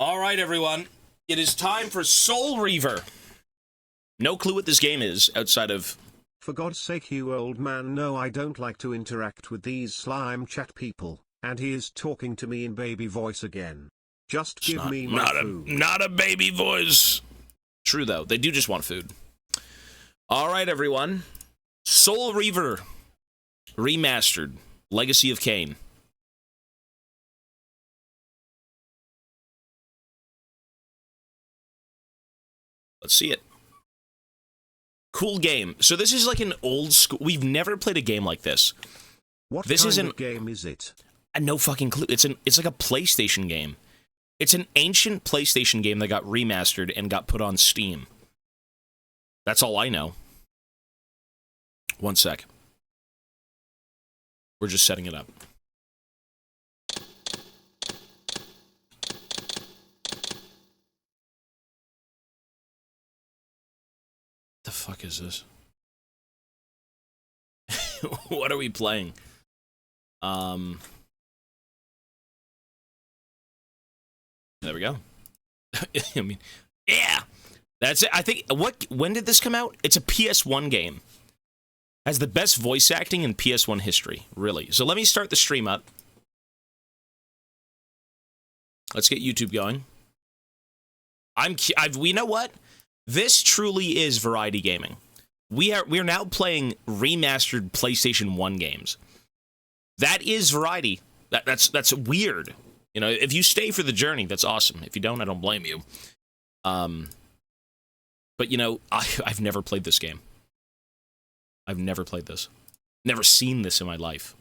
All right, everyone. It is time for Soul Reaver. No clue what this game is outside of... For God's sake, you old man, no, I don't like to interact with these slime chat people, and he is talking to me in baby voice again. Just give me my food. Not a baby voice. True, though. They do just want food. All right, everyone. Soul Reaver. Remastered. Legacy of Kain. Let's see it. Cool game. So this is like an old school... We've never played a game like this. What this kind of game is it? No fucking clue. It's like a PlayStation game. It's an ancient PlayStation game that got remastered and got put on Steam. That's all I know. One sec. We're just setting it up. The fuck is this? What are we playing? There we go. I mean, yeah, that's it. I think, when did this come out? It's a PS1 game. Has the best voice acting in PS1 history, really. So let me start the stream up. Let's get YouTube going. We know what? This truly is variety gaming. We are now playing remastered PlayStation 1 games. That is variety. That's weird. You know, if you stay for the journey, that's awesome. If you don't, I don't blame you. But you know, I've never played this game. I've never played this. Never seen this in my life.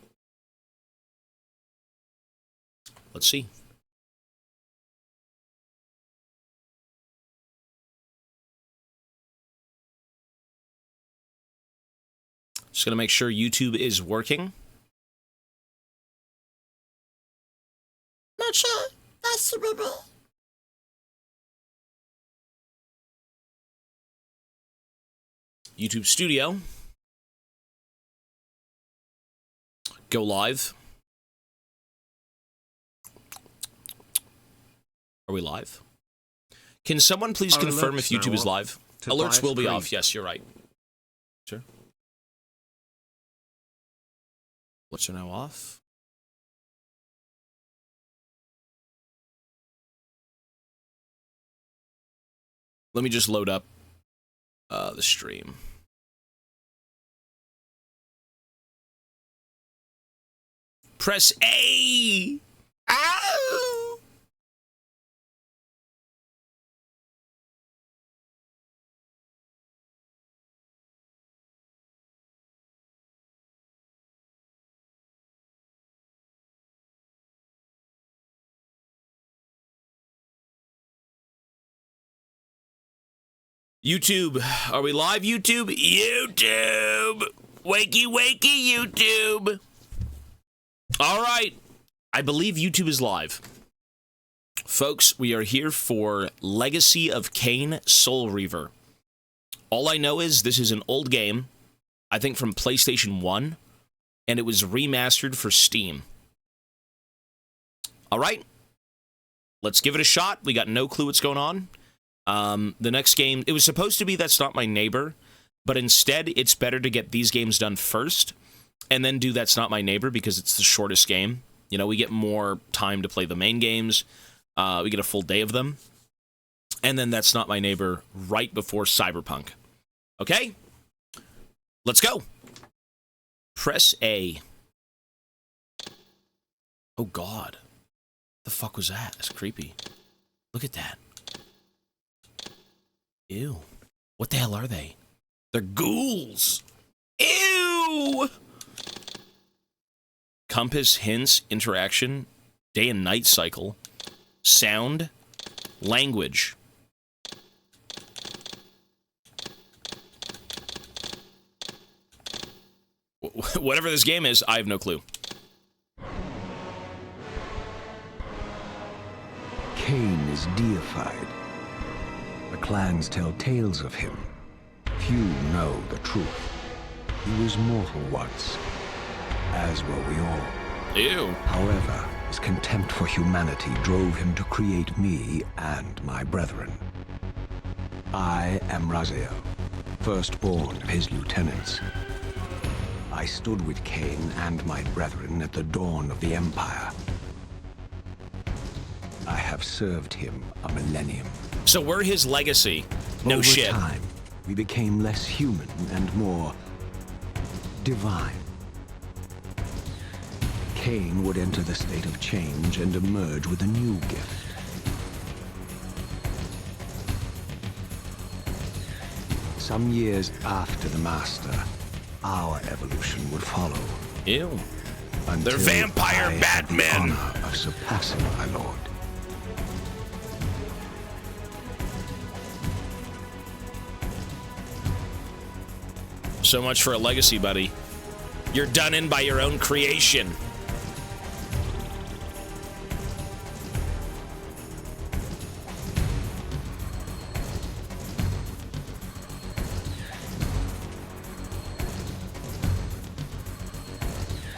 Let's see. Just gonna make sure YouTube is working. Not sure. That's the baby. YouTube Studio. Go live. Are we live? Can someone please confirm if YouTube is live? Alerts will be off. Yes, you're right. Sure. Alerts are now off. Let me just load up the stream. Press A! Ow! YouTube, are we live, YouTube? YouTube! Wakey, wakey, YouTube! All right, I believe YouTube is live. Folks, we are here for Legacy of Kain Soul Reaver. All I know is this is an old game, I think from PlayStation 1, and it was remastered for Steam. All right, let's give it a shot. We got no clue what's going on. The next game, it was supposed to be That's Not My Neighbor, but instead it's better to get these games done first and then do That's Not My Neighbor because it's the shortest game. You know, we get more time to play the main games. We get a full day of them. And then That's Not My Neighbor right before Cyberpunk. Okay? Let's go. Press A. Oh, God. The fuck was that? That's creepy. Look at that. Ew. What the hell are they? They're ghouls. Ew! Compass, hints, interaction, day and night cycle, sound, language. Whatever this game is, I have no clue. Kain is deified. The clans tell tales of him. Few know the truth. He was mortal once, as were we all. Ew. However, His contempt for humanity drove him to create me and my brethren. I am Raziel, firstborn of his lieutenants. I stood with Kain and my brethren at the dawn of the Empire. I have served him a millennium. So we're his legacy. No Over shit. time, we became less human and more divine. Kain would enter the state of change and emerge with a new gift. Some years after the Master, our evolution would follow. Ew. Until They're vampire I had Batmen. the honor of surpassing my lord. So much for a legacy, buddy. You're done in by your own creation.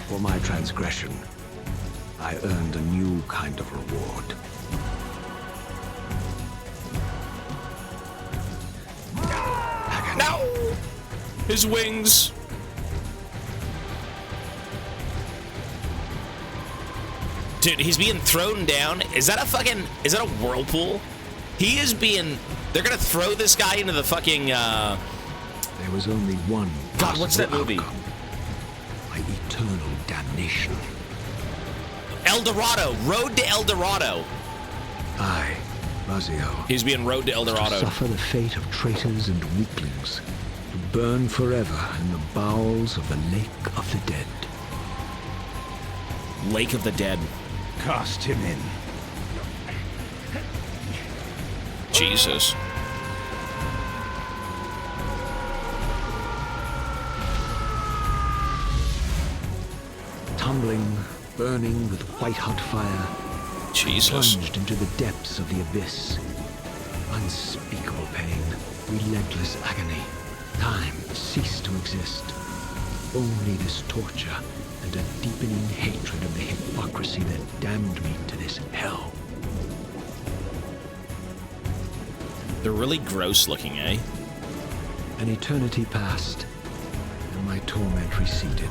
For my transgression, I earned a new kind of reward. No! His wings. Dude, he's being thrown down. Is that a whirlpool? He is being, they're gonna throw this guy into the fucking, There was only one God, what's that possible movie? outcome. My eternal damnation. El Dorado, Road to El Dorado. I, Raziel, He's being Road to El to Dorado. suffer the fate of traitors and weaklings, to burn forever in the bowels of the Lake of the Dead. Lake of the Dead. Cast him in. Jesus. Tumbling, burning with white-hot fire, Jesus. plunged into the depths of the abyss. Unspeakable pain, relentless agony. Time ceased to exist. Only this torture and a deepening hatred of the hypocrisy that damned me to this hell. They're really gross looking, eh? An eternity passed, and my torment receded,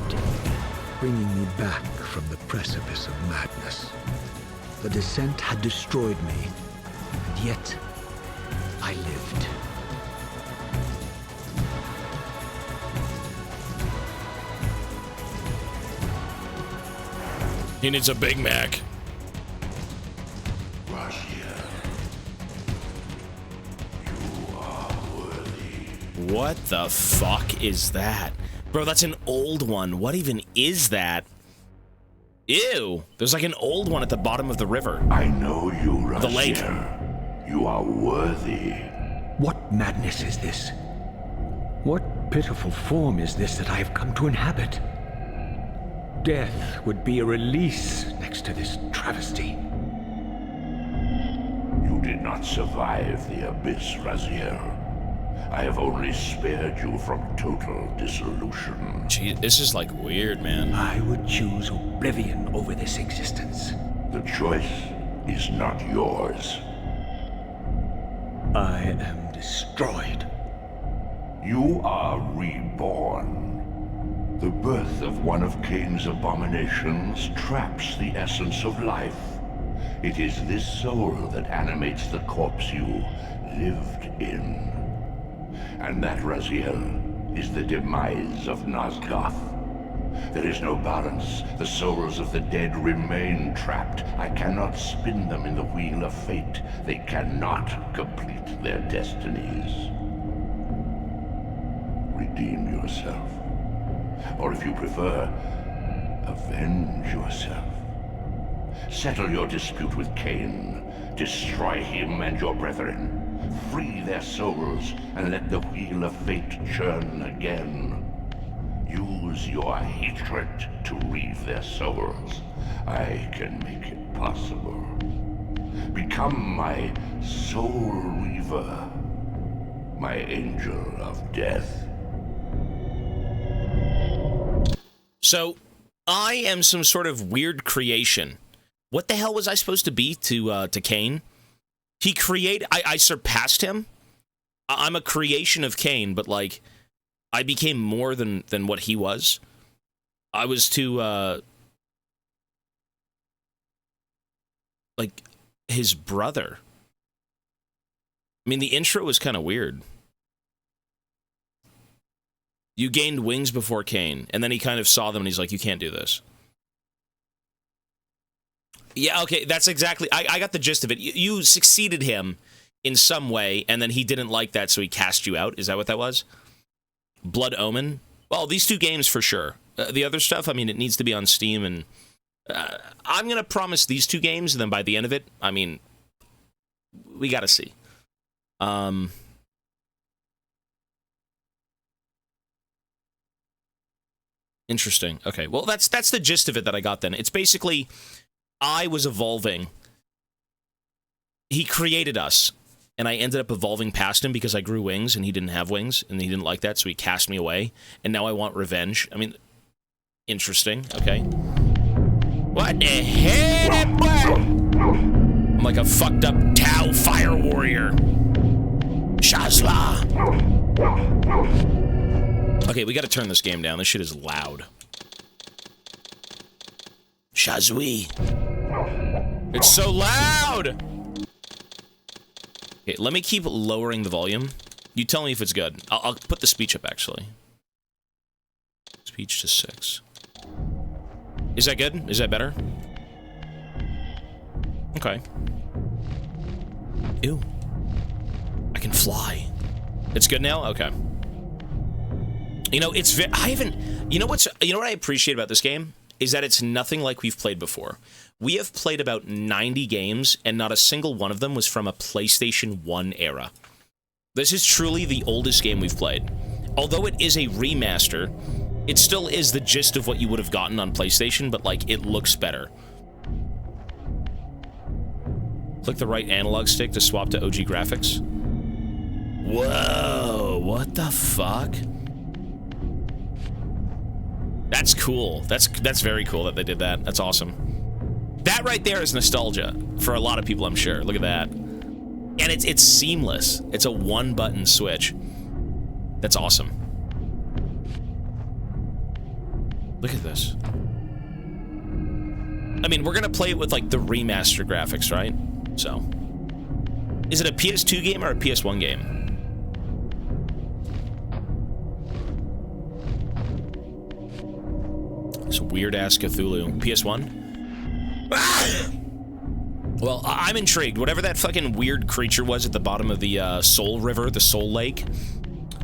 bringing me back from the precipice of madness. The descent had destroyed me, and yet I lived. He needs a Big Mac. What the fuck is that? Bro, that's an old one. What even is that? Ew. There's like an old one at the bottom of the river. I know you, Raziel. The lake. You are worthy. What madness is this? What pitiful form is this that I have come to inhabit? Death would be a release next to this travesty. You did not survive the abyss, Raziel. I have only spared you from total dissolution. Gee, this is like weird, man. I would choose oblivion over this existence. The choice is not yours. I am destroyed. You are reborn. The birth of one of Kain's abominations traps the essence of life. It is this soul that animates the corpse you lived in. And that, Raziel, is the demise of Nosgoth. There is no balance. The souls of the dead remain trapped. I cannot spin them in the wheel of fate. They cannot complete their destinies. Redeem yourself. Or if you prefer, avenge yourself. Settle your dispute with Kain. Destroy him and your brethren. Free their souls and let the wheel of fate churn again. Use your hatred to reave their souls. I can make it possible. Become my soul reaver, my angel of death. So, I am some sort of weird creation What the hell was I supposed to be to Kain? He created... I surpassed him? I'm a creation of Kain, but, like, I became more than what he was. I was to, like, his brother. I mean, the intro was kind of weird. You gained wings before Kain, and then he kind of saw them, and he's like, you can't do this. Yeah, okay, that's exactly... I got the gist of it. You succeeded him in some way, and then he didn't like that, so he cast you out. Is that what that was? Blood Omen? Well, these two games for sure. The other stuff, I mean, it needs to be on Steam, and I'm going to promise these two games, and then by the end of it, I mean, we got to see. Interesting. Okay, well, that's the gist of it that I got then. It's basically, I was evolving. He created us, and I ended up evolving past him because I grew wings, and he didn't have wings, and he didn't like that, so he cast me away, and now I want revenge. I mean, interesting. Okay. What the hell? I'm like a fucked up Tau fire warrior. Shazla. Okay, we gotta turn this game down. This shit is loud. Shazui. It's so loud! Okay, let me keep lowering the volume. You tell me if it's good. I'll put the speech up, actually. Speech to 6. Is that good? Is that better? Okay. Ew. I can fly. It's good now? Okay. You know, it's I haven't... You know what I appreciate about this game? Is that it's nothing like we've played before. We have played about 90 games, and not a single one of them was from a PlayStation 1 era. This is truly the oldest game we've played. Although it is a remaster, it still is the gist of what you would have gotten on PlayStation, but, like, it looks better. Click the right analog stick to swap to OG graphics. Whoa, what the fuck? That's cool. That's very cool that they did that. That's awesome. That right there is nostalgia for a lot of people, I'm sure. Look at that. And it's seamless. It's a one-button switch. That's awesome. Look at this. I mean, we're gonna play it with, like, the remaster graphics, right? So. Is it a PS2 game or a PS1 game? It's a weird-ass Cthulhu. PS1? Well, I'm intrigued. Whatever that fucking weird creature was at the bottom of the Soul River, the Soul Lake.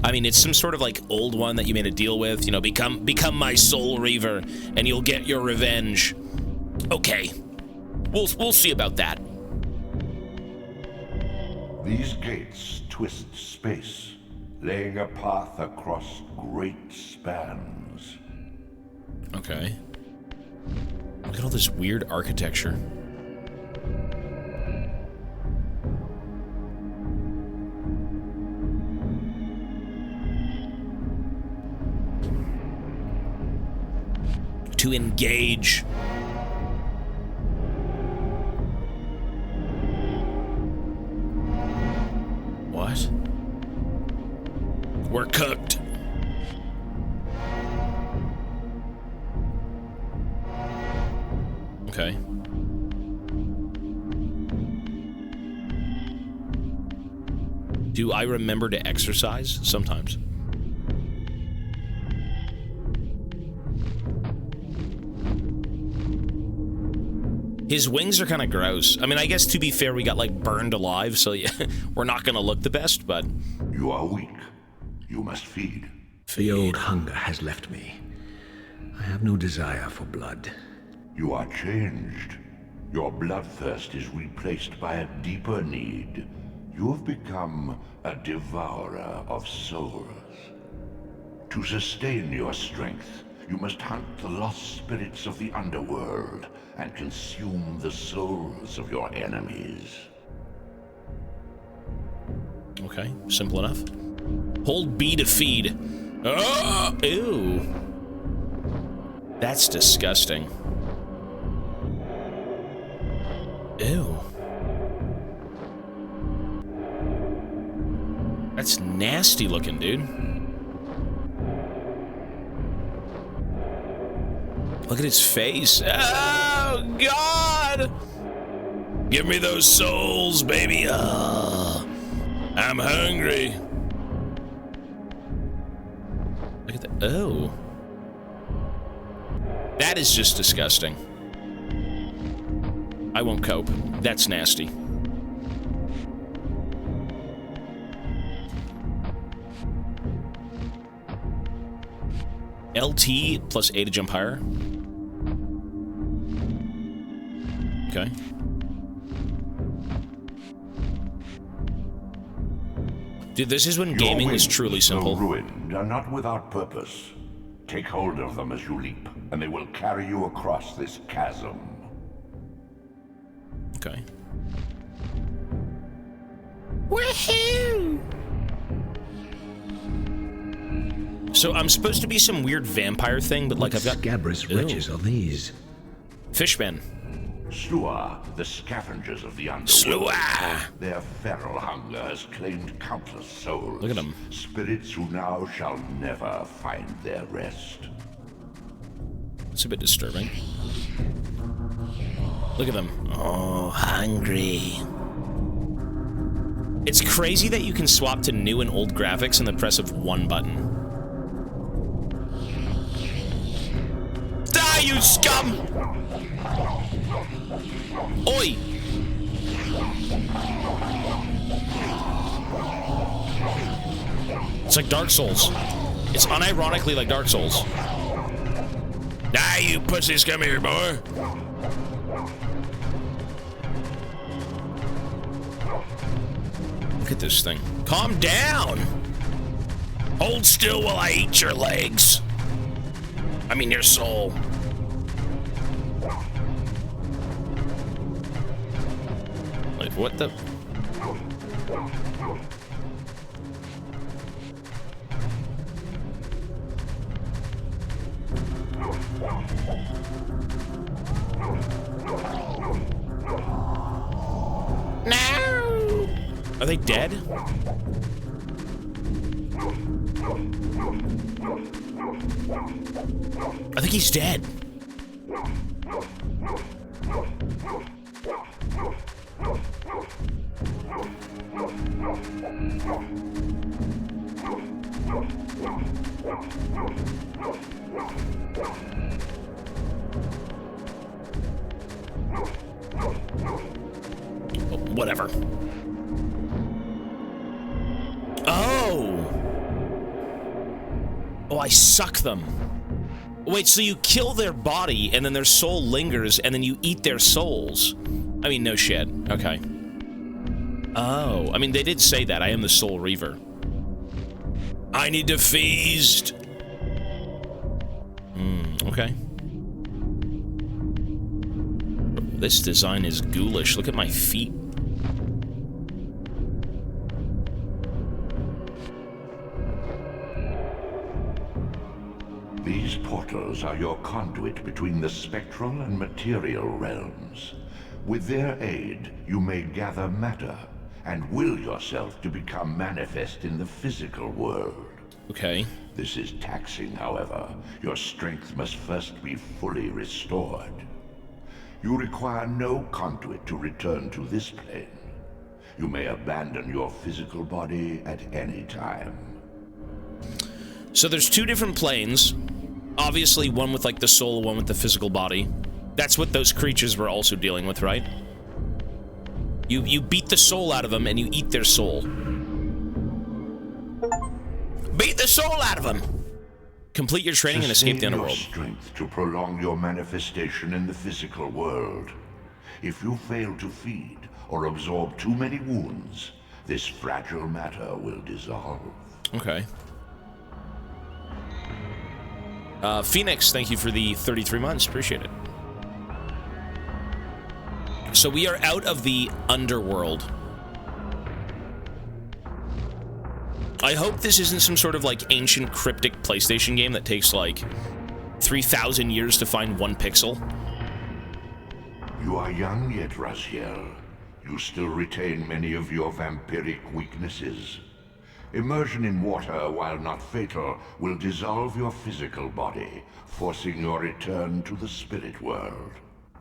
I mean, it's some sort of, like, old one that you made a deal with. You know, become my Soul Reaver, and you'll get your revenge. Okay. We'll see about that. These gates twist space, laying a path across great spans. Okay. Look at all this weird architecture. To engage. What? We're cooked. Okay. Do I remember to exercise? Sometimes. His wings are kind of gross. I mean, I guess to be fair, we got, like, burned alive, so yeah, we're not gonna look the best, but... You are weak. You must feed. The old hunger has left me. I have no desire for blood. You are changed. Your bloodthirst is replaced by a deeper need. You have become a devourer of souls. To sustain your strength, you must hunt the lost spirits of the underworld and consume the souls of your enemies. Okay, simple enough. Hold B to feed. Oh, ew. That's disgusting. That's nasty looking, dude. Look at his face. Oh, God! Give me those souls, baby. Oh, I'm hungry. Look at that. Oh. That is just disgusting. I won't cope. That's nasty. LT plus A to jump higher. Okay. Dude, this is when gaming was truly simple. Your wings, though ruined, are not without purpose. Take hold of them as you leap, and they will carry you across this chasm. Okay. Woohoo! So I'm supposed to be some weird vampire thing, but like I've got scabrous wretches are these? Fishmen. Slua, the scavengers of the underworld. Slua! Their feral hunger has claimed countless souls. Look at them. Spirits who now shall never find their rest. It's a bit disturbing. Look at them. Oh, hungry. It's crazy that you can swap to new and old graphics in the press of one button. Die, you scum! Oi! It's like Dark Souls. It's unironically like Dark Souls. Die, you pussies, come here, boy. Look at this thing. Calm down! Hold still while I eat your legs. I mean, your soul. Like, what the? No! Are they dead? I think he's dead. Whatever. Oh, I suck them. Wait, so you kill their body, and then their soul lingers, and then you eat their souls? I mean, no shit. Okay. Oh, I mean, they did say that. I am the Soul Reaver. I need to feast. Okay. This design is ghoulish. Look at my feet. These portals are your conduit between the spectral and material realms. With their aid, you may gather matter and will yourself to become manifest in the physical world. Okay. This is taxing, however. Your strength must first be fully restored. You require no conduit to return to this plane. You may abandon your physical body at any time. So there's two different planes. Obviously, one with, like, the soul, one with the physical body. That's what those creatures were also dealing with, right? You beat the soul out of them, and you eat their soul. Beat the soul out of them! Complete your training and escape the underworld. Sustain your strength to prolong your manifestation in the physical world. If you fail to feed or absorb too many wounds, this fragile matter will dissolve. Okay. Phoenix, thank you for the 33 months. Appreciate it. So we are out of the underworld. I hope this isn't some sort of, like, ancient cryptic PlayStation game that takes, like, 3,000 years to find one pixel. You are young yet, Raziel. You still retain many of your vampiric weaknesses. Immersion in water, while not fatal, will dissolve your physical body, forcing your return to the spirit world.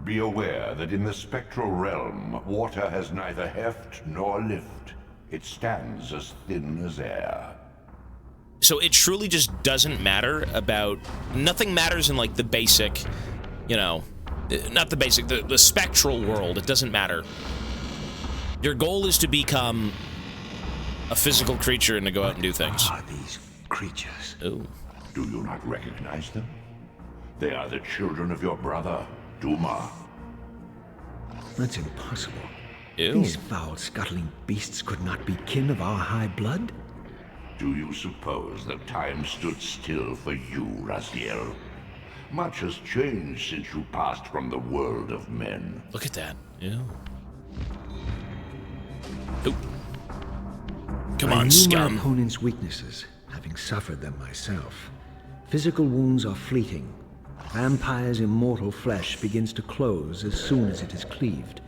Be aware that in the spectral realm, water has neither heft nor lift. It stands as thin as air. So it truly just doesn't matter about... Nothing matters in, like, the basic, you know... Not the basic, the spectral world. It doesn't matter. Your goal is to become a physical creature and to go out and do things. What are these creatures? Ooh. Do you not recognize them? They are the children of your brother, Duma. That's impossible. Ew. These foul, scuttling beasts could not be kin of our high blood? Do you suppose that time stood still for you, Raziel? Much has changed since you passed from the world of men. Look at that. Yeah. Oop. Come on, I knew scum. my opponent's weaknesses, having suffered them myself. Physical wounds are fleeting. Vampire's immortal flesh begins to close as soon as it is cleaved.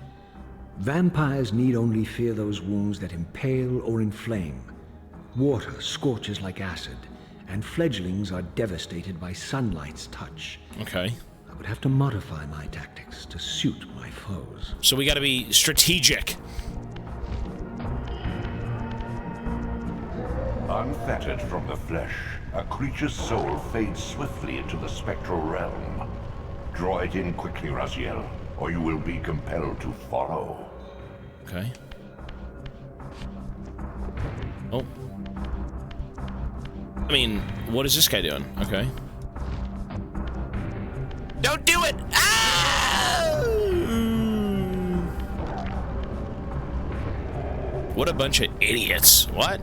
Vampires need only fear those wounds that impale or inflame. Water scorches like acid, and fledglings are devastated by sunlight's touch. Okay. I would have to modify my tactics to suit my foes. So we gotta be strategic. Unfettered from the flesh, a creature's soul fades swiftly into the spectral realm. Draw it in quickly, Raziel, or you will be compelled to follow. Okay. Oh. I mean, what is this guy doing? Okay. Don't do it! Ah! What a bunch of idiots. What?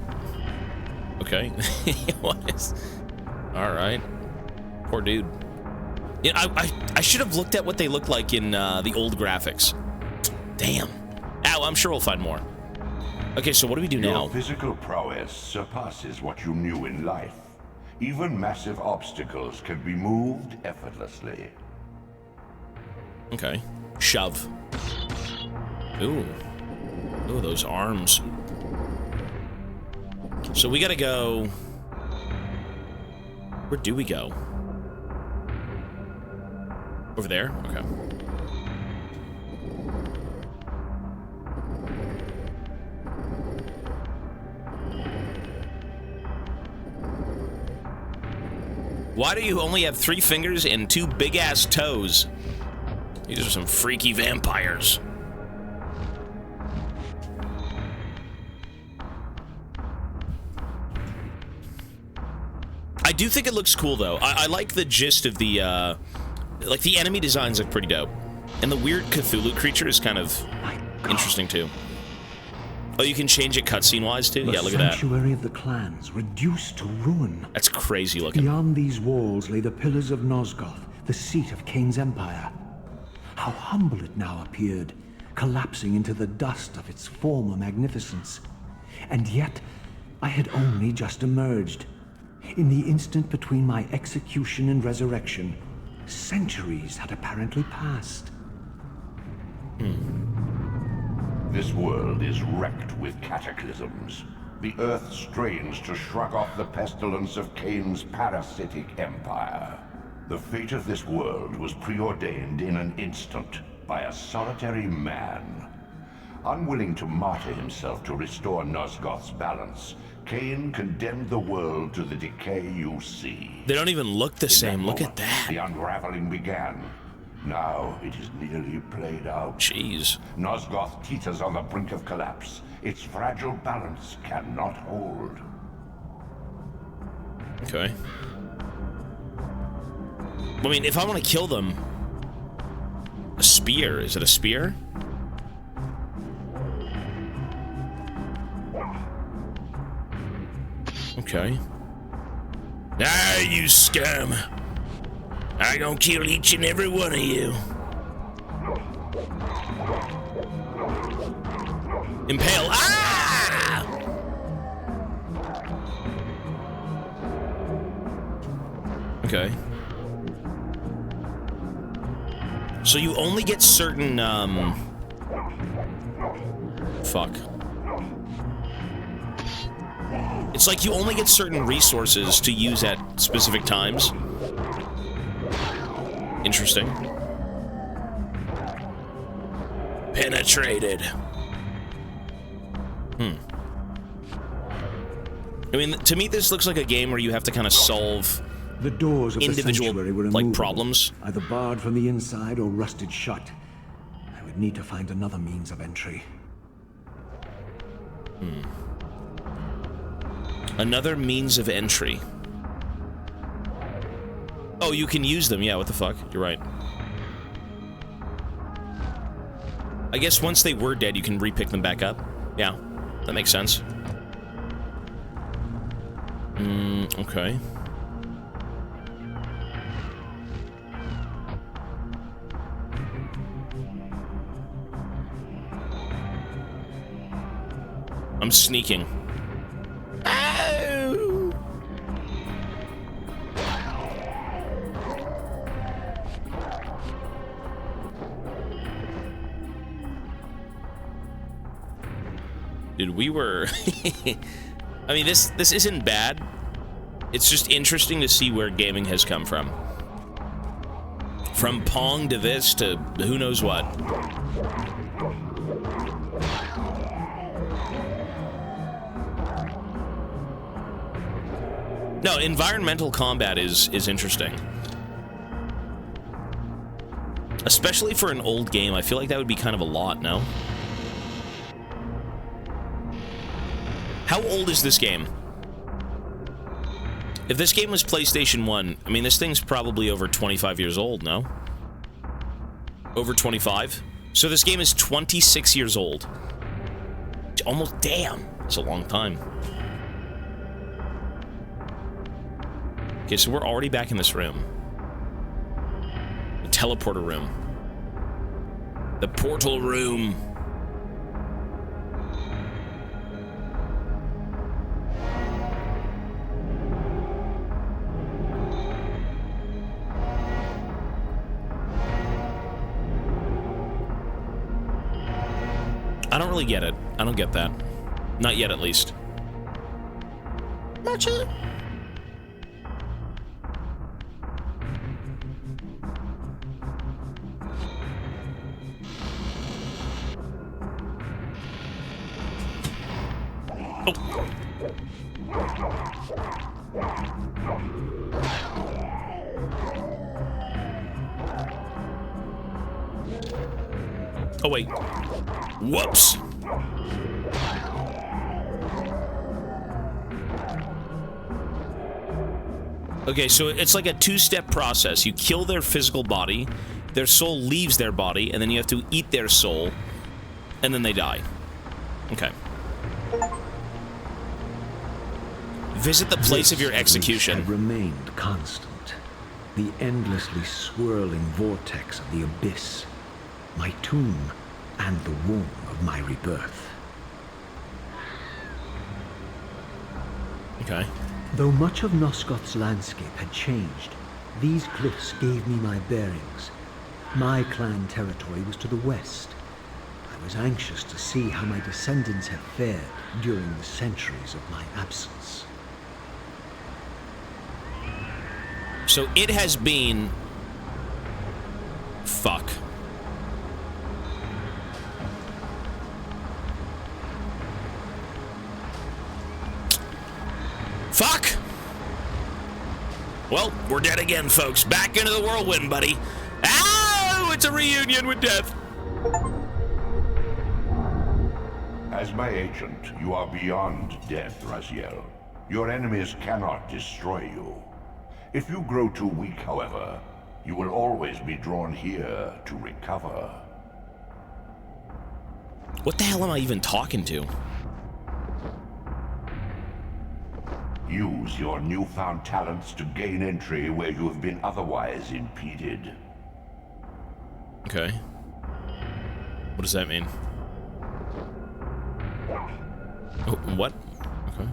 Okay. What is... Alright. Poor dude. Yeah, I should have looked at what they look like in the old graphics. Damn. Ow, I'm sure we'll find more. Okay, so what do we do now? Your physical prowess surpasses what you knew in life. Even massive obstacles can be moved effortlessly. Okay. Shove. Ooh. Ooh, those arms. So we gotta go... Where do we go? Over there? Okay. Why do you only have 3 fingers and 2 big-ass toes? These are some freaky vampires. I do think it looks cool, though. I like the gist of the, like, the enemy designs look pretty dope. And the weird Cthulhu creature is kind of interesting, too. Oh, you can change it cutscene-wise, too? Yeah, look at that. The sanctuary of the clans, reduced to ruin. That's crazy looking. Beyond these walls lay the pillars of Nosgoth, the seat of Kain's empire. How humble it now appeared, collapsing into the dust of its former magnificence. And yet, I had only just emerged. In the instant between my execution and resurrection, centuries had apparently passed. This world is wrecked with cataclysms. The earth strains to shrug off the pestilence of Kain's parasitic empire. The fate of this world was preordained in an instant by a solitary man. Unwilling to martyr himself to restore Nosgoth's balance, Kain condemned the world to the decay you see. They don't even look the same. Look at that. The unraveling began. Now it is nearly played out. Jeez. Nosgoth teeters on the brink of collapse. Its fragile balance cannot hold. Okay. I mean, if I want to kill them... A spear. Is it a spear? Okay. Ah, you scum! I gonna kill each and every one of you. Impale. Ah! Okay. So you only get certain, fuck. It's like you only get certain resources to use at specific times. Interesting. Penetrated. I mean, to me, this looks like a game where you have to kind of solve The doors of individual, the sanctuary were like, immovable, problems. either barred from the inside or rusted shut. I would need to find another means of entry. Another means of entry. Oh, you can use them. Yeah, what the fuck? You're right. I guess once they were dead, you can re-pick them back up. Yeah, that makes sense. Okay. I'm sneaking. Ow! Dude, we were... I mean, this isn't bad. It's just interesting to see where gaming has come from. From Pong to this to who knows what. No, environmental combat is interesting. Especially for an old game, I feel like that would be kind of a lot, no? How old is this game? If this game was PlayStation 1, I mean, this thing's probably over 25 years old, no? Over 25? So this game is 26 years old. Almost, damn. It's a long time. Okay, so we're already back in this room. The teleporter room. The portal room. I don't really get it. I don't get that. Not yet, at least. Not yet. Oh, wait. Whoops. Okay, so it's like a two-step process. You kill their physical body, their soul leaves their body, and then you have to eat their soul, and then they die. Okay. Visit the place of your execution. Had remained constant. The endlessly swirling vortex of the abyss. My tomb and the womb of my rebirth. Okay. Though much of Nosgoth's landscape had changed, these cliffs gave me my bearings. My clan territory was to the west. I was anxious to see how my descendants had fared during the centuries of my absence. So it has been... Fuck. Fuck! Well, we're dead again, folks. Back into the whirlwind, buddy. Ow! It's a reunion with death. As my agent, you are beyond death, Raziel. Your enemies cannot destroy you. If you grow too weak, however, you will always be drawn here to recover. What the hell am I even talking to? Use your newfound talents to gain entry where you have been otherwise impeded. Okay. What does that mean? Oh, what? Okay.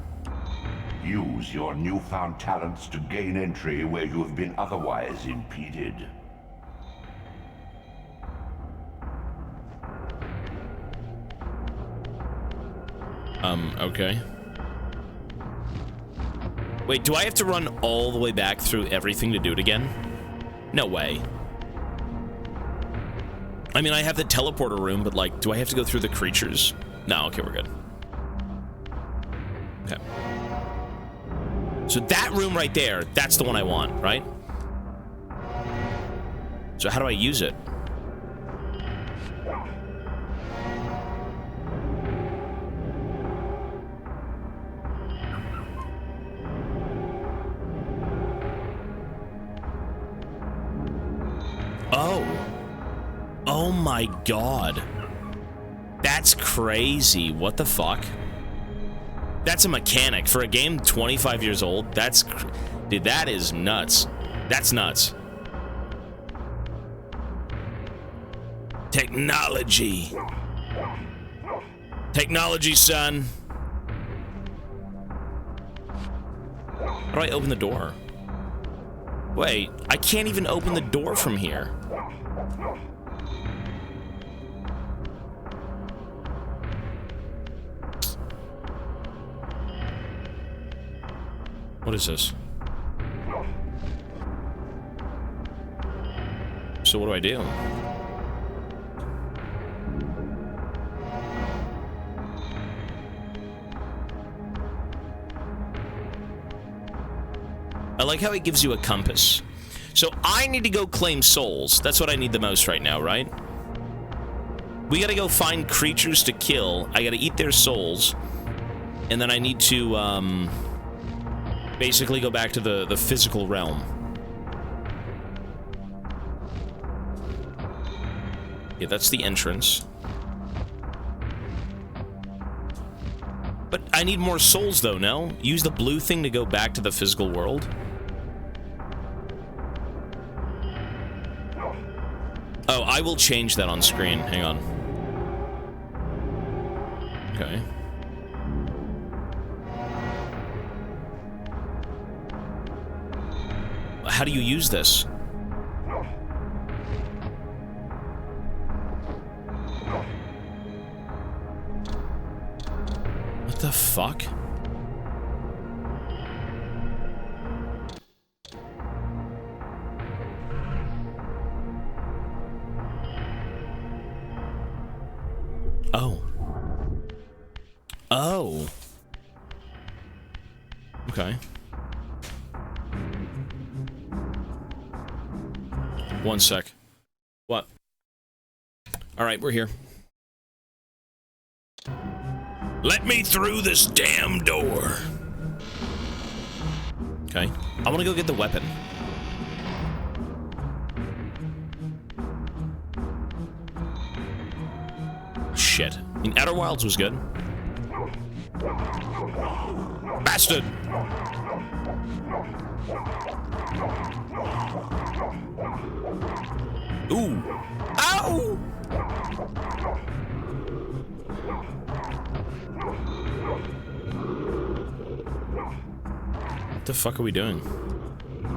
Use your newfound talents to gain entry where you have been otherwise impeded. Okay. Wait, do I have to run all the way back through everything to do it again? No way. I mean, I have the teleporter room, but like, do I have to go through the creatures? No, okay, we're good. Okay. So that room right there, that's the one I want, right? So how do I use it? Oh. Oh my god. That's crazy. What the fuck? That's a mechanic for a game 25 years old. That's... Dude, that is nuts. That's nuts. Technology. Technology, son. How do I open the door? Wait, I can't even open the door from here. What is this? So what do I do? I like how it gives you a compass. So I need to go claim souls. That's what I need the most right now, right? We gotta go find creatures to kill. I gotta eat their souls. And then I need to, basically go back to the physical realm. Yeah, that's the entrance. But I need more souls, though, no? Use the blue thing to go back to the physical world? Oh, I will change that on screen. Hang on. Okay. How do you use this? What the fuck? Oh. Oh. Okay. One sec. What? All right, we're here. Let me through this damn door. Okay. I want to go get the weapon. Shit. I mean, Outer Wilds was good. Bastard! Ooh! Ow! What the fuck are we doing?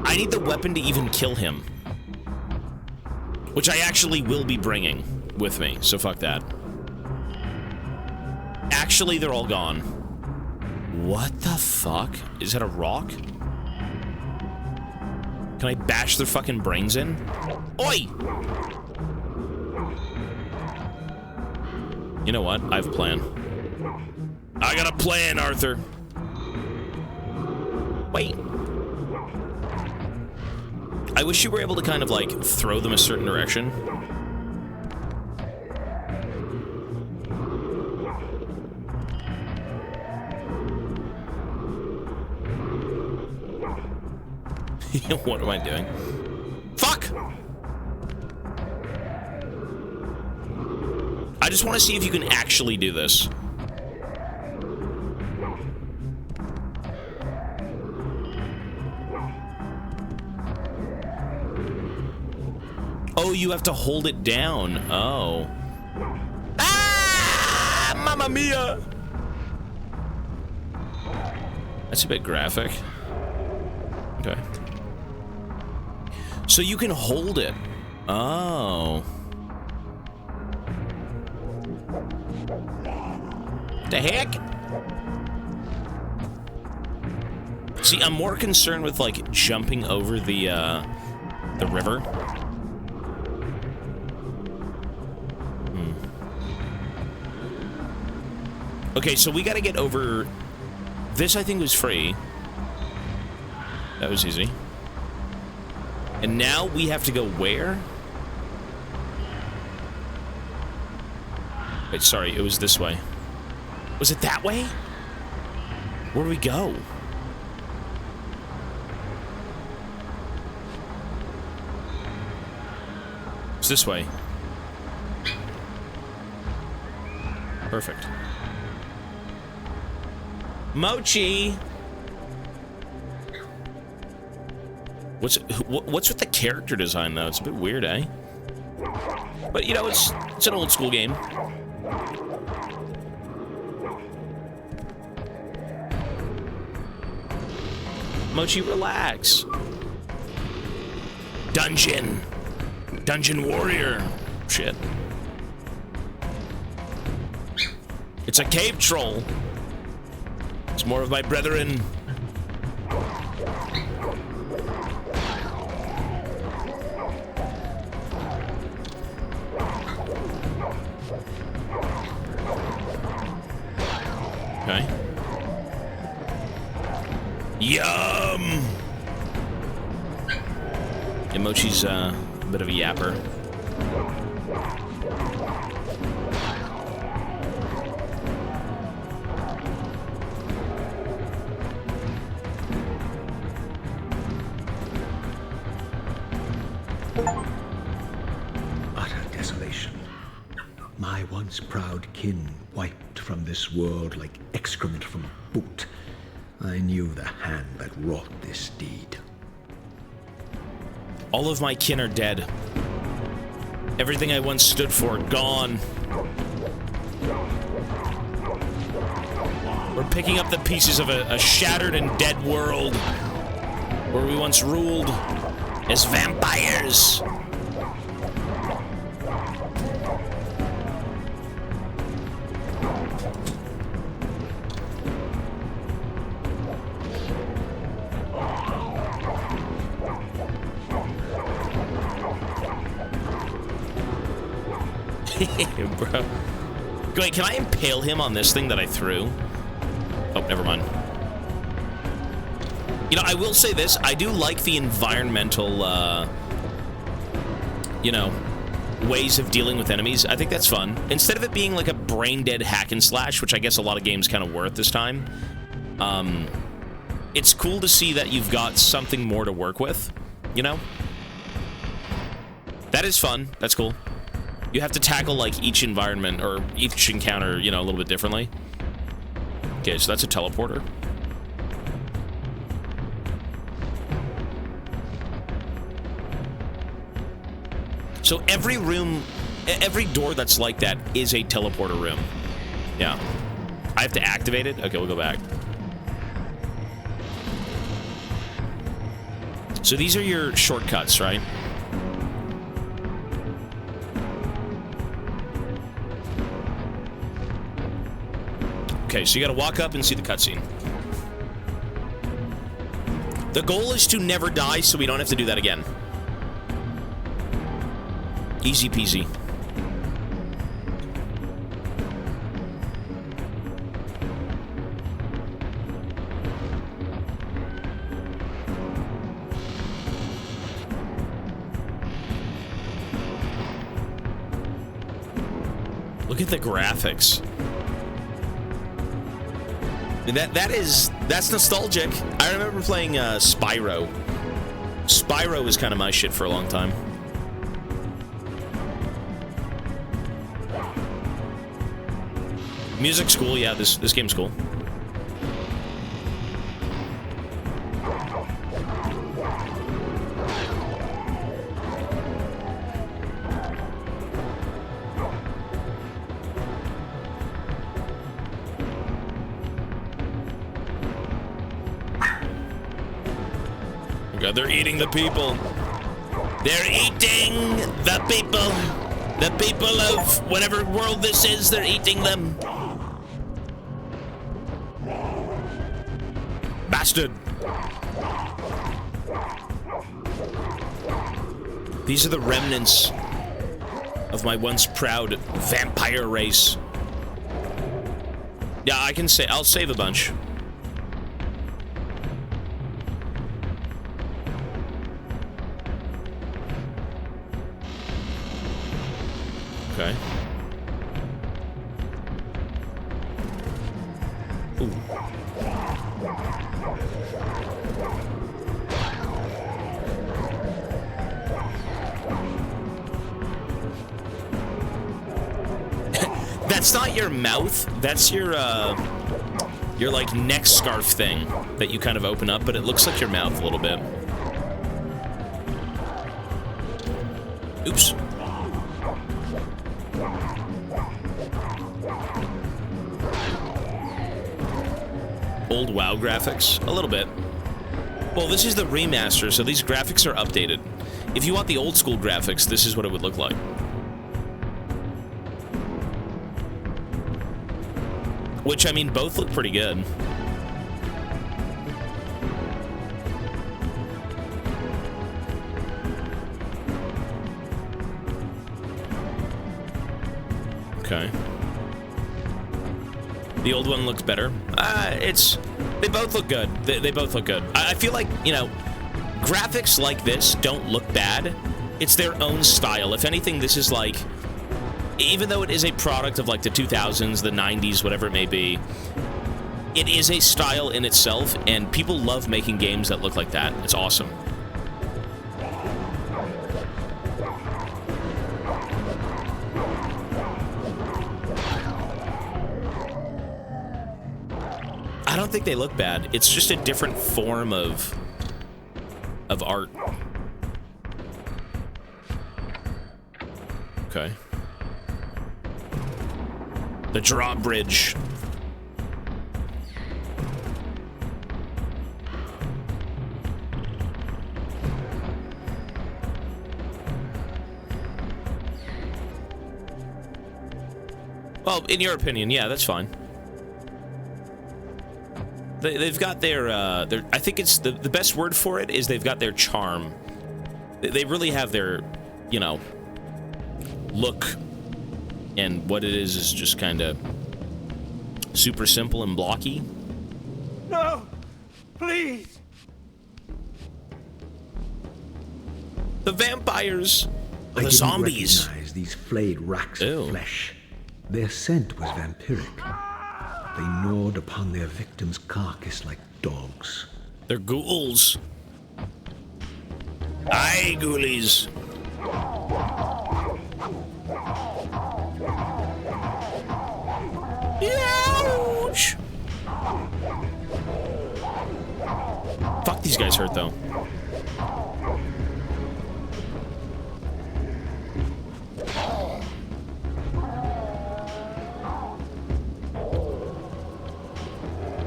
I need the weapon to even kill him. Which I actually will be bringing with me, so fuck that. Actually, they're all gone. What the fuck? Is that a rock? Can I bash their fucking brains in? Oi! You know what? I have a plan. I got a plan, Arthur. Wait. I wish you were able to kind of, like, throw them a certain direction. What am I doing? Fuck! I just want to see if you can actually do this. Oh, you have to hold it down. Oh. Ah! Mamma mia! That's a bit graphic. Okay. So you can hold it. Oh. The heck? See, I'm more concerned with, like, jumping over the river. Okay, so we gotta get over... This, I think, was free. That was easy. And now we have to go where? Wait, sorry, it was this way. Was it that way? Where do we go? It's this way. Perfect. Mochi! What's with the character design, though? It's a bit weird, eh? But, you know, it's an old school game. Mochi, relax. Dungeon. Dungeon warrior. Shit. It's a cave troll. It's more of my brethren. Okay. Yum! Mochi's a bit of a yapper. Utter desolation. My once proud kin wiped from this world like excrement from a boot. I knew the hand that wrought this deed. All of my kin are dead. Everything I once stood for, gone. We're picking up the pieces of a shattered and dead world where we once ruled as vampires. Bro. Wait, can I impale him on this thing that I threw? Oh, never mind. You know, I will say this. I do like the environmental, you know, ways of dealing with enemies. I think that's fun. Instead of it being like a brain-dead hack and slash, which I guess a lot of games kind of were at this time, it's cool to see that you've got something more to work with, you know? That is fun. That's cool. You have to tackle, like, each environment, or each encounter, you know, a little bit differently. Okay, so that's a teleporter. So every room, every door that's like that is a teleporter room. Yeah. I have to activate it? Okay, we'll go back. So these are your shortcuts, right? Okay, so you gotta walk up and see the cutscene. The goal is to never die, so we don't have to do that again. Easy peasy. Look at the graphics. That's nostalgic. I remember playing Spyro. Spyro was kind of my shit for a long time. Music's cool, yeah, this game's cool. They're eating the people. They're eating the people. The people of whatever world this is, they're eating them. Remastered. These are the remnants of my once proud vampire race. Yeah, I can say I'll save a bunch. Okay. Ooh. That's not your mouth. That's your like neck scarf thing that you kind of open up, but it looks like your mouth a little bit. Oops. Old WoW graphics? A little bit. Well, this is the remaster, so these graphics are updated. If you want the old school graphics, this is what it would look like. Which, I mean, both look pretty good. Okay. The old one looks better. They both look good. They both look good. I feel like, you know, graphics like this don't look bad. It's their own style. If anything, this is like, even though it is a product of like the 2000s, the 90s, whatever it may be, it is a style in itself, and people love making games that look like that. It's awesome. I don't think they look bad. It's just a different form of art. Okay. The drawbridge. Well, in your opinion, yeah, that's fine. They've got their I think it's the best word for it is they've got their charm. They really have their, you know, look, and what it is just kind of super simple and blocky. No, please. The vampires, I the didn't zombies. recognize these flayed racks Ew. of flesh. Their scent was vampiric. They gnawed upon their victim's carcass like dogs. They're ghouls. Aye, ghoulies. Ouch! Fuck, these guys hurt though.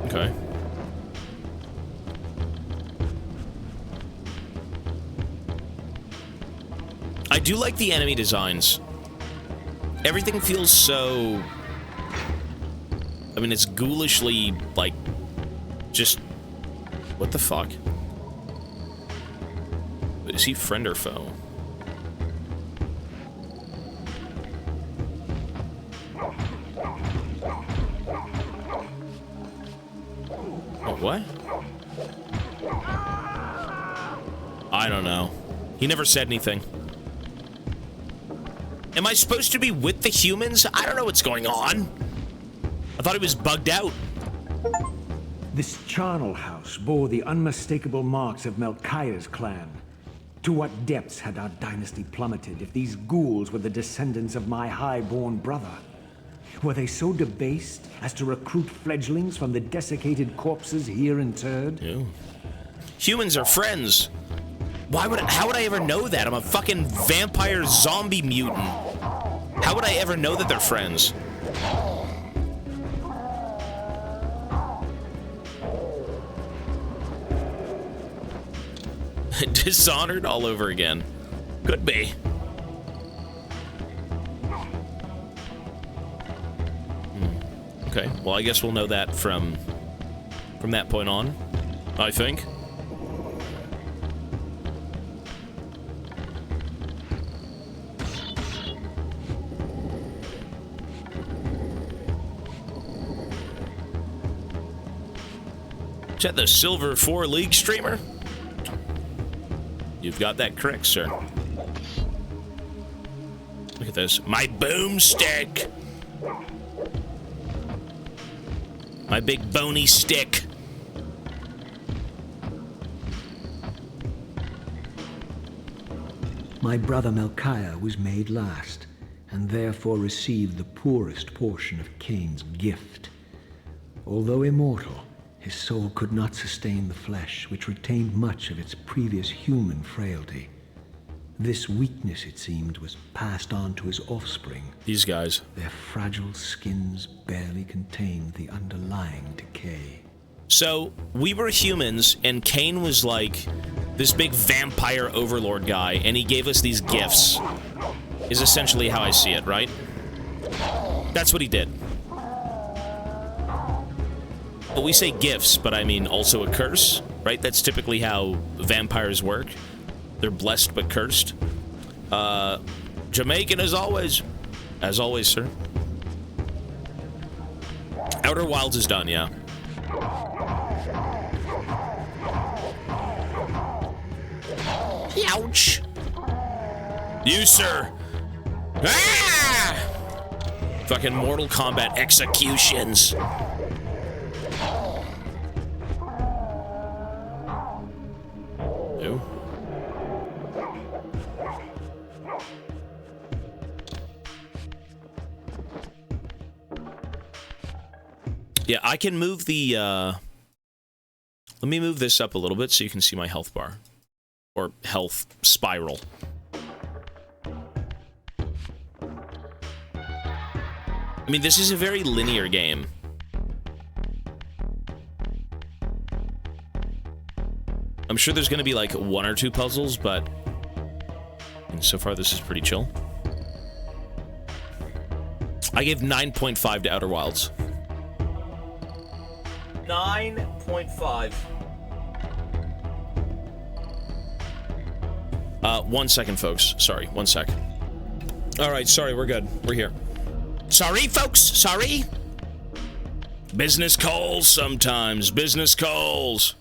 Okay. I do like the enemy designs. Everything feels so... I mean, it's ghoulishly, like, just... What the fuck? Is he friend or foe? Oh, what? I don't know. He never said anything. Am I supposed to be with the humans? I don't know what's going on. I thought he was bugged out. This charnel house bore the unmistakable marks of Melchiah's clan. To what depths had our dynasty plummeted if these ghouls were the descendants of my high-born brother? Were they so debased as to recruit fledglings from the desiccated corpses here interred? Ew. Humans are friends. How would I ever know that? I'm a fucking vampire zombie mutant. How would I ever know that they're friends? Dishonored all over again. Could be. Okay, well, I guess we'll know that from that point on. I think. Is that the Silver 4 League streamer? You've got that correct, sir. Look at this. My boomstick! My big bony stick. My brother Melchiah was made last, and therefore received the poorest portion of Kain's gift. Although immortal, his soul could not sustain the flesh, which retained much of its previous human frailty. This weakness, it seemed, was passed on to his offspring. These guys. Their fragile skins barely contained the underlying decay. So, we were humans, and Kain was like this big vampire overlord guy, and he gave us these gifts. Is essentially how I see it, right? That's what he did. But we say gifts, but I mean also a curse, right? That's typically how vampires work. They're blessed but cursed. Jamaican as always. As always, sir. Outer Wilds is done, yeah. Ouch! You, sir! Ah! Fucking Mortal Kombat executions. Ew. Yeah, I can move the, let me move this up a little bit so you can see my health bar. Or health spiral. I mean, this is a very linear game. I'm sure there's gonna be like 1 or 2 puzzles, but so far this is pretty chill. I gave 9.5 to Outer Wilds. 9.5. 1 second, folks. Sorry, 1 sec. All right, sorry, we're good. We're here. Sorry, folks, sorry. Business calls sometimes. Business calls.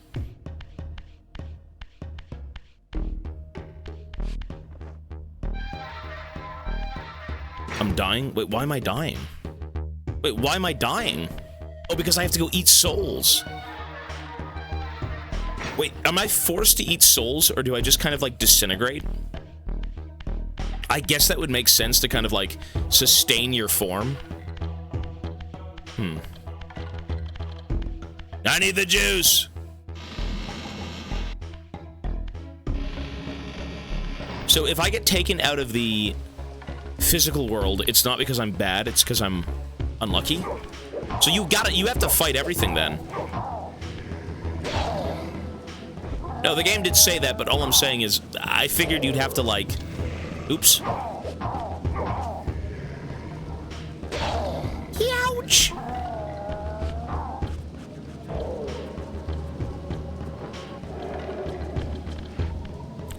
I'm dying? Wait, why am I dying? Wait, why am I dying? Oh, because I have to go eat souls. Wait, am I forced to eat souls, or do I just kind of, like, disintegrate? I guess that would make sense to kind of, like, sustain your form. I need the juice! So if I get taken out of the physical world, it's not because I'm bad, it's because I'm unlucky? So you have to fight everything then. No, the game did say that, but all I'm saying is, I figured you'd have to, like... Oops. Ouch!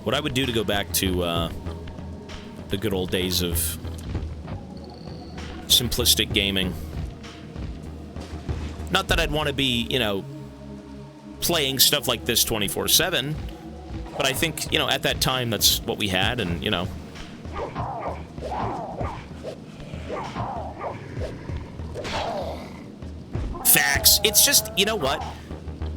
What I would do to go back to, the good old days of simplistic gaming. Not that I'd want to be, you know, playing stuff like this 24/7, but I think, you know, at that time, that's what we had, and, you know. Facts. It's just, you know what?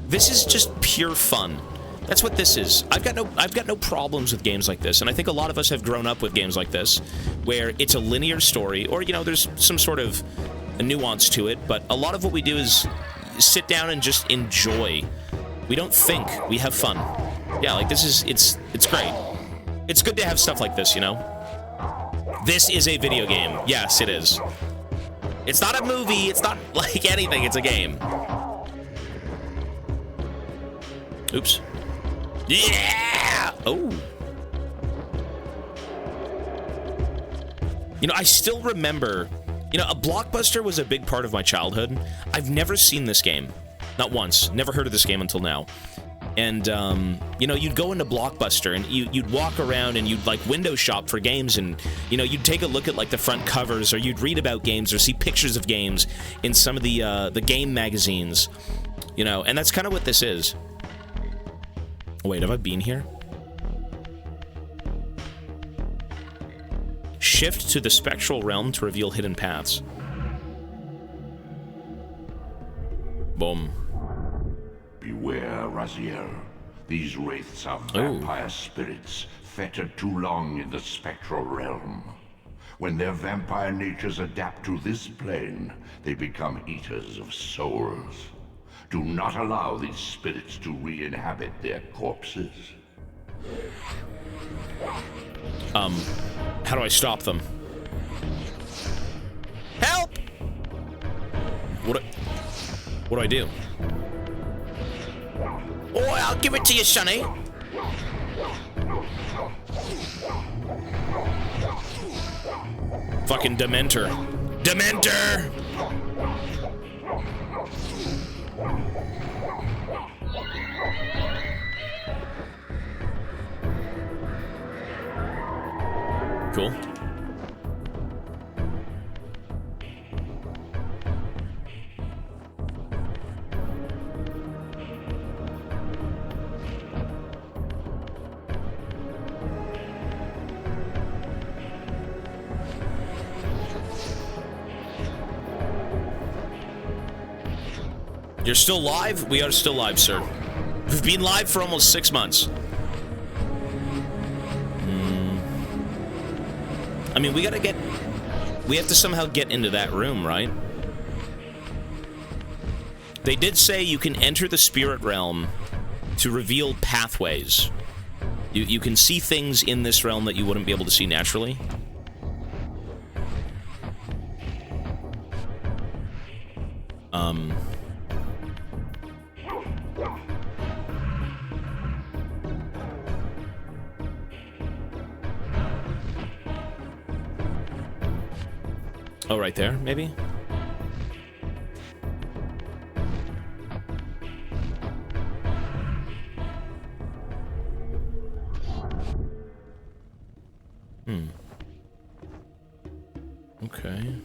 This is just pure fun. That's what this is. I've got no problems with games like this, and I think a lot of us have grown up with games like this, where it's a linear story, or, you know, there's some sort of a nuance to it, but a lot of what we do is sit down and just enjoy. We don't think, we have fun. Yeah, like, this is, it's great. It's good to have stuff like this, you know? This is a video game. Yes, it is. It's not a movie, it's not like anything, it's a game. Oops. Yeah! Oh. You know, I still remember, you know, a Blockbuster was a big part of my childhood. I've never seen this game. Not once. Never heard of this game until now. And, you know, you'd go into Blockbuster and you'd walk around and you'd, like, window shop for games and, you know, you'd take a look at, like, the front covers or you'd read about games or see pictures of games in some of the game magazines, you know, and that's kind of what this is. Wait, have I been here? Shift to the spectral realm to reveal hidden paths. Boom. Beware, Raziel. These wraiths are vampire spirits, fettered too long in the spectral realm. When their vampire natures adapt to this plane, they become eaters of souls. Do not allow these spirits to re-inhabit their corpses. How do I stop them? Help! What do I do? Oh, I'll give it to you, Sonny. Fucking Dementor. Dementor! Cool. You're still live? We are still live, sir. We've been live for almost 6 months. I mean, we have to somehow get into that room, right? They did say you can enter the spirit realm to reveal pathways. You can see things in this realm that you wouldn't be able to see naturally. Oh, right there, maybe? Okay.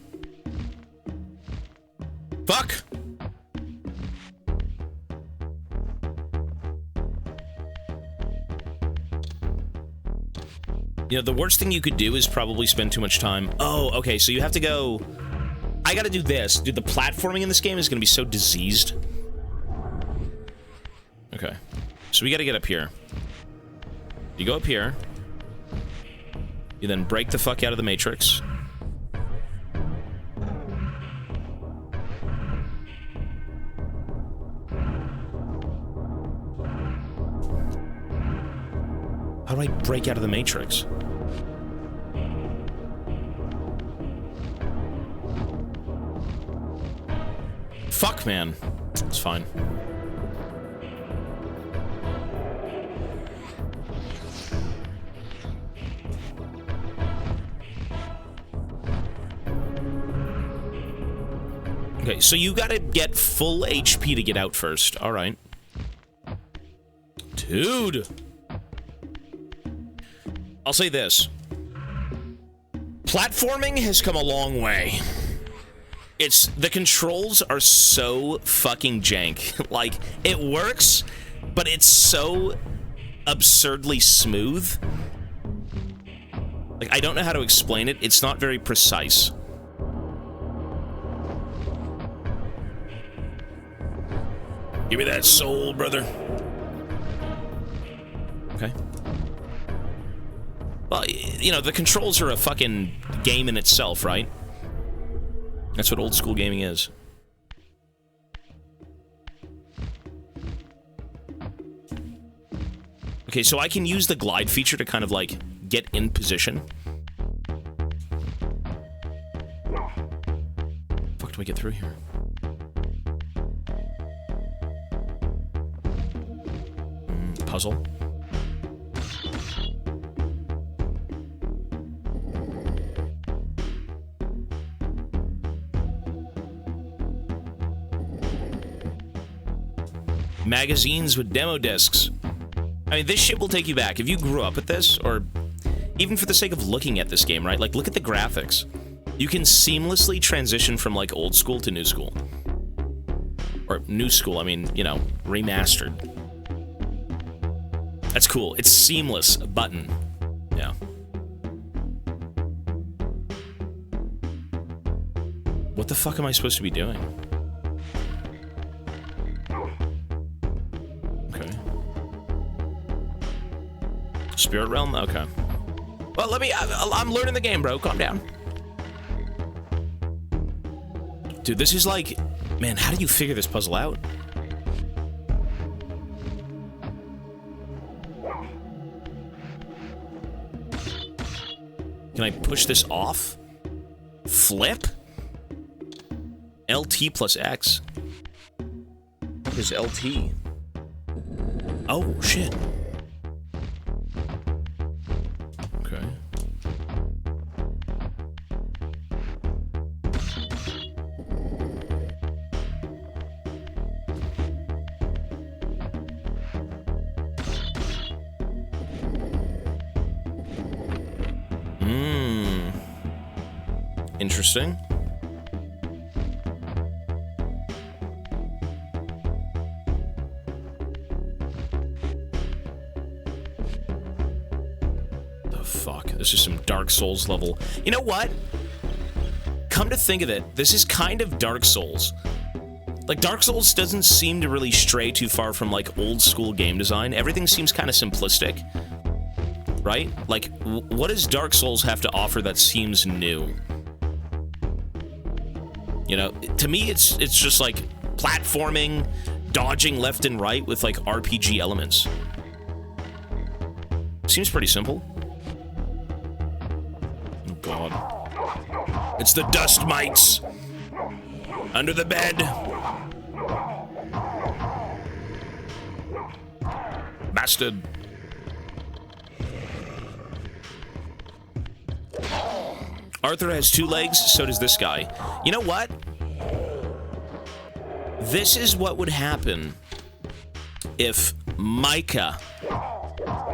Fuck! You know, the worst thing you could do is probably spend too much time. Oh, okay, so you have to go... I gotta do this. Dude, the platforming in this game is gonna be so diseased. Okay. So we gotta get up here. You go up here. You then break the fuck out of the Matrix. How do I break out of the Matrix? Fuck, man. It's fine. Okay, so you gotta get full HP to get out first. Alright. Dude! I'll say this. Platforming has come a long way. The controls are so fucking jank. Like, it works, but it's so absurdly smooth. Like, I don't know how to explain it. It's not very precise. Give me that soul, brother. Okay. Well, you know, the controls are a fucking game in itself, right? That's what old school gaming is. Okay, so I can use the glide feature to kind of, like, get in position. Fuck, do I get through here? Puzzle. Magazines with demo discs. I mean, this shit will take you back. If you grew up with this, or even for the sake of looking at this game, right? Like, look at the graphics. You can seamlessly transition from, like, old school to new school. Or new school, I mean, you know, remastered. That's cool. It's seamless. A button. Yeah. What the fuck am I supposed to be doing? Okay. Spirit Realm? Okay. Well, I'm learning the game, bro. Calm down. Dude, this is like... Man, how do you figure this puzzle out? Can I push this off? Flip? LT plus X. What is LT? Oh, shit. Okay. Interesting. The fuck? This is some Dark Souls level. You know what? Come to think of it, this is kind of Dark Souls. Like, Dark Souls doesn't seem to really stray too far from, like, old school game design. Everything seems kind of simplistic. Right? Like, what does Dark Souls have to offer that seems new? You know, to me, it's just like platforming, dodging left and right with like RPG elements. Seems pretty simple. Oh god. It's the dust mites! Under the bed! Bastard. Arthur has 2 legs, so does this guy. You know what? This is what would happen if Micah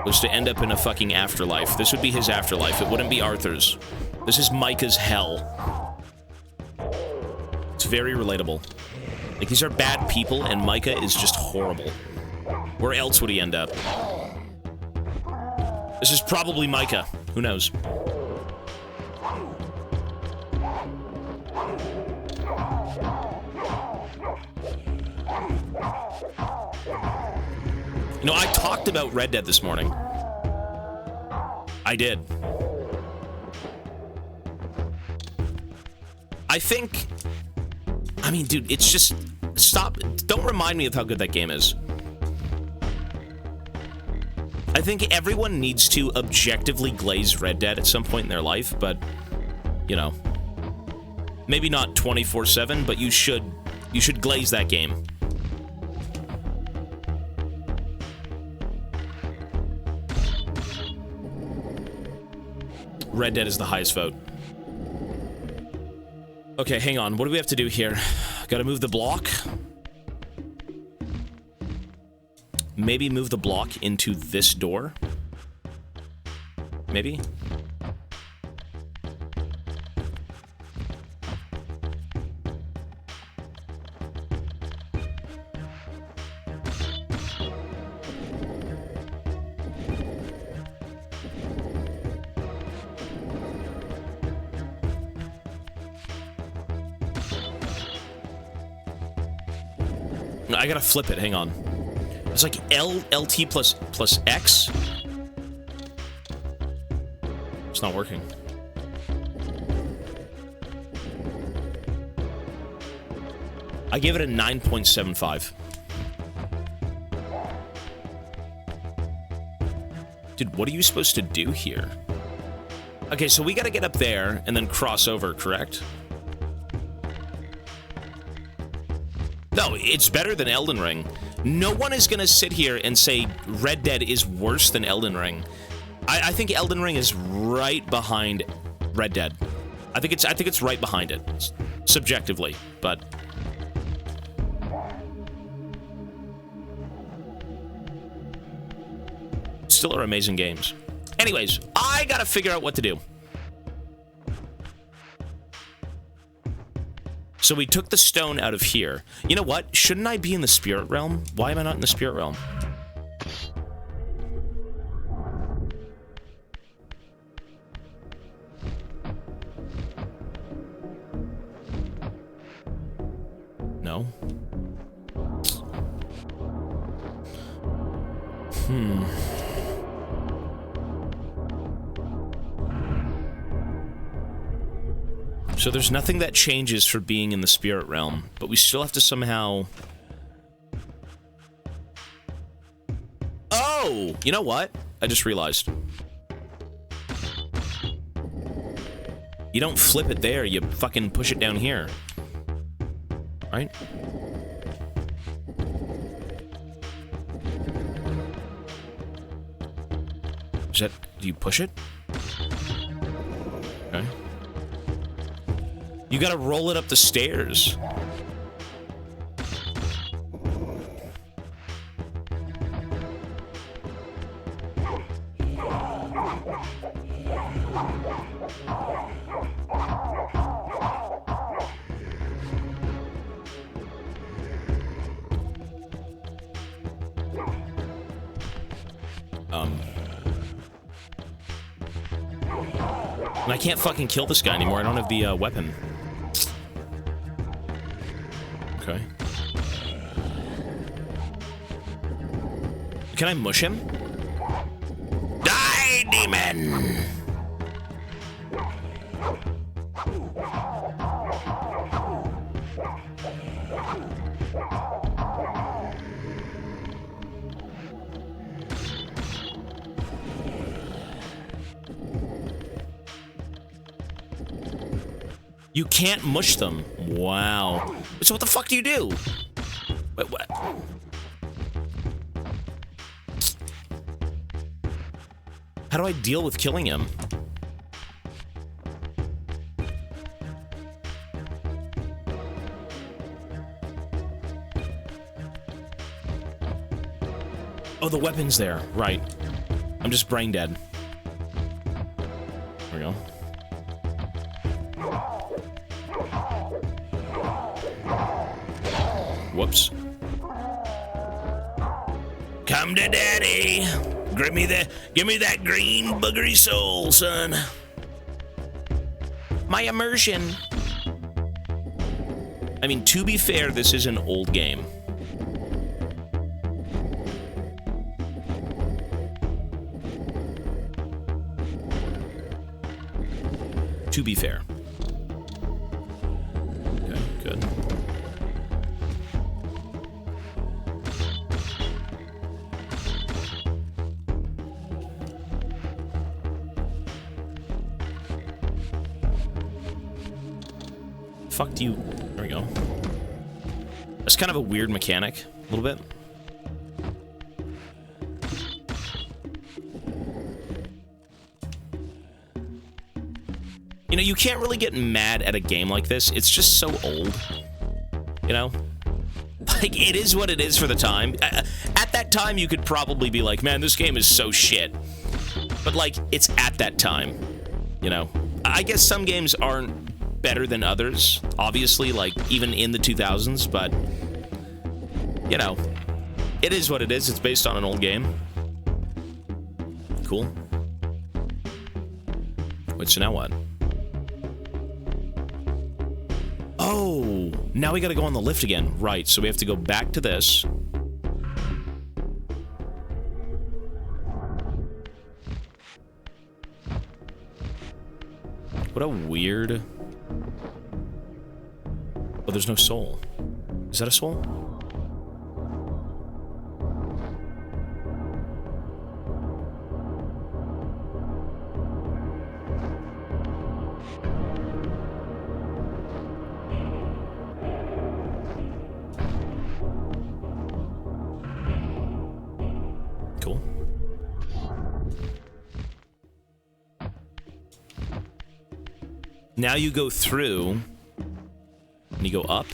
was to end up in a fucking afterlife. This would be his afterlife. It wouldn't be Arthur's. This is Micah's hell. It's very relatable. Like, these are bad people, and Micah is just horrible. Where else would he end up? This is probably Micah. Who knows? You know, I talked about Red Dead this morning. I did. I think... I mean, dude, it's just... Stop. Don't remind me of how good that game is. I think everyone needs to objectively glaze Red Dead at some point in their life, but, you know, maybe not 24/7, but you should glaze that game. Red Dead is the highest vote. Okay, hang on. What do we have to do here? Gotta move the block. Maybe move the block into this door. Maybe? I gotta flip it, hang on. It's like LT plus X. It's not working. I give it a 9.75. Dude, what are you supposed to do here? Okay, so we gotta get up there and then cross over, correct? No, it's better than Elden Ring. No one is gonna sit here and say Red Dead is worse than Elden Ring. I think Elden Ring is right behind Red Dead. I think it's right behind it, subjectively, but still are amazing games. Anyways, I gotta figure out what to do. So we took the stone out of here. You know what? Shouldn't I be in the spirit realm? Why am I not in the spirit realm? No. So there's nothing that changes for being in the spirit realm, but we still have to somehow... Oh! You know what? I just realized. You don't flip it there, you fucking push it down here. Right? Is that... Do you push it? Okay. You gotta roll it up the stairs. And I can't fucking kill this guy anymore. I don't have the weapon. Okay. Can I mush him? Die, demon! You can't mush them. Wow. So what the fuck do you do? Wait, what? How do I deal with killing him? Oh, the weapon's there. Right. I'm just brain dead. There we go. Whoops. Come to daddy. Give me that green boogery soul, son. My immersion. I mean, to be fair, this is an old game. To be fair. Okay, good. Fuck do you... There we go. That's kind of a weird mechanic, a little bit. You know, you can't really get mad at a game like this. It's just so old. You know? Like, it is what it is for the time. At that time, you could probably be like, man, this game is so shit. But, like, it's at that time. You know? I guess some games aren't better than others, obviously, like, even in the 2000s, but, you know, it is what it is. It's based on an old game. Cool. Wait, so now what? Oh, now we gotta go on the lift again. Right, so we have to go back to this. What a weird... Oh, there's no soul. Is that a soul? Cool. Now you go through... And you go up.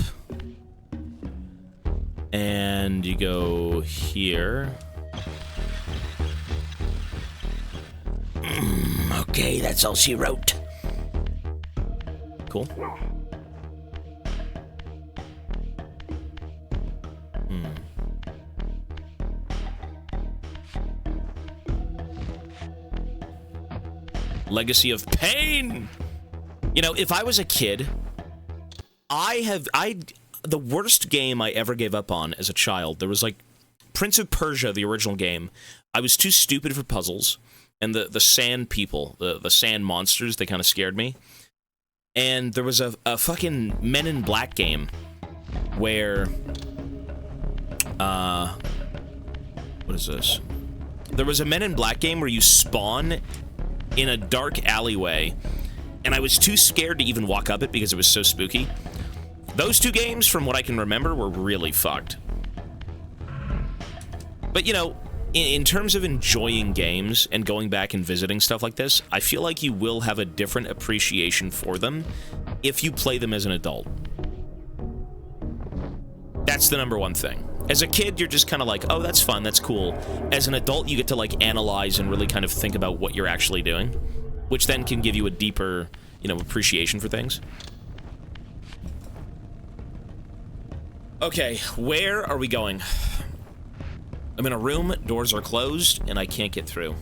And you go here. Okay, that's all she wrote. Cool. Legacy of Pain! You know, if I was a kid, the worst game I ever gave up on as a child, there was like Prince of Persia, the original game. I was too stupid for puzzles, and the sand people, the sand monsters, they kind of scared me. And there was a fucking Men in Black game where, what is this? There was a Men in Black game where you spawn in a dark alleyway, and I was too scared to even walk up it because it was so spooky. Those two games, from what I can remember, were really fucked. But, you know, in terms of enjoying games and going back and visiting stuff like this, I feel like you will have a different appreciation for them if you play them as an adult. That's the number one thing. As a kid, you're just kind of like, oh, that's fun, that's cool. As an adult, you get to, like, analyze and really kind of think about what you're actually doing, which then can give you a deeper, you know, appreciation for things. Okay, where are we going? I'm in a room, doors are closed, and I can't get through.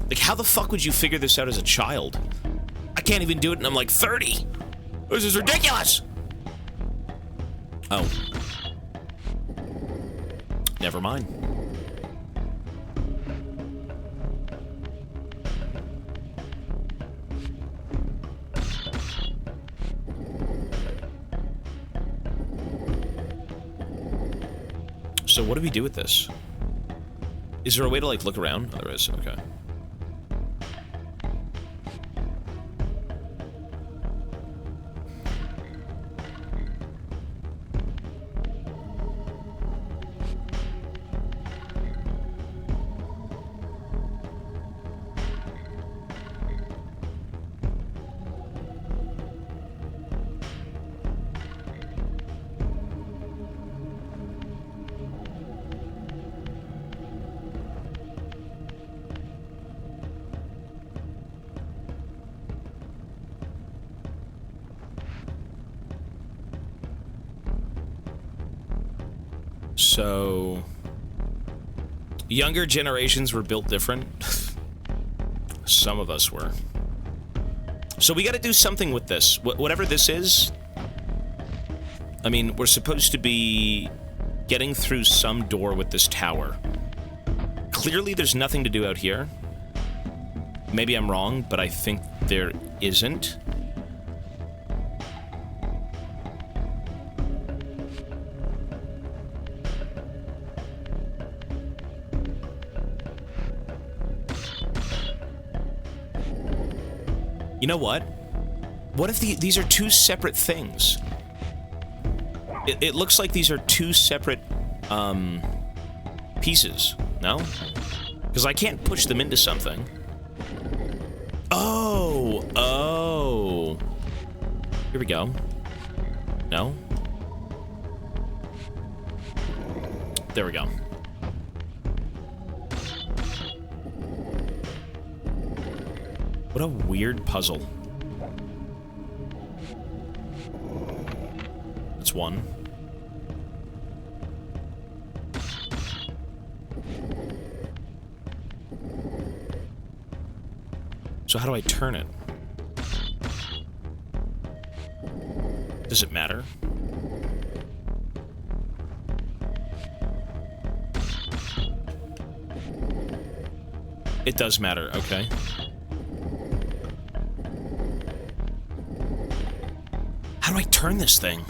Like, how the fuck would you figure this out as a child? I can't even do it, and I'm like 30. This is ridiculous. Oh. Never mind. So what do we do with this? Is there a way to, like, look around? Oh, there is. Okay. So, younger generations were built different. Some of us were. So we got to do something with this. Whatever this is, I mean, we're supposed to be getting through some door with this tower. Clearly, there's nothing to do out here. Maybe I'm wrong, but I think there isn't. You know what? What if these are two separate things? It looks like these are two separate, pieces, no? Because I can't push them into something. Oh! Here we go. No? There we go. What a weird puzzle. That's one. So how do I turn it? Does it matter? It does matter, okay. How do I turn this thing?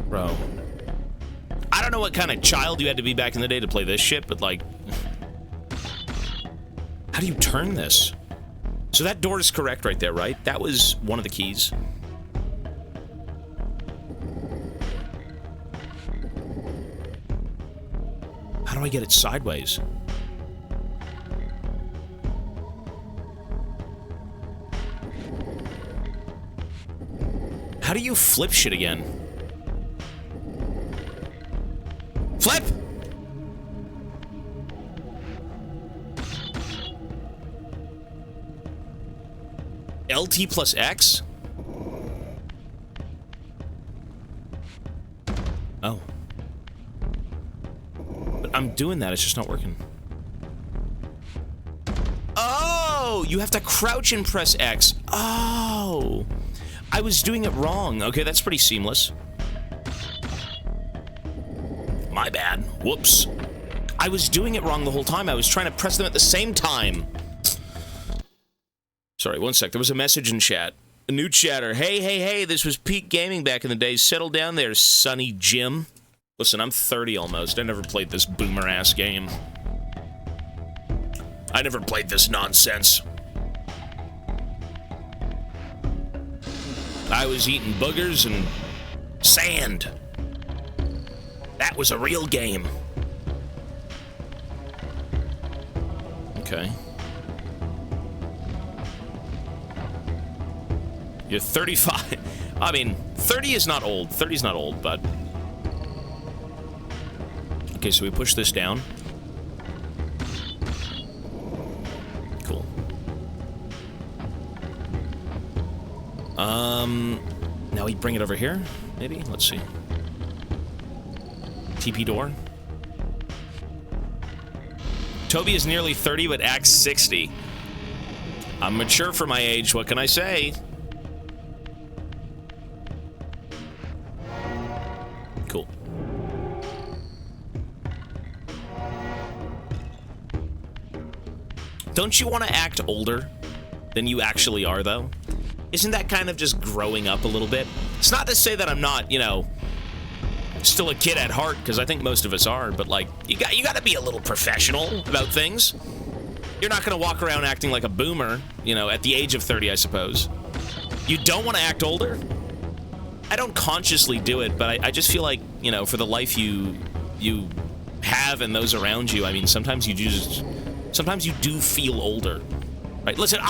Bro. I don't know what kind of child you had to be back in the day to play this shit, but like... How do you turn this? So that door is correct right there, right? That was one of the keys. How do I get it sideways? How do you flip shit again? Flip! LT plus X? Oh. But I'm doing that, it's just not working. Oh! You have to crouch and press X. Oh! I was doing it wrong. Okay, that's pretty seamless. My bad. Whoops. I was doing it wrong the whole time. I was trying to press them at the same time. Sorry, one sec. There was a message in chat. A new chatter. Hey, this was peak gaming back in the day. Settle down there, Sonny Jim. Listen, I'm 30 almost. I never played this boomer-ass game. I never played this nonsense. I was eating boogers and sand. That was a real game. Okay. You're 35. I mean, 30 is not old. 30 is not old, but... Okay, so we push this down. Cool. Now we bring it over here, maybe? Let's see. TP door. Toby is nearly 30, but acts 60. I'm mature for my age, what can I say? Cool. Don't you want to act older than you actually are, though? Isn't that kind of just growing up a little bit? It's not to say that I'm not, you know, still a kid at heart, because I think most of us are, but, like, you got to be a little professional about things. You're not going to walk around acting like a boomer, you know, at the age of 30, I suppose. You don't want to act older? I don't consciously do it, but I just feel like, you know, for the life you have and those around you, I mean, sometimes you do feel older. Right? Listen,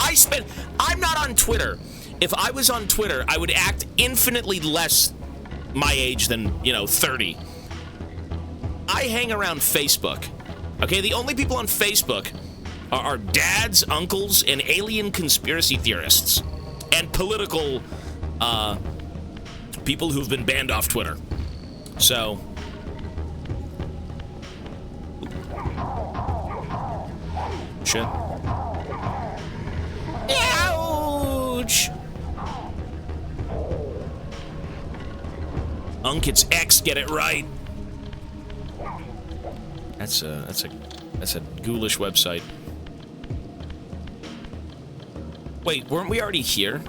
I'm not on Twitter. If I was on Twitter, I would act infinitely less my age than, you know, 30. I hang around Facebook. Okay, the only people on Facebook are dads, uncles, and alien conspiracy theorists. And political, people who've been banned off Twitter. So... Shit. Ouch! Unk, it's X, get it right. That's a ghoulish website. Wait, weren't we already here?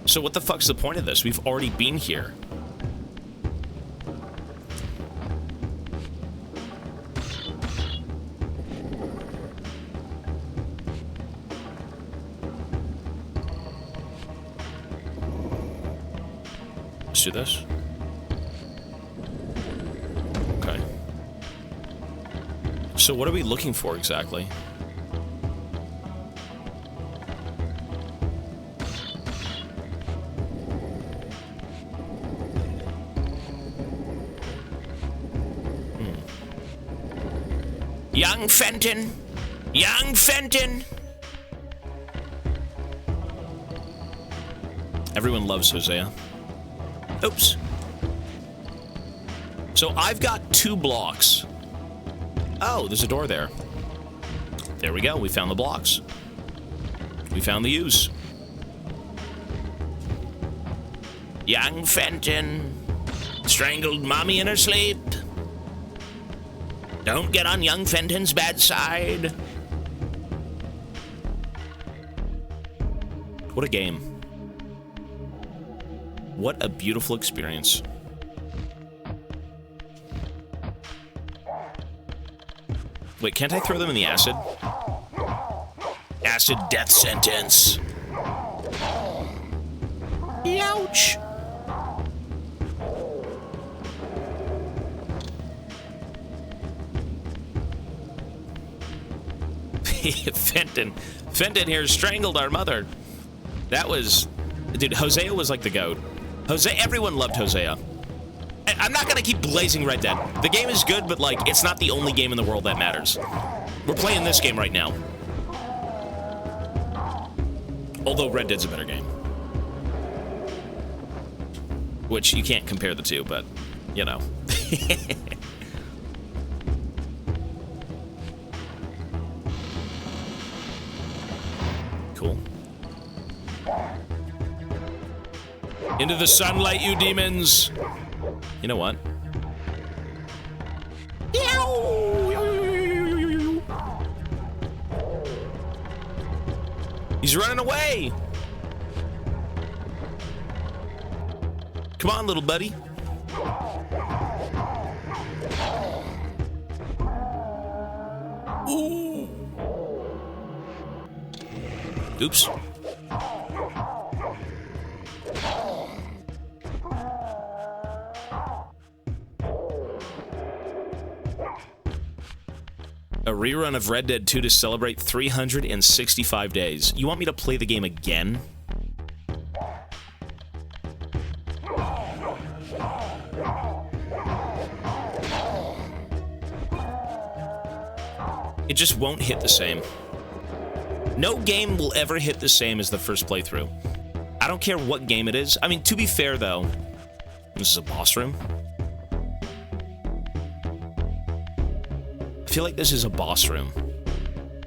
So what the fuck's the point of this? We've already been here. Let's do this. Okay. So what are we looking for exactly? Young Fenton! Young Fenton! Everyone loves Hosea. Oops. So I've got 2 blocks. Oh, there's a door there. There we go. We found the blocks. We found the use. Young Fenton strangled mommy in her sleep. Don't get on young Fenton's bad side. What a game. What a beautiful experience. Wait, can't I throw them in the acid? bastard death sentence. Ouch. Fenton here strangled our mother. That was... Dude, Hosea was like the GOAT. Everyone loved Hosea. I'm not gonna keep blazing Red Dead. The game is good, but, like, it's not the only game in the world that matters. We're playing this game right now. Although Red Dead's a better game. Which, you can't compare the two, but, you know. Cool. Into the sunlight, you demons! You know what? He's running away! Come on, little buddy. Ooh. Oops. A rerun of Red Dead 2 to celebrate 365 days. You want me to play the game again? It just won't hit the same. No game will ever hit the same as the first playthrough. I don't care what game it is. I mean, to be fair, though, this is a boss room. I feel like this is a boss room.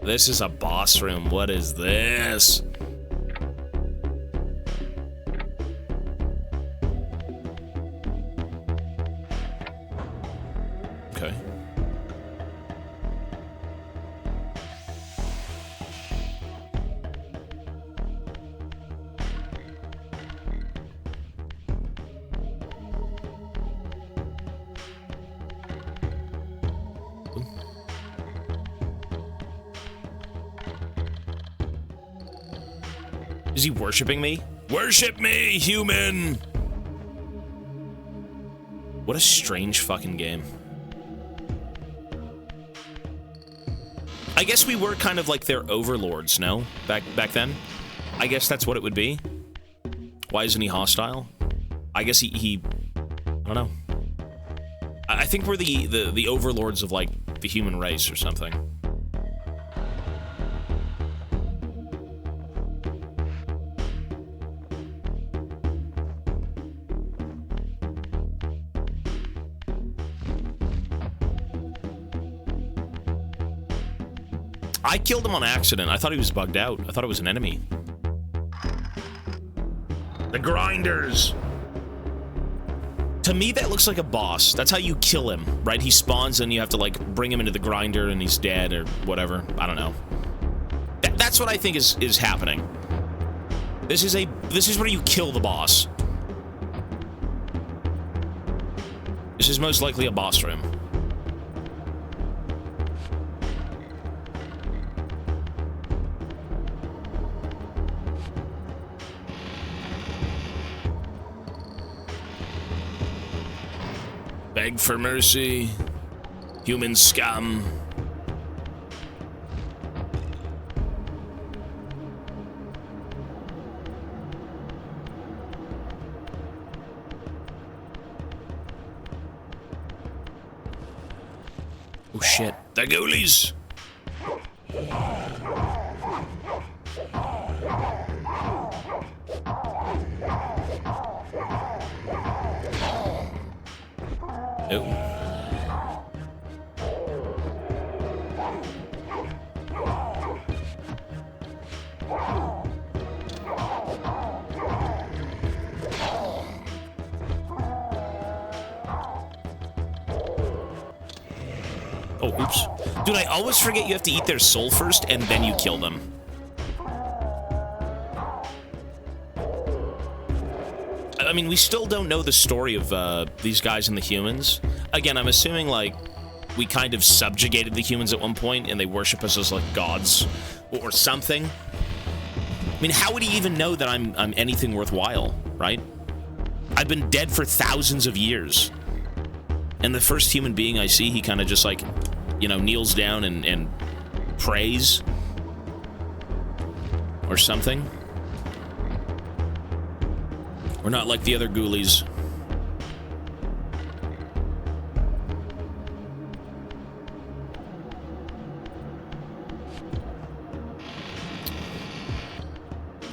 This is a boss room. What is this? Okay. Is he worshiping me? Worship me, human! What a strange fucking game. I guess we were kind of like their overlords, no? Back then? I guess that's what it would be. Why isn't he hostile? I guess he I don't know. I think we're the overlords of, like, the human race or something. I killed him on accident. I thought he was bugged out. I thought it was an enemy. The grinders! To me, that looks like a boss. That's how you kill him, right? He spawns and you have to, like, bring him into the grinder and he's dead or whatever. I don't know. That's what I think is happening. This is where you kill the boss. This is most likely a boss room. Beg for mercy, human scum. Oh shit, the ghoulies! Oh, oops. Dude, I always forget you have to eat their soul first, and then you kill them. I mean, we still don't know the story of these guys and the humans. Again, I'm assuming, like, we kind of subjugated the humans at one point, and they worship us as, like, gods or something. I mean, how would he even know that I'm anything worthwhile, right? I've been dead for thousands of years. And the first human being I see, he kind of just, like, you know, kneels down and prays. Or something. We're not like the other ghoulies.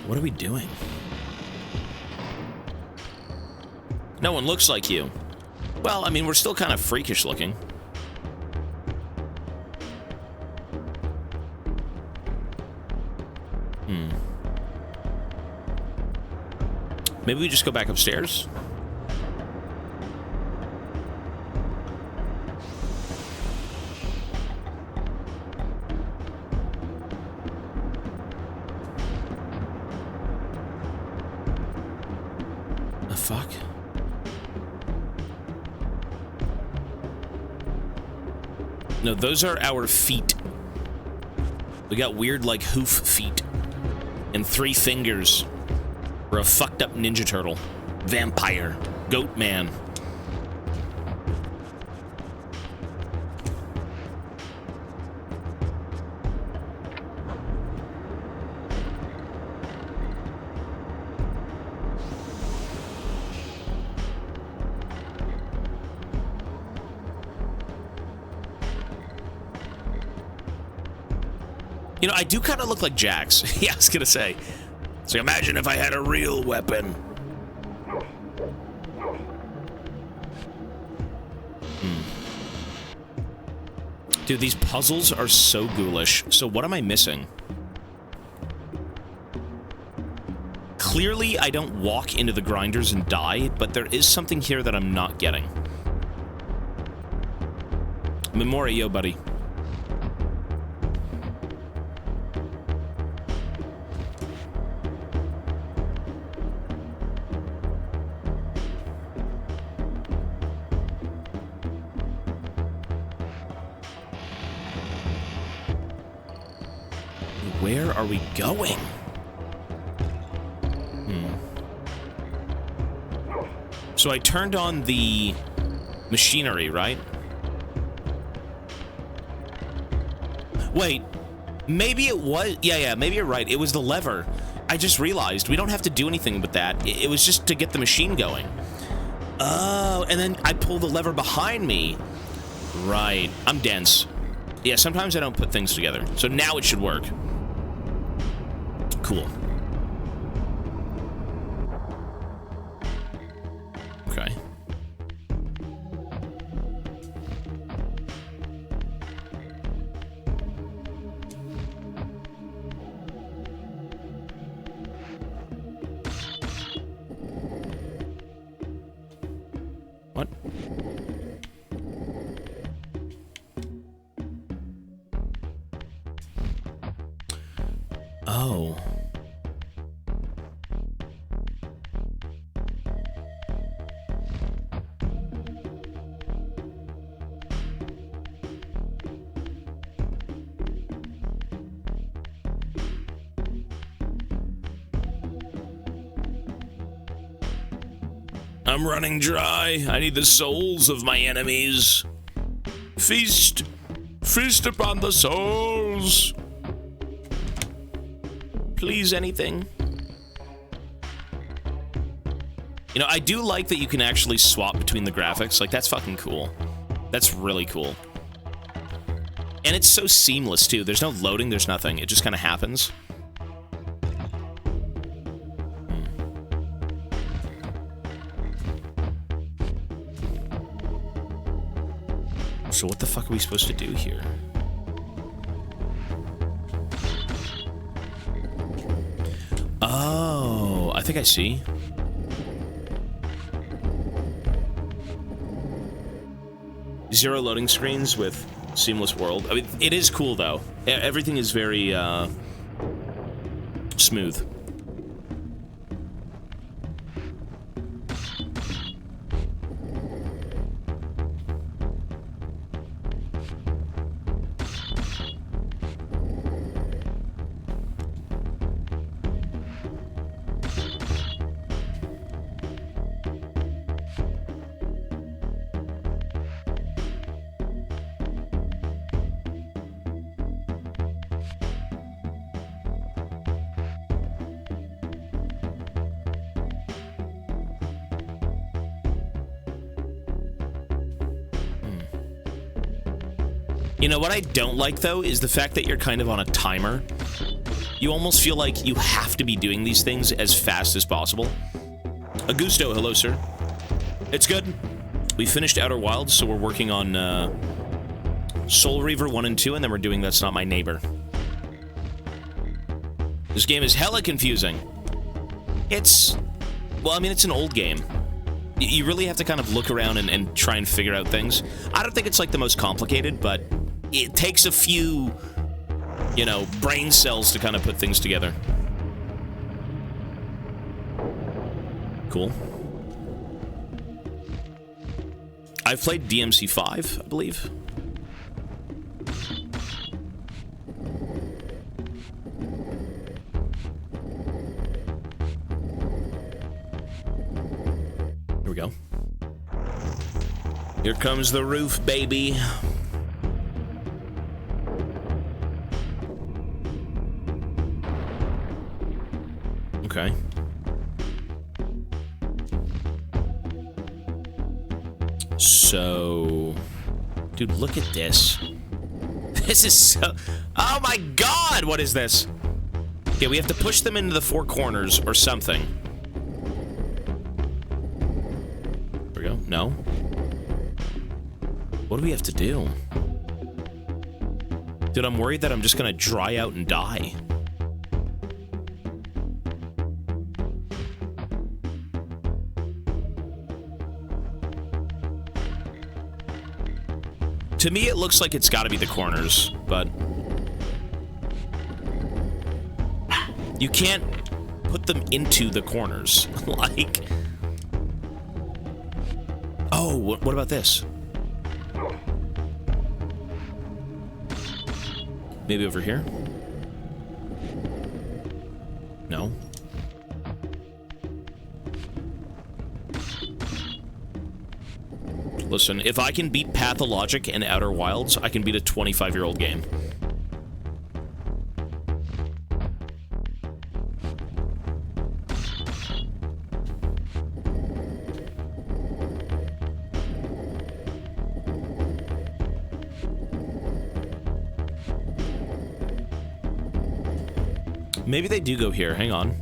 What are we doing? No one looks like you. Well, I mean, we're still kind of freakish looking. Maybe we just go back upstairs? The fuck? No, those are our feet. We got weird, like, hoof feet. And 3 fingers. We're a fucked up Ninja Turtle. Vampire. Goat man. You know, I do kind of look like Jax. Yeah, I was gonna say. So imagine if I had a real weapon. Dude, these puzzles are so ghoulish. So what am I missing? Clearly, I don't walk into the grinders and die, but there is something here that I'm not getting. Memora, yo, buddy. Where are we going? So I turned on the machinery, right? Wait, maybe it was... Yeah, maybe you're right. It was the lever. I just realized we don't have to do anything with that. It was just to get the machine going. Oh, and then I pull the lever behind me. Right. I'm dense. Yeah, sometimes I don't put things together. So now it should work. Cool. Okay. What? Oh. I'm running dry. I need the souls of my enemies. Feast. Feast upon the souls. Please, anything. You know, I do like that you can actually swap between the graphics. Like, that's fucking cool. That's really cool. And it's so seamless, too. There's no loading, there's nothing. It just kind of happens. So what the fuck are we supposed to do here? Oh, I think I see. Zero loading screens with seamless world. I mean, it is cool though. Everything is very smooth. You know what I don't like, though, is the fact that you're kind of on a timer. You almost feel like you have to be doing these things as fast as possible. Augusto, hello, sir. It's good. We finished Outer Wilds, so we're working on Soul Reaver 1 and 2, and then we're doing That's Not My Neighbor. This game is hella confusing. It's... well, I mean, it's an old game. You really have to kind of look around and try and figure out things. I don't think it's, like, the most complicated, but it takes a few, you know, brain cells to kind of put things together. Cool. I've played DMC 5, I believe. Here we go. Here comes the roof, baby. Okay. So... dude, look at this. This is so... oh my god, what is this? Okay, we have to push them into the four corners or something. There we go. No. What do we have to do? Dude, I'm worried that I'm just gonna dry out and die. To me, it looks like it's gotta be the corners, but... you can't put them into the corners. Like... oh, what about this? Maybe over here? No. Listen, if I can beat Pathologic and Outer Wilds, I can beat a 25-year-old game. Maybe they do go here. Hang on.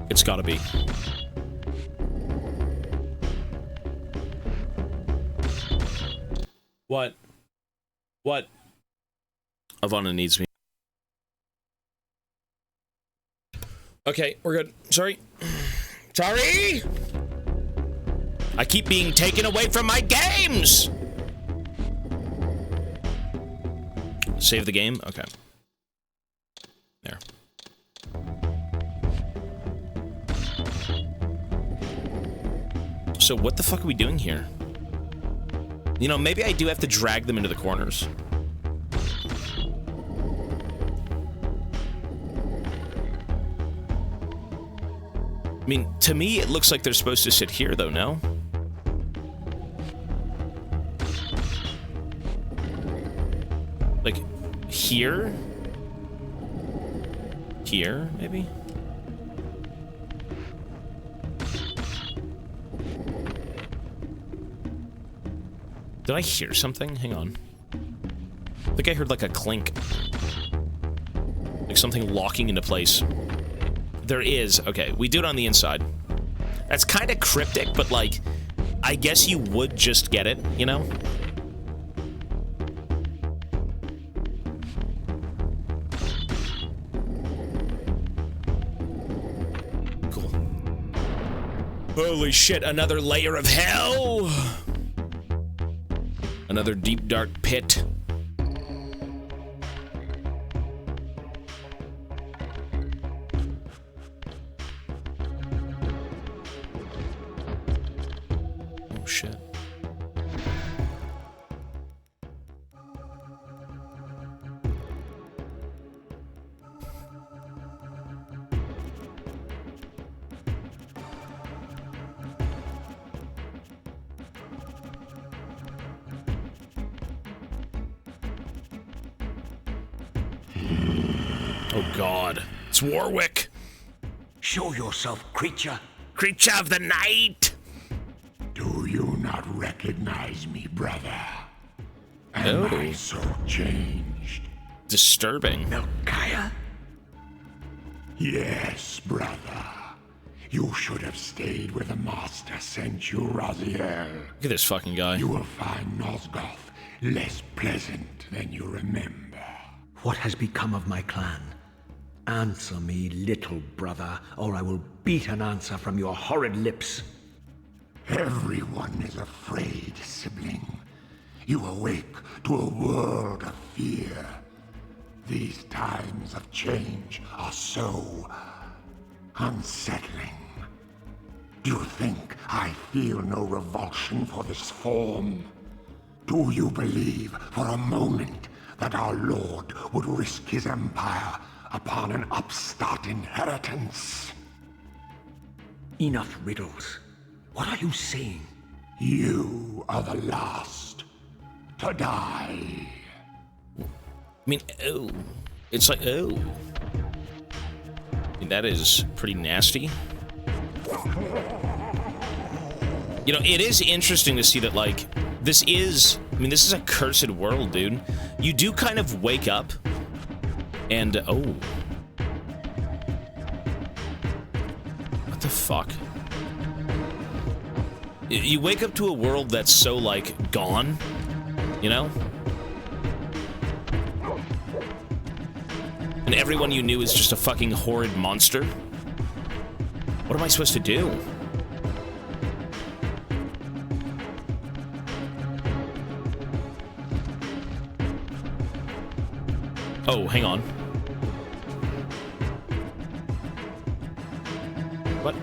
It's gotta be. What? What? Ivana needs me. Okay, we're good. Sorry. Sorry! I keep being taken away from my games! Save the game? Okay. There. So what the fuck are we doing here? You know, maybe I do have to drag them into the corners. I mean, to me, it looks like they're supposed to sit here, though, no? Like, here? Here, maybe? Did I hear something? Hang on. I think I heard like a clink. Like something locking into place. There is. Okay, we do it on the inside. That's kind of cryptic, but like, I guess you would just get it, you know? Cool. Holy shit, another layer of hell! Another deep, dark pit. Oh, shit. Oh, God. It's Warwick. Show yourself, creature. Creature of the night! Do you not recognize me, brother? Am I so changed? Disturbing. Melchiah? Yes, brother. You should have stayed where the Master sent you, Raziel. Look at this fucking guy. You will find Nosgoth less pleasant than you remember. What has become of my clan? Answer me, little brother, or I will beat an answer from your horrid lips. Everyone is afraid, sibling. You awake to a world of fear. These times of change are so unsettling. Do you think I feel no revulsion for this form? Do you believe for a moment that our Lord would risk his empire upon an upstart inheritance? Enough riddles. What are you saying? You are the last to die. I mean, oh. It's like, oh. I mean, that is pretty nasty. You know, it is interesting to see that, like, this is a cursed world, dude. You do kind of wake up, and, oh. What the fuck? You wake up to a world that's so, like, gone, you know? And everyone you knew is just a fucking horrid monster. What am I supposed to do? Oh, hang on. What?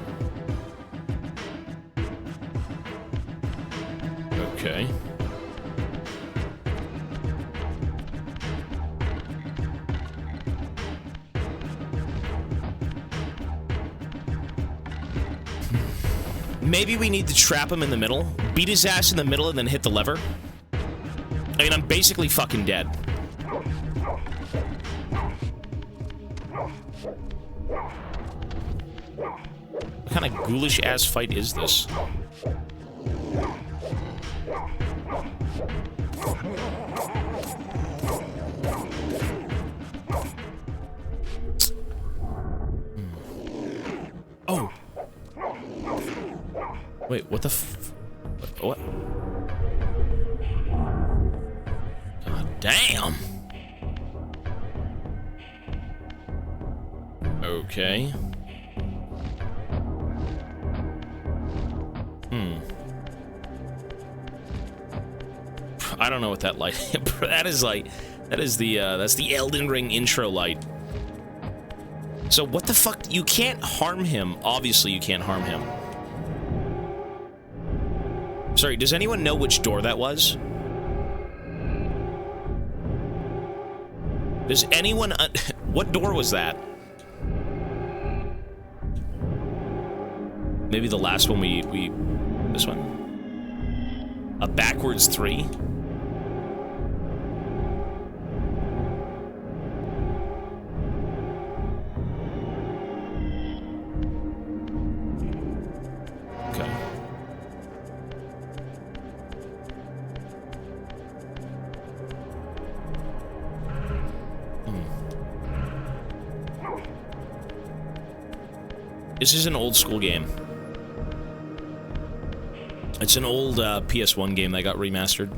Okay. Maybe we need to trap him in the middle, beat his ass in the middle, and then hit the lever. I mean, I'm basically fucking dead. What kind of ghoulish-ass fight is this? Oh! Wait, what the what? God damn! Okay. I don't know what that light. That is like, that's the Elden Ring intro light. So what the fuck? You can't harm him. Obviously, you can't harm him. Sorry, does anyone know which door that was? Does anyone... what door was that? Maybe the last one we... This one? A backwards 3? Okay. This is an old school game. It's an old PS1 game that got remastered.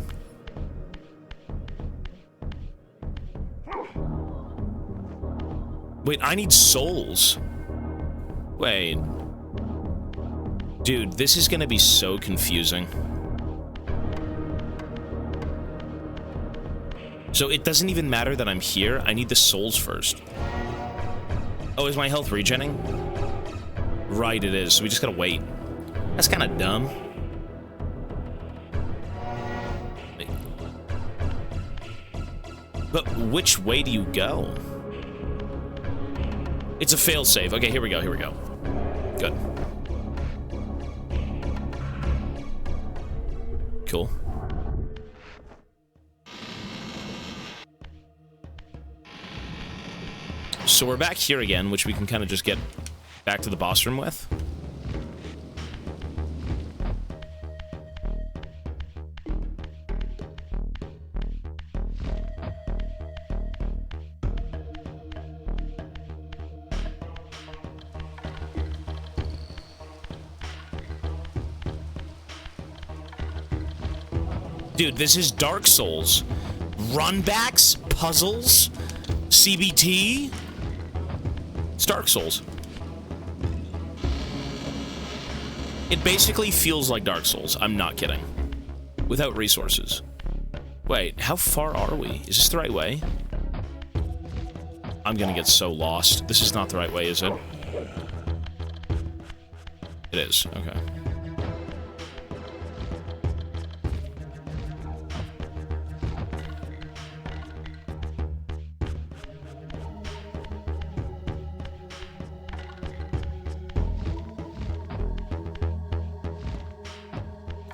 Wait, I need souls. Wait. Dude, this is gonna be so confusing. So it doesn't even matter that I'm here. I need the souls first. Oh, is my health regenning? Right, it is. So we just gotta wait. That's kind of dumb. But which way do you go? It's a failsafe. Okay, here we go, here we go. Good. Cool. So we're back here again, which we can kind of just get back to the boss room with. Dude, this is Dark Souls. Runbacks, puzzles, CBT. It's Dark Souls. It basically feels like Dark Souls. I'm not kidding. Without resources. Wait, how far are we? Is this the right way? I'm gonna get so lost. This is not the right way, is it? It is. Okay.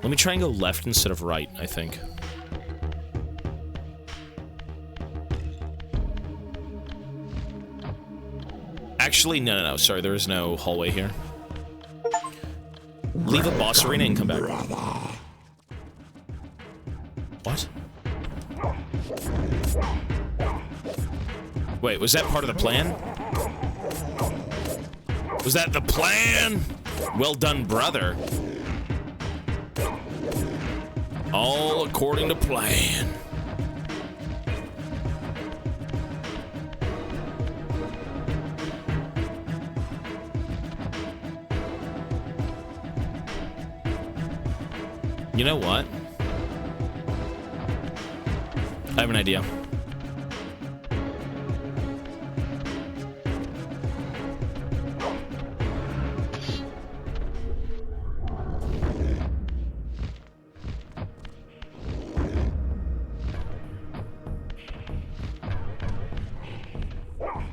Let me try and go left instead of right, I think. Actually, no. Sorry, there is no hallway here. Leave a boss arena and come back. What? Wait, was that part of the plan? Was that the plan? Well done, brother. All according to plan. You know what? I have an idea.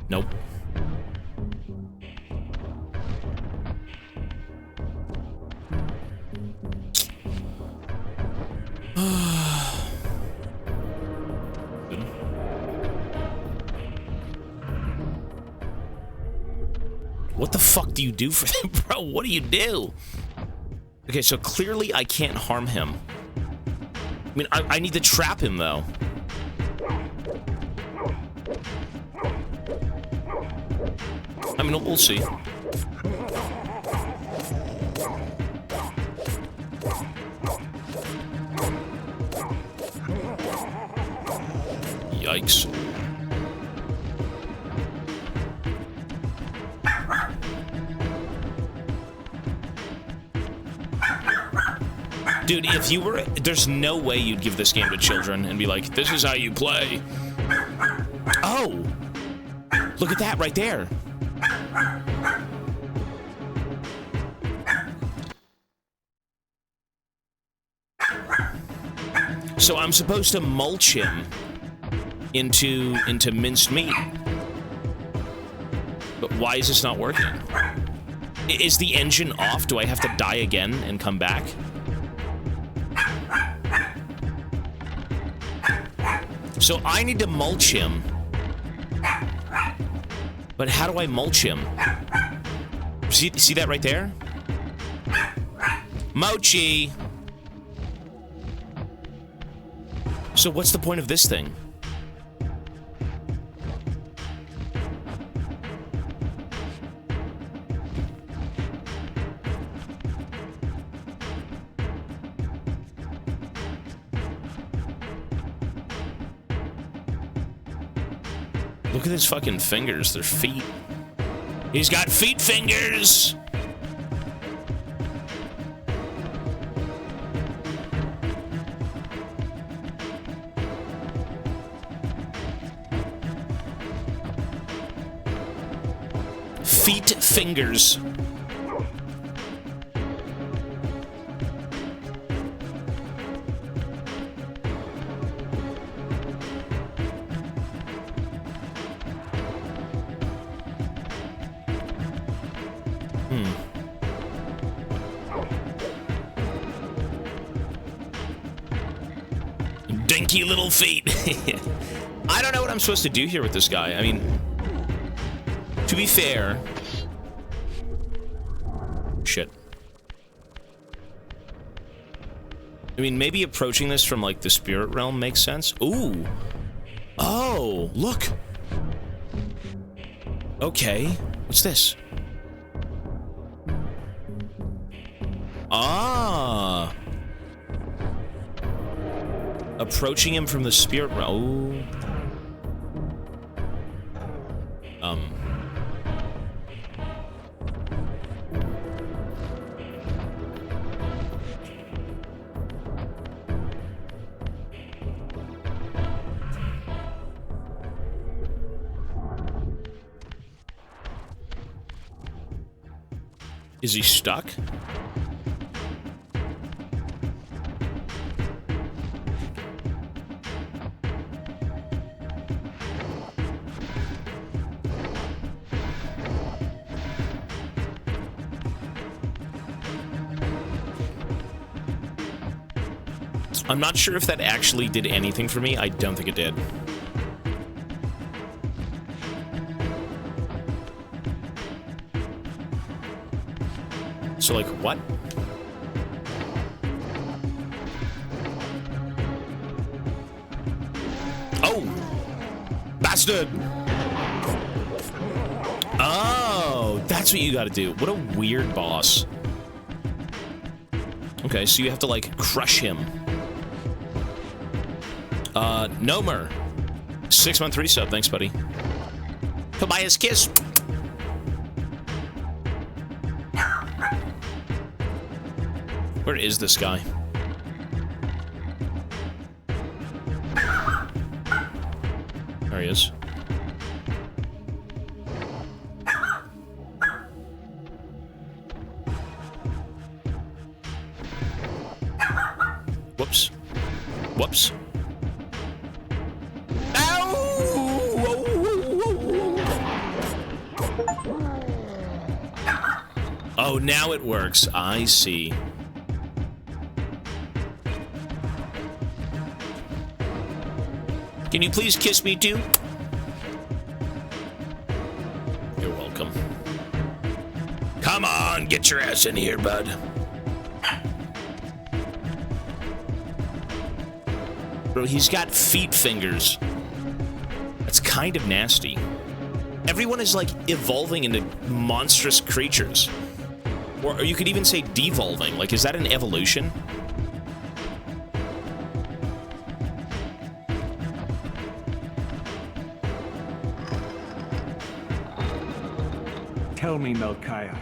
Nope. What the fuck do you do for them, bro? What do you do? Okay, so clearly I can't harm him. I mean, I need to trap him, though. I mean, we'll see. Yikes. Dude, if you were... There's no way you'd give this game to children and be like, this is how you play. Oh! Look at that right there. So I'm supposed to mulch him into minced meat. But why is this not working? Is the engine off? Do I have to die again and come back? So I need to mulch him. But how do I mulch him? See that right there? Mochi! So what's the point of this thing? Look at his fucking fingers. They're feet. He's got feet fingers! Feet fingers. Dinky little feet. I don't know what I'm supposed to do here with this guy. I mean, to be fair... Shit. I mean, maybe approaching this from, like, the spirit realm makes sense. Ooh. Oh, look. Okay. What's this? Ah. Approaching him from the spirit realm. Oh. Is he stuck? I'm not sure if that actually did anything for me. I don't think it did. So, like, what? Oh! Bastard! Oh, that's what you gotta do. What a weird boss. Okay, so you have to, like, crush him. Nomer. 6-month resub. Thanks, buddy. Tobias kiss. Where is this guy? There he is. Whoops. Whoops. Oh, now it works. I see. Can you please kiss me too? You're welcome. Come on, get your ass in here, bud. Bro, he's got feet fingers. That's kind of nasty. Everyone is like evolving into monstrous creatures. Or you could even say devolving. Like, is that an evolution? Tell me, Melchiah,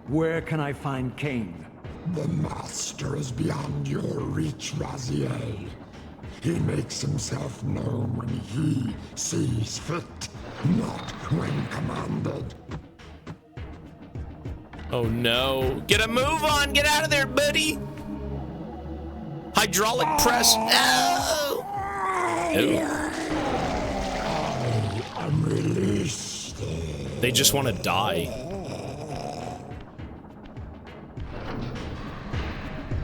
where can I find Kain? The Master is beyond your reach, Raziel. He makes himself known when he sees fit, not when commanded. Oh no. Get a move on! Get out of there, buddy! Hydraulic press. Oh! I'm released. They just want to die.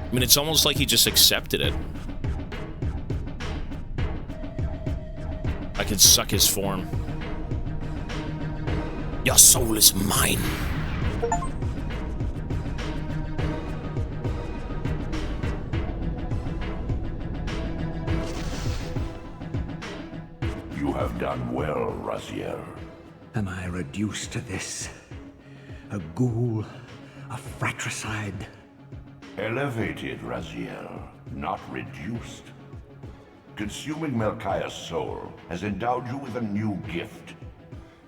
I mean, it's almost like he just accepted it. I can suck his form. Your soul is mine. You have done well, Raziel. Am I reduced to this? A ghoul? A fratricide? Elevated, Raziel, not reduced. Consuming Melchiah's soul has endowed you with a new gift.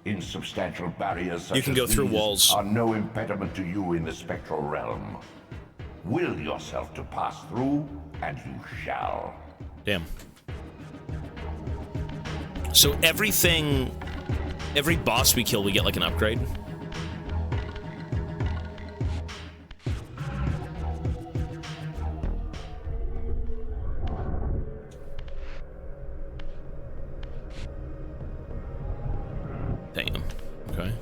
Insubstantial barriers such You can as go through these walls. are no impediment to you in the spectral realm. Will yourself to pass through, and you shall. Damn. So everything, every boss we kill, we get like an upgrade. Damn. Okay.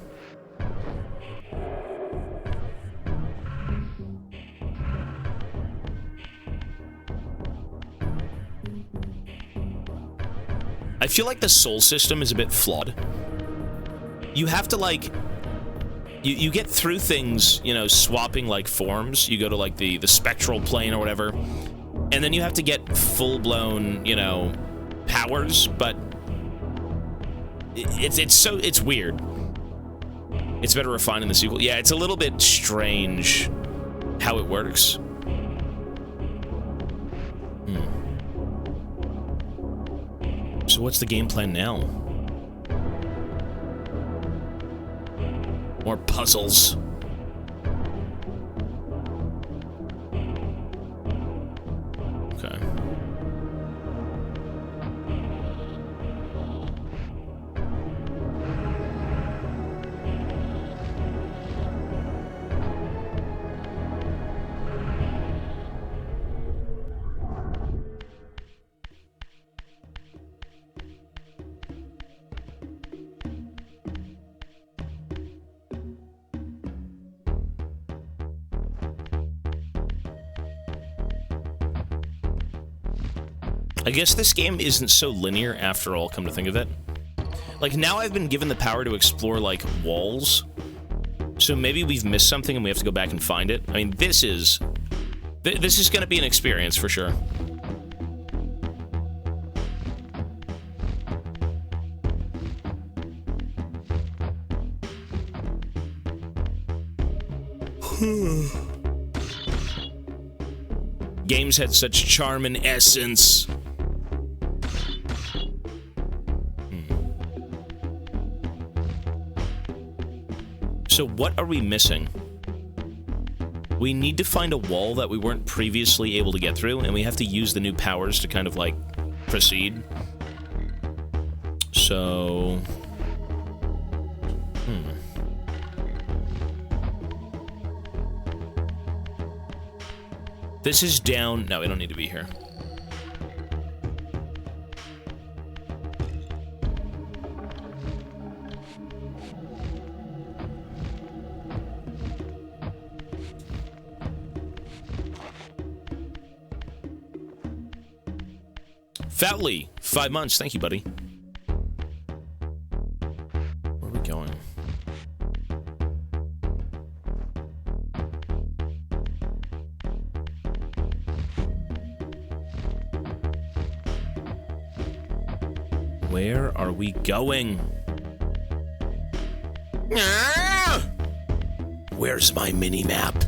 I feel like the soul system is a bit flawed. You have to, like, you get through things, you know, swapping, like, forms. You go to, like, the spectral plane or whatever, and then you have to get full-blown, you know, powers, but it's weird. It's better refined in the sequel. Yeah, it's a little bit strange how it works. So what's the game plan now? More puzzles. Okay. I guess this game isn't so linear after all, come to think of it. Like, now I've been given the power to explore, like, walls. So maybe we've missed something and we have to go back and find it. I mean, this is gonna be an experience for sure. Games had such charm and essence. So what are we missing? We need to find a wall that we weren't previously able to get through, and we have to use the new powers to kind of, like, proceed. So... This is down... No, we don't need to be here. Fatly, 5 months. Thank you, buddy. Where are we going? Where are we going? Ah! Where's my mini-map?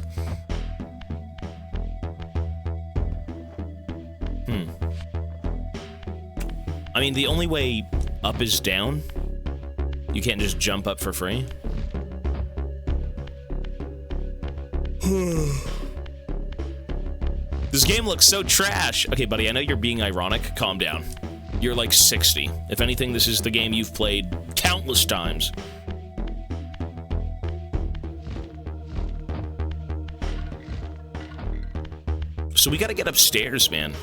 I mean, the only way up is down. You can't just jump up for free. This game looks so trash. Okay, buddy, I know you're being ironic. Calm down. You're like 60. If anything, this is the game you've played countless times. So we gotta get upstairs, man.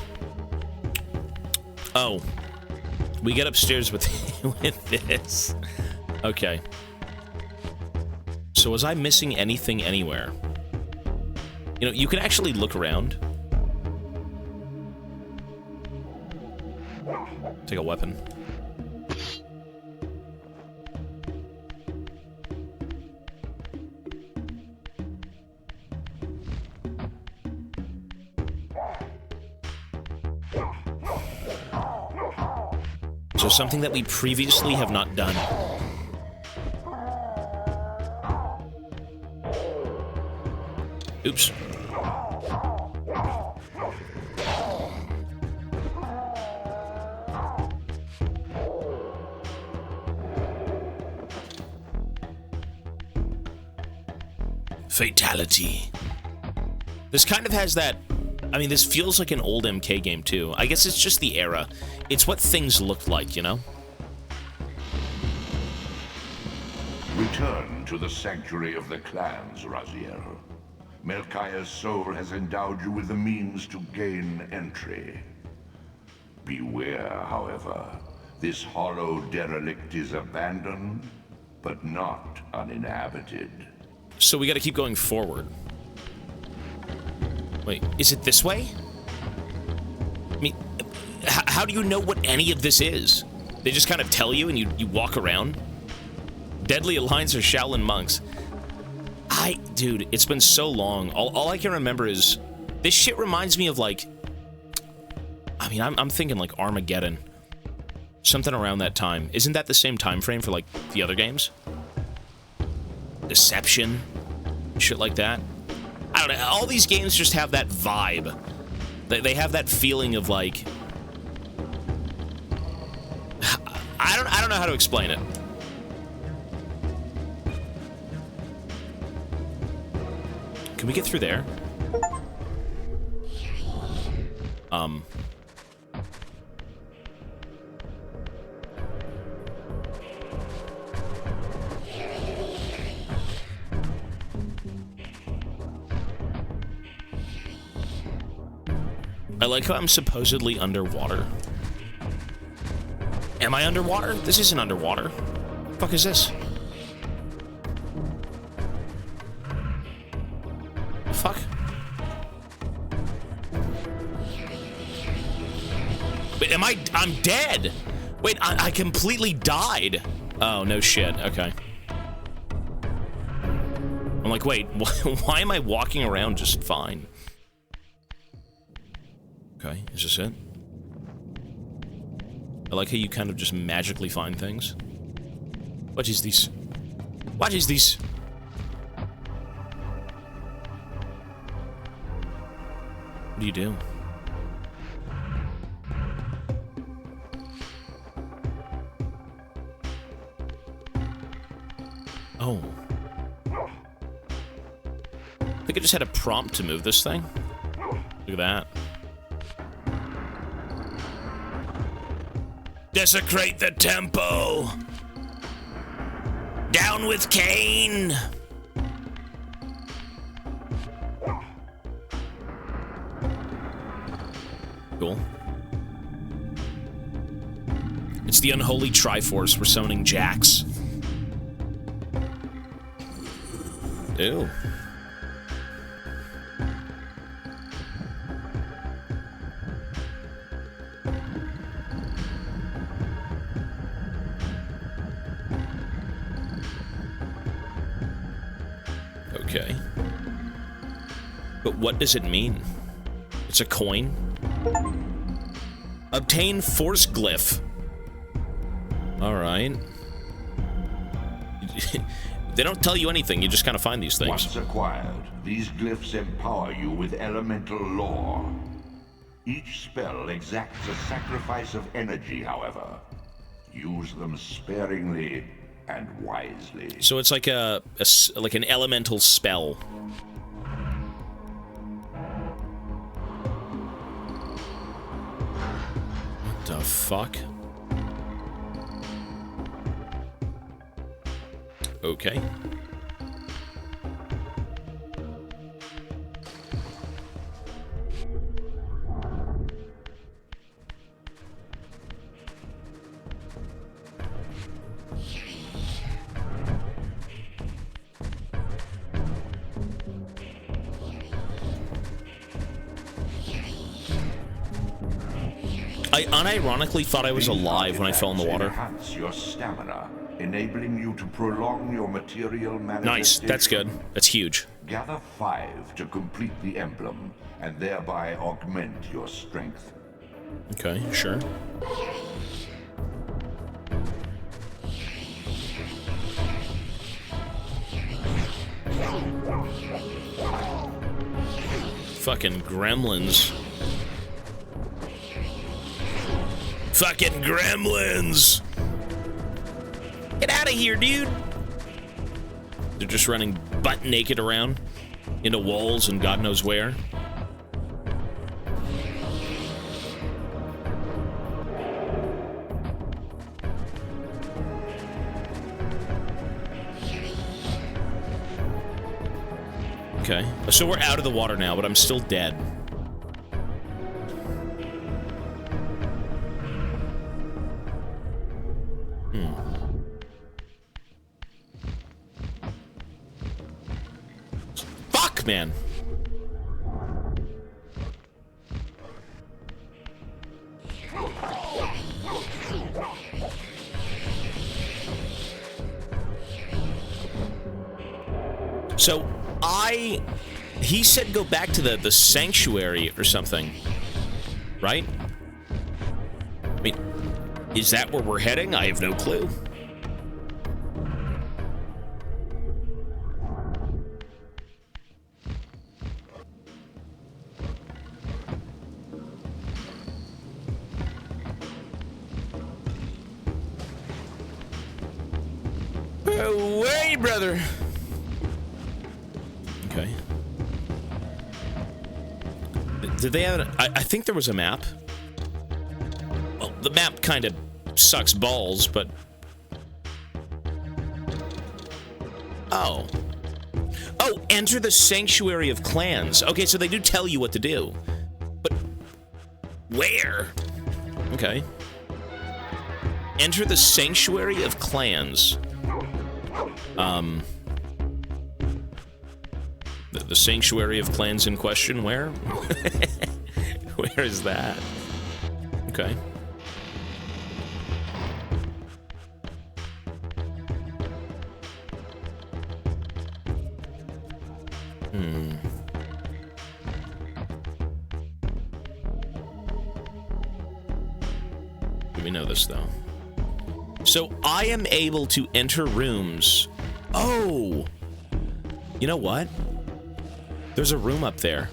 Oh. We get upstairs with, with this. Okay. So was I missing anything anywhere? You know, you can actually look around. Take a weapon. So something that we previously have not done. Oops. Fatality. This kind of has that... I mean, this feels like an old MK game, too. I guess it's just the era. It's what things looked like, you know? Return to the sanctuary of the clans, Raziel. Melchiah's soul has endowed you with the means to gain entry. Beware, however. This hollow derelict is abandoned, but not uninhabited. So we gotta keep going forward. Wait, is it this way? I mean, how do you know what any of this is? They just kind of tell you and you walk around? Deadly Alliance or Shaolin monks? Dude, it's been so long. All I can remember is... This shit reminds me of, like... I mean, I'm thinking, like, Armageddon. Something around that time. Isn't that the same time frame for, like, the other games? Deception? Shit like that? I don't know. All these games just have that vibe. They have that feeling of, like... I don't know how to explain it. Can we get through there? I like how I'm supposedly underwater. Am I underwater? This isn't underwater. What the fuck is this? The fuck? Wait, I'm dead! Wait, I completely died! Oh, no shit, okay. I'm like, wait, why am I walking around just fine? Okay, is this it? I like how you kind of just magically find things. What is this? What is this? What do you do? Oh. I think I just had a prompt to move this thing. Look at that. Desecrate the temple! Down with Kain! Cool. It's the unholy Triforce. We're summoning Jax. Ew. Okay. But what does it mean? It's a coin? Obtain Force Glyph. Alright. They don't tell you anything, you just kind of find these things. Once acquired, these glyphs empower you with elemental lore. Each spell exacts a sacrifice of energy, however. Use them sparingly and wisely. So it's like like an elemental spell. What the fuck? Okay. I unironically thought I was alive when I fell in the water. Enhance your stamina, enabling you to prolong your material manifestation. Nice, that's good. That's huge. Gather 5 to complete the emblem, and thereby augment your strength. Okay, sure. Fucking gremlins. Fucking gremlins! Get out of here, dude! They're just running butt naked around into walls and God knows where. Okay, so we're out of the water now, but I'm still dead. Fuck, man. So, he said go back to the sanctuary or something, right? I mean, is that where we're heading? I have no clue. Hey, brother. Okay. Did they have... I think there was a map. Well, the map kind of sucks balls, but... Oh. Oh, enter the Sanctuary of Clans. Okay, so they do tell you what to do. But... where? Okay. Enter the Sanctuary of Clans. The Sanctuary of Clans in question, where? Where is that? Okay. We know this, though. So, I am able to enter rooms. Oh! You know what? There's a room up there.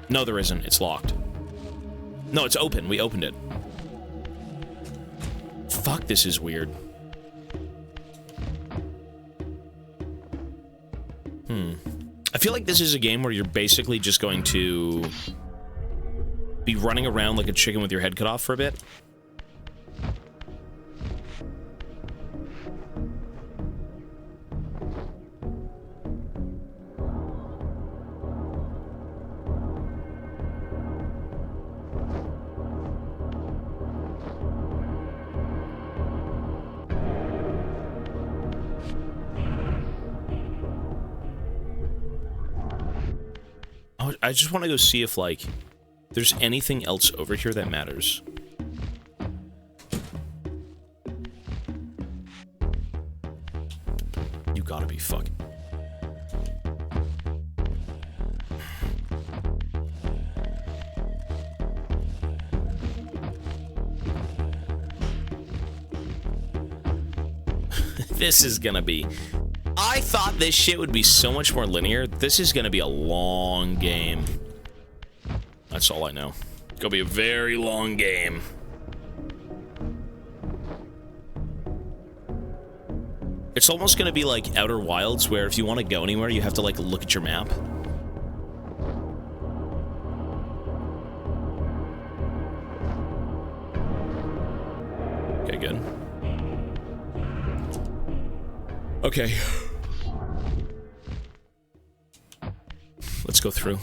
No, there isn't. It's locked. No, it's open. We opened it. Fuck, this is weird. I feel like this is a game where you're basically just going to be running around like a chicken with your head cut off for a bit. I just want to go see if, like, there's anything else over here that matters. You gotta be fucking... This is gonna be... I thought this shit would be so much more linear. This is gonna be a long game. That's all I know. It's gonna be a very long game. It's almost gonna be like Outer Wilds, where if you want to go anywhere, you have to, like, look at your map. Okay, good. Okay. Let's go through.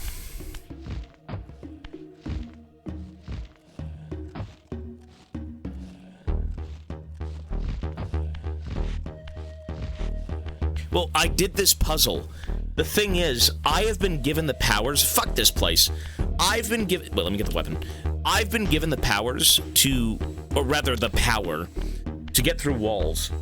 Well, I did this puzzle. The thing is, I have been given the powers... Fuck this place. I've been given... Well, let me get the weapon. I've been given the powers to... Or rather, the power to get through walls.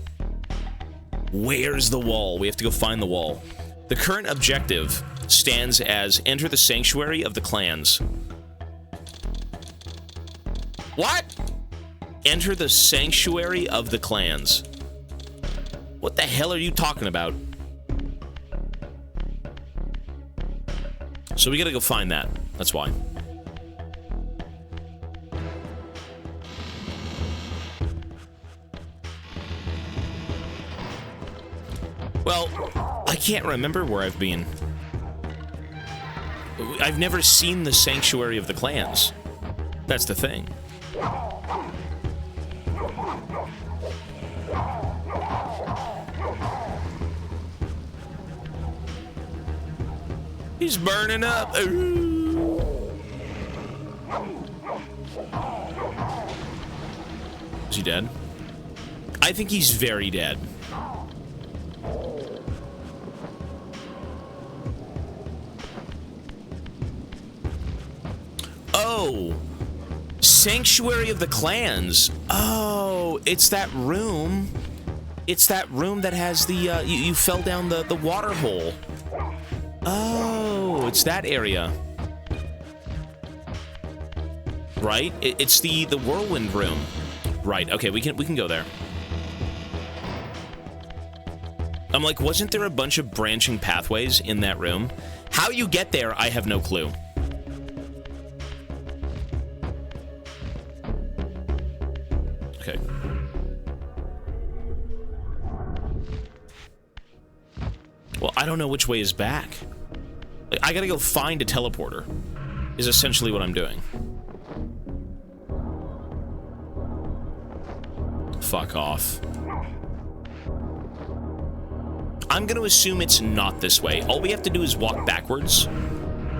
Where's the wall? We have to go find the wall. The current objective stands as enter the Sanctuary of the Clans. What? Enter the Sanctuary of the Clans. What the hell are you talking about? So we gotta go find that. That's why. Well, I can't remember where I've been. I've never seen the Sanctuary of the Clans. That's the thing. He's burning up. Is he dead? I think he's very dead. Oh, Sanctuary of the Clans. Oh, it's that room. It's that room that has the, you fell down the water hole. Oh, it's that area. Right? It's the whirlwind room. Right, okay, we can go there. I'm like, wasn't there a bunch of branching pathways in that room? How you get there, I have no clue. Okay. I don't know which way is back. Like, I gotta go find a teleporter, is essentially what I'm doing. Fuck off. I'm gonna assume it's not this way. All we have to do is walk backwards,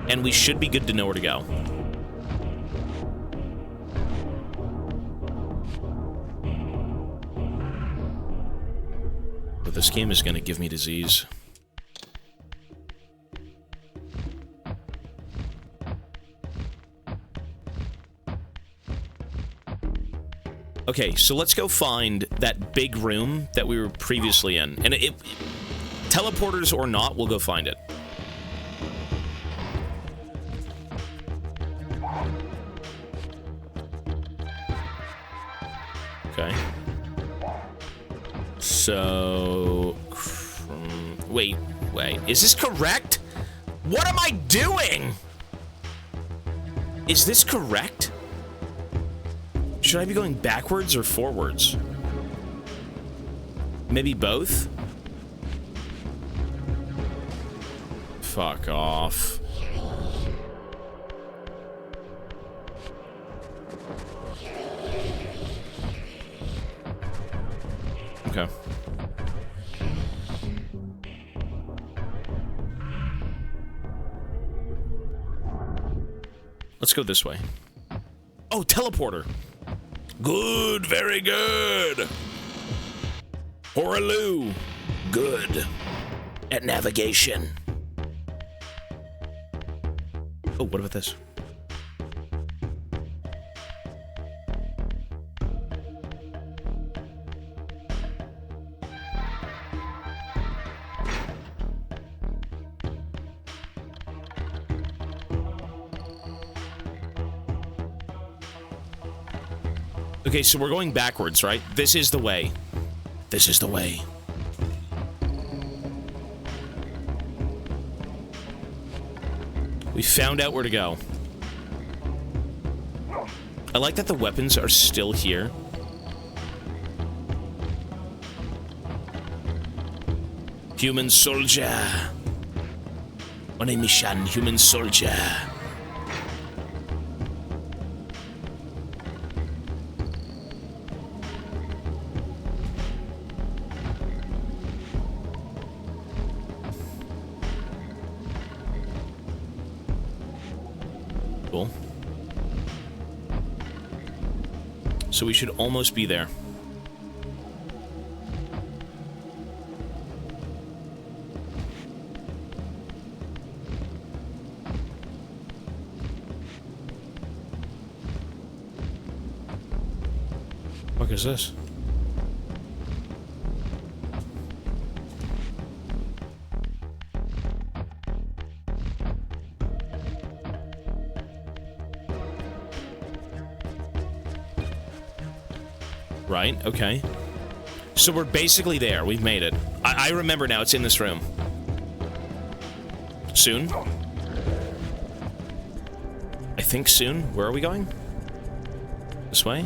and we should be good to know where to go. But this game is gonna give me disease. Okay, so let's go find that big room that we were previously in. And teleporters or not, we'll go find it. Okay. So... Wait. Is this correct? What am I doing? Is this correct? Should I be going backwards or forwards? Maybe both? Fuck off. Okay. Let's go this way. Oh, teleporter. Good, very good. Horaloo. Good. At navigation. Oh, what about this? Okay, so we're going backwards, right? This is the way. This is the way. We found out where to go. I like that the weapons are still here. Human soldier. On a mission, human soldier. Cool. So we should almost be there. What is this? Right, okay. So we're basically there. We've made it. I remember now. It's in this room. Soon? I think soon. Where are we going? This way?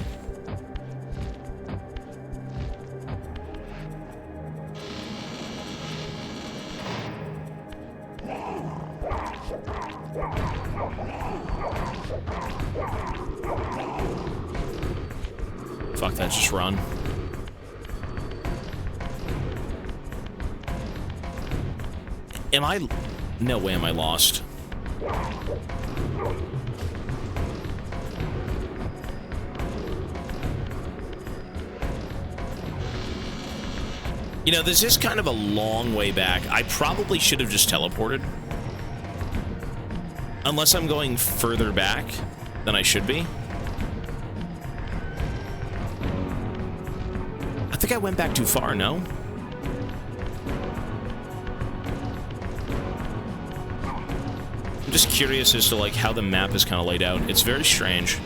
Fuck that, just run. Am I... No way am I lost. You know, this is kind of a long way back. I probably should have just teleported. Unless I'm going further back than I should be. I think I went back too far, no? I'm just curious as to, like, how the map is kind of laid out. It's very strange.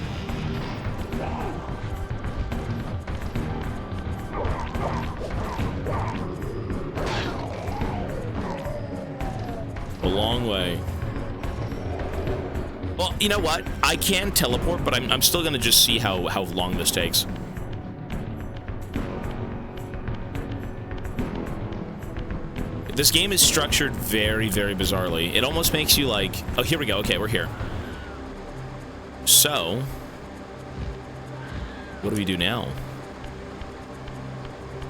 A long way. Well, you know what? I can teleport, but I'm still gonna just see how long this takes. This game is structured very, very bizarrely. It almost makes you like... Oh, here we go. Okay, we're here. So... what do we do now?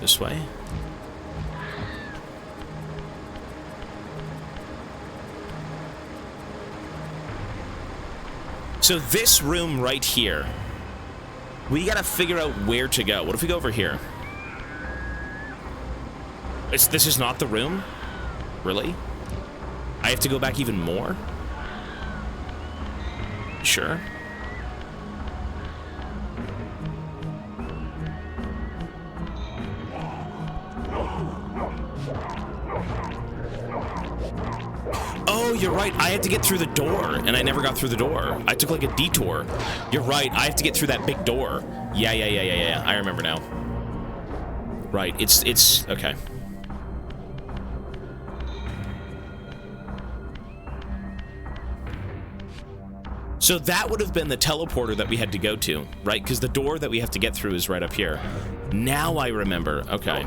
This way? So this room right here, we gotta figure out where to go. What if we go over here? This is not the room? Really? I have to go back even more? Sure. Oh, you're right. I had to get through the door, and I never got through the door. I took like a detour. You're right. I have to get through that big door. Yeah. I remember now. Right. It's okay. So that would have been the teleporter that we had to go to, right? Because the door that we have to get through is right up here. Now I remember. Okay.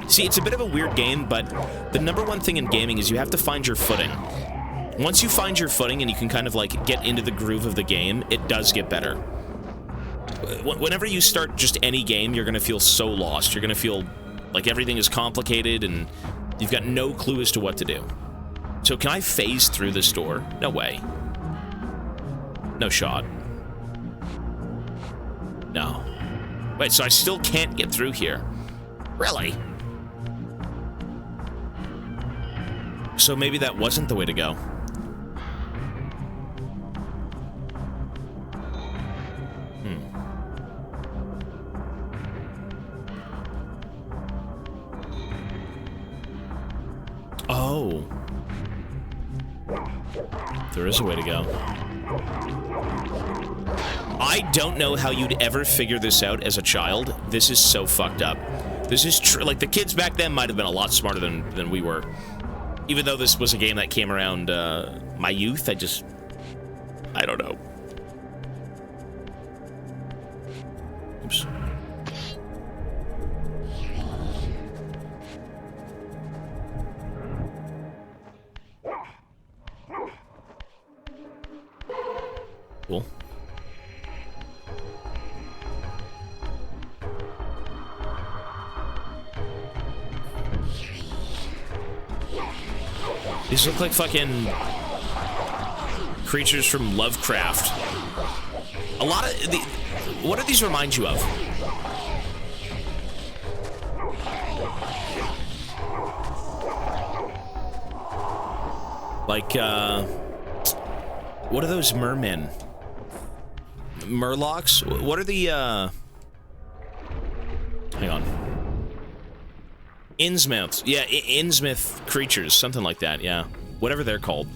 See, it's a bit of a weird game, but the #1 thing in gaming is you have to find your footing. Once you find your footing and you can kind of like get into the groove of the game, it does get better. Whenever you start just any game, you're going to feel so lost. You're going to feel like everything is complicated and you've got no clue as to what to do. So can I phase through this door? No way. No shot. No. Wait, so I still can't get through here. Really? So maybe that wasn't the way to go. Oh. There is a way to go. I don't know how you'd ever figure this out as a child. This is so fucked up. This is true. Like, the kids back then might have been a lot smarter than we were. Even though this was a game that came around my youth, I don't know. Oops. Cool. These look like fucking creatures from Lovecraft. A lot of the... What do these remind you of? Like, what are those mermen? Murlocs? What are the, hang on. Innsmouths. Yeah, Innsmouth creatures. Something like that, yeah. Whatever they're called.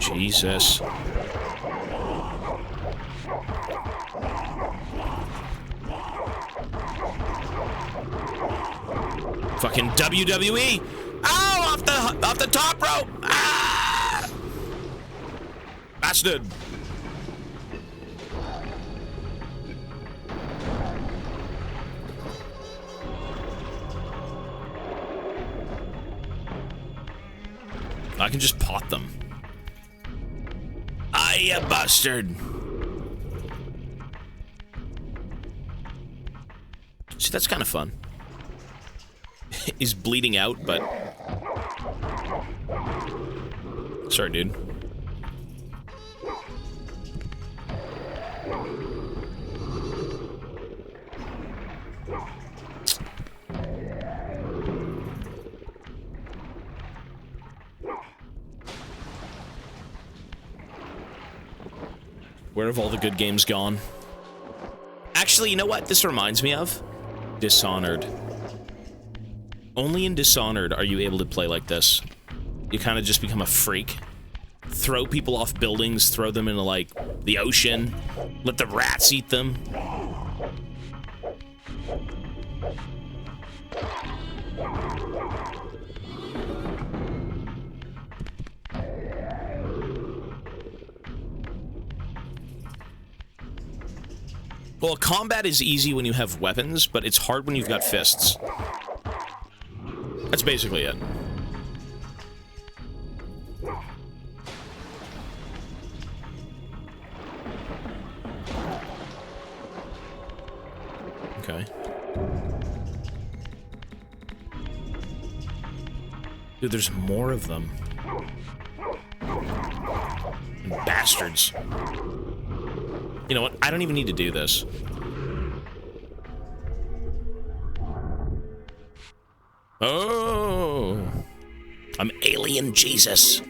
Jesus. Fucking WWE! Ow! Off the top rope! Ah! Bastard! I can just pot them. You bastard! See, that's kind of fun. He's bleeding out, but... Sorry, dude. Where have all the good games gone? Actually, you know what this reminds me of? Dishonored. Only in Dishonored are you able to play like this. You kind of just become a freak. Throw people off buildings, throw them into, like, the ocean. Let the rats eat them. Well, combat is easy when you have weapons, but it's hard when you've got fists. That's basically it. Okay. Dude, there's more of them. Bastards. You know what? I don't even need to do this. Oh! I'm Alien Jesus.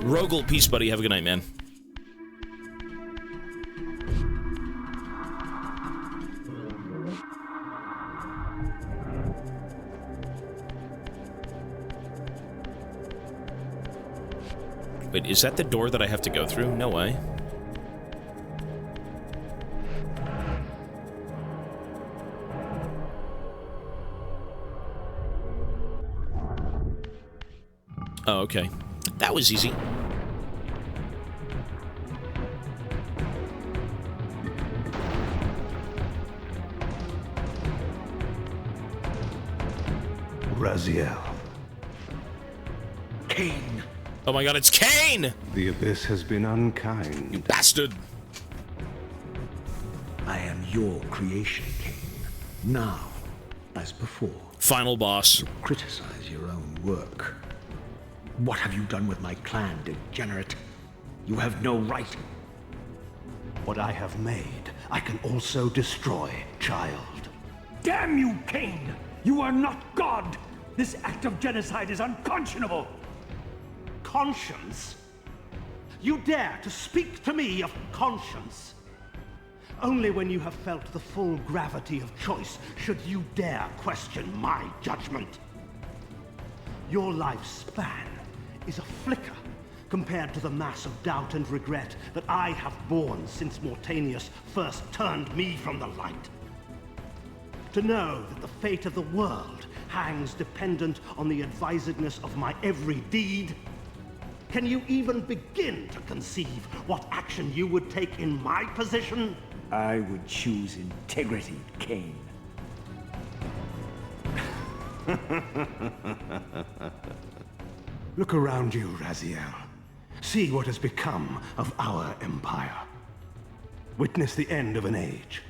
Rogel, peace, buddy. Have a good night, man. Wait, is that the door that I have to go through? No way. Oh, okay. That was easy. Raziel. Kain! Oh my god, it's Kain! The Abyss has been unkind. You bastard! I am your creation, Kain. Now, as before, Final boss. criticize your own work. What have you done with my clan, degenerate? You have no right. What I have made, I can also destroy, child. Damn you, Kain! You are not God! This act of genocide is unconscionable! Conscience? You dare to speak to me of conscience? Only when you have felt the full gravity of choice should you dare question my judgment. Your lifespan is a flicker compared to the mass of doubt and regret that I have borne since Mortanius first turned me from the light. To know that the fate of the world hangs dependent on the advisedness of my every deed. Can you even begin to conceive what action you would take in my position? I would choose integrity, Kain. Look around you, Raziel. See what has become of our empire. Witness the end of an age.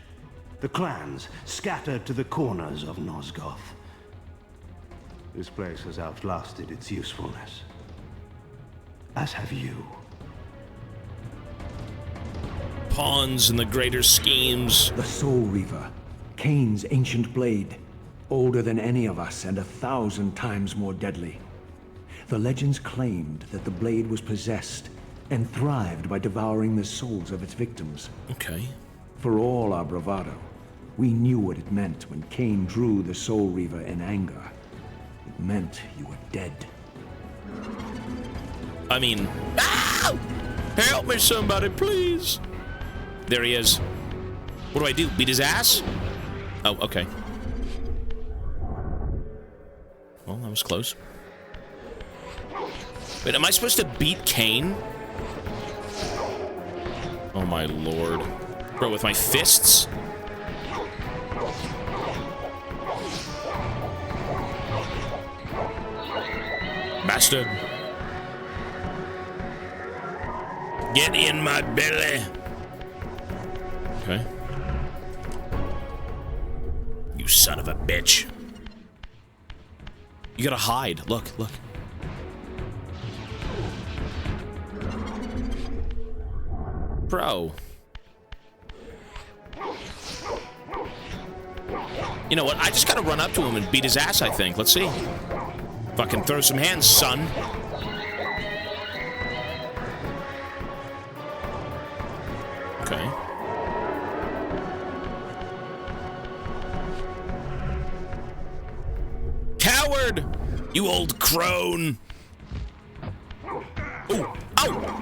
The clans scattered to the corners of Nosgoth. This place has outlasted its usefulness. As have you. Pawns in the greater schemes. The Soul Reaver, Kain's ancient blade, older than any of us and 1,000 times more deadly. The legends claimed that the blade was possessed and thrived by devouring the souls of its victims. Okay. For all our bravado, we knew what it meant when Kain drew the Soul Reaver in anger. It meant you were dead. I mean, ow! Help me, somebody, please. There he is. What do I do? Beat his ass? Oh, okay. Well, that was close. Wait, am I supposed to beat Kain? Oh my lord. Bro, with my fists? Bastard. Get in my belly. Okay. You son of a bitch. You gotta hide. Look, look. Bro. You know what? I just gotta run up to him and beat his ass, I think. Let's see. Fucking throw some hands, son. Okay. Coward! You old crone! Oh! Ow!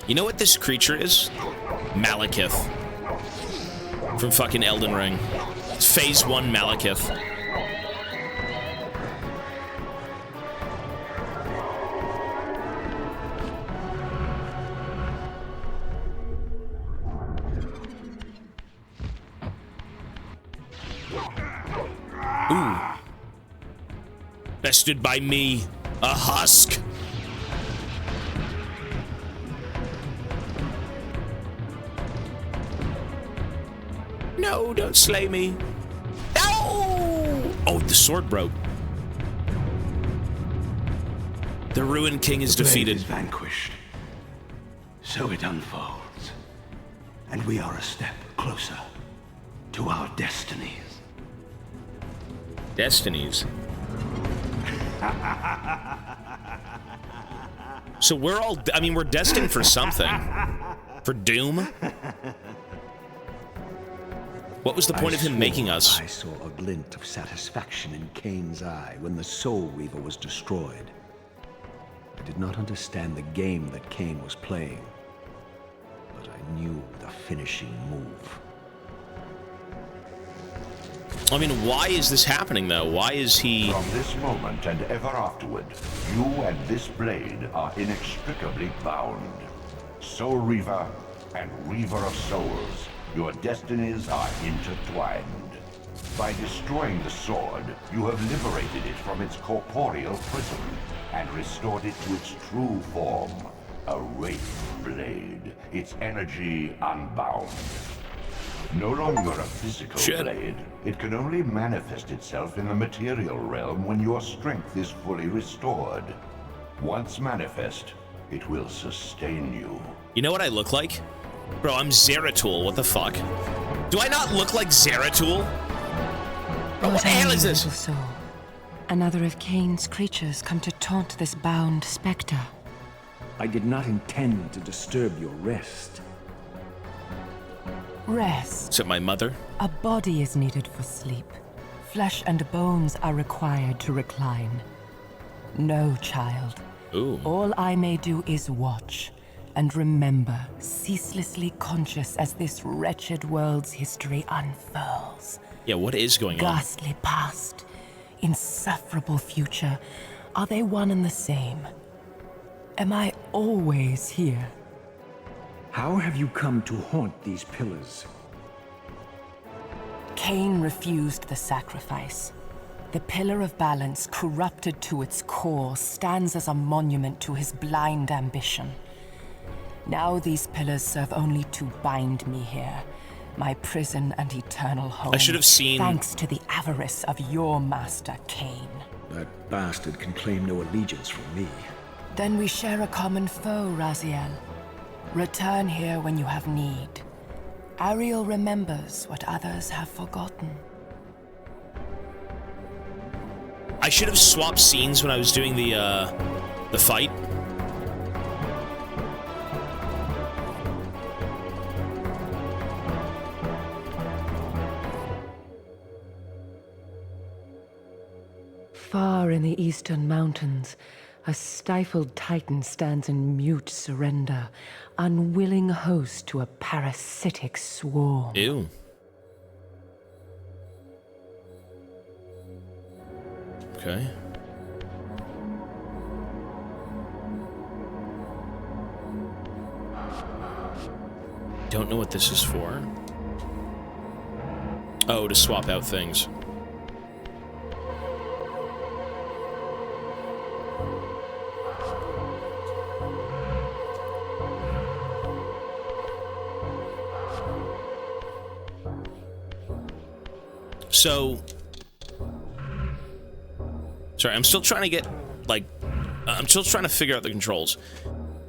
You know what this creature is? Malekith. From fucking Elden Ring. It's Phase 1 Malekith. Ooh. Bested by me, a husk. No, don't slay me. No! Oh, the sword broke. The Ruined King is defeated. The blade is vanquished. So it unfolds. And we are a step closer to our destinies. Destinies? So we're all, I mean, we're destined for something. For doom? What was the point of him making us? I saw a glint of satisfaction in Kain's eye when the Soul Reaver was destroyed. I did not understand the game that Kain was playing, but I knew the finishing move. I mean, why is this happening, though? Why is he... From this moment and ever afterward, you and this blade are inextricably bound. Soul Reaver and Reaver of Souls, your destinies are intertwined. By destroying the sword, you have liberated it from its corporeal prison and restored it to its true form, a wraith blade, its energy unbound. No longer a physical blade, it can only manifest itself in the material realm when your strength is fully restored. Once manifest, it will sustain you. You know what I look like? Bro, I'm Zeratul, what the fuck? Do I not look like Zeratul? Bro, what the hell is this? Soul. Another of Kain's creatures come to taunt this bound specter. I did not intend to disturb your rest. Rest. Is it my mother? A body is needed for sleep. Flesh and bones are required to recline. No, child. Ooh. All I may do is watch and remember, ceaselessly conscious as this wretched world's history unfurls. Yeah, what is going on? Ghastly past, insufferable future. Are they one and the same? Am I always here? How have you come to haunt these pillars? Kain refused the sacrifice. The Pillar of Balance, corrupted to its core, stands as a monument to his blind ambition. Now these pillars serve only to bind me here, my prison and eternal home. I should have seen... Thanks to the avarice of your master, Kain. That bastard can claim no allegiance from me. Then we share a common foe, Raziel. Return here when you have need. Ariel remembers what others have forgotten. I should have swapped scenes when I was doing the fight. Far in the eastern mountains, a stifled titan stands in mute surrender, unwilling host to a parasitic swarm. Ew. Okay. Don't know what this is for. Oh, to swap out things. So, sorry, I'm still trying to get, like, I'm still trying to figure out the controls.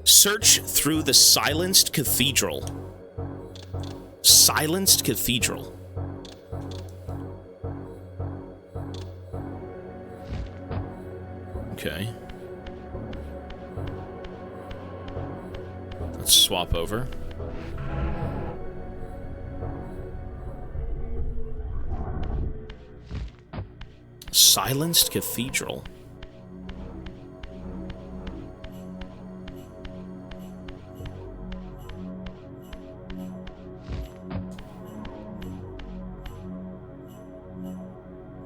Search through the silenced cathedral. Silenced cathedral. Okay. Let's swap over. Silenced cathedral.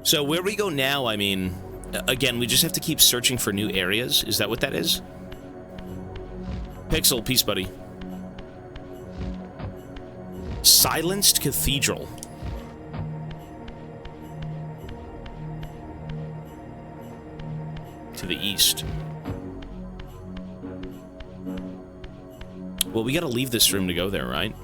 So where we go now, I mean, again, we just have to keep searching for new areas. Is that what that is? Pixel, peace, buddy. Silenced Cathedral. To the east. Well, we gotta leave this room to go there, right?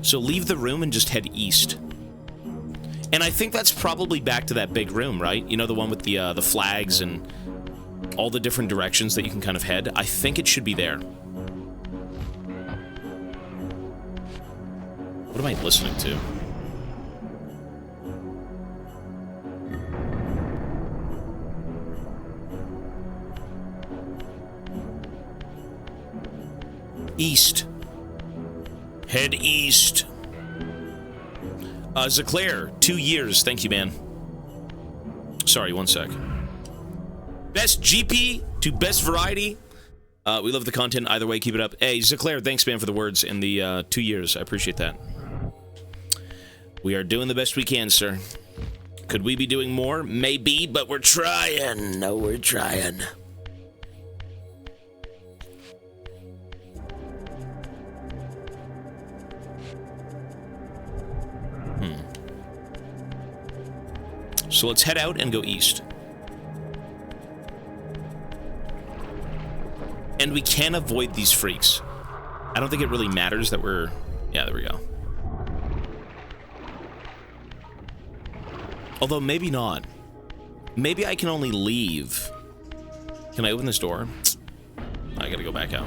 So leave the room and just head east. And I think that's probably back to that big room, right? You know, the one with the flags and all the different directions that you can kind of head? I think it should be there. What am I listening to? East. Head east. Zaclair, 2 years. Thank you, man. Sorry, 1 sec. Best GP to best variety. We love the content. Either way, keep it up. Hey, Zaclair, thanks, man, for the words and the 2 years. I appreciate that. We are doing the best we can, sir. Could we be doing more? Maybe, but we're trying. No, we're trying. So let's head out and go east. And we can avoid these freaks. I don't think it really matters that we're... Yeah, there we go. Although, maybe not. Maybe I can only leave. Can I open this door? I gotta go back out.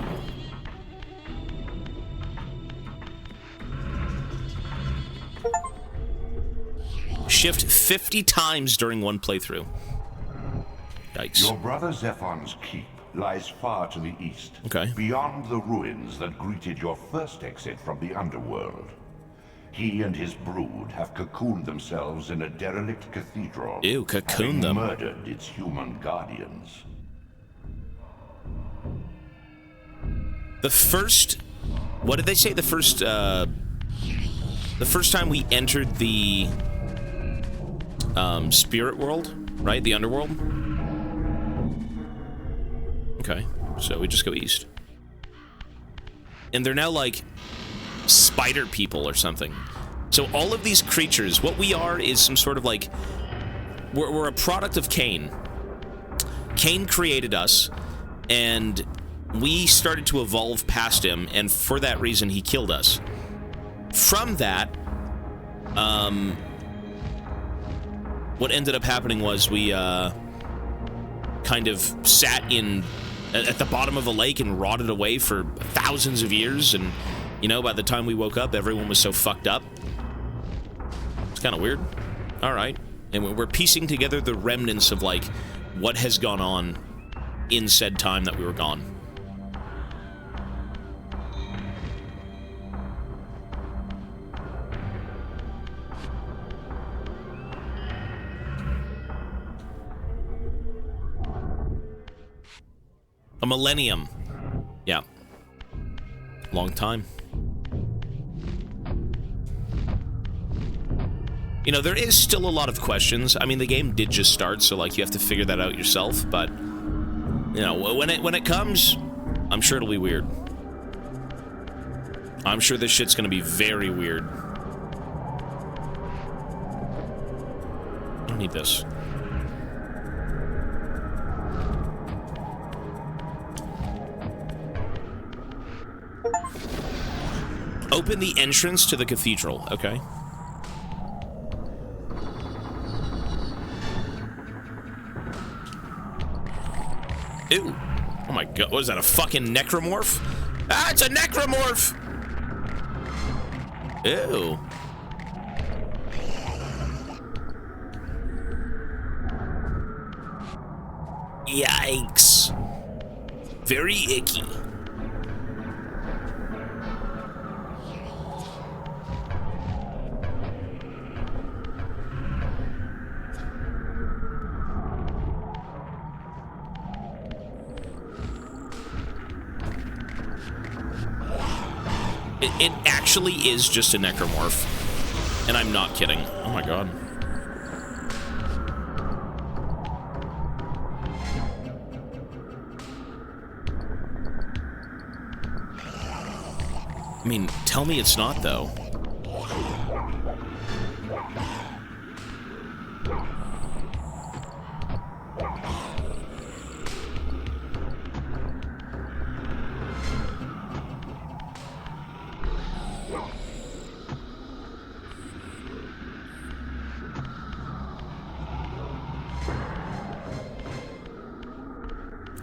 Shift 50 times during one playthrough. Yikes. Your brother Zephon's keep lies far to the east. Okay. Beyond the ruins that greeted your first exit from the underworld. He and his brood have cocooned themselves in a derelict cathedral. Ew, cocoon them. Murdered its human guardians. The first... What did they say? The first time we entered the... spirit world, right? The underworld? Okay, so we just go east. And they're now like spider people or something. So all of these creatures, what we are is some sort of like... We're a product of Kain. Kain created us, and we started to evolve past him, and for that reason he killed us. From that, what ended up happening was we kind of sat at the bottom of a lake and rotted away for thousands of years, and you know, by the time we woke up, everyone was so fucked up. It's kind of weird. All right, and we're piecing together the remnants of like what has gone on in said time that we were gone. A millennium. Yeah. Long time. You know, there is still a lot of questions. I mean, the game did just start, so, like, you have to figure that out yourself, but, you know, when it comes, I'm sure it'll be weird. I'm sure this shit's gonna be very weird. I don't need this. Open the entrance to the cathedral. Okay. Ew. Oh my god. What is that, a fucking necromorph? Ah, it's a necromorph! Ew. Yikes. Very icky. It actually is just a necromorph. And I'm not kidding. Oh my god. I mean, tell me it's not, though.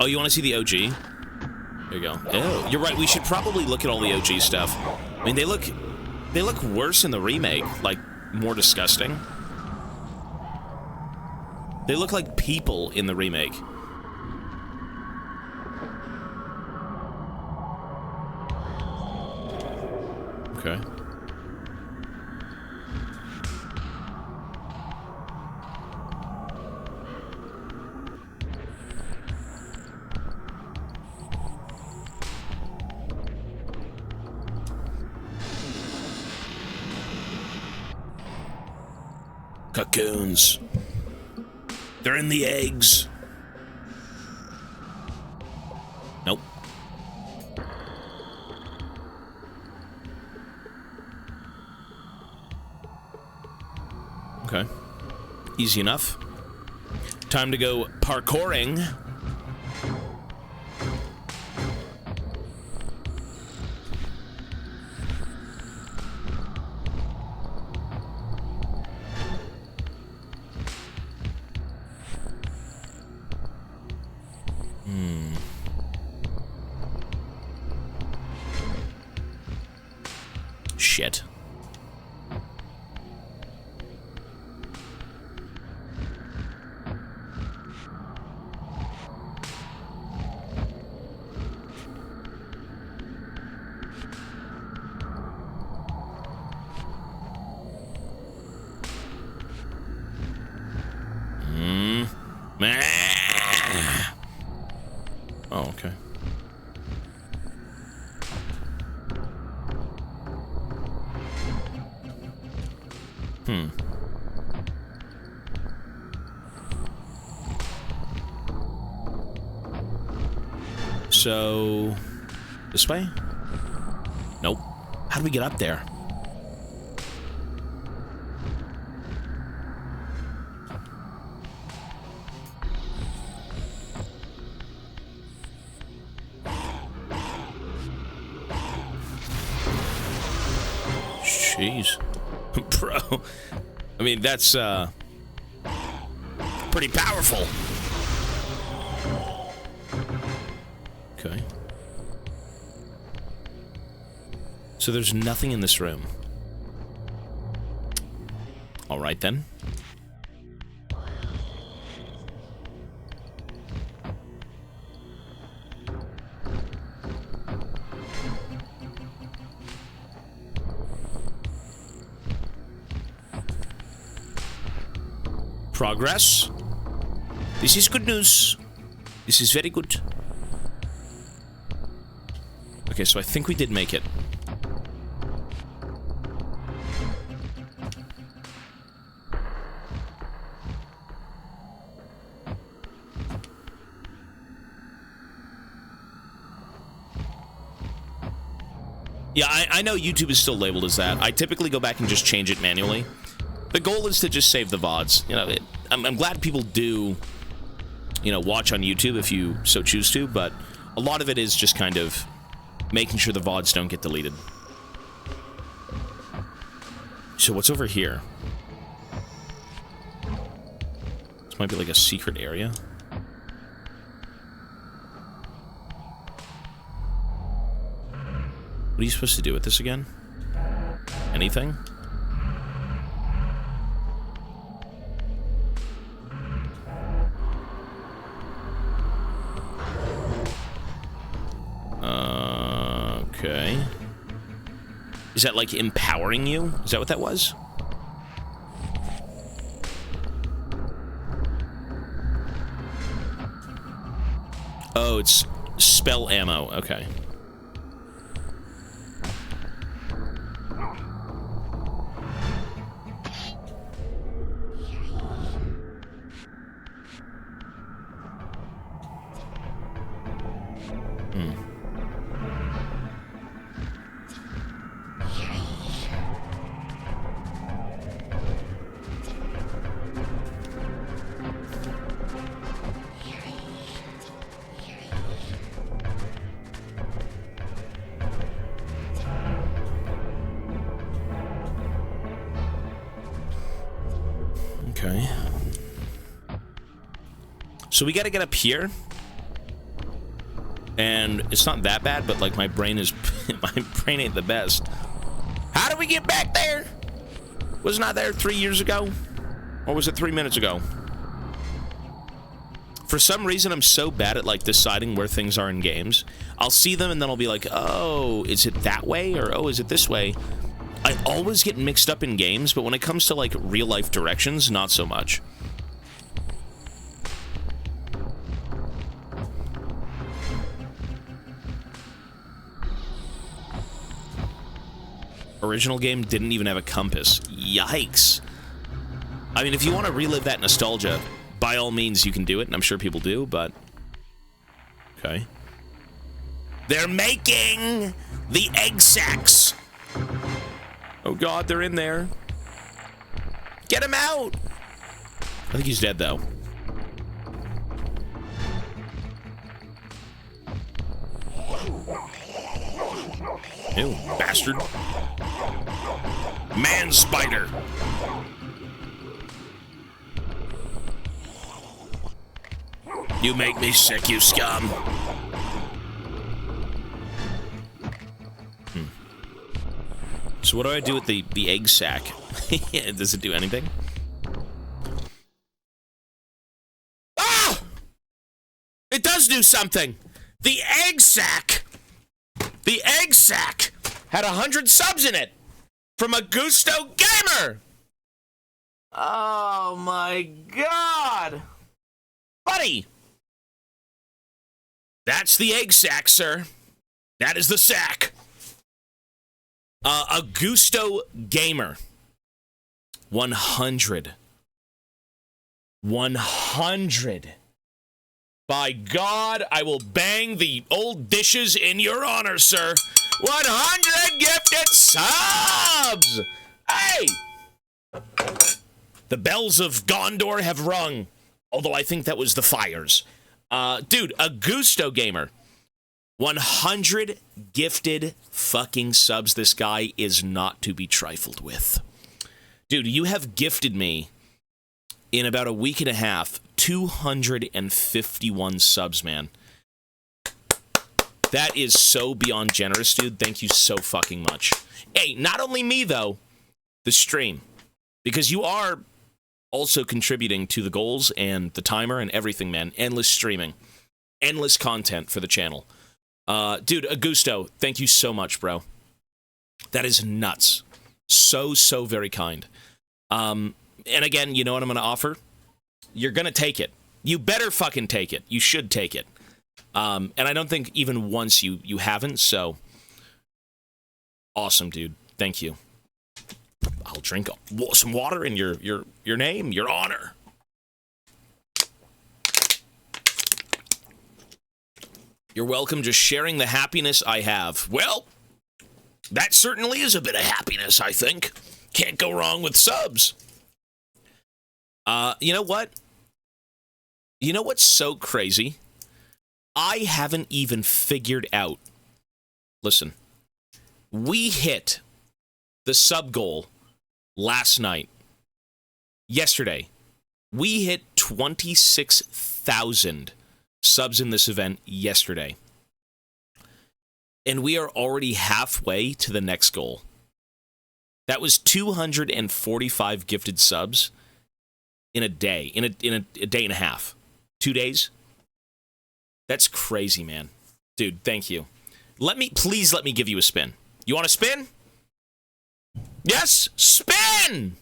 Oh, you want to see the OG? There you go. Oh, you're right. We should probably look at all the OG stuff. I mean, they look worse in the remake, like more disgusting. They look like people in the remake. Okay. Cocoons. They're in the eggs. Nope. Okay. Easy enough. Time to go parkouring. Shit. Oh, okay. So, this way? Nope. How do we get up there? Jeez. Bro. I mean, that's, pretty powerful. Okay. So there's nothing in this room. All right, then. Progress. This is good news. This is very good. Okay, so I think we did make it. Yeah, I know YouTube is still labeled as that. I typically go back and just change it manually. The goal is to just save the VODs. You know, I'm glad people do, you know, watch on YouTube if you so choose to, but a lot of it is just kind of making sure the VODs don't get deleted. So what's over here? This might be like a secret area. What are you supposed to do with this again? Anything? Okay. Is that like empowering you? Is that what that was? Oh, it's spell ammo. Okay. Okay. So we gotta get up here. And it's not that bad, but like my brain is... my brain ain't the best. How do we get back there? Wasn't I there 3 years ago? Or was it 3 minutes ago? For some reason, I'm so bad at like deciding where things are in games. I'll see them and then I'll be like, oh, is it that way? Or, oh, is it this way? I always get mixed up in games, but when it comes to like real life directions, not so much. Original game didn't even have a compass. Yikes. I mean, if you want to relive that nostalgia, by all means you can do it, and I'm sure people do, but... Okay. They're making the egg sacs! Oh god, they're in there. Get him out! I think he's dead, though. Ew, bastard. Man spider. You make me sick, you scum. So what do I do with the egg sac? Does it do anything? Ah! It does do something! The egg sac! The egg sac had 100 subs in it from a Gusto Gamer! Oh my god! Buddy! That's the egg sac, sir. That is the sac. A Gusto Gamer. 100. 100. By God, I will bang the old dishes in your honor, sir. 100 gifted subs! Hey! The bells of Gondor have rung. Although I think that was the fires. Dude, a Gusto Gamer. 100 gifted fucking subs. This guy is not to be trifled with. Dude, you have gifted me, in about a week and a half, 251 subs, man. That is so beyond generous, dude. Thank you so fucking much. Hey, not only me, though, the stream. Because you are also contributing to the goals and the timer and everything, man. Endless streaming. Endless content for the channel. Dude, Augusto, thank you so much, bro. That is nuts. So, so very kind. And again, you know what I'm going to offer? You're going to take it. You better fucking take it. You should take it. And I don't think even once you haven't, so... Awesome, dude. Thank you. I'll drink some water in your name, your honor. You're welcome, just sharing the happiness I have. Well, that certainly is a bit of happiness, I think. Can't go wrong with subs. You know what? You know what's so crazy? I haven't even figured out. Listen, we hit the sub goal last night. Yesterday, we hit 26,000 subs in this event yesterday. And we are already halfway to the next goal. That was 245 gifted subs in a day, in a day and a half. 2 days. That's crazy, man. Dude, thank you. Please let me give you a spin. You want to spin? Yes, spin!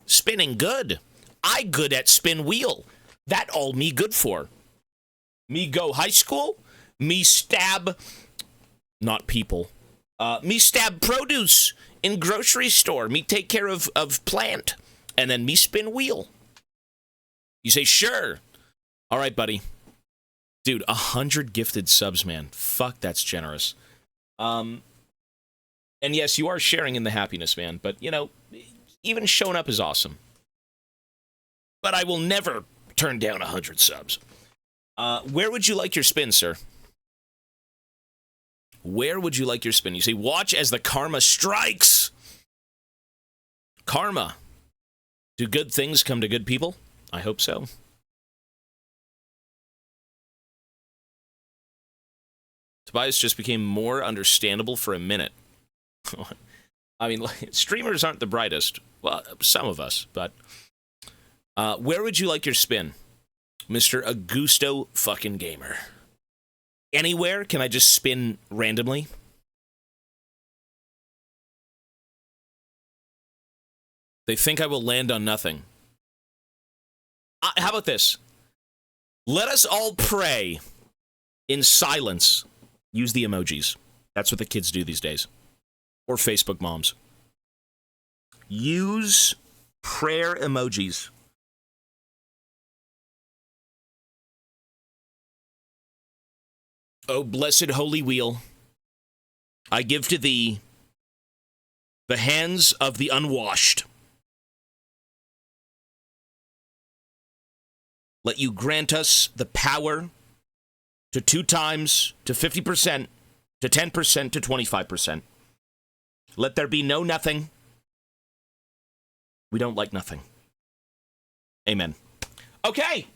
Spinning good. I good at spin wheel. That all me good for. Me go high school. Me stab, not people. Me stab produce in grocery store. Me take care of plant. And then me spin wheel. You say, sure. All right, buddy. Dude, 100 gifted subs, man. Fuck, that's generous. And yes, you are sharing in the happiness, man. But, you know, even showing up is awesome. But I will never turn down 100 subs. Where would you like your spin, sir? Where would you like your spin? You say, watch as the karma strikes. Karma. Do good things come to good people? I hope so. Tobias just became more understandable for a minute. I mean, streamers aren't the brightest. Well, some of us, but... where would you like your spin? Mr. Augusto fucking Gamer. Anywhere? Can I just spin randomly? They think I will land on nothing. How about this? Let us all pray in silence. Use the emojis. That's what the kids do these days. Or Facebook moms. Use prayer emojis. O blessed holy wheel, I give to thee the hands of the unwashed. Let you grant us the power to 2 times, to 50%, to 10%, to 25%. Let there be no nothing. We don't like nothing. Amen. Okay.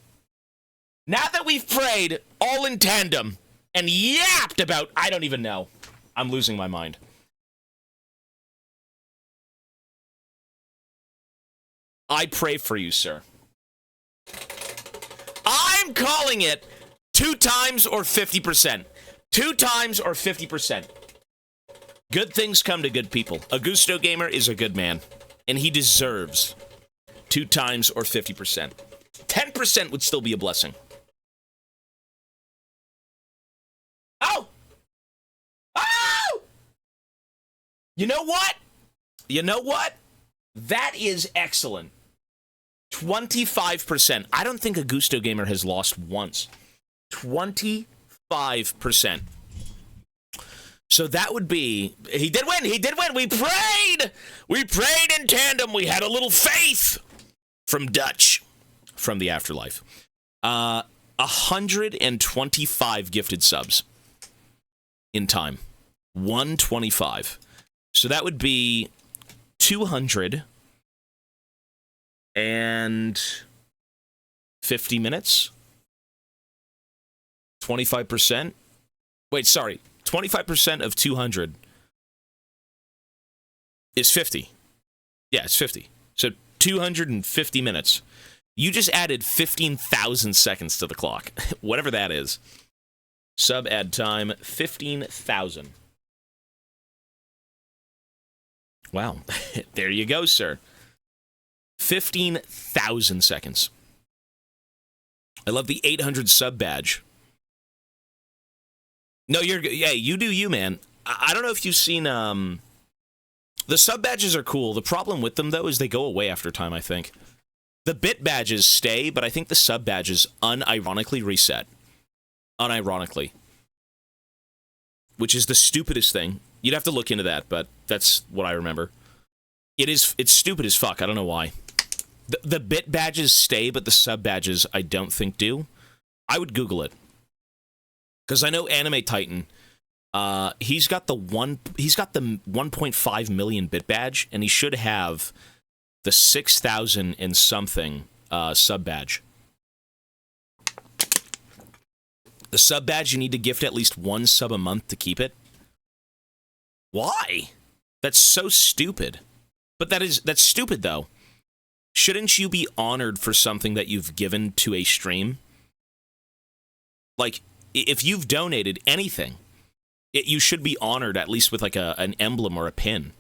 Now that we've prayed all in tandem and yapped about, I don't even know. I'm losing my mind. I pray for you, sir. I'm calling it 2 times or 50%. 2 times or 50%. Good things come to good people. Augusto Gamer is a good man, and he deserves 2 times or 50%. 10% would still be a blessing. Oh! Oh! You know what? You know what? That is excellent. 25%. I don't think Augusto Gamer has lost once. 25%. So that would be... He did win! He did win! We prayed! We prayed in tandem! We had a little faith! From Dutch. From the afterlife. 125 gifted subs. In time. 125. So that would be 250 minutes. 25%. Wait, sorry. 25% of 200 is 50. Yeah, it's 50. So 250 minutes. You just added 15,000 seconds to the clock. Whatever that is. Sub ad time, 15,000. Wow. There you go, sir. 15,000 seconds. I love the 800 sub badge. No, yeah, you do you, man. I don't know if you've seen, the sub badges are cool. The problem with them, though, is they go away after time, I think. The bit badges stay, but I think the sub badges unironically reset. Unironically. Which is the stupidest thing. You'd have to look into that, but that's what I remember. It's stupid as fuck. I don't know why. The bit badges stay, but the sub badges I don't think do. I would Google it. Because I know Anime Titan, he's got the 1.5 million bit badge, and he should have the 6,000 and something sub badge. The sub badge, you need to gift at least 1 sub a month to keep it. Why? That's so stupid. But that's stupid, though. Shouldn't you be honored for something that you've given to a stream? Like, if you've donated anything, you should be honored at least with like an emblem or a pin,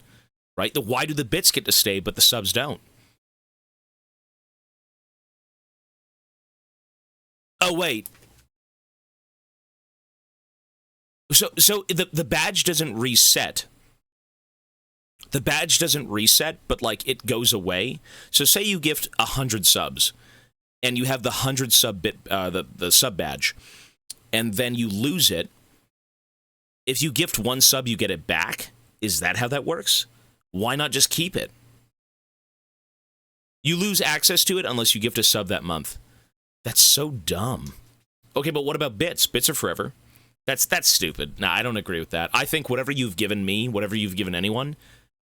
right? Why do the bits get to stay but the subs don't? Oh, wait. So the badge doesn't reset. The badge doesn't reset, but like it goes away. So say you gift 100 subs, and you have the 100 sub bit, the sub badge. and then you lose it. If you gift one sub, you get it back. Is that how that works? Why not just keep it? You lose access to it unless you gift a sub that month. That's so dumb. Okay, but what about bits? Bits are forever. That's stupid. Nah, I don't agree with that. I think whatever you've given me, whatever you've given anyone,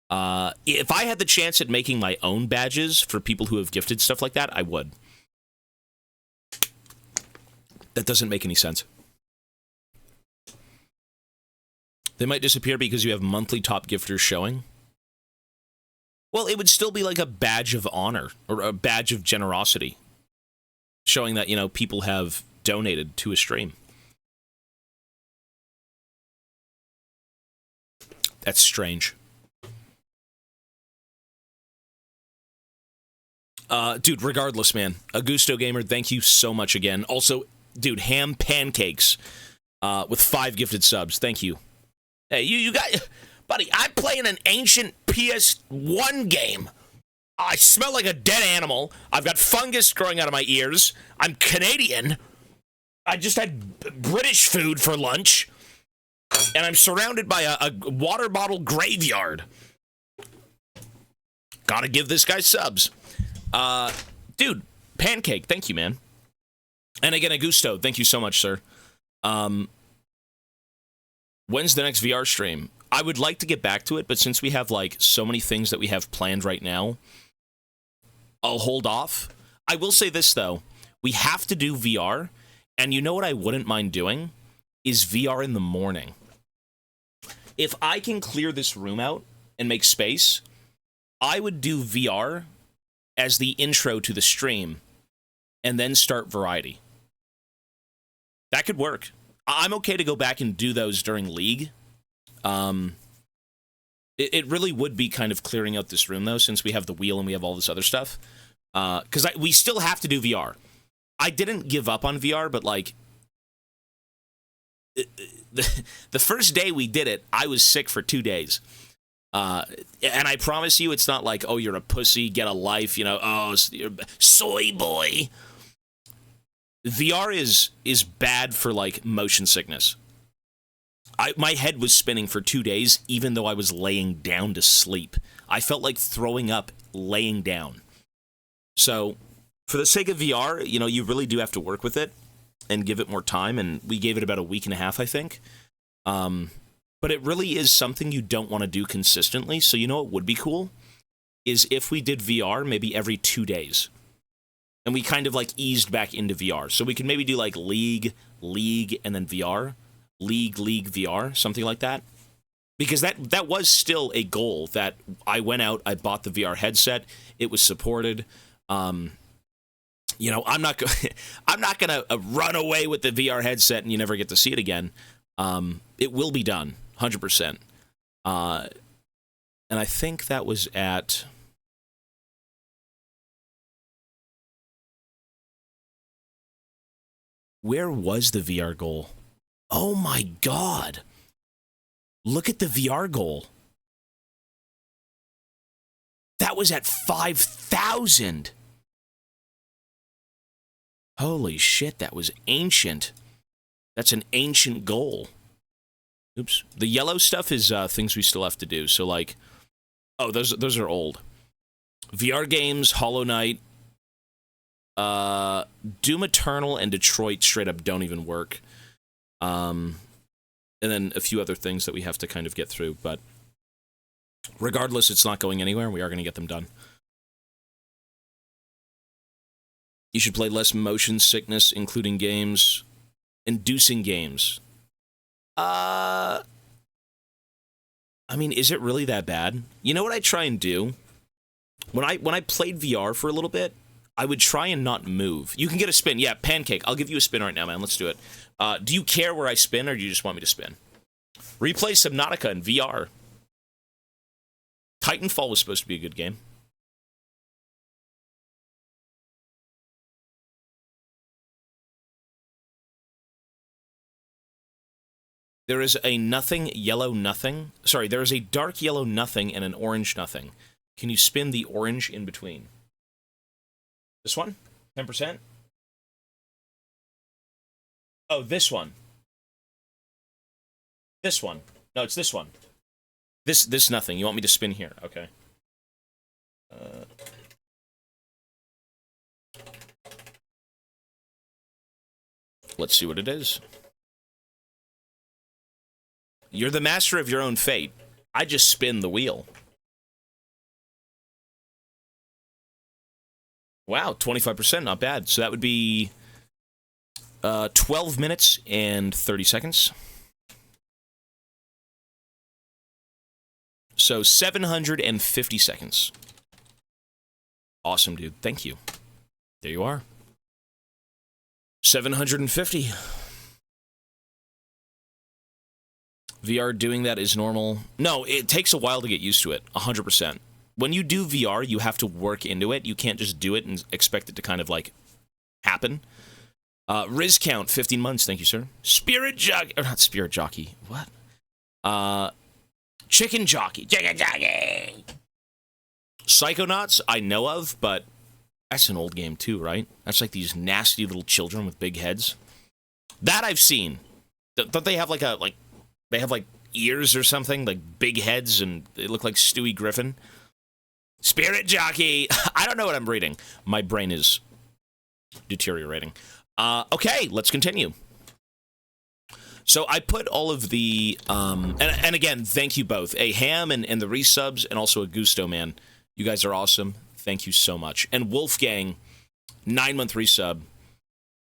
if I had the chance at making my own badges for people who have gifted stuff like that, I would. That doesn't make any sense. They might disappear because you have monthly top gifters showing. Well, it would still be like a badge of honor or a badge of generosity, showing that, you know, people have donated to a stream. That's strange. Dude, regardless, man. Augusto Gamer, thank you so much again. Also, dude, Ham Pancakes with 5 gifted subs. Thank you. Hey, you got... Buddy, I'm playing an ancient PS1 game. I smell like a dead animal. I've got fungus growing out of my ears. I'm Canadian. I just had British food for lunch. And I'm surrounded by a water bottle graveyard. Gotta give this guy subs. Dude, Pancake, thank you, man. And again, Augusto, thank you so much, sir. When's the next VR stream? I would like to get back to it, but since we have, like, so many things that we have planned right now, I'll hold off. I will say this, though. We have to do VR, and you know what I wouldn't mind doing? Is VR in the morning. If I can clear this room out and make space, I would do VR as the intro to the stream, and then start Variety. That could work. I'm okay to go back and do those during League. It really would be kind of clearing out this room, though, since we have the wheel and we have all this other stuff. Because we still have to do VR. I didn't give up on VR, but, like, the first day we did it, I was sick for 2 days. And I promise you, it's not like, oh, you're a pussy, get a life, you know, oh, you're soy boy. VR is bad for, like, motion sickness. My head was spinning for 2 days, even though I was laying down to sleep. I felt like throwing up laying down. So, for the sake of VR, you know, you really do have to work with it and give it more time, and we gave it about a week and a half, I think. But it really is something you don't want to do consistently, so you know what would be cool? Is if we did VR maybe every 2 days. And we kind of, like, eased back into VR. So we could maybe do, like, League, and then VR. League, VR, something like that. Because that was still a goal that I went out, I bought the VR headset, it was supported. You know, I'm not gonna run away with the VR headset and you never get to see it again. It will be done, 100%. And I think that was at... Where was the VR goal? Oh my god! Look at the VR goal. That was at 5,000! Holy shit, that was ancient. That's an ancient goal. Oops. The yellow stuff is things we still have to do. So, like... Oh, those are old. VR games, Hollow Knight... Doom Eternal and Detroit straight up don't even work. And then a few other things that we have to kind of get through, but regardless, it's not going anywhere, and we are going to get them done. You should play less motion sickness, including games, inducing games. I mean, is it really that bad? You know what I try and do? When I played VR for a little bit, I would try and not move. You can get a spin. Yeah, Pancake. I'll give you a spin right now, man. Let's do it. Do you care where I spin, or do you just want me to spin? Replay Subnautica in VR. Titanfall was supposed to be a good game. There is a nothing, yellow nothing. Sorry, there is a dark yellow nothing and an orange nothing. Can you spin the orange in between? This one? 10%? Oh, this one. This one. No, it's this one. This nothing. You want me to spin here? Okay. Let's see what it is. You're the master of your own fate. I just spin the wheel. Wow, 25%, not bad. So that would be 12 minutes and 30 seconds. So 750 seconds. Awesome, dude. Thank you. There you are. 750. VR doing that is normal. No, it takes a while to get used to it. 100%. When you do VR, you have to work into it. You can't just do it and expect it to kind of, like, happen. Riz count, 15 months. Thank you, sir. Spirit Jockey. Or not Spirit Jockey. What? Chicken Jockey. Chicken Jockey! Psychonauts, I know of, but that's an old game too, right? That's like these nasty little children with big heads. That I've seen. Don't they have they have like ears or something? Like big heads and they look like Stewie Griffin? Spirit Jockey! I don't know what I'm reading. My brain is deteriorating. Okay, let's continue. So I put all of the, and again, thank you both. A Ham and the resubs, and also a Gusto, man. You guys are awesome. Thank you so much. And Wolfgang, 9-month resub.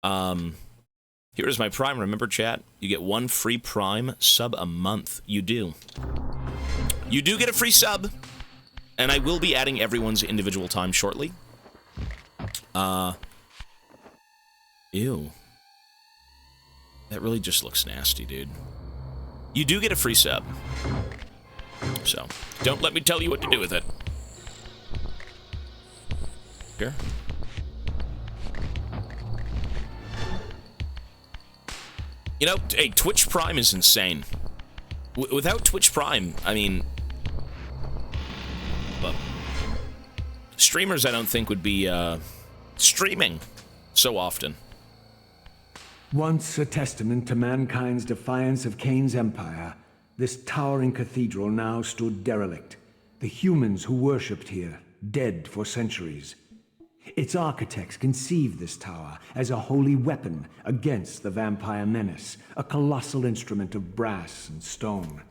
Here is my Prime. Remember, chat? You get 1 free Prime sub a month. You do. You do get a free sub. And I will be adding everyone's individual time shortly. Ew. That really just looks nasty, dude. You do get a free sub. So, don't let me tell you what to do with it. Here. You know, hey, Twitch Prime is insane. Without Twitch Prime, I mean... Well, streamers, I don't think, would be, streaming so often. Once a testament to mankind's defiance of Kain's empire, this towering cathedral now stood derelict. The humans who worshipped here, dead for centuries. Its architects conceived this tower as a holy weapon against the vampire menace, a colossal instrument of brass and stone.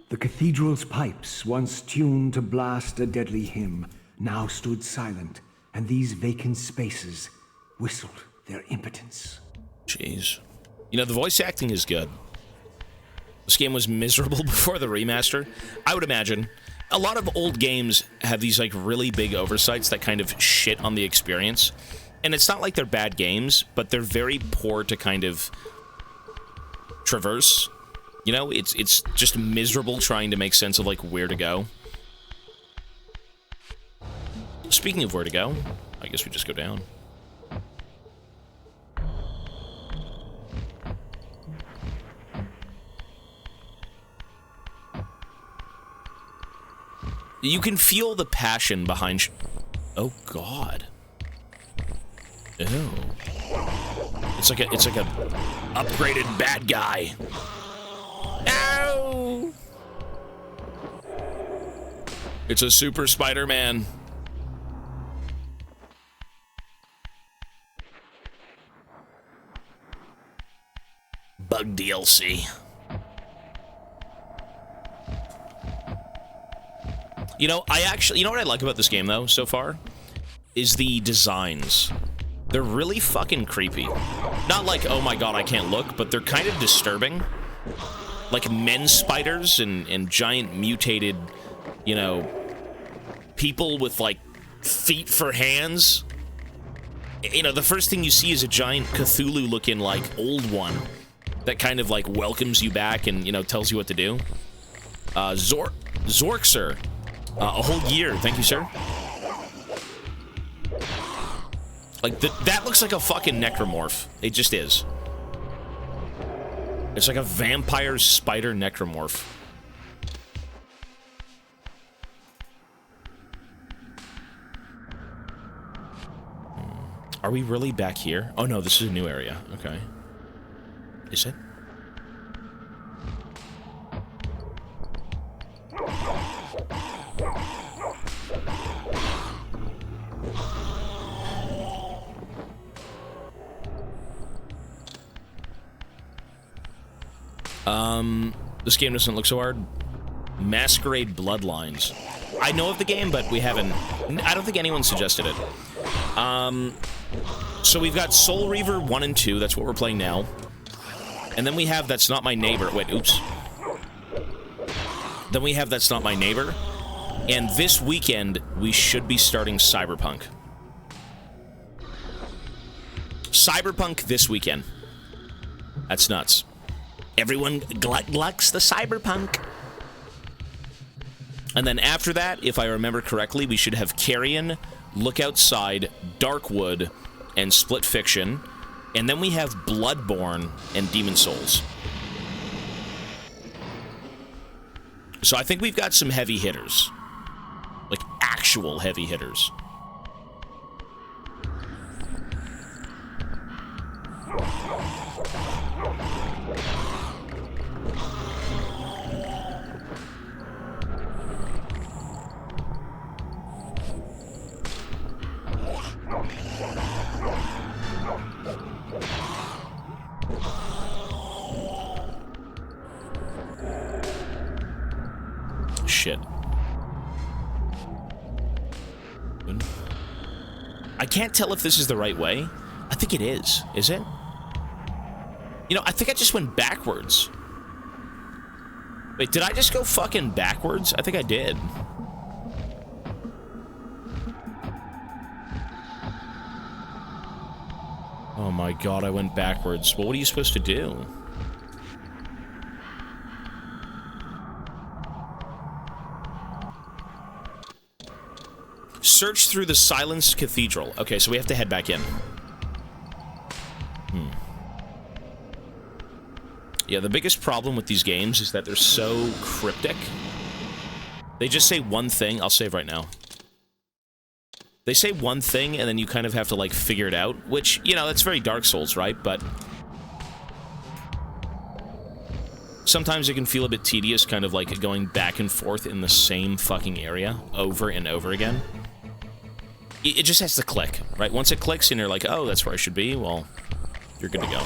The cathedral's pipes, once tuned to blast a deadly hymn, now stood silent, and these vacant spaces whistled their impotence. Jeez. You know, the voice acting is good. This game was miserable before the remaster. I would imagine. A lot of old games have these, like, really big oversights that kind of shit on the experience. And it's not like they're bad games, but they're very poor to kind of traverse. You know, it's just miserable trying to make sense of, like, where to go. Speaking of where to go, I guess we just go down. You can feel the passion behind... Oh, God. Ew. It's like a upgraded bad guy. Ow! It's a super Spider-Man. Bug DLC. You know, you know what I like about this game, though, so far? Is the designs. They're really fucking creepy. Not like, oh my god, I can't look, but they're kind of disturbing. Like men spiders and giant mutated, you know, people with, like, feet for hands. You know, the first thing you see is a giant Cthulhu-looking, like, old one that kind of, like, welcomes you back and, you know, tells you what to do. Zorkser. A whole year. Thank you, sir. Like, that looks like a fucking necromorph. It just is. It's like a vampire spider necromorph. Are we really back here? Oh no, this is a new area. Okay. Is it? This game doesn't look so hard. Masquerade Bloodlines. I know of the game, but we haven't... I don't think anyone suggested it. So we've got Soul Reaver 1 and 2. That's what we're playing now. And then we have That's Not My Neighbor. Wait, oops. Then we have That's Not My Neighbor. And this weekend, we should be starting Cyberpunk. Cyberpunk this weekend. That's nuts. Everyone glucks the Cyberpunk. And then after that, if I remember correctly, we should have Carrion, Look Outside, Darkwood, and Split Fiction. And then we have Bloodborne and Demon Souls. So I think we've got some heavy hitters. Like, actual heavy hitters. Shit. I can't tell if this is the right way. I think it is. Is it? You know, I think I just went backwards. Wait, did I just go fucking backwards? I think I did. Oh my god, I went backwards. Well, what are you supposed to do? Search through the silenced cathedral. Okay, so we have to head back in. Yeah, the biggest problem with these games is that they're so cryptic. They just say one thing. I'll save right now. They say one thing, and then you kind of have to, like, figure it out. Which, you know, that's very Dark Souls, right? But sometimes it can feel a bit tedious, kind of like going back and forth in the same fucking area over and over again. It just has to click, right? Once it clicks and you're like, oh, that's where I should be, well, you're good to go.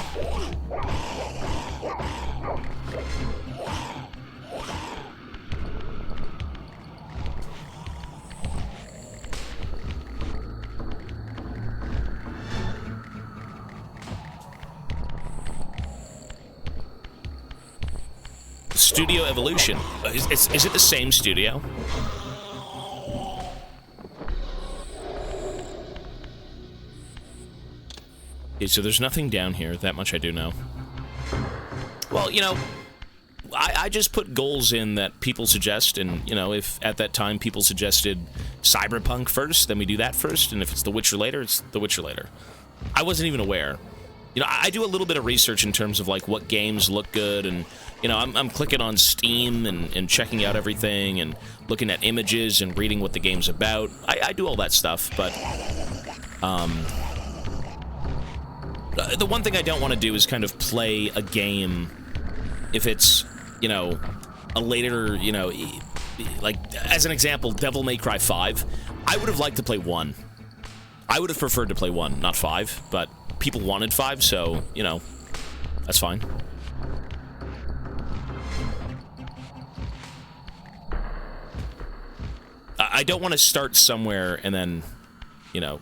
Studio Evolution. Is it the same studio? Okay, so there's nothing down here. That much I do know. Well, you know, I just put goals in that people suggest, and, you know, if at that time people suggested Cyberpunk first, then we do that first, and if it's The Witcher later, it's The Witcher later. I wasn't even aware. You know, I do a little bit of research in terms of, like, what games look good, and, you know, I'm clicking on Steam and checking out everything, and looking at images and reading what the game's about. I do all that stuff, but, the one thing I don't want to do is kind of play a game if it's, you know, a later, you know, like, as an example, Devil May Cry 5. I would have liked to play 1. I would have preferred to play 1, not 5, but people wanted 5, so, you know, that's fine. I don't want to start somewhere and then, you know,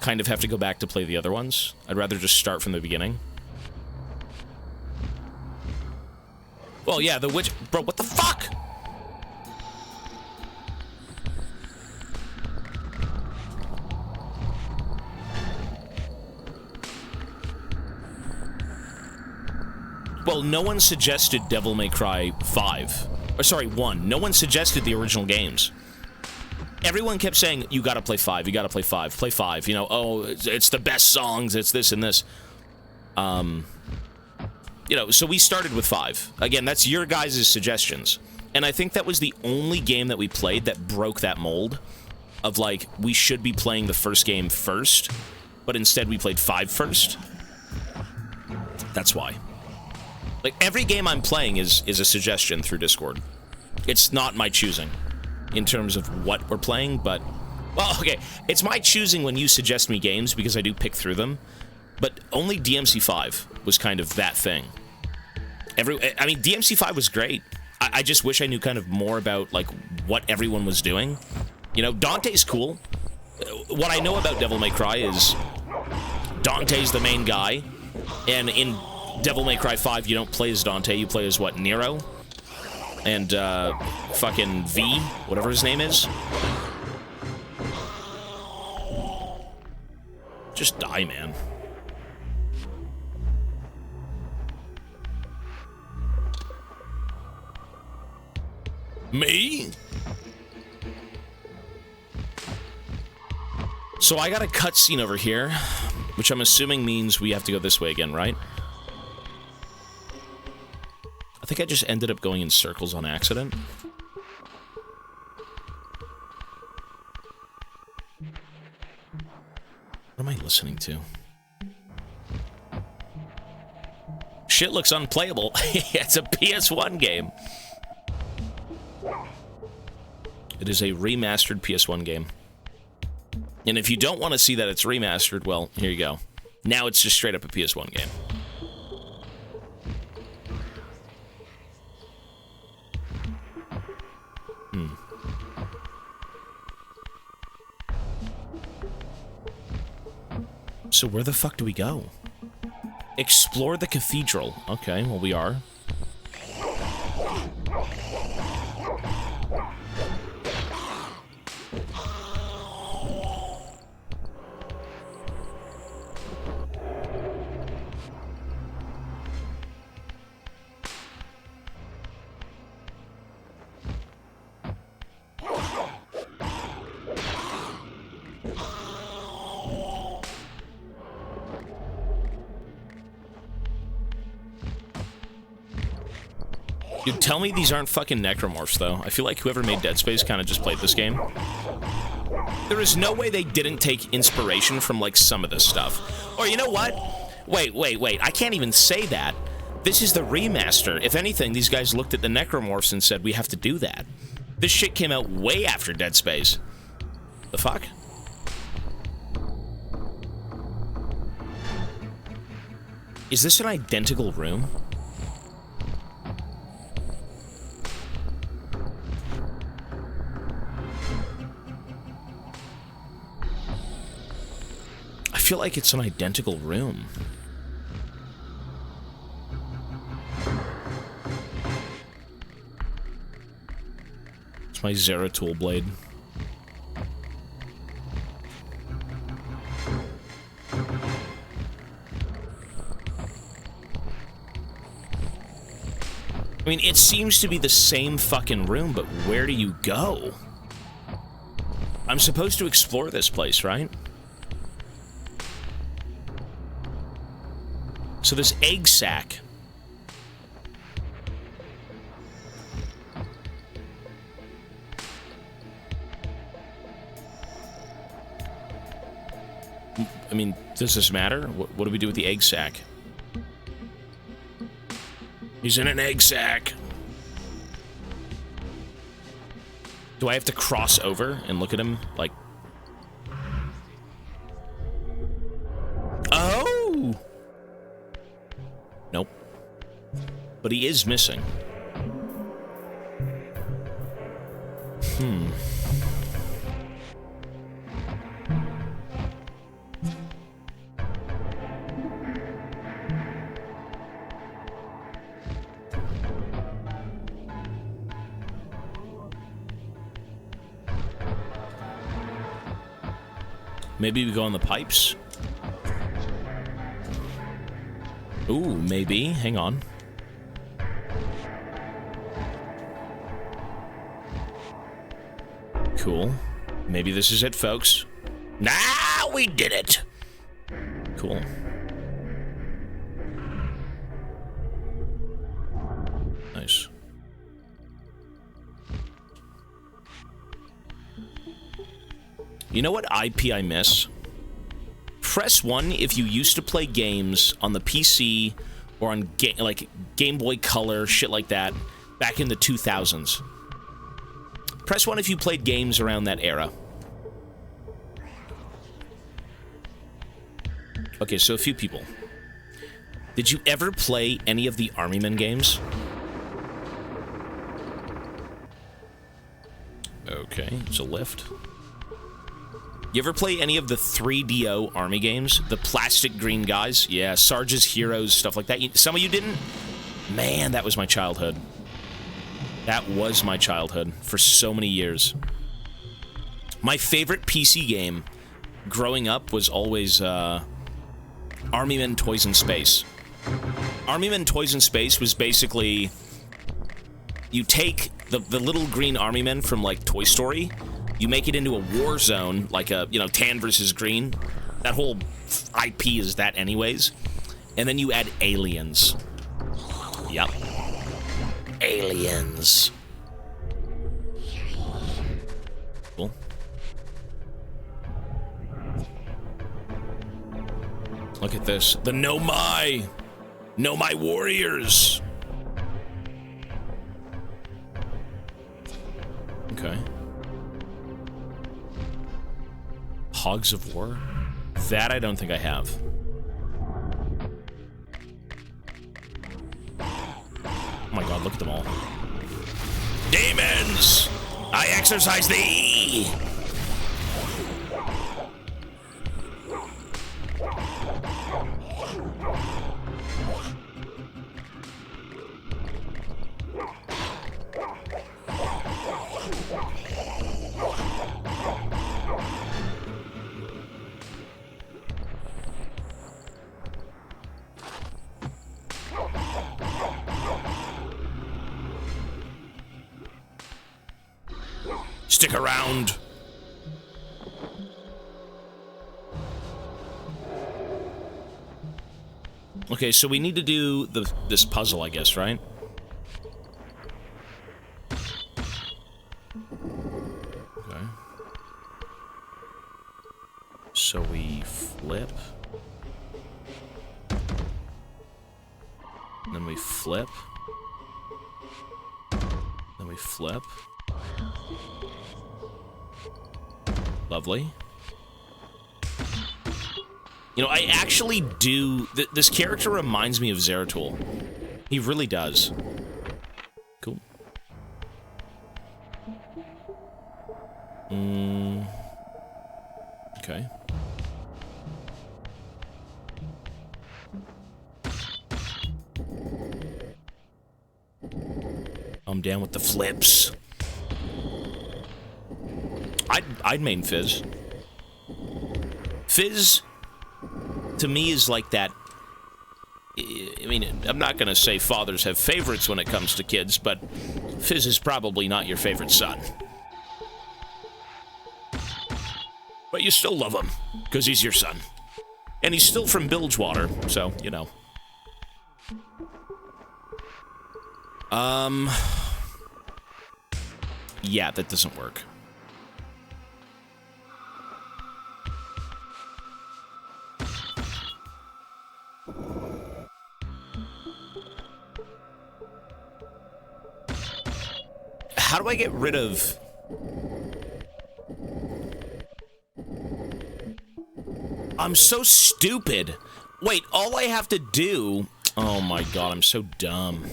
kind of have to go back to play the other ones. I'd rather just start from the beginning. Well, yeah, the Witch... Bro, what the fuck? Well, no one suggested Devil May Cry 5. Or, sorry, 1. No one suggested the original games. Everyone kept saying, you gotta play 5, you gotta play 5, play 5, you know, oh, it's the best songs, it's this and this. You know, so we started with 5. Again, that's your guys' suggestions. And I think that was the only game that we played that broke that mold of, like, we should be playing the first game first, but instead we played 5 first. That's why. Like, every game I'm playing is a suggestion through Discord. It's not my choosing in terms of what we're playing, but... Well, okay, it's my choosing when you suggest me games, because I do pick through them, but only DMC5 was kind of that thing. I mean, DMC5 was great. I just wish I knew kind of more about, like, what everyone was doing. You know, Dante's cool. What I know about Devil May Cry is Dante's the main guy, and in Devil May Cry 5, you don't play as Dante, you play as, what, Nero? And, fucking V, whatever his name is. Just die, man. Me? So I got a cutscene over here, which I'm assuming means we have to go this way again, right? I think I just ended up going in circles on accident. What am I listening to? Shit looks unplayable. It's a PS1 game. It is a remastered PS1 game. And if you don't want to see that it's remastered, well, here you go. Now it's just straight up a PS1 game. So where the fuck do we go? Explore the cathedral. Okay, well, we are. Dude, tell me these aren't fucking necromorphs, though. I feel like whoever made Dead Space kind of just played this game. There is no way they didn't take inspiration from, like, some of this stuff. Or, you know what? Wait. I can't even say that. This is the remaster. If anything, these guys looked at the necromorphs and said, we have to do that. This shit came out way after Dead Space. The fuck? Is this an identical room? I feel like it's an identical room. It's my Zeratul blade. I mean, it seems to be the same fucking room, but where do you go? I'm supposed to explore this place, right? So this egg sack. I mean, does this matter? What do we do with the egg sack? He's in an egg sack. Do I have to cross over and look at him like... Oh! Nope. But he is missing. Maybe we go on the pipes? Ooh, maybe. Hang on. Cool. Maybe this is it, folks. Nah, we did it! Cool. Nice. You know what IP I miss? press 1 if you used to play games on the PC or on like Game Boy Color, shit like that, back in the 2000s. Press 1 if you played games around that era. Okay, so a few people. Did you ever play any of the Army Men games? Okay, it's a lift. You ever play any of the 3DO Army games? The plastic green guys? Yeah, Sarge's Heroes, stuff like that. Some of you didn't? Man, that was my childhood. That was my childhood for so many years. My favorite PC game growing up was always Army Men Toys in Space. Army Men Toys in Space was basically... You take the little green Army Men from, like, Toy Story... You make it into a war zone, like a, you know, tan versus green. That whole IP is that anyways. And then you add aliens. Yep. Aliens. Cool. Look at this. The Nomai warriors. Okay. Hogs of War? That I don't think I have. Oh my god, look at them all. Demons! I exercise thee! Stick around. Okay, so we need to do this puzzle, I guess, right? Okay. So we flip. Then we flip. Then we flip. Lovely. You know, I actually do... this character reminds me of Zeratul. He really does. Cool. Okay. I'm down with the flips. I'd main Fizz. Fizz, to me, is like that... I mean, I'm not going to say fathers have favorites when it comes to kids, but Fizz is probably not your favorite son. But you still love him, because he's your son. And he's still from Bilgewater, so, you know. Yeah, that doesn't work. How do I get rid of... I'm so stupid. Wait, all I have to do... Oh my god, I'm so dumb.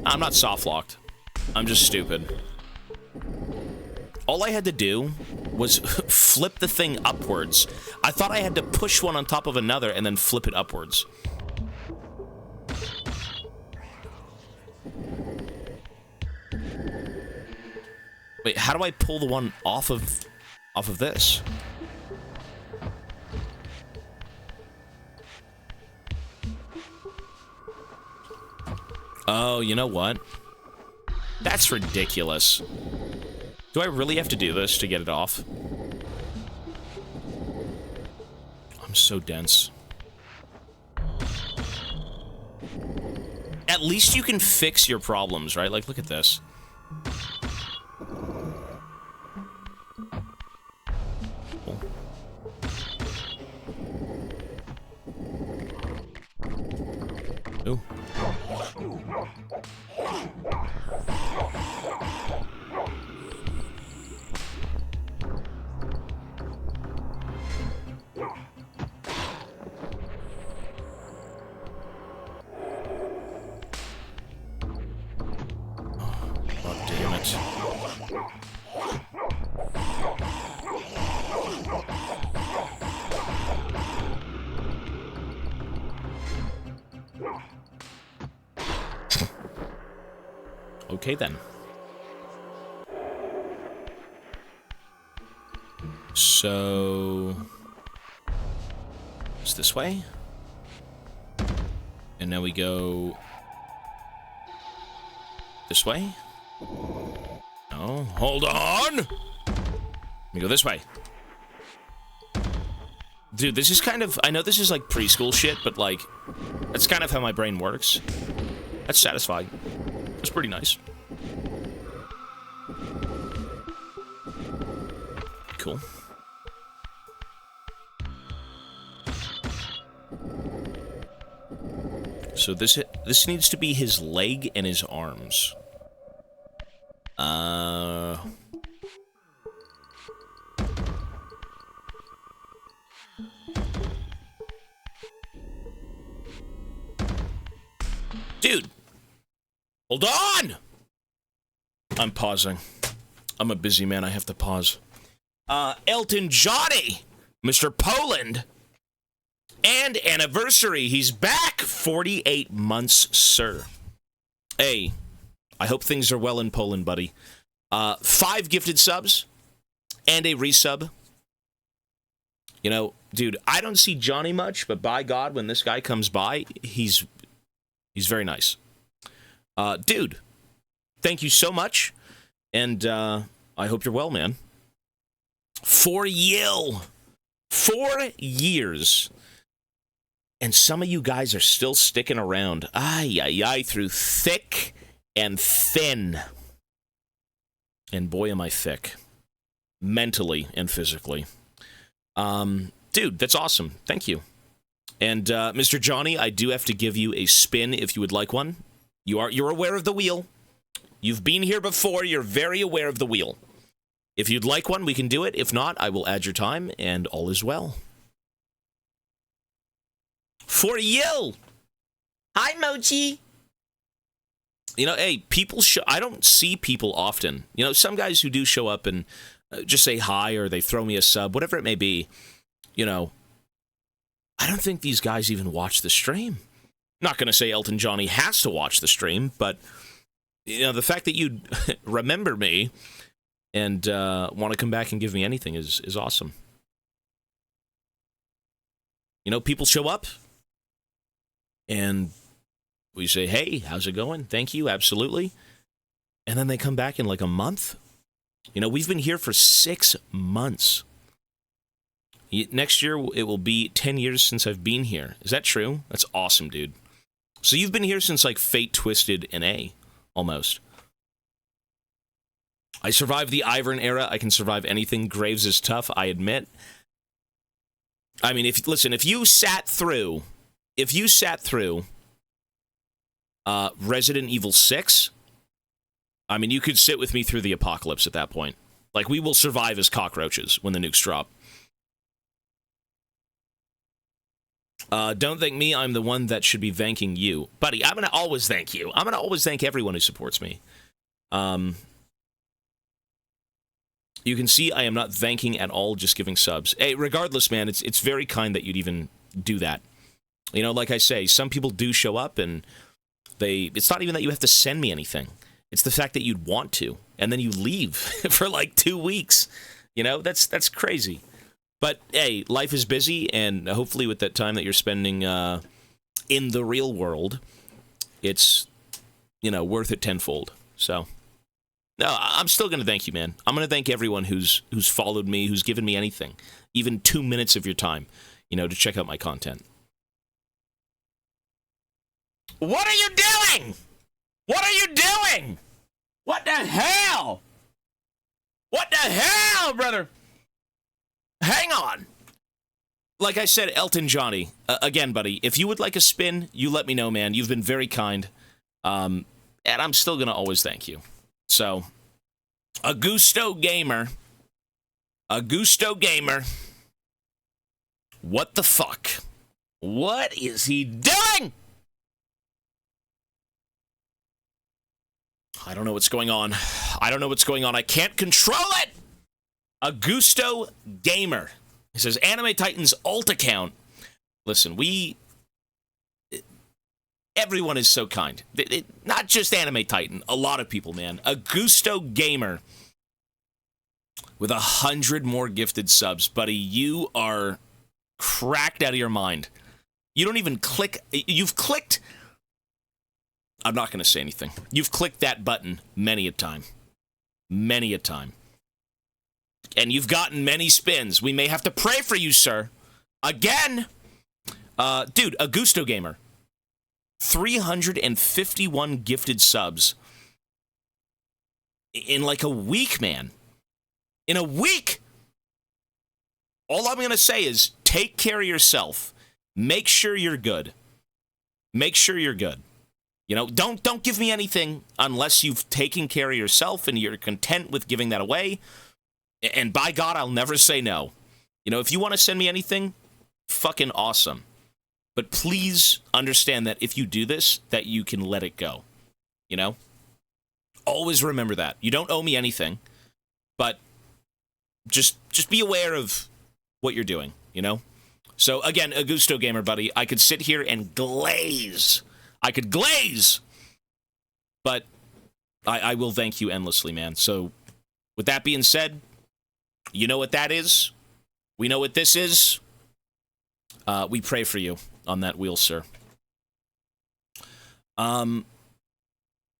I'm not soft-locked. I'm just stupid. All I had to do was flip the thing upwards. I thought I had to push one on top of another and then flip it upwards. Wait, how do I pull the one off of this? Oh, you know what? That's ridiculous. Do I really have to do this to get it off? I'm so dense. At least you can fix your problems, right? Like, look at this. Ooh. Oh, damn it. Okay, then. So... it's this way. And now we go... this way? No, hold on! Let me go this way. Dude, this is kind of... I know this is like preschool shit, but like... that's kind of how my brain works. That's satisfying. It's pretty nice. Cool. So this needs to be his leg and his arms. Dude! Hold on! I'm pausing. I'm a busy man, I have to pause. Elton Johnny! Mr. Poland! And anniversary, he's back! 48 months, sir. Hey, I hope things are well in Poland, buddy. 5 gifted subs, and a resub. You know, dude, I don't see Johnny much, but by God, when this guy comes by, he's very nice. Dude, thank you so much, and I hope you're well, man. 4 years. And some of you guys are still sticking around. Ay, through thick and thin. And boy, am I thick. Mentally and physically. Dude, that's awesome. Thank you. And, Mr. Johnny, I do have to give you a spin if you would like one. You're aware of the wheel. You've been here before. You're very aware of the wheel. If you'd like one, we can do it. If not, I will add your time, and all is well. For you! Hi, Mochi! You know, hey, people I don't see people often. You know, some guys who do show up and just say hi, or they throw me a sub, whatever it may be. You know, I don't think these guys even watch the stream. Not going to say Elton Johnny has to watch the stream, but, you know, the fact that you remember me and want to come back and give me anything is awesome. You know, people show up, and we say, hey, how's it going? Thank you, absolutely. And then they come back in like a month. You know, we've been here for 6 months. Next year, it will be 10 years since I've been here. Is that true? That's awesome, dude. So you've been here since like Fate Twisted in A, almost. I survived the Ivern era. I can survive anything. Graves is tough, I admit. I mean, if you sat through Resident Evil 6, I mean, you could sit with me through the apocalypse at that point. Like, we will survive as cockroaches when the nukes drop. Don't thank me, I'm the one that should be thanking you. Buddy, I'm going to always thank you. I'm going to always thank everyone who supports me. You can see I am not thanking at all, just giving subs. Hey, regardless, man, it's very kind that you'd even do that. You know, like I say, some people do show up, and it's not even that you have to send me anything. It's the fact that you'd want to, and then you leave for like 2 weeks. You know, that's crazy. But, hey, life is busy, and hopefully with that time that you're spending in the real world, it's, you know, worth it tenfold. So, no, I'm still going to thank you, man. I'm going to thank everyone who's followed me, who's given me anything, even 2 minutes of your time, you know, to check out my content. What are you doing? What are you doing? What the hell? What the hell, brother? Hang on. Like I said, Elton Johnny, again, buddy, if you would like a spin, you let me know, man. You've been very kind. And I'm still going to always thank you. So, Augusto Gamer. What the fuck? What is he doing? I don't know what's going on. I can't control it. Augusto Gamer. He says, Anime Titans alt account. Listen, everyone is so kind. Not just Anime Titan. A lot of people, man. Augusto Gamer. With 100 more gifted subs. Buddy, you are cracked out of your mind. You don't even click. You've clicked. I'm not going to say anything. You've clicked that button many a time. Many a time. And you've gotten many spins. We may have to pray for you, sir. Again. Dude, Augusto Gamer. 351 gifted subs. In like a week, man. In a week. All I'm going to say is take care of yourself. Make sure you're good. Make sure you're good. You know, don't give me anything unless you've taken care of yourself and you're content with giving that away. And by God, I'll never say no. You know, if you want to send me anything, fucking awesome. But please understand that if you do this, that you can let it go. You know? Always remember that. You don't owe me anything, but just be aware of what you're doing, you know? So, again, Augusto Gamer, buddy, I could sit here and glaze. I could glaze! But I will thank you endlessly, man. So, with that being said, you know what that is? We know what this is. We pray for you on that wheel, sir. My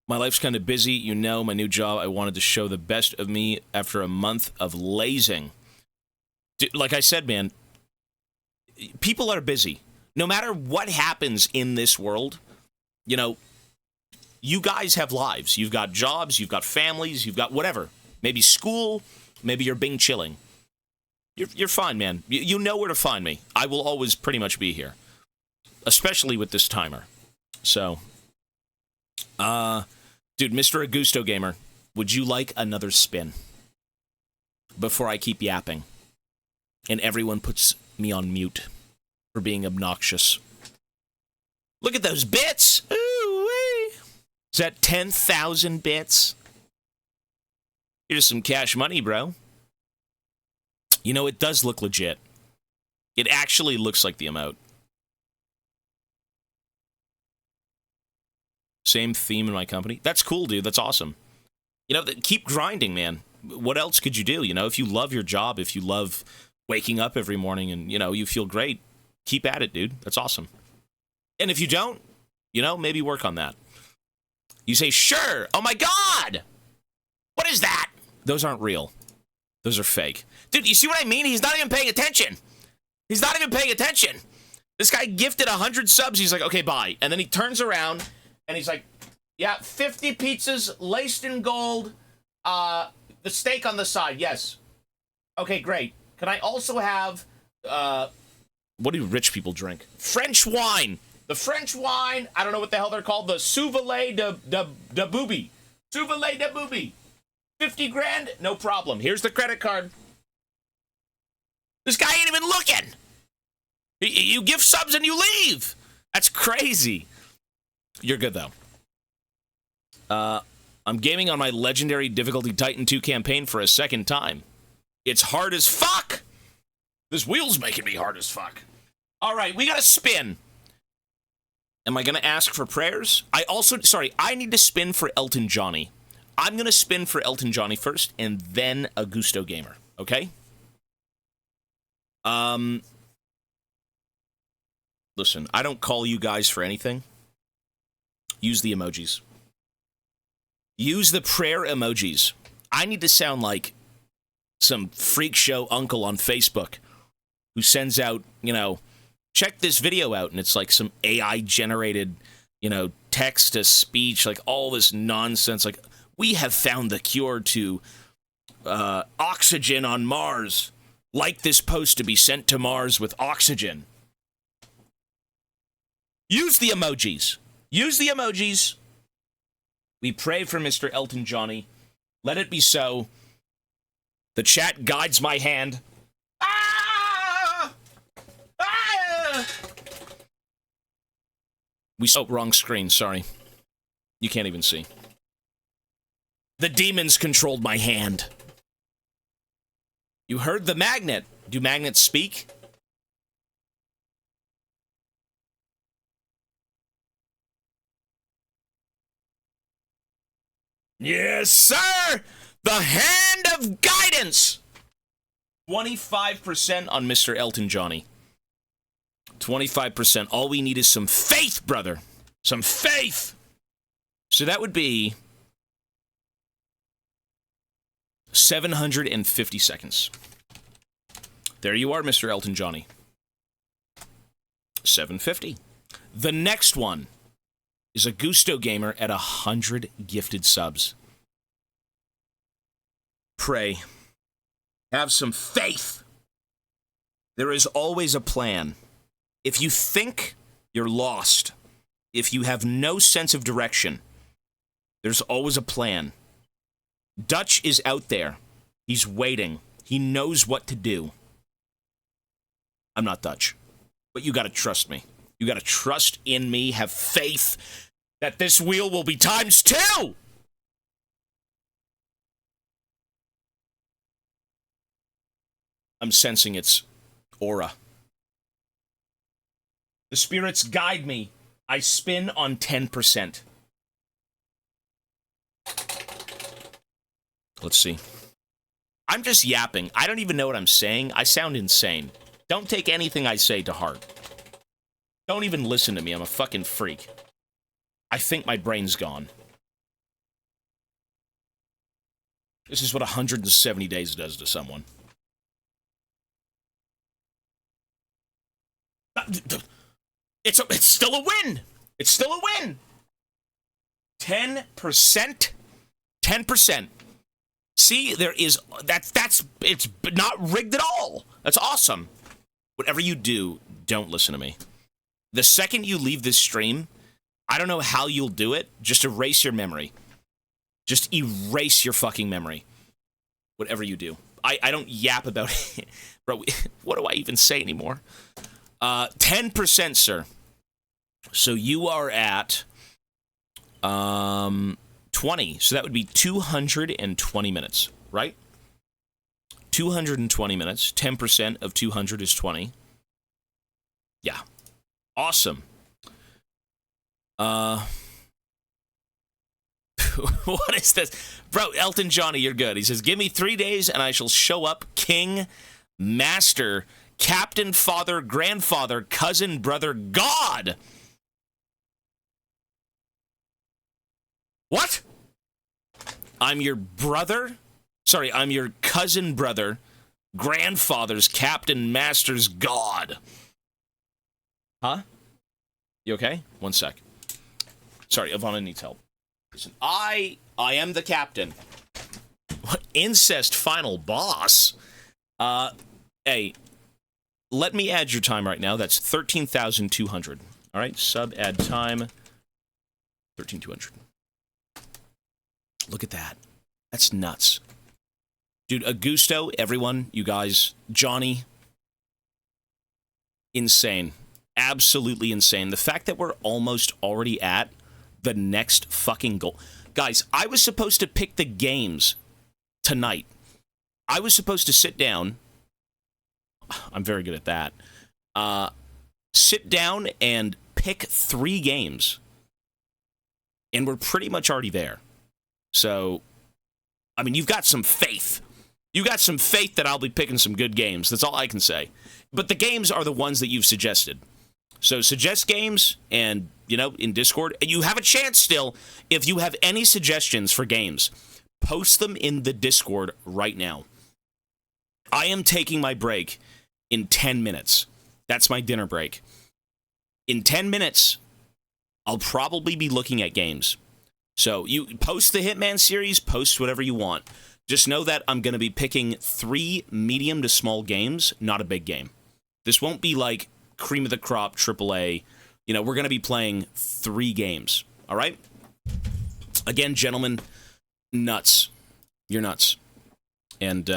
life's kind of busy. You know, my new job, I wanted to show the best of me after a month of lazing. Like I said, man, people are busy. No matter what happens in this world, you know, you guys have lives. You've got jobs, you've got families, you've got whatever. Maybe school, maybe you're Bing chilling. You're fine, man. You know where to find me. I will always pretty much be here. Especially with this timer. So, dude, Mr. Augusto Gamer, would you like another spin? Before I keep yapping. And everyone puts me on mute for being obnoxious. Look at those bits! Ooh-wee! Is that 10,000 bits? Here's some cash money, bro. You know, it does look legit. It actually looks like the emote. Same theme in my company. That's cool, dude. That's awesome. You know, keep grinding, man. What else could you do? You know, if you love your job, if you love waking up every morning and, you know, you feel great, keep at it, dude. That's awesome. And if you don't, you know, maybe work on that. You say, sure. Oh, my God. What is that? Those aren't real. Those are fake. Dude, you see what I mean? He's not even paying attention. He's not even paying attention. This guy gifted 100 subs. He's like, okay, bye. And then he turns around and he's like, yeah, 50 pizzas laced in gold. The steak on the side. Yes. Okay, great. Can I also have, what do rich people drink? French wine. The French wine, I don't know what the hell they're called. The Souvlaki de Booby. Souvlaki de Booby. 50 grand? No problem. Here's the credit card. This guy ain't even looking. You give subs and you leave. That's crazy. You're good, though. I'm gaming on my legendary difficulty Titan 2 campaign for a second time. It's hard as fuck. This wheel's making me hard as fuck. All right, we got to spin. Am I going to ask for prayers? I need to spin for Elton Johnny. I'm going to spin for Elton Johnny first, and then Augusto Gamer, okay? Listen, I don't call you guys for anything. Use the emojis. Use the prayer emojis. I need to sound like some freak show uncle on Facebook who sends out, you know, check this video out, and it's like some AI-generated, you know, text-to-speech, like all this nonsense, like, we have found the cure to oxygen on Mars. Like this post to be sent to Mars with oxygen. Use the emojis. Use the emojis. We pray for Mr. Elton Johnny. Let it be so. The chat guides my hand. Ah! Ah! Oh, wrong screen, sorry. You can't even see. The demons controlled my hand. You heard the magnet. Do magnets speak? Yes, sir! The hand of guidance! 25% on Mr. Elton Johnny. 25%. All we need is some faith, brother. Some faith! So that would be 750 seconds. There you are, Mr. Elton Johnny. 750. The next one is a Gusto Gamer at 100 gifted subs. Pray. Have some faith. There is always a plan. If you think you're lost, if you have no sense of direction, there's always a plan. Dutch is out there. He's waiting. He knows what to do. I'm not Dutch, but you gotta trust me. You gotta trust in me, have faith that this wheel will be times 2! I'm sensing its aura. The spirits guide me. I spin on 10%. Let's see. I'm just yapping. I don't even know what I'm saying. I sound insane. Don't take anything I say to heart. Don't even listen to me. I'm a fucking freak. I think my brain's gone. This is what 170 days does to someone. It's still a win. It's still a win. 10%. 10%. See, there is it's not rigged at all. That's awesome. Whatever you do, don't listen to me. The second you leave this stream, I don't know how you'll do it. Just erase your memory. Just erase your fucking memory. Whatever you do. I don't yap about it. Bro, what do I even say anymore? 10%, sir. So you are at 20. So that would be 220 minutes, right? 220 minutes. 10% of 200 is 20. Yeah. Awesome. What is this? Bro, Elton Johnny, you're good. He says, give me 3 days and I shall show up king, master, captain, father, grandfather, cousin, brother, God. What? I'm your brother? Sorry, I'm your cousin, brother, grandfather's captain, master's God. Huh? You okay? One sec. Sorry, Ivana needs help. Listen, I am the captain. What? Incest final boss? Hey, let me add your time right now. That's 13,200. All right, sub add time. 13,200. Look at that. That's nuts. Dude, Augusto, everyone, you guys, Johnny. Insane. Absolutely insane. The fact that we're almost already at the next fucking goal. Guys, I was supposed to pick the games tonight. I was supposed to sit down. I'm very good at that. Sit down and pick 3 games. And we're pretty much already there. So, I mean, you've got some faith. You got some faith that I'll be picking some good games. That's all I can say. But the games are the ones that you've suggested. So suggest games and, you know, in Discord. And you have a chance still, if you have any suggestions for games, post them in the Discord right now. I am taking my break in 10 minutes. That's my dinner break. In 10 minutes, I'll probably be looking at games. So you post the Hitman series, post whatever you want. Just know that I'm going to be picking 3 medium to small games, not a big game. This won't be like cream of the crop AAA. You know, we're going to be playing 3 games. All right? Again, gentlemen, nuts. You're nuts. And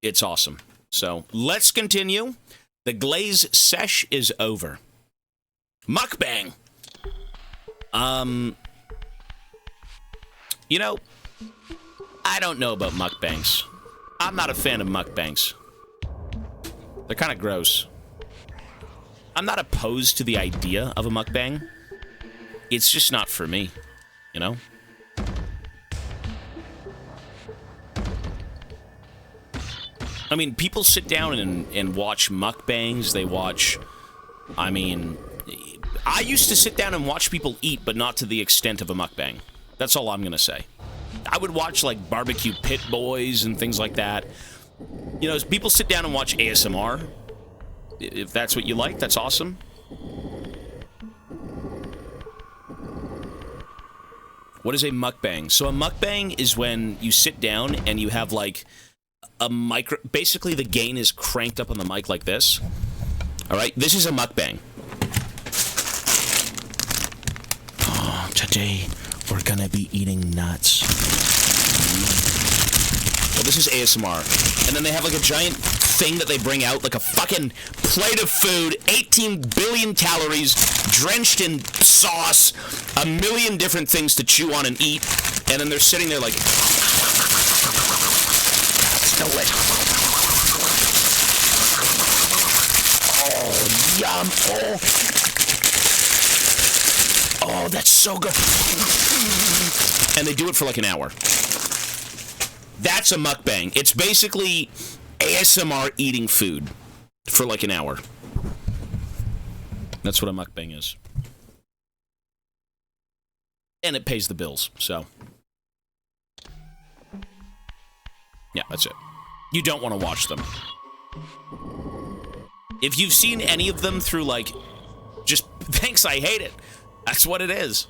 it's awesome. So let's continue. The Glaze sesh is over. Mukbang. You know, I don't know about mukbangs. I'm not a fan of mukbangs. They're kind of gross. I'm not opposed to the idea of a mukbang. It's just not for me, you know? I mean, people sit down and watch mukbangs. They watch... I mean... I used to sit down and watch people eat, but not to the extent of a mukbang. That's all I'm going to say. I would watch, like, Barbecue Pit Boys and things like that. You know, people sit down and watch ASMR. If that's what you like, that's awesome. What is a mukbang? So a mukbang is when you sit down and you have, like, a micro... Basically, the gain is cranked up on the mic like this. All right? This is a mukbang. Oh, today we're gonna be eating nuts. Well, this is ASMR. And then they have, like, a giant thing that they bring out, like a fucking plate of food, 18 billion calories, drenched in sauce, a million different things to chew on and eat, and then they're sitting there like... It's delicious. Oh, yum. Oh, that's so good. And they do it for like an hour. That's a mukbang. It's basically ASMR eating food for like an hour. That's what a mukbang is. And it pays the bills, so. Yeah, that's it. You don't want to watch them. If you've seen any of them through, like, just, thanks, I hate it. That's what it is.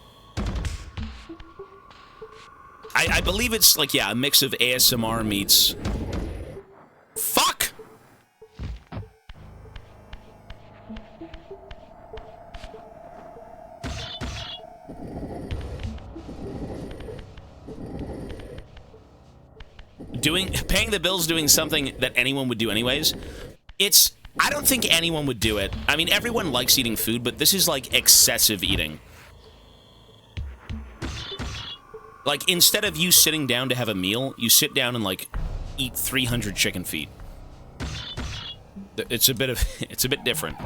I believe it's, like, yeah, a mix of ASMR meets... Fuck! Paying the bills, doing something that anyone would do anyways. I don't think anyone would do it. I mean, everyone likes eating food, but this is like excessive eating. Like, instead of you sitting down to have a meal, you sit down and, like, eat 300 chicken feet. It's a bit different.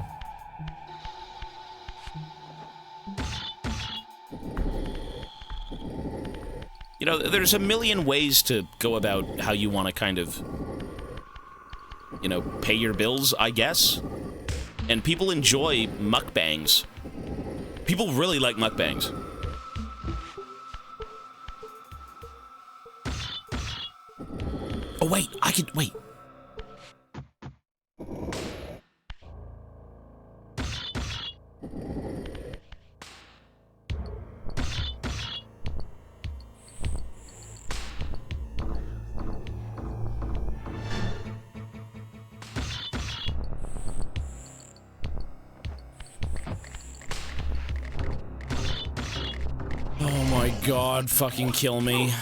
You know, there's a million ways to go about how you want to kind of, you know, pay your bills, I guess. And people enjoy mukbangs. People really like mukbangs. Oh, wait, wait. Oh my God, fucking kill me.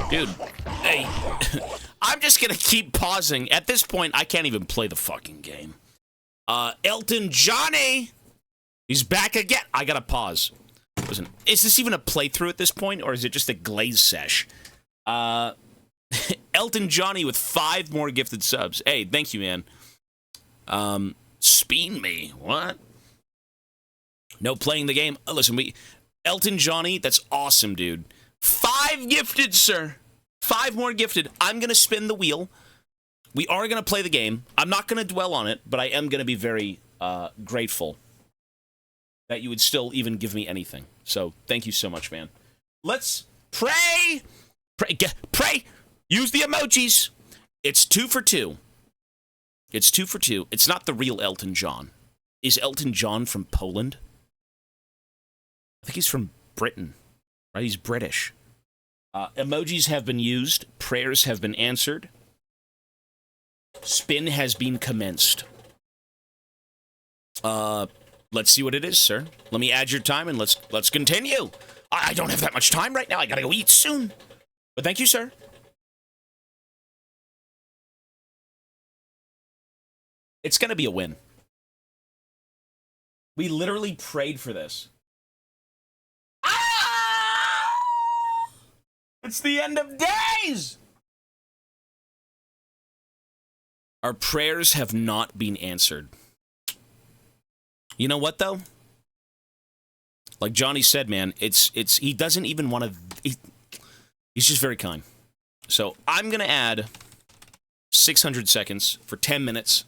Dude, hey, I'm just gonna keep pausing. At this point, I can't even play the fucking game. Elton Johnny! He's back again. I gotta pause. Listen, is this even a playthrough at this point, or is it just a glaze sesh? Elton Johnny with 5 more gifted subs. Hey, thank you, man. Speen me. What? No playing the game. Listen, Elton Johnny, that's awesome, dude. 5 gifted, sir. 5 more gifted. I'm going to spin the wheel. We are going to play the game. I'm not going to dwell on it, but I am going to be very grateful that you would still even give me anything. So, thank you so much, man. Let's pray. Pray. Use the emojis. It's 2 for 2. It's 2 for 2. It's not the real Elton John. Is Elton John from Poland? I think he's from Britain, right? He's British. Emojis have been used. Prayers have been answered. Spin has been commenced. Let's see what it is, sir. Let me add your time and let's continue. I don't have that much time right now. I gotta go eat soon. But thank you, sir. It's gonna be a win. We literally prayed for this. Ah! It's the end of days! Our prayers have not been answered. You know what, though? Like Johnny said, man, he doesn't even want to... He's just very kind. So I'm going to add 600 seconds for 10 minutes,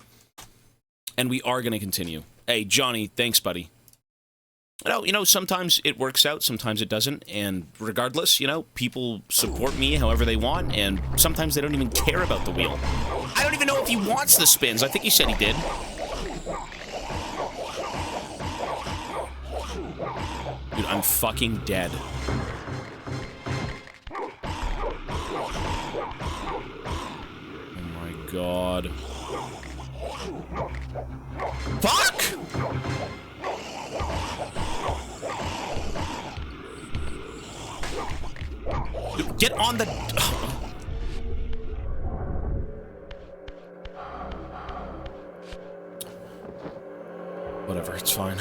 and we are going to continue. Hey, Johnny, thanks, buddy. You know, sometimes it works out, sometimes it doesn't, and regardless, you know, people support me however they want, and sometimes they don't even care about the wheel. I don't even know if he wants the spins. I think he said he did. Dude, I'm fucking dead. Oh my god. Fuck! Dude, get on the... Whatever, it's fine.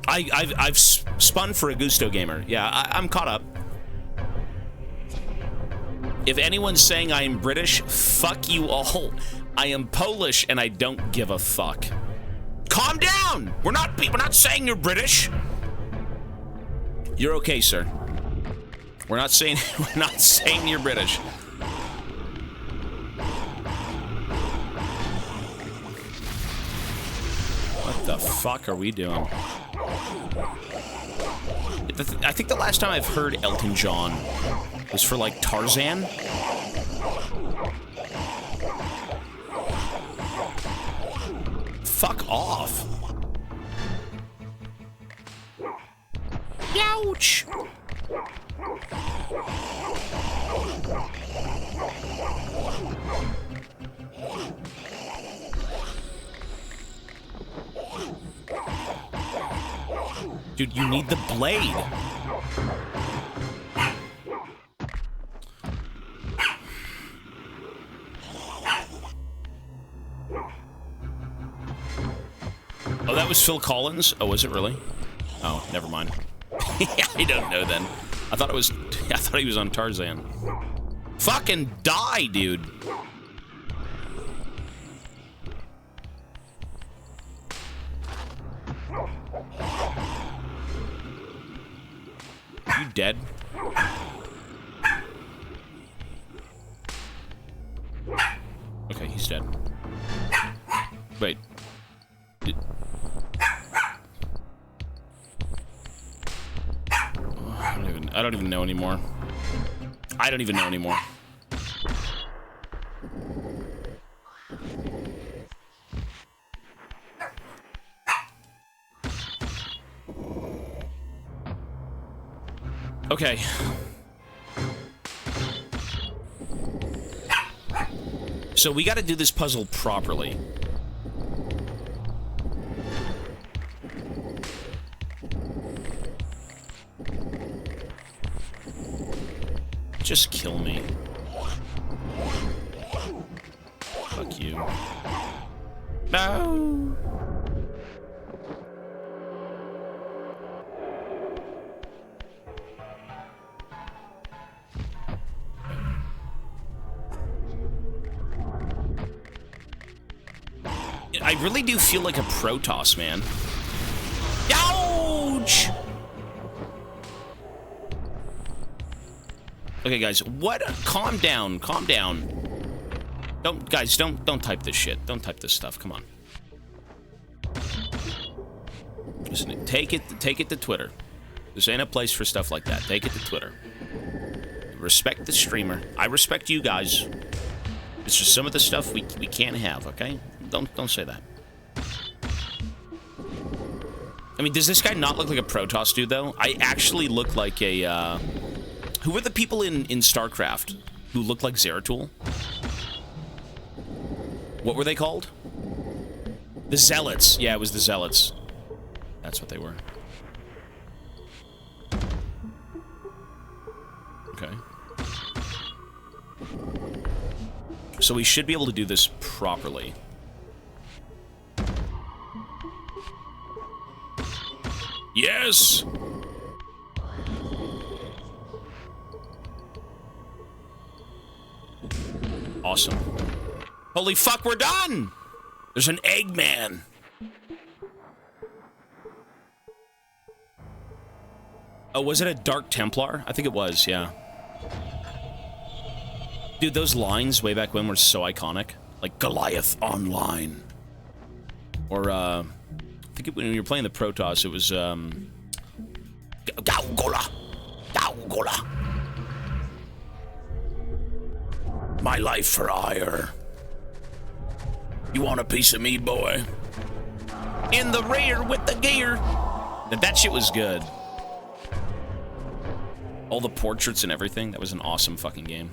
I've spun for a Gusto Gamer. Yeah, I'm caught up. If anyone's saying I am British, fuck you all. I am Polish and I don't give a fuck. Calm down! We're not saying you're British. You're okay, sir. We're not saying you're British. What the fuck are we doing? I think the last time I've heard Elton John was for, like, Tarzan. Fuck off. Ouch. Dude, you need the blade. Oh, that was Phil Collins? Oh, was it really? Oh, never mind. I don't know then. I thought he was on Tarzan. Fucking die, dude. You dead? Okay, he's dead. Wait. I don't even know anymore. I don't even know anymore. Okay. So we got to do this puzzle properly. Just kill me. Fuck you. No. I really do feel like a Protoss, man. Ouch! Okay, guys, what? Calm down, calm down. Don't type this shit. Don't type this stuff. Come on. Listen, take it to Twitter. This ain't a place for stuff like that. Take it to Twitter. Respect the streamer. I respect you guys. It's just some of the stuff we can't have, okay? Don't say that. I mean, does this guy not look like a Protoss dude, though? I actually look like a, who were the people in StarCraft who looked like Zeratul? What were they called? The Zealots. Yeah, it was the Zealots. That's what they were. Okay. So we should be able to do this properly. Yes! Awesome. Holy fuck, we're done! There's an Eggman. Oh, was it a Dark Templar? I think it was, yeah. Dude, those lines way back when were so iconic. Like, Goliath online. Or, I think when you were playing the Protoss, it was, Gaugola. Gaugola. My life for hire. You want a piece of me, boy? In the rear with the gear. That shit was good. All the portraits and everything. That was an awesome fucking game.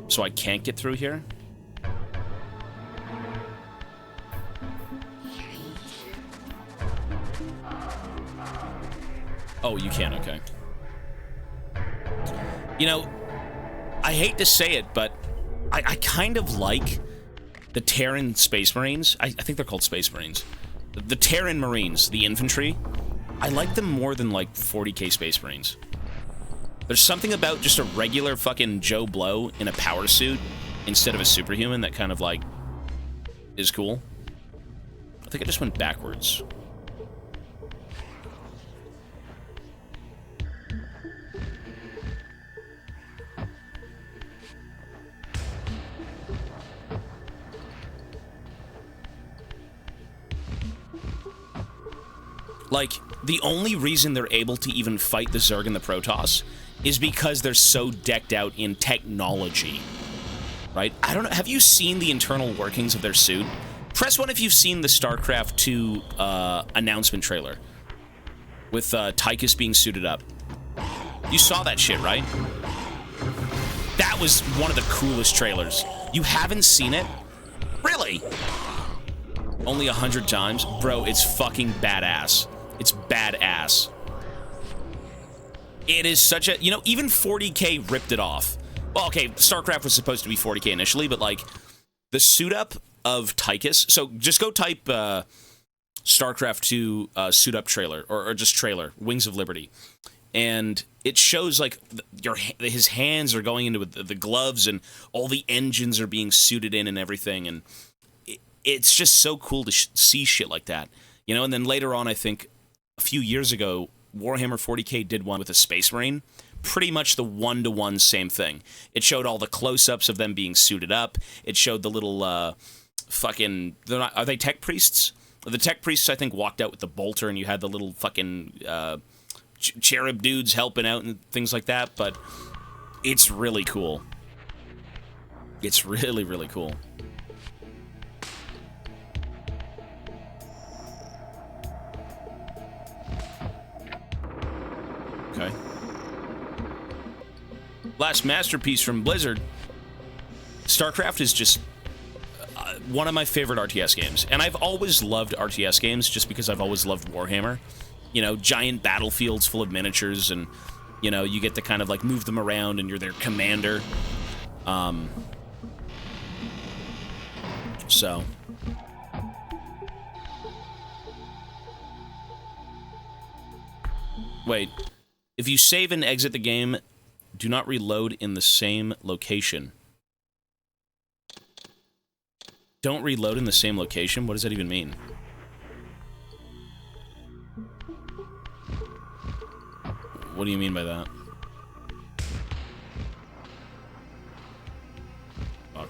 So I can't get through here? Oh, you can, okay. You know, I hate to say it, but I kind of like the Terran Space Marines. I think they're called Space Marines. The Terran Marines, the infantry. I like them more than, like, 40k Space Marines. There's something about just a regular fucking Joe Blow in a power suit instead of a superhuman that kind of, like, is cool. I think I just went backwards. Like, the only reason they're able to even fight the Zerg and the Protoss is because they're so decked out in technology, right? I don't know. Have you seen the internal workings of their suit? Press 1 if you've seen the StarCraft 2 announcement trailer with Tychus being suited up. You saw that shit, right? That was one of the coolest trailers. You haven't seen it? Really? Only 100 times? Bro, it's fucking badass. It's badass. It is such a... You know, even 40k ripped it off. Well, okay, StarCraft was supposed to be 40k initially, but, like, the suit-up of Tychus... So, just go type StarCraft 2 suit-up trailer, or just trailer, Wings of Liberty. And it shows, like, his hands are going into the gloves, and all the engines are being suited in and everything, and it's just so cool to see shit like that. You know, and then later on, I think, a few years ago, Warhammer 40k did one with a Space Marine. Pretty much the one-to-one same thing. It showed all the close-ups of them being suited up. It showed the little, fucking... Are they tech priests? The tech priests, I think, walked out with the bolter, and you had the little fucking cherub dudes helping out and things like that, but it's really cool. It's really, really cool. Okay. Last masterpiece from Blizzard. StarCraft is just one of my favorite RTS games. And I've always loved RTS games just because I've always loved Warhammer. You know, giant battlefields full of miniatures, and, you know, you get to kind of, like, move them around, and you're their commander. So... Wait. If you save and exit the game, do not reload in the same location. Don't reload in the same location? What does that even mean? What do you mean by that? Fuck.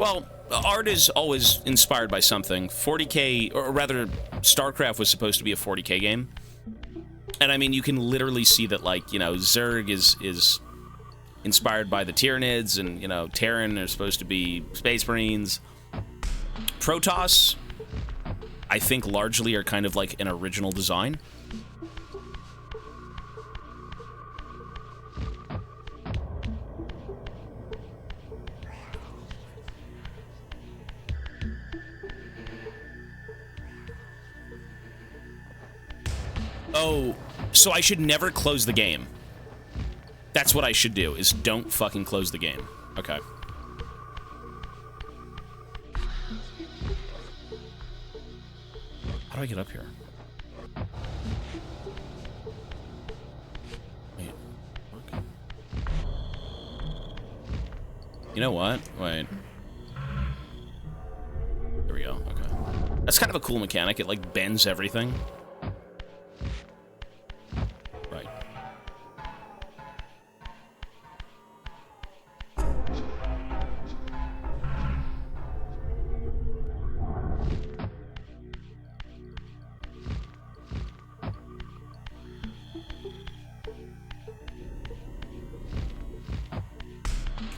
Well, art is always inspired by something. 40K, or rather, StarCraft was supposed to be a 40K game. And I mean, you can literally see that, like, you know, Zerg is inspired by the Tyranids, and, you know, Terran are supposed to be Space Marines. Protoss, I think, largely are kind of like an original design. Oh, so I should never close the game. That's what I should do, is don't fucking close the game. Okay. How do I get up here? Wait. Okay. You know what? Wait. There we go. Okay. That's kind of a cool mechanic. It, like, bends everything. Right.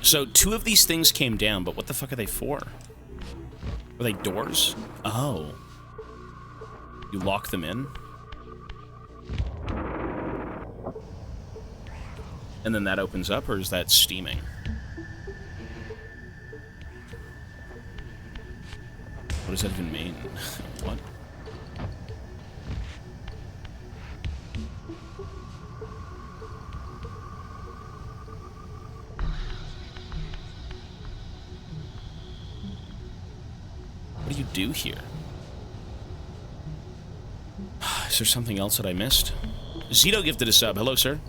So, 2 of these things came down, but what the fuck are they for? Were they doors? Oh. You lock them in? And then that opens up, or is that steaming? What does that even mean? What? What do you do here? Is there something else that I missed? Zito gifted a sub. Hello, sir.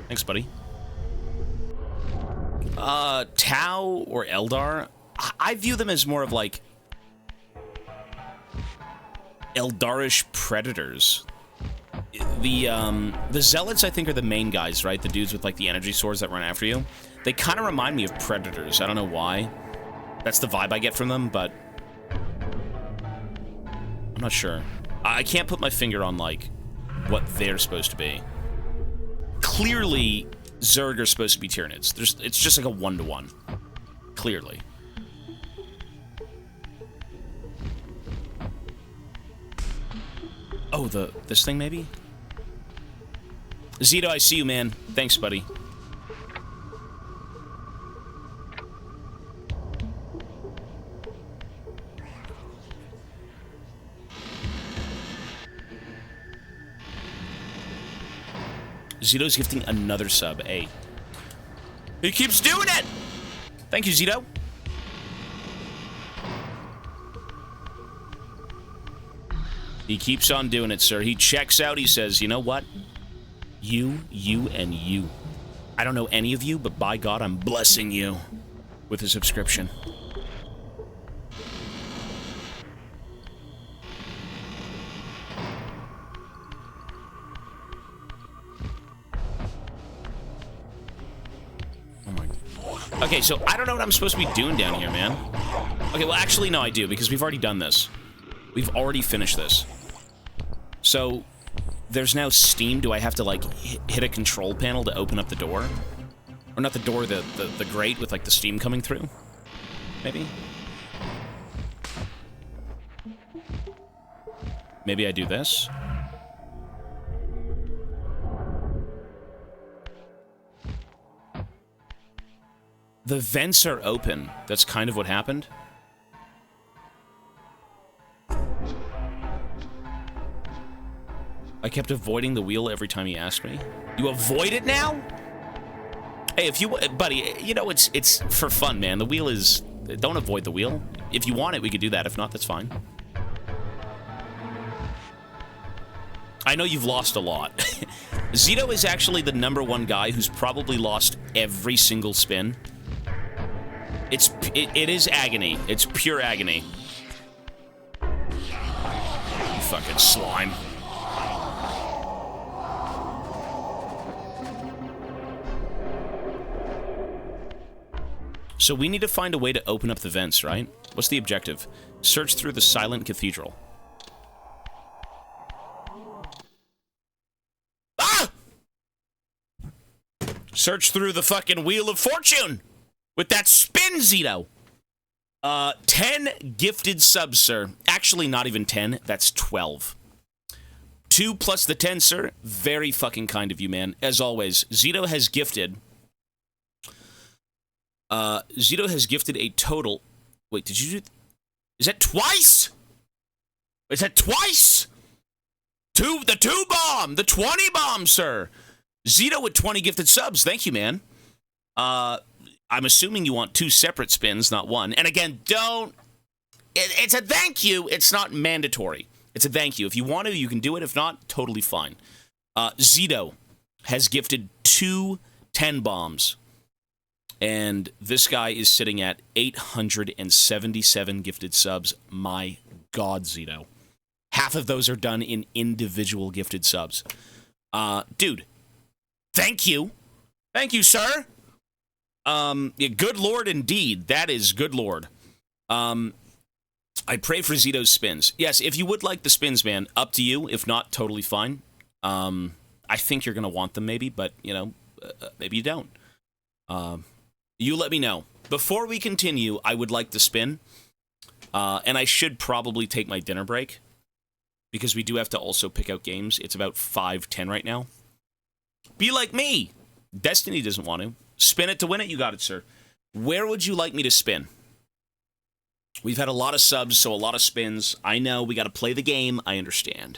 Thanks, buddy. Tau or Eldar? I view them as more of like Eldarish predators. The Zealots, I think, are the main guys, right? The dudes with like the energy swords that run after you. They kind of remind me of predators. I don't know why. That's the vibe I get from them, but I'm not sure. I can't put my finger on, like, what they're supposed to be. Clearly, Zerg are supposed to be Tyranids. It's just like a 1-to-1. Clearly. Oh, this thing, maybe? Zito, I see you, man. Thanks, buddy. Zito's gifting another sub. A. He keeps doing it! Thank you, Zito. He keeps on doing it, sir. He checks out. He says, you know what? You, and you. I don't know any of you, but by God, I'm blessing you with a subscription. Okay, so I don't know what I'm supposed to be doing down here, man. Okay, well, actually, no, I do, because we've already done this. We've already finished this. So, there's now steam. Do I have to, like, hit a control panel to open up the door? Or not the door, the grate with, like, the steam coming through? Maybe? Maybe I do this? The vents are open. That's kind of what happened. I kept avoiding the wheel every time he asked me. You avoid it now? Hey, if you... Buddy, you know, it's for fun, man. The wheel is... Don't avoid the wheel. If you want it, we could do that. If not, that's fine. I know you've lost a lot. Zito is actually the #1 guy who's probably lost every single spin. It is agony. It's pure agony. You fucking slime. So we need to find a way to open up the vents, right? What's the objective? Search through the silent cathedral. Ah! Search through the fucking Wheel of Fortune with that spin, Zito. 10 gifted subs, sir. Actually, not even 10. That's 12. 2 plus the 10, sir. Very fucking kind of you, man. As always, Zito has gifted... Zito has gifted a total... Wait, did you do... Is that twice? Is that twice? The 2 bomb! The 20 bomb, sir! Zito with 20 gifted subs. Thank you, man. I'm assuming you want 2 separate spins, not 1. And again, don't... It's a thank you. It's not mandatory. It's a thank you. If you want to, you can do it. If not, totally fine. Zito has gifted 2 10 bombs. And this guy is sitting at 877 gifted subs. My God, Zito. Half of those are done in individual gifted subs. Dude, thank you. Thank you, sir. Yeah, good Lord indeed. That is good Lord. I pray for Zito's spins. Yes, if you would like the spins, man, up to you. If not, totally fine. I think you're going to want them maybe, but, you know, maybe you don't. You let me know. Before we continue, I would like to spin. And I should probably take my dinner break. Because we do have to also pick out games. It's about 5:10 right now. Be like me. Destiny doesn't want to. Spin it to win it. You got it, sir. Where would you like me to spin? We've had a lot of subs, so a lot of spins. I know, we got to play the game. I understand.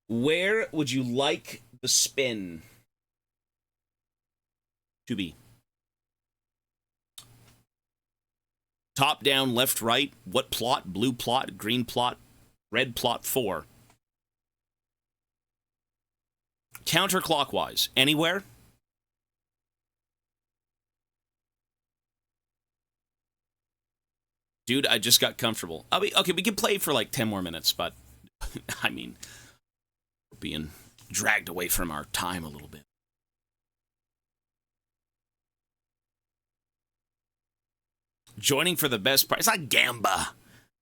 Where would you like the spin to be? Top, down, left, right. What plot? Blue plot, green plot, red plot 4. Counterclockwise. Anywhere? Dude, I just got comfortable. Okay, we can play for like 10 more minutes, but I mean, we're being dragged away from our time a little bit. Joining for the best price. It's not Gamba.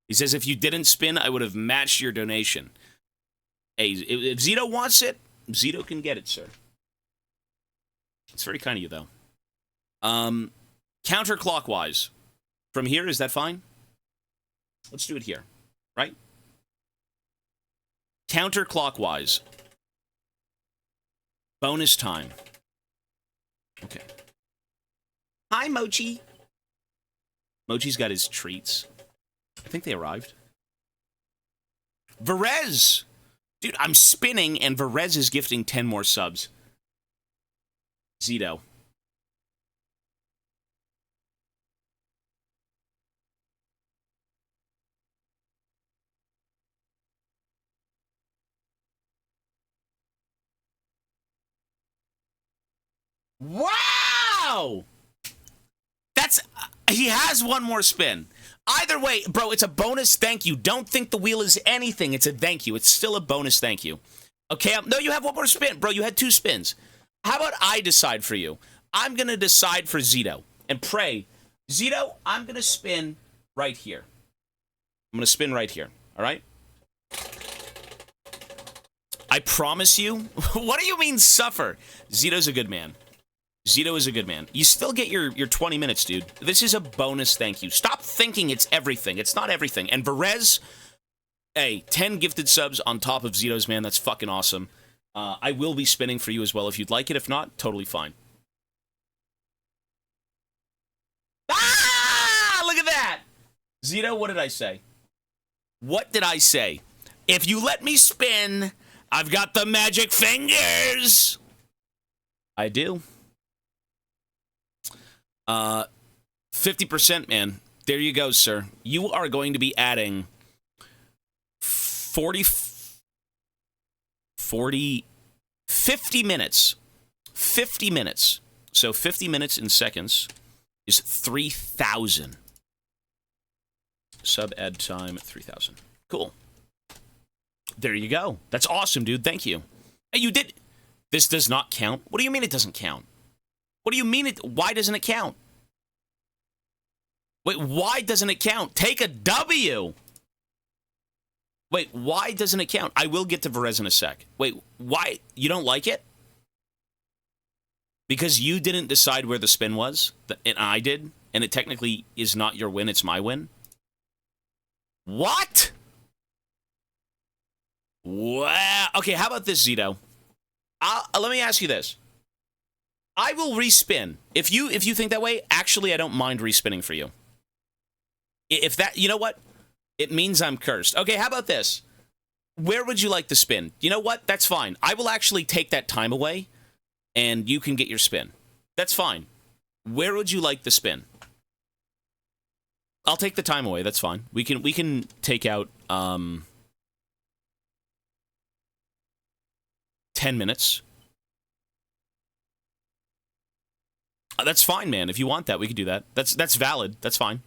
He says, if you didn't spin, I would have matched your donation. Hey, if Zito wants it, Zito can get it, sir. It's very kind of you, though. Counterclockwise. From here, is that fine? Let's do it here, right? Counterclockwise. Bonus time. Okay. Hi, Mochi. Mochi's got his treats. I think they arrived. Verez! Dude, I'm spinning, and Verez is gifting 10 more subs. Zito. Wow! That's... he has one more spin. Either way, bro, it's a bonus thank you. Don't think the wheel is anything. It's a thank you. It's still a bonus thank you. Okay, no, you have one more spin. Bro, you had 2 spins. How about I decide for you? I'm going to decide for Zito. And pray. Zito, I'm going to spin right here. I'm going to spin right here. All right? I promise you. What do you mean suffer? Zito's a good man. Zito is a good man. You still get your 20 minutes, dude. This is a bonus thank you. Stop thinking it's everything. It's not everything. And Verez, hey, 10 gifted subs on top of Zito's, man. That's fucking awesome. I will be spinning for you as well if you'd like it. If not, totally fine. Ah! Look at that! Zito, what did I say? What did I say? If you let me spin, I've got the magic fingers! I do. 50%, man. There you go, sir. You are going to be adding 50 minutes. 50 minutes. So 50 minutes in seconds is 3,000. Sub ad time 3,000. Cool. There you go. That's awesome, dude. Thank you. Hey, you did... This does not count? What do you mean it doesn't count? What do you mean it... Why doesn't it count? Wait, why doesn't it count? Take a W! Wait, why doesn't it count? I will get to Verez in a sec. Wait, why? You don't like it? Because you didn't decide where the spin was, and I did, and it technically is not your win, it's my win? What? Wow. Okay, how about this, Zito? Let me ask you this. I will respin. If you think that way, actually, I don't mind respinning for you. If that, you know what? It means I'm cursed. Okay, how about this? Where would you like to spin? You know what? That's fine. I will actually take that time away, and you can get your spin. That's fine. Where would you like the spin? I'll take the time away. That's fine. We can take out 10 minutes. That's fine, man. If you want that, we could do that. That's valid. That's fine.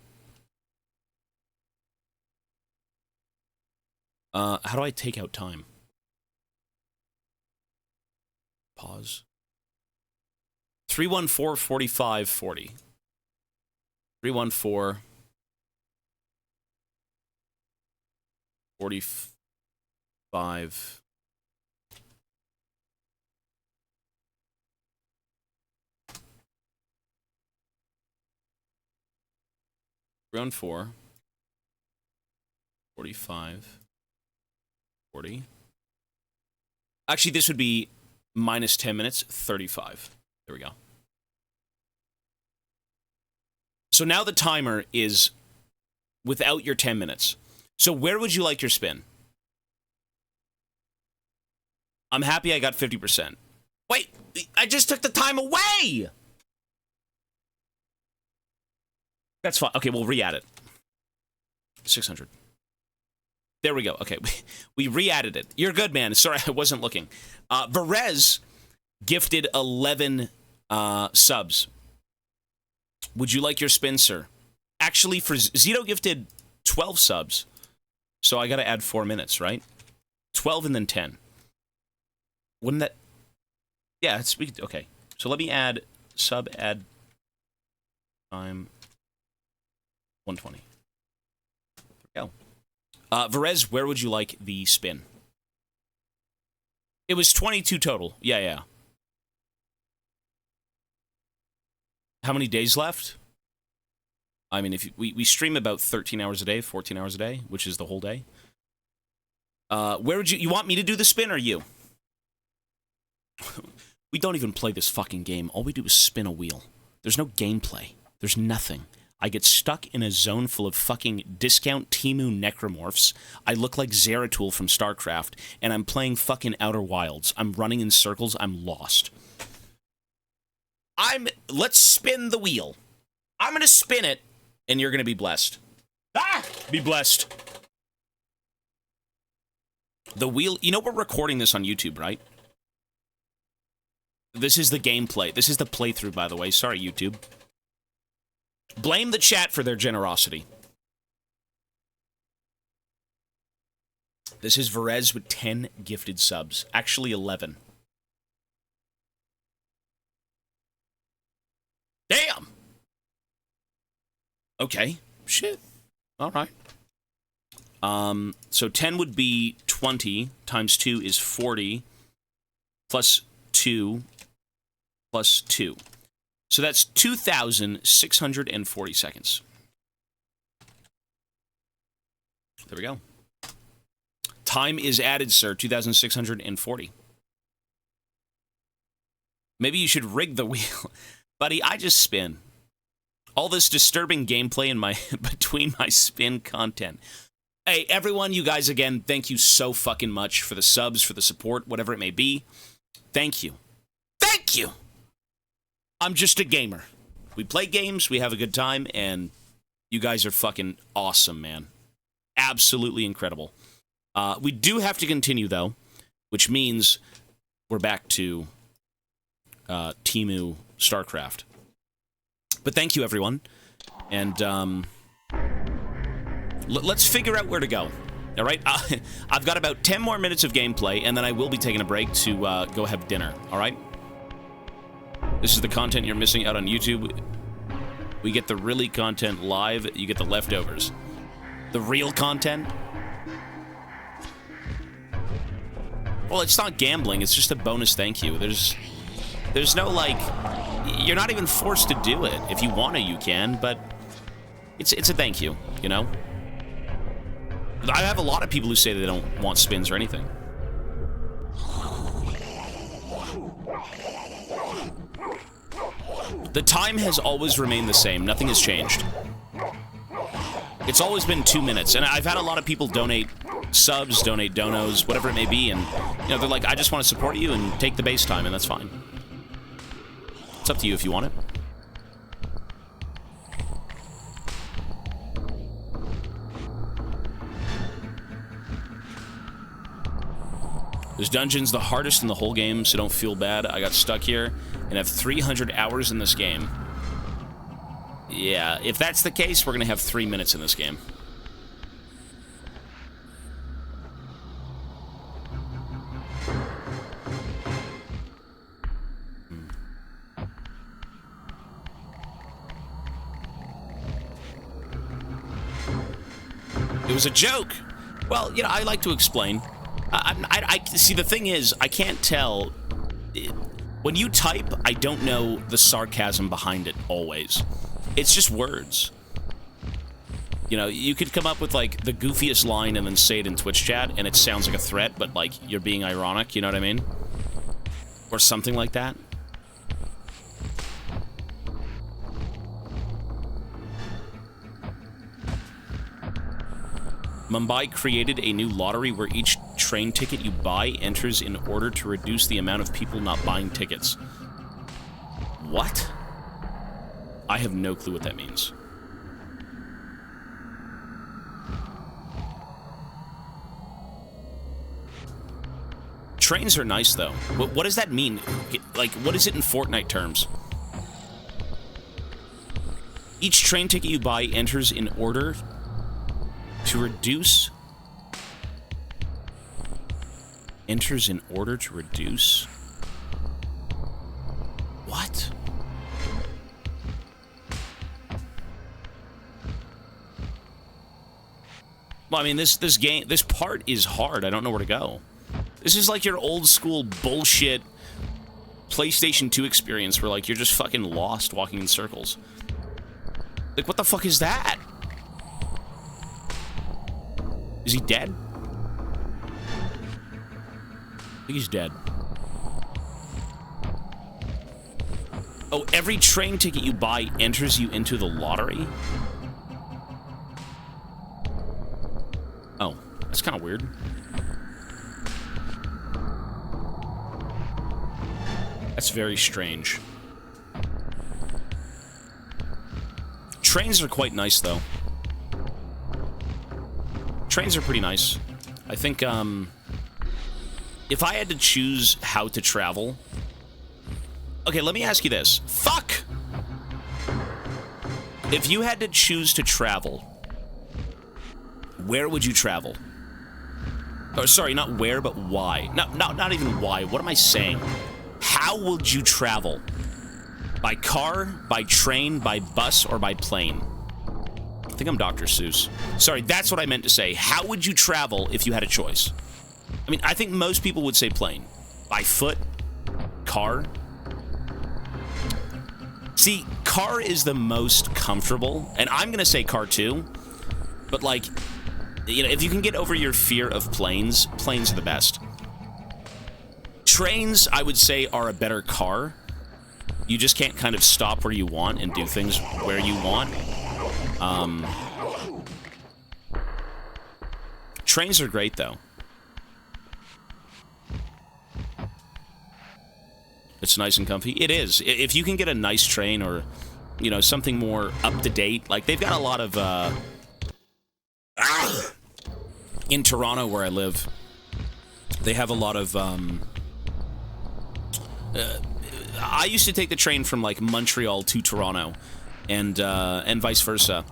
How do I take out time? Pause. 314 45 40. 314 45. Round 4. 45. 40. Actually, this would be minus 10 minutes, 35. There we go. So now the timer is without your 10 minutes. So where would you like your spin? I'm happy I got 50%. Wait, I just took the time away! That's fine. Okay, we'll re-add it. 600. There we go. Okay, we re-added it. You're good, man. Sorry, I wasn't looking. Verez gifted 11 subs. Would you like your spin, sir? Actually, for Zito gifted 12 subs. So I got to add 4 minutes, right? 12 and then 10. Wouldn't that... Yeah, it's... Okay. So let me add add time 120. There we go. Verez, where would you like the spin? It was 22 total. Yeah. How many days left? I mean, if we stream about 13 hours a day, 14 hours a day, which is the whole day. Where would you want me to do the spin or you? We don't even play this fucking game. All we do is spin a wheel. There's no gameplay. There's nothing. I get stuck in a zone full of fucking discount Temu necromorphs. I look like Zeratul from StarCraft, and I'm playing fucking Outer Wilds. I'm running in circles. I'm lost. Let's spin the wheel. I'm gonna spin it, and you're gonna be blessed. Be blessed. The wheel, you know we're recording this on YouTube, right? This is the gameplay. This is the playthrough, by the way. Sorry, YouTube. Blame the chat for their generosity. This is Verez with 10 gifted subs. Actually, 11. Damn! Okay. Shit. All right. So 10 would be 20 times 2 is 40 plus 2 plus 2. So that's 2,640 seconds. There we go. Time is added, sir. 2,640. Maybe you should rig the wheel. Buddy, I just spin. All this disturbing gameplay in between my spin content. Hey, everyone, you guys, again, thank you so fucking much for the subs, for the support, whatever it may be. Thank you. Thank you! I'm just a gamer. We play games, we have a good time, and you guys are fucking awesome, man. Absolutely incredible. We do have to continue, though, which means we're back to Temu StarCraft. But thank you, everyone. And let's figure out where to go. All right? I've got about 10 more minutes of gameplay, and then I will be taking a break to go have dinner. All right? This is the content you're missing out on YouTube. We get the really content live, you get the leftovers. The real content? Well, it's not gambling, it's just a bonus thank you. There's no, like... You're not even forced to do it. If you want to, you can, but... It's a thank you, you know? I have a lot of people who say they don't want spins or anything. The time has always remained the same. Nothing has changed. It's always been 2 minutes, and I've had a lot of people donate subs, donate donos, whatever it may be, and you know, they're like, I just want to support you and take the base time, and that's fine. It's up to you if you want it. This dungeon's the hardest in the whole game, so don't feel bad. I got stuck here and have 300 hours in this game. Yeah, if that's the case, we're gonna have 3 minutes in this game. It was a joke. Well, you know, I like to explain. I see, the thing is, I can't tell. When you type, I don't know the sarcasm behind it, always. It's just words. You know, you could come up with, like, the goofiest line and then say it in Twitch chat, and it sounds like a threat, but, like, you're being ironic, you know what I mean? Or something like that. Mumbai created a new lottery where each train ticket you buy enters in order to reduce the amount of people not buying tickets. What? I have no clue what that means. Trains are nice, though. What does that mean? Like, what is it in Fortnite terms? Each train ticket you buy enters in order to reduce... Enters in order to reduce... What? Well, I mean, this part is hard. I don't know where to go. This is like your old school bullshit PlayStation 2 experience where, like, you're just fucking lost walking in circles. Like, what the fuck is that? Is he dead? I think he's dead. Oh, every train ticket you buy enters you into the lottery? Oh, that's kind of weird. That's very strange. Trains are quite nice, though. Trains are pretty nice. I think, if I had to choose how to travel... Okay, let me ask you this. Fuck! If you had to choose to travel, where would you travel? Or, sorry, not where, but why. Not even why. What am I saying? How would you travel? By car, by train, by bus, or by plane? I think I'm Dr. Seuss. Sorry, that's what I meant to say. How would you travel if you had a choice? I mean, I think most people would say plane. By foot? Car? See, car is the most comfortable, and I'm gonna say car too, but like, you know, if you can get over your fear of planes, planes are the best. Trains, I would say, are a better car. You just can't kind of stop where you want and do things where you want. Trains are great, though. It's nice and comfy. It is. If you can get a nice train or, you know, something more up-to-date. Like, they've got a lot of, in Toronto, where I live, they have a lot of, I used to take the train from, like, Montreal to Toronto, and vice versa.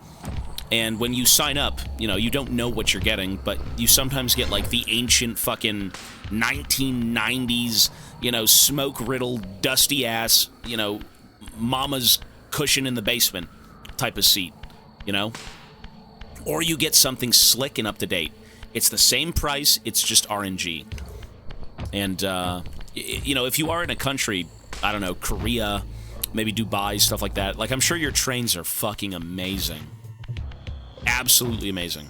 And when you sign up, you know, you don't know what you're getting, but you sometimes get, like, the ancient fucking 1990s, you know, smoke-riddled, dusty-ass, you know, mama's cushion in the basement. type of seat, you know? Or you get something slick and up to date. It's the same price, it's just RNG. And, you know, if you are in a country, I don't know, Korea, maybe Dubai, stuff like that, like, I'm sure your trains are fucking amazing. Absolutely amazing.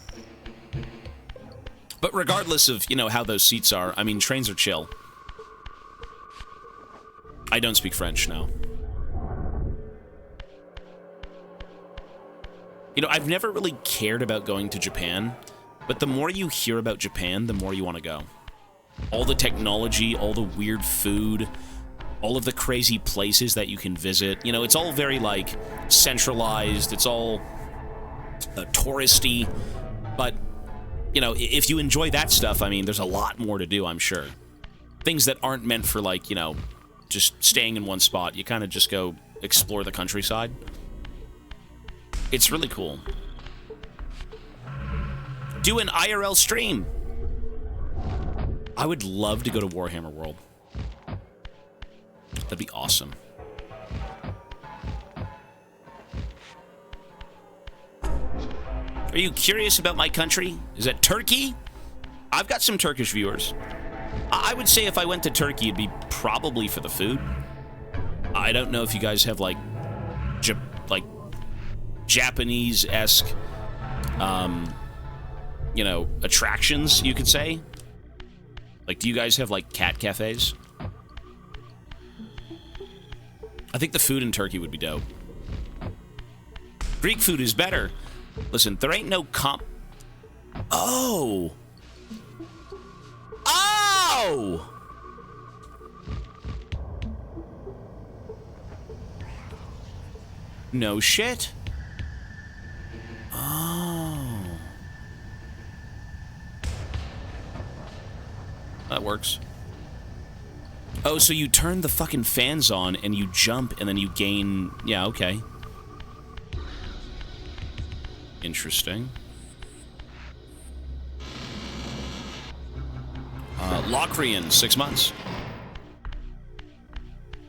But regardless of, you know, how those seats are, I mean, trains are chill. I don't speak French, no. You know, I've never really cared about going to Japan, but the more you hear about Japan, the more you want to go. All the technology, all the weird food, all of the crazy places that you can visit. You know, it's all very, like, centralized. It's all touristy. But, you know, if you enjoy that stuff, I mean, there's a lot more to do, I'm sure. Things that aren't meant for, like, you know, just staying in one spot. You kind of just go explore the countryside. It's really cool. Do an IRL stream. I would love to go to Warhammer World. That'd be awesome. Are you curious about my country? Is that Turkey? I've got some Turkish viewers. I would say if I went to Turkey, it'd be probably for the food. I don't know if you guys have, like, Japanese-esque, you know, attractions, you could say. Like, do you guys have, like, cat cafes? I think the food in Turkey would be dope. Greek food is better. Listen, there ain't no comp... Oh! Oh! No shit. Oh. That works. Oh, so you turn the fucking fans on and you jump and then you gain... Yeah, okay. Interesting. Locrian, 6 months.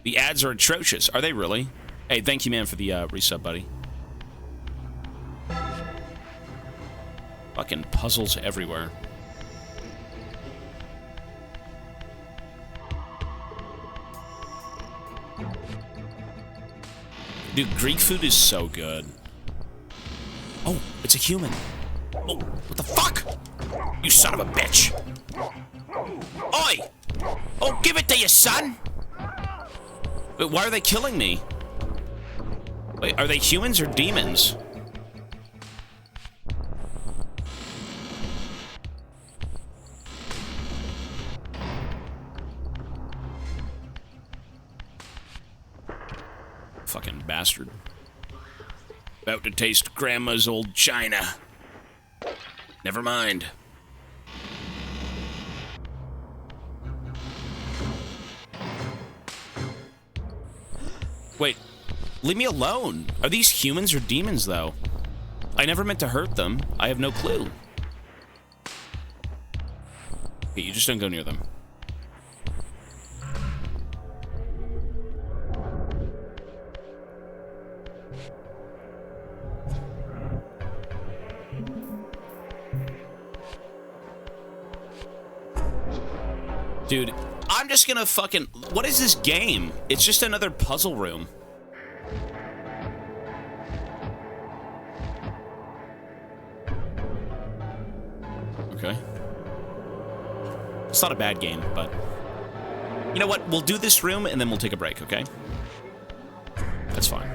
The ads are atrocious. Are they really? Hey, thank you, man, for the resub, buddy. Fucking puzzles everywhere. Dude, Greek food is so good. Oh, it's a human. Oh, what the fuck? You son of a bitch. Oi! Oh, give it to you, son! Wait, why are they killing me? Wait, are they humans or demons? Fucking bastard. About to taste Grandma's old china. Never mind. Wait, leave me alone. Are these humans or demons, though? I never meant to hurt them. I have no clue. Okay, you just don't go near them. Dude, I'm just gonna fucking... What is this game? It's just another puzzle room. Okay. It's not a bad game, but... You know what? We'll do this room, and then we'll take a break, okay? That's fine.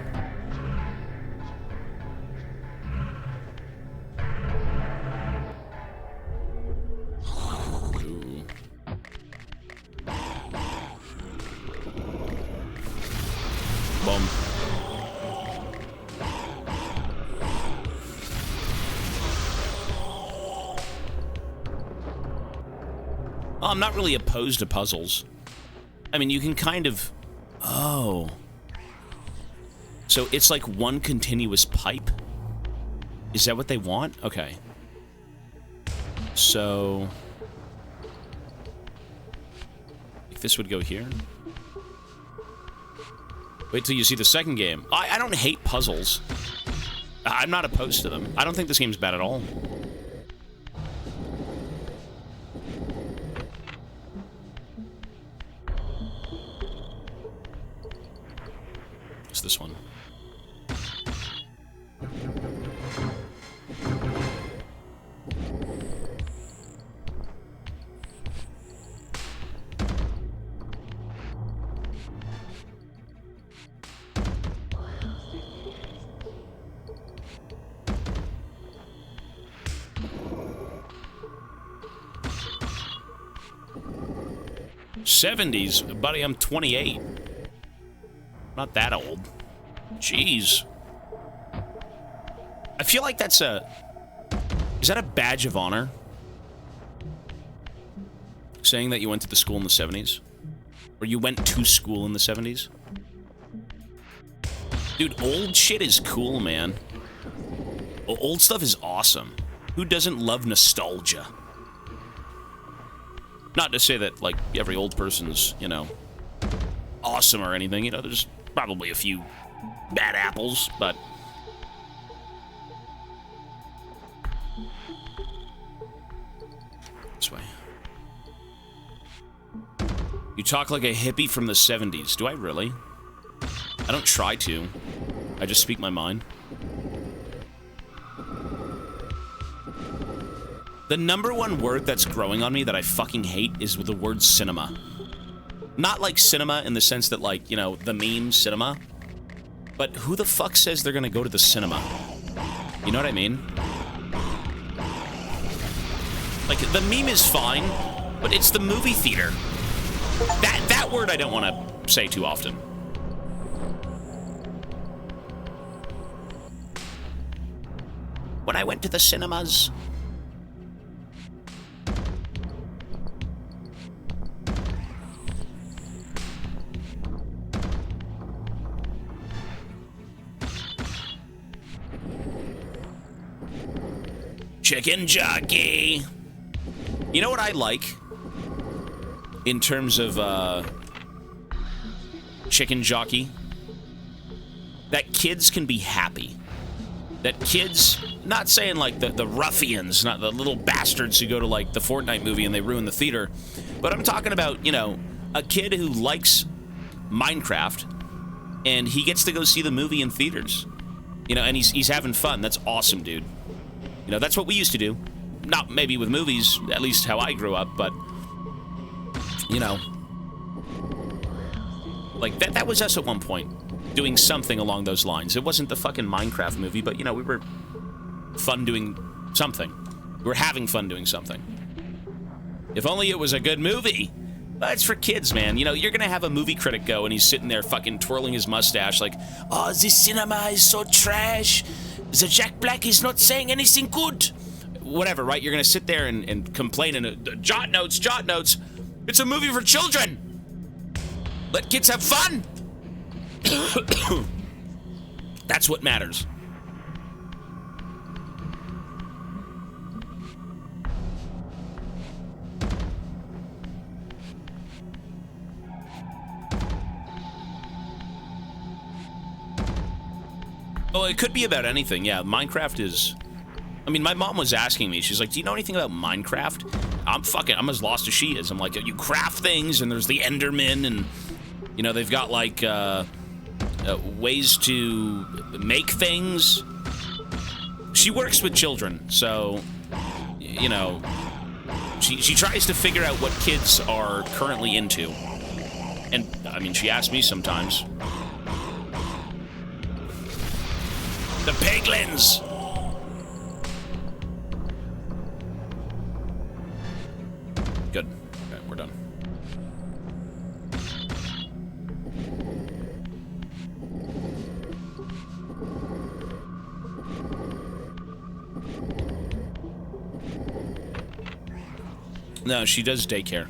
Boom. Well, I'm not really opposed to puzzles. I mean, you can kind of... Oh. So it's like one continuous pipe? Is that what they want? Okay. So... If this would go here... Wait till you see the second game. I don't hate puzzles. I'm not opposed to them. I don't think this game's bad at all. What's this one? '70s, buddy. I'm 28. Not that old. Jeez. I feel like that's a... Is that a badge of honor? Saying that you went to the school in the 70s? Or you went to school in the 70s? Dude, old shit is cool, man. Old stuff is awesome. Who doesn't love nostalgia? Not to say that, like, every old person's, you know, awesome or anything. You know, there's probably a few bad apples, but... This way. You talk like a hippie from the 70s. Do I really? I don't try to. I just speak my mind. The #1 word that's growing on me that I fucking hate is the word cinema. Not like cinema in the sense that, like, you know, the meme cinema. But who the fuck says they're gonna go to the cinema? You know what I mean? Like, the meme is fine, but it's the movie theater. That word I don't want to say too often. When I went to the cinemas... Chicken jockey. You know what I like in terms of chicken jockey? That kids can be happy. That kids, not saying like the ruffians, not the little bastards who go to like the Fortnite movie and they ruin the theater, but I'm talking about, you know, a kid who likes Minecraft and he gets to go see the movie in theaters. You know, and he's having fun. That's awesome, dude. You know, that's what we used to do. Not maybe with movies, at least how I grew up, but, you know. Like, that was us at one point, doing something along those lines. It wasn't the fucking Minecraft movie, but, you know, we were fun doing something. We were having fun doing something. If only it was a good movie. But it's for kids, man. You know, you're gonna have a movie critic go and he's sitting there fucking twirling his mustache like, oh, this cinema is so trash. The Jack Black is not saying anything good. Whatever, right? You're gonna sit there and complain and jot notes, jot notes. It's a movie for children. Let kids have fun. That's what matters. Oh, it could be about anything, yeah. Minecraft is... I mean, my mom was asking me, she's like, do you know anything about Minecraft? I'm as lost as she is. I'm like, you craft things, and there's the Enderman, and, you know, they've got, like, ways to make things. She works with children, so, you know, she tries to figure out what kids are currently into. And, I mean, she asks me sometimes. The piglins! Good. Okay, we're done. No, she does daycare.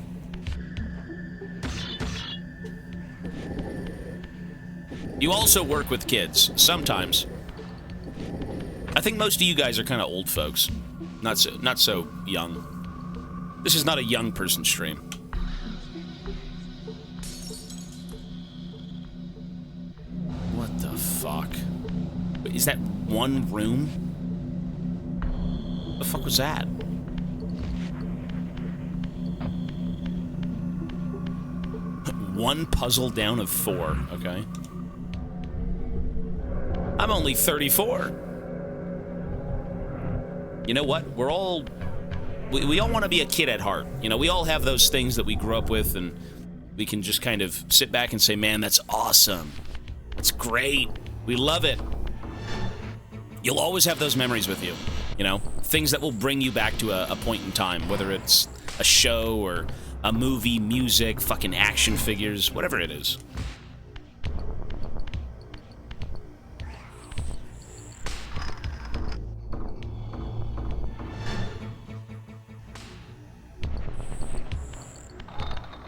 You also work with kids, sometimes. I think most of you guys are kind of old folks. Not so young. This is not a young person stream. What the fuck? Wait, is that one room? What the fuck was that? One puzzle down of 4, okay. I'm only 34. You know what? We're all... We all want to be a kid at heart. You know, we all have those things that we grew up with, and we can just kind of sit back and say, man, that's awesome. That's great. We love it. You'll always have those memories with you, you know? Things that will bring you back to a point in time, whether it's a show or a movie, music, fucking action figures, whatever it is.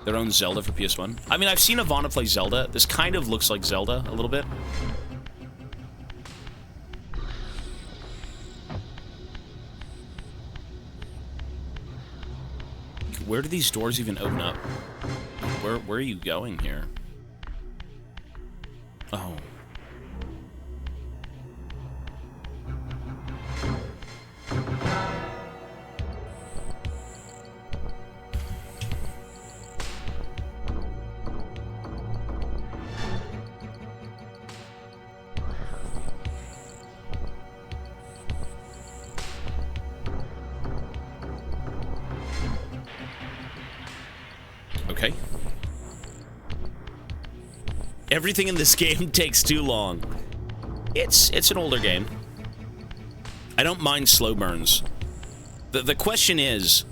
Their own Zelda for PS1. I mean, I've seen Ivana play Zelda. This kind of looks like Zelda a little bit. Where do these doors even open up? Where are you going here? Oh. Okay. Everything in this game takes too long. It's an older game. I don't mind slow burns. The question is,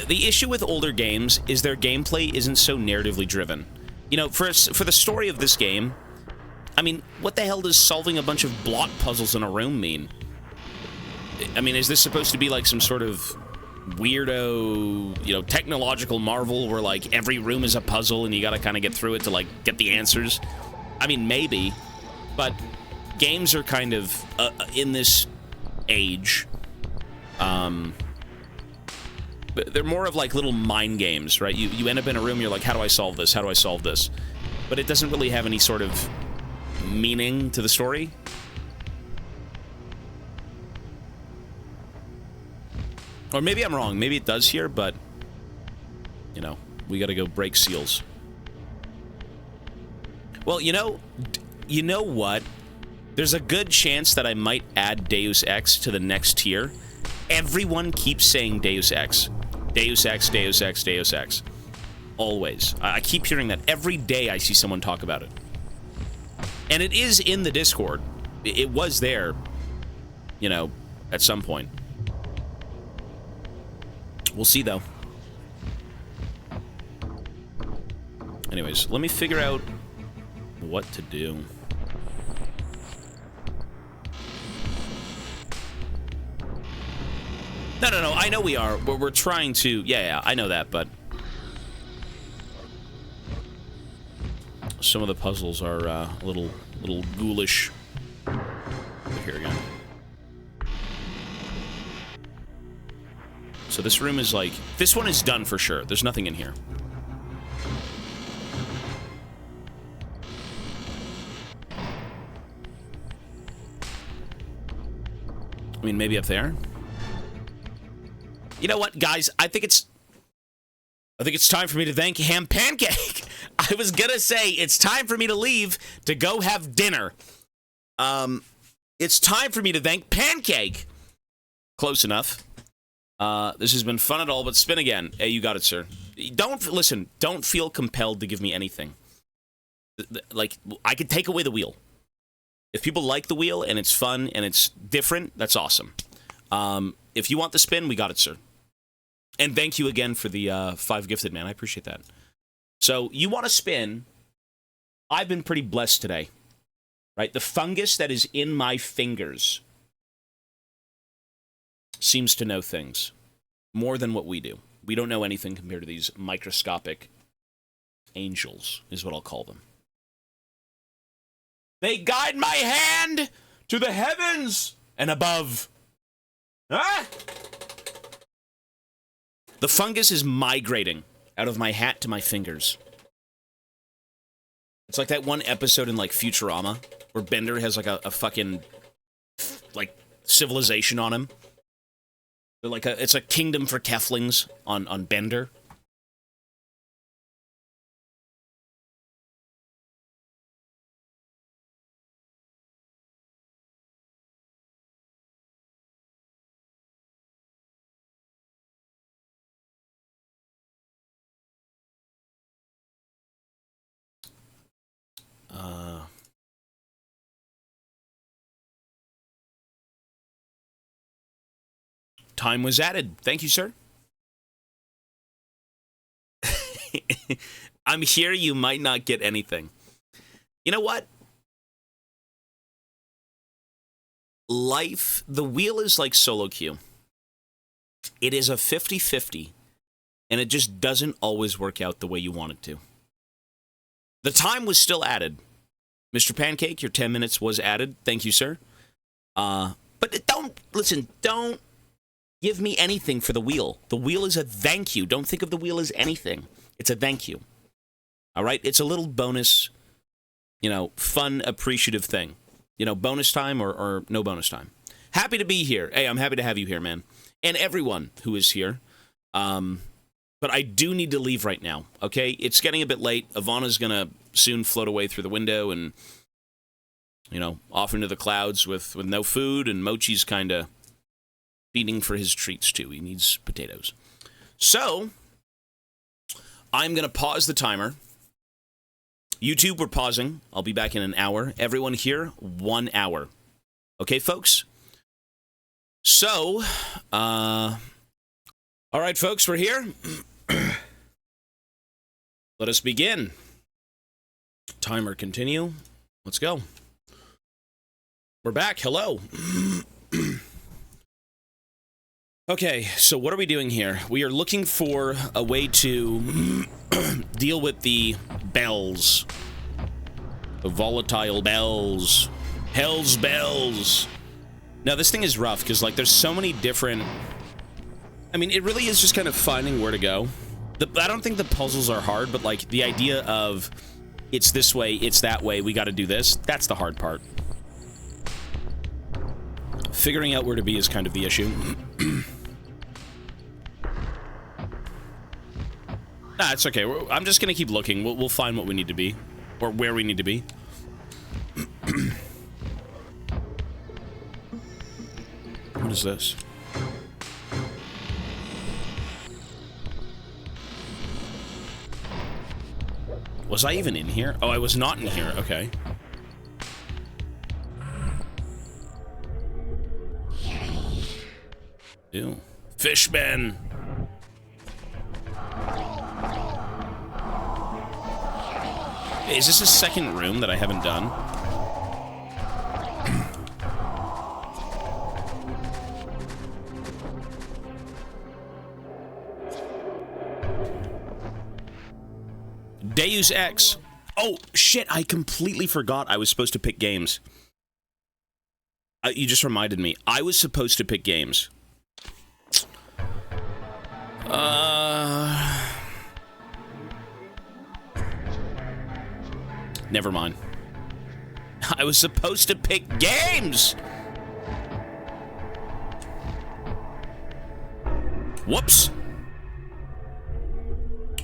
the issue with older games is their gameplay isn't so narratively driven. You know, for the story of this game, I mean, what the hell does solving a bunch of block puzzles in a room mean? I mean, is this supposed to be like some sort of weirdo, you know, technological marvel where, like, every room is a puzzle and you gotta kind of get through it to, like, get the answers? I mean, maybe, but games are kind of, in this age, they're more of, like, little mind games, right? You end up in a room, you're like, how do I solve this? How do I solve this? But it doesn't really have any sort of meaning to the story. Or maybe I'm wrong. Maybe it does here, but, you know, we gotta go break seals. Well, you know what? There's a good chance that I might add Deus Ex to the next tier. Everyone keeps saying Deus Ex. Deus Ex, Deus Ex, Deus Ex. Always. I keep hearing that. Every day I see someone talk about it. And it is in the Discord. It was there, you know, at some point. We'll see, though. Anyways, let me figure out what to do. No, I know we are. We're trying to... Yeah, I know that, but... Some of the puzzles are a little ghoulish. Here again. So this room is like... This one is done for sure. There's nothing in here. I mean, maybe up there? You know what, guys? I think it's time for me to thank Ham Pancake. I was gonna say, it's time for me to leave to go have dinner. It's time for me to thank Pancake. Close enough. This has been fun at all, but spin again. Hey, you got it, sir. Don't feel compelled to give me anything. Like, I could take away the wheel. If people like the wheel, and it's fun, and it's different, that's awesome. If you want the spin, we got it, sir. And thank you again for the 5 gifted, man. I appreciate that. So, you want to spin. I've been pretty blessed today. Right? The fungus that is in my fingers seems to know things more than what we do. We don't know anything compared to these microscopic angels, is what I'll call them. They guide my hand to the heavens and above. Ah! The fungus is migrating out of my hat to my fingers. It's like that one episode in, like, Futurama, where Bender has, like, a fucking like civilization on him. They're like it's a kingdom for Keflings on Bender. Time was added. Thank you, sir. I'm here. You might not get anything. You know what? Life, the wheel is like solo queue. It is a 50-50, and it just doesn't always work out the way you want it to. The time was still added. Mr. Pancake, your 10 minutes was added. Thank you, sir. But don't give me anything for the wheel. The wheel is a thank you. Don't think of the wheel as anything. It's a thank you. All right? It's a little bonus, fun, appreciative thing. Bonus time or no bonus time. Happy to be here. Hey, I'm happy to have you here, man. And everyone who is here. But I do need to leave right now, okay? It's getting a bit late. Ivana's going to soon float away through the window and, off into the clouds with no food, and Mochi's kind of feeding for his treats, too. He needs potatoes. So, I'm going to pause the timer. YouTube, we're pausing. I'll be back in an hour. Everyone here, 1 hour. Okay, folks? So, all right, folks, we're here. Let us begin. Timer continue. Let's go. We're back. Hello. Okay, so what are we doing here? We are looking for a way to deal with the bells. The volatile bells. Hell's bells. Now, this thing is rough, because, there's so many different... I mean, it really is just kind of finding where to go. I don't think the puzzles are hard, but, the idea of it's this way, it's that way, we gotta do this, that's the hard part. Figuring out where to be is kind of the issue. Nah, it's okay. I'm just gonna keep looking. We'll find what we need to be. Or where we need to be. What is this? Was I even in here? Oh, I was not in here. Okay. Ew. Fishman! Is this a second room that I haven't done? Deus Ex. Oh, shit, I completely forgot I was supposed to pick games. You just reminded me. I was supposed to pick games. Never mind. I was supposed to pick games! Whoops!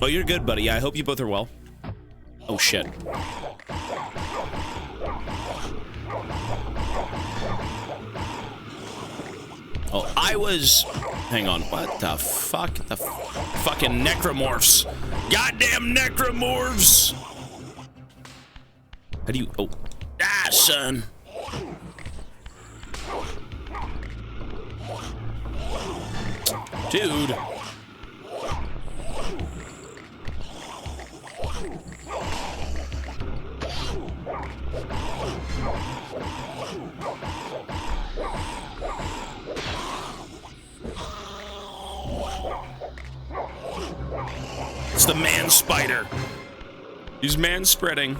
Oh, you're good, buddy. I hope you both are well. Oh, shit. Oh, I was... Hang on. What the fuck? The fucking necromorphs. Goddamn necromorphs! How do you... Oh. Ah, son. Dude. It's the man spider. He's man spreading.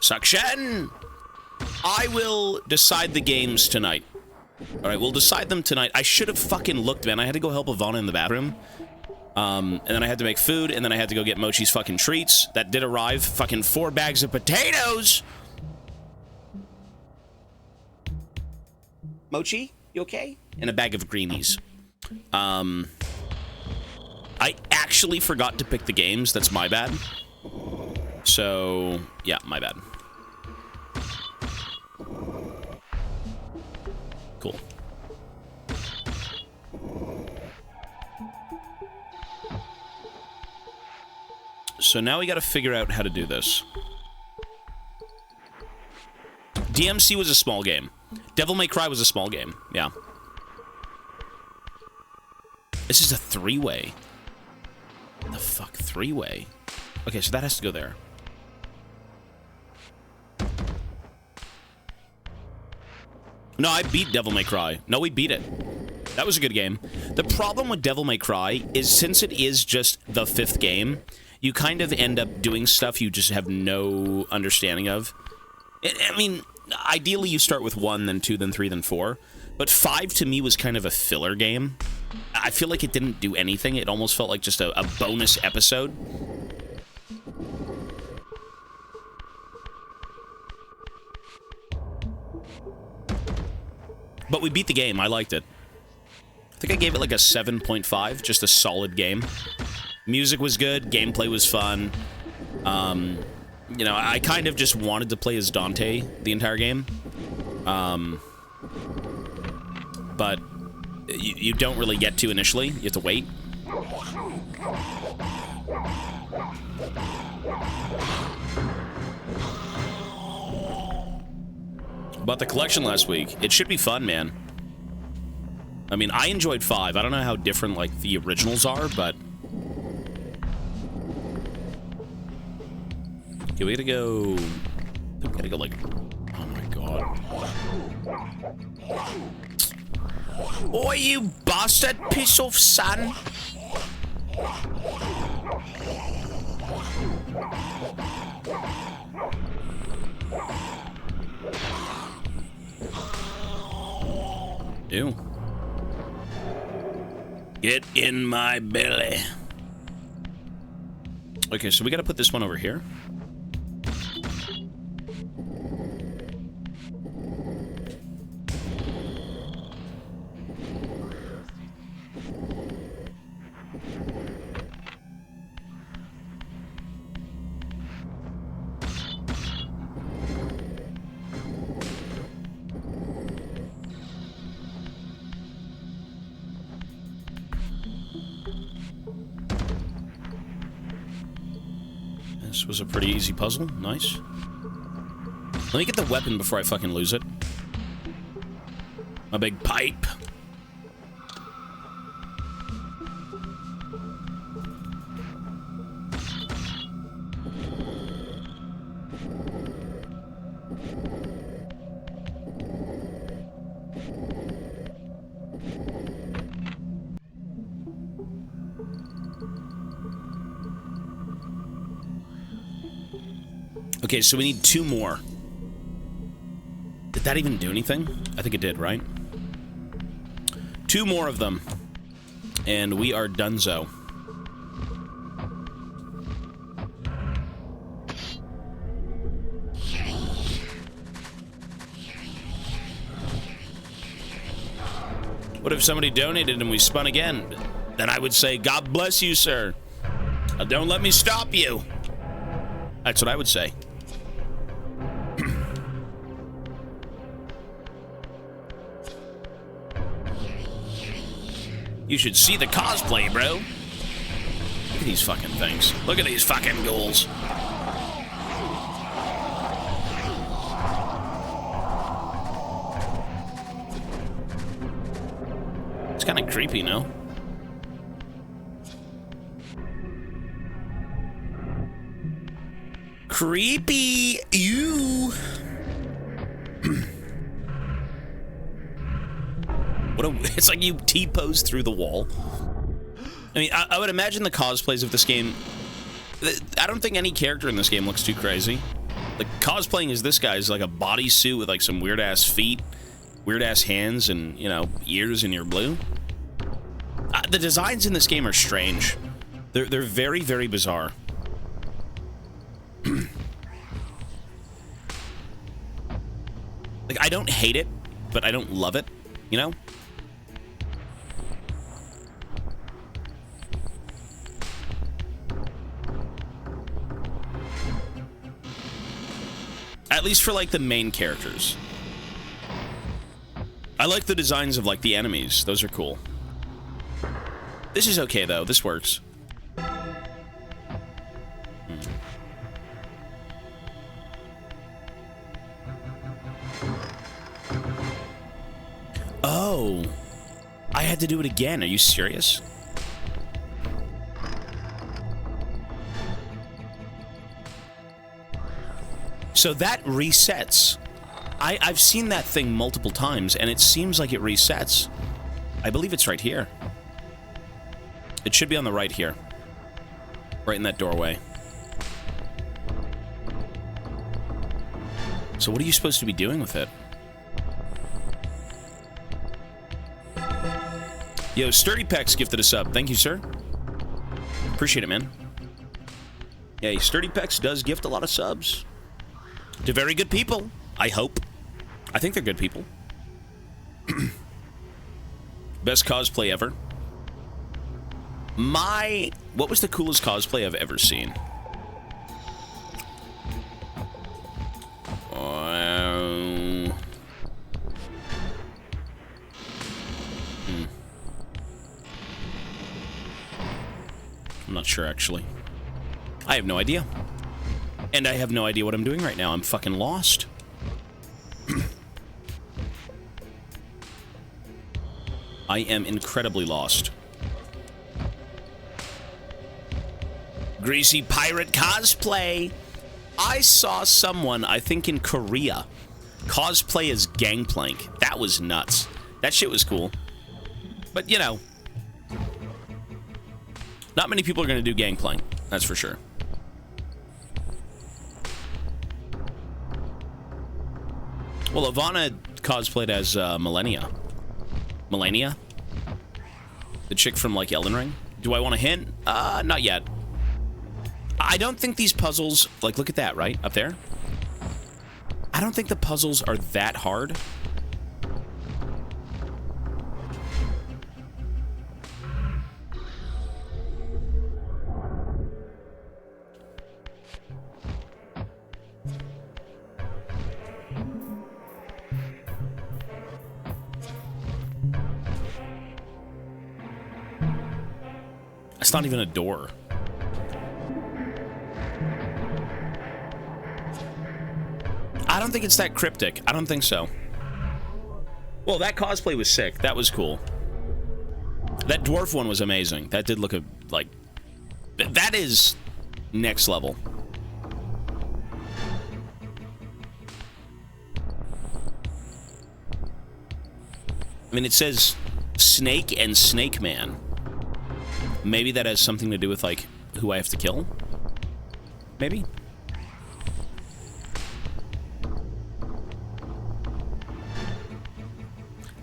Suction! I will decide the games tonight. Alright, we'll decide them tonight. I should have fucking looked, man. I had to go help Ivana in the bathroom. And then I had to make food, and then I had to go get Mochi's fucking treats. That did arrive. Fucking 4 bags of potatoes! Mochi, you okay? And a bag of greenies. I actually forgot to pick the games. That's my bad. So, yeah, my bad. Cool. So now we gotta figure out how to do this. DMC was a small game. Devil May Cry was a small game. Yeah. This is a 3-way. The fuck? 3-way? Okay, so that has to go there. No, I beat Devil May Cry. No, we beat it. That was a good game. The problem with Devil May Cry is since it is just the 5th game, you kind of end up doing stuff you just have no understanding of. I mean, ideally you start with 1, then 2, then 3, then 4. But 5 to me was kind of a filler game. I feel like it didn't do anything. It almost felt like just a bonus episode. But we beat the game. I liked it. I think I gave it like a 7.5. Just a solid game. Music was good. Gameplay was fun. You know, I kind of just wanted to play as Dante the entire game. But you don't really get to initially. You have to wait. Bought the collection last week. It should be fun, man. I mean, I enjoyed 5. I don't know how different, like, the originals are, but... Okay, we gotta go... We gotta go, like... Oh, my God. Oh, you bastard piece of son! Ew. Get in my belly. Okay, so we gotta put this one over here. This was a pretty easy puzzle. Nice. Let me get the weapon before I fucking lose it. My big pipe. Okay, so we need 2 more. Did that even do anything? I think it did, right? 2 more of them. And we are donezo. What if somebody donated and we spun again? Then I would say, God bless you, sir. Don't let me stop you. That's what I would say. You should see the cosplay, bro. Look at these fucking things. Look at these fucking ghouls. It's kind of creepy, no? Creepy. Ew. It's like you T-pose through the wall. I mean, I would imagine the cosplays of this game... I don't think any character in this game looks too crazy. Like, cosplaying as this guy is like a bodysuit with like some weird-ass feet, weird-ass hands, and, you know, ears, and you're blue. The designs in this game are strange. They're very, very bizarre. Like, I don't hate it, but I don't love it, you know? At least for, like, the main characters. I like the designs of, like, the enemies. Those are cool. This is okay, though. This works. Oh. I had to do it again. Are you serious? So that resets. I've seen that thing multiple times, and it seems like it resets. I believe it's right here. It should be on the right here. Right in that doorway. So what are you supposed to be doing with it? Yo, Sturdy Pecs gifted a sub. Thank you, sir. Appreciate it, man. Yeah, Sturdy Pecs does gift a lot of subs. To very good people, I hope. I think they're good people. Best cosplay ever. What was the coolest cosplay I've ever seen? I'm not sure, actually. I have no idea. And I have no idea what I'm doing right now. I'm fucking lost. I am incredibly lost. Greasy pirate cosplay. I saw someone, I think in Korea, cosplay as Gangplank. That was nuts. That shit was cool. But, you know, not many people are going to do Gangplank. That's for sure. Well, Ivana cosplayed as Millennia. Millennia? The chick from, like, Elden Ring? Do I want a hint? Not yet. I don't think these puzzles... Like, look at that, right? Up there? I don't think the puzzles are that hard. It's not even a door. I don't think it's that cryptic. I don't think so. Well, that cosplay was sick. That was cool. That dwarf one was amazing. That did look like... That is next level. I mean, it says Snake and Snake Man. Maybe that has something to do with, like, who I have to kill? Maybe?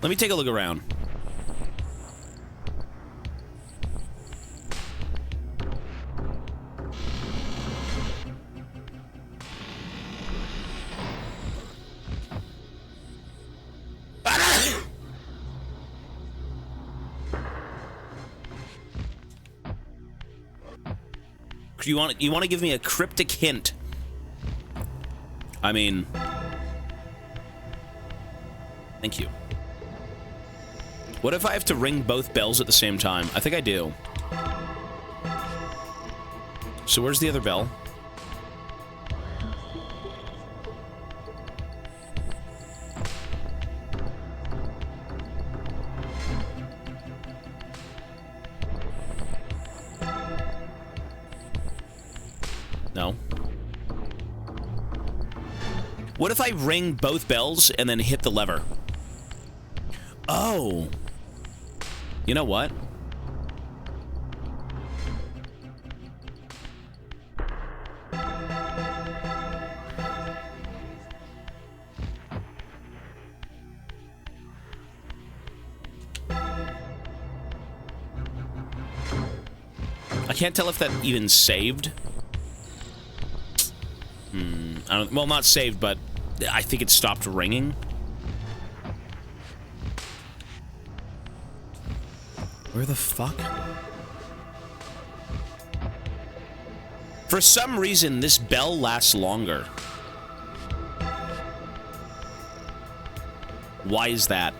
Let me take a look around. You want to give me a cryptic hint? I mean, thank you. What if I have to ring both bells at the same time? I think I do. So where's the other bell? No. What if I ring both bells and then hit the lever? Oh. You know what? can't tell if that even saved. I don't, well, not saved, but I think it stopped ringing. Where the fuck? For some reason, this bell lasts longer. Why is that?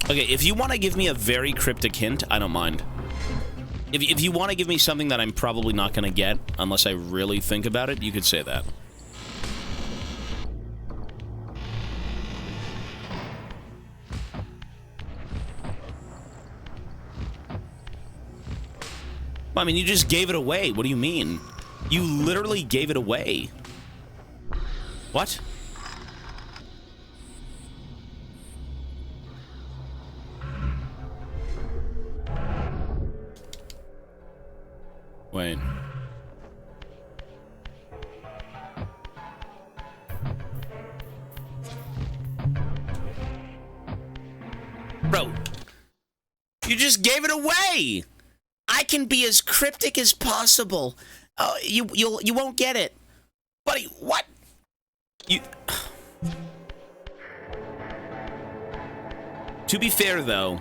Okay, if you want to give me a very cryptic hint, I don't mind. If you want to give me something that I'm probably not going to get, unless I really think about it, you could say that. I mean, you just gave it away. What do you mean? You literally gave it away. What? Wait. Bro, you just gave it away. I can be as cryptic as possible. You won't get it. Buddy, what? You. To be fair, though.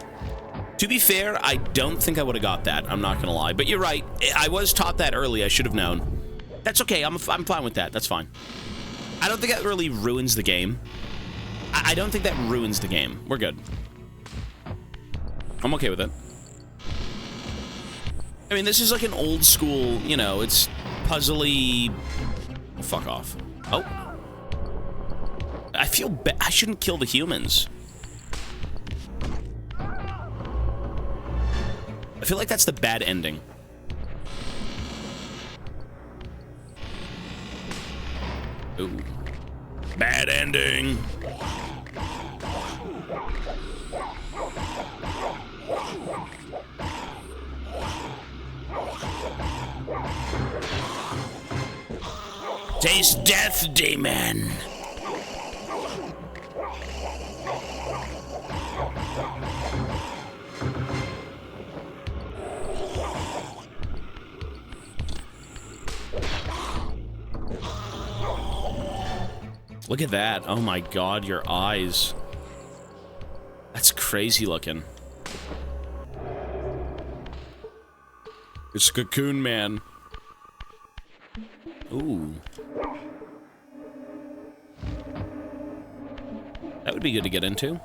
To be fair, I don't think I would have got that. I'm not gonna lie, but you're right. I was taught that early. I should have known. That's okay. I'm fine with that. That's fine. I don't think that really ruins the game. I don't think that ruins the game. We're good. I'm okay with it. I mean, this is like an old school, you know, it's puzzly. Oh, fuck off. Oh. I feel bad. I shouldn't kill the humans. I feel like that's the bad ending. Ooh. Bad ending. Taste death, demon. Look at that. Oh my god, your eyes. That's crazy looking. It's Cocoon Man. Ooh. That would be good to get into.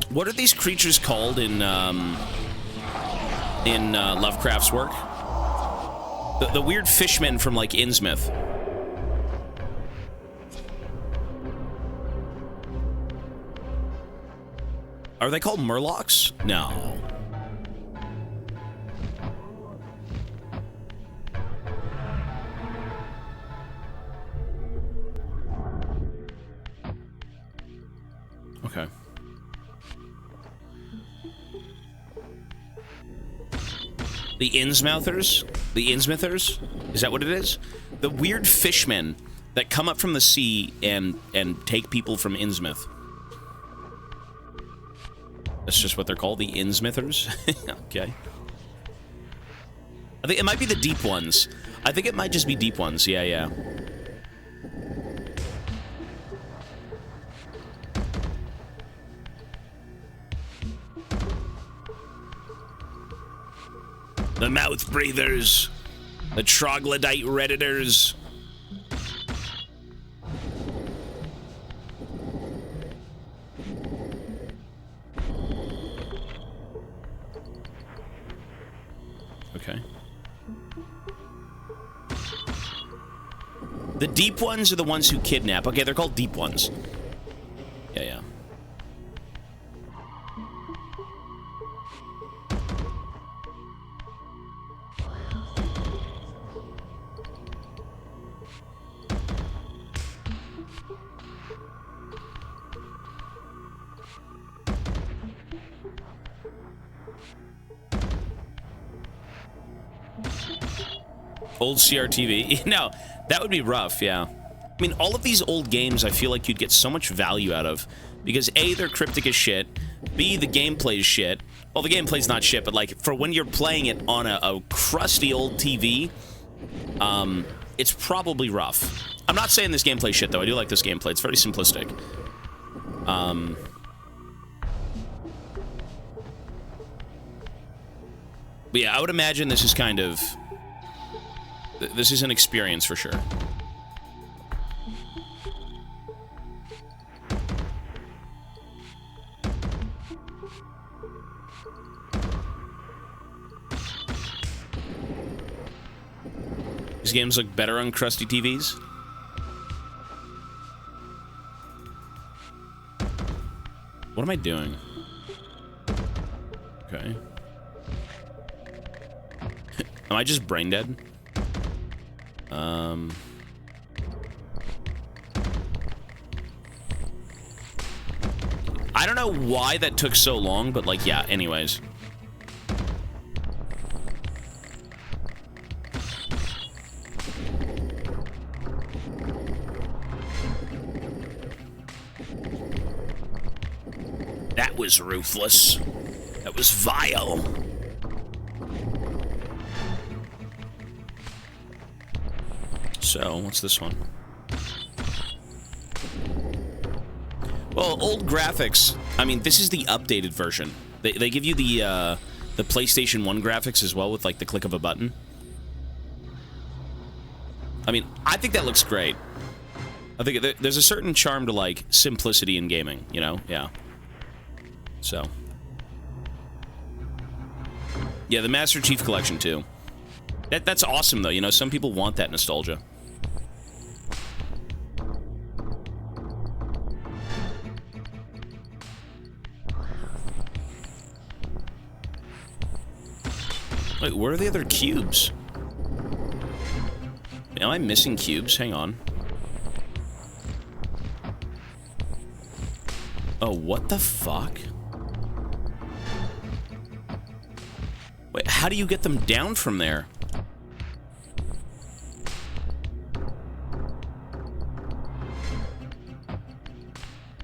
What are these creatures called in Lovecraft's work? The weird fishmen from, like, Innsmouth. Are they called Murlocs? No. Okay. The Innsmouthers? The Innsmouthers? Is that what it is? The weird fishmen that come up from the sea and take people from Innsmouth. That's just what they're called, the Innsmouthers? Okay. I think it might be the deep ones. I think it might just be deep ones. Yeah, yeah. The mouth breathers. The troglodyte redditors. Okay. The deep ones are the ones who kidnap. Okay, they're called deep ones. Yeah, yeah. Old CRTV. No, that would be rough, yeah. I mean, all of these old games I feel like you'd get so much value out of. Because A, they're cryptic as shit. B, the gameplay is shit. Well, the gameplay's not shit, but like, for when you're playing it on a crusty old TV, it's probably rough. I'm not saying this gameplay shit, though. I do like this gameplay. It's very simplistic. But yeah, I would imagine this is kind of... This is an experience for sure. These games look better on crusty TVs. What am I doing? Okay. Am I just brain dead? I don't know why that took so long, but like, yeah, anyways. That was ruthless. That was vile. So, what's this one? Well, old graphics. I mean, this is the updated version. They give you the PlayStation 1 graphics as well with, like, the click of a button. I mean, I think that looks great. I think there's a certain charm to, like, simplicity in gaming, you know? Yeah. So. Yeah, the Master Chief Collection, too. That's awesome, though. You know, some people want that nostalgia. Wait, where are the other cubes? Am I missing cubes? Hang on. Oh, what the fuck? Wait, how do you get them down from there?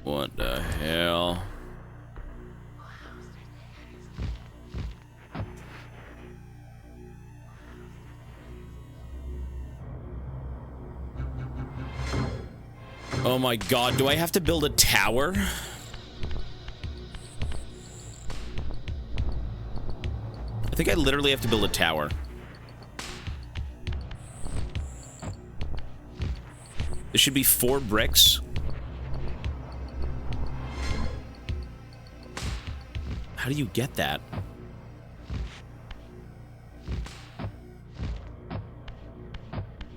What the hell? Oh my god, do I have to build a tower? I think I literally have to build a tower. There should be 4 bricks. How do you get that?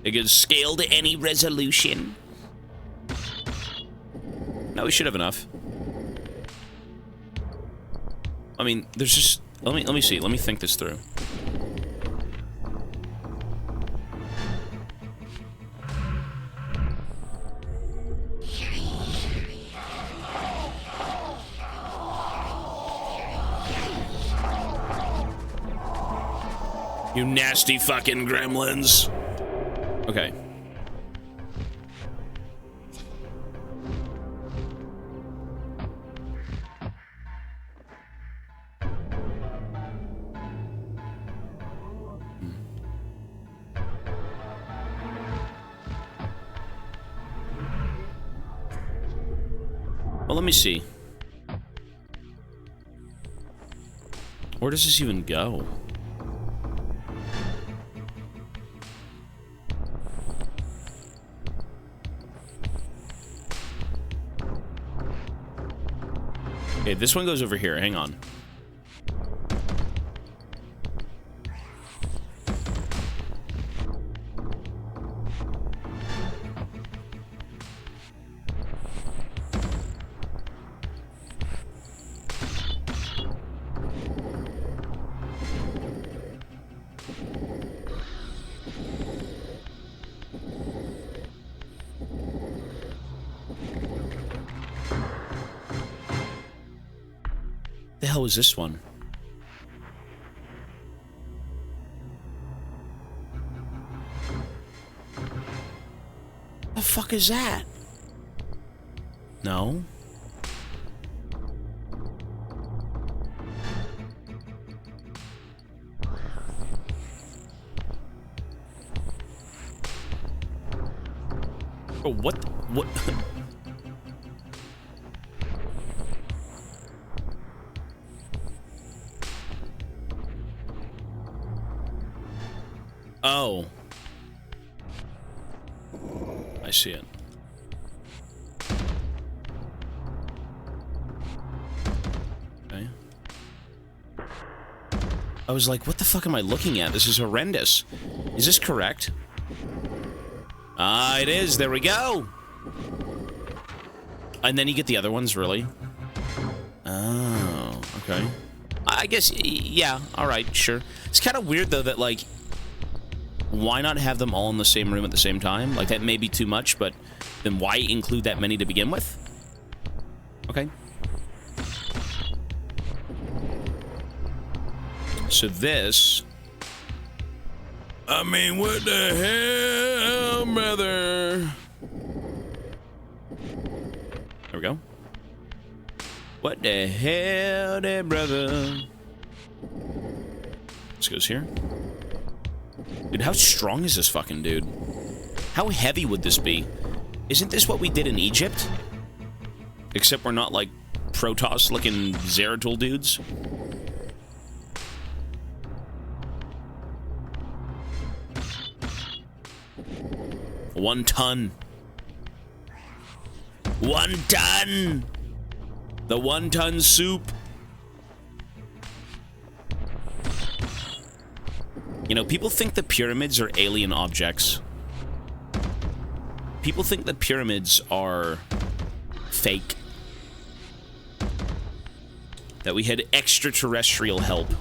It can scale to any resolution. No, we should have enough. I mean, there's just... Let me see. Let me think this through. You nasty fucking gremlins. Okay. Well, let me see. Where does this even go? Okay, this one goes over here. Hang on. The hell was this one? fuck is that? No. Oh, what? What? Oh. I see it. Okay. I was like, what the fuck am I looking at? This is horrendous. Is this correct? Ah, it is. There we go. And then you get the other ones, really? Oh, okay. I guess, yeah, alright, sure. It's kind of weird, though, that, like, why not have them all in the same room at the same time? Like, that may be too much, but then why include that many to begin with? Okay. So this... I mean, what the hell, brother? There we go. What the hell there, brother? This goes here. Dude, how strong is this fucking dude? How heavy would this be? Isn't this what we did in Egypt? Except we're not like Protoss-looking Zeratul dudes. One ton. 1 ton! The 1 ton soup. You know, people think the pyramids are alien objects. People think the pyramids are fake. That we had extraterrestrial help.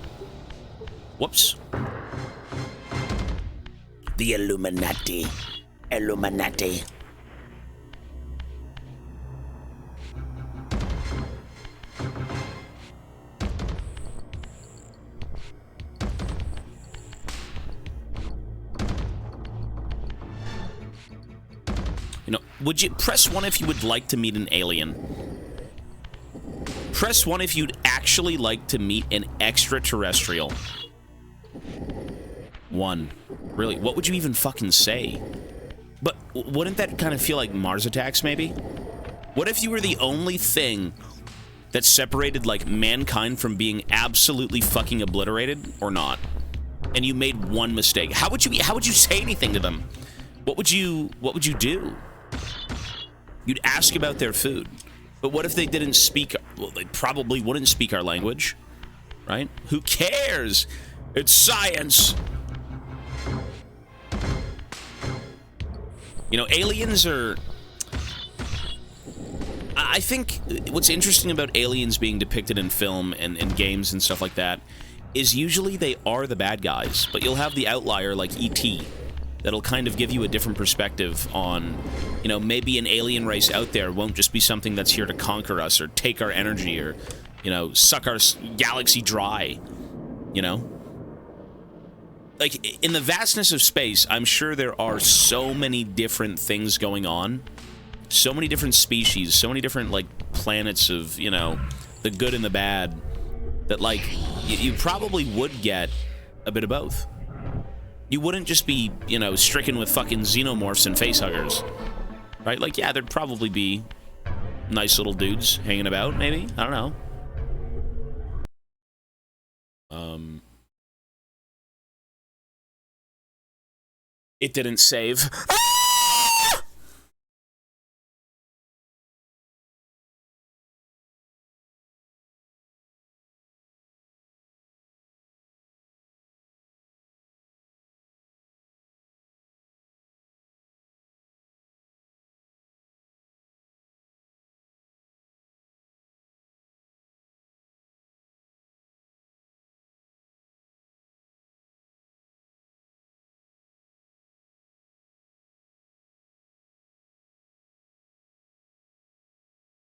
Whoops. The Illuminati. Illuminati. You know, would you press 1 if you would like to meet an alien? Press 1 if you'd actually like to meet an extraterrestrial. 1. Really, what would you even fucking say? But wouldn't that kind of feel like Mars attacks, maybe? What if you were the only thing that separated, like, mankind from being absolutely fucking obliterated, or not? And you made 1 mistake. How would you say anything to them? What would you do? You'd ask about their food. But what if they didn't speak... Well, they probably wouldn't speak our language. Right? Who cares? It's science! You know, aliens are... I think what's interesting about aliens being depicted in film and games and stuff like that is usually they are the bad guys, but you'll have the outlier like E.T. that'll kind of give you a different perspective on, you know, maybe an alien race out there won't just be something that's here to conquer us or take our energy or, you know, suck our galaxy dry, you know? Like, in the vastness of space, I'm sure there are so many different things going on. So many different species, so many different, like, planets of, you know, the good and the bad, that, like, you probably would get a bit of both. You wouldn't just be, you know, stricken with fucking xenomorphs and facehuggers. Right? Like, yeah, there'd probably be nice little dudes hanging about, maybe? I don't know. It didn't save. Ah!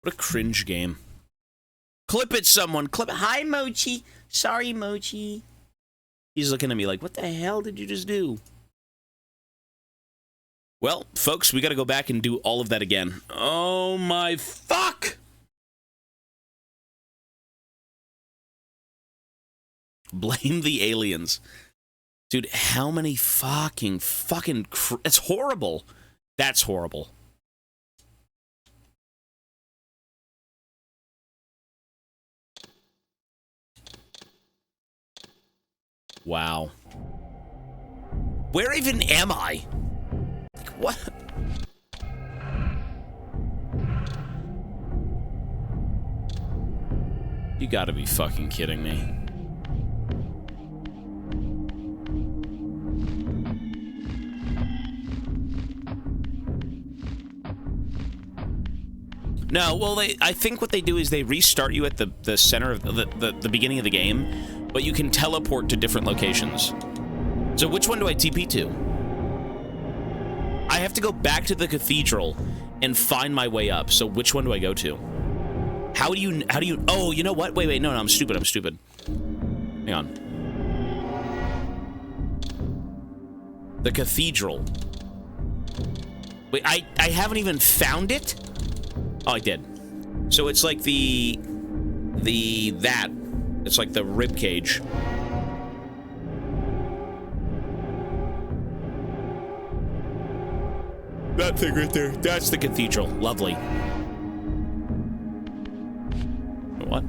What a cringe game. Clip it, someone. Clip it. Hi, Mochi. Sorry, Mochi. He's looking at me like, what the hell did you just do? Well, folks, we got to go back and do all of that again. Oh my fuck! Blame the aliens. Dude, how many fucking it's horrible. That's horrible. Wow. Where even am I? Like, what? You gotta be fucking kidding me. No, well, I think what they do is they restart you at the center of the beginning of the game, but you can teleport to different locations. So which one do I TP to? I have to go back to the cathedral and find my way up. So which one do I go to? How do you, oh, you know what? Wait, no, I'm stupid. Hang on. The cathedral. Wait, I haven't even found it? Oh, I did. So it's like it's like the rib cage. That thing right there. That's the cathedral. Lovely. What?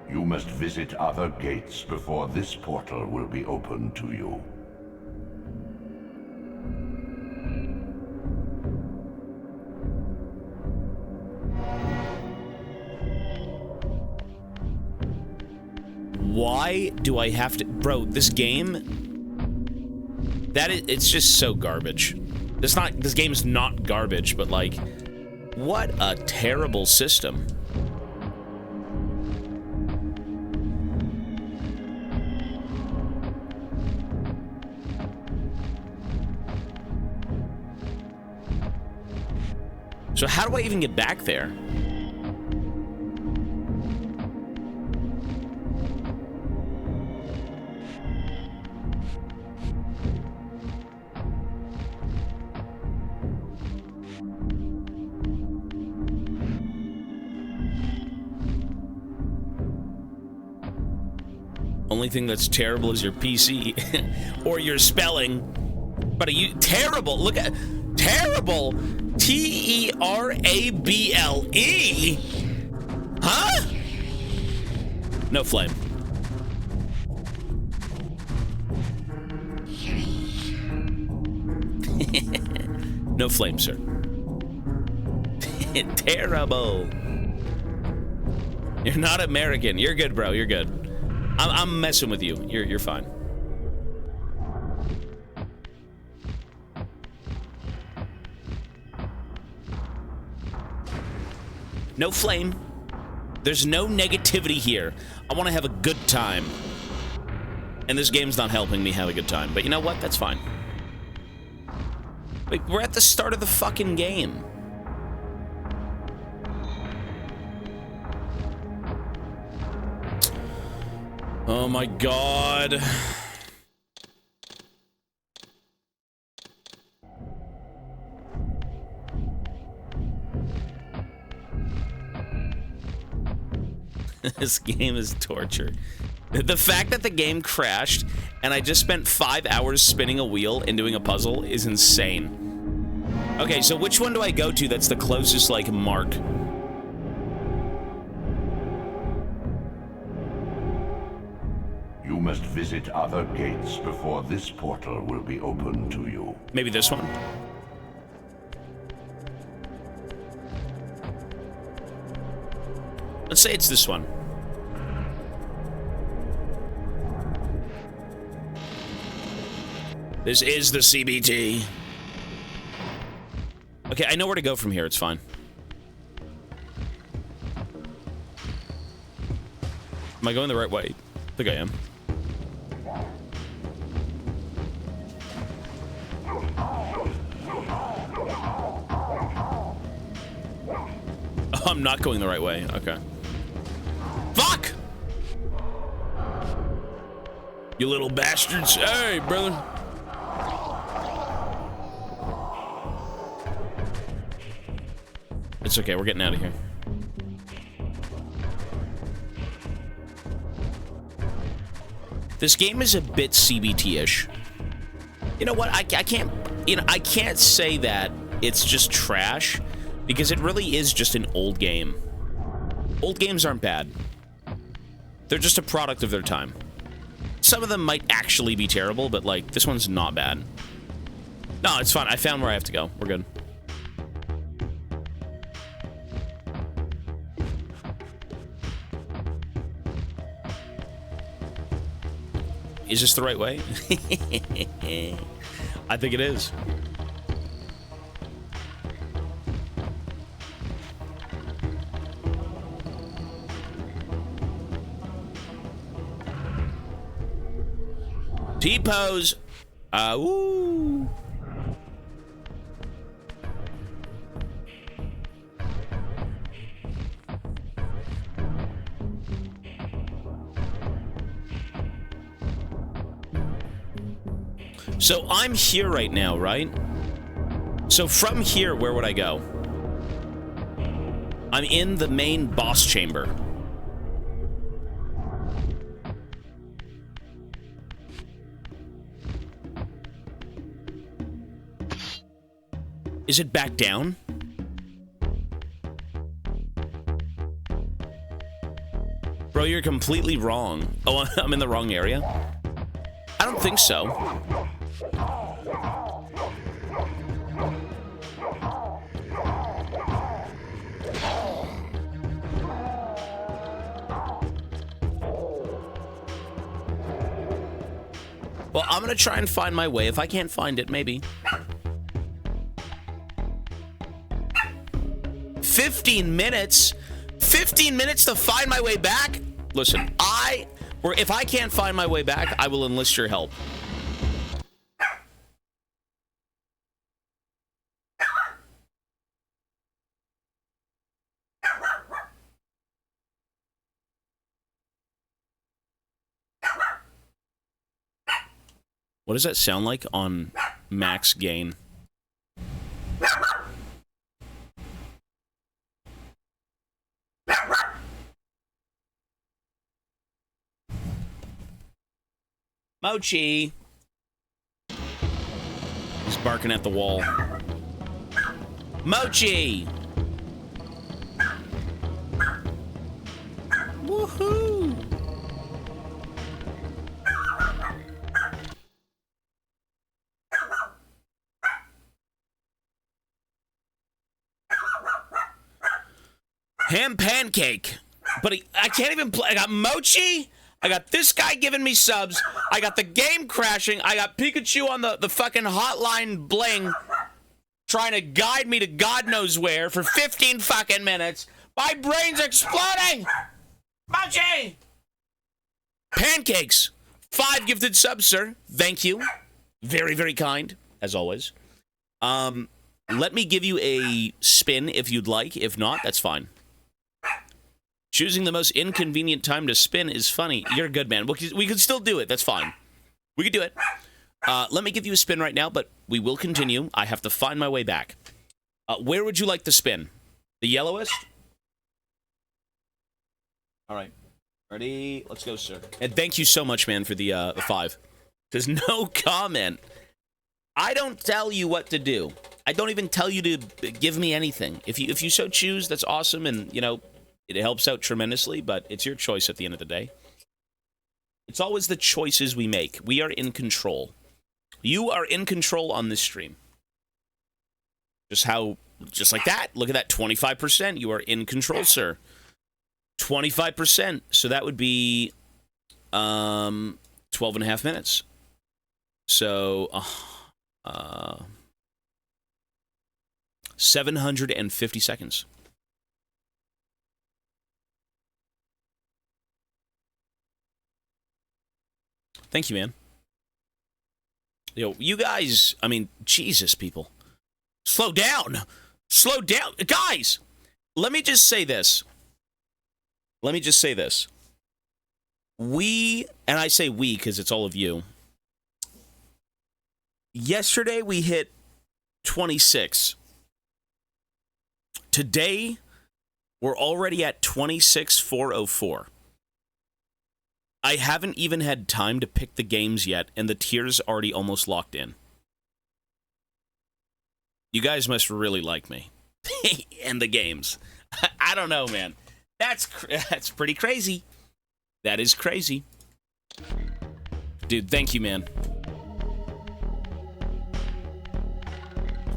You must visit other gates before this portal will be open to you. Why do I have to... Bro, this game... It's just so garbage. This game is not garbage, but like... What a terrible system. So how do I even get back there? Only thing that's terrible is your PC or your spelling. But are you terrible? Look at terrible. T-E-R-A-B-L-E. Huh? No flame. No flame, sir. Terrible. You're not American. You're good, bro. You're good. I'm messing with you. You're fine. No flame. There's no negativity here. I want to have a good time. And this game's not helping me have a good time. But you know what? That's fine. Wait, we're at the start of the fucking game. Oh my god. This game is torture. The fact that the game crashed and I just spent 5 hours spinning a wheel and doing a puzzle is insane. Okay, so which one do I go to that's the closest, like, mark? You must visit other gates before this portal will be open to you. Maybe this one? Let's say it's this one. This is the CBT. Okay, I know where to go from here. It's fine. Am I going the right way? I think I am. Oh, I'm not going the right way. Okay. Fuck! You little bastards. Hey, brother. It's okay, we're getting out of here. This game is a bit CBT-ish. You know what? I can't, I can't say that it's just trash, because it really is just an old game. Old games aren't bad. They're just a product of their time. Some of them might actually be terrible, but, like, this one's not bad. No, it's fine. I found where I have to go. We're good. Is this the right way? I think it is. T-pose. Ooh. So I'm here right now, right? So from here, where would I go? I'm in the main boss chamber. Is it back down? Bro, you're completely wrong. Oh, I'm in the wrong area? I don't think so. Well, I'm gonna try and find my way. If I can't find it, maybe. 15 minutes? 15 minutes to find my way back? Listen, if I can't find my way back, I will enlist your help. What does that sound like on max gain? Mochi! He's barking at the wall. Mochi! Woohoo! Ham pancake. But I can't even play. I got Mochi. I got this guy giving me subs. I got the game crashing. I got Pikachu on the fucking hotline bling trying to guide me to God knows where for 15 fucking minutes. My brain's exploding. Mochi. Pancakes. 5 gifted subs, sir. Thank you. Very, very kind, as always. Let me give you a spin if you'd like. If not, that's fine. Choosing the most inconvenient time to spin is funny. You're a good man. We could still do it. That's fine. We could do it. Let me give you a spin right now, but we will continue. I have to find my way back. Where would you like to spin? The yellowest? All right. Ready? Let's go, sir. And thank you so much, man, for the 5. There's no comment. I don't tell you what to do. I don't even tell you to give me anything. If you so choose, that's awesome, and, you know, it helps out tremendously, but it's your choice at the end of the day. It's always the choices we make. We are in control. You are in control on this stream. Just like that. Look at that, 25%. You are in control, sir. 25%. So that would be 12 and a half minutes. So 750 seconds. Thank you, man. Yo, you guys, I mean, Jesus, people. Slow down. Slow down. Guys, Let me just say this. We, and I say we because it's all of you. Yesterday we hit 26. Today we're already at 26,404. I haven't even had time to pick the games yet, and the tier's already almost locked in. You guys must really like me. And the games. I don't know, man. That's pretty crazy. That is crazy. Dude, thank you, man.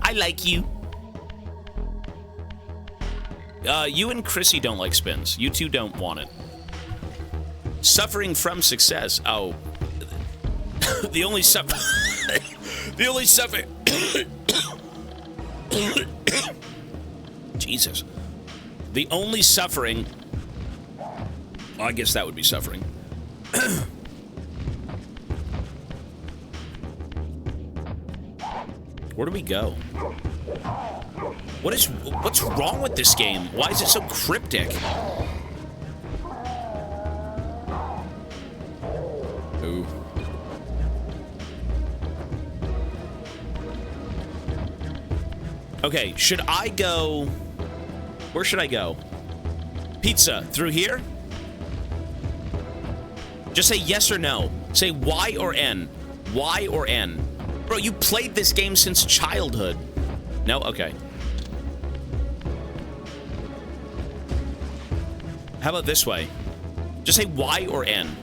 I like you. You and Chrissy don't like spins. You two don't want it. Suffering from success. Oh. The only suffer... the only suffer... Jesus. The only suffering... Oh, I guess that would be suffering. Where do we go? What's wrong with this game? Why is it so cryptic? Ooh. Okay, should I go... Where should I go? Pizza, through here? Just say yes or no. Say Y or N. Y or N. Bro, you played this game since childhood. No? Okay. How about this way? Just say Y or N.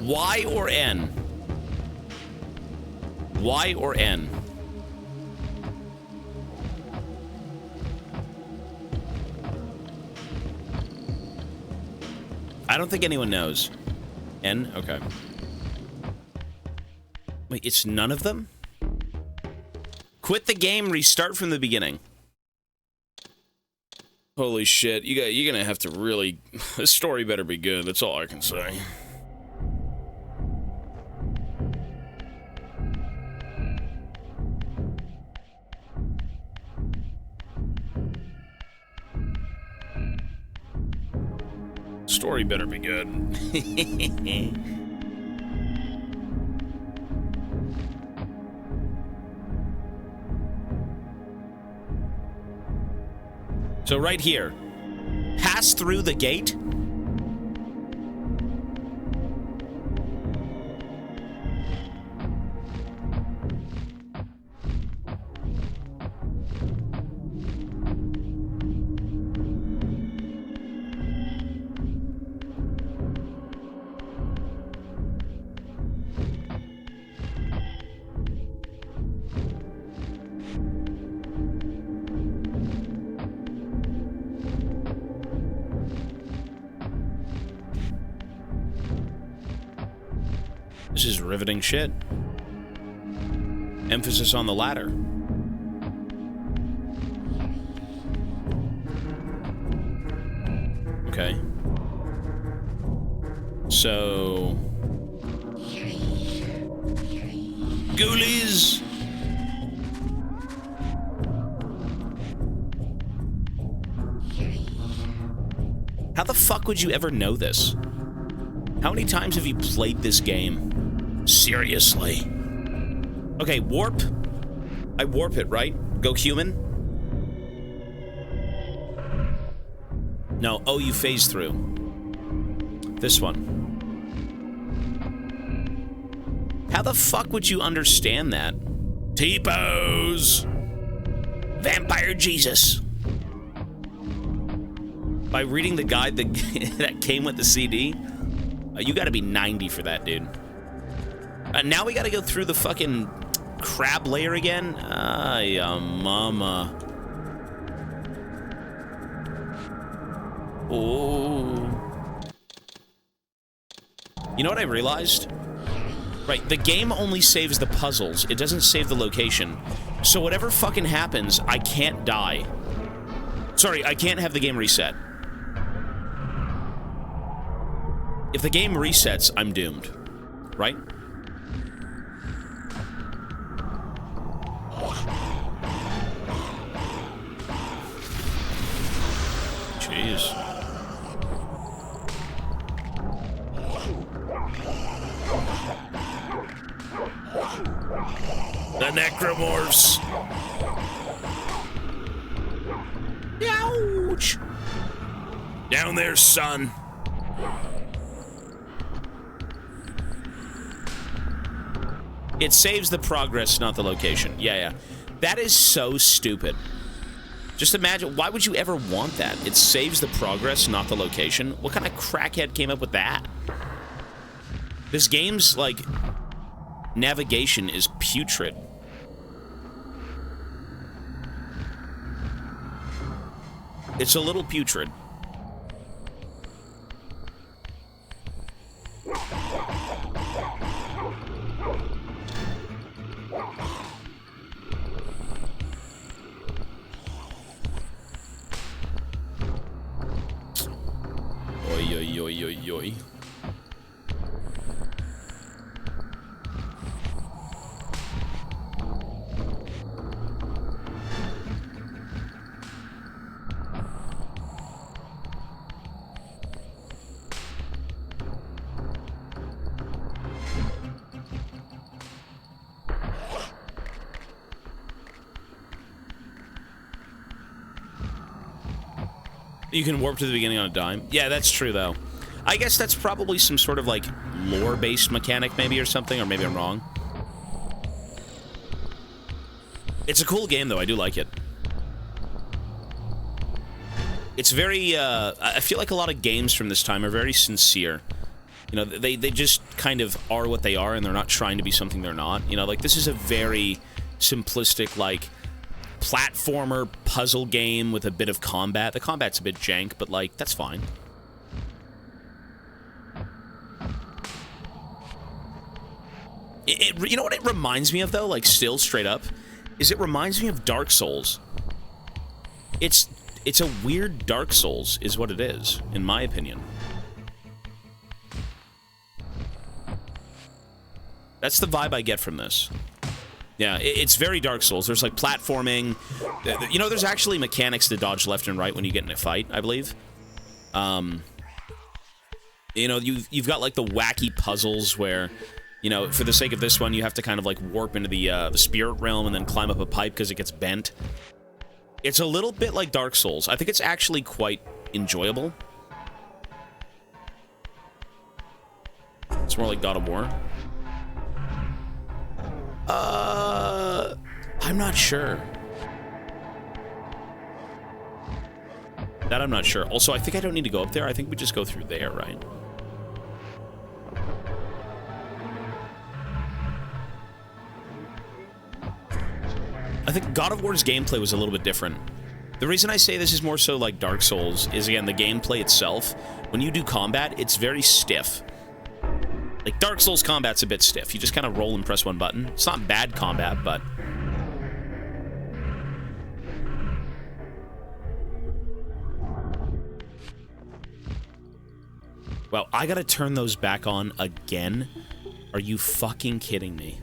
Y or N? Y or N? I don't think anyone knows. N? Okay. Wait, it's none of them? Quit the game, restart from the beginning. Holy shit, you're gonna have to really... This story better be good, that's all I can say. Story better be good. So right here, pass through the gate. This is riveting shit. Emphasis on the latter. Okay. So... Ghoulies! How the fuck would you ever know this? How many times have you played this game? Seriously. Okay, warp. I warp it, right? Go human? No, oh, you phase through. This one. How the fuck would you understand that? T-pose! Vampire Jesus! By reading the guide that came with the CD? You gotta be 90 for that, dude. Now we gotta go through the fucking crab layer again? Ay, mama. Oh. You know what I realized? Right, the game only saves the puzzles. It doesn't save the location. So whatever fucking happens, I can't die. Sorry, I can't have the game reset. If the game resets, I'm doomed. Right? Jeez. The necromorphs. Ouch! Down there, son. It saves the progress, not the location. Yeah. That is so stupid. Just imagine, why would you ever want that? It saves the progress, not the location. What kind of crackhead came up with that? This game's, like, navigation is putrid. It's a little putrid. Oi. You can warp to the beginning on a dime. Yeah, that's true, though. I guess that's probably some sort of, like, lore-based mechanic, maybe, or something, or maybe I'm wrong. It's a cool game, though. I do like it. It's very, I feel like a lot of games from this time are very sincere. You know, they just kind of are what they are, and they're not trying to be something they're not. You know, like, this is a very simplistic, like, platformer puzzle game with a bit of combat. The combat's a bit jank, but, like, that's fine. You know what it reminds me of, though? Like, still, straight up? Is it reminds me of Dark Souls. It's a weird Dark Souls, is what it is, in my opinion. That's the vibe I get from this. Yeah, it's very Dark Souls. There's, like, platforming. You know, there's actually mechanics to dodge left and right when you get in a fight, I believe. You know, you've got, like, the wacky puzzles where, you know, for the sake of this one, you have to kind of, like, warp into the spirit realm and then climb up a pipe because it gets bent. It's a little bit like Dark Souls. I think it's actually quite enjoyable. It's more like God of War. I'm not sure. That I'm not sure. Also, I think I don't need to go up there. I think we just go through there, right? I think God of War's gameplay was a little bit different. The reason I say this is more so like Dark Souls is, again, the gameplay itself. When you do combat, it's very stiff. Like, Dark Souls combat's a bit stiff. You just kind of roll and press one button. It's not bad combat, but... Well, I gotta turn those back on again? Are you fucking kidding me?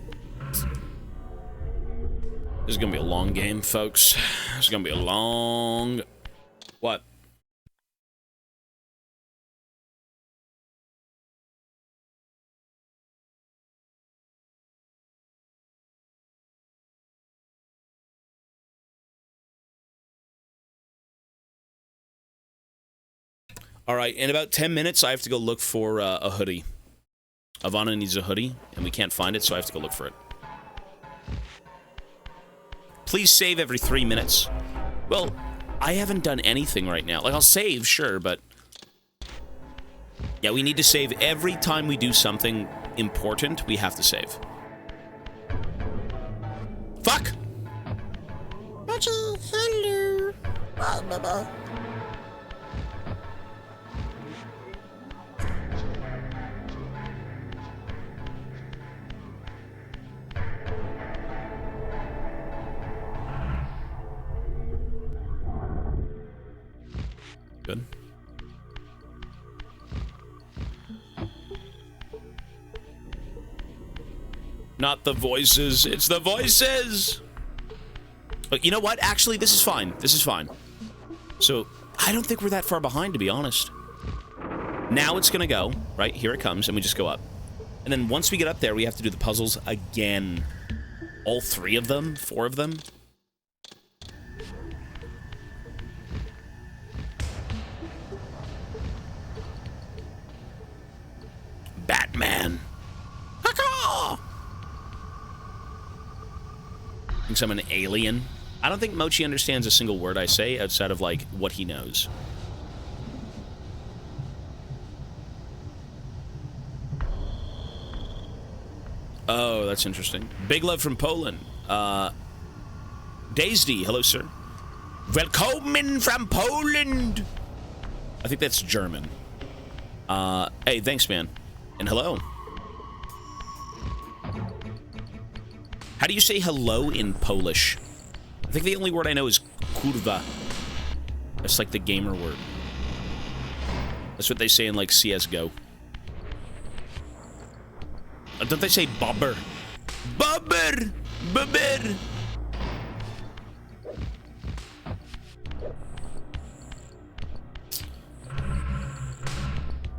This is gonna be a long game, folks. This is gonna be a long... What? All right, in about 10 minutes, I have to go look for a hoodie. Ivana needs a hoodie, and we can't find it, so I have to go look for it. Please save every 3 minutes. Well, I haven't done anything right now. Like, I'll save, sure, but... Yeah, we need to save every time we do something important, we have to save. Fuck! Hello. Good. Not the voices, it's the voices! But you know what? Actually, this is fine. This is fine. So, I don't think we're that far behind, to be honest. Now it's gonna go, right? Here it comes, and we just go up. And then once we get up there, we have to do the puzzles again. All 3 of them? 4 of them? Batman! Caw-caw! Thinks I'm an alien. I don't think Mochi understands a single word I say outside of, like, what he knows. Oh, that's interesting. Big love from Poland. Daisy, hello, sir. Willkommen from Poland! I think that's German. Hey, thanks, man. And hello. How do you say hello in Polish? I think the only word I know is kurwa. That's like the gamer word. That's what they say in, like, CSGO. Don't they say bobber? Bobber! Bobber!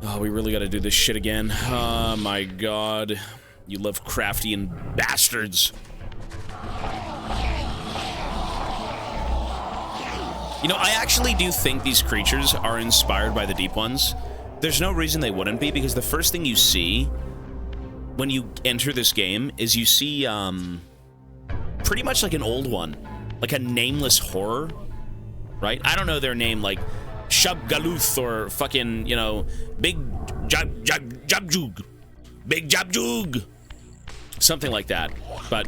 Oh, we really gotta do this shit again. Oh my god. You Lovecraftian bastards. You know, I actually do think these creatures are inspired by the Deep Ones. There's no reason they wouldn't be, because the first thing you see when you enter this game is you see, pretty much like an old one. Like a nameless horror, right? I don't know their name, like Shub-Galuth or fucking, you know, Big Jabjug. Big Jabjug. Something like that. But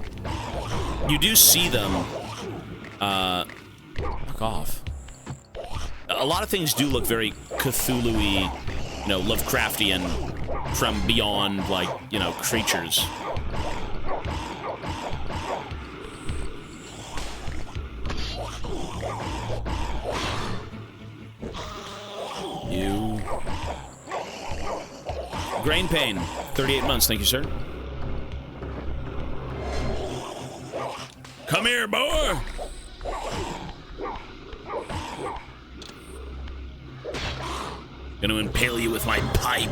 you do see them, fuck off. A lot of things do look very Cthulhu-y, you know, Lovecraftian from beyond, like, you know, creatures. You. Grain Pain, 38 months, thank you, sir. Come here, boy! Gonna impale you with my pipe.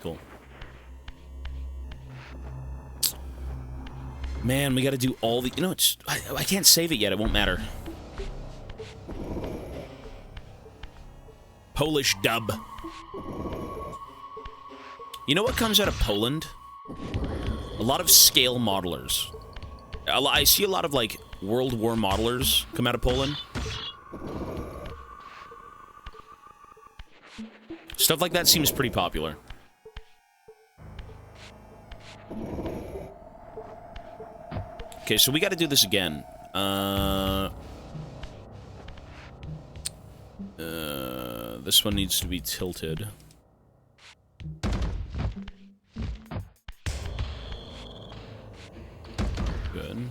Cool. Man, we gotta do all the... You know, it's... I can't save it yet, it won't matter. Polish dub. You know what comes out of Poland? A lot of scale modelers. I see a lot of, like, World War modelers come out of Poland. Stuff like that seems pretty popular. Okay, so we gotta do this again. This one needs to be tilted. Good.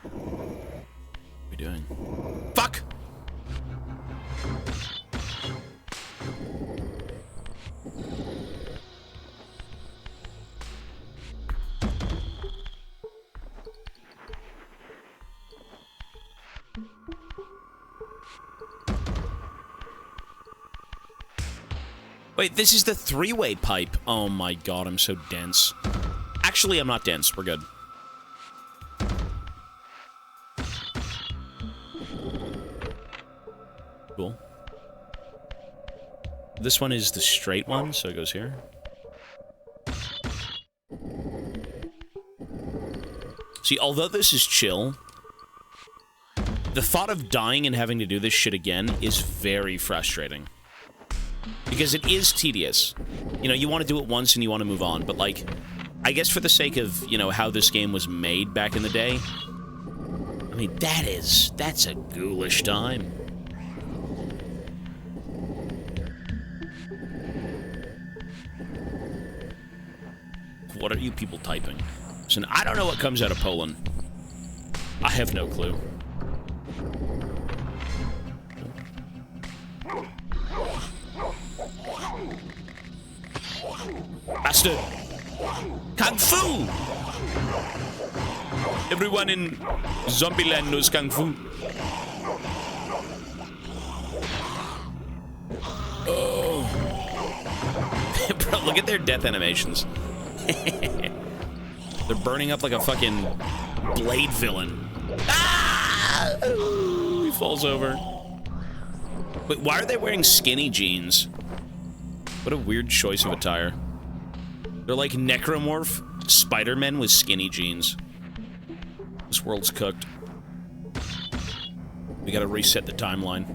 What are we doing? Fuck! Wait, this is the three-way pipe. Oh my god, I'm so dense. Actually, I'm not dense. We're good. Cool. This one is the straight one, so it goes here. See, although this is chill, the thought of dying and having to do this shit again is very frustrating. Because it is tedious. You know, you want to do it once and you want to move on, but, like, I guess for the sake of, you know, how this game was made back in the day, I mean, that's a ghoulish time. What are you people typing? So I don't know what comes out of Poland. I have no clue. Bastard! Kung Fu! Everyone in Zombieland knows Kung Fu. Oh. Bro, look at their death animations. They're burning up like a fucking Blade villain. Ah! Ooh, he falls over. Wait, why are they wearing skinny jeans? What a weird choice of attire. They're like necromorph Spider-Men with skinny jeans. This world's cooked. We gotta reset the timeline.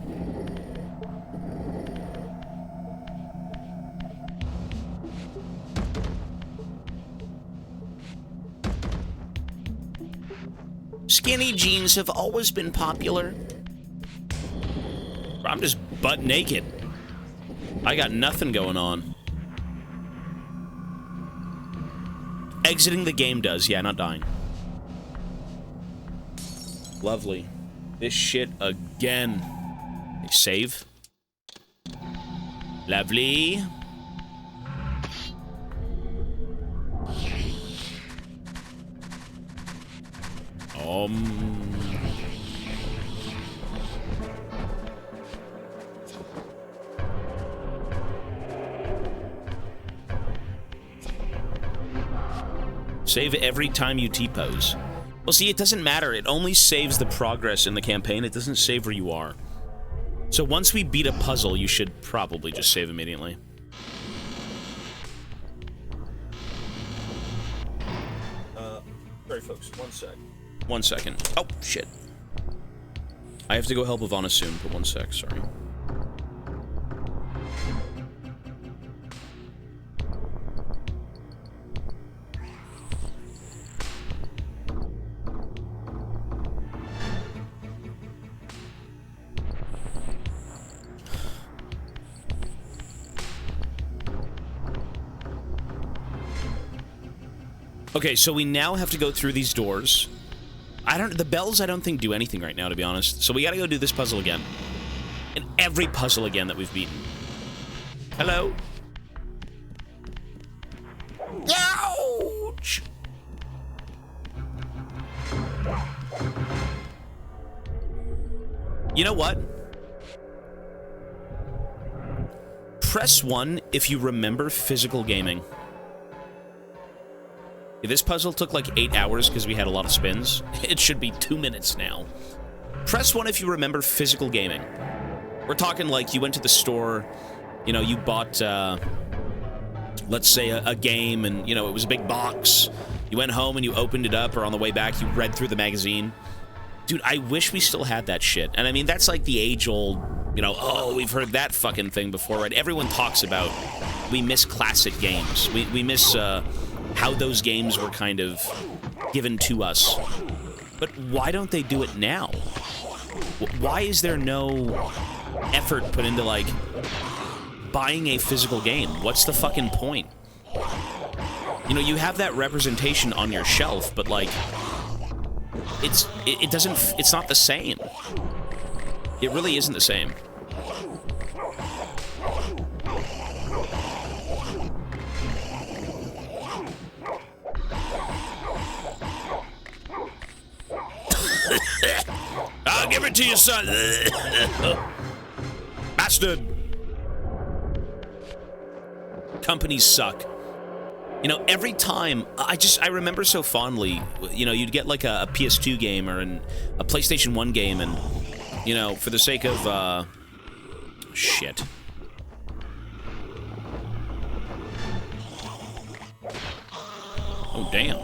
Skinny jeans have always been popular. I'm just butt naked. I got nothing going on. Exiting the game does, yeah, not dying. Lovely. This shit again. Okay, save. Lovely. Save every time you T-pose. Well, see, it doesn't matter. It only saves the progress in the campaign. It doesn't save where you are. So once we beat a puzzle, you should probably just save immediately. Sorry, folks. 1 sec. 1 second. Oh, shit. I have to go help Ivana soon, but 1 sec. Sorry. Okay, so we now have to go through these doors. The bells I don't think do anything right now, to be honest. So we gotta go do this puzzle again. And every puzzle again that we've beaten. Hello? Ouch! You know what? Press 1 if you remember physical gaming. This puzzle took like 8 hours because we had a lot of spins. It should be 2 minutes now. Press 1 if you remember physical gaming. We're talking like you went to the store, you know, you bought, let's say a game and, you know, it was a big box. You went home and you opened it up, or on the way back you read through the magazine. Dude, I wish we still had that shit. And I mean, that's like the age-old, you know, oh, we've heard that fucking thing before, right? Everyone talks about we miss classic games. We miss, how those games were kind of given to us. But why don't they do it now? Why is there no effort put into, like, buying a physical game? What's the fucking point? You know, you have that representation on your shelf, but, like, it's not the same. It really isn't the same. I'll give it to you, son. Bastard. Companies suck. You know, every time, I remember so fondly, you know, you'd get like a PS2 game or a PlayStation 1 game, and, you know, for the sake of, shit. Oh, damn.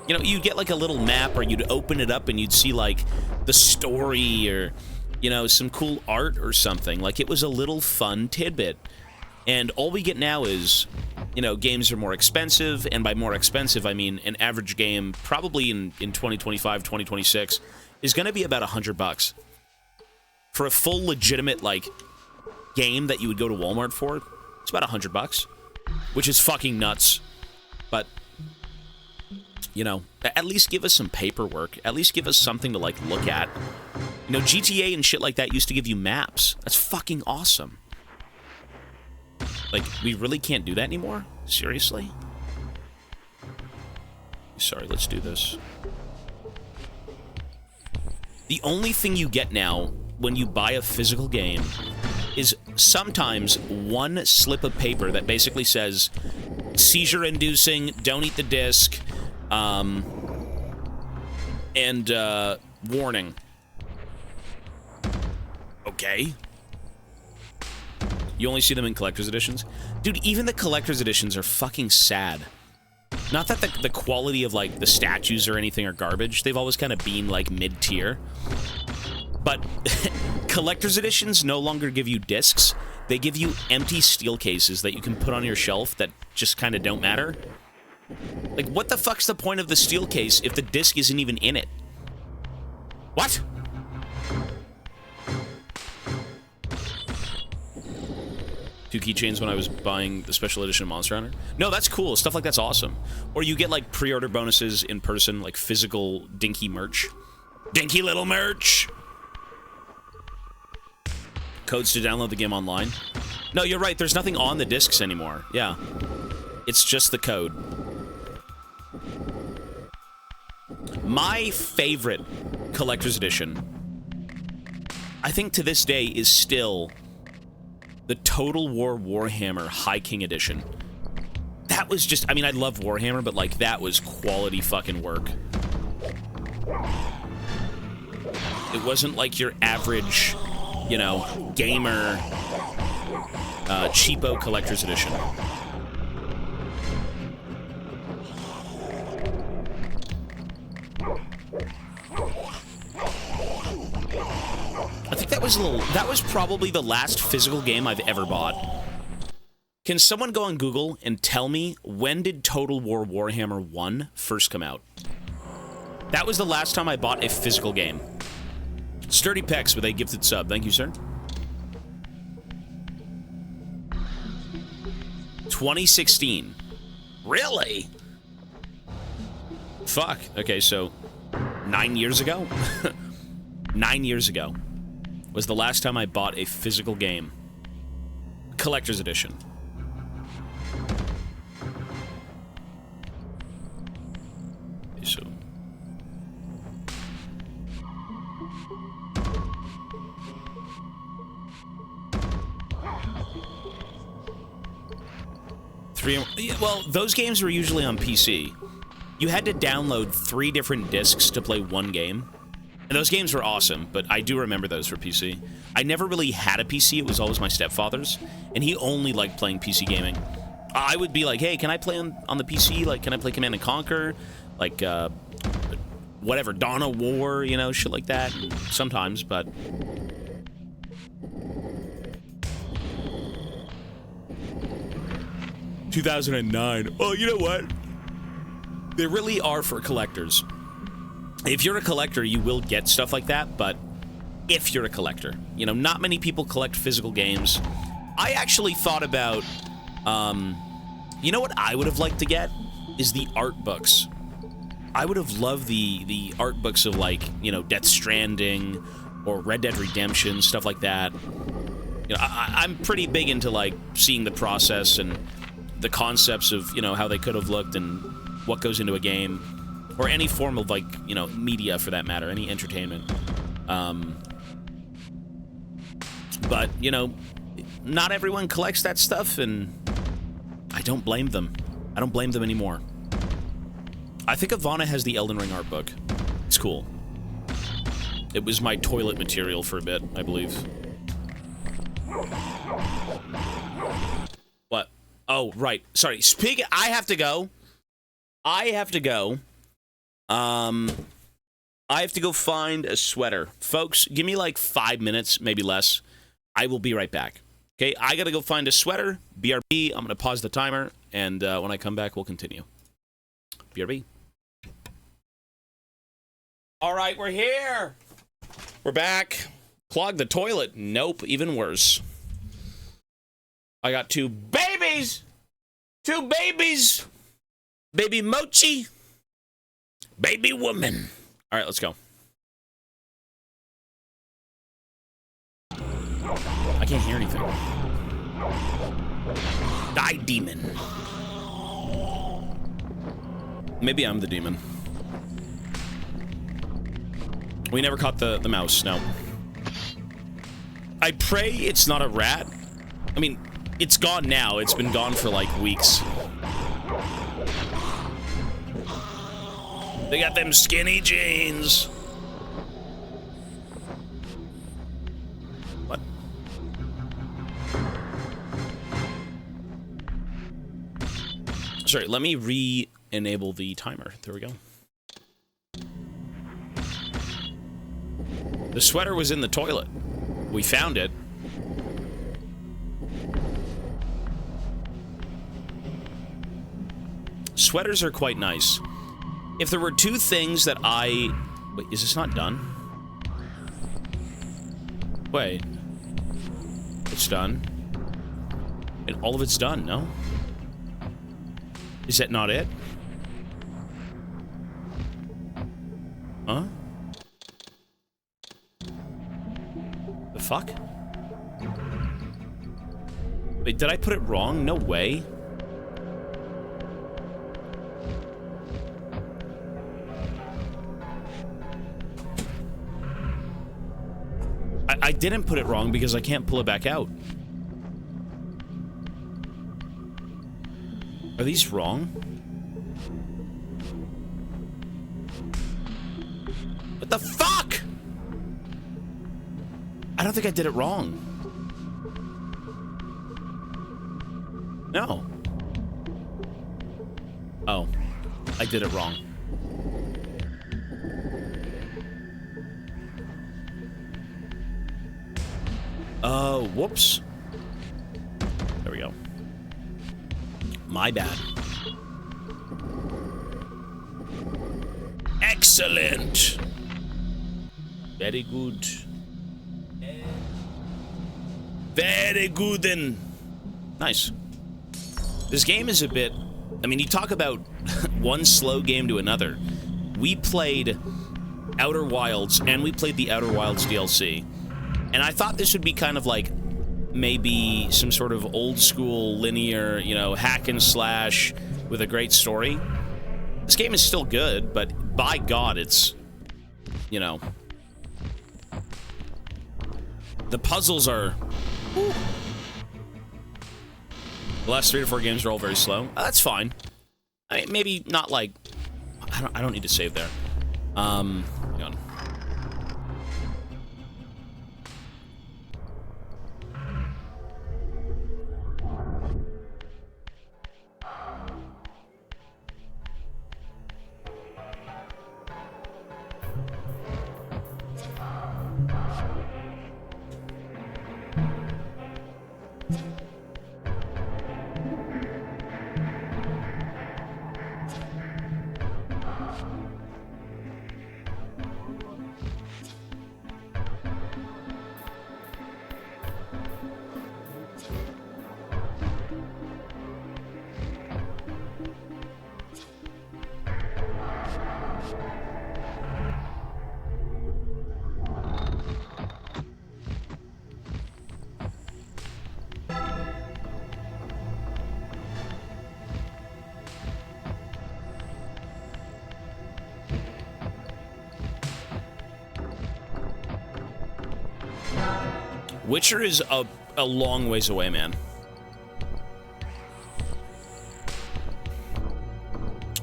You know, you'd get like a little map, or you'd open it up and you'd see like the story, or, you know, some cool art or something. Like, it was a little fun tidbit. And all we get now is, you know, games are more expensive, and by more expensive, I mean an average game, probably in 2025, 2026, is going to be about $100. For a full, legitimate, like, game that you would go to Walmart for, it's about $100, which is fucking nuts. But You know, at least give us some paperwork. At least give us something to, like, look at. You know, GTA and shit like that used to give you maps. That's fucking awesome. Like, we really can't do that anymore? Seriously? Sorry, let's do this. The only thing you get now when you buy a physical game is sometimes one slip of paper that basically says seizure-inducing, don't eat the disc, and warning. Okay. You only see them in collector's editions? Dude, even the collector's editions are fucking sad. Not that the quality of, like, the statues or anything are garbage. They've always kind of been, like, mid-tier. But collector's editions no longer give you discs. They give you empty steel cases that you can put on your shelf that just kind of don't matter. Like, what the fuck's the point of the steel case if the disc isn't even in it? What? Two keychains when I was buying the special edition of Monster Hunter. No, that's cool. Stuff like that's awesome. Or you get, like, pre-order bonuses in person, like physical dinky merch. Dinky little merch! Codes to download the game online. No, you're right. There's nothing on the discs anymore. Yeah. It's just the code. My favorite collector's edition, I think to this day, is still the Total War Warhammer High King Edition. That was just, I mean, I love Warhammer, but, like, that was quality fucking work. It wasn't like your average, you know, gamer, cheapo collector's edition. I think that was probably the last physical game I've ever bought. Can someone go on Google and tell me when did Total War Warhammer 1 first come out? That was the last time I bought a physical game. Sturdy Pecs with a gifted sub. Thank you, sir. 2016. Really? Fuck. Okay, so 9 years ago? 9 years ago was the last time I bought a physical game. Collector's edition. Okay, so... Well, those games were usually on PC. You had to download 3 different discs to play one game. And those games were awesome, but I do remember those for PC. I never really had a PC, it was always my stepfather's, and he only liked playing PC gaming. I would be like, hey, can I play on the PC? Like, can I play Command & Conquer? Like, whatever, Dawn of War, you know, shit like that. Sometimes, but... ...2009. Oh, you know what? They really are for collectors. If you're a collector, you will get stuff like that, but if you're a collector. You know, not many people collect physical games. I actually thought about, you know what I would have liked to get? Is the art books. I would have loved the art books of, like, you know, Death Stranding or Red Dead Redemption, stuff like that. You know, I'm pretty big into, like, seeing the process and the concepts of, you know, how they could have looked and what goes into a game. Or any form of, like, you know, media, for that matter, any entertainment. But, you know, not everyone collects that stuff, and I don't blame them. I don't blame them anymore. I think Ivana has the Elden Ring art book. It's cool. It was my toilet material for a bit, I believe. What? Oh, right. Sorry. I have to go. I have to go find a sweater. Folks, give me like 5 minutes, maybe less. I will be right back. Okay, I gotta go find a sweater. BRB, I'm gonna pause the timer, and when I come back, we'll continue. BRB. All right, we're here. We're back. Clog the toilet. Nope, even worse. I got 2 babies. 2 babies. Baby Mochi. Baby woman. All right, let's go. I can't hear anything. Die, demon. Maybe I'm the demon. We never caught the mouse, no. I pray it's not a rat. I mean, it's gone now. It's been gone for like weeks. They got them skinny jeans. What? Sorry, let me re-enable the timer. There we go. The sweater was in the toilet. We found it. Sweaters are quite nice. If there were two things that I... Wait, is this not done? Wait. It's done. And all of it's done, no? Is that not it? Huh? The fuck? Wait, did I put it wrong? No way. I didn't put it wrong because I can't pull it back out. Are these wrong? What the fuck? I don't think I did it wrong. No. Oh. I did it wrong. Oh, whoops. There we go. My bad. Excellent. Very good. Very good then. Nice. This game is a bit... I mean, you talk about one slow game to another. We played Outer Wilds, and we played the Outer Wilds DLC. And I thought this would be kind of like maybe some sort of old school linear, you know, hack and slash with a great story. This game is still good, but by God, it's, you know, the puzzles are... Woo. The last 3 to 4 games are all very slow. That's fine. I mean, maybe not like... I don't need to save there. Hang on. Witcher is a long ways away, man.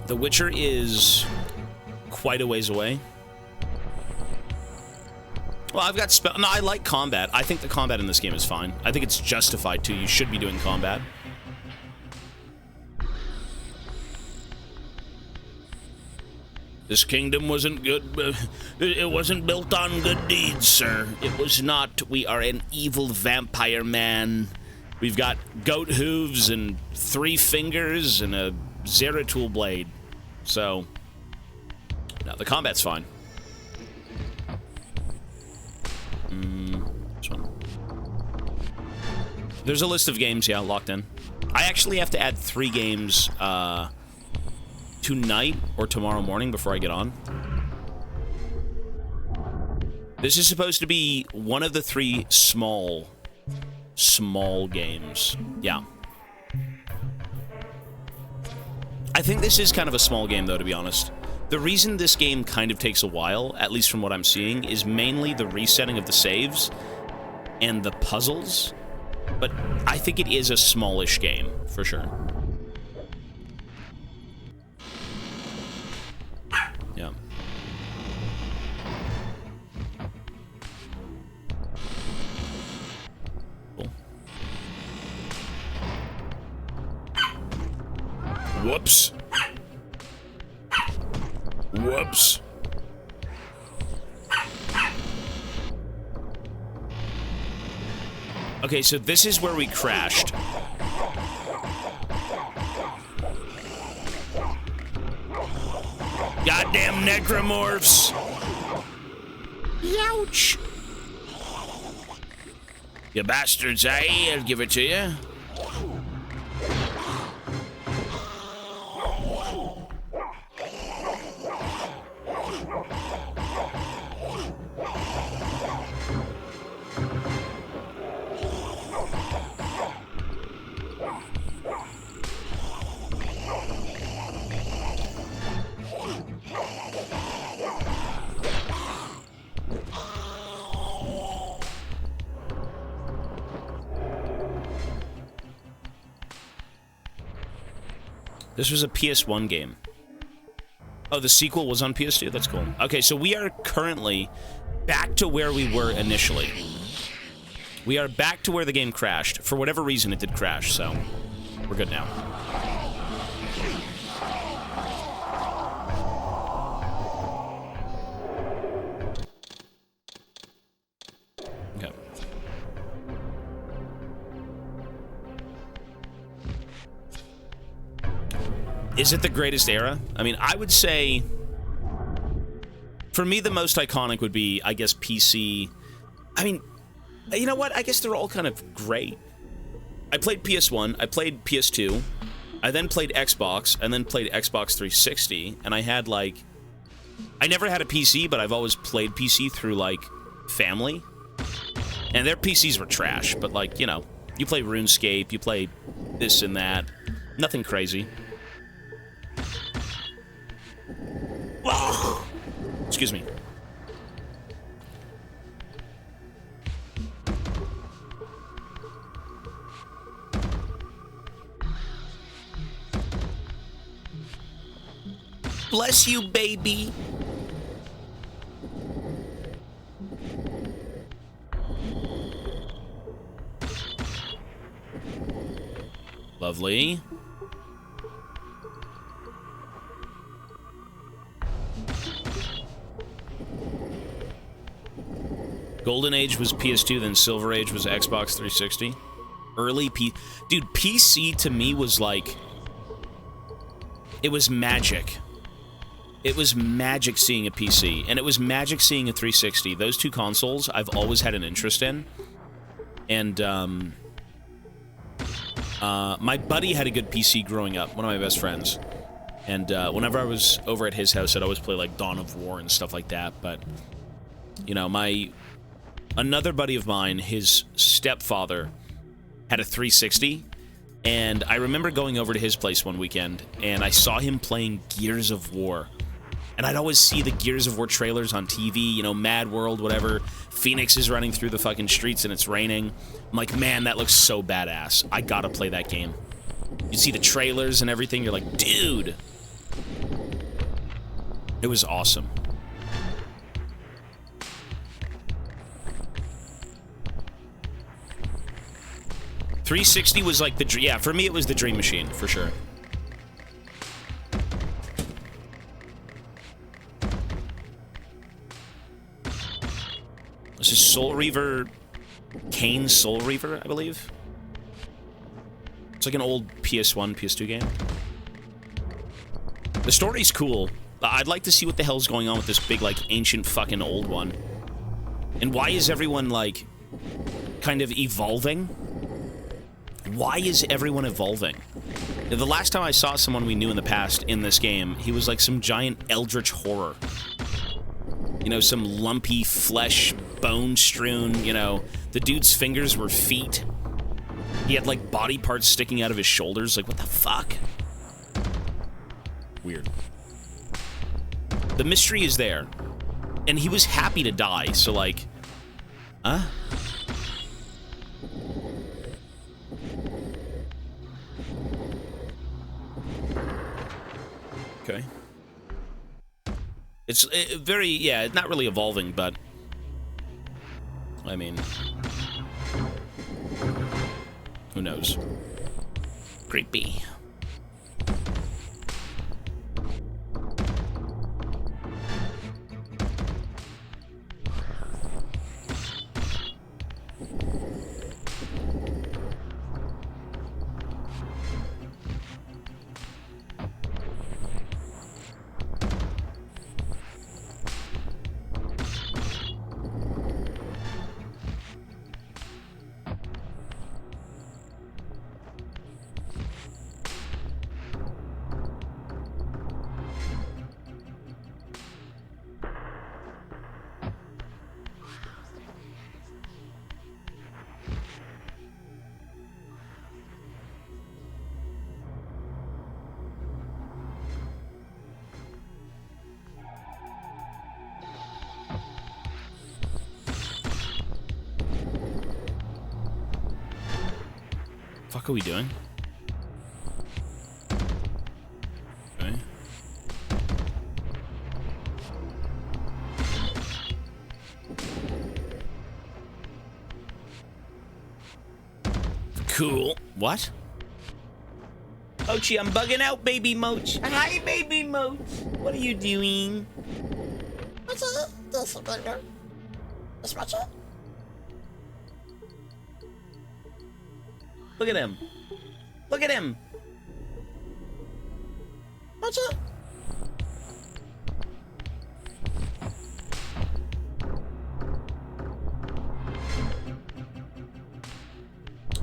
The Witcher is quite a ways away. Well, I've got no, I like combat. I think the combat in this game is fine. I think it's justified too. You should be doing combat. This kingdom wasn't good. It wasn't built on good deeds, sir. It was not. We are an evil vampire man. We've got goat hooves and 3 fingers and a Zeratul blade. So, no, the combat's fine. This one. There's a list of games, yeah, locked in. I actually have to add 3 games, tonight or tomorrow morning before I get on. This is supposed to be one of the 3 small games. Yeah. I think this is kind of a small game, though, to be honest. The reason this game kind of takes a while, at least from what I'm seeing, is mainly the resetting of the saves and the puzzles. But I think it is a smallish game, for sure. Yeah. Cool. Whoops. Whoops. Okay, so this is where we crashed. Goddamn necromorphs! Ouch! You bastards, eh? I'll give it to you. This was a PS1 game. Oh, the sequel was on PS2? That's cool. Okay, so we are currently back to where we were initially. We are back to where the game crashed. For whatever reason, it did crash, so we're good now. Okay. Is it the greatest era? I mean, I would say, for me, the most iconic would be, I guess, PC. I mean, you know what? I guess they're all kind of great. I played PS1, I played PS2, I then played Xbox, and then played Xbox 360, and I had, like, I never had a PC, but I've always played PC through, like, family. And their PCs were trash, but, like, you know, you play RuneScape, you play this and that. Nothing crazy. Excuse me. Bless you, baby. Lovely. Golden Age was PS2, then Silver Age was Xbox 360. Dude, PC to me was like, it was magic. It was magic seeing a PC, and it was magic seeing a 360. Those two consoles I've always had an interest in. And, my buddy had a good PC growing up, one of my best friends. And, whenever I was over at his house, I'd always play, like, Dawn of War and stuff like that. But, you know, another buddy of mine, his stepfather, had a 360. And I remember going over to his place one weekend, and I saw him playing Gears of War. And I'd always see the Gears of War trailers on TV, you know, Mad World, whatever. Phoenix is running through the fucking streets and it's raining. I'm like, man, that looks so badass. I gotta play that game. You see the trailers and everything, you're like, dude. It was awesome. .360 was like yeah, for me it was the dream machine, for sure. This is Soul Reaver, Kain Soul Reaver, I believe. It's like an old PS1, PS2 game. The story's cool. I'd like to see what the hell's going on with this big, like, ancient fucking old one. And why is everyone, like, kind of evolving? Why is everyone evolving? The last time I saw someone we knew in the past in this game, he was like some giant eldritch horror. You know, some lumpy flesh, bone-strewn, you know, the dude's fingers were feet. He had like body parts sticking out of his shoulders. Like, what the fuck? Weird. The mystery is there. And he was happy to die, so like... Huh? Okay. It's very, yeah, not really evolving, but... I mean... Who knows? Creepy. Fuck are we doing? Okay. Cool. What? Mochi, I'm bugging out, baby Moch. Hi, baby Moch. What are you doing? What's up? This is burger. This much it? Look at him. Look at him. What's up?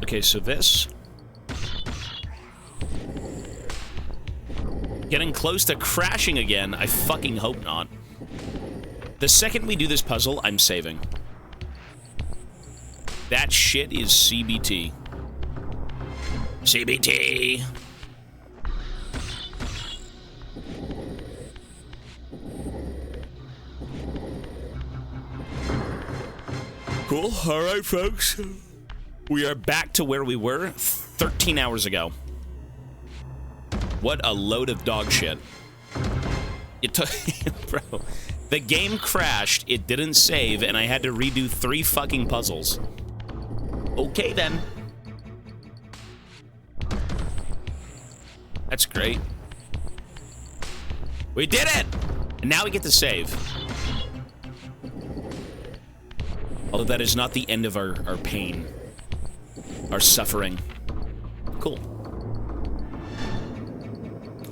Okay, so this. Getting close to crashing again. I fucking hope not. The second we do this puzzle, I'm saving. That shit is CBT. CBT. Cool. All right, folks. We are back to where we were 13 hours ago. What a load of dog shit. It took... Bro, the game crashed, it didn't save, and I had to redo 3 fucking puzzles. Okay, then. That's great. We did it! And now we get to save. Although that is not the end of our pain. Our suffering. Cool.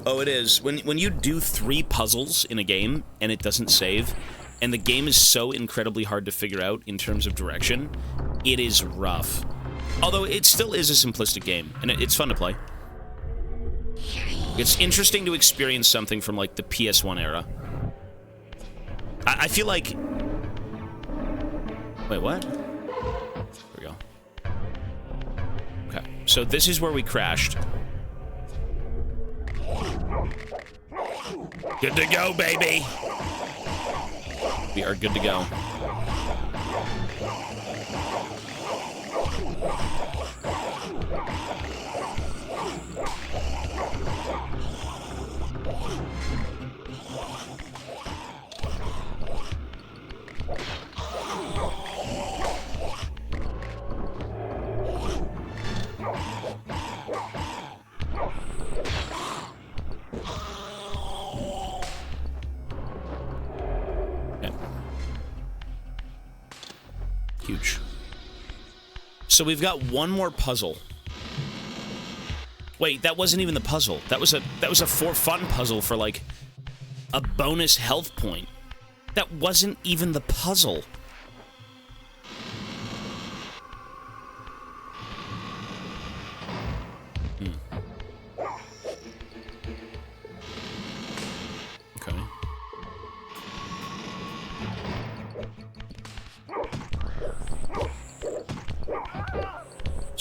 Oh, it is. When you do 3 puzzles in a game and it doesn't save, and the game is so incredibly hard to figure out in terms of direction, it is rough. Although it still is a simplistic game, and it's fun to play. It's interesting to experience something from, like, the PS1 era. I feel like... Wait, what? There we go. Okay, so this is where we crashed. Good to go, baby! We are good to go. Huge. So we've got one more puzzle. Wait, that wasn't even the puzzle. That was a for fun puzzle for like a bonus health point. That wasn't even the puzzle.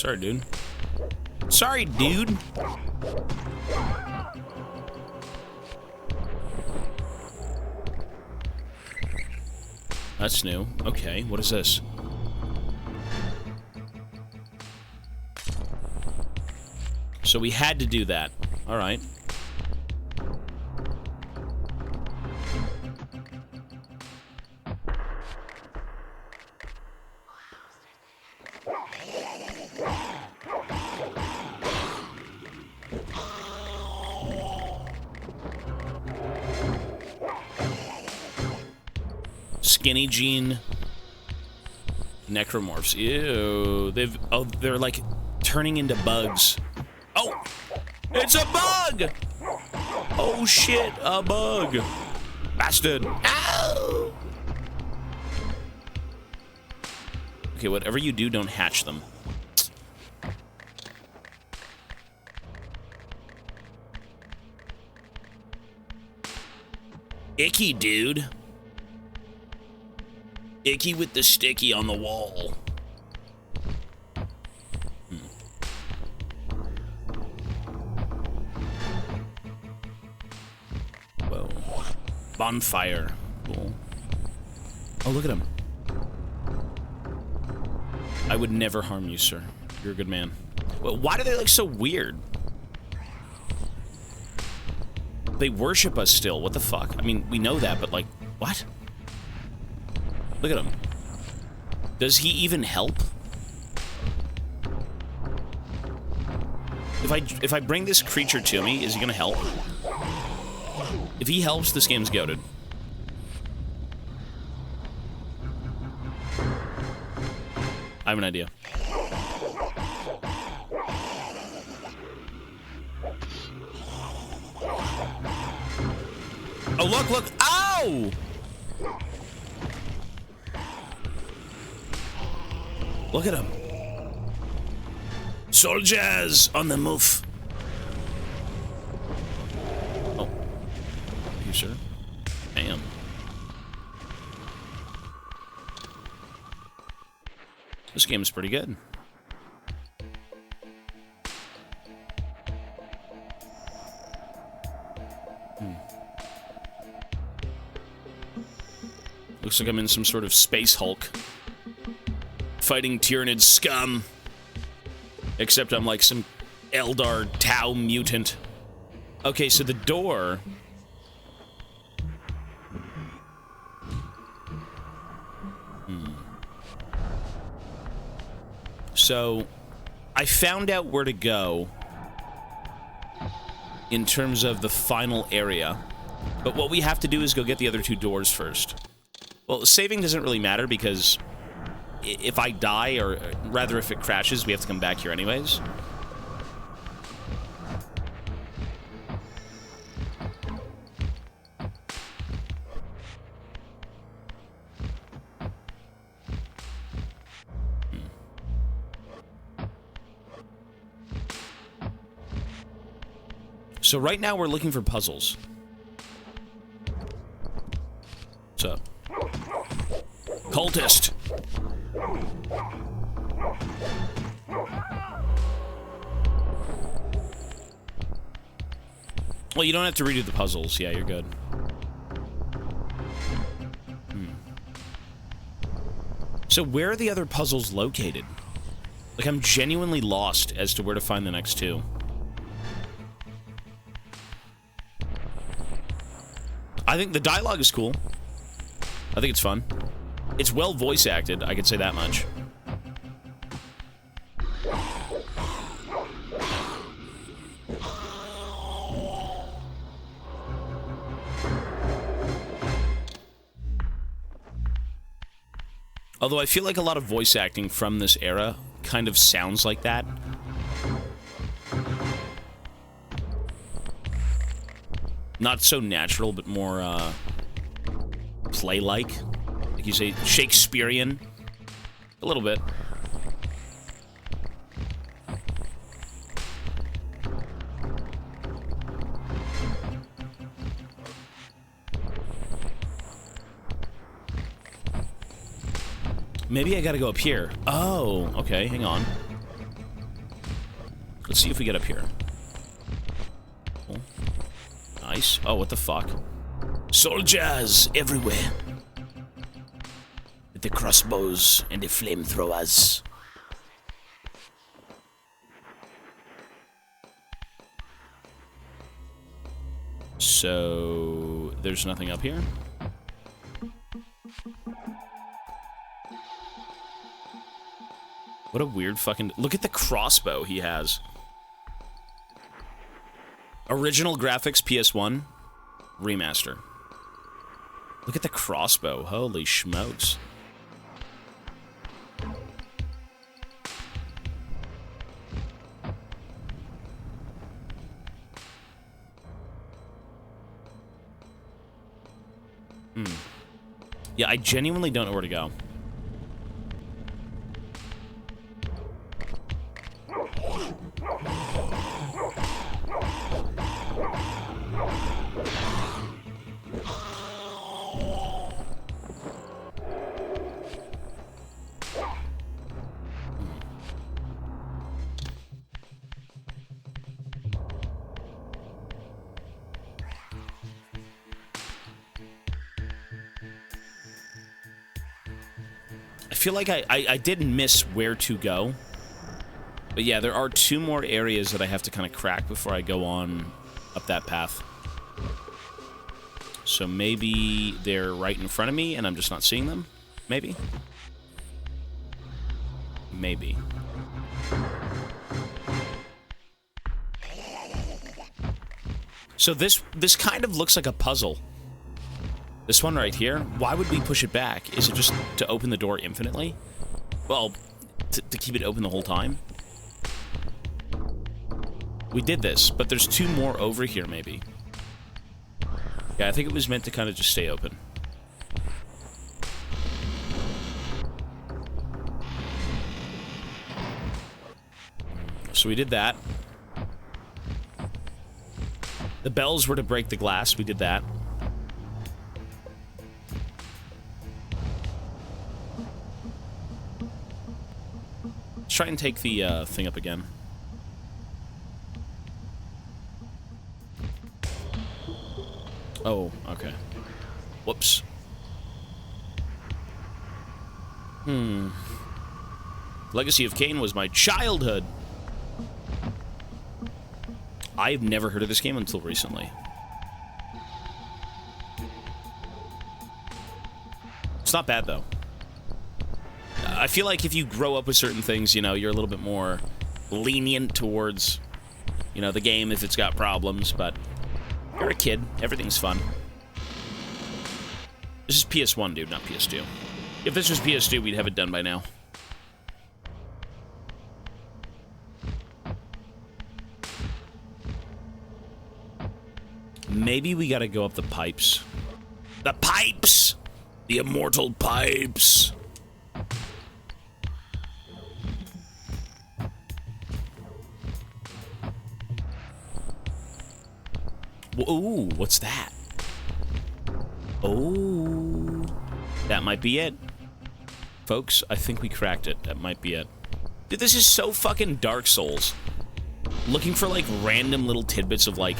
Sorry, dude. Sorry, dude. That's new. Okay, what is this? So we had to do that. All right. Skinny jean necromorphs. Ew. They're like turning into bugs. Oh! It's a bug! Oh shit, a bug. Bastard. Ow! Okay, whatever you do, don't hatch them. Icky, dude. Icky with the sticky on the wall. Whoa. Bonfire. Cool. Oh, look at him. I would never harm you, sir. You're a good man. Well, why do they look so weird? They worship us still. What the fuck? I mean, we know that, but like, what? Look at him. Does he even help? If I bring this creature to me, is he gonna help? If he helps, this game's goated. I have an idea. Oh, look, look. Ow! Look at him. Soldiers on the move. Oh. You sure? I am. This game is pretty good. Looks like I'm in some sort of Space Hulk. Fighting Tyranid scum. Except I'm like some Eldar Tau mutant. Okay, so the door... So, I found out where to go in terms of the final area. But what we have to do is go get the other two doors first. Well, saving doesn't really matter because if I die, or rather if it crashes, we have to come back here anyways. So right now we're looking for puzzles. What's up? Cultist! Well, you don't have to redo the puzzles. Yeah, you're good. So where are the other puzzles located? Like, I'm genuinely lost as to where to find the next two. I think the dialogue is cool. I think it's fun. It's well voice acted, I could say that much. Although I feel like a lot of voice acting from this era kind of sounds like that. Not so natural, but more, play-like. Like you say, Shakespearean. A little bit. Maybe I gotta go up here. Oh, okay, hang on. Let's see if we get up here. Oh. Nice. Oh, what the fuck? Soldiers everywhere. With the crossbows and the flamethrowers. So, there's nothing up here. What a weird fucking... Look at the crossbow he has. Original graphics, PS1. Remaster. Look at the crossbow. Holy smokes. Yeah, I genuinely don't know where to go. I feel like I didn't miss where to go. But yeah, there are 2 more areas that I have to kind of crack before I go on up that path. So maybe they're right in front of me and I'm just not seeing them? Maybe? Maybe. So this kind of looks like a puzzle. This one right here, why would we push it back? Is it just to open the door infinitely? Well, to keep it open the whole time? We did this, but there's 2 more over here, maybe. Yeah, I think it was meant to kind of just stay open. So we did that. The bells were to break the glass. We did that. Let's try and take the thing up again. Oh, okay. Whoops. Legacy of Kain was my childhood. I've never heard of this game until recently. It's not bad, though. I feel like if you grow up with certain things, you know, you're a little bit more lenient towards, you know, the game if it's got problems, but you're a kid. Everything's fun. This is PS1, dude, not PS2. If this was PS2, we'd have it done by now. Maybe we gotta go up the pipes. The pipes! The immortal pipes! Ooh, what's that? Oh, that might be it. Folks, I think we cracked it. That might be it. Dude, this is so fucking Dark Souls. Looking for, like, random little tidbits of, like,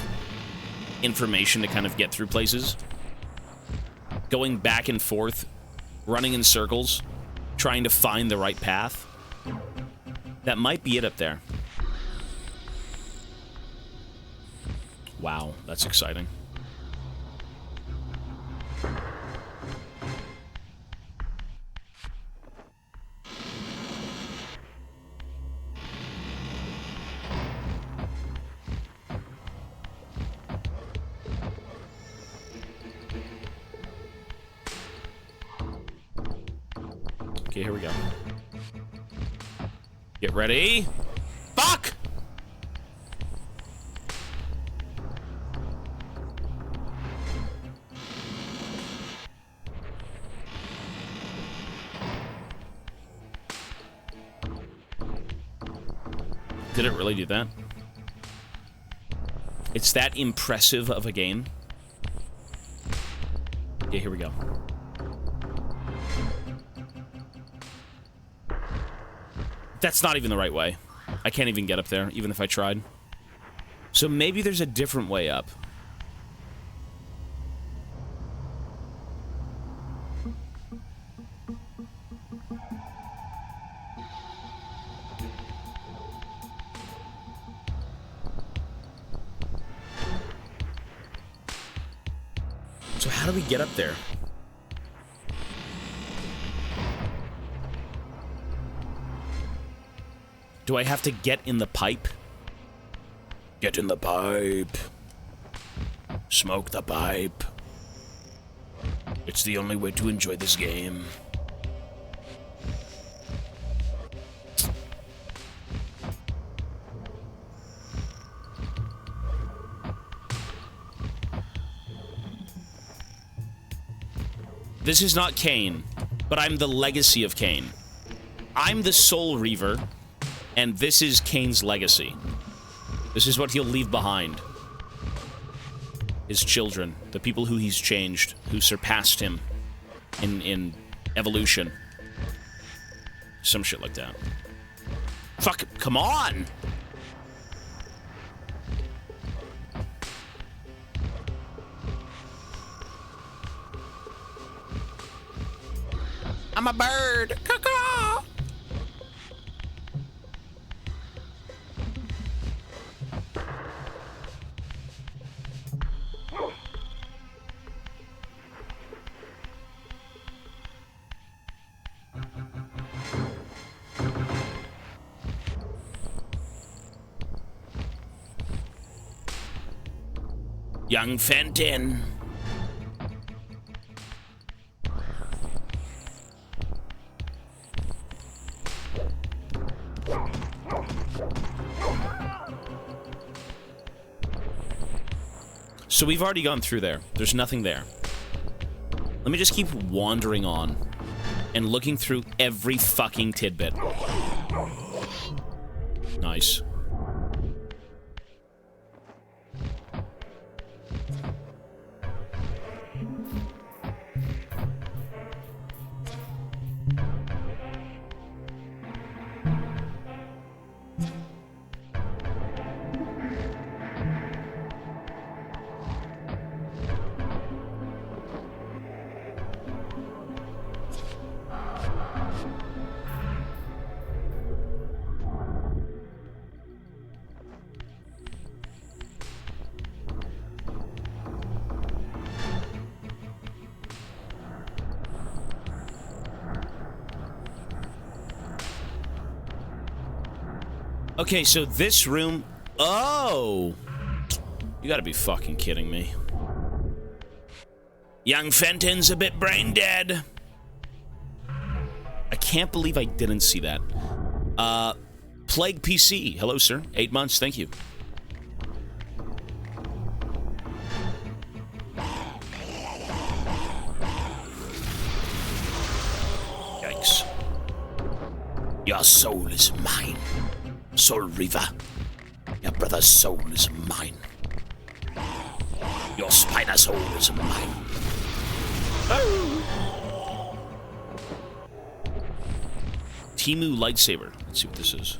information to kind of get through places. Going back and forth, running in circles, trying to find the right path. That might be it up there. Wow, that's exciting. Okay, here we go. Get ready. Fuck! Did it really do that? It's that impressive of a game. Yeah, here we go. That's not even the right way. I can't even get up there, even if I tried. So maybe there's a different way up. So how do we get up there? Do I have to get in the pipe? Get in the pipe. Smoke the pipe. It's the only way to enjoy this game. This is not Kain, but I'm the legacy of Kain. I'm the Soul Reaver, and this is Kain's legacy. This is what he'll leave behind. His children, the people who he's changed, who surpassed him in evolution. Some shit like that. Fuck, come on! I'm a bird. Caw-caw. Young Fenton. So we've already gone through there. There's nothing there. Let me just keep wandering on and looking through every fucking tidbit. Nice. Okay, so this room... Oh! You gotta be fucking kidding me. Young Fenton's a bit brain dead. I can't believe I didn't see that. Plague PC. Hello, sir. 8 months, thank you. Yikes. Your soul is mine. Soul Reaver, your brother's soul is mine. Your spider soul is mine. Oh. Timu lightsaber. Let's see what this is.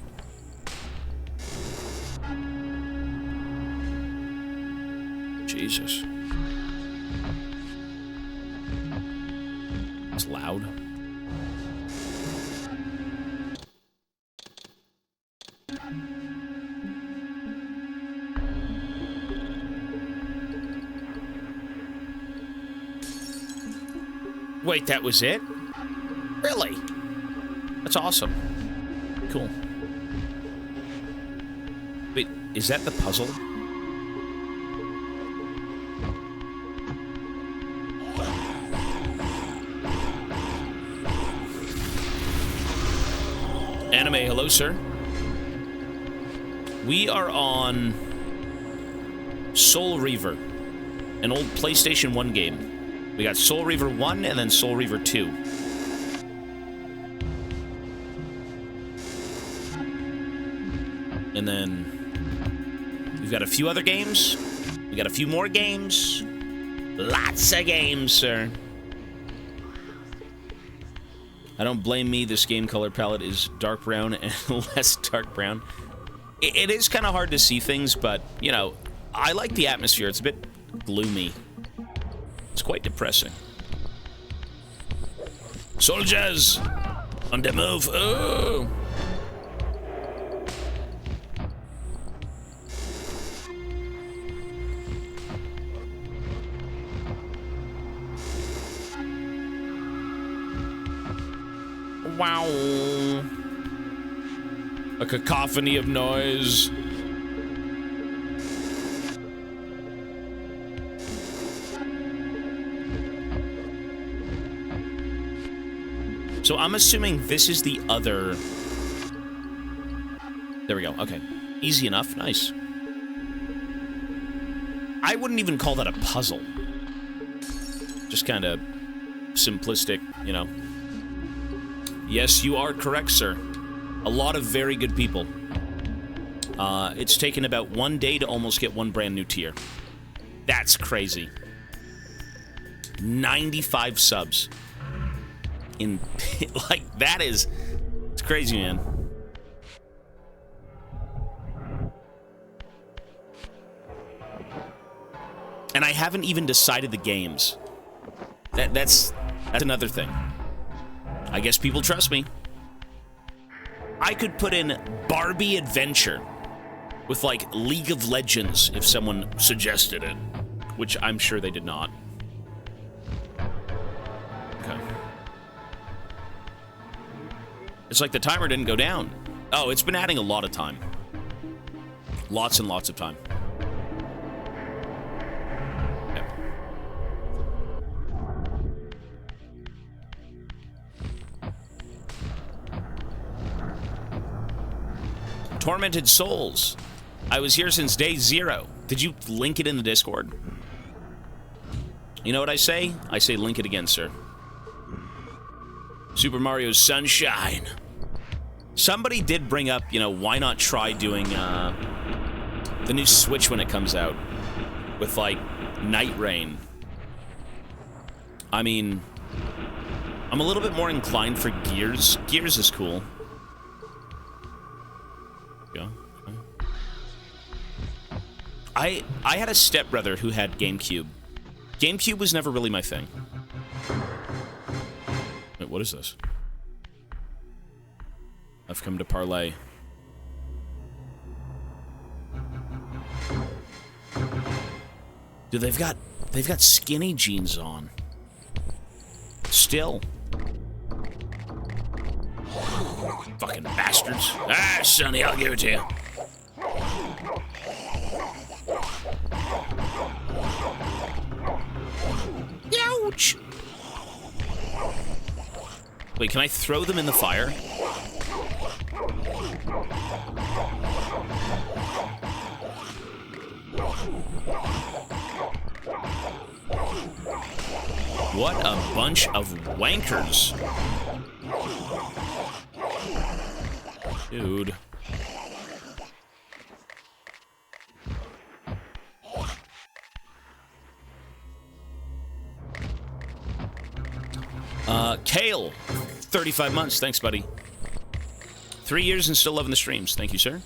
Jesus. It's loud. Wait, that was it? Really? That's awesome. Cool. Wait, is that the puzzle? Anime, hello, sir. We are on Soul Reaver, an old PlayStation 1 game. We got Soul Reaver 1 and then Soul Reaver 2. And then we've got a few other games. We got a few more games. Lots of games, sir. I don't blame me. This game color palette is dark brown and less dark brown. it is kind of hard to see things, but, you know, I like the atmosphere. It's a bit gloomy. It's quite depressing. Soldiers! On the move! Oh! Wow. A cacophony of noise. So I'm assuming this is the other... There we go. Okay. Easy enough. Nice. I wouldn't even call that a puzzle. Just kind of simplistic, you know. Yes, you are correct, sir. A lot of very good people. It's taken about 1 day to almost get one brand new tier. That's crazy. 95 subs. In like that is, it's crazy, man. And I haven't even decided the games. That's another thing. I guess people trust me. I could put in Barbie Adventure with like League of Legends if someone suggested it, which I'm sure they did not. Okay. It's like the timer didn't go down. Oh, it's been adding a lot of time. Lots and lots of time. Yep. Tormented Souls. I was here since day 0. Did you link it in the Discord? You know what I say? I say link it again, sir. Super Mario Sunshine. Somebody did bring up, you know, why not try doing the new Switch when it comes out with, like, Night Rain. I mean, I'm a little bit more inclined for Gears. Gears is cool. Yeah. I had a stepbrother who had GameCube. GameCube was never really my thing. Wait, what is this? I've come to parlay. Dude, they've got skinny jeans on. Still. Fucking bastards. Ah, Sonny, I'll give it to you. Ouch! Wait, can I throw them in the fire? What a bunch of wankers. Dude. Kale, 35 months. Thanks, buddy. 3 years and still loving the streams. Thank you, sir.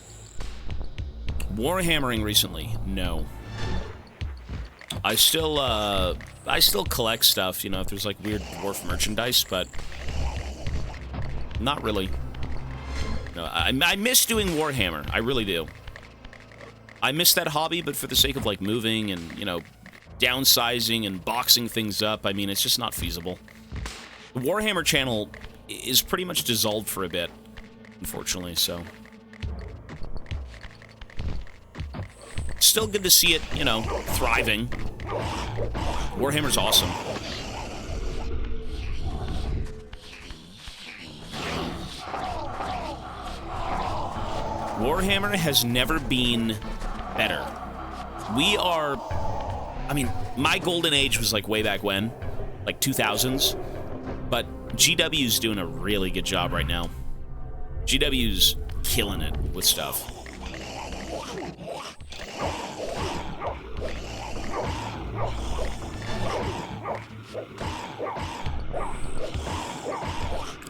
Warhammering recently? No. I still collect stuff, you know, if there's like weird dwarf merchandise, but not really. No, I miss doing Warhammer. I really do. I miss that hobby, but for the sake of like moving and, you know, downsizing and boxing things up, I mean, it's just not feasible. The Warhammer channel is pretty much dissolved for a bit, unfortunately, so. Still good to see it, you know, thriving. Warhammer's awesome. Warhammer has never been better. We are... I mean, my golden age was like way back when, like 2000s. But GW's doing a really good job right now. GW's killing it with stuff.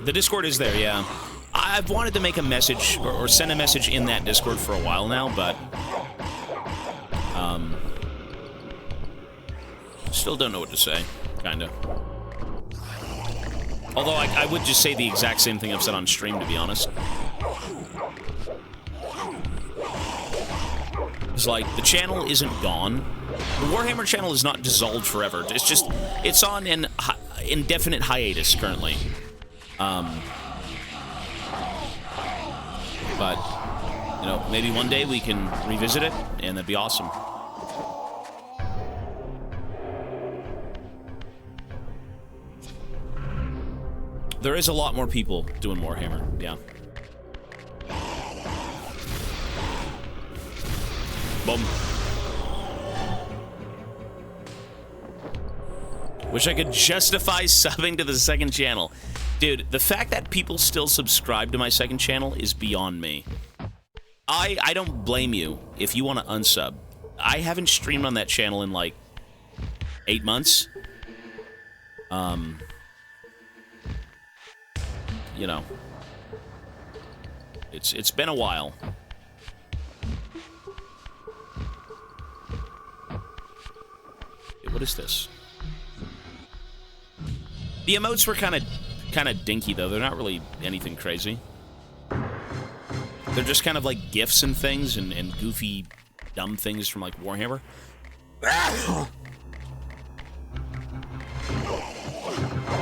The Discord is there, yeah. I've wanted to make a message or send a message in that Discord for a while now, but still don't know what to say, kinda. Although I would just say the exact same thing I've said on stream, to be honest. It's like, the channel isn't gone. The Warhammer channel is not dissolved forever. It's just, it's on an indefinite hiatus currently. But, you know, maybe one day we can revisit it, and that'd be awesome. There is a lot more people doing Warhammer, yeah. Boom. Wish I could justify subbing to the second channel. Dude, the fact that people still subscribe to my second channel is beyond me. I don't blame you if you want to unsub. I haven't streamed on that channel in like 8 months. You know, it's been a while. What is this? The emotes were kind of dinky though. They're not really anything crazy. They're just kind of like GIFs and things and goofy, dumb things from like Warhammer.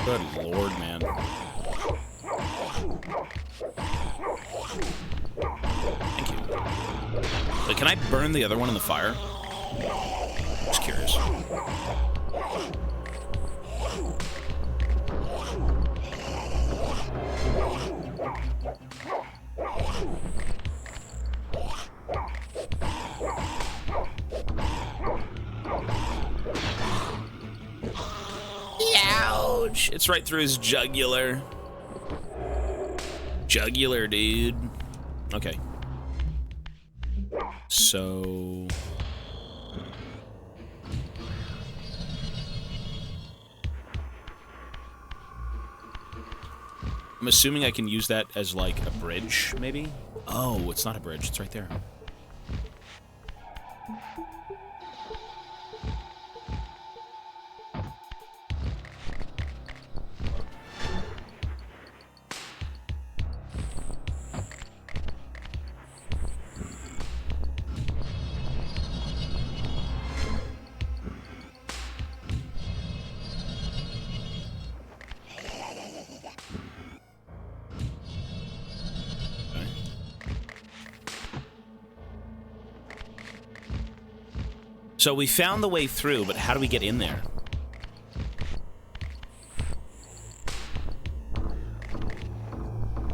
Good lord, man. Thank you. Wait, can I burn the other one in the fire? Just curious. Ouch! It's right through his jugular. Jugular, dude. Okay. So... I'm assuming I can use that as, like, a bridge, maybe? Oh, it's not a bridge. It's right there. So we found the way through, but how do we get in there?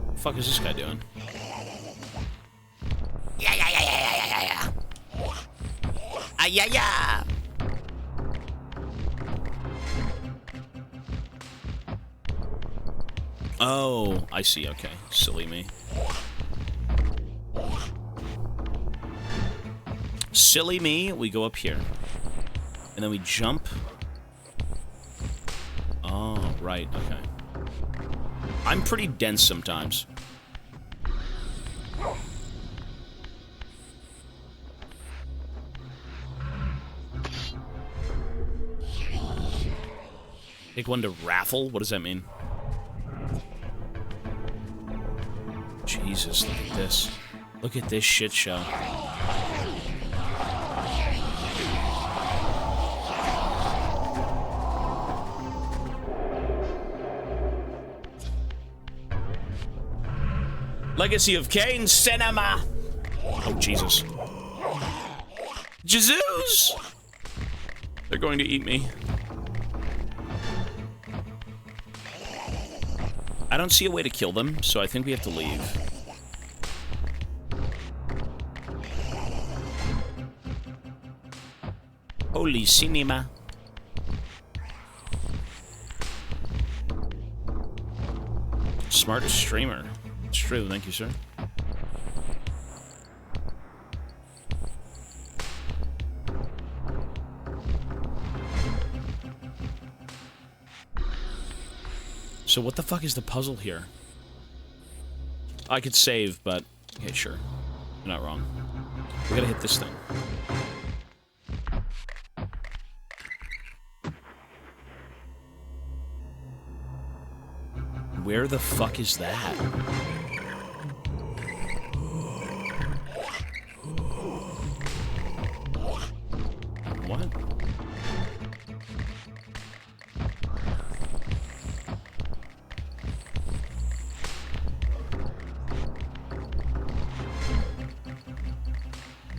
What the fuck is this guy doing? Yeah. Yeah. Oh, I see. Okay. Silly me. Silly me, we go up here. And then we jump. Oh, right, okay. I'm pretty dense sometimes. Take one to raffle? What does that mean? Jesus, look at this. Look at this shit show. Legacy of Kain Cinema. Oh, Jesus. Jesus! They're going to eat me. I don't see a way to kill them, so I think we have to leave. Holy cinema. Smartest streamer. It's true, thank you, sir. So what the fuck is the puzzle here? I could save, but... Okay, sure. You're not wrong. We gotta hit this thing. Where the fuck is that? What?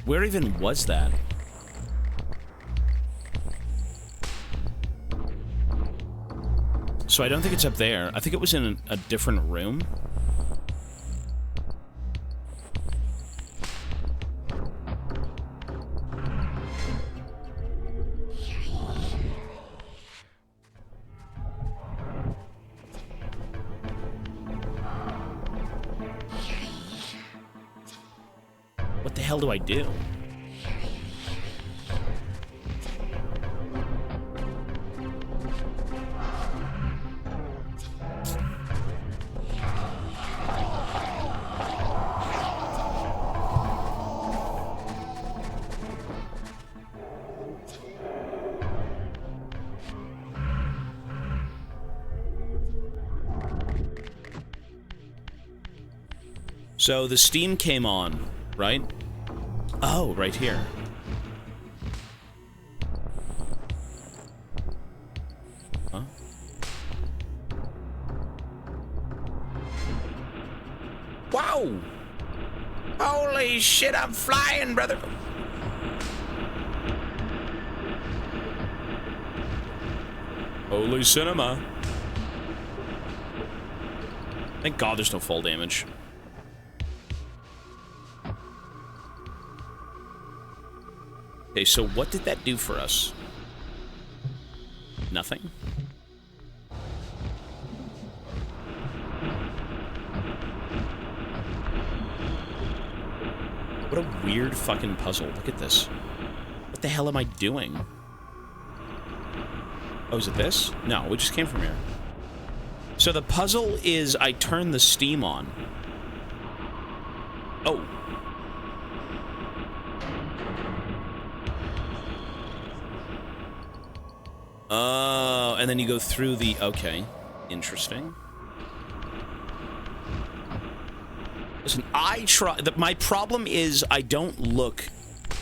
Where even was that? So I don't think it's up there. I think it was in a different room. What the hell do I do? So the steam came on, right? Oh, right here. Huh? Wow! Holy shit, I'm flying, brother! Holy cinema. Thank God there's no fall damage. Okay, so what did that do for us? Nothing? What a weird fucking puzzle. Look at this. What the hell am I doing? Oh, is it this? No, we just came from here. So the puzzle is I turn the steam on. Oh. Oh, and then you go through the... Okay. Interesting. Listen, I try... My problem is I don't look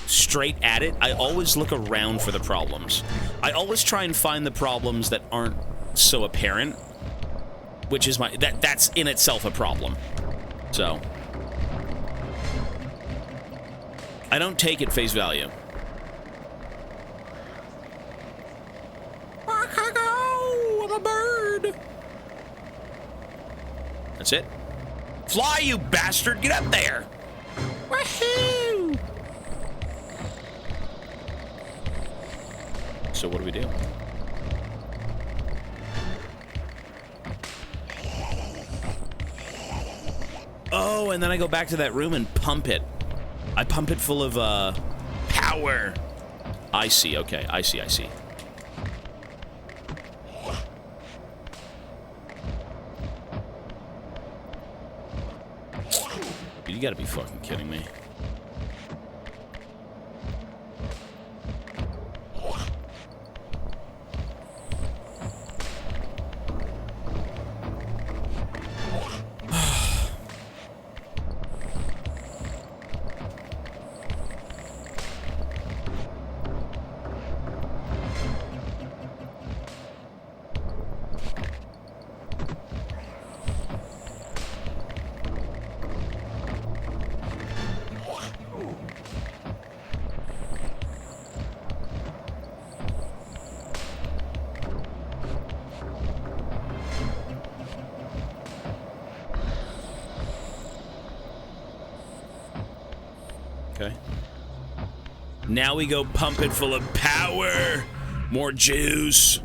straight at it. I always look around for the problems. I always try and find the problems that aren't so apparent. Which is my... That's in itself a problem. So... I don't take it face value. I'm a bird. That's it. Fly, you bastard! Get up there! Woohoo! So what do we do? Oh, and then I go back to that room and pump it. I pump it full of, power. I see, okay. I see. You gotta be fucking kidding me. Okay. Now we go pump it full of power. More juice.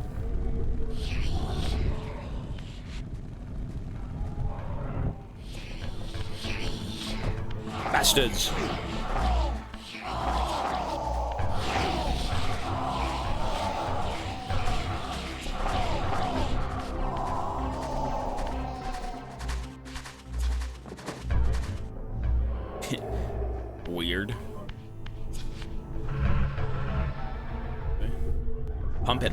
Bastards. Pump it.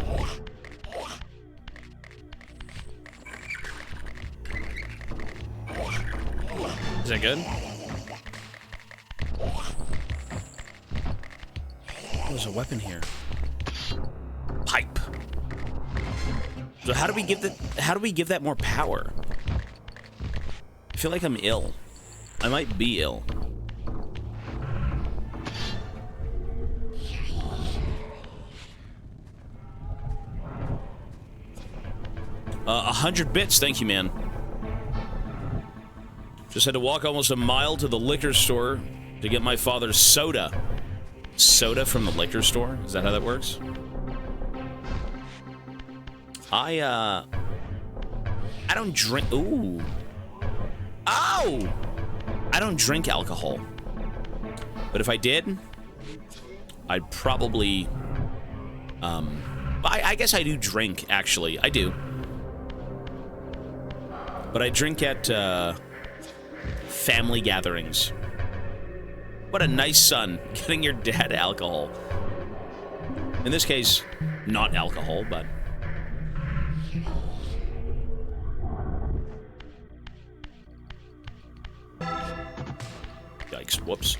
Is that good? Oh, there's a weapon here. Pipe. So how do we give that more power? I feel like I'm ill. I might be ill. 100 bits, thank you, man. Just had to walk almost a mile to the liquor store to get my father's soda. Soda from the liquor store? Is that how that works? I don't drink. Ooh. Oh! I don't drink alcohol. But if I did, I'd probably. I guess I do drink, actually. I do. But I drink at family gatherings. What a nice son, getting your dad alcohol. In this case, not alcohol, but... Yikes, whoops.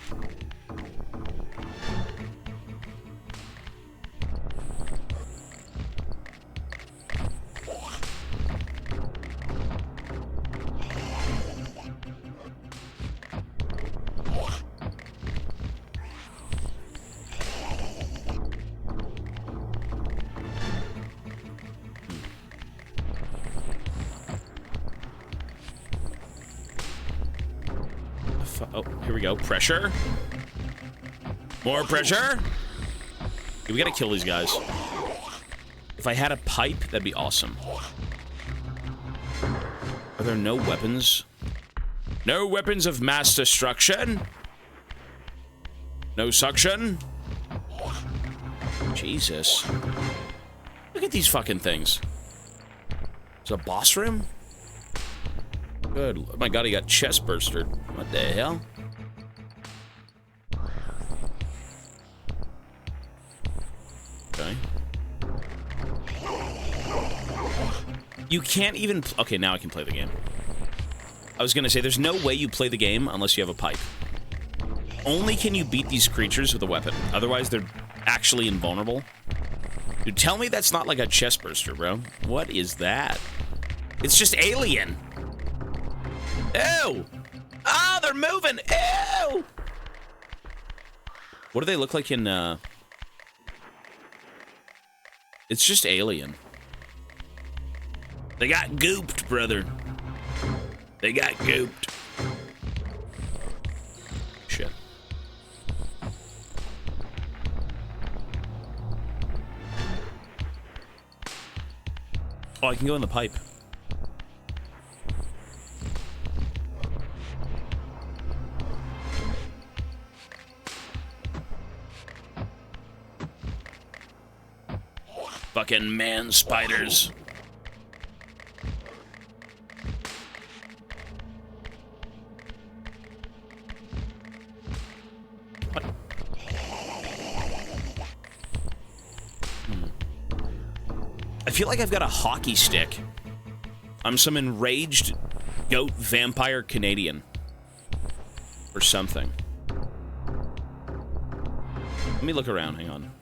Oh, here we go. Pressure. More pressure. Okay, we gotta kill these guys. If I had a pipe, that'd be awesome. Are there no weapons? No weapons of mass destruction? No suction? Jesus. Look at these fucking things. Is it a boss room? Good. Oh my god, he got chest bursted. What the hell? Okay. You can't even... Okay, now I can play the game. I was gonna say, there's no way you play the game unless you have a pipe. Only can you beat these creatures with a weapon. Otherwise, they're actually invulnerable. Dude, tell me that's not like a chest burster, bro. What is that? It's just alien. Ew! Oh, they're moving! Ew! What do they look like in, It's just alien. They got gooped, brother. They got gooped. Shit. Oh, I can go in the pipe. Fucking man spiders. What? I feel like I've got a hockey stick. I'm some enraged goat vampire Canadian. Or something. Let me look around, hang on.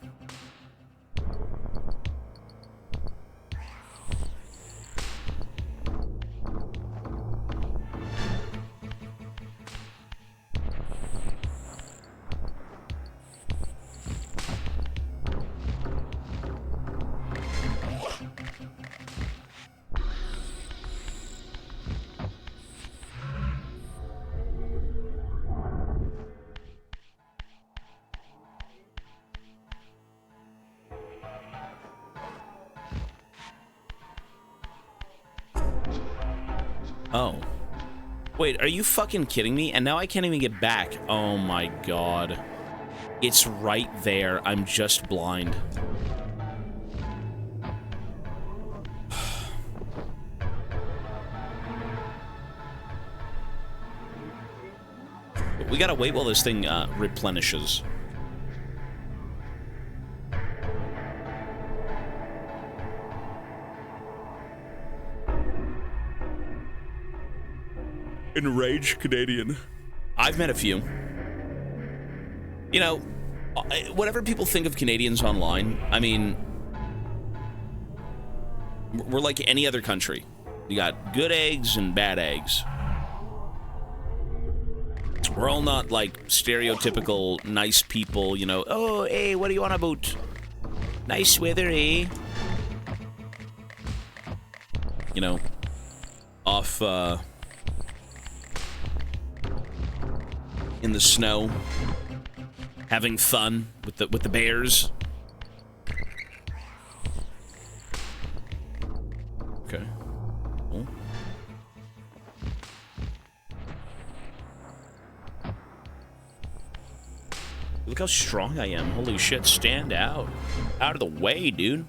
Oh. Wait, are you fucking kidding me? And now I can't even get back. Oh my god. It's right there. I'm just blind. We gotta wait while this thing replenishes. Enraged Canadian. I've met a few. You know, whatever people think of Canadians online, I mean, we're like any other country. You got good eggs and bad eggs. We're all not like stereotypical nice people, you know. Oh, hey, what do you want about? Nice weather, eh? You know, off in the snow, having fun with the bears. Okay. Cool. Look how strong I am. Holy shit, stand out. Out of the way, dude.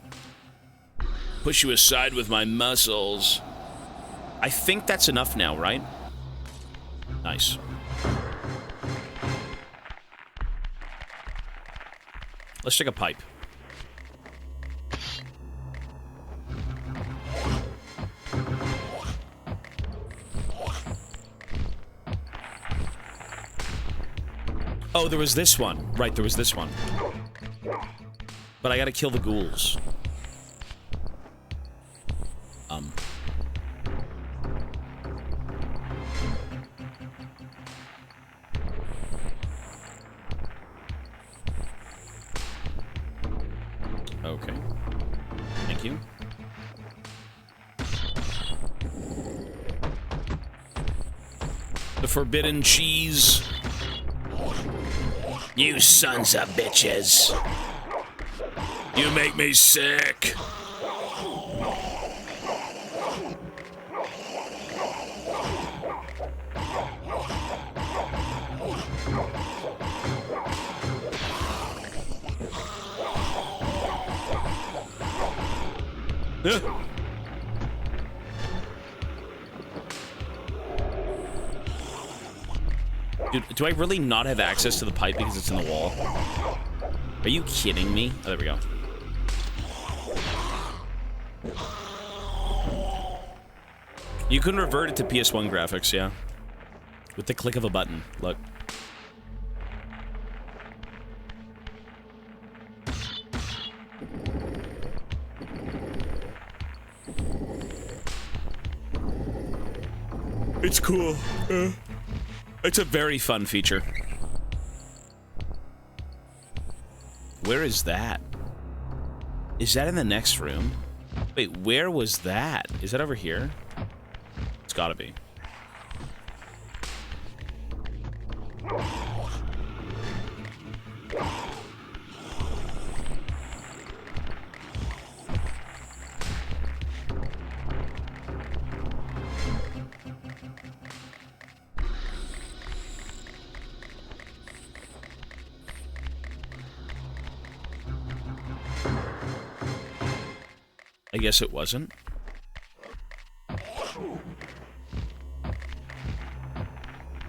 Push you aside with my muscles. I think that's enough now, right? Nice. Let's take a pipe. Oh, there was this one. Right, there was this one. But I gotta kill the ghouls. Okay. Thank you. The forbidden cheese. You sons of bitches. You make me sick. Dude, do I really not have access to the pipe because it's in the wall? Are you kidding me? Oh, there we go. You can revert it to PS1 graphics, yeah. With the click of a button. Look. It's cool. It's a very fun feature. Where is that? Is that in the next room? Wait, where was that? Is that over here? It's gotta be. I guess it wasn't.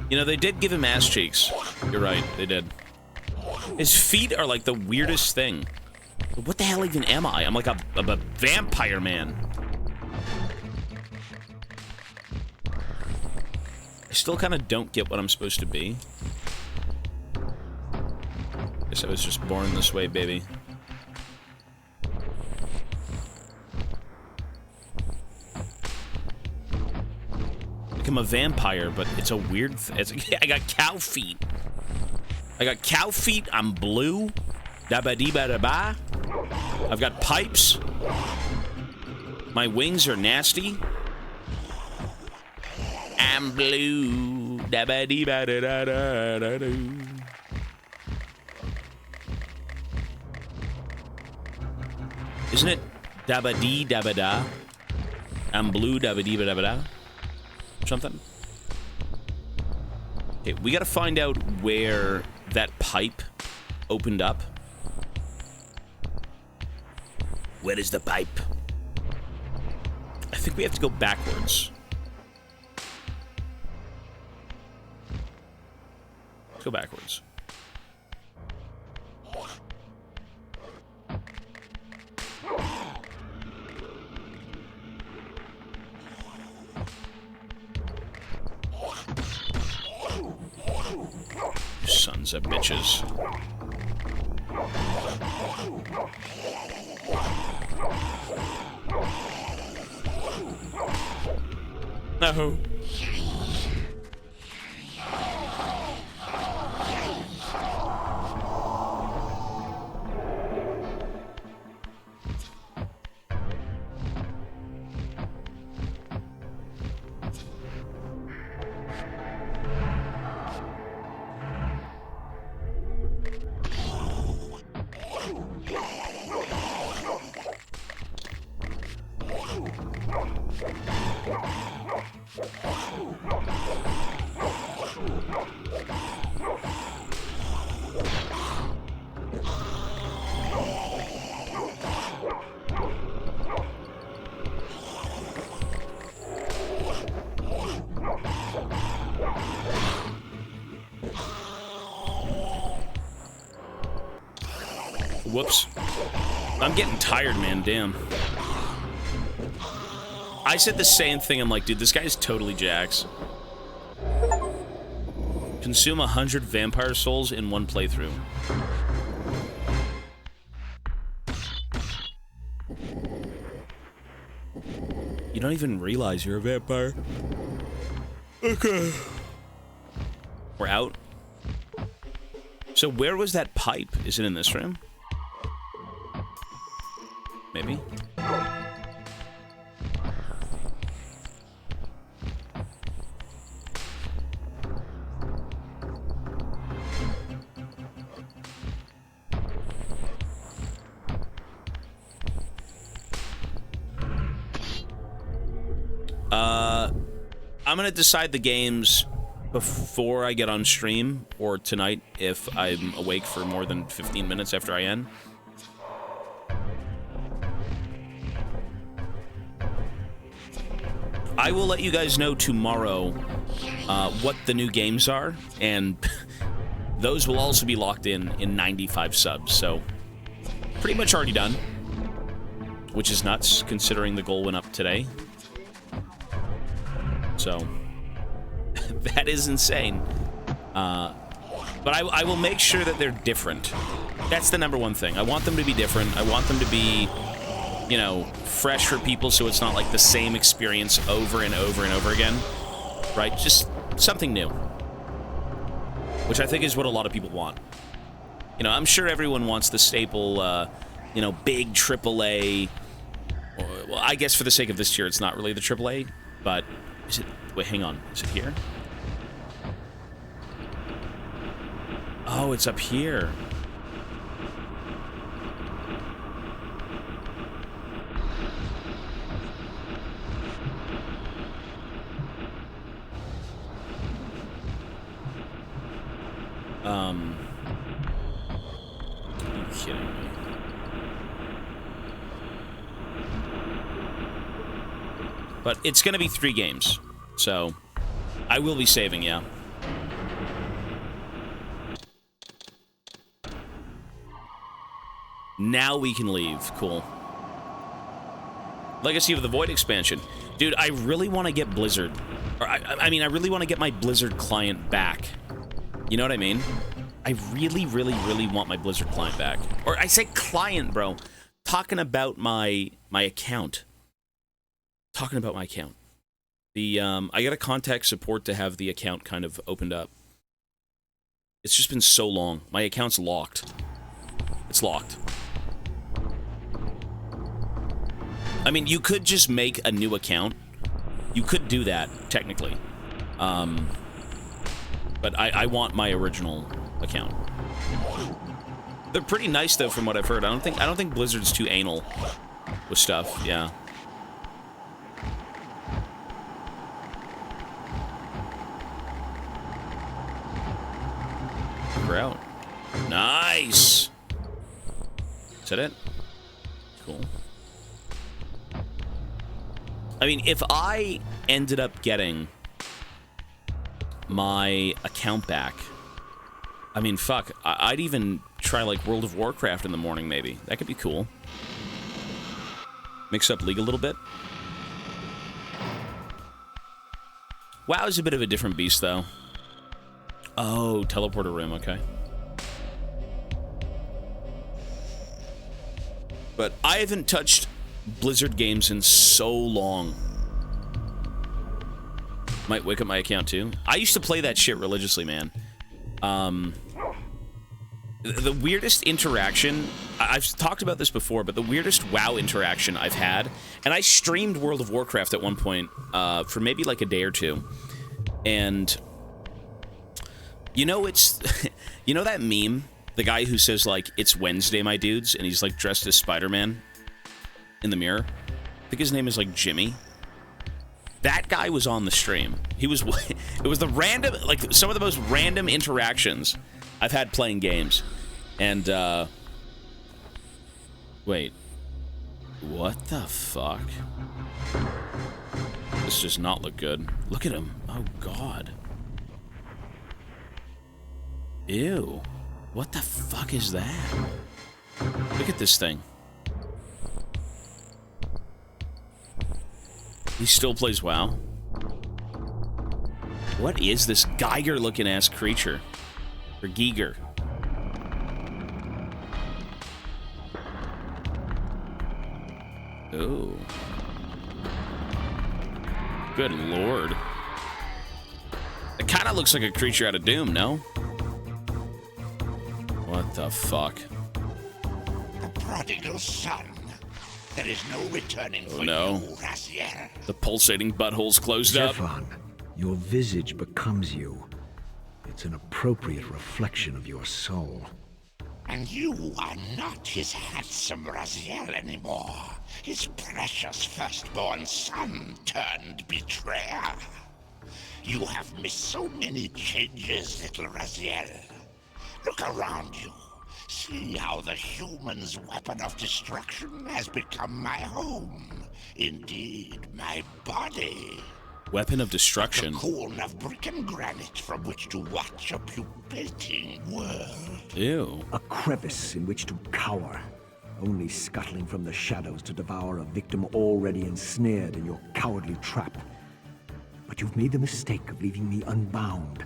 You know, they did give him ass cheeks. You're right, they did. His feet are like the weirdest thing. What the hell even am I? I'm like a vampire man. I still kind of don't get what I'm supposed to be. Guess I was just born this way, baby. I'm a vampire, but it's a weird I got cow feet. I got cow feet. I'm blue. Da-ba-dee-ba-da-ba. I've got pipes. My wings are nasty. I'm blue. Da-ba-dee-ba-da-da-da-da-da. Isn't it da-ba-dee-da-ba-da? I'm blue. Da-ba-dee-ba-da-ba-da. Something. Okay, we gotta find out where that pipe opened up. Where is the pipe? I think we have to go backwards. Let's go backwards. sons of bitches. No. Whoops. I'm getting tired, man. Damn. I said the same thing. I'm like, dude, this guy's totally Jax. Consume 100 vampire souls in one playthrough. You don't even realize you're a vampire. Okay. We're out. So where was that pipe? Is it in this room? Maybe. I'm gonna decide the games before I get on stream, or tonight if I'm awake for more than 15 minutes after I end. I will let you guys know tomorrow what the new games are, and those will also be locked in 95 subs, so pretty much already done, which is nuts considering the goal went up today. So that is insane. But I will make sure that they're different. That's the number one thing. I want them to be different. I want them to be, you know, fresh for people, so it's not like the same experience over and over and over again. Right? Just something new. Which I think is what a lot of people want. You know, I'm sure everyone wants the staple, you know, big AAA. Or, well, I guess for the sake of this tier, it's not really the AAA, but is it... Wait, hang on. Is it here? Oh, it's up here. Are you kidding me? But it's gonna be 3 games, so I will be saving, yeah. Now we can leave. Cool. Legacy of the Void expansion. Dude, I really want to get Blizzard. Or, I mean, I really want to get my Blizzard client back. You know what I mean? I really, really, really want my Blizzard client back. Or I say client, bro. Talking about my account. Talking about my account. The, I gotta contact support to have the account kind of opened up. It's just been so long. My account's locked. It's locked. I mean, you could just make a new account. You could do that, technically. But I want my original account. They're pretty nice, though, from what I've heard. I don't think Blizzard's too anal with stuff, yeah. We're out. Nice! Is that it? Cool. I mean, if I ended up getting my account back, I mean, fuck, I'd even try, like, World of Warcraft in the morning, maybe. That could be cool. Mix up League a little bit. WoW is a bit of a different beast, though. Oh, teleporter room, okay. But I haven't touched Blizzard games in so long. Might wake up my account too. I used to play that shit religiously, man. The weirdest interaction, I've talked about this before, but the weirdest WoW interaction I've had, and I streamed World of Warcraft at one point for maybe like a day or two, and you know you know that meme, the guy who says like, "It's Wednesday, my dudes," and he's like dressed as Spider-Man in the mirror? I think his name is like Jimmy. That guy was on the stream. He was, it was the random, like some of the most random interactions I've had playing games. And, wait. What the fuck? This does not look good. Look at him. Oh, God. Ew. What the fuck is that? Look at this thing. He still plays WoW. What is this Geiger-looking ass creature? Or Giger? Oh. Good lord. It kind of looks like a creature out of Doom, no? What the fuck? The prodigal son. There is no returning for you, Raziel. The pulsating butthole's closed up. Zephan, your visage becomes you. It's an appropriate reflection of your soul. And you are not his handsome Raziel anymore. His precious firstborn son turned betrayer. You have missed so many changes, little Raziel. Look around you. See how the human's weapon of destruction has become my home. Indeed, my body. Weapon of destruction? The corn of brick and granite from which to watch a pupating world. Ew. A crevice in which to cower, only scuttling from the shadows to devour a victim already ensnared in your cowardly trap. But you've made the mistake of leaving me unbound,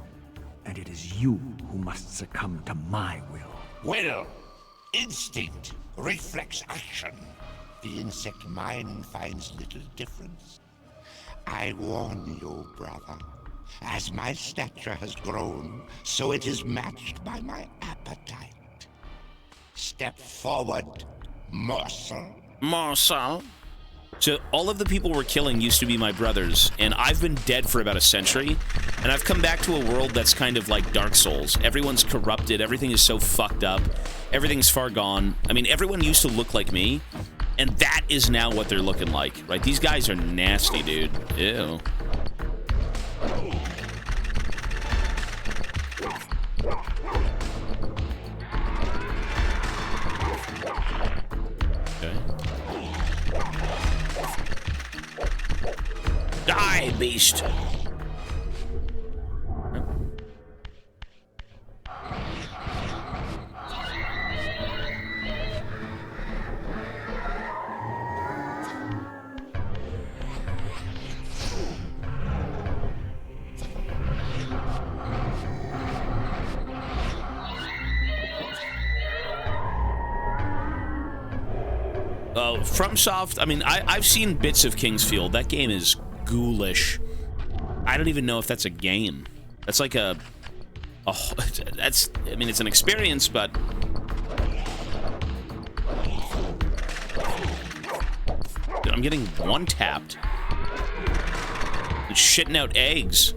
and it is you who must succumb to my will. Will, instinct, reflex action. The insect mind finds little difference. I warn you, brother. As my stature has grown, so it is matched by my appetite. Step forward, morsel. Morsel? So all of the people we're killing used to be my brothers, and I've been dead for about a century, and I've come back to a world that's kind of like Dark Souls. Everyone's corrupted, everything is so fucked up, everything's far gone. I mean, everyone used to look like me, and that is now what they're looking like, right? These guys are nasty, dude. Ew. Die, beast! FromSoft, I mean, I've seen bits of Kingsfield. That game is ghoulish. I don't even know if that's a game. That's like I mean, it's an experience, but... Dude, I'm getting one-tapped. It's shitting out eggs.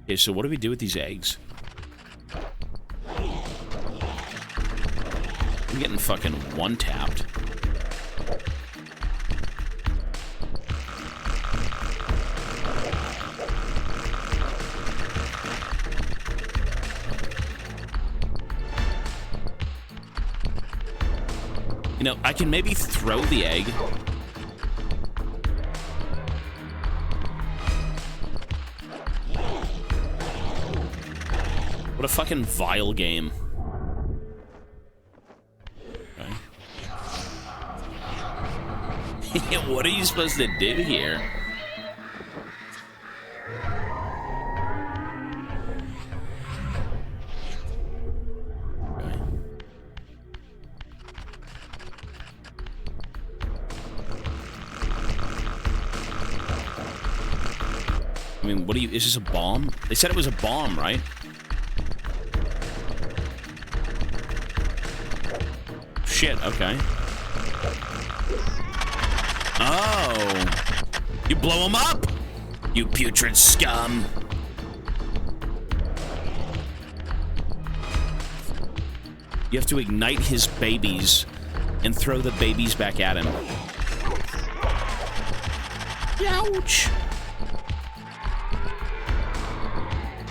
Okay, so what do we do with these eggs? I'm getting fucking one-tapped. You know, I can maybe throw the egg. What a fucking vile game. Okay. What are you supposed to do here? I mean, what do you... Is this a bomb? They said it was a bomb, right? Shit, okay. Oh. You blow him up? You putrid scum. You have to ignite his babies and throw the babies back at him. Ouch.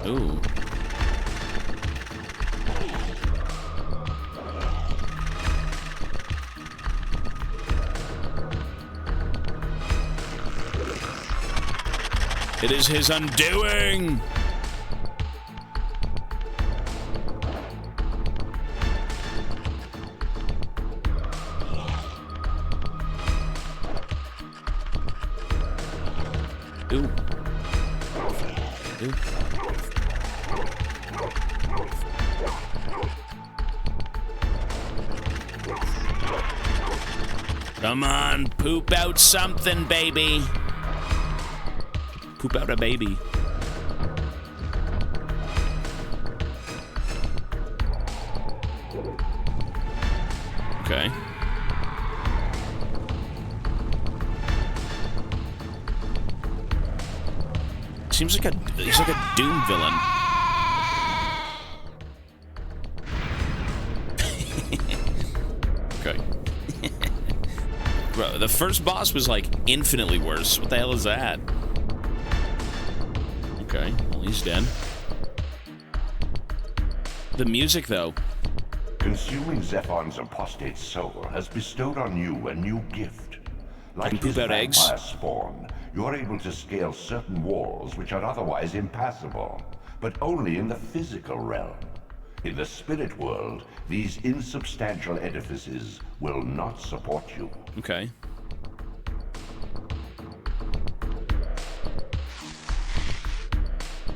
Ooh. It is his undoing! Ooh. Ooh. Come on, poop out something, baby. Poop out a baby. Okay. Seems like he's like a Doom villain. Okay. Bro, the first boss was like infinitely worse. What the hell is that? Okay, well, he's dead. The music, though. Consuming Zephon's apostate soul has bestowed on you a new gift. Like Can poop his out eggs? vampire spawn, you're able to scale certain walls which are otherwise impassable, but only in the physical realm. In the spirit world, these insubstantial edifices will not support you. Okay.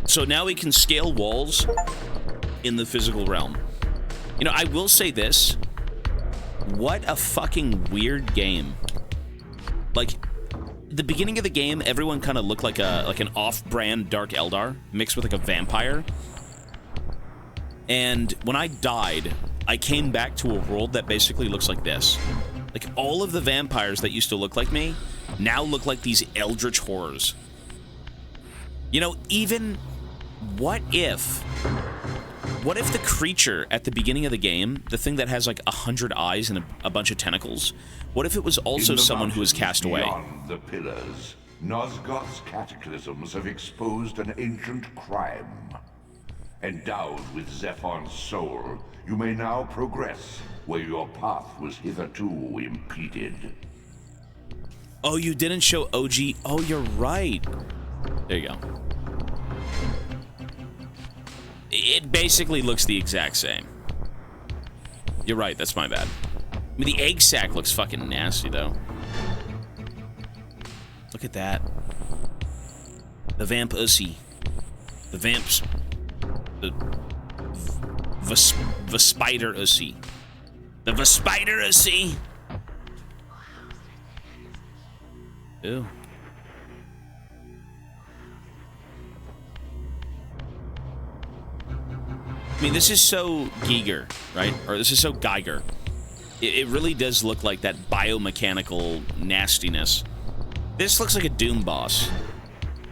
So now we can scale walls in the physical realm. You know, I will say this. What a fucking weird game. Like, the beginning of the game, everyone kind of looked like an off-brand Dark Eldar mixed with like a vampire. And when I died, I came back to a world that basically looks like this. Like, all of the vampires that used to look like me now look like these eldritch horrors. You know, even... What if the creature at the beginning of the game, the thing that has like 100 eyes and a bunch of tentacles, what if it was also someone who was cast away? Beyond the pillars, Nosgoth's cataclysms have exposed an ancient crime. Endowed with Zephon's soul, you may now progress where your path was hitherto impeded. Oh, you didn't show OG. Oh, you're right. There you go. It basically looks the exact same. You're right, that's my bad. I mean, the egg sack looks fucking nasty, though. Look at that. The vamp ussy. The vamps... The spider ussy. The spider ussy! Ew. I mean, this is so Giger, right? Or this is so Geiger. It really does look like that biomechanical nastiness. This looks like a Doom boss.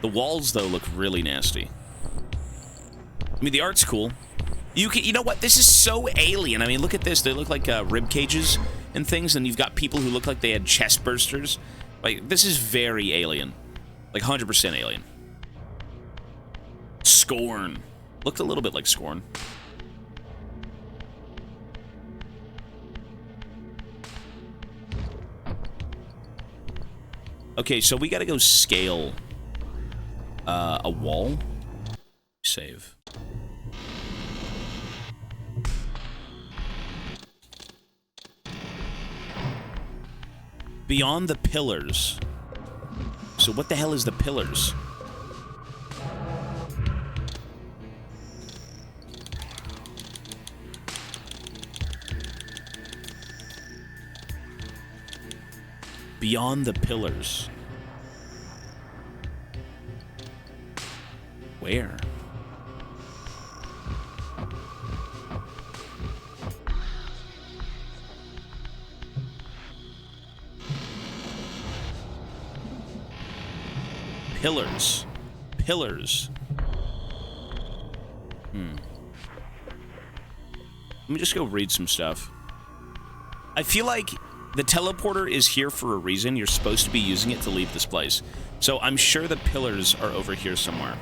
The walls, though, look really nasty. I mean, the art's cool. You know what? This is so alien. I mean, look at this. They look like rib cages and things, and you've got people who look like they had chest bursters. Like, this is very alien. Like, 100% alien. Scorn. Looked a little bit like Scorn. Okay, so we gotta go scale a wall. Save. Beyond the pillars. So what the hell is the pillars? Beyond the pillars. Where? Pillars. Pillars. Let me just go read some stuff. I feel like the teleporter is here for a reason. You're supposed to be using it to leave this place. So I'm sure the pillars are over here somewhere.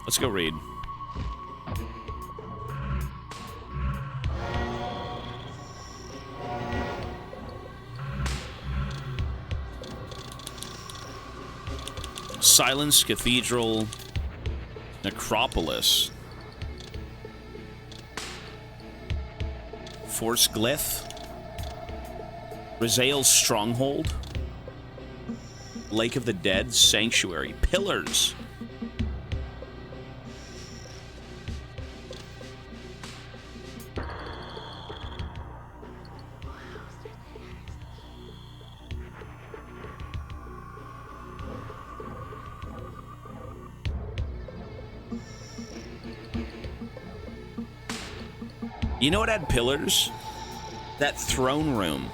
Let's go read. Silence Cathedral, Necropolis, Force Glyph, Razael's Stronghold, Lake of the Dead, Sanctuary, Pillars. You know what had pillars? That throne room.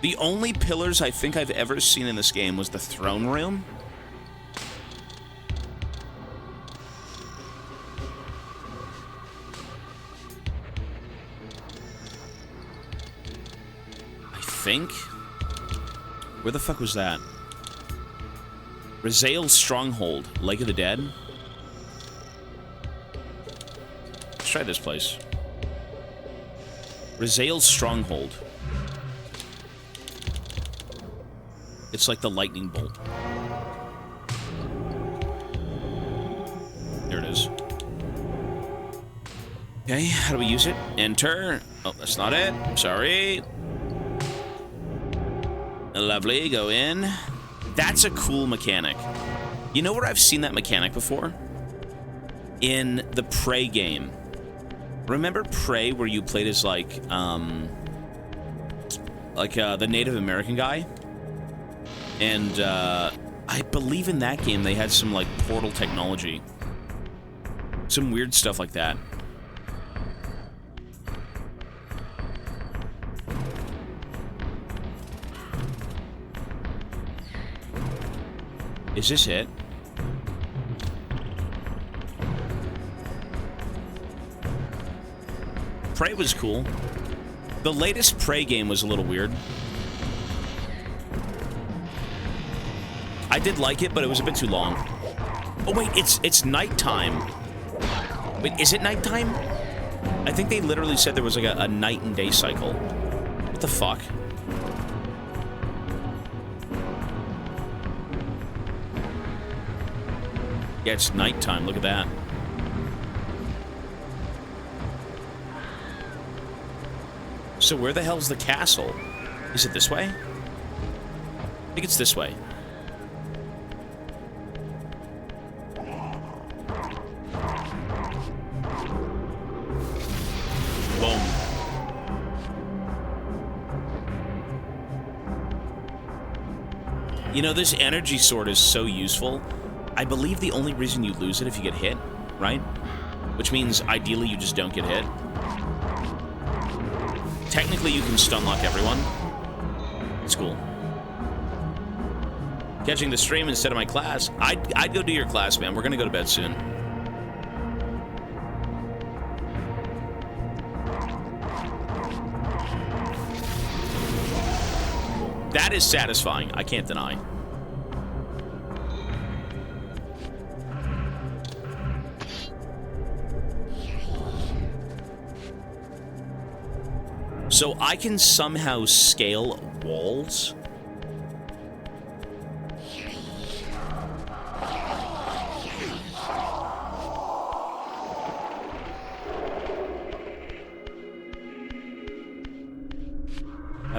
The only pillars I think I've ever seen in this game was the throne room. I think. Where the fuck was that? Razael's Stronghold, Lake of the Dead. Let's try this place. Razael's Stronghold. It's like the lightning bolt. There it is. Okay, how do we use it? Enter. Oh, that's not it. Sorry. Lovely, go in. That's a cool mechanic. You know where I've seen that mechanic before? In the Prey game. Remember Prey, where you played as the Native American guy? And I believe in that game they had some like portal technology. Some weird stuff like that. Is this it? Prey was cool. The latest Prey game was a little weird. I did like it, but it was a bit too long. Oh wait, it's nighttime. Wait, is it nighttime? I think they literally said there was like a night and day cycle. What the fuck? Yeah, it's nighttime. Look at that. So where the hell's the castle? Is it this way? I think it's this way. Boom. You know, this energy sword is so useful. I believe the only reason you lose it if you get hit, right? Which means ideally you just don't get hit. Technically, you can stun lock everyone. It's cool. Catching the stream instead of my class. I'd go do your class, man. We're gonna go to bed soon. That is satisfying. I can't deny. So I can somehow scale walls.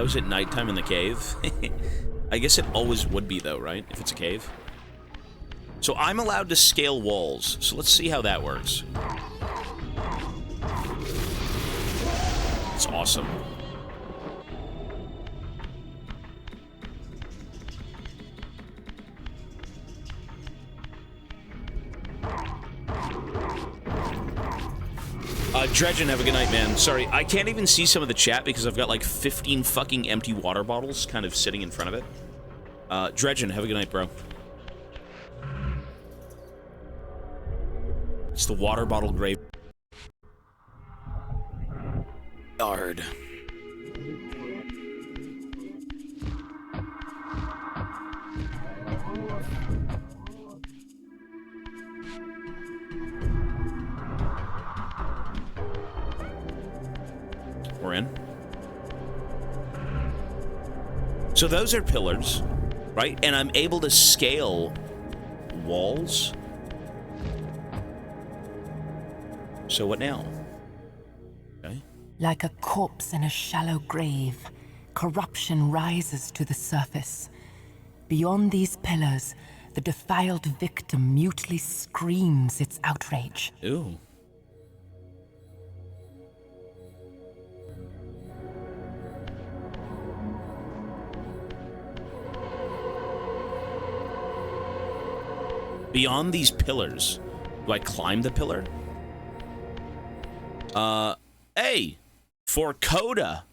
was it nighttime in the cave? I guess it always would be, though, right? If it's a cave. So I'm allowed to scale walls. So let's see how that works. It's awesome. Dredgen, have a good night, man. Sorry, I can't even see some of the chat because I've got like 15 fucking empty water bottles kind of sitting in front of it. Dredgen, have a good night, bro. It's the water bottle grave. Yard. We're in. So those are pillars, right? And I'm able to scale walls. So what now? Okay. Like a corpse in a shallow grave, corruption rises to the surface. Beyond these pillars, the defiled victim mutely screams its outrage. Ooh. Beyond these pillars, do I climb the pillar? Hey, for Coda,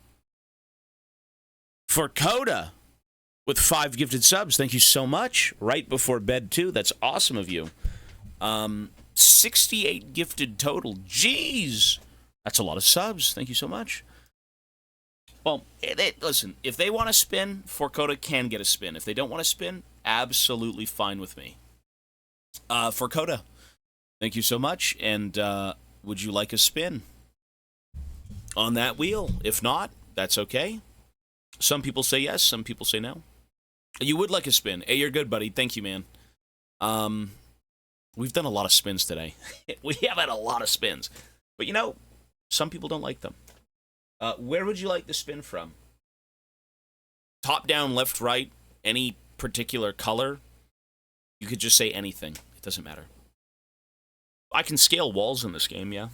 with 5 gifted subs, thank you so much. Right before bed too, that's awesome of you. 68 gifted total, jeez, that's a lot of subs. Thank you so much. Well, listen, if they want to spin, For Coda can get a spin. If they don't want to spin, absolutely fine with me. For Coda, thank you so much, and would you like a spin on that wheel? If not, that's okay. Some people say yes, some people say no. You would like a spin. Hey, you're good, buddy. Thank you, man. We've done a lot of spins today. We have had a lot of spins. But, you know, some people don't like them. Where would you like the spin from? Top, down, left, right, any particular color? You could just say anything. It doesn't matter. I can scale walls in this game, yeah.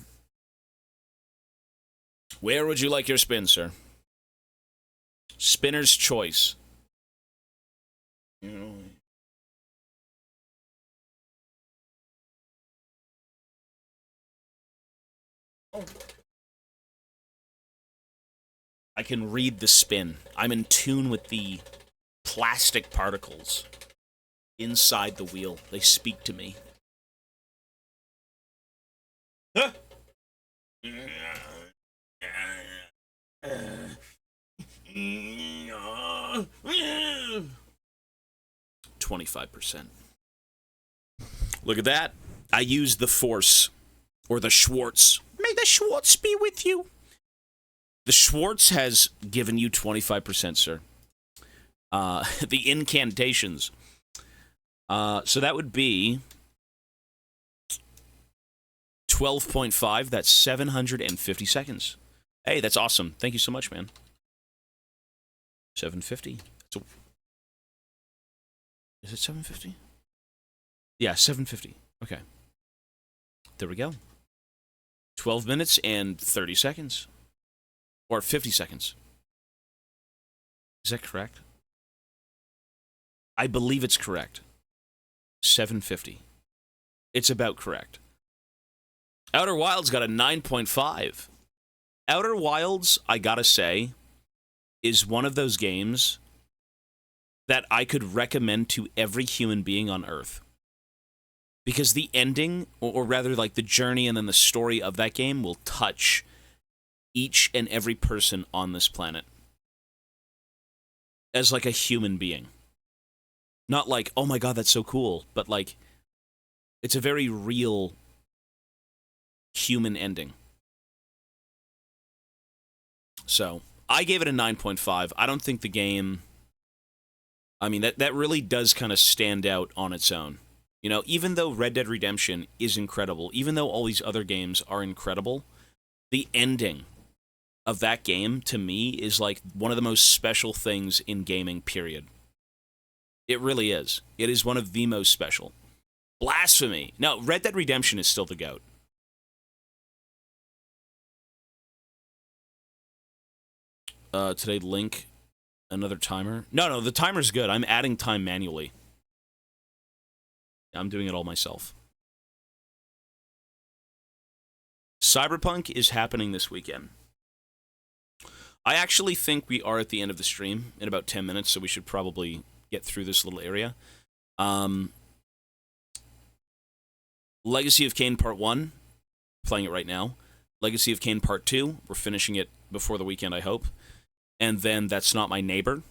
Where would you like your spin, sir? Spinner's choice. Oh. I can read the spin. I'm in tune with the plastic particles inside the wheel. They speak to me. Huh? 25%. Look at that. I used the Force. Or the Schwartz. May the Schwartz be with you. The Schwartz has given you 25%, sir. The incantations. So that would be 12.5. That's 750 seconds. Hey, that's awesome. Thank you so much, man. 750. Is it 750? Yeah, 750. Okay. There we go. 12 minutes and 30 seconds. Or 50 seconds. Is that correct? I believe it's correct. 750. It's about correct. Outer Wilds got a 9.5. Outer Wilds, I gotta say, is one of those games that I could recommend to every human being on Earth. Because the ending, or rather like the journey and then the story of that game will touch each and every person on this planet. As like a human being. Not like, oh my god, that's so cool, but like, it's a very real human ending. So, I gave it a 9.5. I don't think the game... I mean, that really does kind of stand out on its own. You know, even though Red Dead Redemption is incredible, even though all these other games are incredible, the ending of that game, to me, is like one of the most special things in gaming, period. It really is. It is one of the most special. Blasphemy. No, Red Dead Redemption is still the GOAT. Today, Link, another timer. No, the timer's good. I'm adding time manually. I'm doing it all myself. Cyberpunk is happening this weekend. I actually think we are at the end of the stream in about 10 minutes, so we should probably get through this little area. Legacy of Kain Part 1, playing it right now. Legacy of Kain Part 2, we're finishing it before the weekend, I hope. And then That's Not My Neighbor.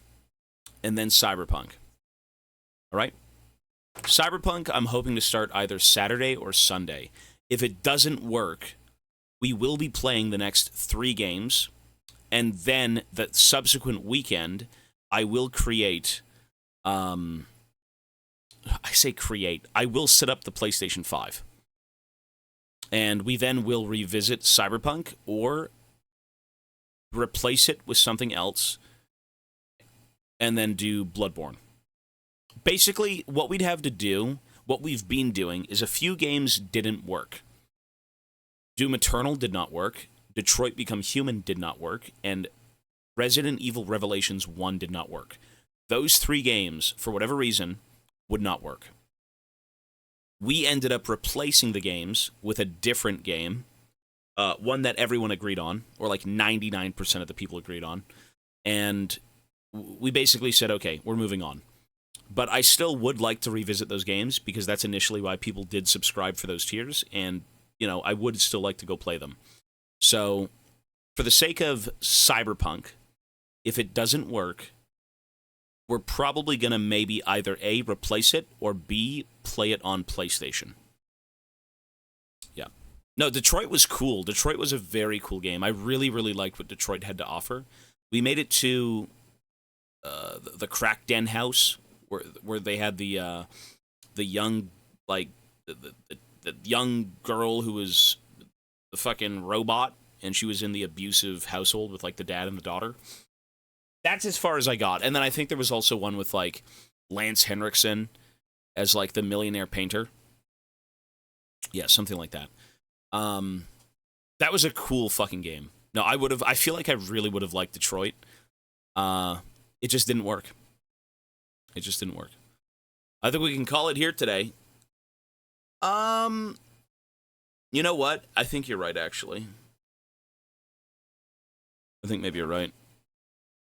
And then Cyberpunk. All right? Cyberpunk, I'm hoping to start either Saturday or Sunday. If it doesn't work, we will be playing the next 3 games, and then the subsequent weekend, I will create, I will set up the PlayStation 5. And we then will revisit Cyberpunk or replace it with something else and then do Bloodborne. Basically, what we'd have to do, what we've been doing, is a few games didn't work. Doom Eternal did not work, Detroit Become Human did not work, and Resident Evil Revelations 1 did not work. Those 3 games, for whatever reason, would not work. We ended up replacing the games with a different game, one that everyone agreed on, or like 99% of the people agreed on, and we basically said, okay, we're moving on. But I still would like to revisit those games, because that's initially why people did subscribe for those tiers, and, you know, I would still like to go play them. So, for the sake of Cyberpunk, if it doesn't work, we're probably going to maybe either A, replace it, or B, play it on PlayStation. Yeah. No, Detroit was cool. Detroit was a very cool game. I really, really liked what Detroit had to offer. We made it to the Crack Den house, where they had the young, like, the young girl who was the fucking robot, and she was in the abusive household with, like, the dad and the daughter. That's as far as I got. And then I think there was also one with, like, Lance Henriksen as, like, the millionaire painter. Yeah, something like that. That was a cool fucking game. No, I feel like I really would have liked Detroit. It just didn't work. It just didn't work. I think we can call it here today. You know what? I think you're right, actually. I think maybe you're right.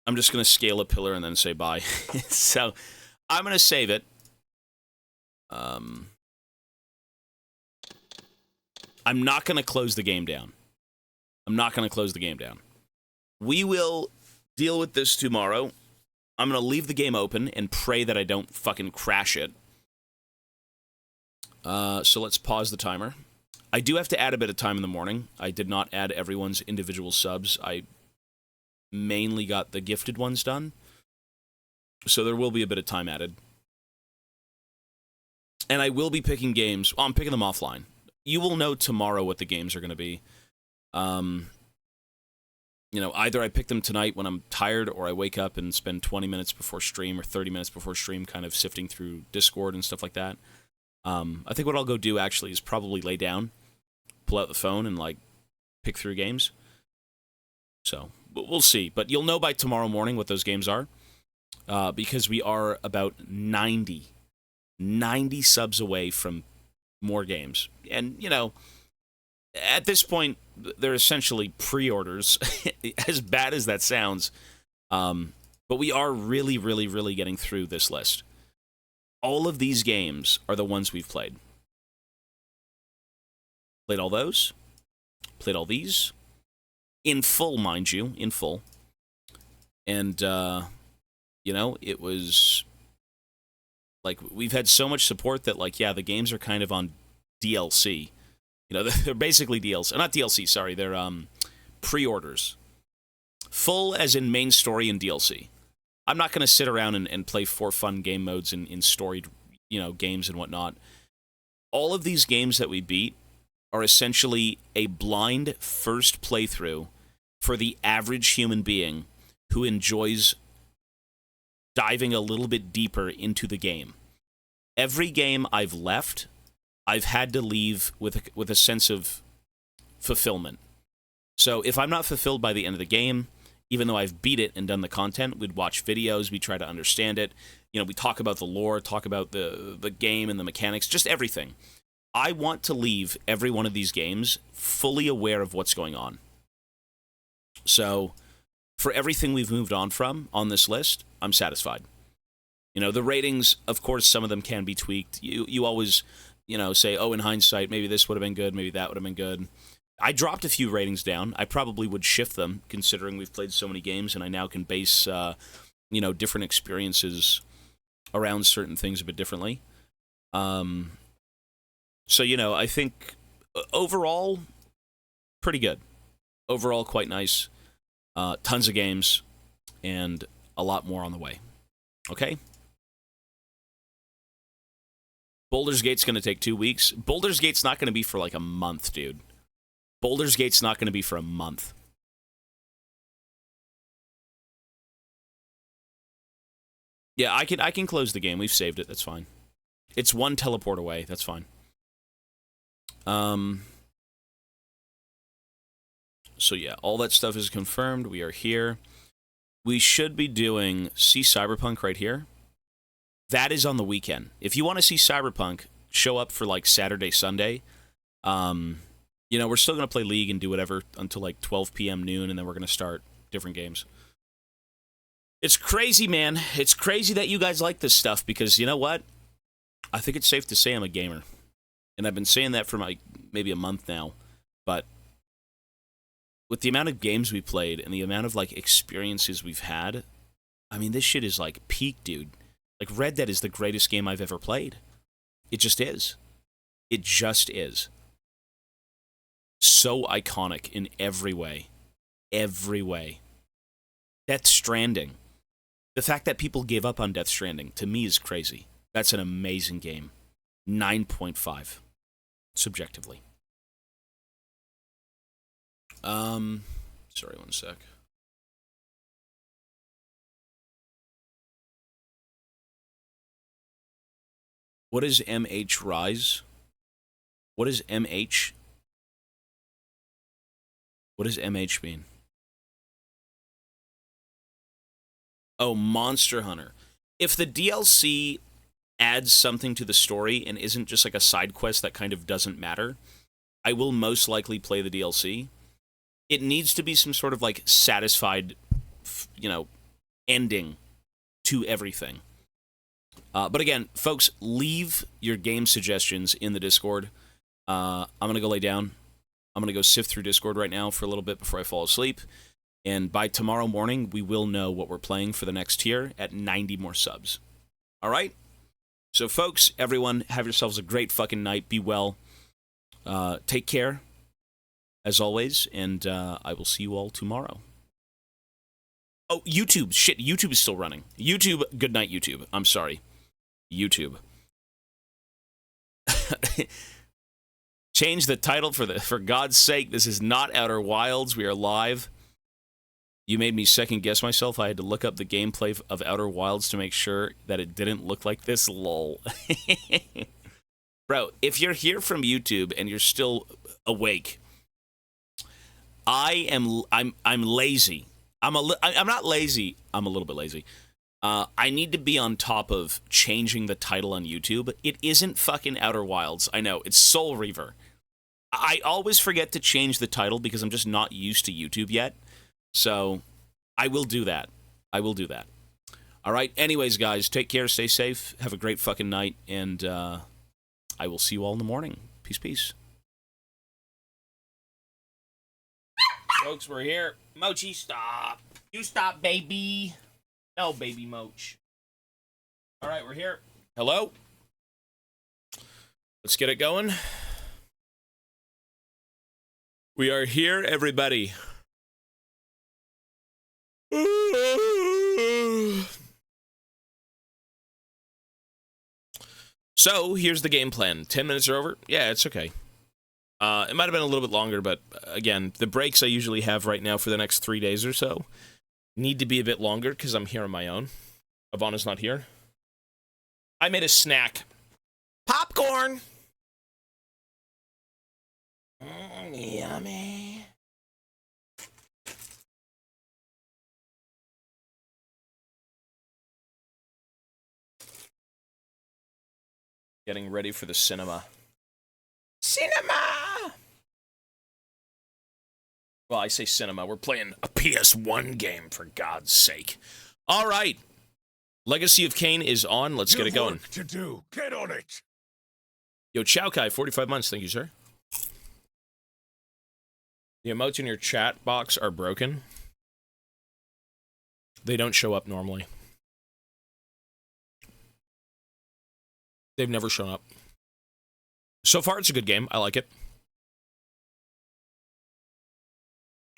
I'm just going to scale a pillar and then say bye. So, I'm going to save it. I'm not going to close the game down. We will deal with this tomorrow. I'm going to leave the game open and pray that I don't fucking crash it. So let's pause the timer. I do have to add a bit of time in the morning. I did not add everyone's individual subs. I mainly got the gifted ones done. So there will be a bit of time added. And I will be picking games. Well, I'm picking them offline. You will know tomorrow what the games are going to be. You know, either I pick them tonight when I'm tired, or I wake up and spend 20 minutes before stream or 30 minutes before stream kind of sifting through Discord and stuff like that. I think what I'll go do, actually, is probably lay down, pull out the phone, and, like, pick through games. So, we'll see. But you'll know by tomorrow morning what those games are, because we are about 90 subs away from more games. And, you know, at this point, they're essentially pre-orders, as bad as that sounds. But we are really, really, really getting through this list. All of these games are the ones we've played. Played all those. Played all these. In full, mind you. In full. And, you know, it was... like, we've had so much support that, like, yeah, the games are kind of on DLC. You know, they're basically DLC. Not DLC, sorry. They're pre-orders. Full as in main story and DLC. I'm not going to sit around and play for fun game modes in storied, you know, games and whatnot. All of these games that we beat are essentially a blind first playthrough for the average human being who enjoys diving a little bit deeper into the game. Every game I've left, I've had to leave with a sense of fulfillment. So if I'm not fulfilled by the end of the game, even though I've beat it and done the content, we'd watch videos, we try to understand it. You know, we talk about the lore, talk about the game and the mechanics, just everything. I want to leave every one of these games fully aware of what's going on. So for everything we've moved on from on this list, I'm satisfied. You know, the ratings, of course, some of them can be tweaked. You always, you know, say, oh, in hindsight, maybe this would have been good, maybe that would have been good. I dropped a few ratings down. I probably would shift them, considering we've played so many games, and I now can base, you know, different experiences around certain things a bit differently. So, you know, I think overall, pretty good. Overall, quite nice. Tons of games, and a lot more on the way. Okay? Baldur's Gate's going to take 2 weeks. Baldur's Gate's not going to be for like a month, dude. Baldur's Gate's not going to be for a month. Yeah, I can close the game. We've saved it. That's fine. It's one teleport away. That's fine. So yeah, all that stuff is confirmed. We are here. We should be doing see Cyberpunk right here. That is on the weekend. If you want to see Cyberpunk, show up for like Saturday, Sunday. You know, we're still going to play League and do whatever until like 12 p.m. noon, and then we're going to start different games. It's crazy, man. It's crazy that you guys like this stuff, because you know what? I think it's safe to say I'm a gamer. And I've been saying that for like maybe a month now. But with the amount of games we played and the amount of like experiences we've had, I mean, this shit is like peak, dude. Like, Red Dead is the greatest game I've ever played. It just is. It just is. So iconic in every way. Every way. Death Stranding. The fact that people gave up on Death Stranding, to me, is crazy. That's an amazing game. 9.5. Subjectively. Sorry, one sec. What is MH Rise? What is MH? What does MH mean? Oh, Monster Hunter. If the DLC adds something to the story and isn't just like a side quest that kind of doesn't matter, I will most likely play the DLC. It needs to be some sort of like satisfied, you know, ending to everything. But again, folks, leave your game suggestions in the Discord. I'm going to go lay down. I'm going to go sift through Discord right now for a little bit before I fall asleep. And by tomorrow morning, we will know what we're playing for the next tier at 90 more subs. All right? So, folks, everyone, have yourselves a great fucking night. Be well. Take care, as always, and I will see you all tomorrow. Oh, YouTube. Shit, YouTube is still running. YouTube, good night, YouTube. I'm sorry. YouTube. Change the title for God's sake. This is not Outer Wilds. We are live. You made me second guess myself. I had to look up the gameplay of Outer Wilds to make sure that it didn't look like this. Lol. Bro, if you're here from YouTube and you're still awake, I'm lazy. I'm not lazy. I'm a little bit lazy. I need to be on top of changing the title on YouTube. It isn't fucking Outer Wilds. I know, it's Soul Reaver. I always forget to change the title because I'm just not used to YouTube yet. So, I will do that. I will do that. All right, anyways, guys, take care, stay safe, have a great fucking night, and I will see you all in the morning. Peace, peace. Folks, we're here. Mochi, stop. You stop, baby. No, baby Moch. All right, we're here. Hello? Let's get it going. We are here, everybody. So, here's the game plan. 10 minutes are over? Yeah, it's okay. It might have been a little bit longer, but again, the breaks I usually have right now for the next 3 days or so need to be a bit longer because I'm here on my own. Ivana's not here. I made a snack. Popcorn! Yummy. Getting ready for the cinema. Cinema! Well, I say cinema. We're playing a PS1 game, for God's sake. All right. Legacy of Kain is on. Let's get it going. Work to do. Get on it. Yo, Chow Kai, 45 months. Thank you, sir. The emotes in your chat box are broken. They don't show up normally. They've never shown up. So far, it's a good game. I like it.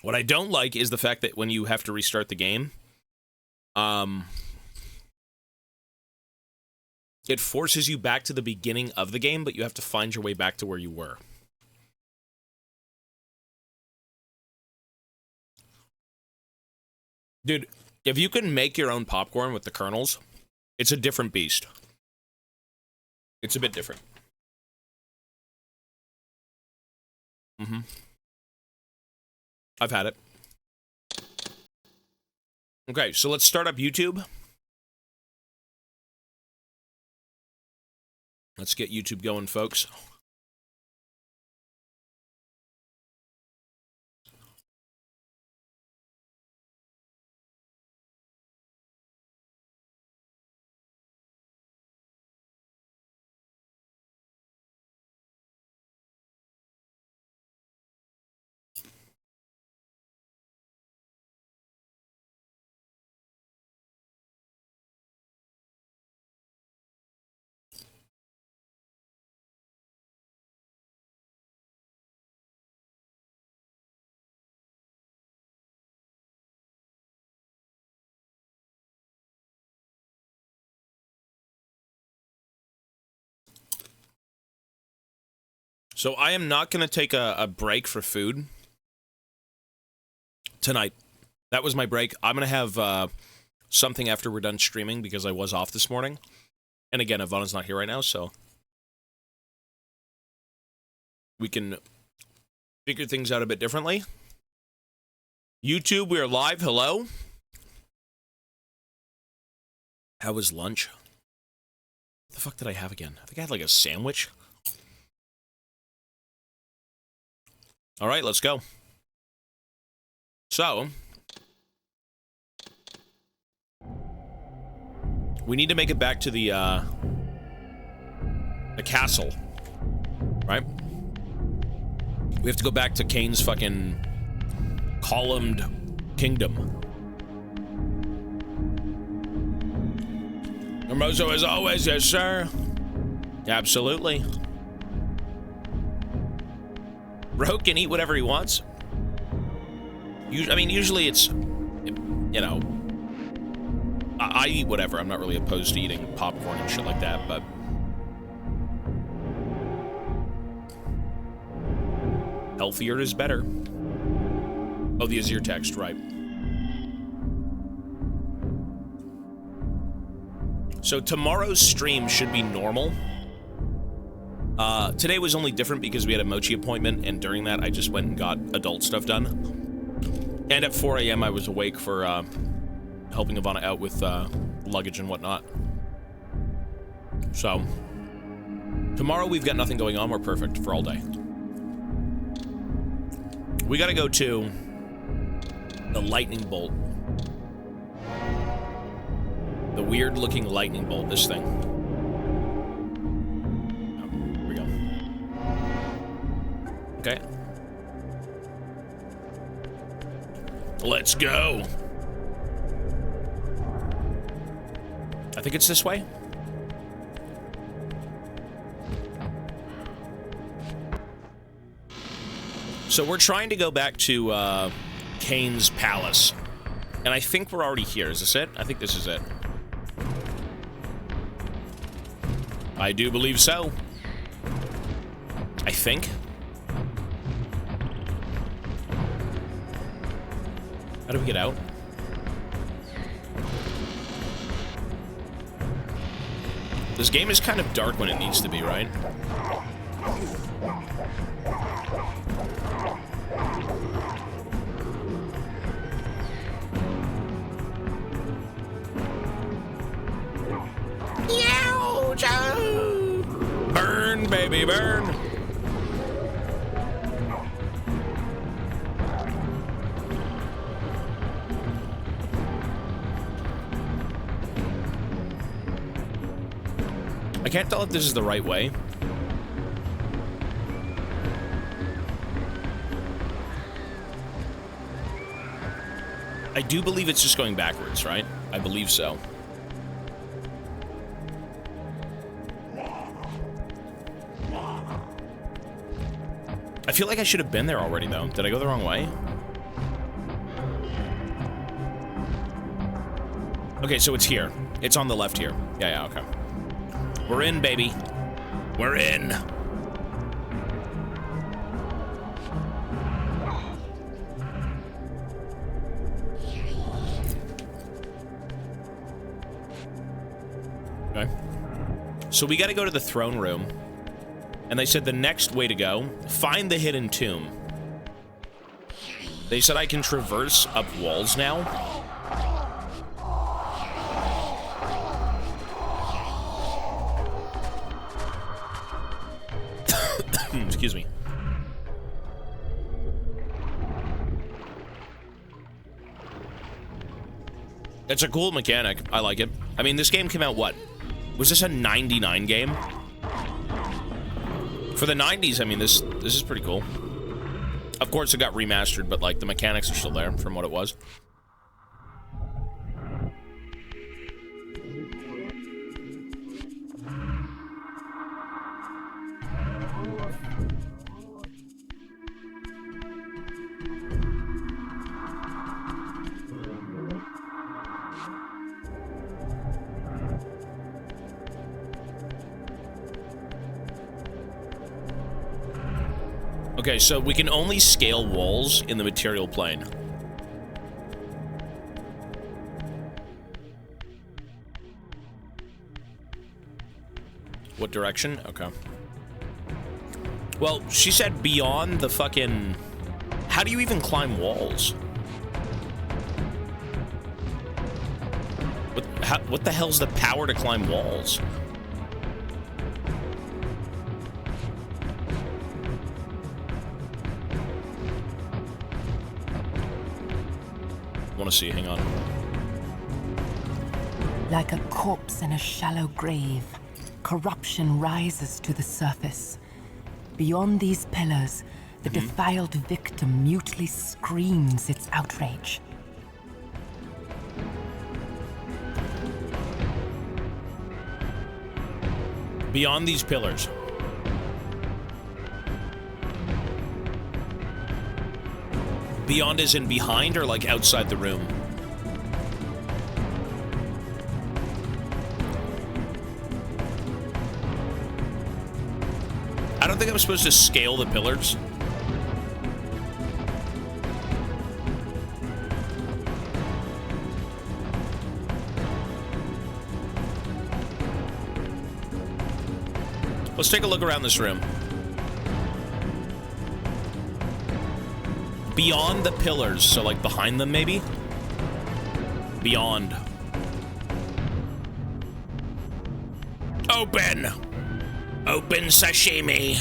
What I don't like is the fact that when you have to restart the game, it forces you back to the beginning of the game, but you have to find your way back to where you were. Dude, if you can make your own popcorn with the kernels, it's a different beast. It's a bit different. Mm-hmm. I've had it. Okay, so let's start up YouTube. Let's get YouTube going, folks. So I am not going to take a break for food tonight. That was my break. I'm going to have something after we're done streaming because I was off this morning. And again, Ivana's not here right now, so we can figure things out a bit differently. YouTube, we are live. Hello. How was lunch? What the fuck did I have again? I think I had like a sandwich. All right, let's go. So, we need to make it back to the castle, right? We have to go back to Kain's fucking columned kingdom. Hermoso, as always, yes, sir. Absolutely. Bro can eat whatever he wants. I mean, usually it's, you know, I eat whatever. I'm not really opposed to eating popcorn and shit like that, but healthier is better. Oh, the Azir text, right. So tomorrow's stream should be normal. Today was only different because we had a mochi appointment, and during that I just went and got adult stuff done. And at 4 a.m. I was awake for helping Ivana out with luggage and whatnot. So tomorrow we've got nothing going on. We're perfect for all day. We gotta go to the lightning bolt. The weird looking lightning bolt, this thing. Okay. Let's go. I think it's this way. So we're trying to go back to Kain's palace. And I think we're already here. Is this it? I think this is it. I do believe so. I think. How do we get out? This game is kind of dark when it needs to be, right? Burn, baby, burn! I can't tell if this is the right way. I do believe it's just going backwards, right? I believe so. I feel like I should have been there already, though. Did I go the wrong way? Okay, so it's here. It's on the left here. Yeah, okay. We're in, baby. We're in. Okay. So we got to go to the throne room. And they said the next way to go, find the hidden tomb. They said I can traverse up walls now. Excuse me. It's a cool mechanic. I like it. I mean, this game came out, what? Was this a 99 game? For the 90s, I mean, this is pretty cool. Of course, it got remastered, but, like, the mechanics are still there from what it was. Okay, so we can only scale walls in the material plane. What direction? Okay. Well, she said beyond the fucking... How do you even climb walls? What the hell's the power to climb walls? Want to see, hang on. Like a corpse in a shallow grave, corruption rises to the surface. Beyond these pillars, the defiled victim mutely screams its outrage. Beyond these pillars. Beyond as in behind or like outside the room? I don't think I'm supposed to scale the pillars. Let's take a look around this room. Beyond the pillars, so like behind them maybe? Beyond. Open! Open sashimi!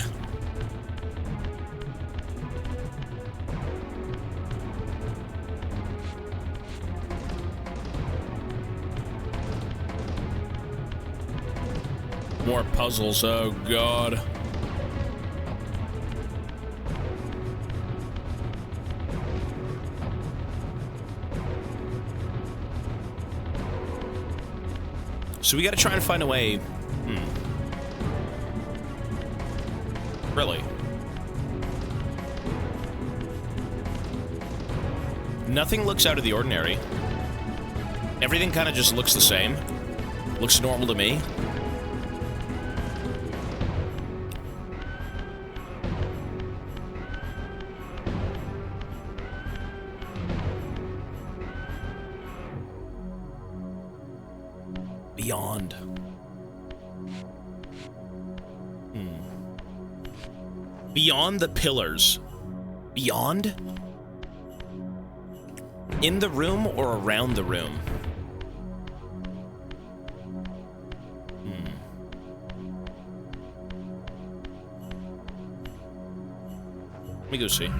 More puzzles, oh god. So we gotta try and find a way. Really? Nothing looks out of the ordinary. Everything kind of just looks the same. Looks normal to me. Beyond the pillars. Beyond? In the room or around the room? Let me go see.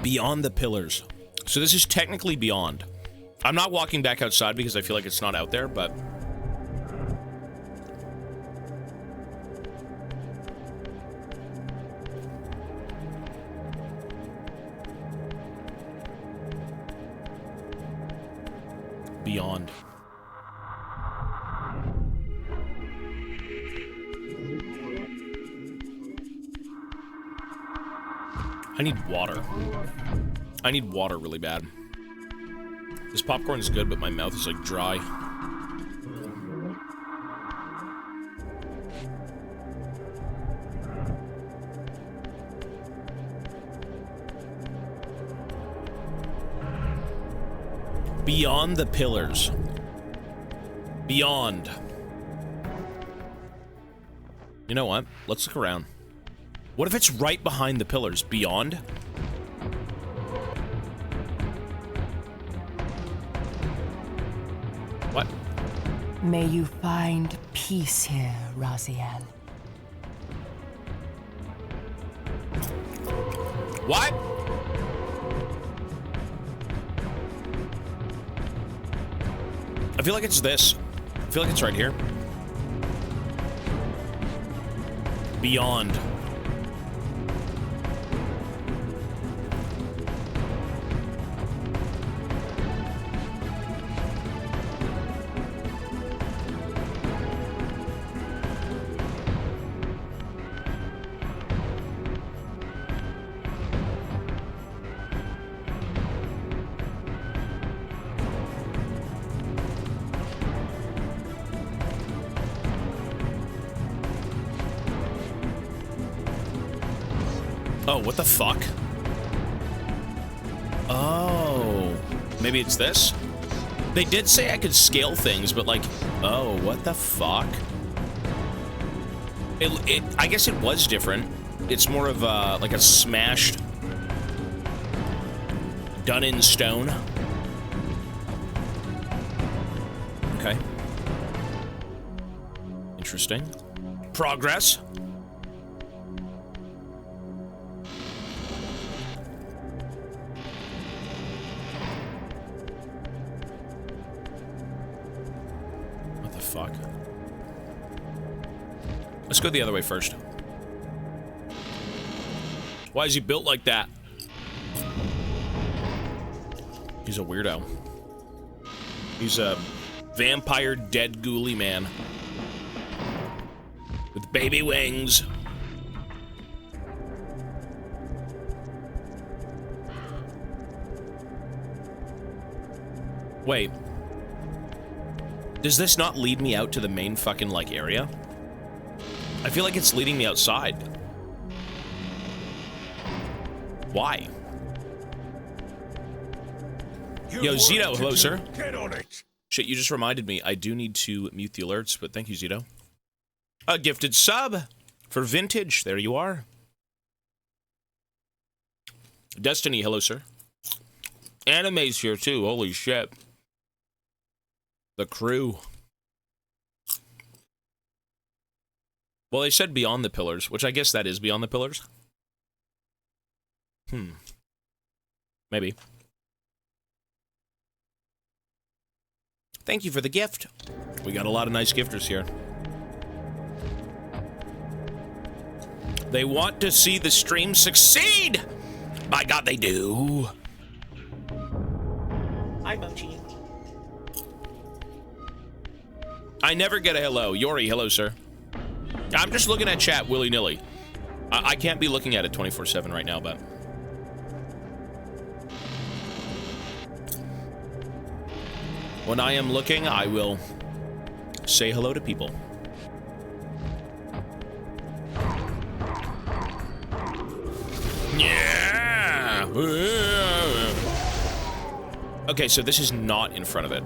Beyond the pillars. So this is technically beyond. I'm not walking back outside because I feel like it's not out there, but... Beyond. I need water. I need water really bad. This popcorn's good, but my mouth is like dry. Beyond the pillars. Beyond. You know what? Let's look around. What if it's right behind the pillars? Beyond? What? May you find peace here, Raziel. What? I feel like it's this. I feel like it's right here. Beyond. Oh, what the fuck? Oh, maybe it's this? They did say I could scale things, but like, oh, what the fuck? I guess it was different. It's more of like a smashed, done in stone. Okay. Interesting. Progress. Fuck. Let's go the other way first. Why is he built like that? He's a weirdo. He's a vampire dead ghouly man. With baby wings. Wait. Does this not lead me out to the main fucking, like, area? I feel like it's leading me outside. Why? Yo, Zito, hello, sir. Get on it. Shit, you just reminded me. I do need to mute the alerts, but thank you, Zito. A gifted sub for Vintage. There you are. Destiny, hello, sir. Anime's here, too. Holy shit. The crew. Well, they said beyond the pillars, which I guess that is beyond the pillars. Maybe. Thank you for the gift. We got a lot of nice gifters here. They want to see the stream succeed! By God, they do. Hi, Bunchy. I never get a hello. Yori, hello, sir. I'm just looking at chat willy-nilly. I can't be looking at it 24/7 right now, but... when I am looking, I will say hello to people. Okay, so this is not in front of it.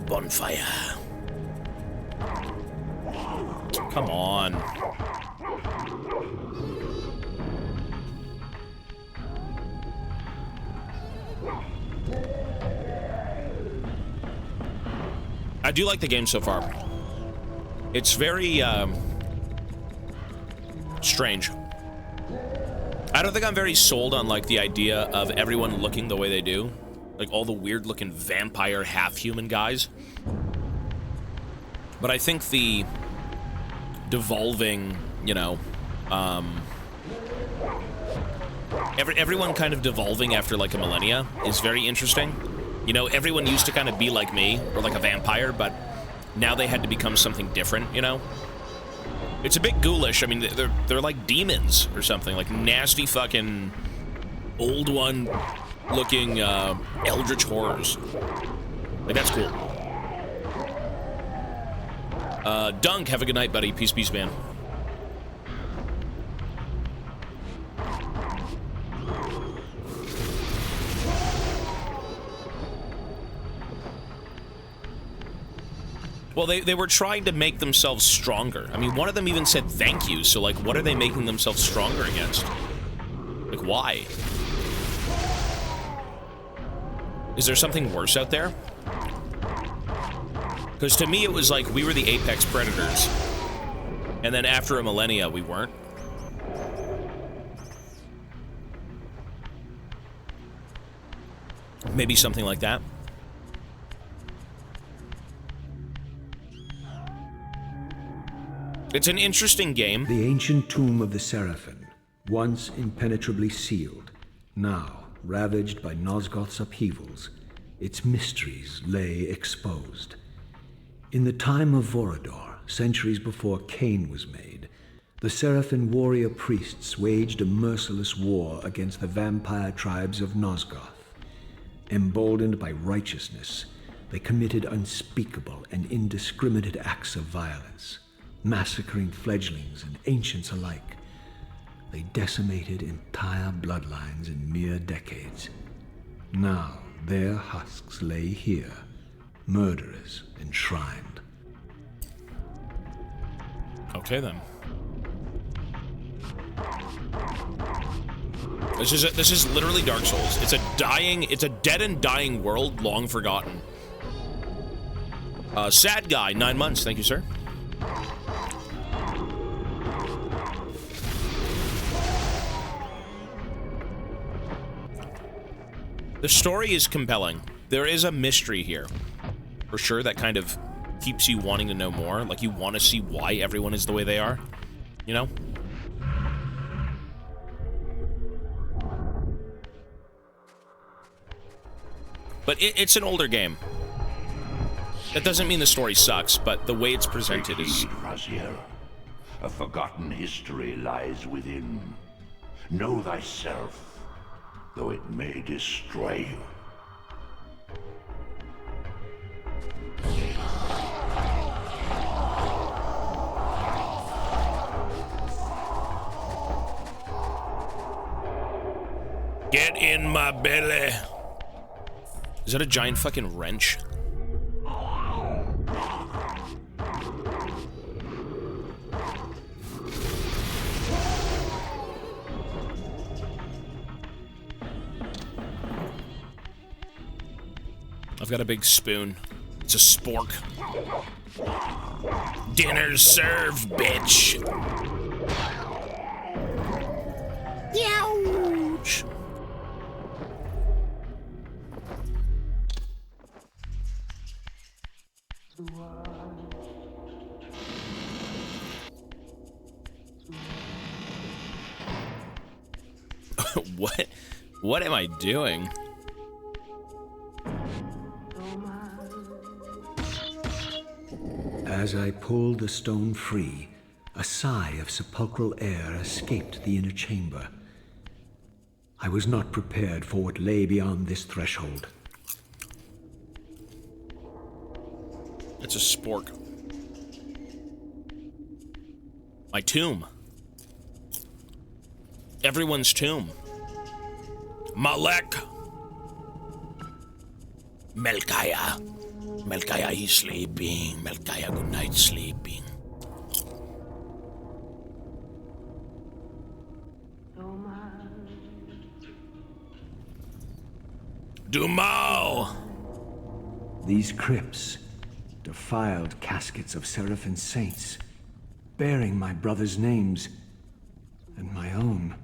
Bonfire. Come on. I do like the game so far. It's very, strange. I don't think I'm very sold on, like, the idea of everyone looking the way they do. Like, all the weird-looking vampire, half-human guys. But I think the devolving, you know, everyone kind of devolving after, like, a millennia is very interesting. You know, everyone used to kind of be like me, or like a vampire, but now they had to become something different, you know? It's a bit ghoulish. I mean, they're like demons or something, like nasty fucking old one looking eldritch horrors. Like, that's cool. Dunk, have a good night, buddy. Peace, peace, man. Well, they were trying to make themselves stronger. I mean, one of them even said thank you, so, like, what are they making themselves stronger against? Like, why? Is there something worse out there? Because to me, it was like we were the apex predators. And then after a millennia, we weren't. Maybe something like that. It's an interesting game. The ancient tomb of the Seraphim, once impenetrably sealed, now ravaged by Nosgoth's upheavals, its mysteries lay exposed. In the time of Vorador, centuries before Kain was made, the Seraphim warrior priests waged a merciless war against the vampire tribes of Nosgoth. Emboldened by righteousness, they committed unspeakable and indiscriminate acts of violence, massacring fledglings and ancients alike. They decimated entire bloodlines in mere decades. Now their husks lay here, murderers enshrined. Okay then. This is literally Dark Souls. It's a dead and dying world, long forgotten. Sad guy, 9 months. Thank you, sir. The story is compelling. There is a mystery here, for sure, that kind of keeps you wanting to know more. Like, you want to see why everyone is the way they are, you know? But it's an older game. That doesn't mean the story sucks, but the way it's presented is... Raziel. A forgotten history lies within. Know thyself, though it may destroy you. Get in my belly. Is that a giant fucking wrench? I've got a big spoon. It's a spork. Dinner's served, bitch. Ouch. What am I doing? As I pulled the stone free, a sigh of sepulchral air escaped the inner chamber. I was not prepared for what lay beyond this threshold. It's a spork. My tomb. Everyone's tomb. Malek. Melchiah. Melchiah, he's sleeping. Melchiah, good night, sleeping. Dumal! These crypts, defiled caskets of Seraphim saints, bearing my brothers' names, and my own.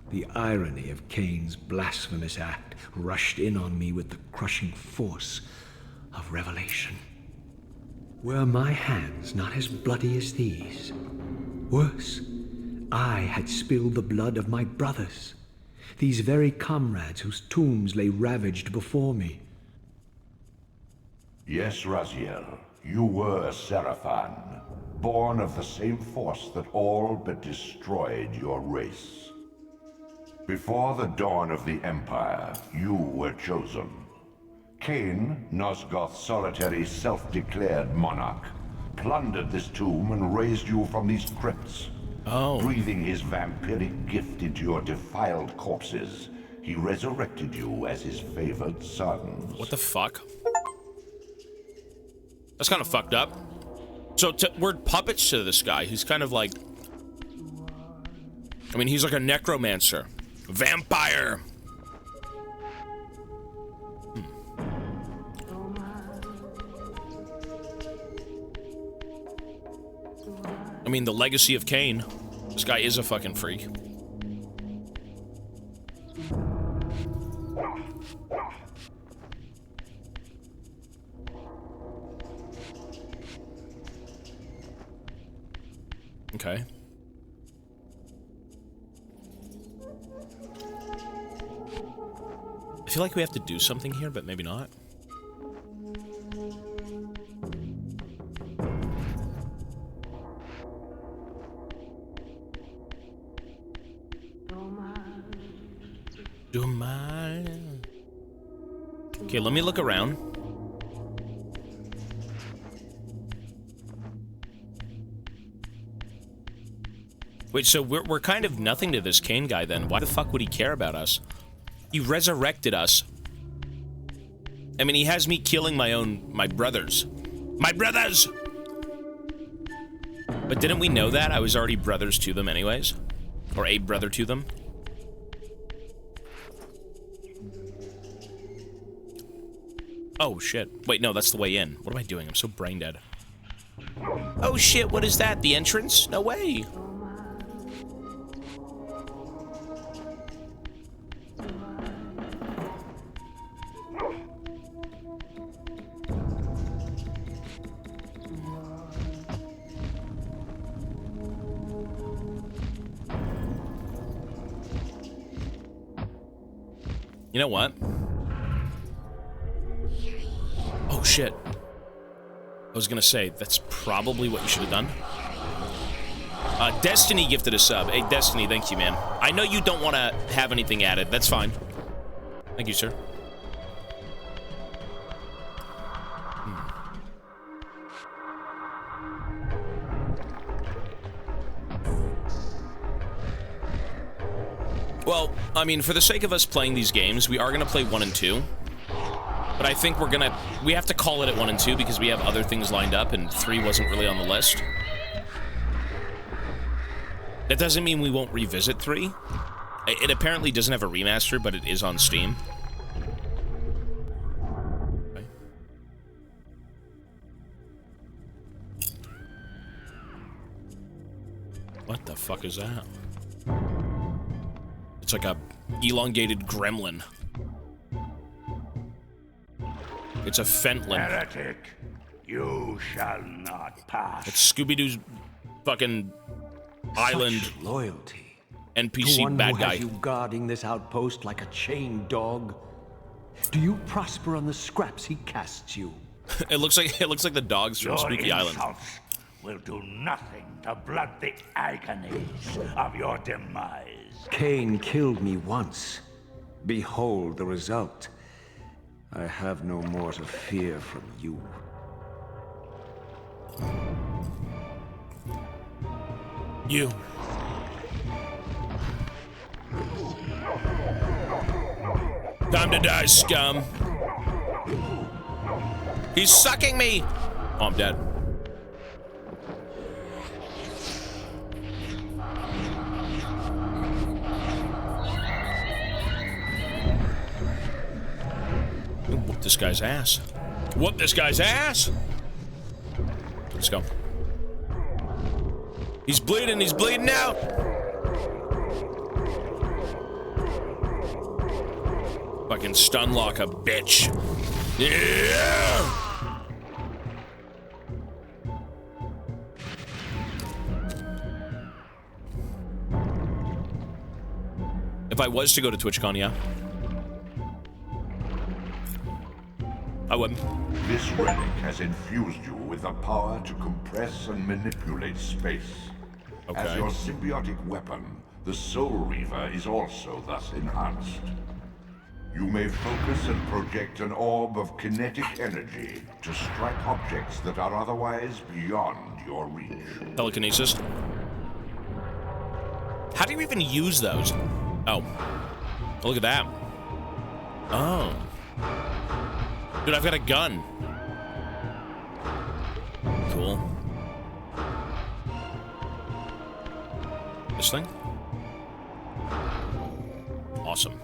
The irony of Kain's blasphemous act rushed in on me with the crushing force of revelation. Were my hands not as bloody as these? Worse, I had spilled the blood of my brothers, these very comrades whose tombs lay ravaged before me. Yes, Raziel, you were a Seraphim, born of the same force that all but destroyed your race. Before the dawn of the Empire, you were chosen. Kain, Nosgoth's solitary self-declared monarch, plundered this tomb and raised you from these crypts. Breathing his vampiric gift into your defiled corpses, he resurrected you as his favored sons. What the fuck? That's kind of fucked up. So we're puppets to this guy. He's kind of like... I mean, he's like a necromancer. Vampire. I mean, the legacy of Kain. This guy is a fucking freak. Okay. I feel like we have to do something here, but maybe not. Okay, let me look around. Wait, so we're kind of nothing to this Kain guy then. Why the fuck would he care about us? He resurrected us. I mean, he has me killing my brothers. My brothers! But didn't we know that? I was already brothers to them anyways. Or a brother to them. Oh, shit. Wait, no, that's the way in. What am I doing? I'm so brain dead. Oh, shit, what is that? The entrance? No way. You know what? Oh, shit. I was gonna say, that's probably what you should have done. Destiny gifted a sub. Hey, Destiny, thank you, man. I know you don't want to have anything added. That's fine. Thank you, sir. Well, I mean, for the sake of us playing these games, we are going to play 1 and 2. But I think we have to call it at 1 and 2 because we have other things lined up and 3 wasn't really on the list. That doesn't mean we won't revisit 3. It apparently doesn't have a remaster, but it is on Steam. Okay. What the fuck is that? It's like a elongated gremlin. It's a Fentlin. Heretic, you shall not pass. It's Scooby-Doo's fucking island Such loyalty. NPC to one bad who guy. has you guarding this outpost like a chained dog. Do you prosper on the scraps he casts you? It looks like the dogs from Spooky Island. Will do nothing to blunt the agonies of your demise. Kain killed me once. Behold the result. I have no more to fear from you. Time to die, scum. He's sucking me. Oh, I'm dead. Whoop this guy's ass. Whoop this guy's ass. Let's go. He's bleeding out. Fucking stun lock a bitch. Yeah! If I was to go to TwitchCon, yeah. I would. This relic has infused you with the power to compress and manipulate space. Okay. As your symbiotic weapon, the Soul Reaver is also thus enhanced. You may focus and project an orb of kinetic energy to strike objects that are otherwise beyond your reach. Telekinesis. How do you even use those? Oh. Look at that. Oh. Dude, I've got a gun. Cool. This thing? Awesome.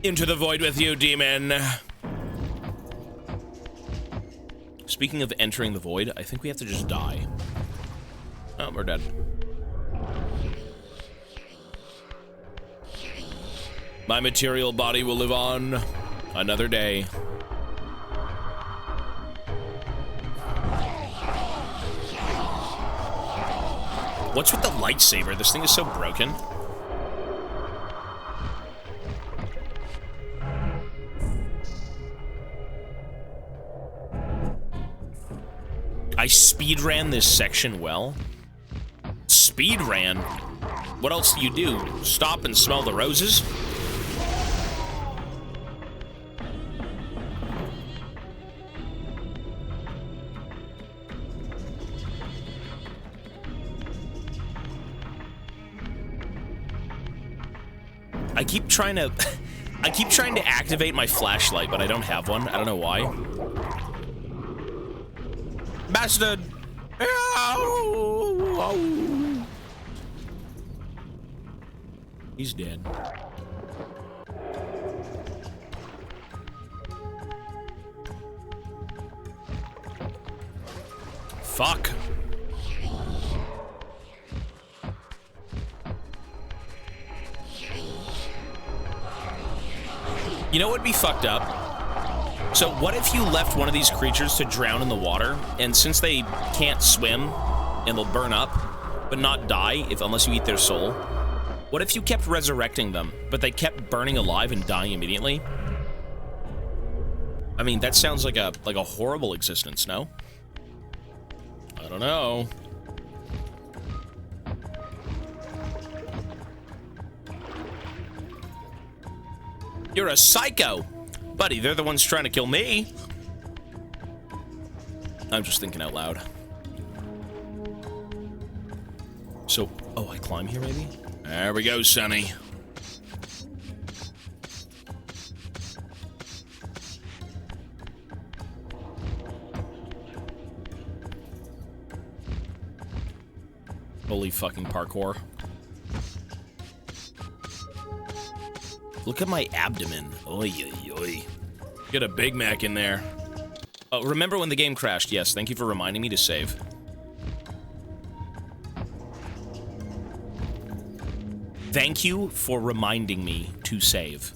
Into the void with you, demon. Speaking of entering the void, I think we have to just die. Oh, we're dead. My material body will live on another day. What's with the lightsaber? This thing is so broken. I speedran this section well. Speedran? What else do you do? Stop and smell the roses? I keep trying to activate my flashlight, but I don't have one. I don't know why. Bastard! He's dead. Fuck. You know what would be fucked up? So what if you left one of these creatures to drown in the water, and since they can't swim, and they'll burn up, but not die unless you eat their soul? What if you kept resurrecting them, but they kept burning alive and dying immediately? I mean, that sounds like a horrible existence, no? I don't know. You're a psycho! Buddy, they're the ones trying to kill me. I'm just thinking out loud. So, oh, I climb here maybe? There we go, Sonny. Holy fucking parkour. Look at my abdomen. Oy, oy, oy. Get a Big Mac in there. Oh, remember when the game crashed? Yes, thank you for reminding me to save. Thank you for reminding me to save.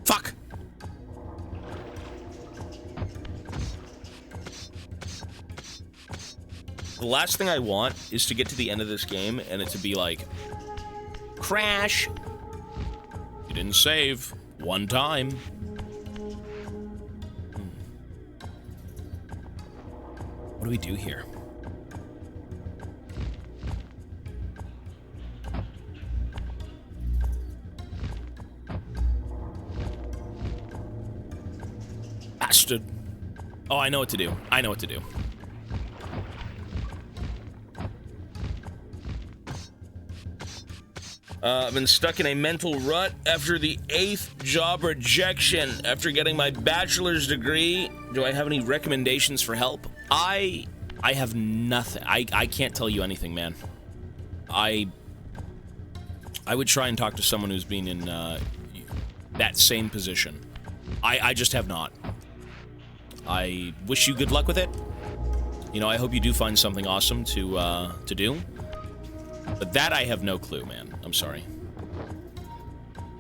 Fuck! The last thing I want is to get to the end of this game and it to be like, crash! You didn't save. One time. What do we do here? Bastard. Oh, I know what to do. I know what to do. I've been stuck in a mental rut after the 8th job rejection. After getting my bachelor's degree, do I have any recommendations for help? I have nothing. I can't tell you anything, man. I would try and talk to someone who's been in that same position. I just have not. I wish you good luck with it. You know, I hope you do find something awesome to do. But that I have no clue, man. I'm sorry.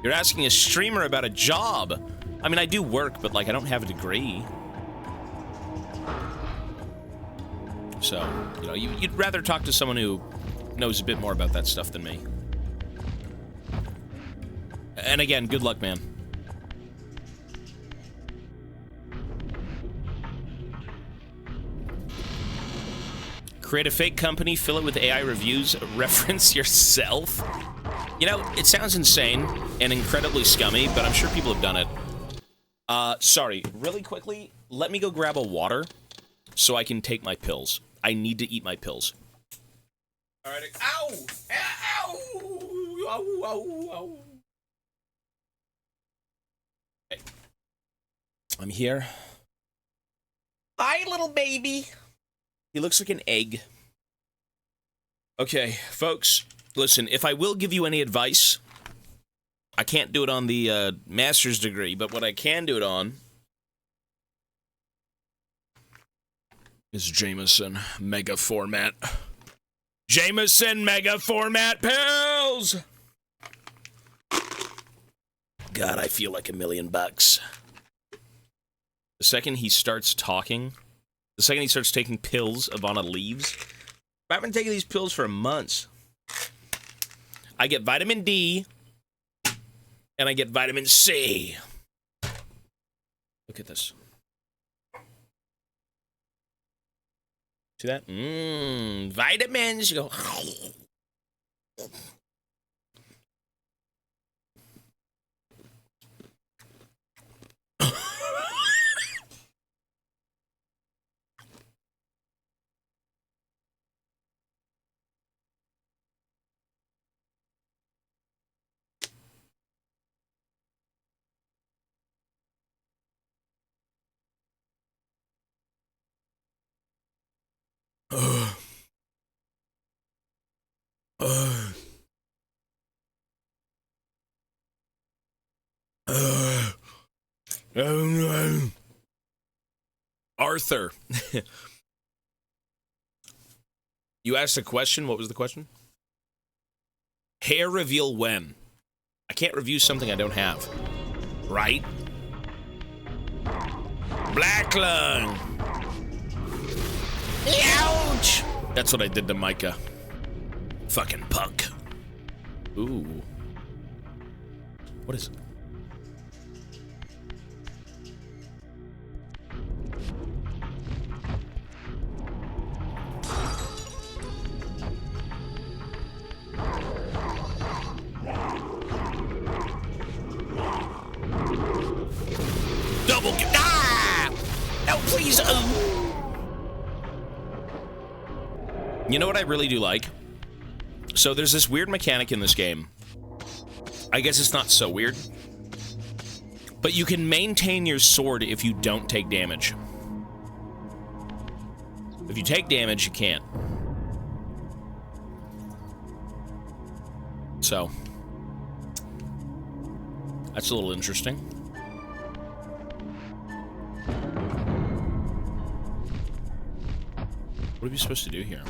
You're asking a streamer about a job. I mean, I do work, but, like, I don't have a degree. So, you know, you'd rather talk to someone who knows a bit more about that stuff than me. And again, good luck, man. Create a fake company, fill it with AI reviews, reference yourself. You know, it sounds insane and incredibly scummy, but I'm sure people have done it. Sorry, really quickly, let me go grab a water so I can take my pills. I need to eat my pills. All right. Ow! Ow! Ow! Ow! Ow! Okay. I'm here. Hi, little baby. He looks like an egg. Okay, folks, listen, if I will give you any advice, I can't do it on the master's degree, but what I can do it on is Jameson Mega Format. Jameson Mega Format pills! God, I feel like $1 million. The second he starts talking... The second he starts taking pills, Ivana leaves. I've been taking these pills for months. I get vitamin D, and I get vitamin C. Look at this. See that? Vitamins. You go. Arthur. You asked a question. What was the question? Hair reveal when? I can't review something I don't have. Right? Black lung. Ouch! That's what I did to Micah. Fucking punk. Ooh. What is it? Double kill. Ah! No, please. You know what I really do like? So there's this weird mechanic in this game. I guess it's not so weird. But you can maintain your sword if you don't take damage. If you take damage, you can't. So. That's a little interesting. What are we supposed to do here?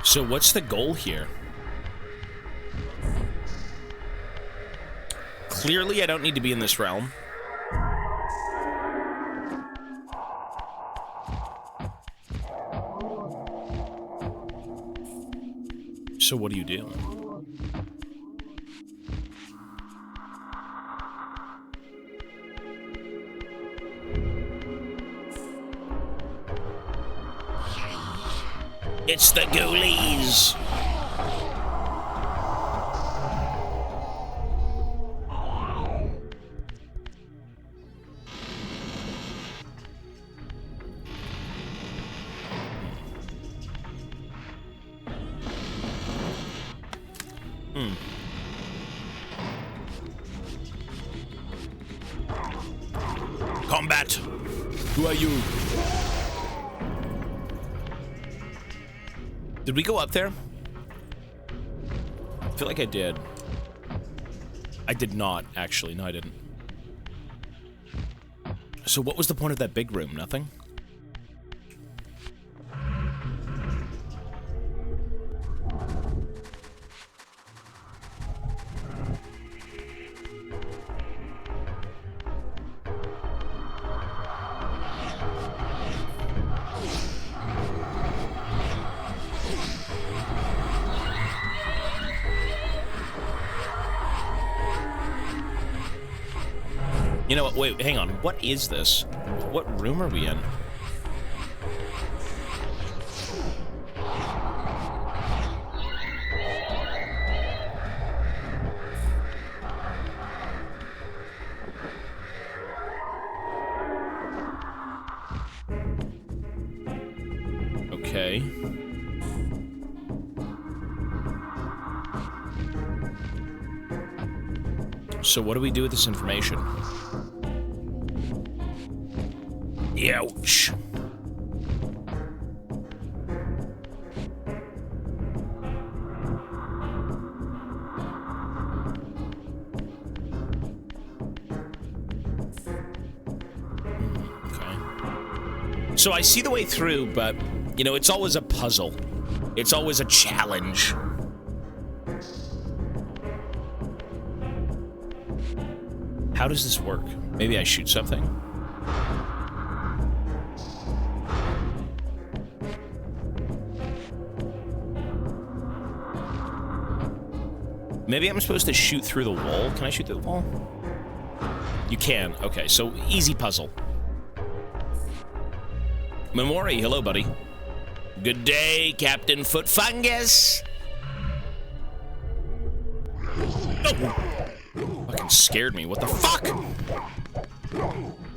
So what's the goal here? Clearly, I don't need to be in this realm. So what do you do? It's the ghoulies! Combat! Who are you? Did we go up there? I feel like I did. I did not, actually. No, I didn't. So what was the point of that big room? Nothing? You know what? Wait, hang on. What is this? What room are we in? Okay. So what do we do with this information? Ouch. Okay. So I see the way through, but, you know, it's always a puzzle. It's always a challenge. How does this work? Maybe I shoot something? Maybe I'm supposed to shoot through the wall. Can I shoot through the wall? You can. Okay, so easy puzzle. Memori, hello, buddy. Good day, Captain Foot Fungus. Oh. Fucking scared me. What the fuck?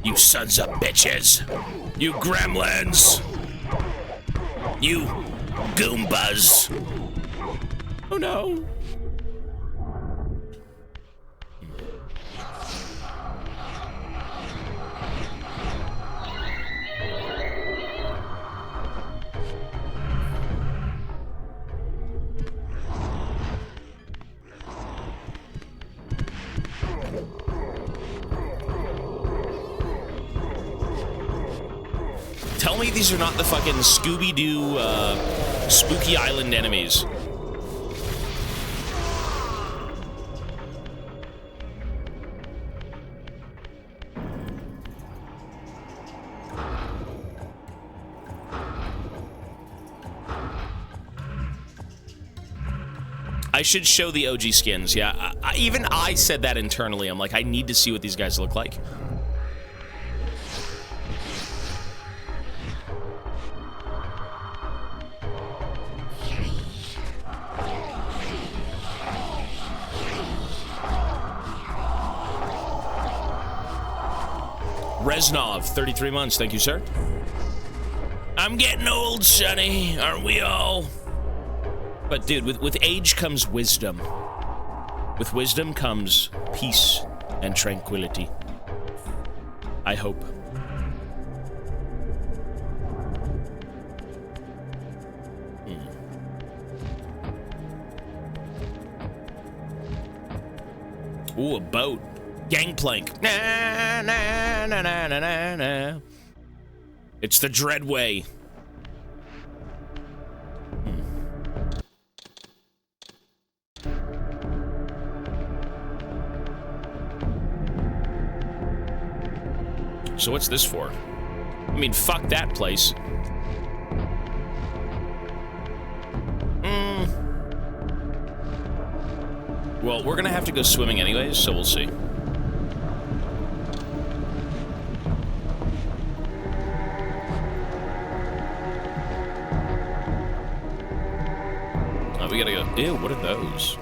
You sons of bitches. You gremlins. You Goombas. Oh no. Tell me these are not the fucking Scooby-Doo, Spooky Island enemies. I should show the OG skins, yeah. Even I said that internally. I'm like, I need to see what these guys look like. Reznov, 33 months. Thank you, sir. I'm getting old, Sonny. Aren't we all? But, dude, with age comes wisdom. With wisdom comes peace and tranquility. I hope. Ooh, a boat. Gangplank. Na, na, na, na, na, na, na. It's the Dreadway. So what's this for? I mean, fuck that place. Well, we're gonna have to go swimming anyways, so we'll see. Oh, we gotta go. Ew, what are those?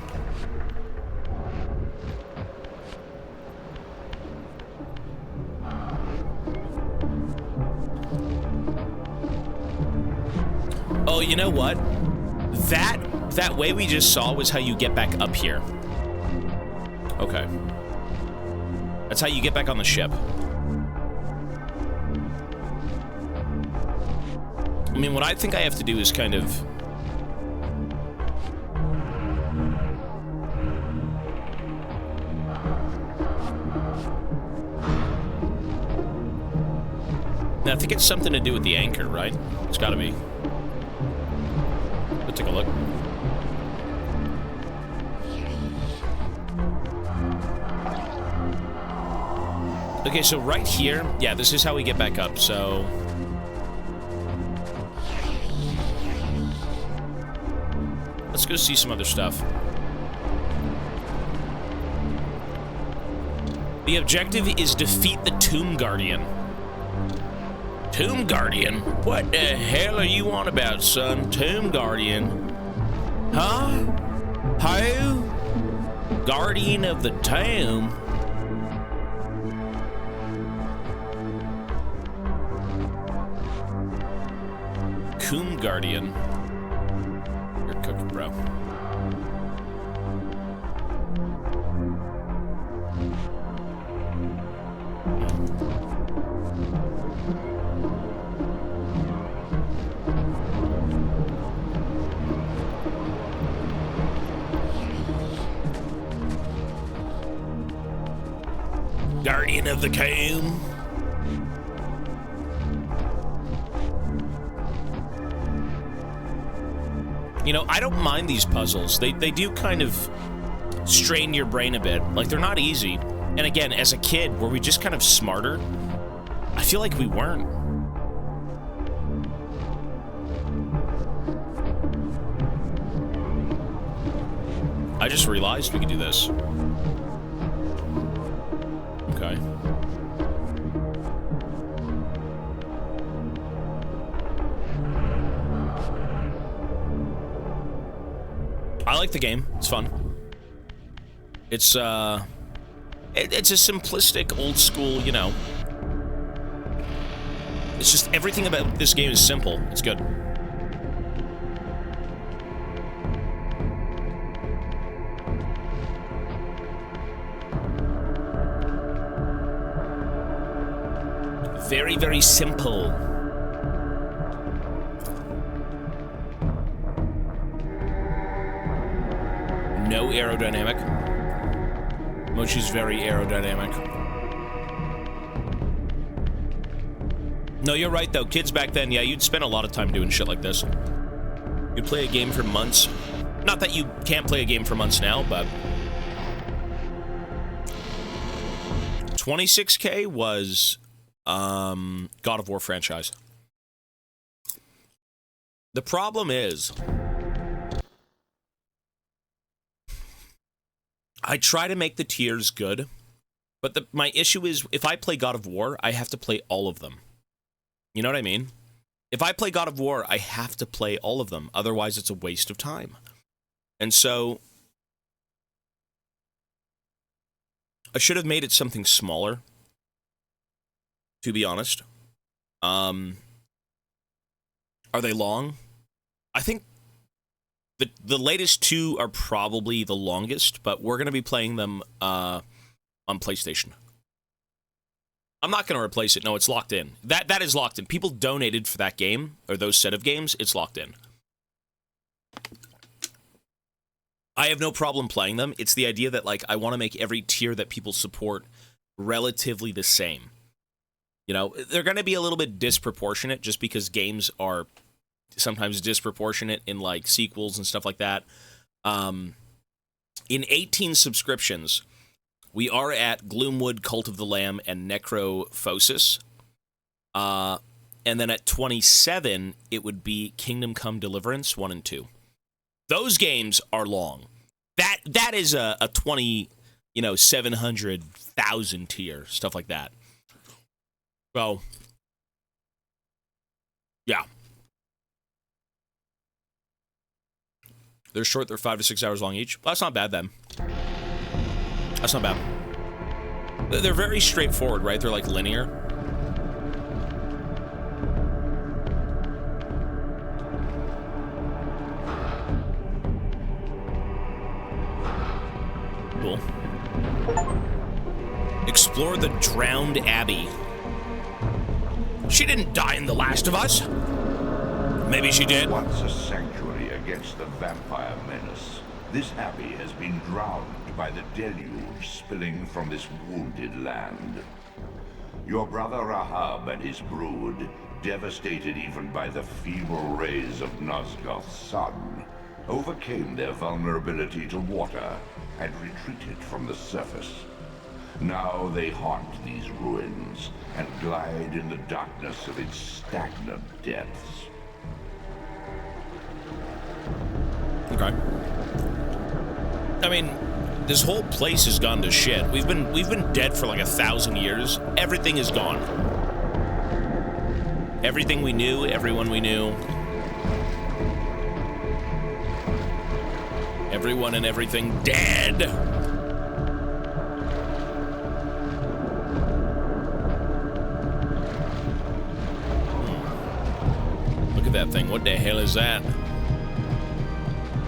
Oh, you know what? That way we just saw was how you get back up here. Okay. That's how you get back on the ship. I mean, what I think I have to do is kind of... Now, I think it's something to do with the anchor, right? It's gotta be. Let's take a look. Okay, so right here, yeah, this is how we get back up, so... Let's go see some other stuff. The objective is defeat the Tomb Guardian. Tomb Guardian? What the hell are you on about, son? Tomb Guardian? Huh? Who? Guardian of the Tomb? Tomb Guardian. You're cooking, bro. Guardian of the Kain. You know, I don't mind these puzzles. They do kind of strain your brain a bit. Like, they're not easy. And again, as a kid, were we just kind of smarter? I feel like we weren't. I just realized we could do this. Okay. I like the game. It's fun. It's it's a simplistic, old school, you know. It's just everything about this game is simple. It's good. Very, very simple. No aerodynamic. Mochi's very aerodynamic. No, you're right, though. Kids back then, yeah, you'd spend a lot of time doing shit like this. You'd play a game for months. Not that you can't play a game for months now, but... 26K was... God of War franchise. The problem is... I try to make the tiers good, but my issue is, if I play God of War, I have to play all of them. You know what I mean? If I play God of War, I have to play all of them. Otherwise, it's a waste of time. And so... I should have made it something smaller, to be honest. Are they long? I think the latest two are probably the longest, but we're going to be playing them on PlayStation. I'm not going to replace it. No, it's locked in. That is locked in. People donated for that game, or those set of games. It's locked in. I have no problem playing them. It's the idea that, like, I want to make every tier that people support relatively the same. You know, they're going to be a little bit disproportionate just because games are sometimes disproportionate in, like, sequels and stuff like that. In 18 subscriptions, we are at Gloomwood, Cult of the Lamb, and Necrophosis. And then at 27, it would be Kingdom Come Deliverance 1 and 2. Those games are long. That is a 20, 700,000 tier, stuff like that. So, yeah. They're short, they're 5 to 6 hours long each. Well, that's not bad then. That's not bad. They're very straightforward, right? They're like linear. Cool. Explore the drowned abbey. She didn't die in The Last of Us. Maybe she did. Once a sanctuary against the vampire menace, this abbey has been drowned by the deluge spilling from this wounded land. Your brother Rahab and his brood, devastated even by the feeble rays of Nosgoth's sun, overcame their vulnerability to water and retreated from the surface. Now they haunt these ruins and glide in the darkness of its stagnant depths. Okay. I mean, this whole place has gone to shit. We've been dead for like 1,000 years. Everything is gone. Everything we knew, everyone we knew. Everyone and everything dead. Look at that thing. What the hell is that?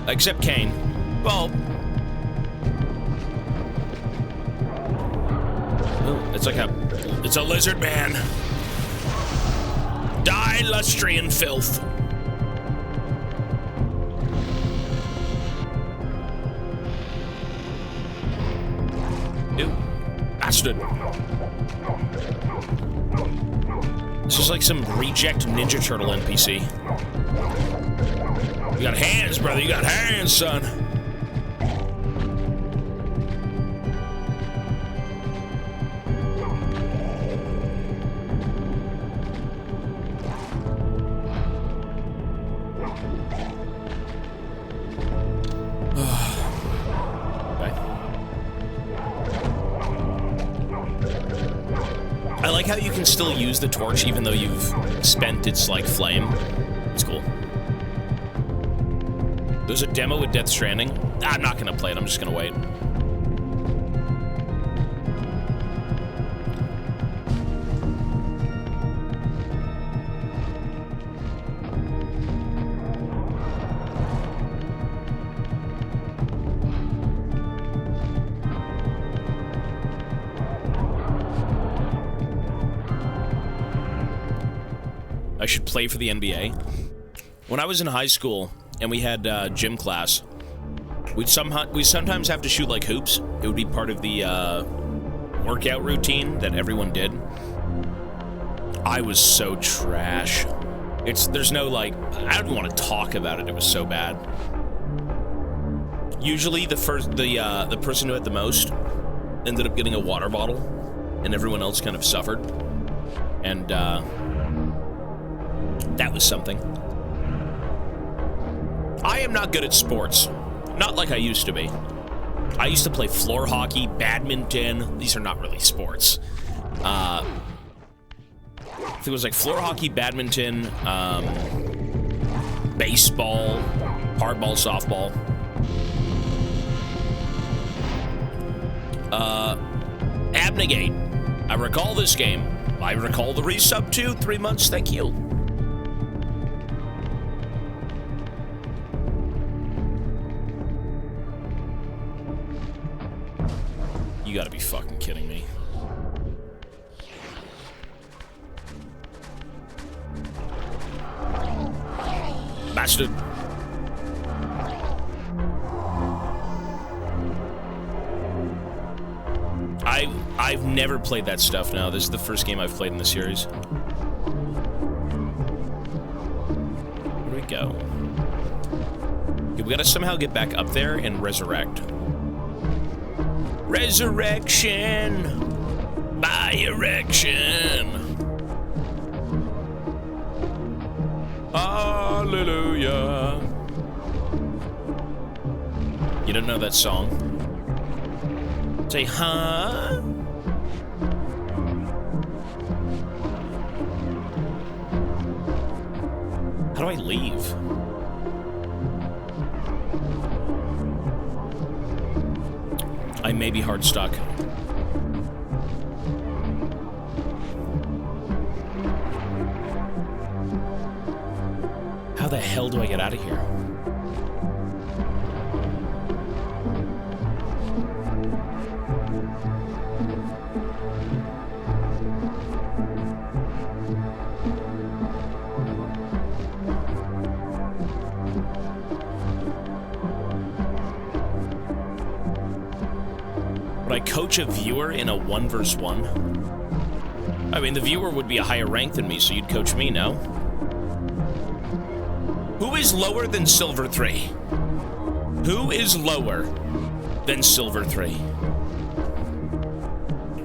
Except Kain. Well, it's a lizard man. Die, lustrian filth. Ew. Bastard. This is like some reject Ninja Turtle NPC. You got hands, brother. You got hands, son. I like how you can still use the torch even though you've spent its, like, flame. It's cool. There's a demo with Death Stranding. I'm not gonna play it, I'm just gonna wait. I should play for the NBA. When I was in high school and we had gym class, we'd sometimes have to shoot like hoops. It would be part of the workout routine that everyone did. I was so trash. There's no like, I don't even want to talk about it. It was so bad. Usually the person who had the most ended up getting a water bottle, and everyone else kind of suffered. And that was something. I am not good at sports. Not like I used to be. I used to play floor hockey, badminton. These are not really sports. I think it was like floor hockey, badminton, baseball, hardball, softball. Abnegate. I recall this game. I recall the resub too. 3 months, thank you. You gotta be fucking kidding me. Bastard. I've never played that stuff now. This is the first game I've played in the series. Where do we go? Okay, we gotta somehow get back up there and resurrect. Resurrection! By erection! Hallelujah. You don't know that song? Say, huh? How do I leave? I may be hard stuck. How the hell do I get out of here? Would I coach a viewer in a 1 versus 1? I mean, the viewer would be a higher rank than me, so you'd coach me, no? Who is lower than Silver 3? Who is lower than Silver 3?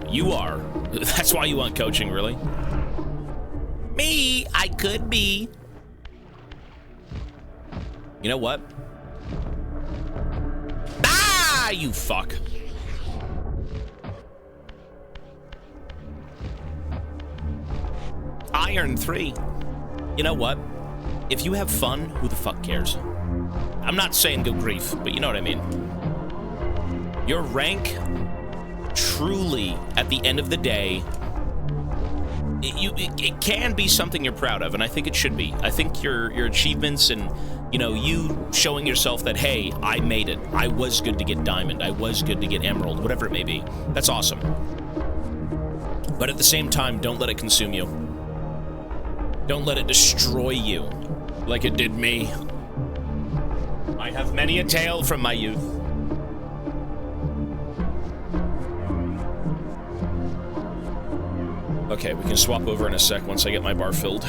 You are. That's why you want coaching, really? Me, I could be. You know what? Ah, you fuck. Iron 3. You know what? If you have fun, who the fuck cares? I'm not saying go grief, but you know what I mean. Your rank, truly, at the end of the day, it can be something you're proud of, and I think it should be. I think your achievements and, you know, you showing yourself that, hey, I made it. I was good to get diamond. I was good to get emerald, whatever it may be. That's awesome. But at the same time, don't let it consume you. Don't let it destroy you like it did me. I have many a tale from my youth. Okay, we can swap over in a sec once I get my bar filled.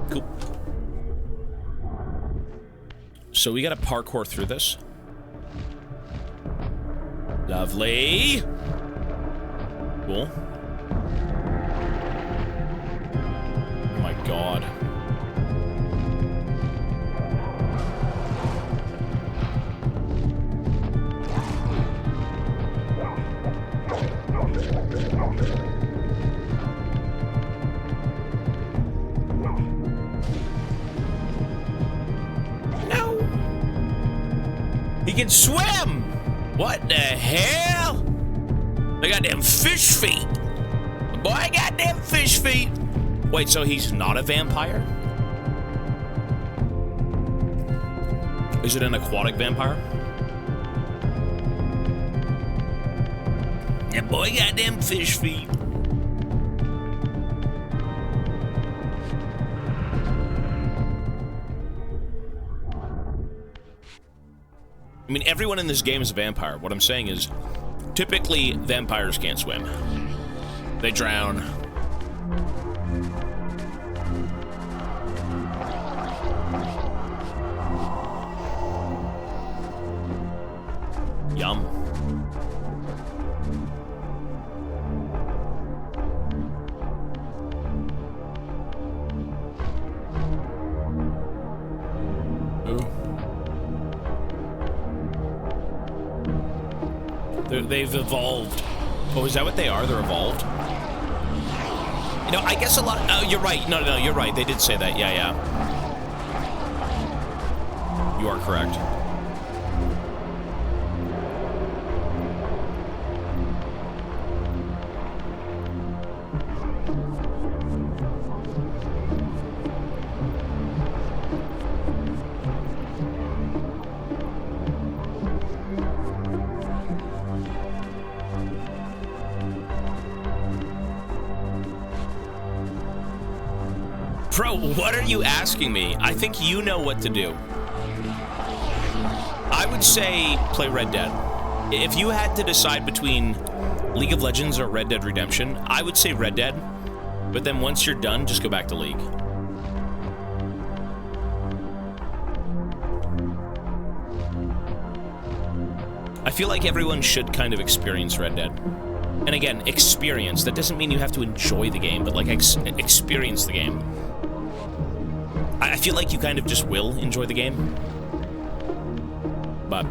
Cool. So we gotta parkour through this. Lovely. Cool. Oh my god. No. He can swim. What the hell? I got them fish feet. Boy, I got them fish feet. Wait, so he's not a vampire? Is it an aquatic vampire? That boy got them fish feet. I mean, everyone in this game is a vampire. What I'm saying is, typically, vampires can't swim. They drown. Yum. Ooh. They've evolved. Oh, is that what they are? They're evolved? You know, I guess a lot... Oh, you're right. No, you're right. They did say that. Yeah. You are correct. Bro, what are you asking me? I think you know what to do. I would say play Red Dead. If you had to decide between League of Legends or Red Dead Redemption, I would say Red Dead. But then once you're done, just go back to League. I feel like everyone should kind of experience Red Dead. And again, experience. That doesn't mean you have to enjoy the game, but like experience the game. I feel like you kind of just will enjoy the game. But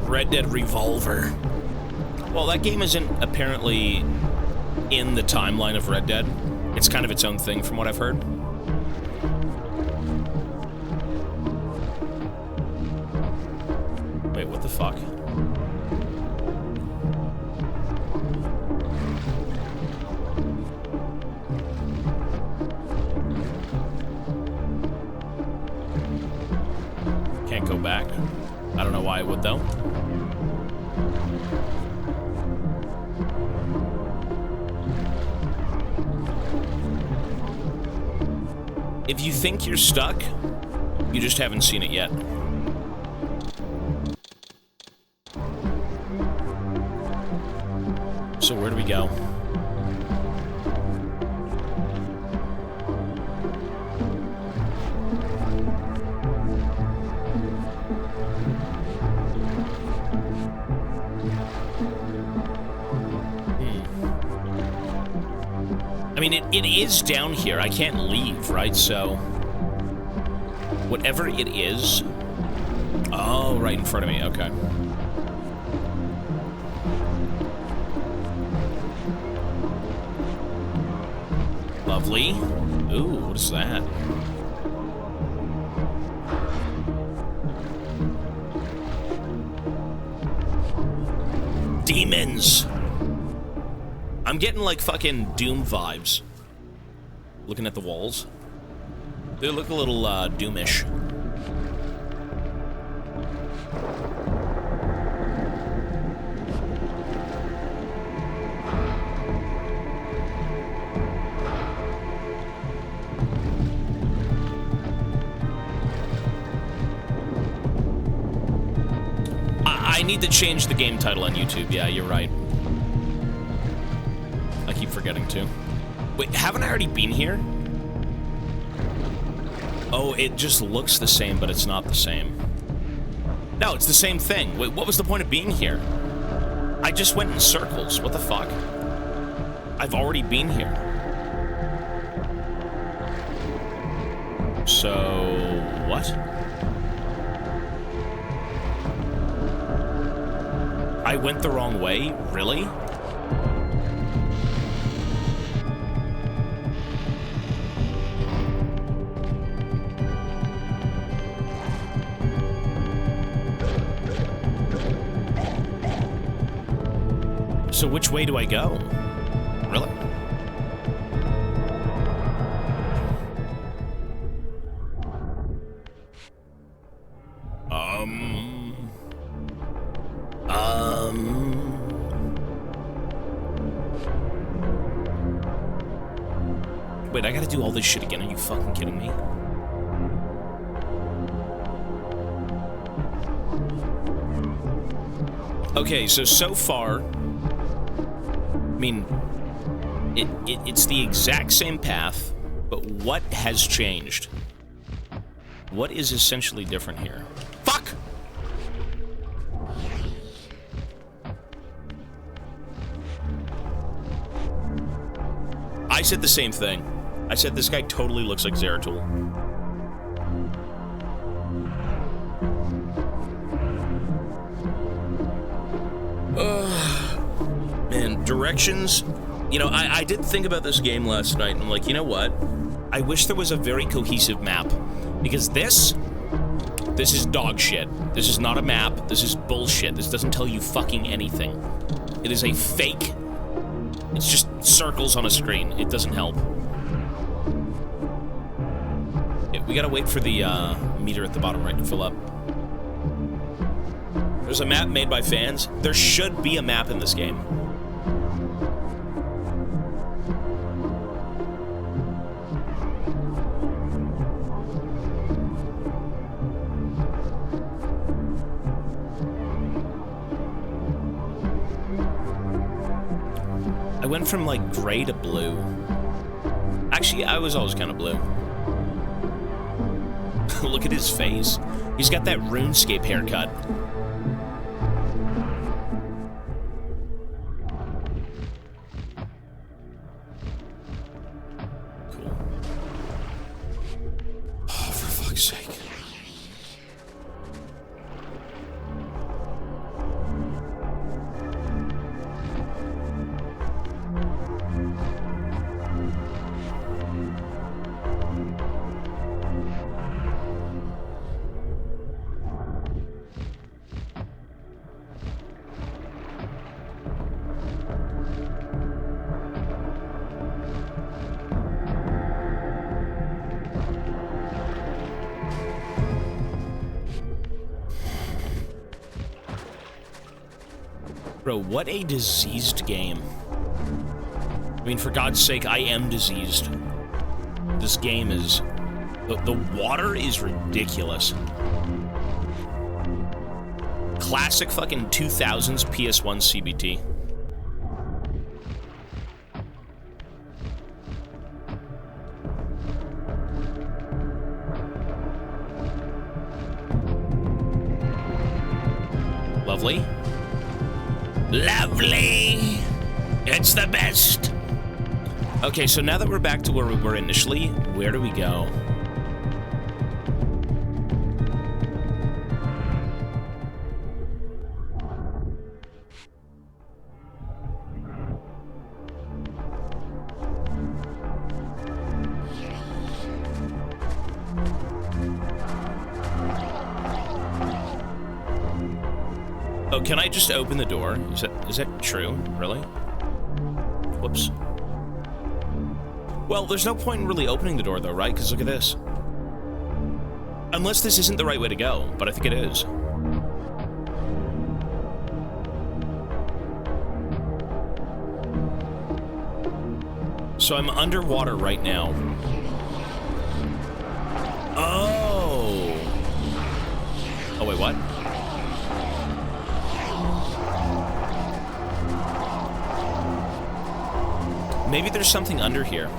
Red Dead Revolver. Well, that game isn't apparently in the timeline of Red Dead. It's kind of its own thing from what I've heard. Wait, what the fuck? Can't go back. I don't know why I would, though. If you think you're stuck, you just haven't seen it yet. So where do we go? I mean, it is down here. I can't leave, right? So, whatever it is... Oh, right in front of me. Okay. Lovely. Ooh, what is that? Demons! I'm getting, like, fucking Doom vibes. Looking at the walls. They look a little, Doomish. I need to change the game title on YouTube. Yeah, you're right. I keep forgetting to. Wait, haven't I already been here? Oh, it just looks the same, but it's not the same. No, it's the same thing. Wait, what was the point of being here? I just went in circles. What the fuck? I've already been here. So, what? I went the wrong way? Really? So which way do I go? Really? Wait, I gotta do all this shit again? Are you fucking kidding me? Okay, so far, I mean, it's the exact same path, but what has changed? What is essentially different here? Fuck! I said the same thing. I said this guy totally looks like Zeratul. Man, directions. You know, I did think about this game last night, and I'm like, you know what? I wish there was a very cohesive map. Because this is dog shit. This is not a map. This is bullshit. This doesn't tell you fucking anything. It is a fake. It's just circles on a screen. It doesn't help. Yeah, we gotta wait for the meter at the bottom right to fill up. There's a map made by fans. There should be a map in this game. I went from, like, gray to blue. Actually, I was always kind of blue. Look at his face. He's got that RuneScape haircut. Cool. Oh, for fuck's sake. Bro, what a diseased game. I mean, for God's sake, I am diseased. This game is... The water is ridiculous. Classic fucking 2000s PS1 CBT. Lovely. Lovely! It's the best! Okay, so now that we're back to where we were initially, where do we go? Oh, can I just open the door? Is that true? Really? Whoops. Well, there's no point in really opening the door, though, right? Because look at this. Unless this isn't the right way to go, but I think it is. So I'm underwater right now. Oh! Oh, wait, what? Maybe there's something under here.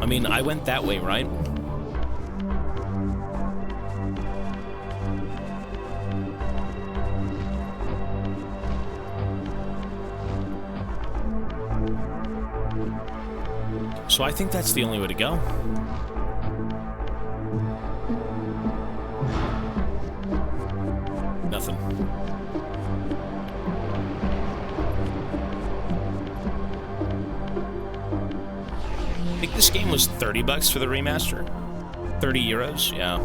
I mean, I went that way, right? So I think that's the only way to go. Nothing. I think this game was 30 bucks for the remaster. 30 euros, yeah.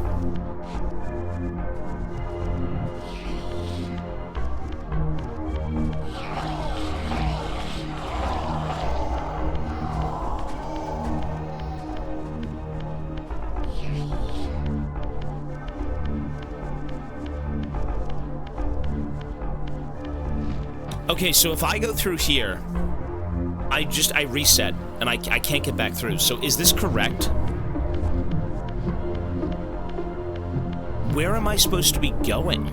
Okay, so if I go through here, I reset, and I can't get back through. So is this correct? Where am I supposed to be going?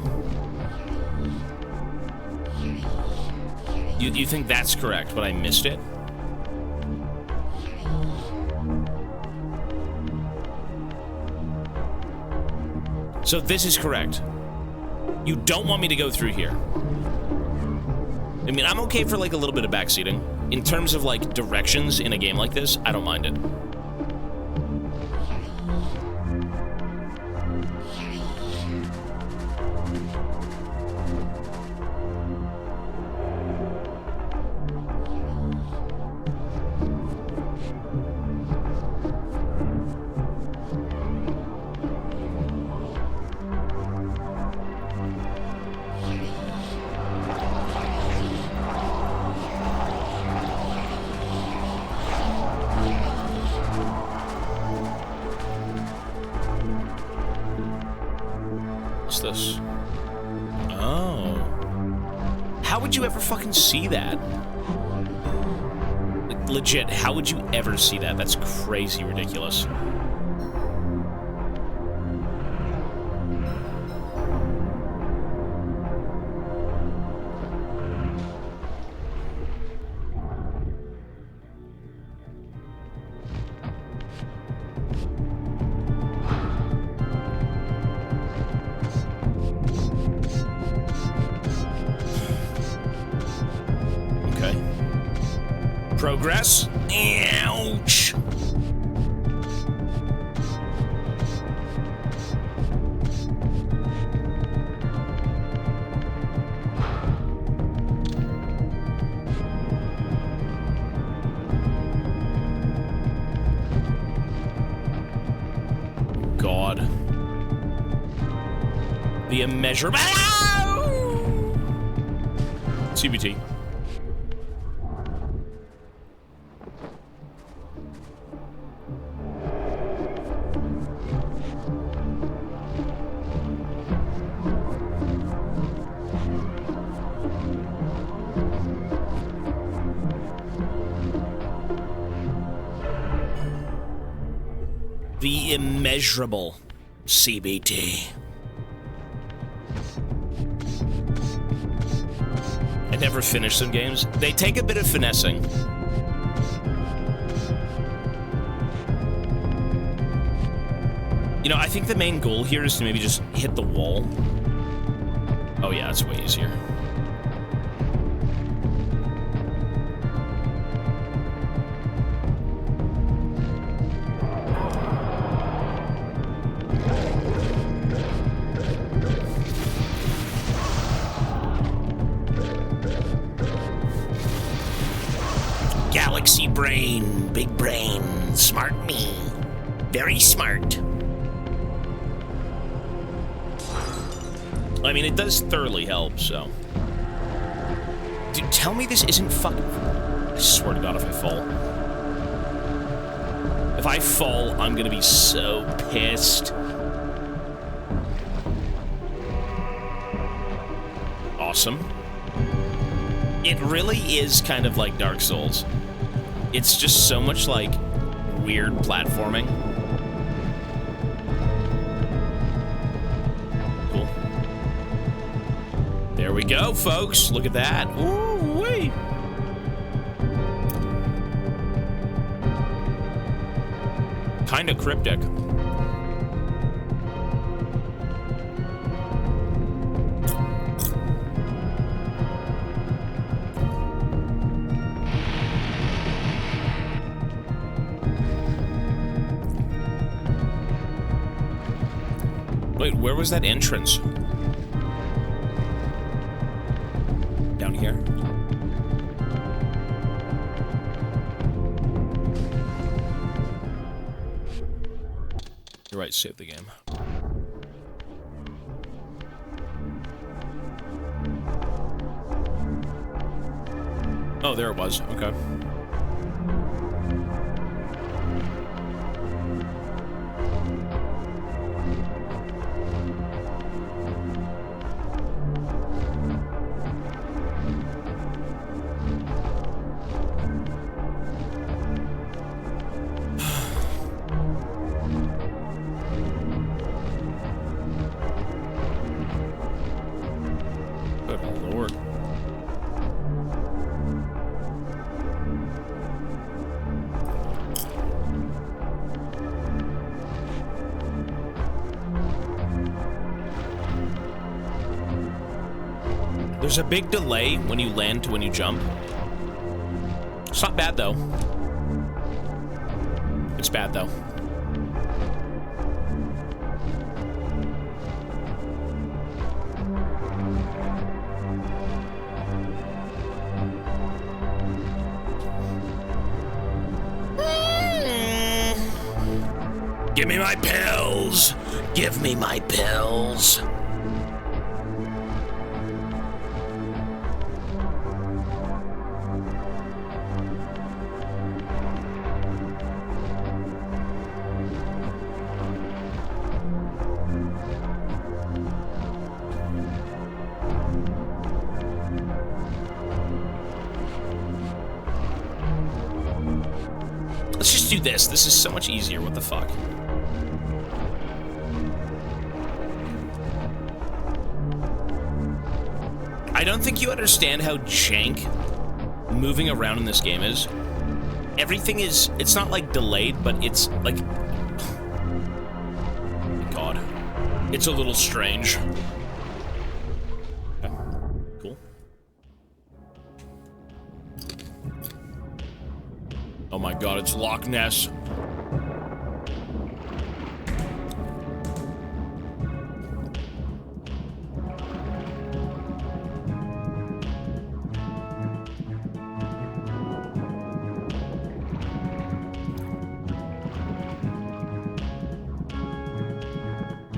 You think that's correct, but I missed it? So this is correct. You don't want me to go through here. I mean, I'm okay for, like, a little bit of backseating. In terms of, like, directions in a game like this, I don't mind it. This? Oh. How would you ever fucking see that? Like, legit, how would you ever see that? That's crazy ridiculous. Progress. Ouch. God. The immeasurable. CBT. The immeasurable CBT. I never finished some games. They take a bit of finessing. You know, I think the main goal here is to maybe just hit the wall. Oh yeah, it's way easier. Galaxy brain, big brain, smart me. Very smart. I mean, it does thoroughly help, so. Dude, tell me this isn't fucking... I swear to God, if I fall. If I fall, I'm gonna be so pissed. Awesome. It really is kind of like Dark Souls. It's just so much, like, weird platforming. Cool. There we go, folks. Look at that. Ooh-wee. Kind of cryptic. Wait, where was that entrance? Down here? You're right, save the game. Oh, there it was. Okay. There's a big delay when you land to when you jump. It's not bad, though. It's bad, though. Give me my pills! Give me my pills! Let's just do this. This is so much easier. What the fuck? I don't think you understand how jank moving around in this game is. Everything is... It's not, like, delayed, but it's, like... God. It's a little strange. Okay. Cool. God, it's Loch Ness.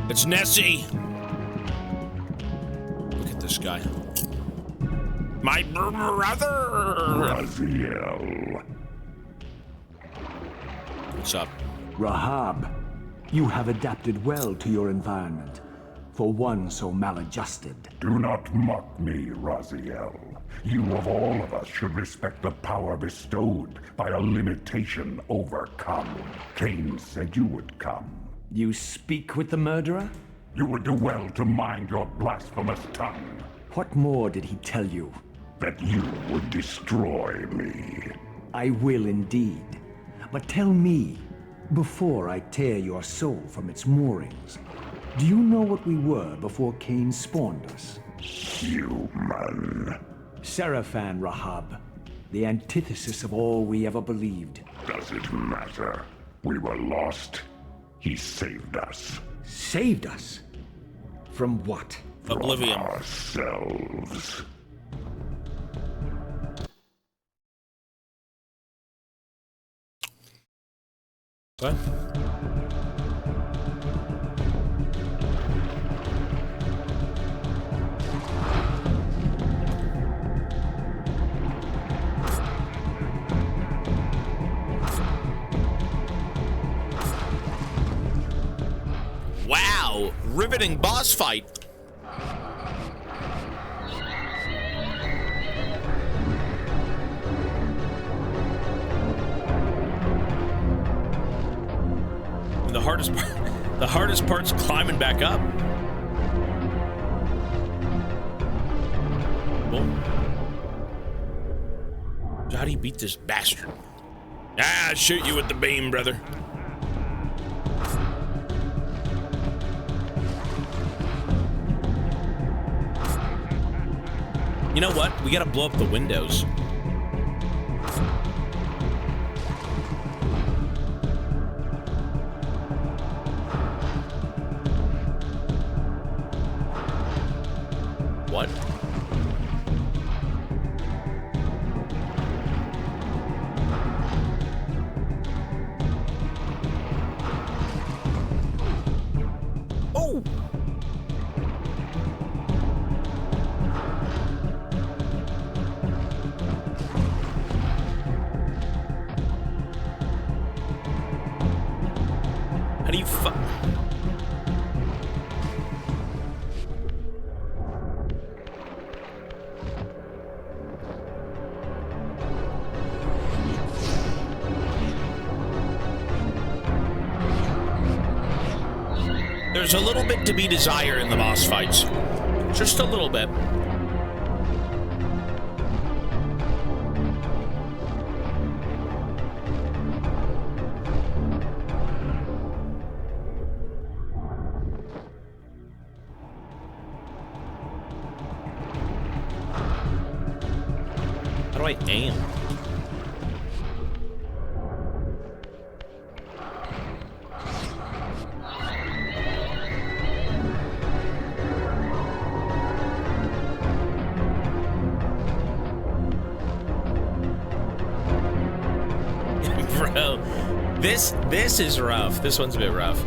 It's Nessie. Look at this guy. My brother. Raziel. What's up? Rahab, you have adapted well to your environment, for one so maladjusted. Do not mock me, Raziel. You of all of us should respect the power bestowed by a limitation overcome. Kain said you would come. You speak with the murderer? You would do well to mind your blasphemous tongue. What more did he tell you? That you would destroy me. I will indeed. But tell me, before I tear your soul from its moorings, do you know what we were before Kain spawned us? Human. Seraphan, Rahab. The antithesis of all we ever believed. Does it matter? We were lost. He saved us. Saved us? From what? Oblivion. From ourselves. What? Wow, riveting boss fight. The hardest part's climbing back up. Well, so how do you beat this bastard? Ah, I'll shoot you with the beam, brother. You know what? We gotta blow up the windows. What? Oh! How do you There's a little bit to be desired in the boss fights. Just a little bit. How do I aim? Bro, this is rough. This one's a bit rough.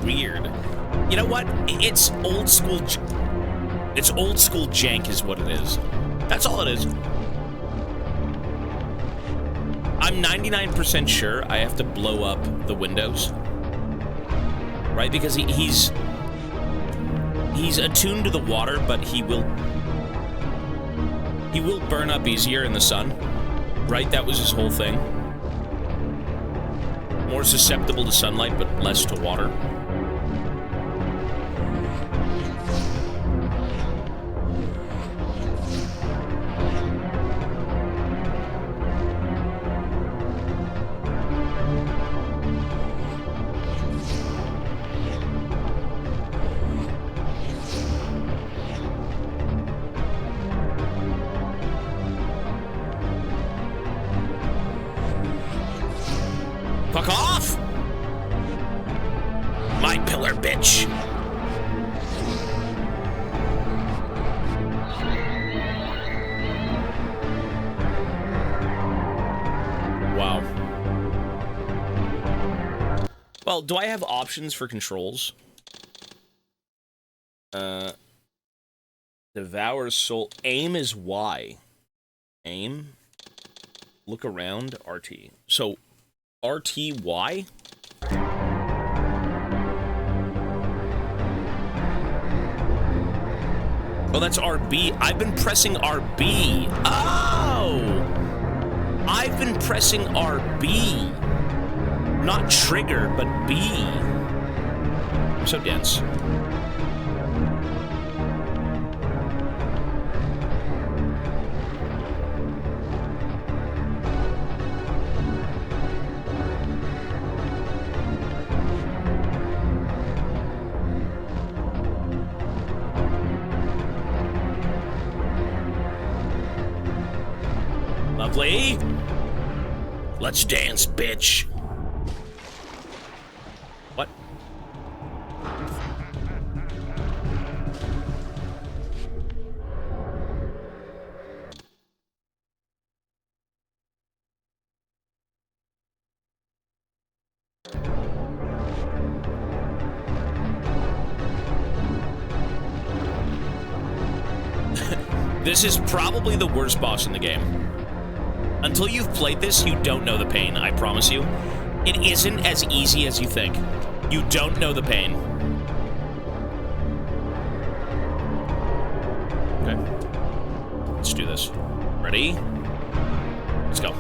Weird. You know what? It's old school. It's old school jank, is what it is. That's all it is. I'm 99% sure I have to blow up the windows, right? Because he's He's attuned to the water, but he will burn up easier in the sun. Right? That was his whole thing. More susceptible to sunlight, but less to water. Fuck off! My pillar, bitch. Wow. Well, do I have options for controls? Devour soul. Aim is Y. Aim. Look around. RT. So, RTY? Oh, that's RB. I've been pressing RB. Oh! I've been pressing RB. Not trigger, but B. I'm so dense. Lovely. Let's dance, bitch. What? This is probably the worst boss in the game. Until you've played this, you don't know the pain, I promise you. It isn't as easy as you think. You don't know the pain. Okay. Let's do this. Ready? Let's go.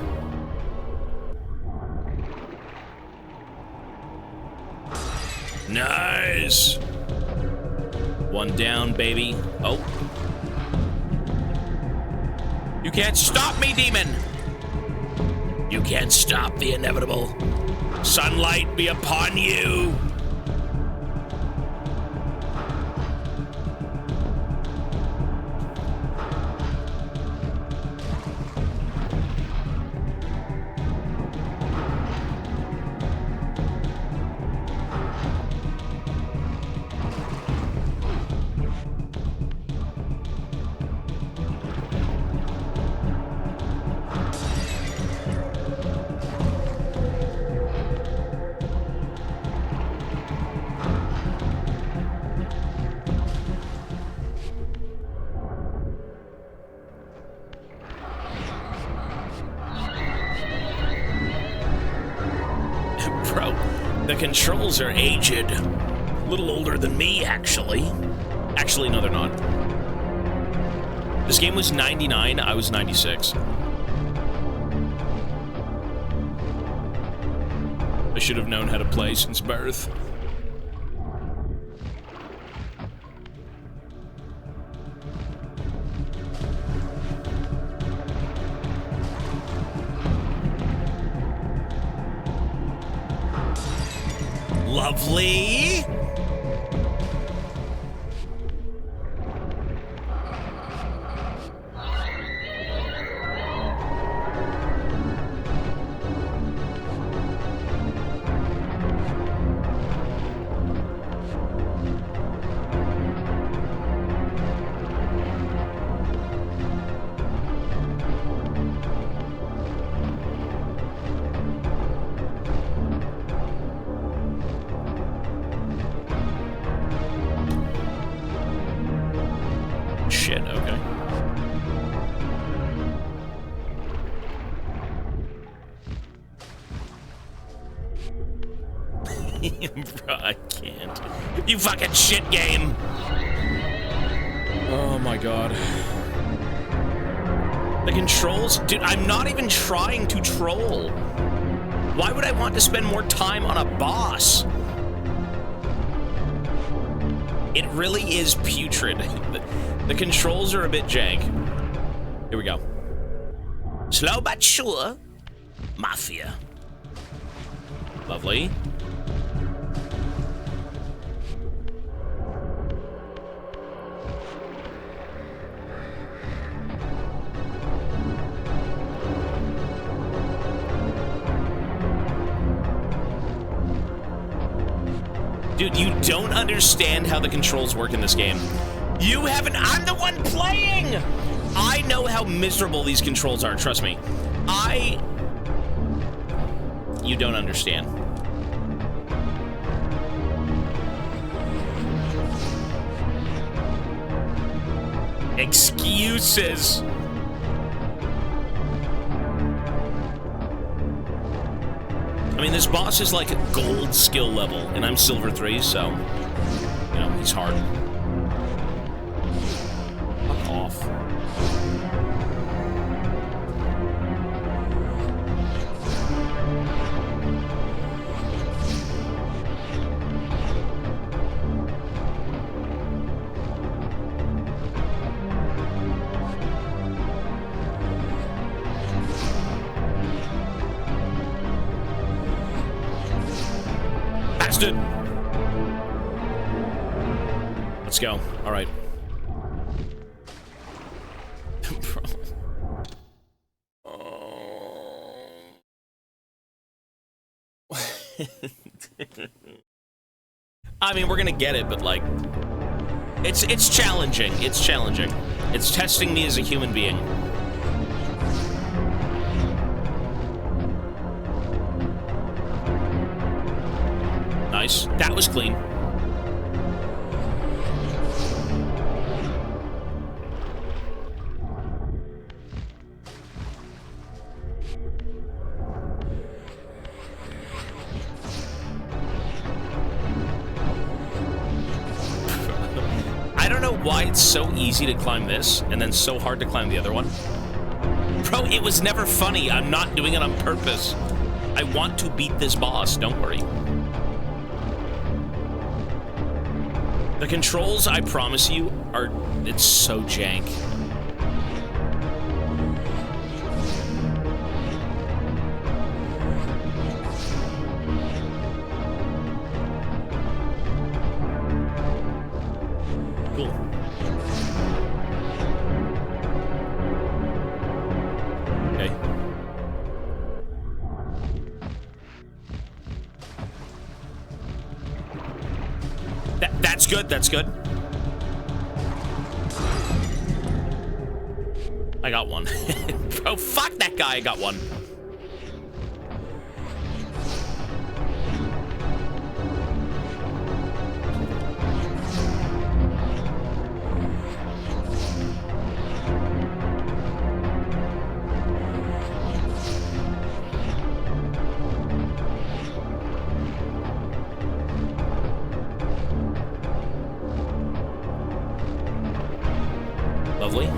Nice! One down, baby. Oh. You can't stop me, demon! You can't stop the inevitable. Sunlight be upon you. The controls are aged. A little older than me, actually. Actually, no, they're not. This game was 99, I was 96. I should have known how to play since birth. Lovely. Shit, okay. Bro, I can't. You fucking shit game. Oh my god. The controls? Dude, I'm not even trying to troll. Why would I want to spend more time on a boss? It really is putrid. The controls are a bit jank. Here we go. Slow but sure. Mafia. Lovely. Dude, you don't understand how the controls work in this game. You haven't. I'm the one playing! I know how miserable these controls are, trust me. You don't understand. Excuses. I mean, this boss is like gold skill level, and I'm silver 3, so, you know, he's hard. Fuck off. Bastard! Let's go. All right. I mean, we're gonna get it, but like, it's challenging. It's challenging. It's testing me as a human being. Nice. That was clean. I don't know why it's so easy to climb this and then so hard to climb the other one. Bro, it was never funny. I'm not doing it on purpose. I want to beat this boss, don't worry. The controls, I promise you, are... it's so jank. Cool. Okay. That's good, that's good. I got one. Bro, fuck that guy, I got one. Lovely.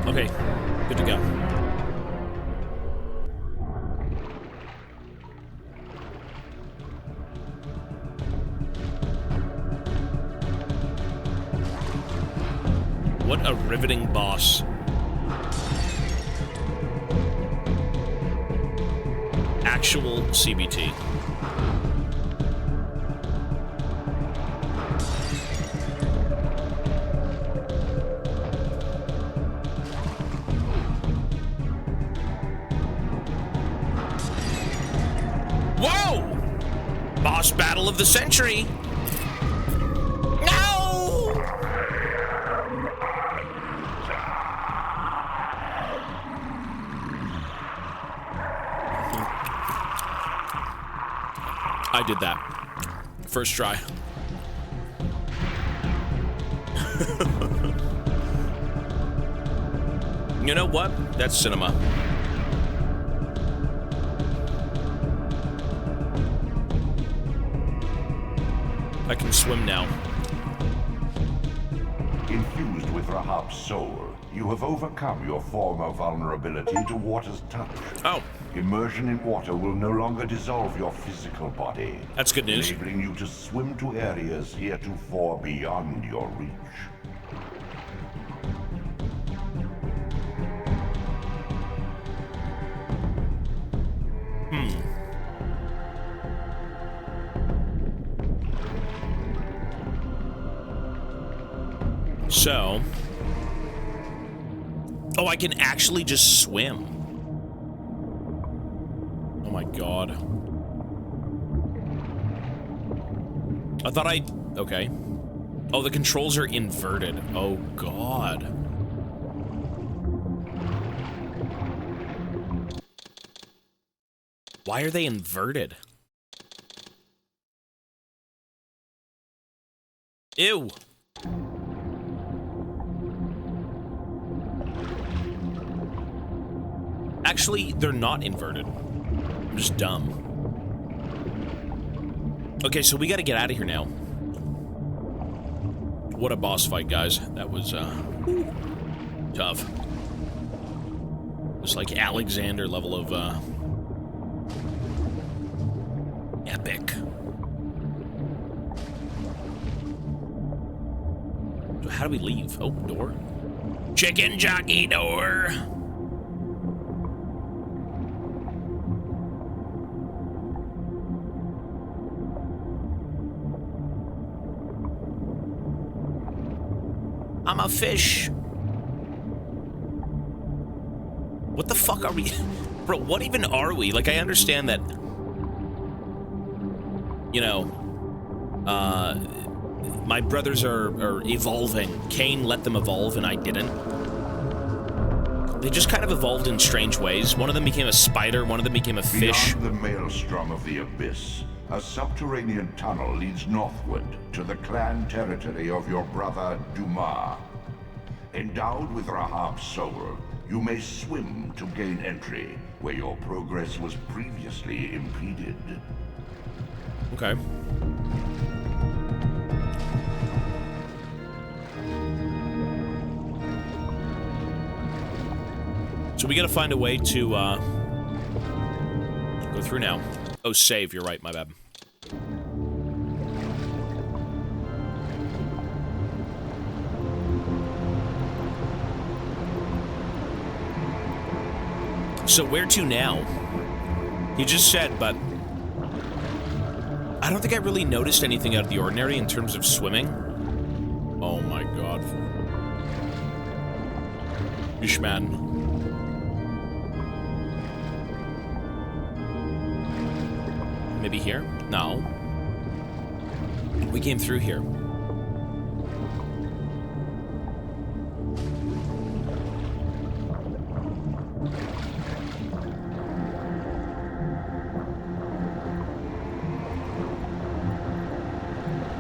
Okay, good to go. What a riveting boss. actual CBT. Whoa! Boss battle of the century. No! I did that. First try. You know what? That's cinema. I can swim now. Infused with Rahab's soul, you have overcome your former vulnerability to water's touch. Oh. Immersion in water will no longer dissolve your physical body. That's good news. Enabling you to swim to areas heretofore beyond your reach. So, oh, I can actually just swim. Oh my god. I thought okay. Oh, the controls are inverted. Oh god. Why are they inverted? Ew. Actually, they're not inverted. I'm just dumb. Okay, so we gotta get out of here now. What a boss fight, guys. That was, tough. It's like Alexander level of, epic. So how do we leave? Oh, door. Chicken jockey door. I'm a fish. What the fuck are we? Bro, what even are we? Like, I understand that, you know, my brothers are evolving. Kain let them evolve and I didn't. They just kind of evolved in strange ways. One of them became a spider, one of them became a fish. Beyond the maelstrom of the abyss, a subterranean tunnel leads northward to the clan territory of your brother Dumas. Endowed with Rahab's soul, you may swim to gain entry where your progress was previously impeded. Okay. So we gotta find a way to, go through now. Oh, save, you're right, my bad. So where to now? He just said, but I don't think I really noticed anything out of the ordinary in terms of swimming. Oh my god. Fishman. Maybe here? No. We came through here.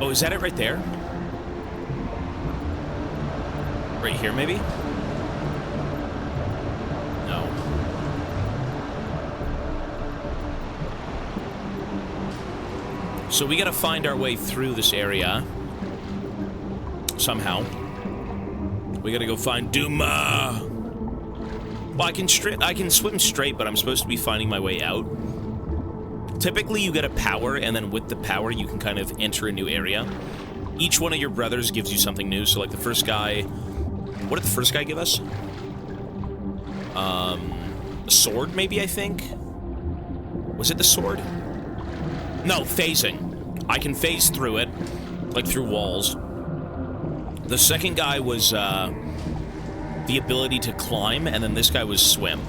Oh, is that it right there? Right here, maybe? No. So we gotta find our way through this area. Somehow. We gotta go find Dumas. Well, I can swim straight, but I'm supposed to be finding my way out. Typically, you get a power, and then with the power, you can kind of enter a new area. Each one of your brothers gives you something new. So, like, the first guy... What did the first guy give us? A sword, maybe, I think? Was it the sword? No, phasing. I can phase through it, like through walls. The second guy was the ability to climb, and then this guy was swim.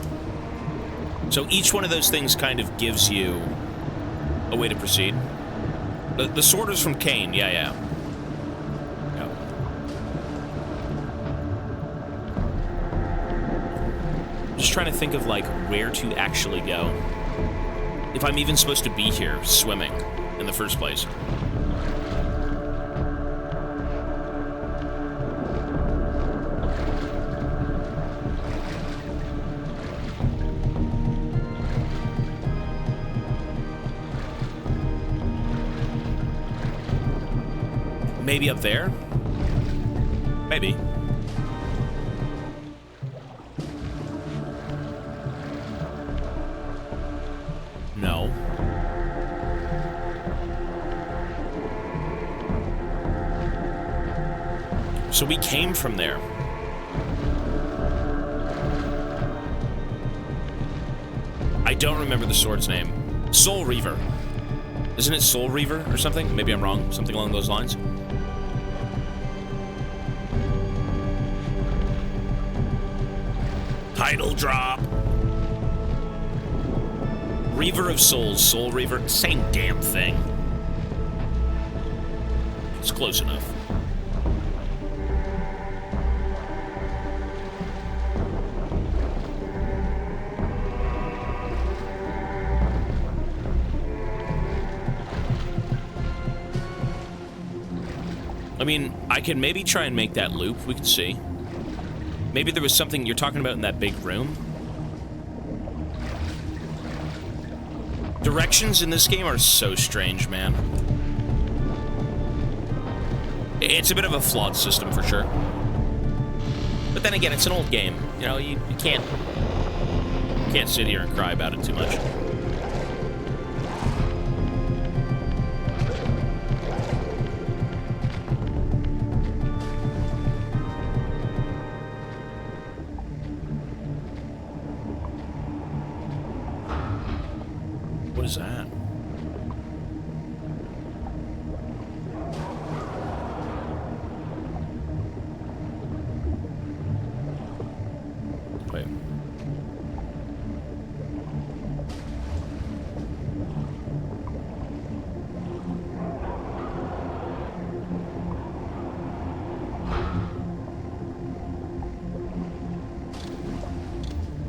So each one of those things kind of gives you a way to proceed. The sword is from Kain, yeah. Just trying to think of, like, where to actually go. If I'm even supposed to be here, swimming, in the first place. Maybe up there? Maybe. No. So we came from there. I don't remember the sword's name. Soul Reaver. Isn't it Soul Reaver or something? Maybe I'm wrong. Something along those lines. Title drop. Reaver of Souls, Soul Reaver, same damn thing. It's close enough. I mean, I can maybe try and make that loop. We can see. Maybe there was something you're talking about in that big room. Directions in this game are so strange, man. It's a bit of a flawed system for sure. But then again, it's an old game. You know, you can't sit here and cry about it too much. What is that? Wait.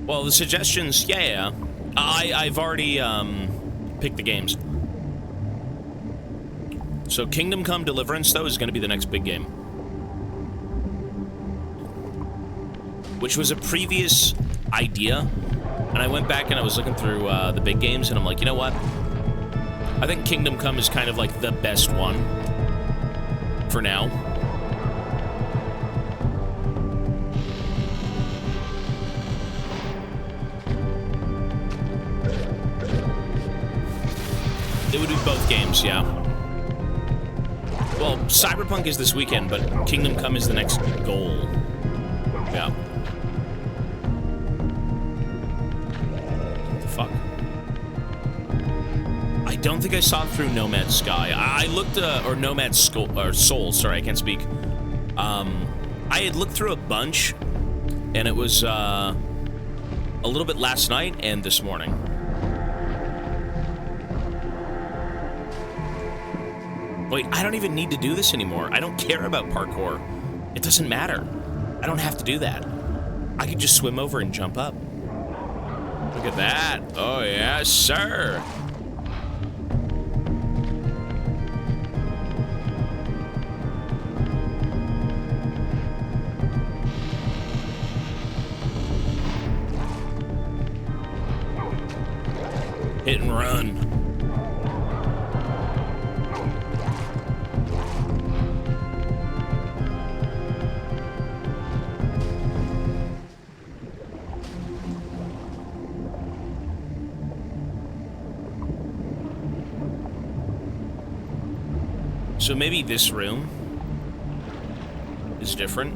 Well, the suggestions, yeah. I've already, pick the games. So Kingdom Come Deliverance, though, is going to be the next big game. Which was a previous idea. And I went back and I was looking through the big games, and I'm like, you know what? I think Kingdom Come is kind of like the best one for now. It would be both games, yeah. Well, Cyberpunk is this weekend, but Kingdom Come is the next goal. Yeah. What the fuck? I don't think I saw through Nomad Sky. I looked, or Nomad Soul, sorry, I can't speak. I had looked through a bunch, and it was, a little bit last night and this morning. Wait, I don't even need to do this anymore. I don't care about parkour. It doesn't matter. I don't have to do that. I could just swim over and jump up. Look at that. Oh, yes, sir. Hit and run. So maybe this room is different.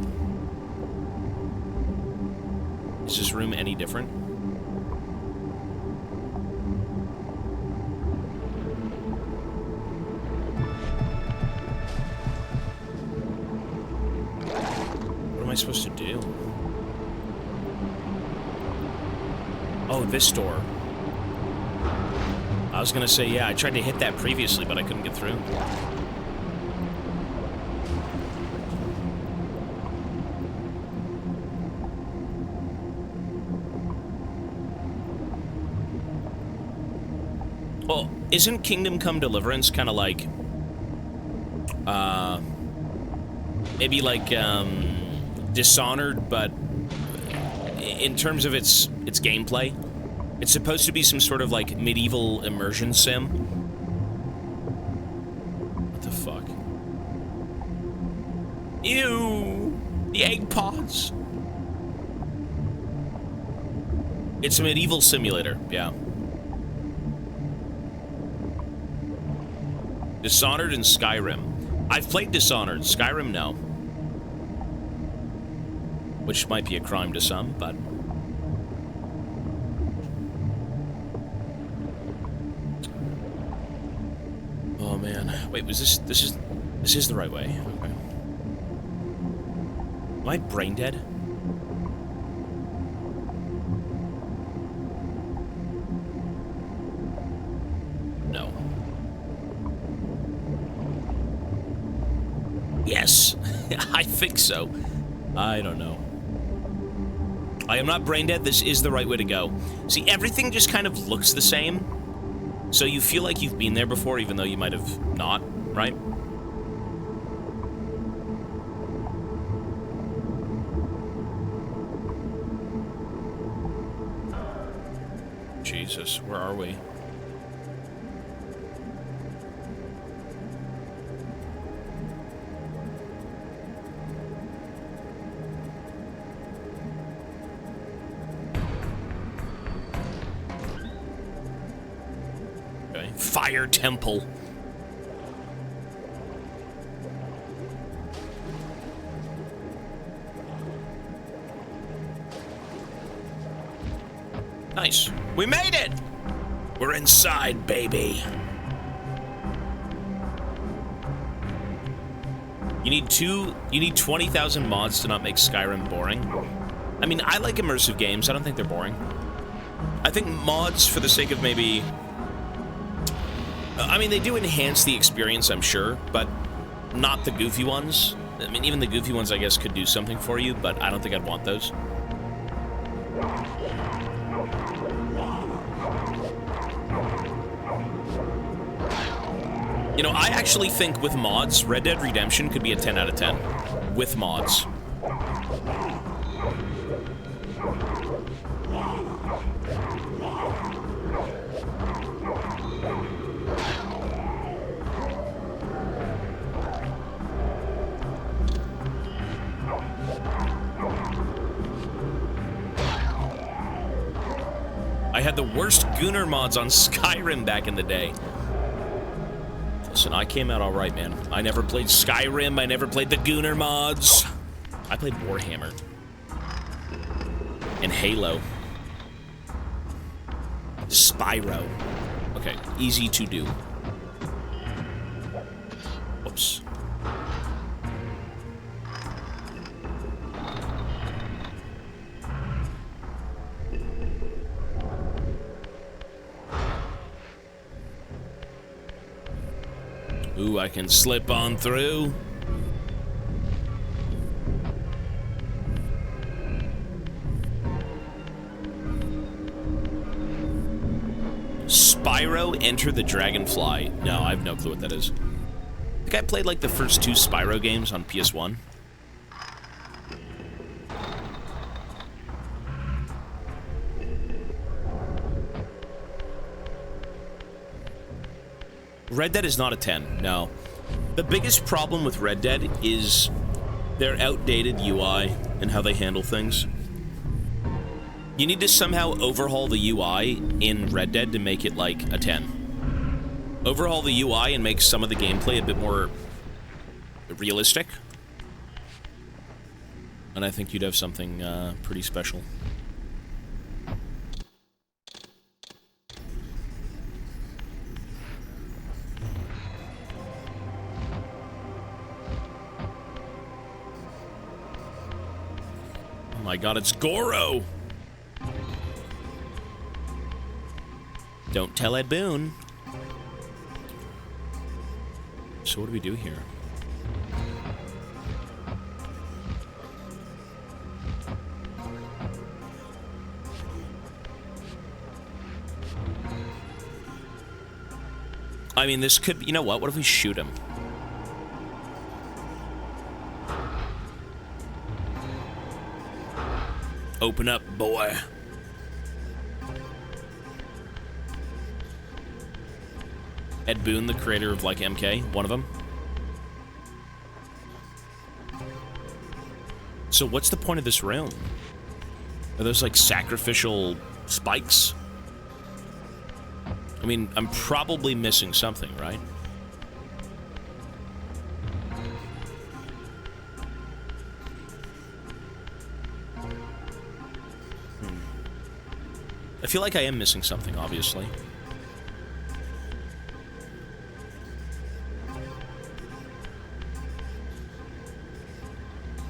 Is this room any different? supposed to do? Oh, this door. I was gonna say, yeah, I tried to hit that previously, but I couldn't get through. Well, isn't Kingdom Come Deliverance kind of like, maybe like, Dishonored, but in terms of its gameplay? It's supposed to be some sort of, like, medieval immersion sim. What the fuck? Ew! The egg pods! It's a medieval simulator, yeah. Dishonored and Skyrim. I've played Dishonored. Skyrim, no. Which might be a crime to some, but... Oh, man. Wait, was this... This is the right way. Okay. Am I brain dead? No. Yes. I think so. I don't know. I am not brain dead. This is the right way to go. See, everything just kind of looks the same. So you feel like you've been there before, even though you might have not, right? Jesus, where are we? Fire Temple. Nice. We made it! We're inside, baby. You need 20,000 mods to not make Skyrim boring. I mean, I like immersive games. I don't think they're boring. I think mods, for the sake of maybe... I mean, they do enhance the experience, I'm sure, but not the goofy ones. I mean, even the goofy ones, I guess, could do something for you, but I don't think I'd want those. You know, I actually think with mods, Red Dead Redemption could be a 10 out of 10. With mods. I had the worst Gunner mods on Skyrim back in the day. Listen, I came out alright, man. I never played Skyrim, I never played the Gunner mods. I played Warhammer. And Halo. Spyro. Okay, easy to do. Whoops. Ooh, I can slip on through. Spyro Enter the Dragonfly. No, I have no clue what that is. I think I played like the first 2 Spyro games on PS1. Red Dead is not a 10, no. The biggest problem with Red Dead is their outdated UI and how they handle things. You need to somehow overhaul the UI in Red Dead to make it like a 10. Overhaul the UI and make some of the gameplay a bit more realistic. And I think you'd have something pretty special. my god, it's Goro! Don't tell Ed Boon. So what do we do here? I mean, this could... You know what? What if we shoot him? Open up, boy. Ed Boon, the creator of, like, MK, one of them. So what's the point of this realm? Are those, like, sacrificial spikes? I mean, I'm probably missing something, right? I feel like I am missing something, obviously.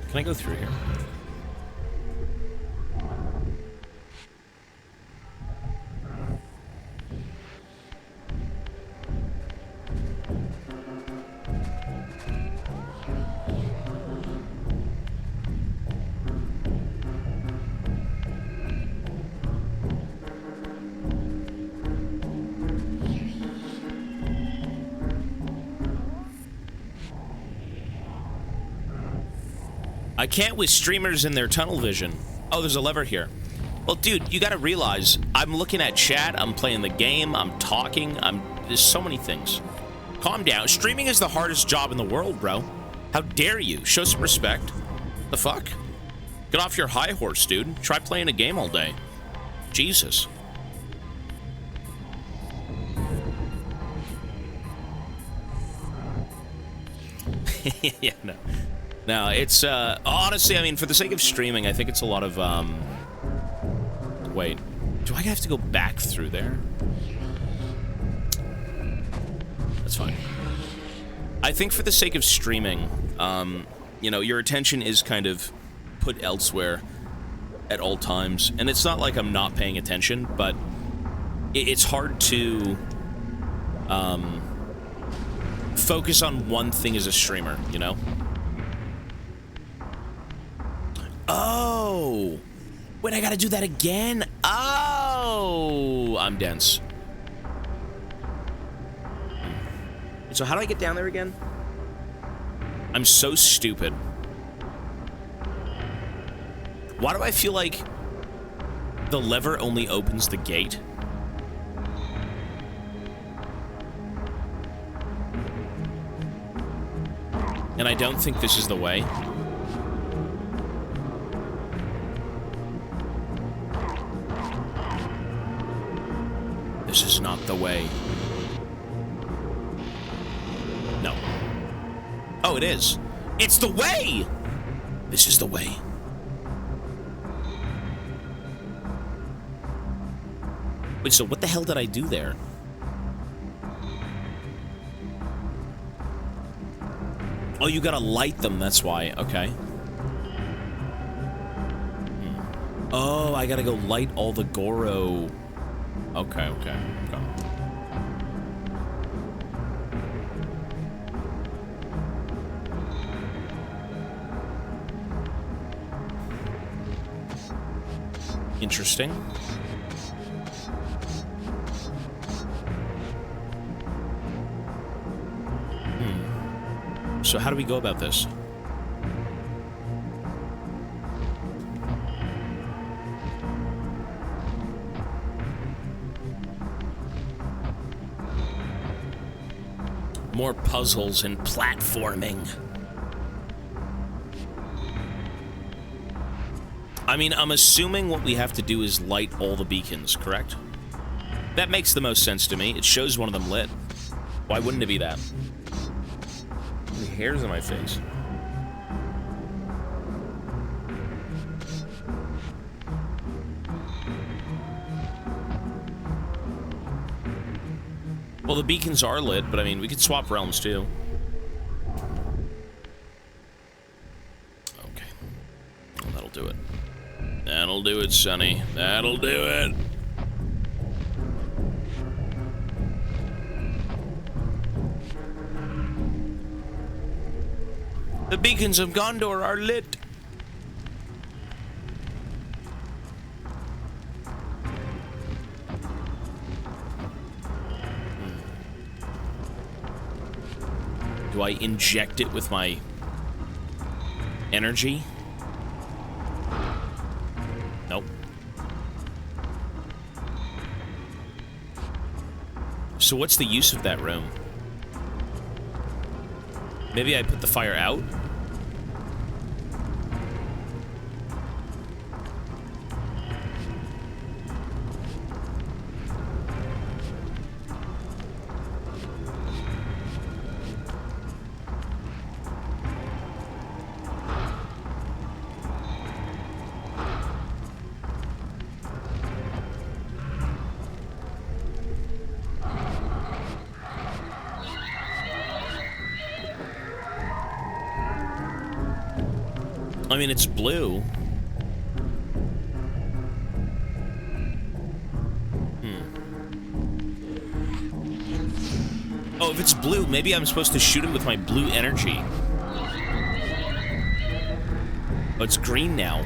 Can I go through here? I can't with streamers in their tunnel vision. Oh, there's a lever here. Well, dude, you gotta realize, I'm looking at chat, I'm playing the game, I'm talking, there's so many things. Calm down. Streaming is the hardest job in the world, bro. How dare you? Show some respect. The fuck? Get off your high horse, dude. Try playing a game all day. Jesus. Yeah, no. No, it's, honestly, I mean, for the sake of streaming, I think it's a lot of, wait. Do I have to go back through there? That's fine. I think for the sake of streaming, you know, your attention is kind of put elsewhere at all times. And it's not like I'm not paying attention, but it's hard to, focus on one thing as a streamer, you know? Oh! Wait, I gotta do that again? Oh! I'm dense. So how do I get down there again? I'm so stupid. Why do I feel like the lever only opens the gate? And I don't think this is the way. This is not the way. No. Oh, it is. It's the way! This is the way. Wait, so what the hell did I do there? Oh, you gotta light them, that's why. Okay. Oh, I gotta go light all the Goro. Okay. Interesting. So how do we go about this? More puzzles and platforming. I mean, I'm assuming what we have to do is light all the beacons, correct? That makes the most sense to me. It shows one of them lit. Why wouldn't it be that? The hairs on my face. Well, the beacons are lit, but I mean, we could swap realms too. Okay. Well, that'll do it. That'll do it, Sonny. That'll do it. The beacons of Gondor are lit. Do I inject it with my energy? Nope. So what's the use of that room? Maybe I put the fire out? I mean, it's blue. Oh, if it's blue, maybe I'm supposed to shoot it with my blue energy. Oh, it's green now.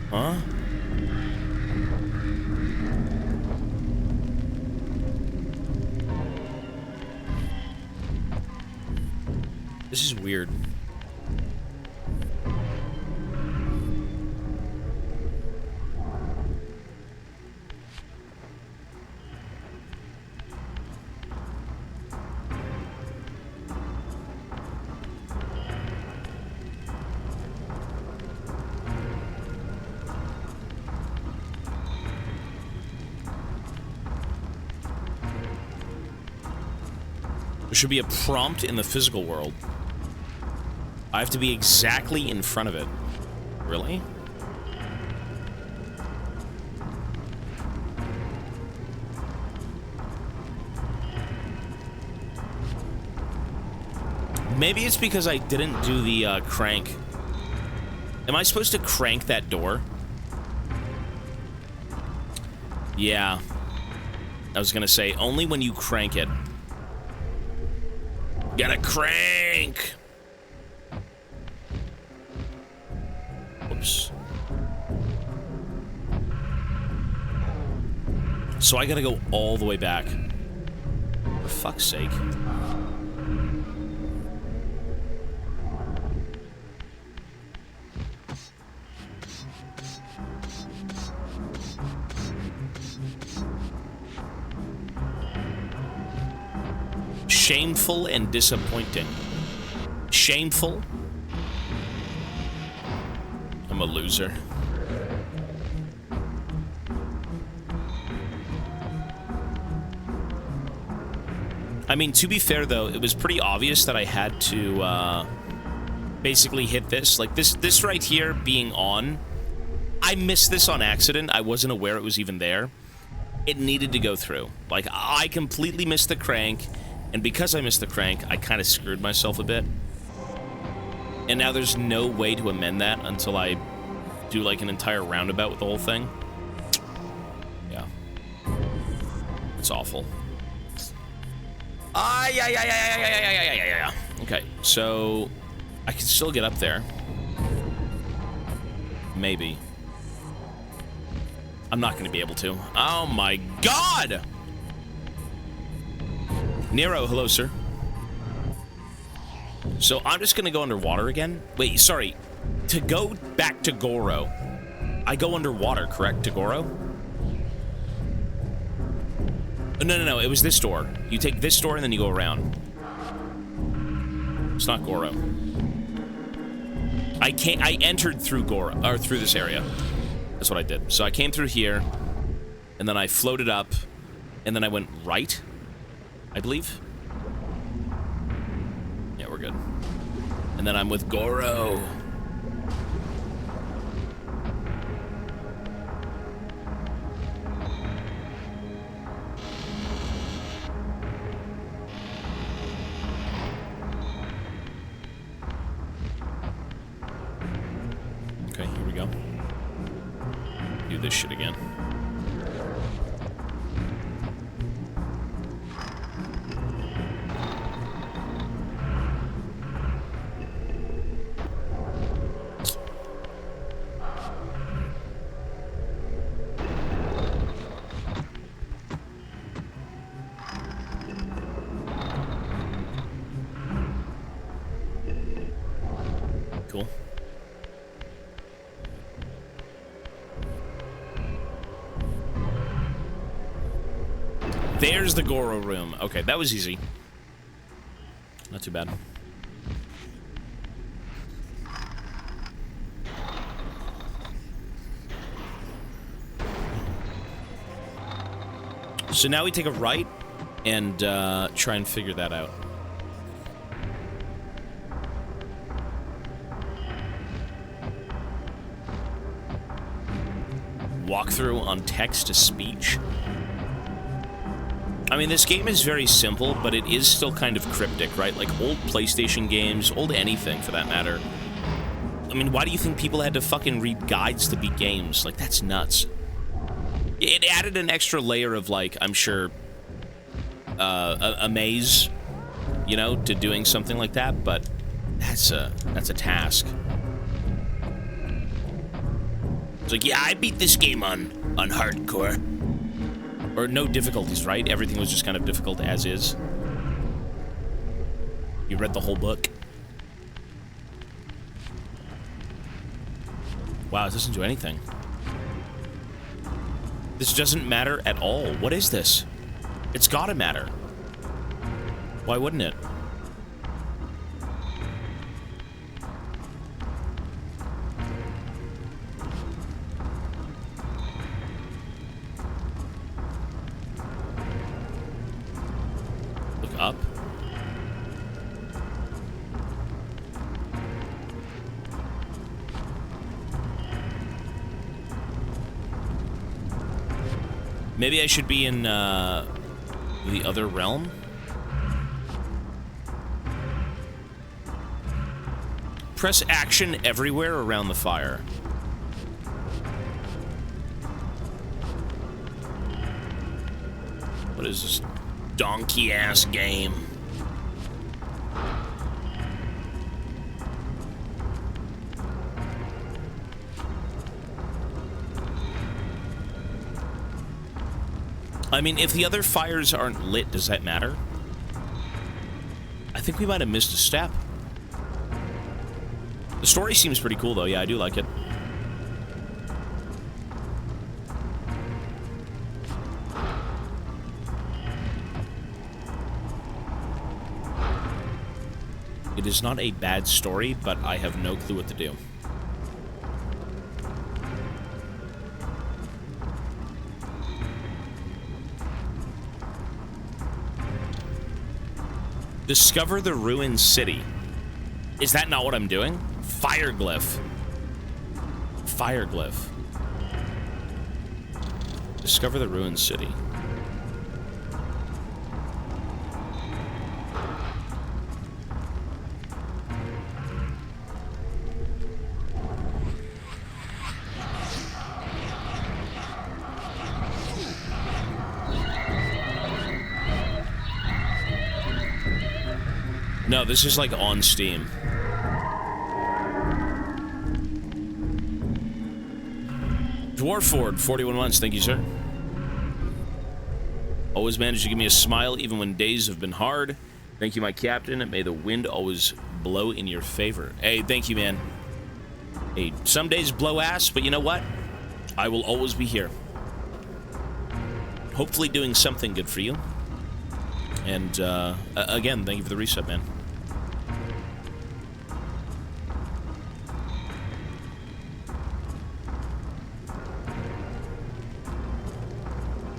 Huh? This is weird. There should be a prompt in the physical world. I have to be exactly in front of it. Really? Maybe it's because I didn't do the crank. Am I supposed to crank that door? Yeah. I was gonna say, only when you crank it. Gotta crank! Whoops. So I gotta go all the way back. For fuck's sake. Shameful and disappointing. Shameful? I'm a loser. I mean, to be fair, though, it was pretty obvious that I had to, basically hit this. Like, this right here being on, I missed this on accident. I wasn't aware it was even there. It needed to go through. Like, I completely missed the crank, and because I missed the crank, I kind of screwed myself a bit. And now there's no way to amend that until I do, like, an entire roundabout with the whole thing. Yeah. It's awful. Yeah. Okay, so I can still get up there. Maybe. I'm not going to be able to. Oh my god! Nero, hello, sir. So I'm just going to go underwater again? Wait, sorry. To go back to Goro, I go underwater, correct, to Goro? No, it was this door. You take this door and then you go around. It's not Goro. I entered through Goro, or through this area. That's what I did. So I came through here, and then I floated up, and then I went right, I believe. Yeah, we're good. And then I'm with Goro. Okay, here we shit again. Cool. There's the Goro room. Okay, that was easy. Not too bad. So now we take a right and try and figure that out. Walkthrough on text-to-speech. I mean, this game is very simple, but it is still kind of cryptic, right? Like old PlayStation games, old anything for that matter. I mean, why do you think people had to fucking read guides to beat games? Like, that's nuts. It added an extra layer of, like, I'm sure, a maze, you know, to doing something like that, but that's a task. It's like, yeah, I beat this game on hardcore. Or no difficulties, right? Everything was just kind of difficult as is. You read the whole book. Wow, it doesn't do anything. This doesn't matter at all. What is this? It's gotta matter. Why wouldn't it? Look up. Maybe I should be in the other realm? Press action everywhere around the fire. What is this donkey-ass game? I mean, if the other fires aren't lit, does that matter? I think we might have missed a step. The story seems pretty cool, though. Yeah, I do like it. It is not a bad story, but I have no clue what to do. Discover the ruined city. Is that not what I'm doing? Fireglyph. Fireglyph. Discover the ruined city. No, this is like on Steam. Dwarford, 41 months, thank you, sir. Always managed to give me a smile even when days have been hard. Thank you, my captain, and may the wind always blow in your favor. Hey, thank you, man. Hey, some days blow ass, but you know what? I will always be here. Hopefully doing something good for you. And, again, thank you for the reset, man.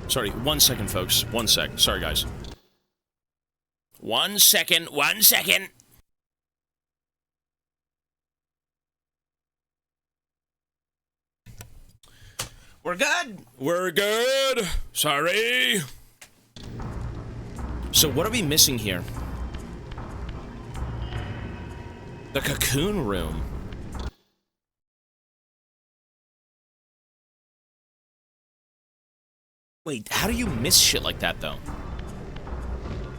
Sorry, 1 second, folks. 1 sec. Sorry, guys. 1 second. 1 second. We're good. We're good. Sorry. So what are we missing here? The cocoon room. Wait, how do you miss shit like that, though?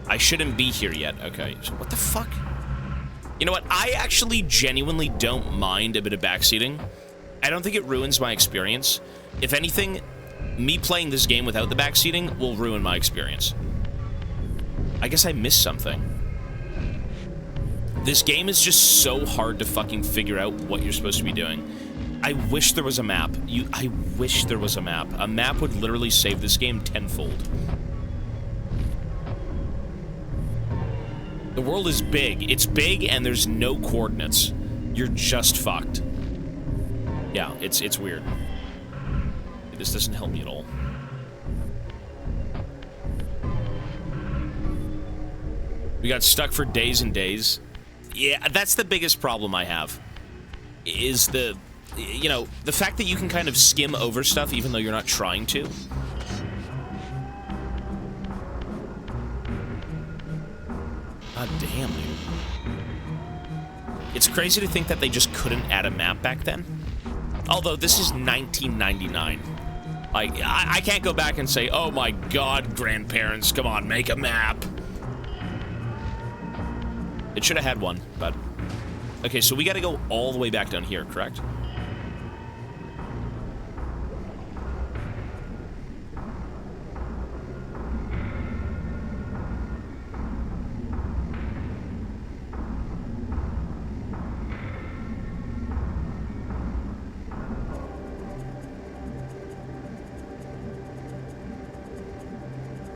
I shouldn't be here yet. Okay, so what the fuck? You know what? I actually genuinely don't mind a bit of backseating. I don't think it ruins my experience. If anything, me playing this game without the backseating will ruin my experience. I guess I missed something. This game is just so hard to fucking figure out what you're supposed to be doing. I wish there was a map. I wish there was a map. A map would literally save this game tenfold. The world is big. It's big and there's no coordinates. You're just fucked. Yeah, it's weird. This doesn't help me at all. We got stuck for days and days. Yeah, that's the biggest problem I have. Is the, you know, the fact that you can kind of skim over stuff even though you're not trying to. God damn, dude. It's crazy to think that they just couldn't add a map back then. Although this is 1999. Like, I can't go back and say, oh my god, grandparents, come on, make a map. It should have had one, but... Okay, so we gotta go all the way back down here, correct?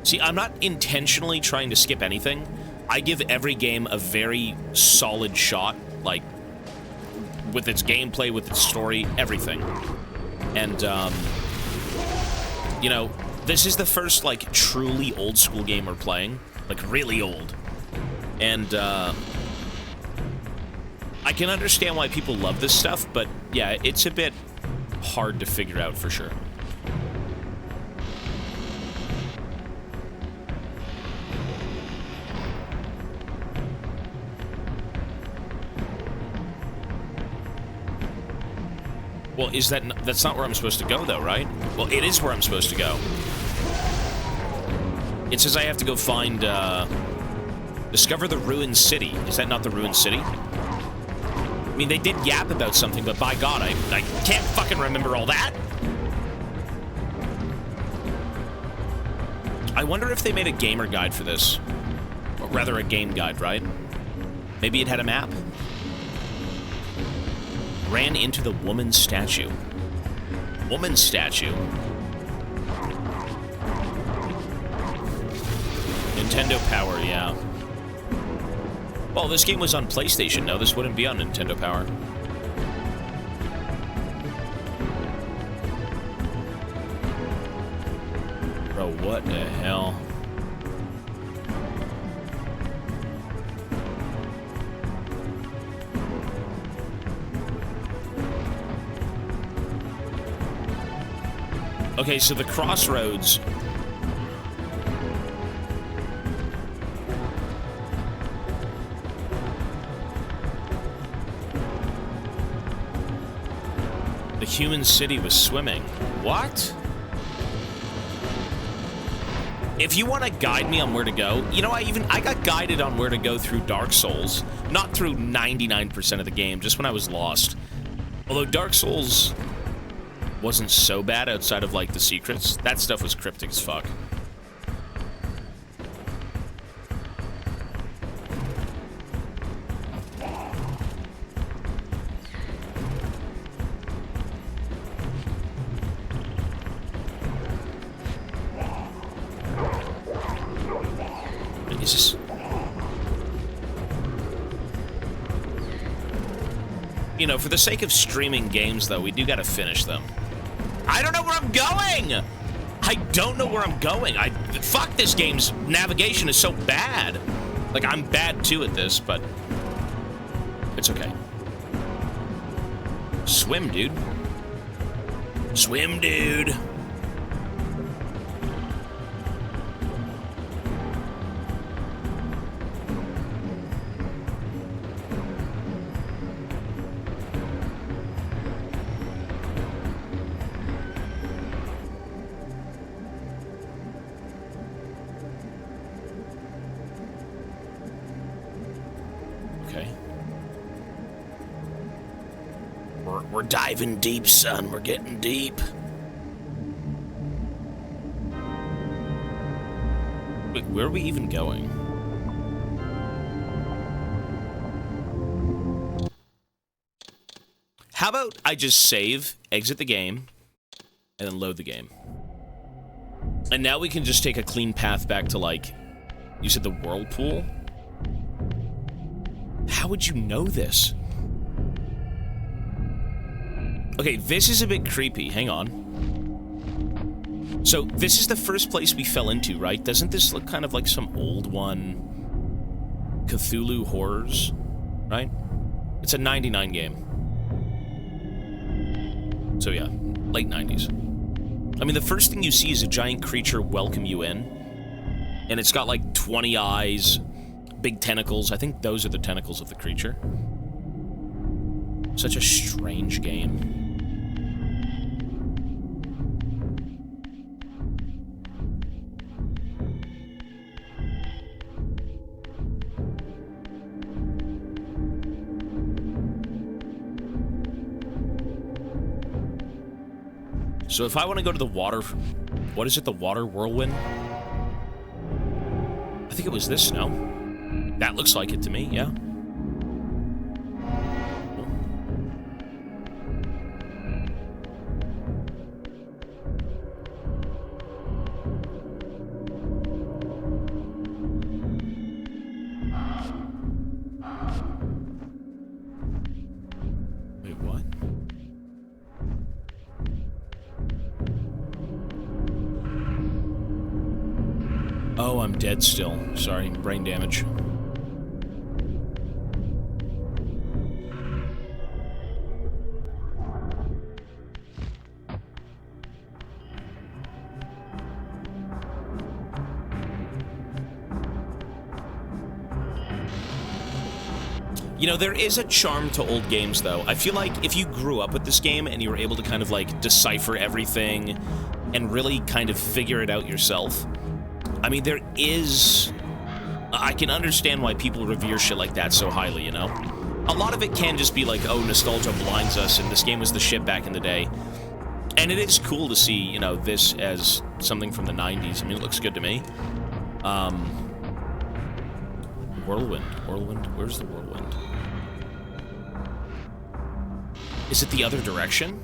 See, I'm not intentionally trying to skip anything. I give every game a very solid shot, like, with its gameplay, with its story, everything. And, you know, this is the first, like, truly old school game we're playing. Like, really old. And, I can understand why people love this stuff, but, yeah, it's a bit hard to figure out for sure. Well, is that's not where I'm supposed to go, though, right? Well, it is where I'm supposed to go. It says I have to go find, discover the ruined city. Is that not the ruined city? I mean, they did yap about something, but by God, I can't fucking remember all that. I wonder if they made a gamer guide for this. Or rather, a game guide, right? Maybe it had a map? Ran into the woman's statue. Woman's statue? Nintendo Power, yeah. Well, this game was on PlayStation. No, this wouldn't be on Nintendo Power. Bro, what the hell? Okay, so the crossroads... The human city was swimming. What? If you want to guide me on where to go, you know, I got guided on where to go through Dark Souls. Not through 99% of the game, just when I was lost. Although Dark Souls wasn't so bad outside of, like, the secrets. That stuff was cryptic as fuck. Is this... You know, for the sake of streaming games, though, we do gotta finish them. I don't know where I'm going! I don't know where I'm going. Fuck, this game's navigation is so bad. Like, I'm bad, too, at this, but... It's okay. Swim, dude. Swim, dude. We're diving deep, son. We're getting deep. Wait, where are we even going? How about I just save, exit the game, and then load the game? And now we can just take a clean path back to, like, you said the whirlpool? How would you know this? Okay, this is a bit creepy. Hang on. So, this is the first place we fell into, right? Doesn't this look kind of like some old one? Cthulhu Horrors, right? It's a 99 game. So yeah, late 90s. I mean, the first thing you see is a giant creature welcome you in. And it's got like 20 eyes, big tentacles. I think those are the tentacles of the creature. Such a strange game. So if I want to go to the water... What is it? The water whirlwind? I think it was this, no? That looks like it to me, yeah. Oh, I'm dead still. Sorry, brain damage. You know, there is a charm to old games, though. I feel like if you grew up with this game and you were able to kind of, like, decipher everything and really kind of figure it out yourself, I mean, there is... I can understand why people revere shit like that so highly, you know? A lot of it can just be like, oh, nostalgia blinds us, and this game was the shit back in the day. And it is cool to see, you know, this as something from the 90s. I mean, it looks good to me. Whirlwind. Whirlwind? Where's the whirlwind? Is it the other direction?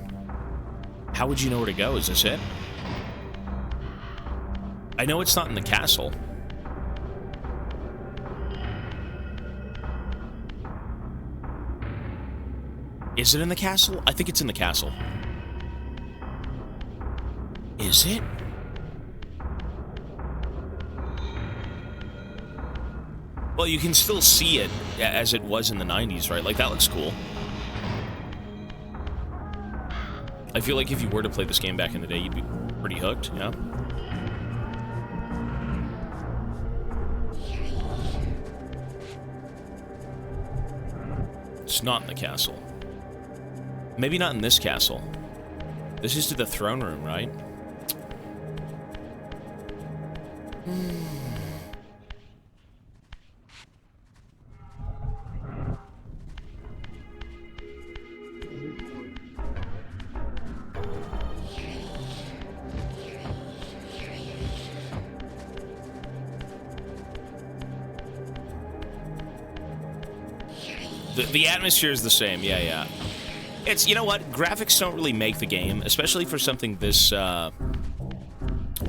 How would you know where to go? Is this it? I know it's not in the castle. Is it in the castle? I think it's in the castle. Is it? Well, you can still see it as it was in the 90s, right? Like, that looks cool. I feel like if you were to play this game back in the day, you'd be pretty hooked, yeah? It's not in the castle. Maybe not in this castle. This is to the throne room, right? The atmosphere is the same, yeah. It's, you know what, graphics don't really make the game, especially for something this,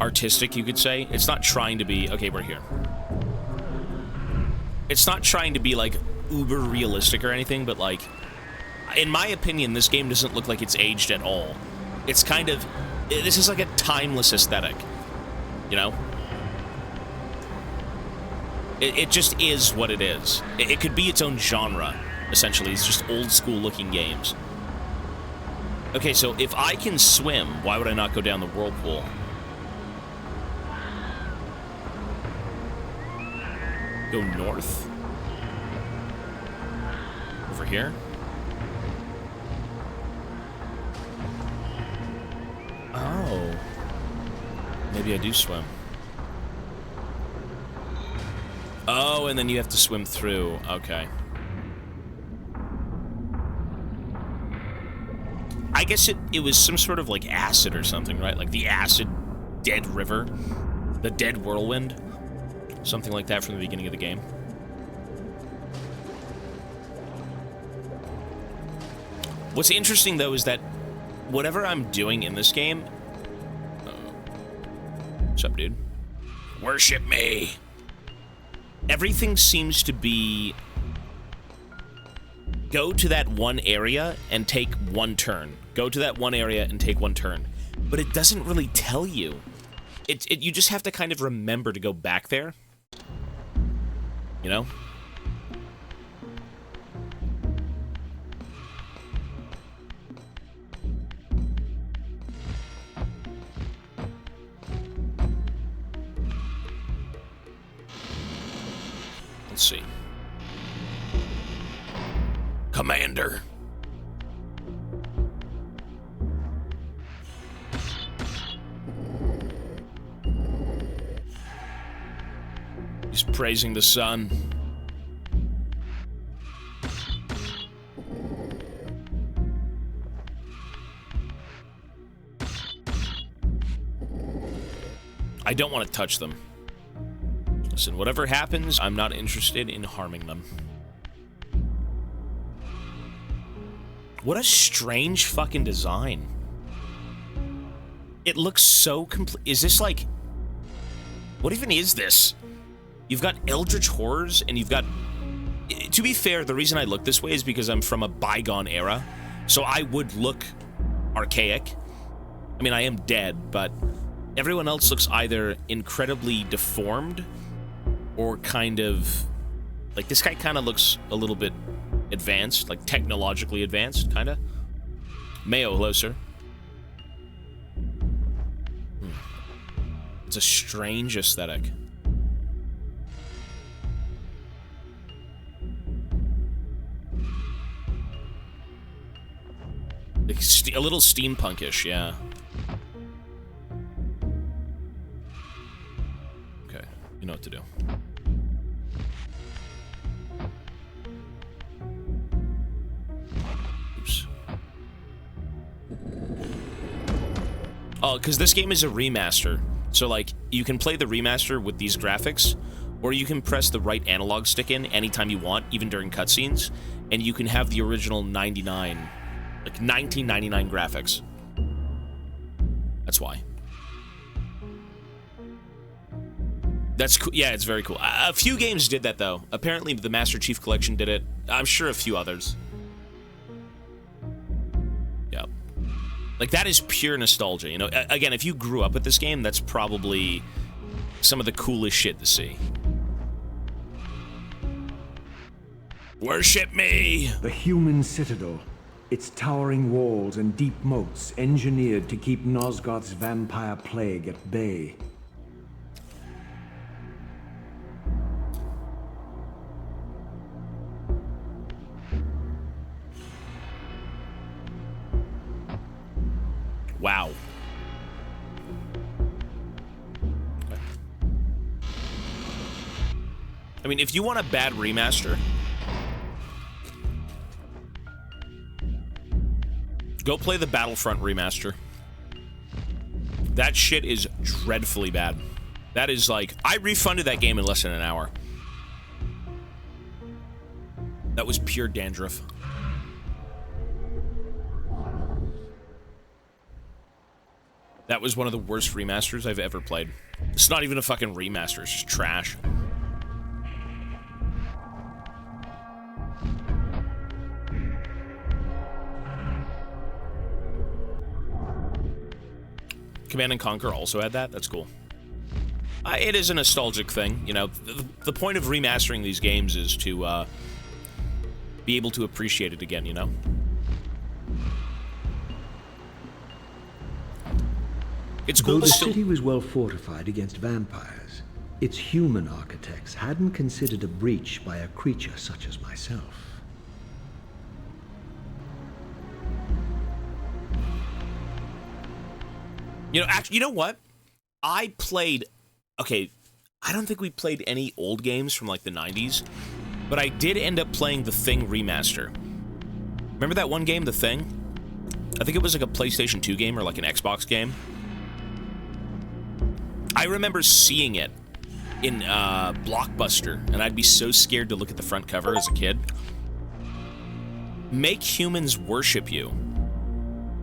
artistic, you could say. It's not trying to be, okay, we're here. It's not trying to be, like, uber realistic or anything, but, like, in my opinion, this game doesn't look like it's aged at all. It's kind of, this is like a timeless aesthetic, you know? It just is what it is. It could be its own genre. Essentially, it's just old-school-looking games. Okay, so if I can swim, why would I not go down the whirlpool? Go north? Over here? Oh. Maybe I do swim. Oh, and then you have to swim through. Okay. I guess it was some sort of like acid or something, right? Like the acid dead river, the dead whirlwind, something like that from the beginning of the game. What's interesting though is that whatever I'm doing in this game, what's up, dude? Worship me. Everything seems to be go to that one area and take one turn. Go to that one area and take one turn. But it doesn't really tell you. You just have to kind of remember to go back there. You know? Let's see. Commander. He's praising the sun. I don't want to touch them. Listen, whatever happens, I'm not interested in harming them. What a strange fucking design. It looks so complete. Is this like... What even is this? You've got eldritch horrors, and you've got... To be fair, the reason I look this way is because I'm from a bygone era, so I would look archaic. I mean, I am dead, but everyone else looks either incredibly deformed or kind of... Like, this guy kind of looks a little bit advanced, like technologically advanced, kind of. Mayo, hello, sir. It's a strange aesthetic. Like a little steampunkish, yeah. Okay, you know what to do. Oops. Oh, because this game is a remaster. So, like, you can play the remaster with these graphics, or you can press the right analog stick in anytime you want, even during cutscenes, and you can have the original 1999 graphics. That's why. That's cool. Yeah, it's very cool. A few games did that, though. Apparently, the Master Chief Collection did it. I'm sure a few others. Yep. Like, that is pure nostalgia, you know? Again, if you grew up with this game, that's probably some of the coolest shit to see. Worship me! The human citadel. Its towering walls and deep moats engineered to keep Nosgoth's vampire plague at bay. Wow. I mean, if you want a bad remaster, go play the Battlefront remaster. That shit is dreadfully bad. That is like... I refunded that game in less than an hour. That was pure dandruff. That was one of the worst remasters I've ever played. It's not even a fucking remaster, it's just trash. Command & Conquer also had that? That's cool. It is a nostalgic thing, you know. The point of remastering these games is to be able to appreciate it again, you know? It's cool Though to the still... city was well fortified against vampires, its human architects hadn't considered a breach by a creature such as myself. You know, actually, you know what? I played... Okay, I don't think we played any old games from, like, the 90s, but I did end up playing The Thing Remaster. Remember that one game, The Thing? I think it was like a PlayStation 2 game or like an Xbox game. I remember seeing it in Blockbuster, and I'd be so scared to look at the front cover as a kid. Make humans worship you.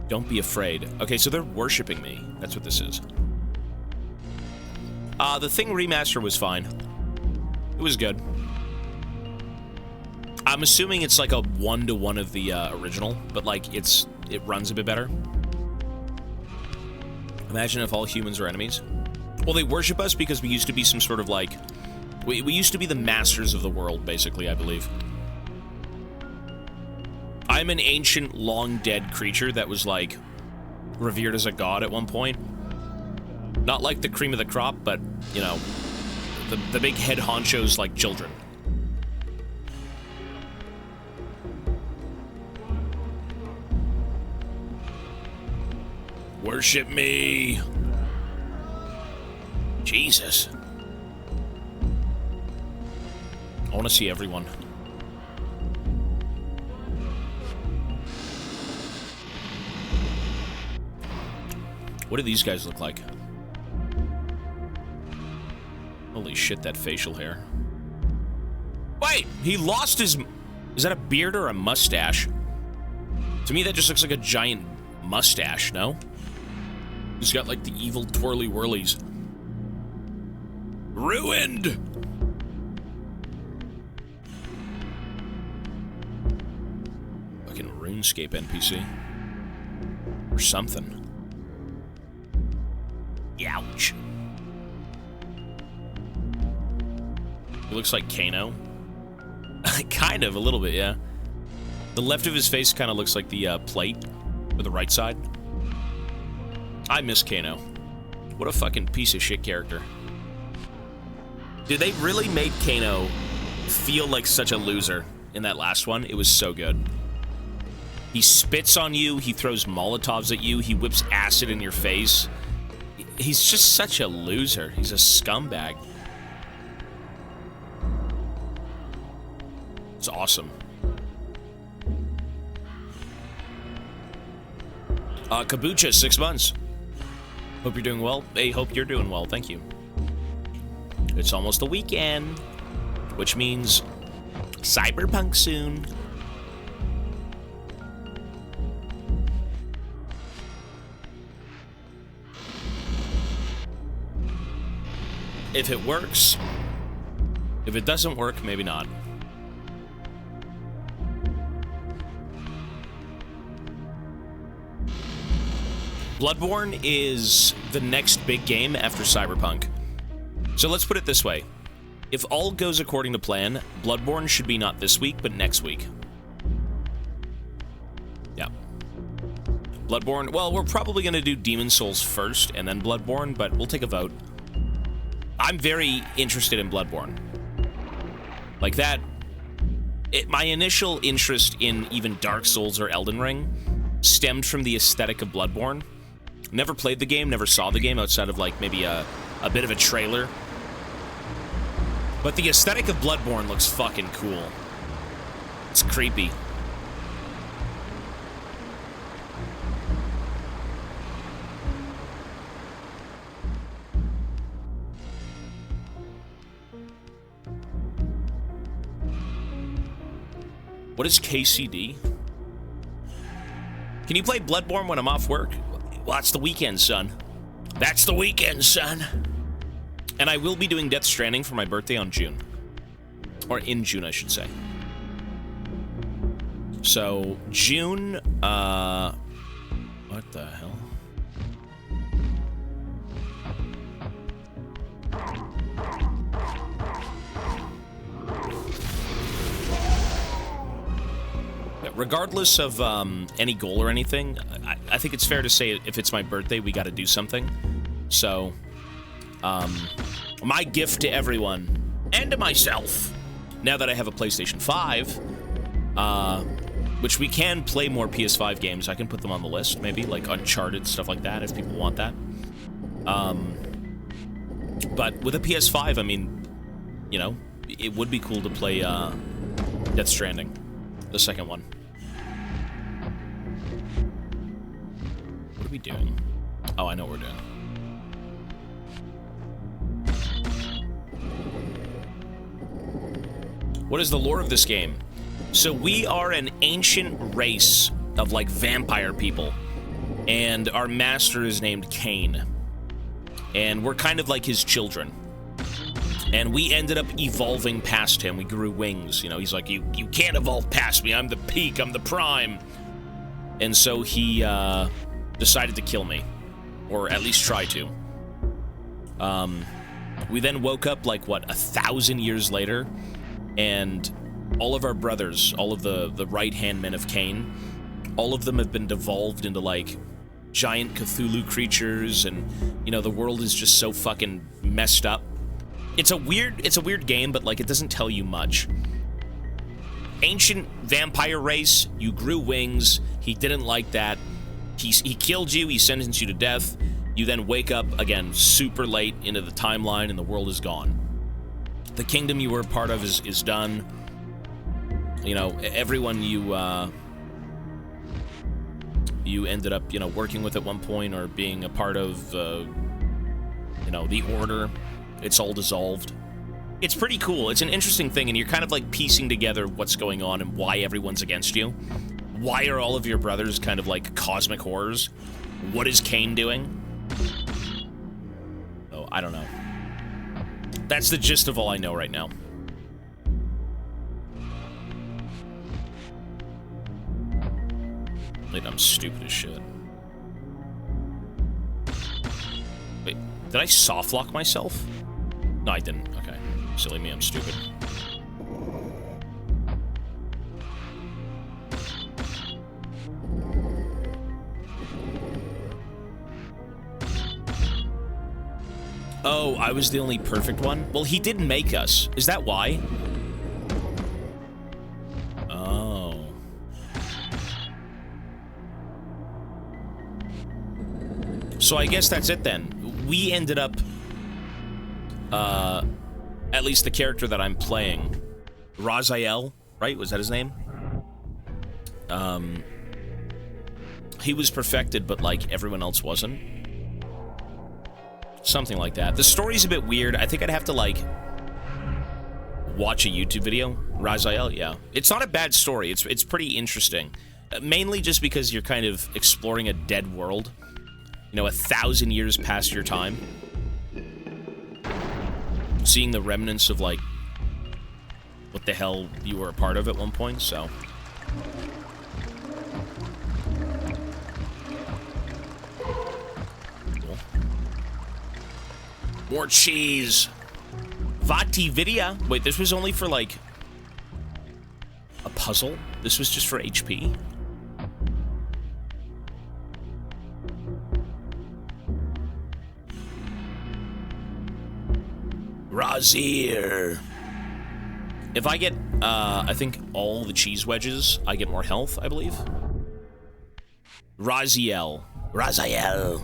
Don't be afraid. Okay, so they're worshiping me. That's what this is. The Thing remaster was fine. It was good. I'm assuming it's like a 1-to-1 of the original, but like it runs a bit better. Imagine if all humans were enemies. Well, they worship us because we used to be some sort of like... We used to be the masters of the world, basically, I believe. I'm an ancient, long-dead creature that was, like, revered as a god at one point. Not like the cream of the crop, but, you know, the big head honchos like children. Worship me! Jesus. I want to see everyone. What do these guys look like? Holy shit, that facial hair. Wait, he lost his... Is that a beard or a mustache? To me, that just looks like a giant mustache, no? He's got, like, the evil twirly-whirlies. Ruined! Fucking RuneScape NPC. Or something. Ouch. He looks like Kano. Kind of, a little bit, yeah. The left of his face kind of looks like the plate, or the right side. I miss Kano. What a fucking piece of shit character. Dude, they really made Kano feel like such a loser in that last one. It was so good. He spits on you, he throws Molotovs at you, he whips acid in your face. He's just such a loser. He's a scumbag. It's awesome. Kabucha, 6 months. Hope you're doing well. Hey, hope you're doing well. Thank you. It's almost the weekend, which means Cyberpunk soon. If it works. If it doesn't work, maybe not. Bloodborne is the next big game after Cyberpunk. So let's put it this way. If all goes according to plan, Bloodborne should be not this week, but next week. Yeah. Bloodborne, well, we're probably going to do Demon's Souls first and then Bloodborne, but we'll take a vote. I'm very interested in Bloodborne. Like that, my initial interest in even Dark Souls or Elden Ring stemmed from the aesthetic of Bloodborne. Never played the game, never saw the game outside of like maybe a bit of a trailer. But the aesthetic of Bloodborne looks fucking cool. It's creepy. What is KCD? Can you play Bloodborne when I'm off work? Well, that's the weekend, son. That's the weekend, son. And I will be doing Death Stranding for my birthday on June. Or in June, I should say. So, June, what the hell? Regardless of any goal or anything, I think it's fair to say if it's my birthday, we got to do something. So, my gift to everyone, and to myself, now that I have a PlayStation 5, which we can play more PS5 games, I can put them on the list, maybe, like Uncharted, stuff like that, if people want that. But with a PS5, I mean, you know, it would be cool to play Death Stranding, the second one. are we doing? Oh, I know what we're doing. What is the lore of this game? So we are an ancient race of, like, vampire people. And our master is named Kain. And we're kind of like his children. And we ended up evolving past him. We grew wings. You know, he's like, you can't evolve past me. I'm the peak. I'm the prime. And so he decided to kill me. Or at least try to. We then woke up, like, what, 1,000 years later. And all of our brothers, all of the right-hand men of Kain, all of them have been devolved into, like, giant Cthulhu creatures. And, you know, the world is just so fucking messed up. It's a weird game, but, like, it doesn't tell you much. Ancient vampire race, you grew wings, he didn't like that. He killed you, he sentenced you to death. You then wake up, again, super late into the timeline, and the world is gone. The kingdom you were a part of is done. You know, everyone you ended up, you know, working with at one point or being a part of, you know, the Order, it's all dissolved. It's pretty cool. It's an interesting thing, and you're kind of, like, piecing together what's going on and why everyone's against you. Why are all of your brothers kind of like cosmic horrors? What is Kain doing? Oh, I don't know. That's the gist of all I know right now. Wait, I'm stupid as shit. Wait, did I soft lock myself? No, I didn't. Okay. Silly me, I'm stupid. Oh, I was the only perfect one? Well, he did make us. Is that why? Oh. So I guess that's it then. We ended up, at least the character that I'm playing, Raziel, right? Was that his name? He was perfected, but, like, everyone else wasn't. Something like that. The story's a bit weird. I think I'd have to, like, watch a YouTube video. Raziel, yeah. It's not a bad story. It's pretty interesting. Mainly just because you're kind of exploring a dead world. You know, 1,000 years past your time. Seeing the remnants of, like, what the hell you were a part of at one point, so... More cheese. VOD video. Wait, this was only for, like, a puzzle? This was just for HP? Razir. If I get, I think all the cheese wedges, I get more health, I believe. Raziel. Raziel.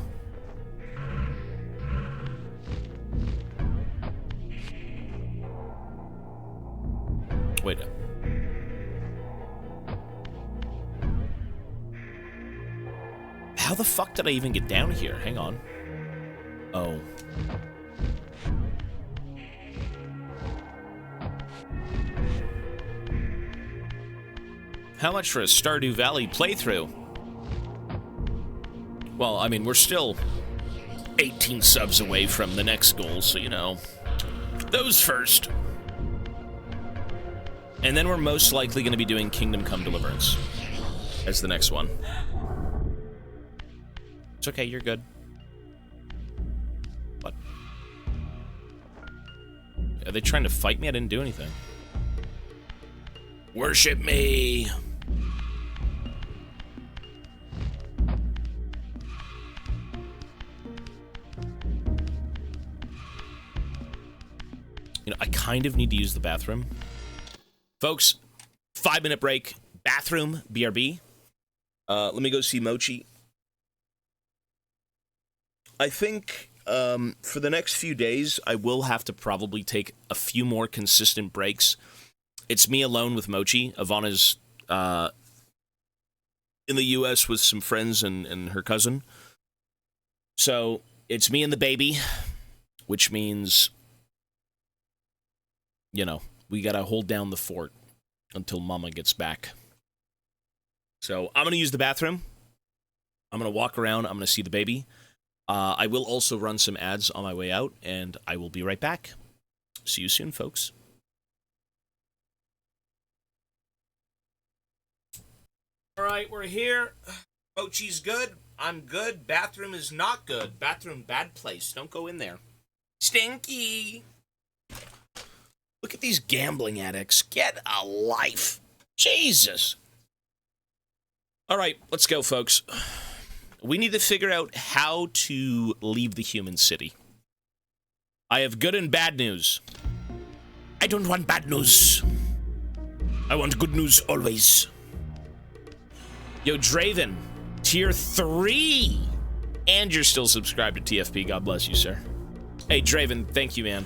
Wait. How the fuck did I even get down here? Hang on. Oh. How much for a Stardew Valley playthrough? Well, I mean, we're still 18 subs away from the next goal, so, you know, those first. And then we're most likely going to be doing Kingdom Come Deliverance as the next one. It's okay, you're good. What? Are they trying to fight me? I didn't do anything. Worship me! You know, I kind of need to use the bathroom. Folks, 5-minute break. Bathroom, BRB. Let me go see Mochi. I think for the next few days, I will have to probably take a few more consistent breaks. It's me alone with Mochi. Ivana's in the U.S. with some friends and her cousin. So, it's me and the baby, which means, you know, we gotta hold down the fort until Mama gets back. So, I'm gonna use the bathroom. I'm gonna walk around. I'm gonna see the baby. I will also run some ads on my way out, and I will be right back. See you soon, folks. All right, we're here. Mochi's good. I'm good. Bathroom is not good. Bathroom, bad place. Don't go in there. Stinky. Look at these gambling addicts. Get a life. Jesus. All right, let's go, folks. We need to figure out how to leave the human city. I have good and bad news. I don't want bad news. I want good news always. Yo, Draven, tier 3. And you're still subscribed to TFP. God bless you, sir. Hey, Draven, thank you, man.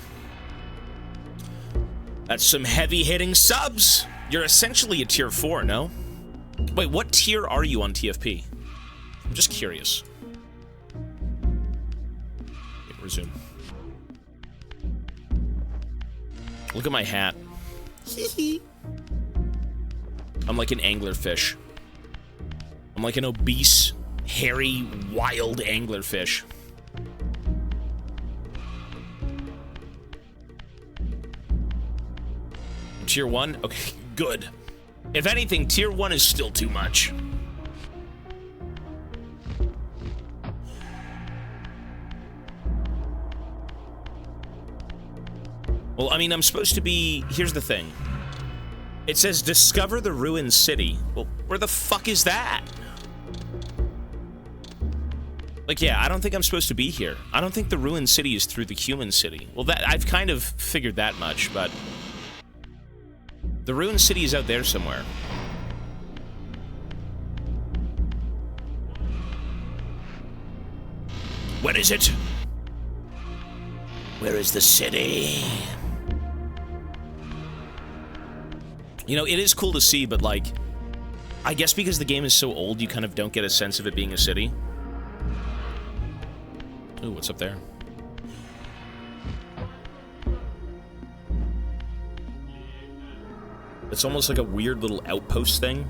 That's some heavy-hitting subs. You're essentially a tier 4, no? Wait, what tier are you on TFP? I'm just curious. Okay, resume. Look at my hat. I'm like an anglerfish. I'm like an obese, hairy, wild anglerfish. Tier 1? Okay, good. If anything, tier 1 is still too much. Well, I mean, I'm supposed to be... Here's the thing. It says, discover the ruined city. Well, where the fuck is that? Like, yeah, I don't think I'm supposed to be here. I don't think the ruined city is through the human city. Well, that I've kind of figured that much, but... The ruined city is out there somewhere. Where is it? Where is the city? You know, it is cool to see, but, like, I guess because the game is so old, you kind of don't get a sense of it being a city. Ooh, what's up there? It's almost like a weird little outpost thing.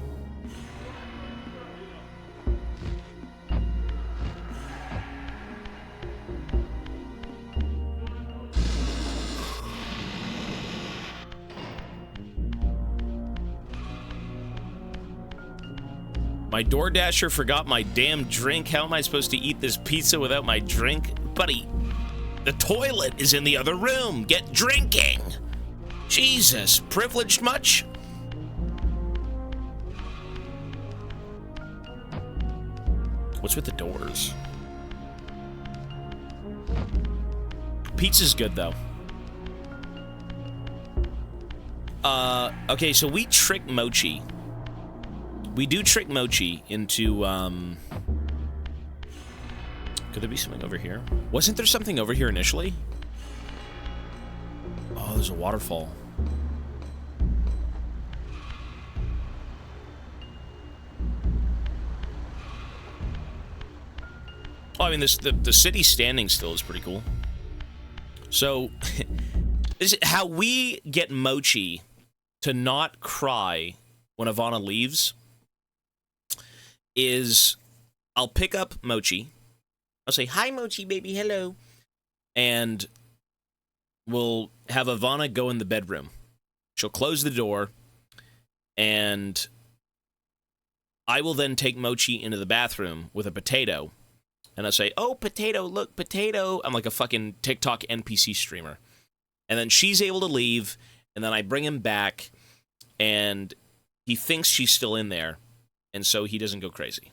My DoorDasher forgot my damn drink. How am I supposed to eat this pizza without my drink? Buddy, the toilet is in the other room. Get drinking. Jesus, privileged much? What's with the doors? Pizza's good, though. Okay, so we trick Mochi. We do trick Mochi into, Could there be something over here? Wasn't there something over here initially? Oh, there's a waterfall. Oh, I mean, the city standing still is pretty cool. So, this is how we get Mochi to not cry when Ivana leaves. Is I'll pick up Mochi. I'll say, hi, Mochi, baby, hello. And we'll have Ivana go in the bedroom. She'll close the door. And I will then take Mochi into the bathroom with a potato. And I'll say, oh, potato, look, potato. I'm like a fucking TikTok NPC streamer. And then she's able to leave. And then I bring him back. And he thinks she's still in there. And so he doesn't go crazy.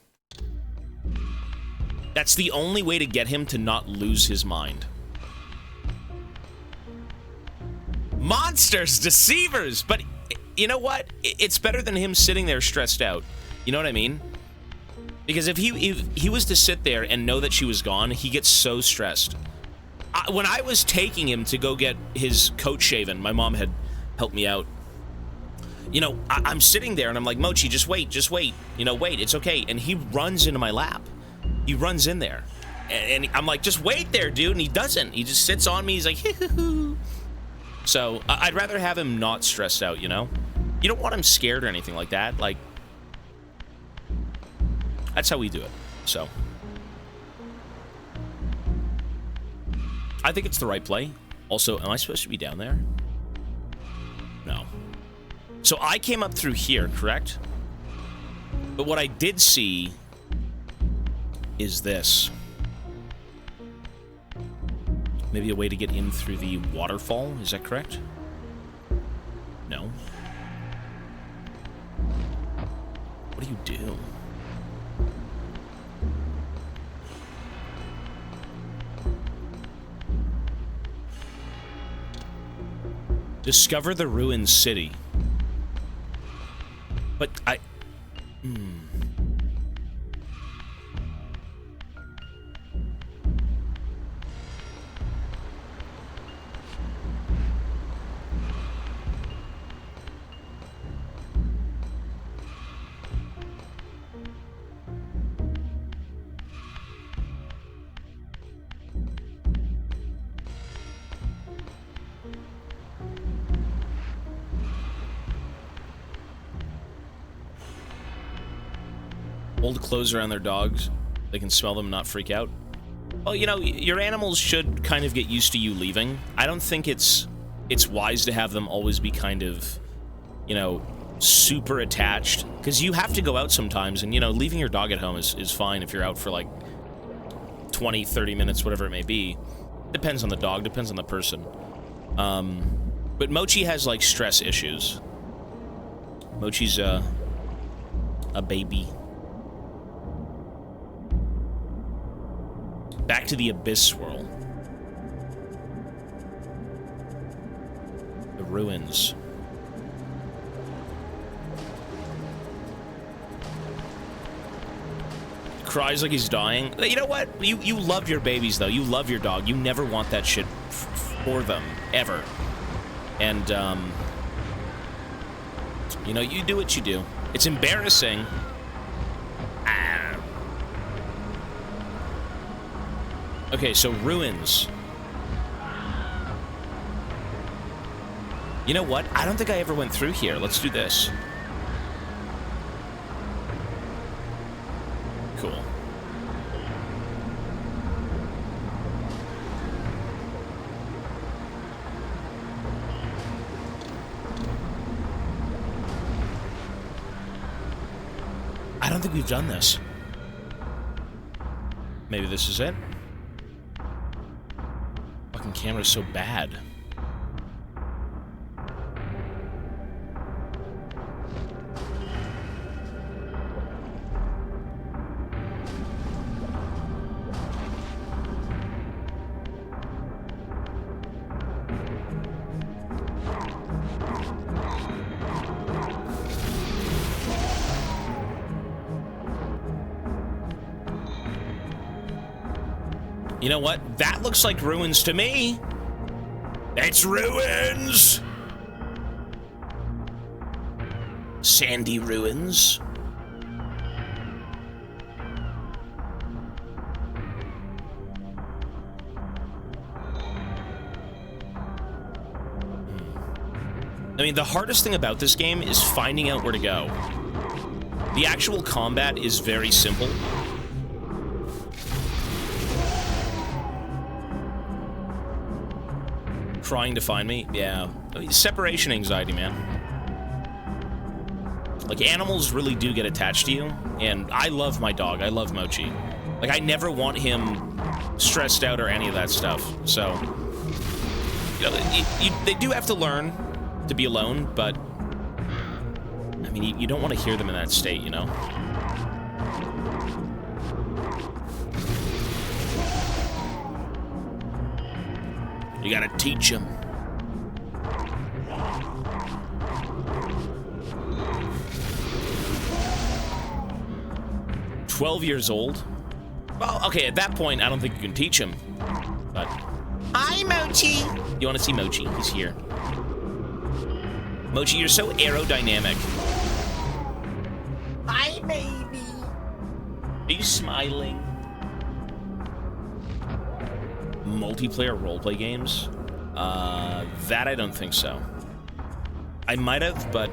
That's the only way to get him to not lose his mind. Monsters, deceivers! But you know what? It's better than him sitting there stressed out. You know what I mean? Because if he was to sit there and know that she was gone, he gets so stressed. When I was taking him to go get his coat shaven, my mom had helped me out. You know, I'm sitting there and I'm like, Mochi, just wait. You know, wait, it's okay. And he runs into my lap. He runs in there. And I'm like, just wait there, dude. And he doesn't. He just sits on me. He's like, so I'd rather have him not stressed out, you know? You don't want him scared or anything like that. Like, that's how we do it. So I think it's the right play. Also, am I supposed to be down there? No. So I came up through here, correct? But what I did see is this. Maybe a way to get in through the waterfall. Is that correct? No. What do you do? Discover the ruined city. But I... Hold clothes around their dogs. They can smell them and not freak out. Well, you know, your animals should kind of get used to you leaving. I don't think it's wise to have them always be kind of, you know, super attached. Because you have to go out sometimes, and, you know, leaving your dog at home is fine if you're out for, like, 20, 30 minutes, whatever it may be. Depends on the dog, depends on the person. But Mochi has, like, stress issues. Mochi's a baby. Back to the Abyss Swirl. The ruins. Cries like he's dying. You know what? You love your babies, though. You love your dog. You never want that shit for them. Ever. And, you know, you do what you do. It's embarrassing. Okay, so ruins. You know what? I don't think I ever went through here. Let's do this. Cool. I don't think we've done this. Maybe this is it? Fucking camera's so bad. You know what? That looks like ruins to me. It's ruins! Sandy ruins. I mean, the hardest thing about this game is finding out where to go. The actual combat is very simple. Trying to find me? Yeah. I mean, separation anxiety, man. Like, animals really do get attached to you, and I love my dog. I love Mochi. Like, I never want him stressed out or any of that stuff. So, you know, they do have to learn to be alone, but, I mean, you don't want to hear them in that state, you know? You gotta teach him. "12 years old? Well, okay, at that point, I don't think you can teach him. But... Hi, Mochi! You want to see Mochi? He's here. Mochi, you're so aerodynamic. Hi, baby! Are you smiling? multiplayer roleplay games? That I don't think so. I might have, but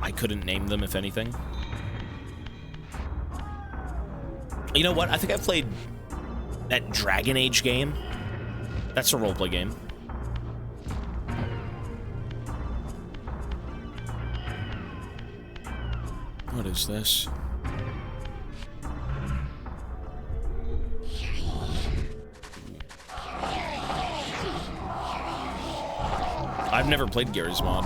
I couldn't name them, if anything. You know what? I think I played that Dragon Age game. That's a roleplay game. What is this? I've never played Gary's Mod.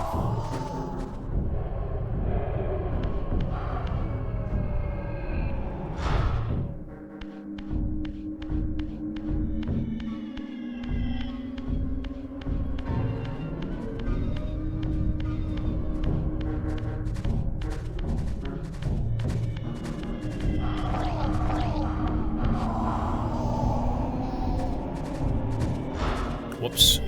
Whoops.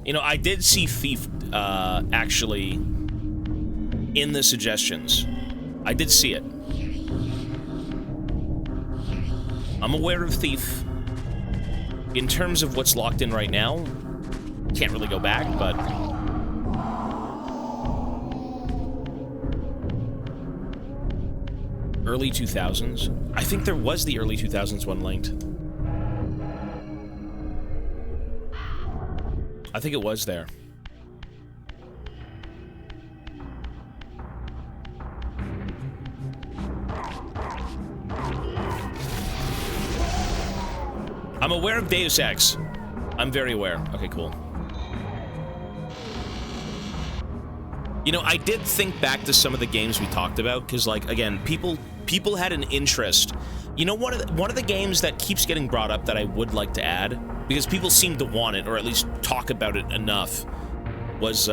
You know, I did see Thief, actually, in the suggestions. I did see it. I'm aware of Thief. In terms of what's locked in right now, can't really go back, but... Early 2000s? I think there was the early 2000s one linked. I think it was there. I'm aware of Deus Ex. I'm very aware. Okay, cool. You know, I did think back to some of the games we talked about, because, like, again, people had an interest. You know, one of the games that keeps getting brought up that I would like to add, because people seem to want it, or at least talk about it enough, was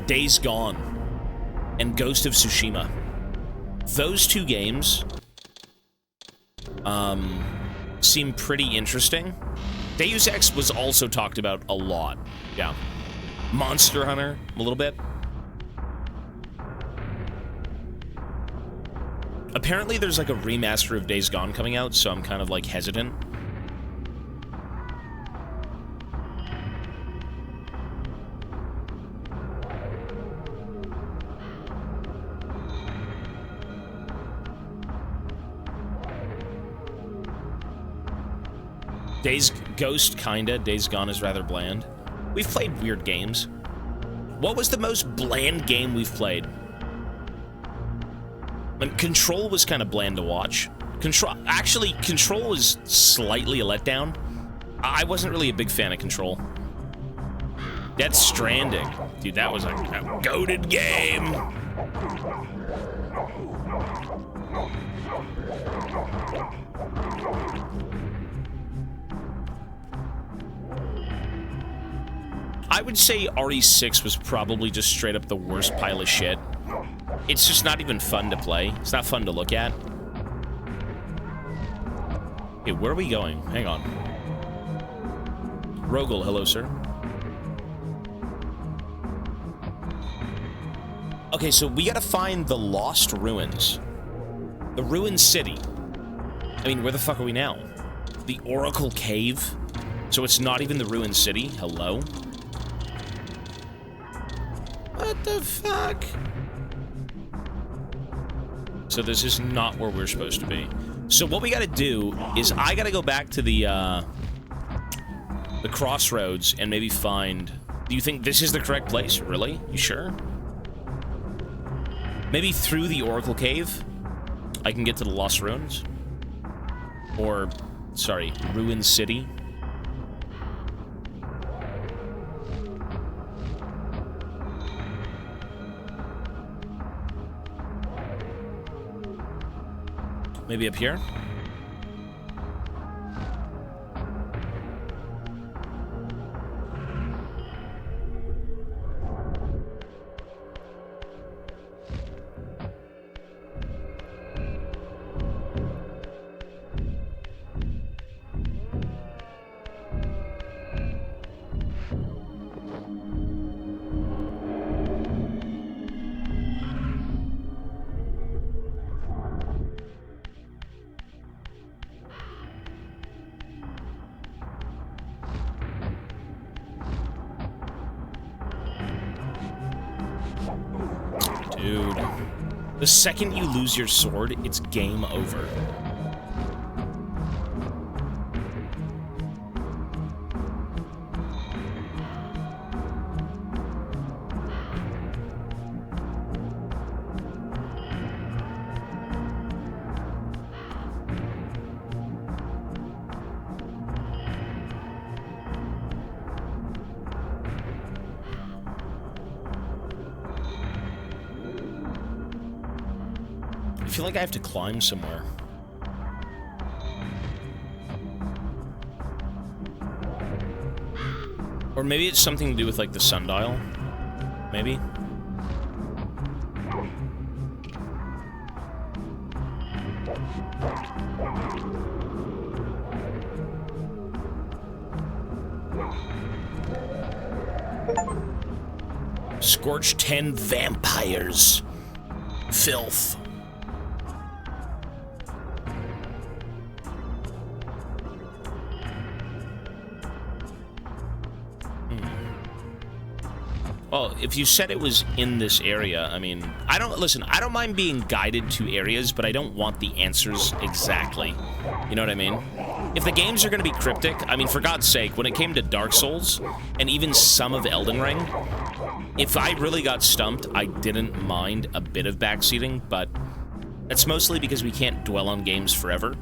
Days Gone and Ghost of Tsushima. Those two games seem pretty interesting. Deus Ex was also talked about a lot. Yeah. Monster Hunter, a little bit. Apparently there's like a remaster of Days Gone coming out, so I'm kind of like hesitant. Ghost, kinda. Days Gone is rather bland. We've played weird games. What was the most bland game we've played? And Control was kind of bland to watch. Control was slightly a letdown. I wasn't really a big fan of Control. Death Stranding. Dude, that was a goated game. I would say RE6 was probably just straight up the worst pile of shit. It's just not even fun to play. It's not fun to look at. Okay, where are we going? Hang on. Rogel, hello, sir. Okay, so we gotta find the Lost Ruins. The Ruined City. I mean, where the fuck are we now? The Oracle Cave? So it's not even the Ruined City? Hello? What the fuck? So this is not where we're supposed to be. So what we gotta do is I gotta go back to the crossroads and maybe find... Do you think this is the correct place? Really? You sure? Maybe through the Oracle Cave, I can get to the Lost Ruins? Or, sorry, Ruined City? Maybe up here? Dude. The second you lose your sword, it's game over. I feel like I have to climb somewhere. Or maybe it's something to do with, like, the sundial. Maybe? Scorch 10 vampires. Filth. Well, if you said it was in this area, I mean, I don't mind being guided to areas, but I don't want the answers exactly. You know what I mean? If the games are going to be cryptic, I mean, for God's sake, when it came to Dark Souls, and even some of Elden Ring, if I really got stumped, I didn't mind a bit of backseating, but that's mostly because we can't dwell on games forever.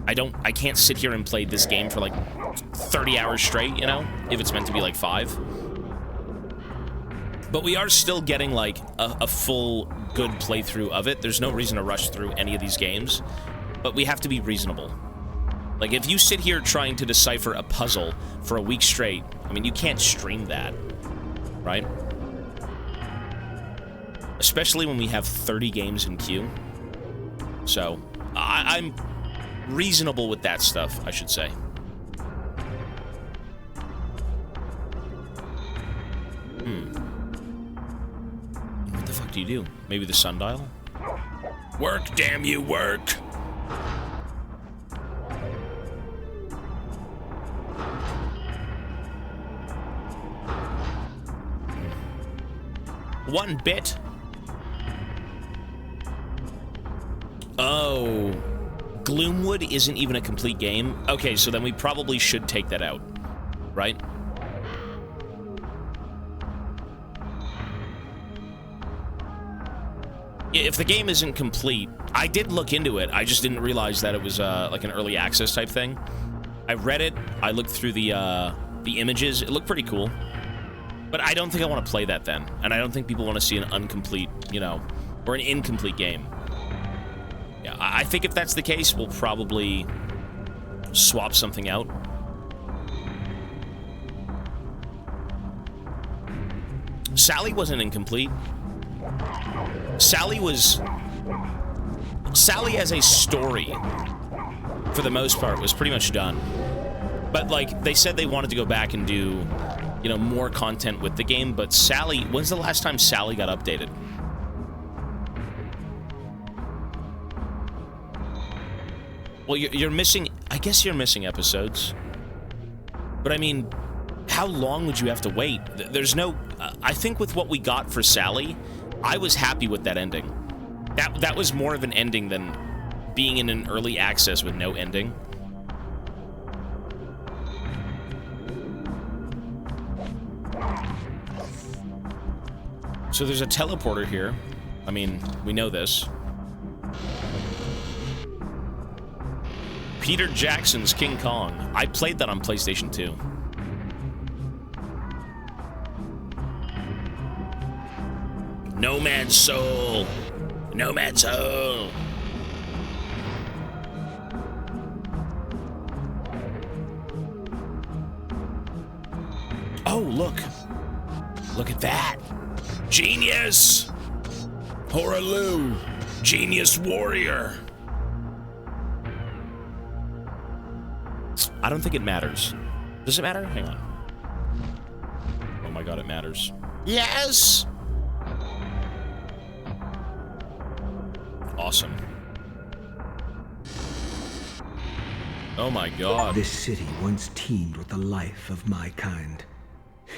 I can't sit here and play this game for like 30 hours straight, you know, if it's meant to be like 5. But we are still getting, like, a full, good playthrough of it. There's no reason to rush through any of these games. But we have to be reasonable. Like, if you sit here trying to decipher a puzzle for a week straight, I mean, you can't stream that, right? Especially when we have 30 games in queue. So, I'm reasonable with that stuff, I should say. What the fuck do you do? Maybe the sundial? Work, damn you, work! One bit. Oh. Gloomwood isn't even a complete game? Okay, so then we probably should take that out. Right? If the game isn't complete, I did look into it. I just didn't realize that it was like an early access type thing. I read it. I looked through the images. It looked pretty cool. But I don't think I want to play that then. And I don't think people want to see an incomplete, you know, or an incomplete game. Yeah, I think if that's the case, we'll probably swap something out. Sally wasn't incomplete. Sally as a story, for the most part, was pretty much done. But, like, they said they wanted to go back and do, you know, more content with the game, but Sally, when's the last time Sally got updated? Well, you're missing, I guess you're missing episodes. But, I mean, how long would you have to wait? There's no, I think with what we got for Sally, I was happy with that ending. That was more of an ending than being in an early access with no ending. So there's a teleporter here. I mean, we know this. Peter Jackson's King Kong. I played that on PlayStation 2. Nomad Soul. Nomad Soul. Oh, look. Look at that. Genius. Horaloo. Genius Warrior. I don't think it matters. Does it matter? Hang on. Oh my god, it matters. Yes! Awesome. Oh my god. This city once teemed with the life of my kind.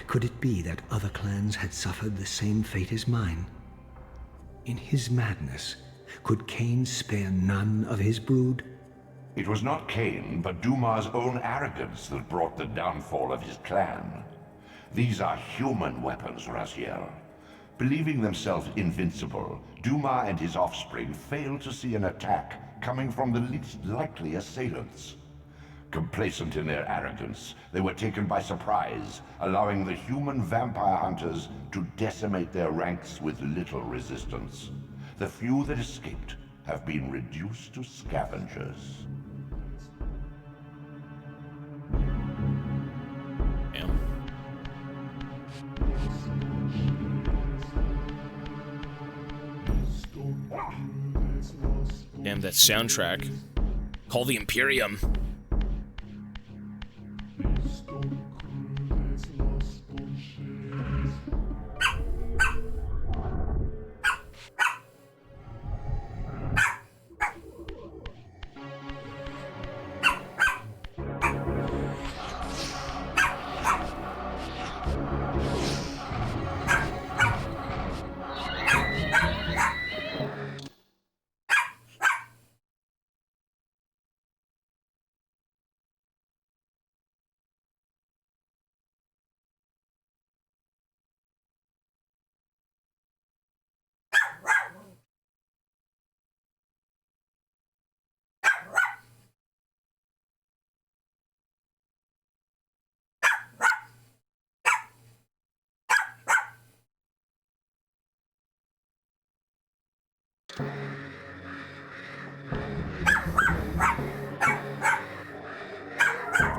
Could it be that other clans had suffered the same fate as mine? In his madness, could Kain spare none of his brood? It was not Kain, but Duma's own arrogance that brought the downfall of his clan. These are human weapons, Raziel. Believing themselves invincible, Duma and his offspring failed to see an attack coming from the least likely assailants. Complacent in their arrogance, they were taken by surprise, allowing the human vampire hunters to decimate their ranks with little resistance. The few that escaped have been reduced to scavengers. Damn, that soundtrack. Call the Imperium.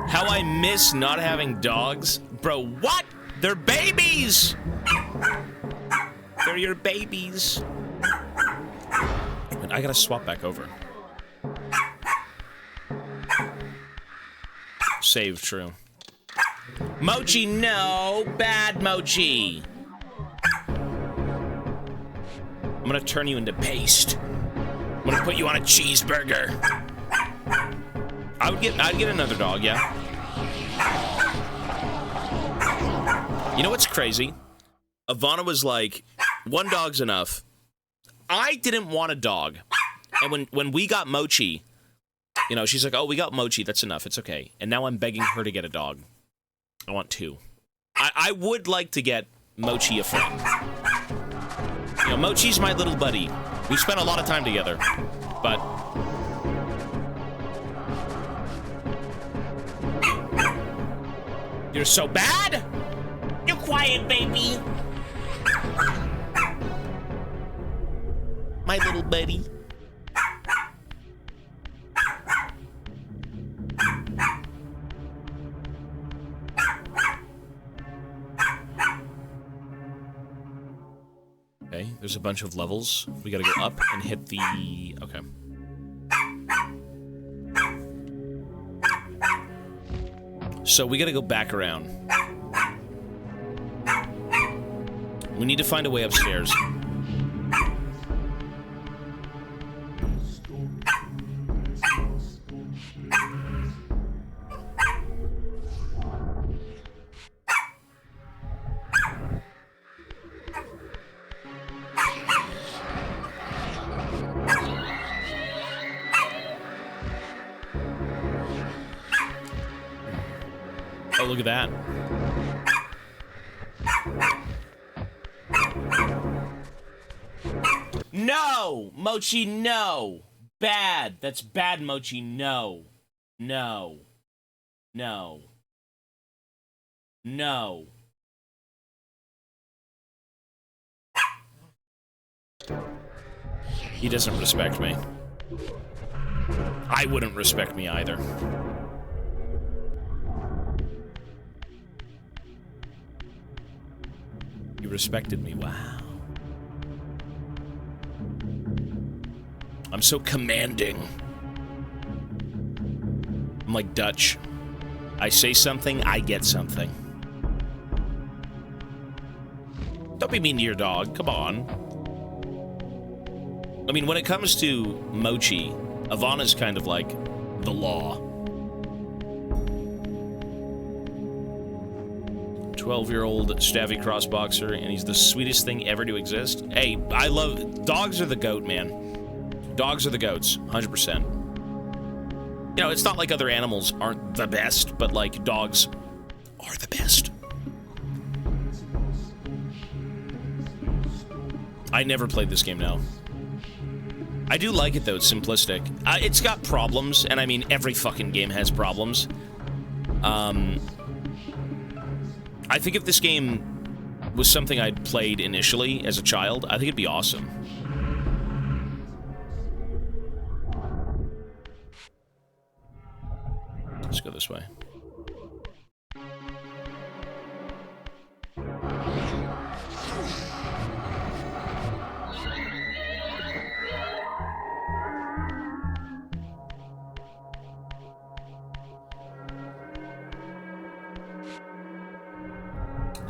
How I miss not having dogs. Bro, what? They're babies! They're your babies. And I gotta swap back over. Save, true. Mochi, no! Bad Mochi! I'm gonna turn you into paste. I'm gonna put you on a cheeseburger. I'd get another dog, yeah. You know what's crazy? Ivana was like, one dog's enough. I didn't want a dog. And when we got Mochi, you know, she's like, oh, we got Mochi, that's enough, it's okay. And now I'm begging her to get a dog. I want two. I would like to get Mochi a friend. You know, Mochi's my little buddy. We spent a lot of time together, but... You're so bad? You're quiet, baby. My little buddy. Okay, there's a bunch of levels. We gotta go up and hit the... Okay. So we gotta go back around. We need to find a way upstairs. Oh, look at that. No! Mochi, no! Bad. That's bad, Mochi. No. No. No. No. He doesn't respect me. I wouldn't respect me either. You respected me, wow. I'm so commanding. I'm like Dutch. I say something, I get something. Don't be mean to your dog, come on. I mean, when it comes to Mochi, Ivana's kind of like the law. 12-year-old Stavvy crossboxer, and he's the sweetest thing ever to exist. Hey, I love... Dogs are the goat, man. Dogs are the goats, 100%. You know, it's not like other animals aren't the best, but, like, dogs are the best. I never played this game now. I do like it, though. It's simplistic. It's got problems, and I mean, every fucking game has problems. I think if this game was something I'd played initially as a child, I think it'd be awesome. Let's go this way.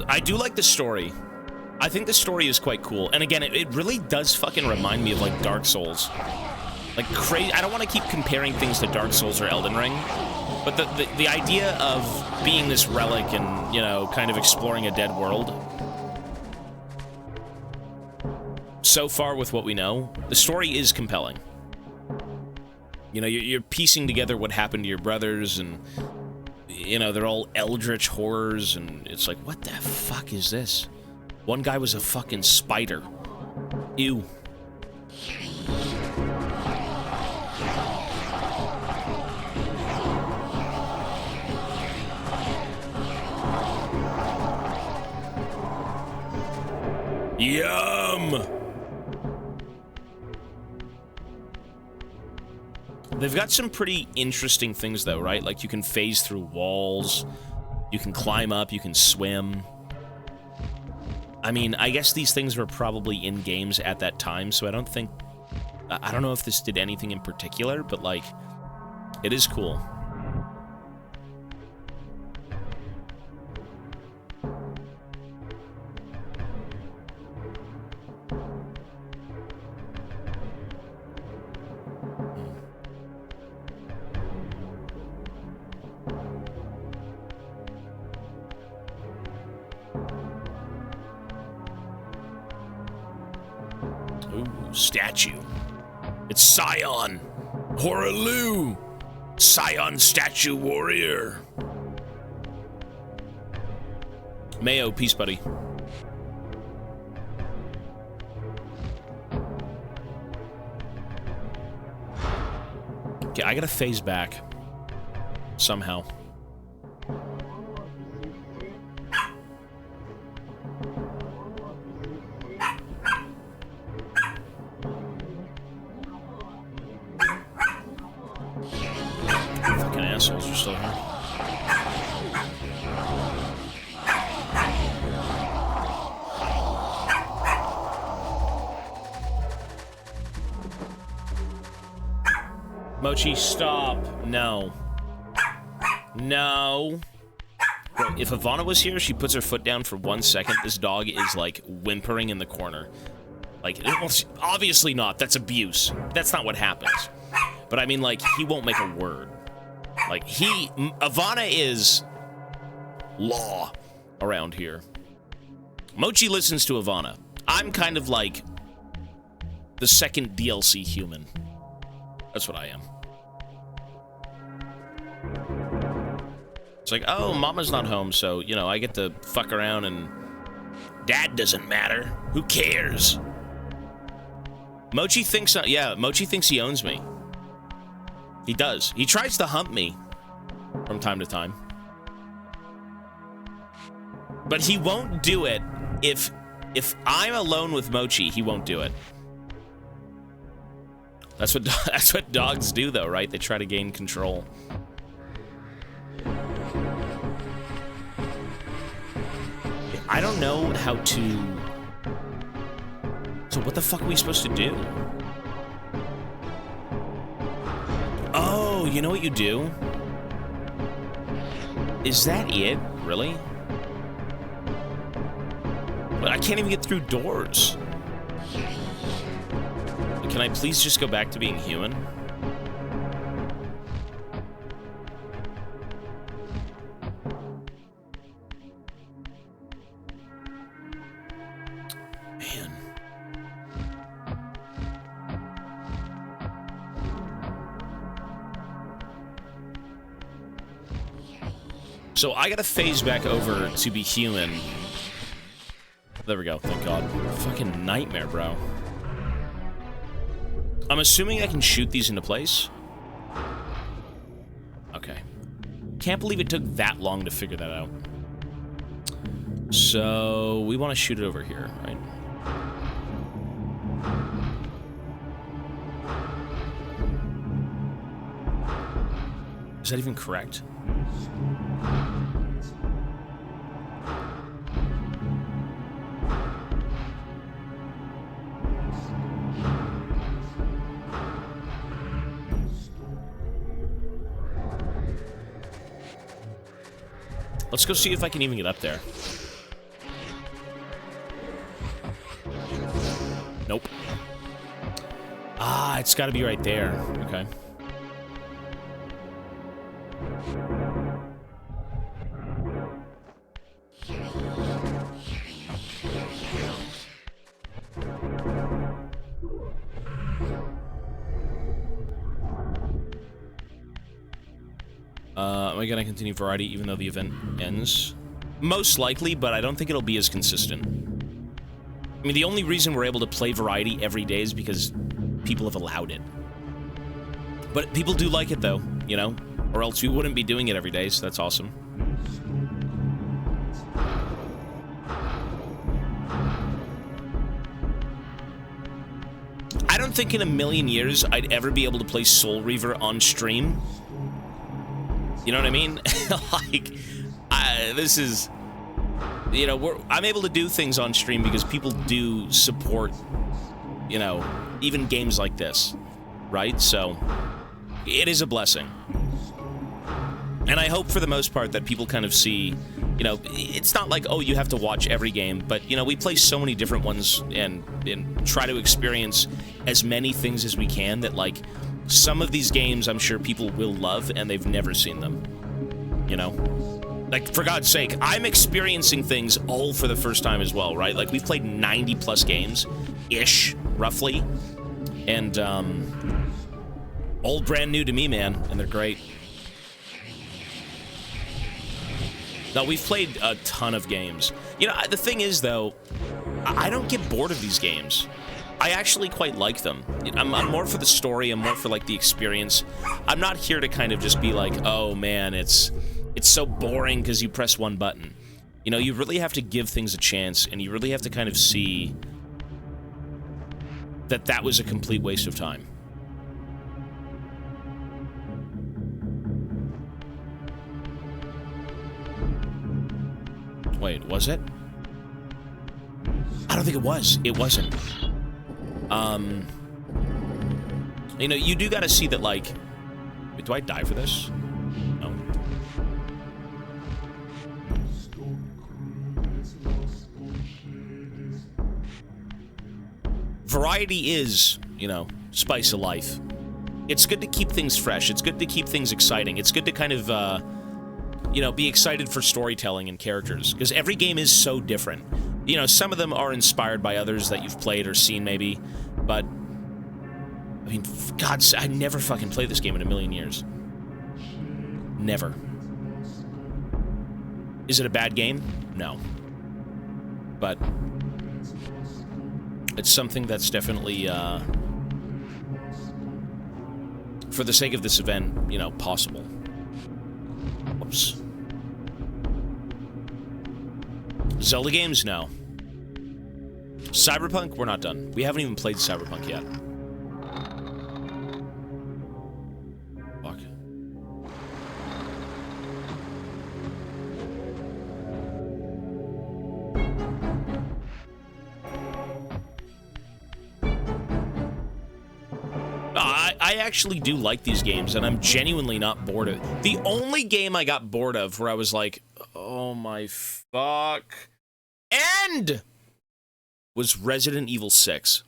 I do like the story. I think the story is quite cool. And again, it really does fucking remind me of, like, Dark Souls. Like, crazy. I don't want to keep comparing things to Dark Souls or Elden Ring, but the idea of being this relic and, you know, kind of exploring a dead world. So far with what we know, the story is compelling. You know, you're piecing together what happened to your brothers, and... you know, they're all eldritch horrors, and it's like, what the fuck is this? One guy was a fucking spider. Ew. Yum! They've got some pretty interesting things, though, right? Like, you can phase through walls, you can climb up, you can swim. I mean, I guess these things were probably in games at that time, so I don't think... I don't know if this did anything in particular, but, like, it is cool. Statue. It's Scion. Horaloo. Scion statue warrior. Mayo, peace, buddy. Okay, I gotta phase back. Somehow. Assholes are still here. Mochi, stop. No. No. Bro, if Ivana was here, she puts her foot down for 1 second, this dog is, like, whimpering in the corner. Like, obviously not. That's abuse. That's not what happens. But I mean, like, he won't make a word. Like, Ivana is law around here. Mochi listens to Ivana. I'm kind of like the second DLC human. That's what I am. It's like, oh, Mama's not home, so, you know, I get to fuck around and Dad doesn't matter. Who cares? Mochi thinks, yeah, Mochi thinks he owns me. He does. He tries to hump me from time to time. But he won't do it if I'm alone with Mochi, he won't do it. That's what dogs do, though, right? They try to gain control. I don't know how to... So what the fuck are we supposed to do? Oh, you know what you do? Is that it? Really? But I can't even get through doors. Can I please just go back to being human? So I gotta phase back over to be human. There we go, thank God. Fucking nightmare, bro. I'm assuming I can shoot these into place. Okay. Can't believe it took that long to figure that out. So, we want to shoot it over here, right? Is that even correct? Let's go see if I can even get up there. Nope. Ah, it's got to be right there. Okay. Am I gonna continue variety even though the event ends? Most likely, but I don't think it'll be as consistent. I mean, the only reason we're able to play variety every day is because people have allowed it. But people do like it, though, you know? Or else we wouldn't be doing it every day, so that's awesome. I don't think in a million years I'd ever be able to play Soul Reaver on stream. You know what I mean? Like, this is... You know, I'm able to do things on stream because people do support, you know, even games like this, right? So, it is a blessing. And I hope for the most part that people kind of see, you know, it's not like, oh, you have to watch every game, but, you know, we play so many different ones and try to experience as many things as we can that, like, some of these games I'm sure people will love and they've never seen them, you know? Like, for God's sake, I'm experiencing things all for the first time as well, right? Like, we've played 90-plus games-ish, roughly, and, all brand new to me, man, and they're great. No, we've played a ton of games. You know, the thing is, though, I don't get bored of these games. I actually quite like them. I'm more for the story, I'm more for, like, the experience. I'm not here to kind of just be like, oh, man, it's so boring because you press one button. You know, you really have to give things a chance, and you really have to kind of see that that was a complete waste of time. Wait, was it? I don't think it was. It wasn't. You know, you do gotta see that, like... Wait, do I die for this? No. Variety is, you know, spice of life. It's good to keep things fresh. It's good to keep things exciting. It's good to kind of, you know, be excited for storytelling and characters. Because every game is so different. You know, some of them are inspired by others that you've played or seen, maybe. But, I mean, for God's sake, I never fucking played this game in a million years. Never. Is it a bad game? No. But it's something that's definitely, for the sake of this event, you know, possible. Whoops. Zelda games? No. Cyberpunk? We're not done. We haven't even played Cyberpunk yet. Fuck. I actually do like these games, and I'm genuinely not bored of it. The only game I got bored of where I was like, oh my fuck, end, was Resident Evil 6.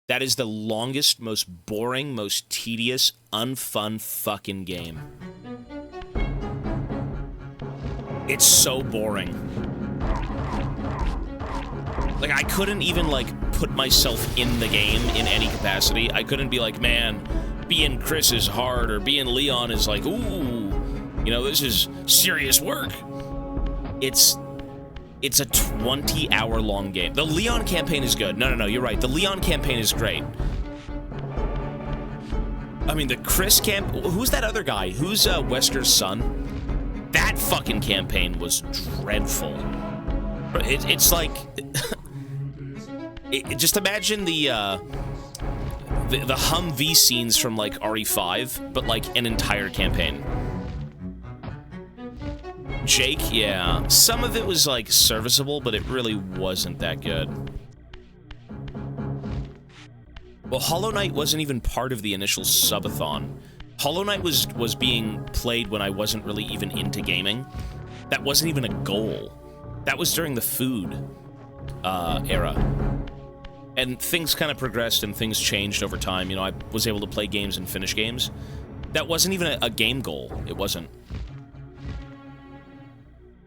That is the longest, most boring, most tedious, unfun fucking game. It's so boring. Like, I couldn't even, like, put myself in the game in any capacity. I couldn't be like, man, being Chris is hard, or being Leon is like, ooh, You know, this is serious work. It's a 20-hour-long game. The Leon campaign is good. No, you're right. The Leon campaign is great. I mean, the Chris who's that other guy? Who's Wesker's son? That fucking campaign was dreadful. It's like... just imagine the Humvee scenes from, like, RE5, but, like, an entire campaign. Jake, yeah. Some of it was, like, serviceable, but it really wasn't that good. Well, Hollow Knight wasn't even part of the initial subathon. Hollow Knight was being played when I wasn't really even into gaming. That wasn't even a goal. That was during the food era. And things kind of progressed and things changed over time. You know, I was able to play games and finish games. That wasn't even a game goal. It wasn't.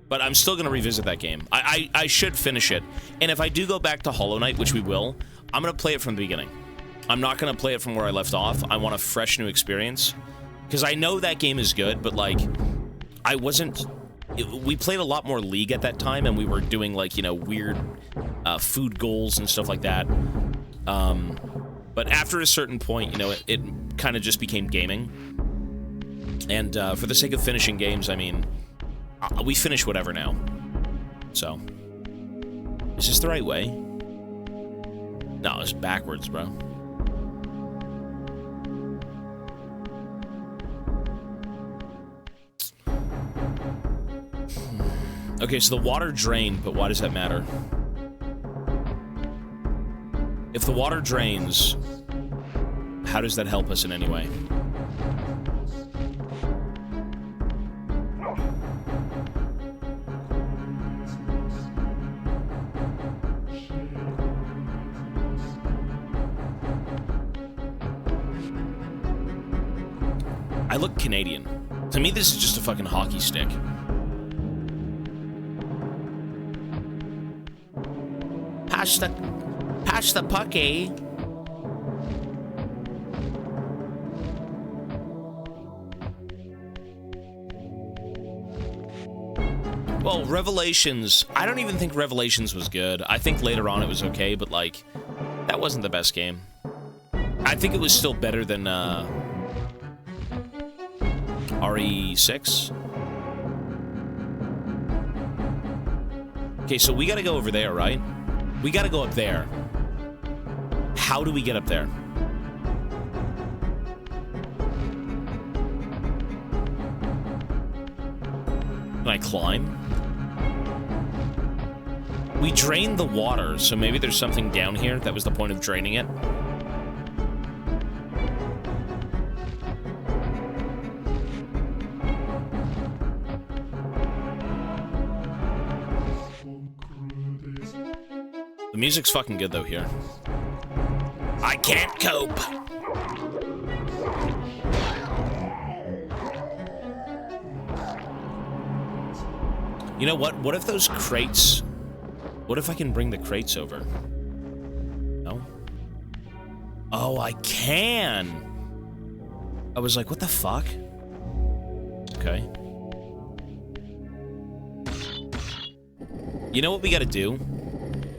But I'm still going to revisit that game. I should finish it. And if I do go back to Hollow Knight, which we will, I'm going to play it from the beginning. I'm not going to play it from where I left off. I want a fresh new experience. Because I know that game is good, but, like, I wasn't... we played a lot more League at that time, and we were doing, like, you know, weird food goals and stuff like that. But after a certain point, you know, it kind of just became gaming. And for the sake of finishing games, I mean, we finish whatever now. So, is this the right way? No, it's backwards, bro. Okay, so the water drained, but why does that matter? If the water drains, how does that help us in any way? I look Canadian. To me, this is just a fucking hockey stick. Pass the puck, eh? Well, Revelations, I don't even think Revelations was good. I think later on it was okay, but, like, that wasn't the best game. I think it was still better than, RE6. Okay, so we gotta go over there, right? We gotta go up there. How do we get up there? Can I climb? We drained the water, so maybe there's something down here. That was the point of draining it. The music's fucking good, though, here. I can't cope. You know what? What if those crates... What if I can bring the crates over? No? Oh, I can! I was like, what the fuck? Okay. You know what we gotta do?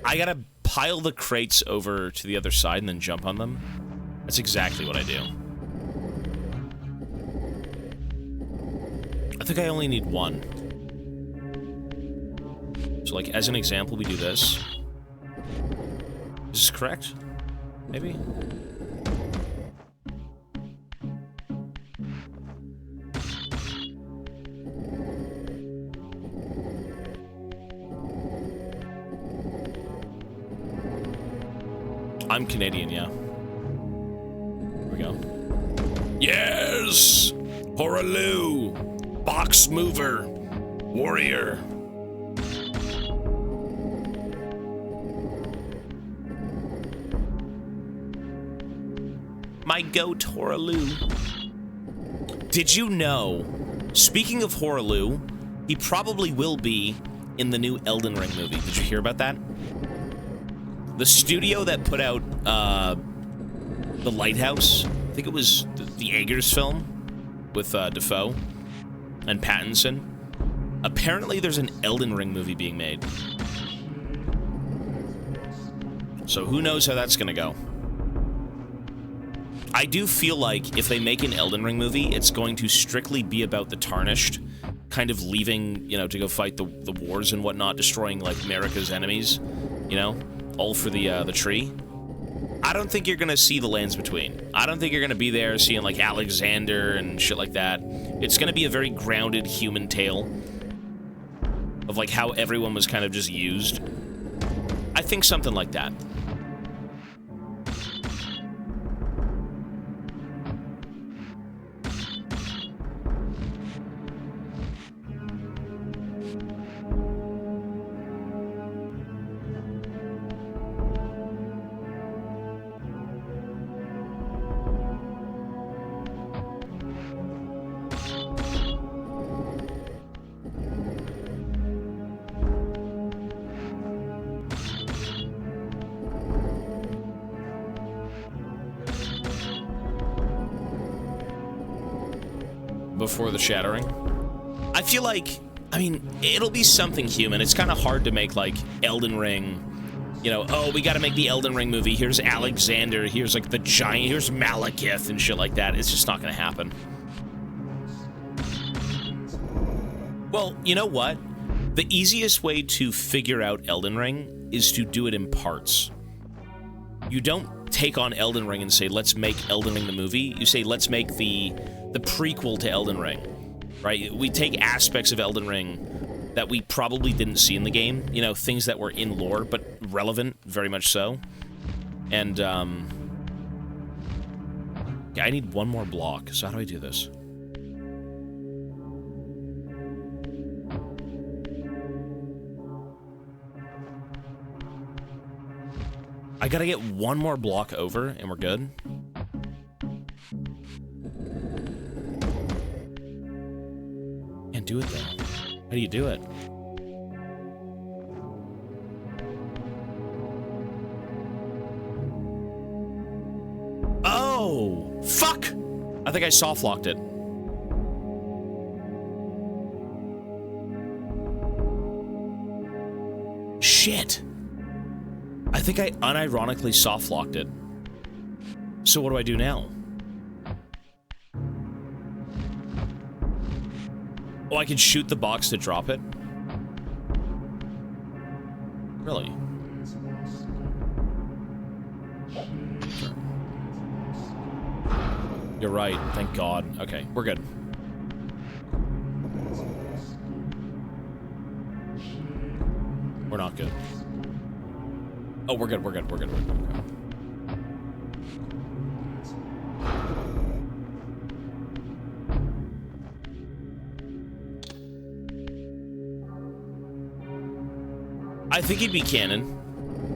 I gotta pile the crates over to the other side and then jump on them. That's exactly what I do. I think I only need one. So, like, as an example, we do this. Is this correct? Maybe? I'm Canadian, yeah. Here we go. Yes! Horaloo! Box mover! Warrior! My goat, Horaloo. Did you know, speaking of Horaloo, he probably will be in the new Elden Ring movie. Did you hear about that? The studio that put out The Lighthouse, I think it was the Eggers film with Defoe. and Pattinson. Apparently there's an Elden Ring movie being made. So who knows how that's gonna go. I do feel like if they make an Elden Ring movie, it's going to strictly be about the Tarnished, kind of leaving, you know, to go fight the wars and whatnot, destroying, like, America's enemies, you know, all for the tree. I don't think you're gonna see the Lands Between. I don't think you're gonna be there seeing, like, Alexander and shit like that. It's gonna be a very grounded human tale of, like, how everyone was kind of just used. I think something like that. Before the shattering. I feel like, I mean, it'll be something human. It's kind of hard to make, like, Elden Ring, you know, oh, we gotta make the Elden Ring movie. Here's Alexander, here's, like, the giant, here's Malekith and shit like that. It's just not gonna happen. Well, you know what? The easiest way to figure out Elden Ring is to do it in parts. You don't take on Elden Ring and say, let's make Elden Ring the movie. You say, let's make the prequel to Elden Ring, right? We take aspects of Elden Ring that we probably didn't see in the game, you know, things that were in lore, but relevant, very much so. And, yeah, I need one more block, so how do I do this? I gotta get one more block over, and we're good. Can't do it, though. How do you do it? Oh! Fuck! I think I soft-locked it. Shit! I think I unironically soft-locked it. So what do I do now? Oh, I can shoot the box to drop it? Really? You're right, thank God. Okay, we're good. We're not good. Oh, we're good, we're good, we're good, we're good. Okay. I think you'd be canon.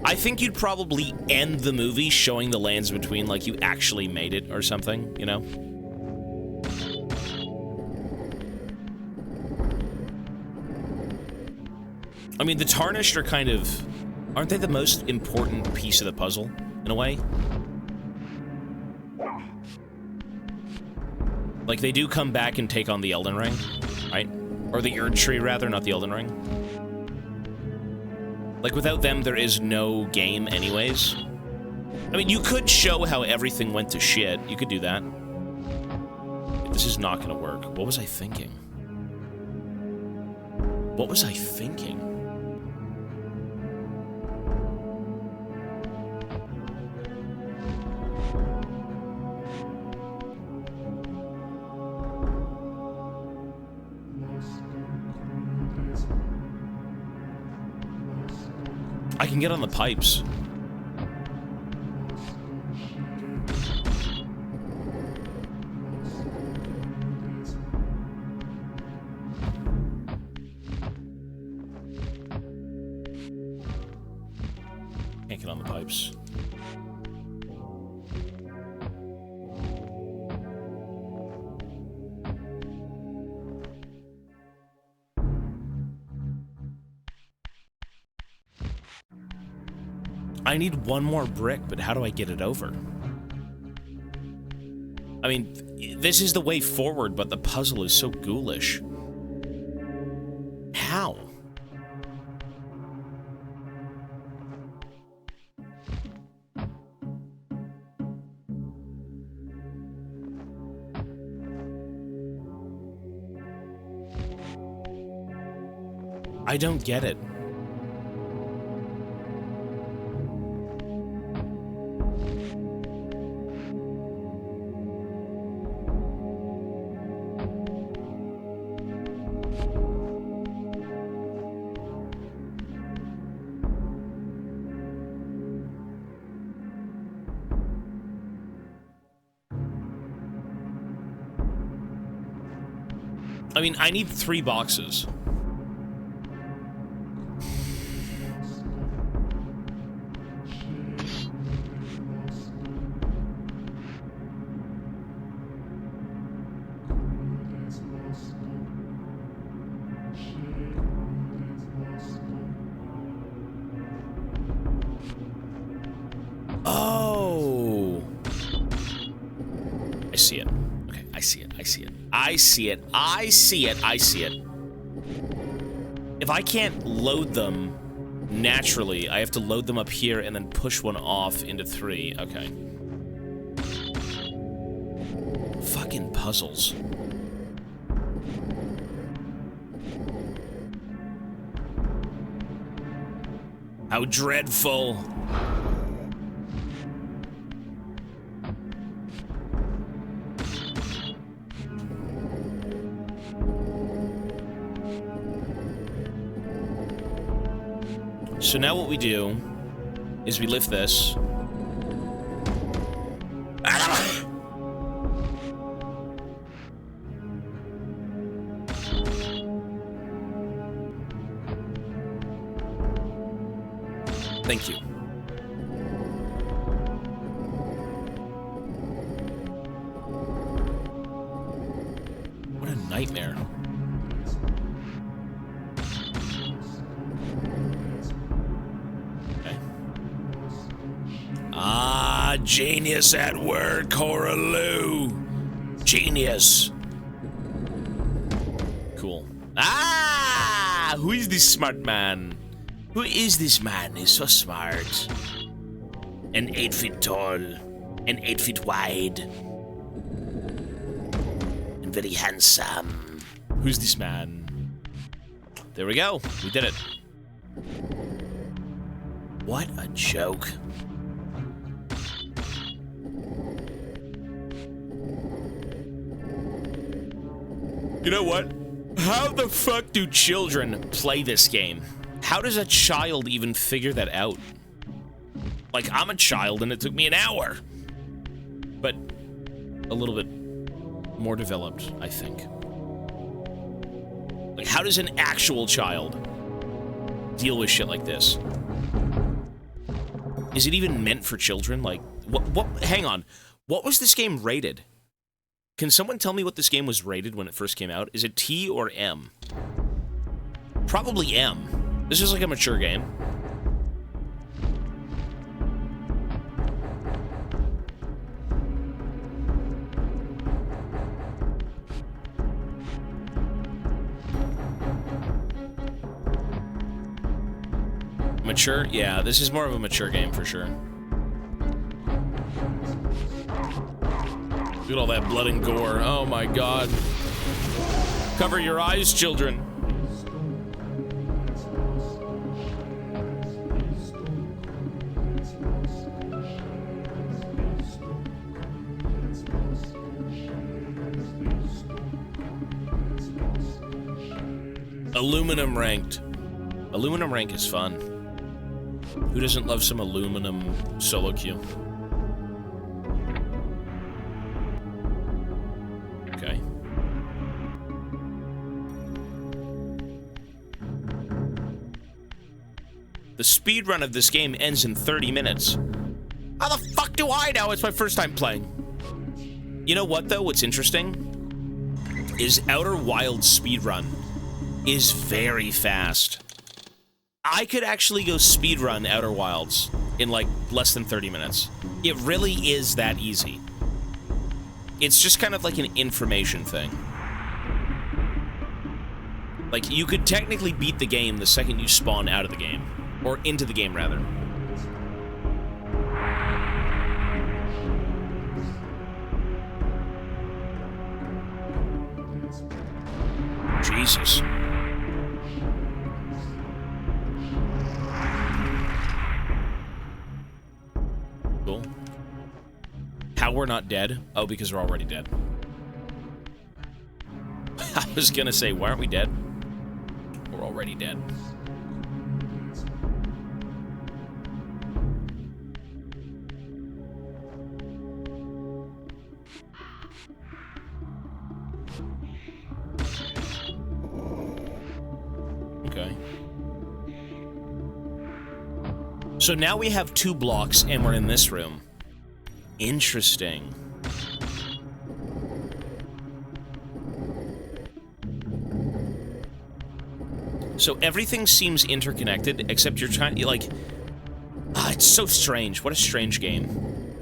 I think you'd probably end the movie showing the Lands Between like you actually made it or something, you know? I mean, the Tarnished are kind of... Aren't they the most important piece of the puzzle, in a way? Like, they do come back and take on the Elden Ring, right? Or the Erd Tree, rather, not the Elden Ring. Like, without them, there is no game anyways. I mean, you could show how everything went to shit. You could do that. This is not gonna work. What was I thinking? What was I thinking? I can get on the pipes. Can't get on the pipes. I need one more brick, but how do I get it over? I mean, this is the way forward, but the puzzle is so ghoulish. How? I don't get it. I mean, I need 3 boxes. Oh. I see it. Okay, I see it. I see it. I see it. I see it. I see it. If I can't load them naturally, I have to load them up here and then push one off into 3. Okay. Fucking puzzles. How dreadful. So now what we do is we lift this. Thank you. What a nightmare. Genius at work, Coraloo. Genius. Cool. Ah! Who is this smart man? Who is this man? He's so smart. And 8 feet tall. And 8 feet wide. And very handsome. Who's this man? There we go. We did it. What a joke. You know what? How the fuck do children play this game? How does a child even figure that out? Like, I'm a child and it took me an hour. But a little bit more developed, I think. Like, how does an actual child deal with shit like this? Is it even meant for children? Like, what, hang on. What was this game rated? Can someone tell me what this game was rated when it first came out? Is it T or M? Probably M. This is like a mature game. Mature? Yeah, this is more of a mature game for sure. Look at all that blood and gore. Oh my god. Cover your eyes, children. Aluminum ranked. Aluminum rank is fun. Who doesn't love some aluminum solo queue? Okay. The speedrun of this game ends in 30 minutes. How the fuck do I know? It's my first time playing. You know what, though? What's interesting is Outer Wilds speedrun is very fast. I could actually go speedrun Outer Wilds in like less than 30 minutes. It really is that easy. It's just kind of like an information thing. Like, you could technically beat the game the second you spawn out of the game. Or into the game, rather. Jesus. Cool. How we're not dead? Oh, because we're already dead. I was gonna say, why aren't we dead? We're already dead. Okay. So now we have 2 blocks and we're in this room. Interesting. So everything seems interconnected, except you're trying, like... it's so strange. What a strange game.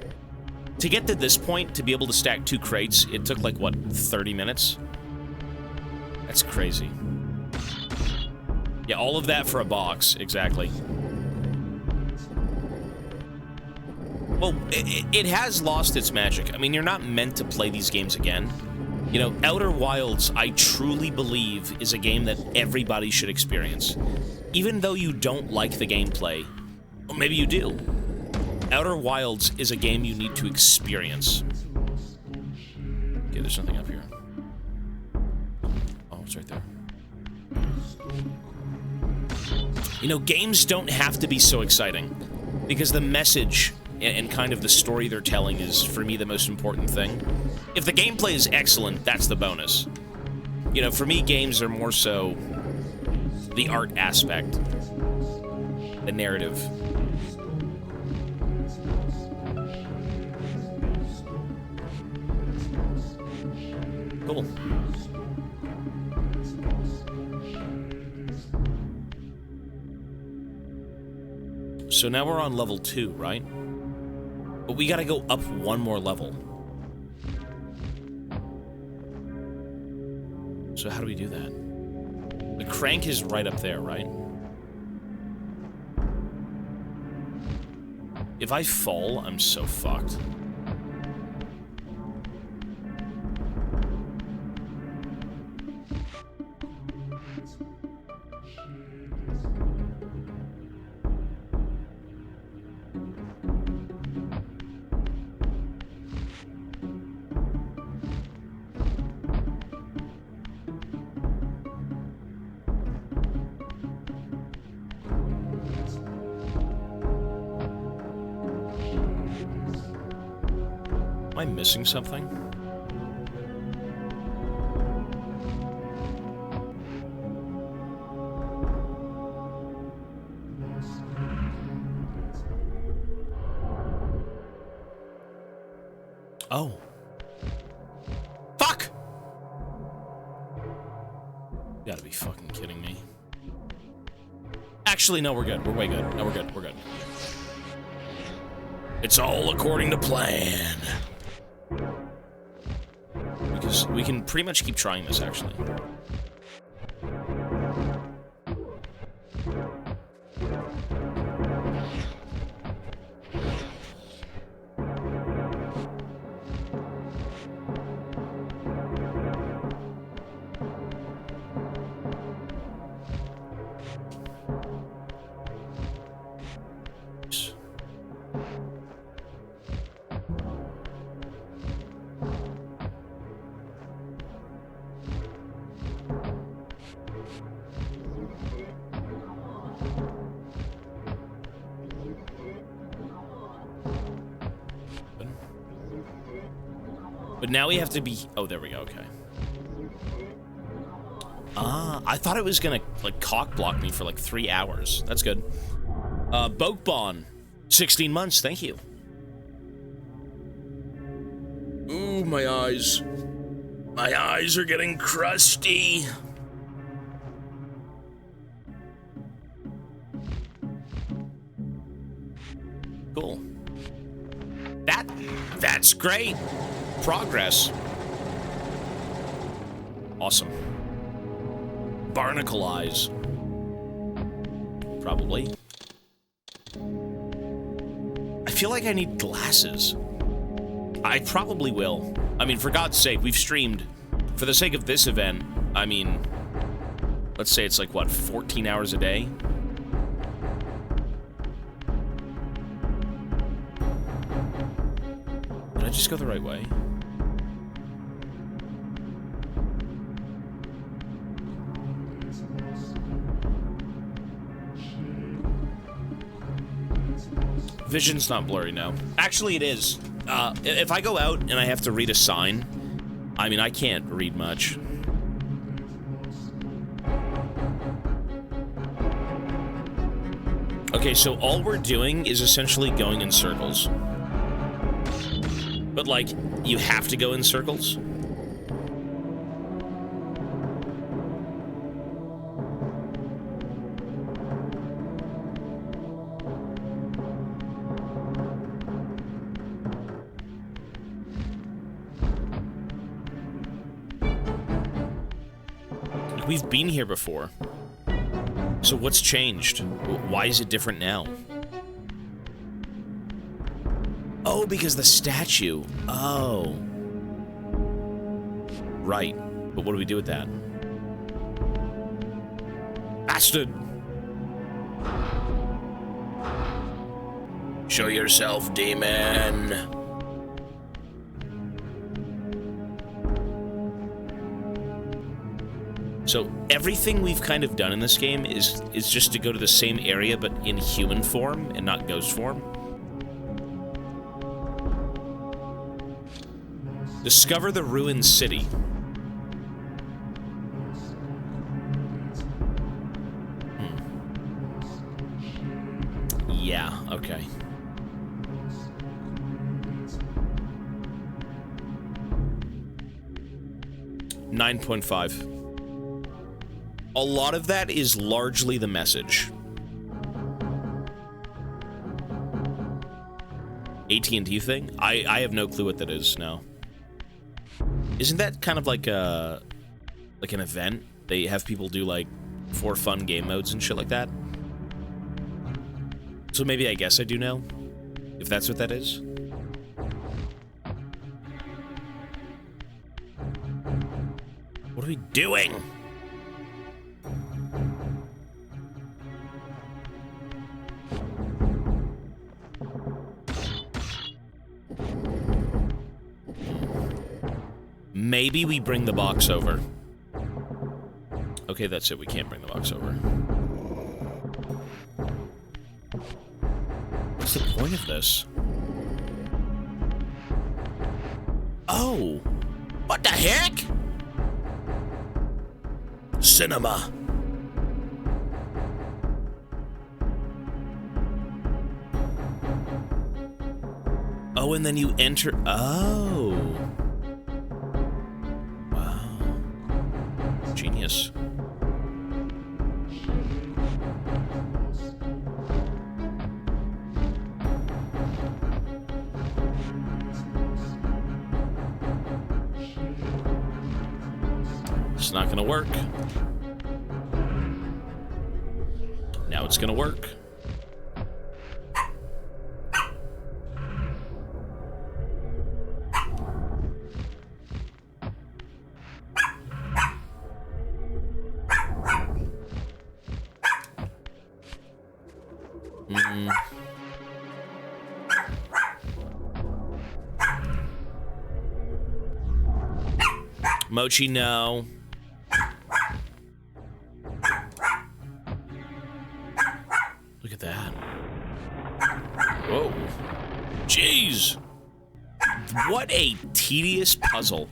To get to this point, to be able to stack 2 crates, it took like, what, 30 minutes? That's crazy. Yeah, all of that for a box, exactly. Well, it has lost its magic. I mean, you're not meant to play these games again. You know, Outer Wilds, I truly believe, is a game that everybody should experience. Even though you don't like the gameplay, or maybe you do. Outer Wilds is a game you need to experience. Okay, there's nothing up here. Oh, it's right there. You know, games don't have to be so exciting, because the message and kind of the story they're telling is, for me, the most important thing. If the gameplay is excellent, that's the bonus. You know, for me, games are more so the art aspect, the narrative. Cool. So now we're on level 2, right? But we gotta go up 1 more level. So how do we do that? The crank is right up there, right? If I fall, I'm so fucked. Am I missing something? Oh. Fuck! You gotta be fucking kidding me. Actually, no, we're good. We're way good. No, we're good. We're good. It's all according to plan. Because we can pretty much keep trying this, actually. But now we have to be... Oh, there we go, okay. Ah, I thought it was gonna, like, cock block me for, like, 3 hours. That's good. Bokebon, 16 months, thank you. Ooh, my eyes. My eyes are getting crusty. Cool. That's great. Progress. Awesome. Barnacle eyes. Probably. I feel like I need glasses. I probably will. I mean, for God's sake, we've streamed. For the sake of this event, I mean, let's say it's like, what, 14 hours a day? Did I just go the right way? Vision's not blurry now. Actually, it is. If I go out and I have to read a sign, I mean, I can't read much. Okay, so all we're doing is essentially going in circles. But, like, you have to go in circles? We've been here before. So what's changed? Why is it different now? Oh, because the statue. Oh. Right. But what do we do with that? Bastard! Show yourself, demon! So everything we've kind of done in this game is just to go to the same area, but in human form and not ghost form. Discover the ruined city. Yeah, okay. $9.5. A lot of that is largely the message. AT&T thing? I have no clue what that is now. Isn't that kind of like a an event? They have people do like for fun game modes and shit like that? So maybe I guess I do know, if that's what that is. What are we doing? Maybe we bring the box over. Okay, that's it. We can't bring the box over. What's the point of this? Oh! What the heck? Cinema. Oh, and then you enter... Oh. Genius. It's not gonna work. Now it's gonna work. Mochi, no. Look at that. Whoa. Jeez. What a tedious puzzle.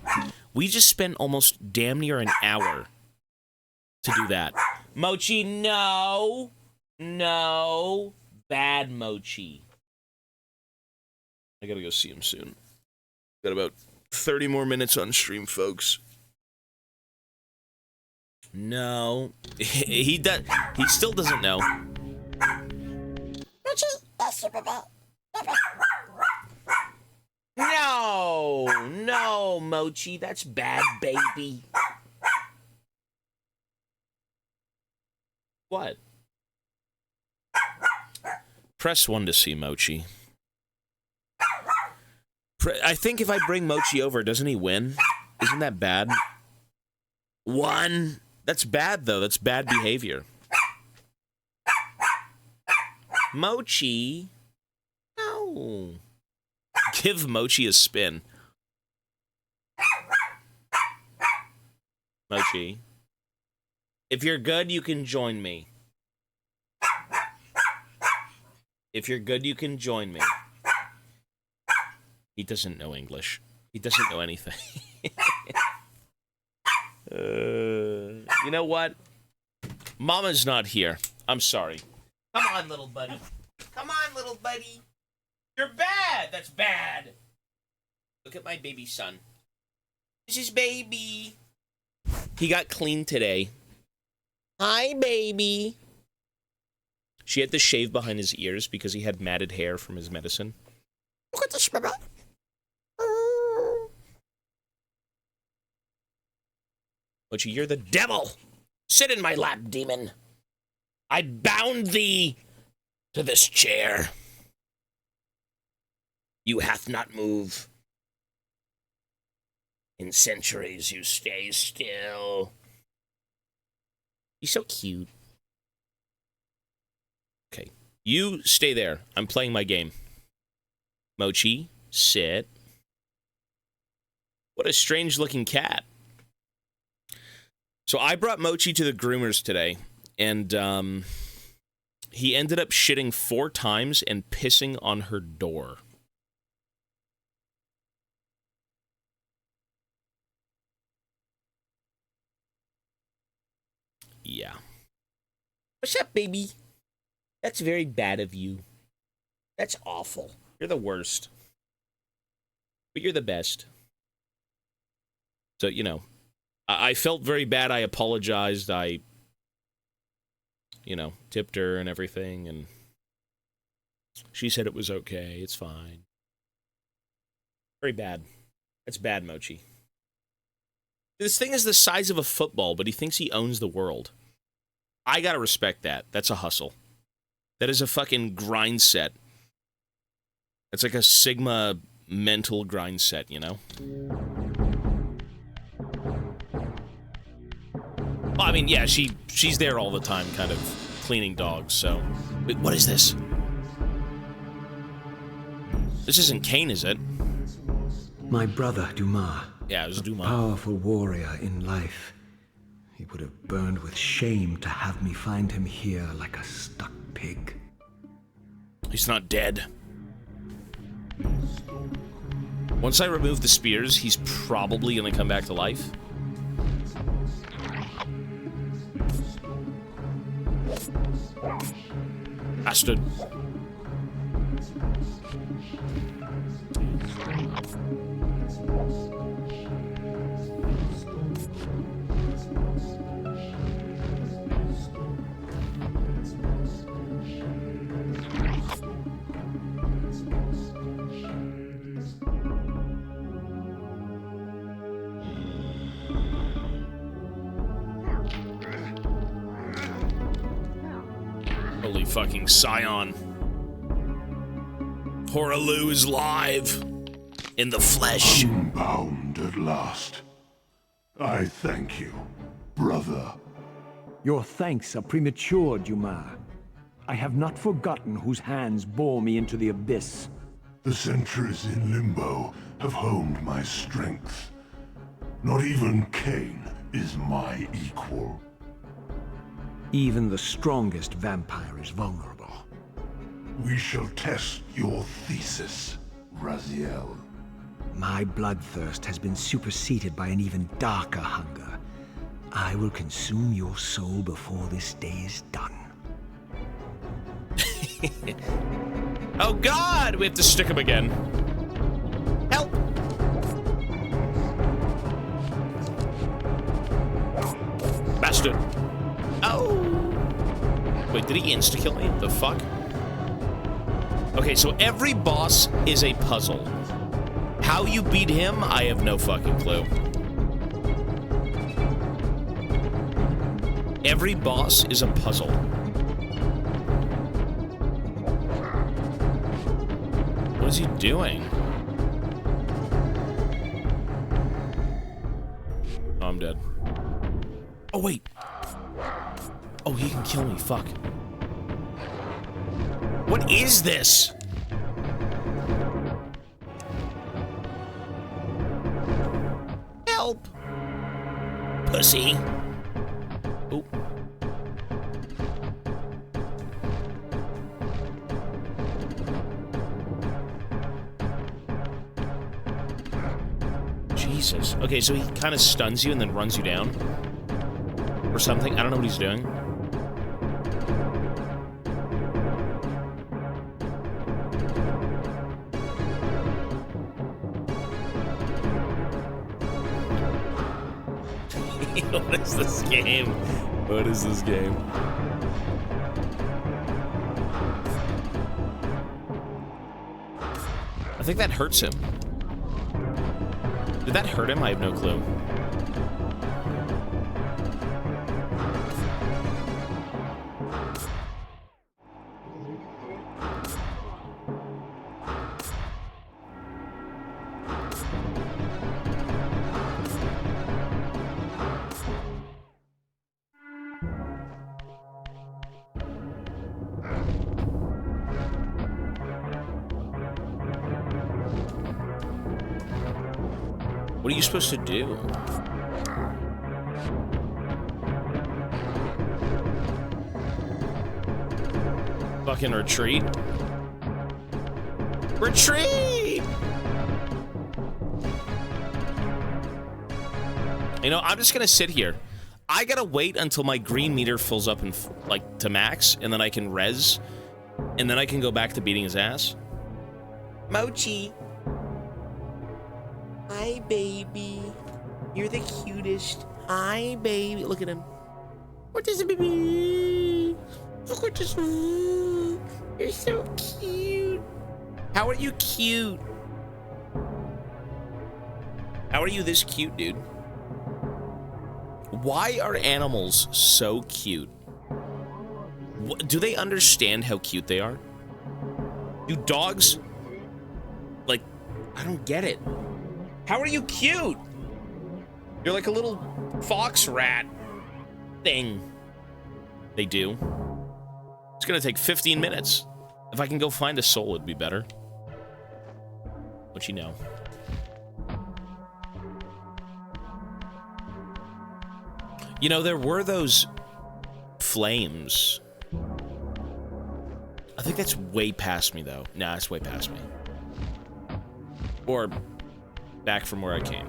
We just spent almost damn near an hour to do that. Mochi, no. No. Bad Mochi. I gotta go see him soon. Got about 30 more minutes on stream, folks. No. He does. He still doesn't know. Mochi, that's super bad. No. No, Mochi. That's bad, baby. What? Press 1 to see Mochi. I think if I bring Mochi over, doesn't he win? Isn't that bad? 1. That's bad, though. That's bad behavior. Mochi. No. Give Mochi a spin. Mochi. If you're good, you can join me. If you're good, you can join me. He doesn't know English. He doesn't know anything. You know what? Mama's not here. I'm sorry. Come on, little buddy. Come on, little buddy. You're bad. That's bad. Look at my baby son. This is baby. He got clean today. Hi, baby. She had to shave behind his ears because he had matted hair from his medicine. Look at this, baby. Mochi, you're the devil. Sit in my lap, demon. I bound thee to this chair. You hath not moved. In centuries you stay still. He's so cute. Okay, you stay there. I'm playing my game. Mochi, sit. What a strange-looking cat. So I brought Mochi to the groomers today, and he ended up shitting 4 times and pissing on her door. Yeah. What's up, baby? That's very bad of you. That's awful. You're the worst. But you're the best. So, you know, I felt very bad. I apologized. I, you know, tipped her and everything, and she said it was okay. It's fine. Very bad. That's bad, Mochi. This thing is the size of a football, but he thinks he owns the world. I gotta respect that. That's a hustle. That is a fucking grind set. It's like a Sigma mental grind set, you know? Well, I mean, yeah, she's there all the time, kind of cleaning dogs, so... Wait, what is this? This isn't Kain, is it? My brother, Dumas. Yeah, it was Dumas. Powerful warrior in life. He would have burned with shame to have me find him here like a stuck pig. He's not dead. Once I remove the spears, he's probably gonna come back to life. Bastard. Holy fucking Scion. Horaloo is live. In the flesh. Unbound at last. I thank you, brother. Your thanks are premature, Dumas. I have not forgotten whose hands bore me into the abyss. The centuries in limbo have honed my strength. Not even Kain is my equal. Even the strongest vampire is vulnerable. We shall test your thesis, Raziel. My bloodthirst has been superseded by an even darker hunger. I will consume your soul before this day is done. Oh God! We have to stick him again. Help! Bastard. Oh! Wait, did he insta-kill me? The fuck? Okay, so every boss is a puzzle. How you beat him, I have no fucking clue. Every boss is a puzzle. What is he doing? Oh, I'm dead. Oh, wait. Oh, he can kill me. Fuck. What is this? Help. Pussy. Oh. Jesus. Okay, so he kind of stuns you and then runs you down. Or something. I don't know what he's doing. What is this game? What is this game? I think that hurts him. Did that hurt him? I have no clue. What are you supposed to do? Fucking retreat. Retreat! You know, I'm just gonna sit here. I gotta wait until my green meter fills up and like to max, and then I can res, and then I can go back to beating his ass. Mochi. Hi, baby. You're the cutest. Hi, baby. Look at him. What is it, baby? Look at this. You're so cute. How are you cute? How are you this cute, dude? Why are animals so cute? Do they understand how cute they are? Do dogs... Like, I don't get it. How are you cute? You're like a little fox rat thing. They do. It's gonna take 15 minutes. If I can go find a soul, it'd be better. What you know? You know, there were those flames. I think that's way past me, though. Nah, it's way past me. Or back from where I came.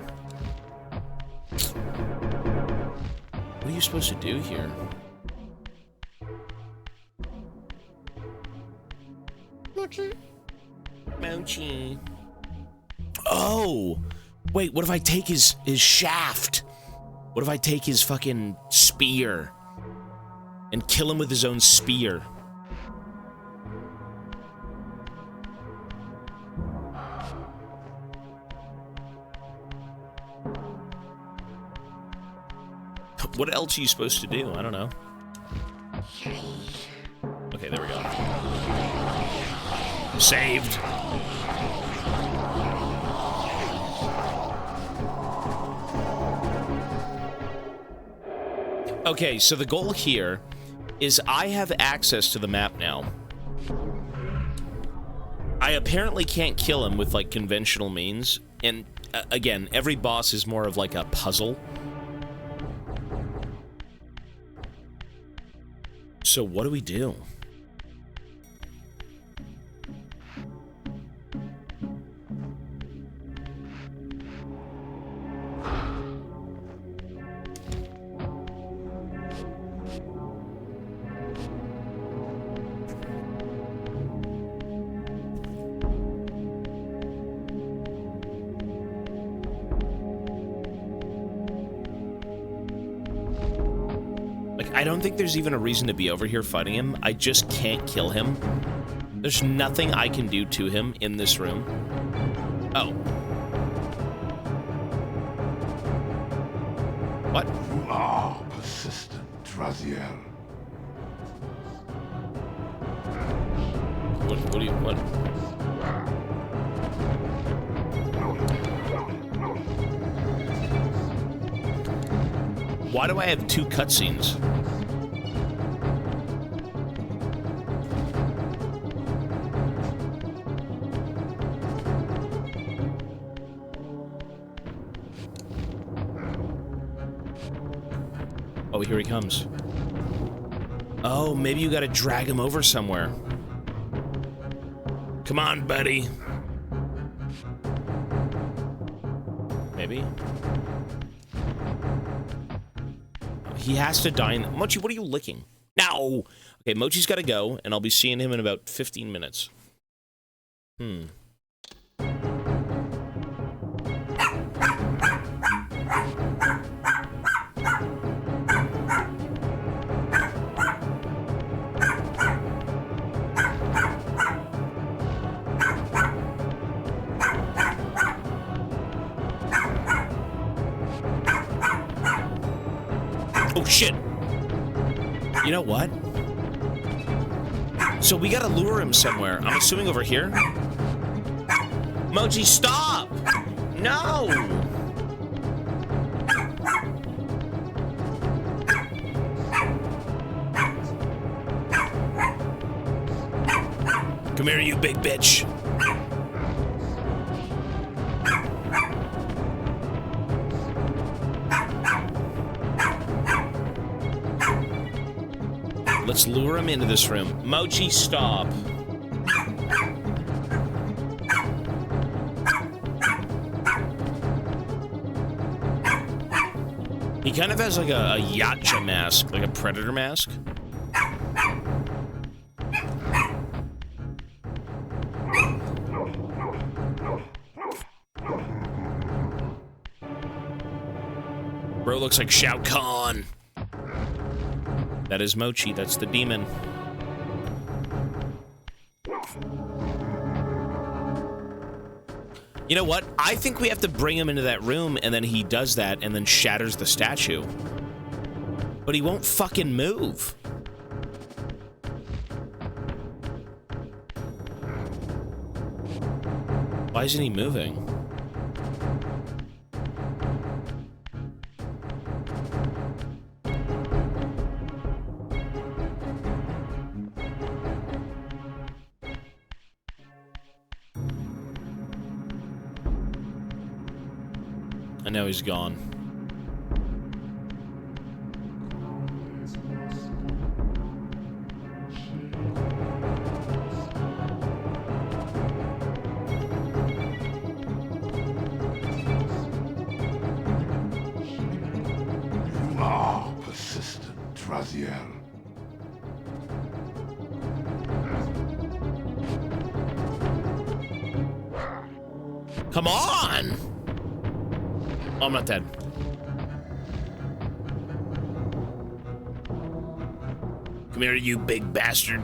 What are you supposed to do here? Mochi. Mochi. Oh! Wait, what if I take his shaft? What if I take his fucking spear and kill him with his own spear? What else are you supposed to do? I don't know. Okay, there we go. Saved. Okay, so the goal here is I have access to the map now. I apparently can't kill him with, like, conventional means. And, again, every boss is more of, like, a puzzle. So what do we do? I don't think there's even a reason to be over here fighting him. I just can't kill him. There's nothing I can do to him in this room. Oh. What? You are persistent. Traziel. What do you, what? Why do I have 2 cutscenes? Oh, here he comes. Oh, maybe you gotta drag him over somewhere. Come on, buddy. Maybe? He has to die in... Mochi, what are you licking? No! Okay, Mochi's gotta go, and I'll be seeing him in about 15 minutes. Oh, shit. You know what? So we gotta lure him somewhere. I'm assuming over here. Mochi, stop! No! Come here, you big bitch. Let's lure him into this room. Mochi, stop. He kind of has like a Yacha mask, like a predator mask. Bro looks like Shao Kahn. That is Mochi, that's the demon. You know what? I think we have to bring him into that room, and then he does that, and then shatters the statue. But he won't fucking move. Why isn't he moving? And now he's gone. You are persistent, Traziel. Come on! Oh, I'm not dead. Come here, you big bastard.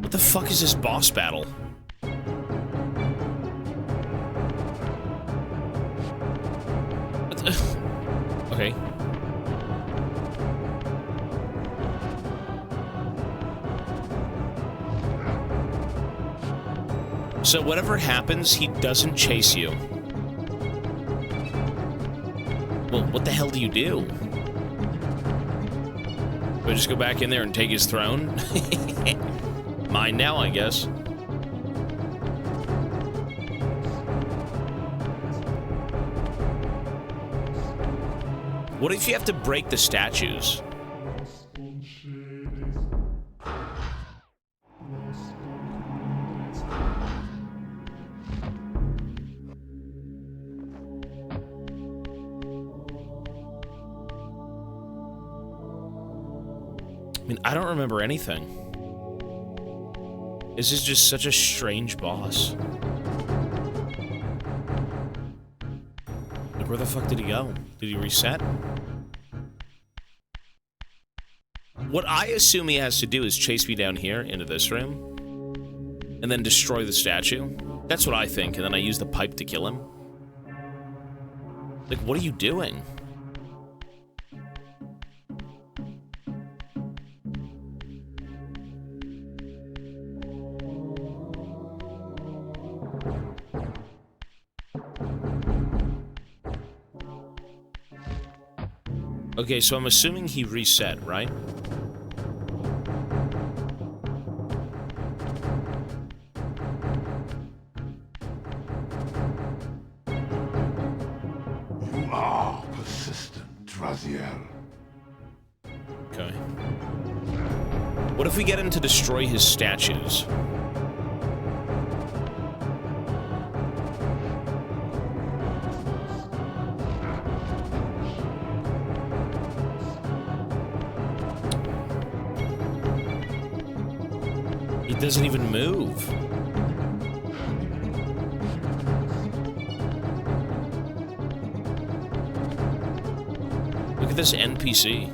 What the fuck is this boss battle? What the... Okay. So whatever happens, he doesn't chase you. Well, what the hell do you do? Do I just go back in there and take his throne? Mine now, I guess. What if you have to break the statues? I mean, I don't remember anything. This is just such a strange boss. Like, where the fuck did he go? Did he reset? What I assume he has to do is chase me down here into this room and then destroy the statue. That's what I think, and then I use the pipe to kill him. Like, what are you doing? Okay, so I'm assuming he reset, right? You are persistent, Raziel. Okay. What if we get him to destroy his statues? He doesn't even move. Look at this NPC.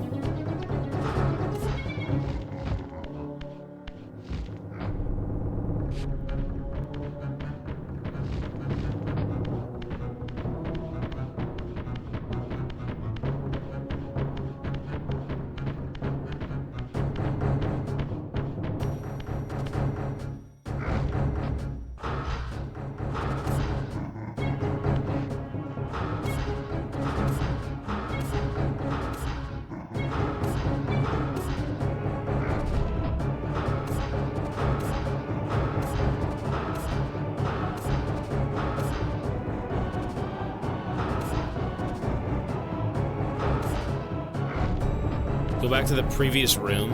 Go back to the previous room.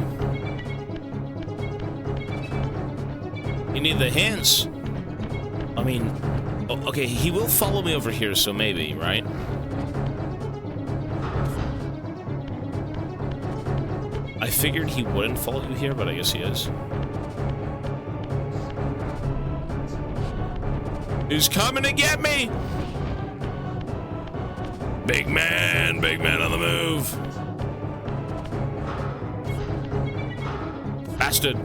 You need the hints. I mean, okay, he will follow me over here, so maybe, right? I figured he wouldn't follow you here, but I guess he is. He's coming to get me! Big man on the move. Bastard.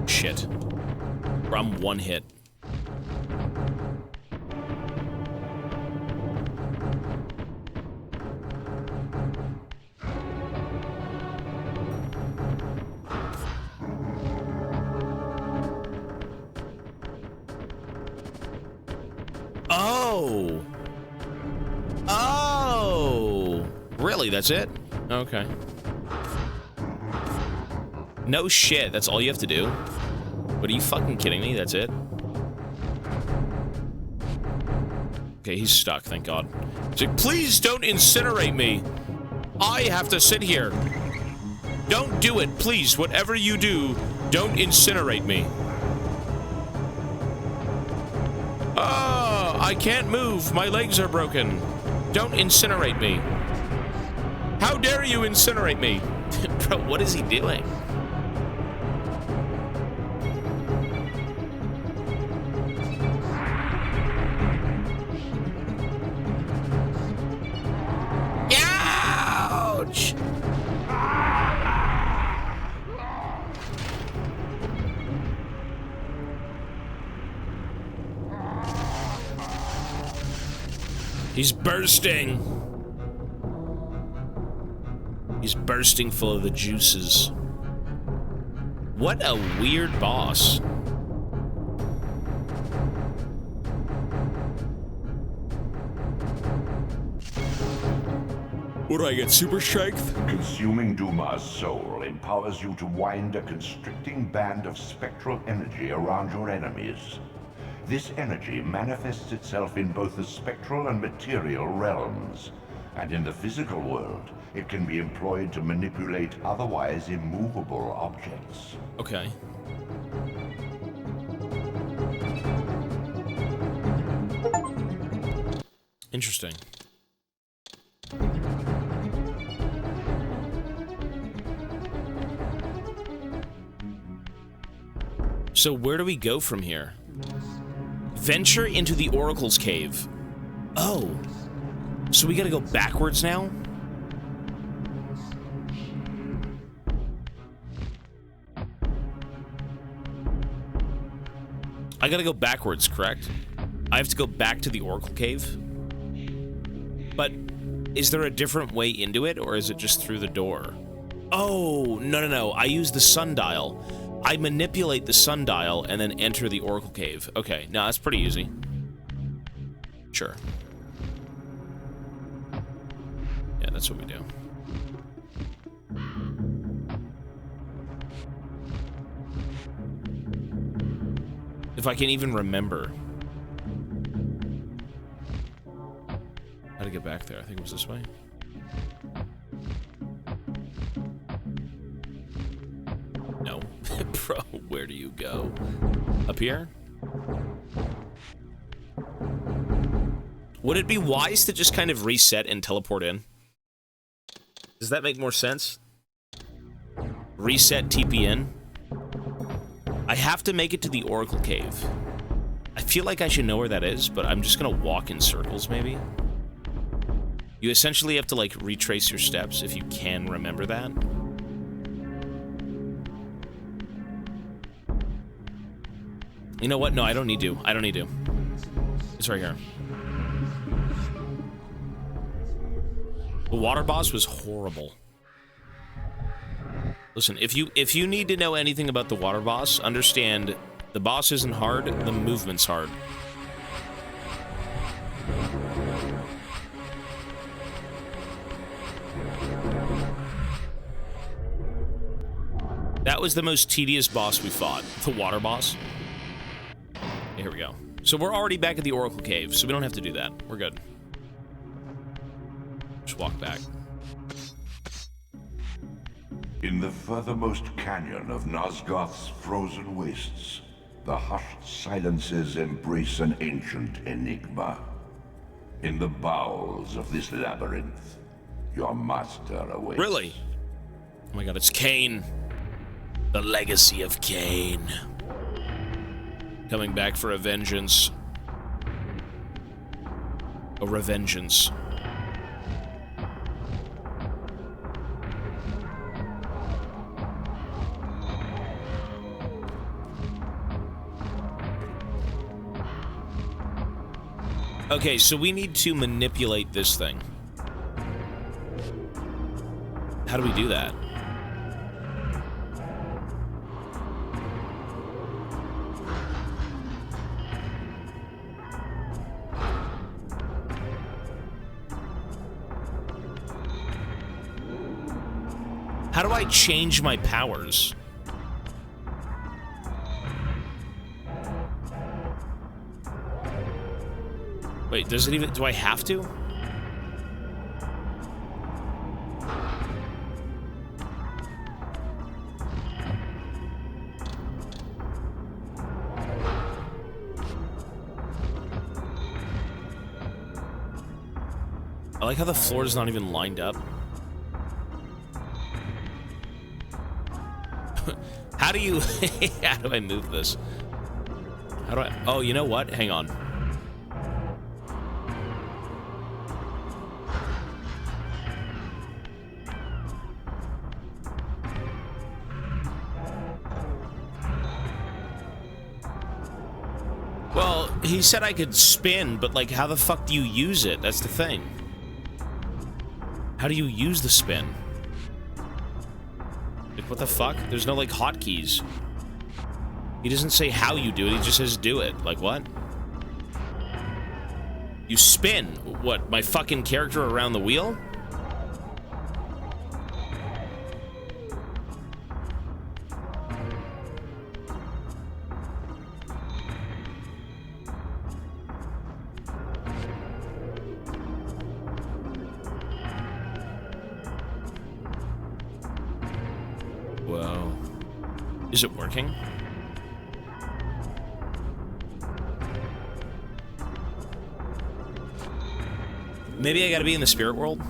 Shit. I'm one hit. Oh. Oh. Really? That's it? Okay. No shit. That's all you have to do? What, are you fucking kidding me? That's it? Okay, he's stuck, thank God. He's like, please don't incinerate me. I have to sit here. Don't do it, please. Whatever you do, don't incinerate me. Oh, I can't move. My legs are broken. Don't incinerate me. How dare you incinerate me? Bro, what is he doing? Ouch! He's bursting. He's bursting full of the juices. What a weird boss. What do I get, super strength? Consuming Duma's soul empowers you to wind a constricting band of spectral energy around your enemies. This energy manifests itself in both the spectral and material realms, and in the physical world, it can be employed to manipulate otherwise immovable objects. Okay. Interesting. So where do we go from here? Venture into the Oracle's cave. Oh. So we gotta go backwards now? I gotta go backwards, correct? I have to go back to the Oracle cave? But is there a different way into it, or is it just through the door? Oh, no. I use the sundial. I manipulate the sundial and then enter the Oracle cave. Okay, no, that's pretty easy. Sure. Yeah, that's what we do. If I can even remember how to get back there. I think it was this way. No. Bro, where do you go? Up here? Would it be wise to just kind of reset and teleport in? Does that make more sense? Reset, TP in? I have to make it to the Oracle Cave. I feel like I should know where that is, but I'm just gonna walk in circles, maybe? You essentially have to, like, retrace your steps if you can remember that. You know what? No, I don't need to. I don't need to. It's right here. The water boss was horrible. Listen, if you need to know anything about the water boss, understand the boss isn't hard, the movement's hard. That was the most tedious boss we fought, the water boss. Here we go. So we're already back at the Oracle Cave, so we don't have to do that. We're good. Just walk back. In the furthermost canyon of Nosgoth's frozen wastes, the hushed silences embrace an ancient enigma. In the bowels of this labyrinth, your master awaits. Really? Oh my god, it's Kain. The legacy of Kain. Coming back for a vengeance. A revengeance. Okay, so we need to manipulate this thing. How do we do that? How do I change my powers? Wait, does it even... do I have to? I like how the floor is not even lined up. How do you... how do I move this? How do I... oh, you know what? Hang on. Well, he said I could spin, but, like, how the fuck do you use it? That's the thing. How do you use the spin? Like, what the fuck? There's no, like, hotkeys. He doesn't say how you do it, he just says do it. Like, what? You spin. What, my fucking character around the wheel? Whoa. Is it working? Maybe I gotta be in the spirit world?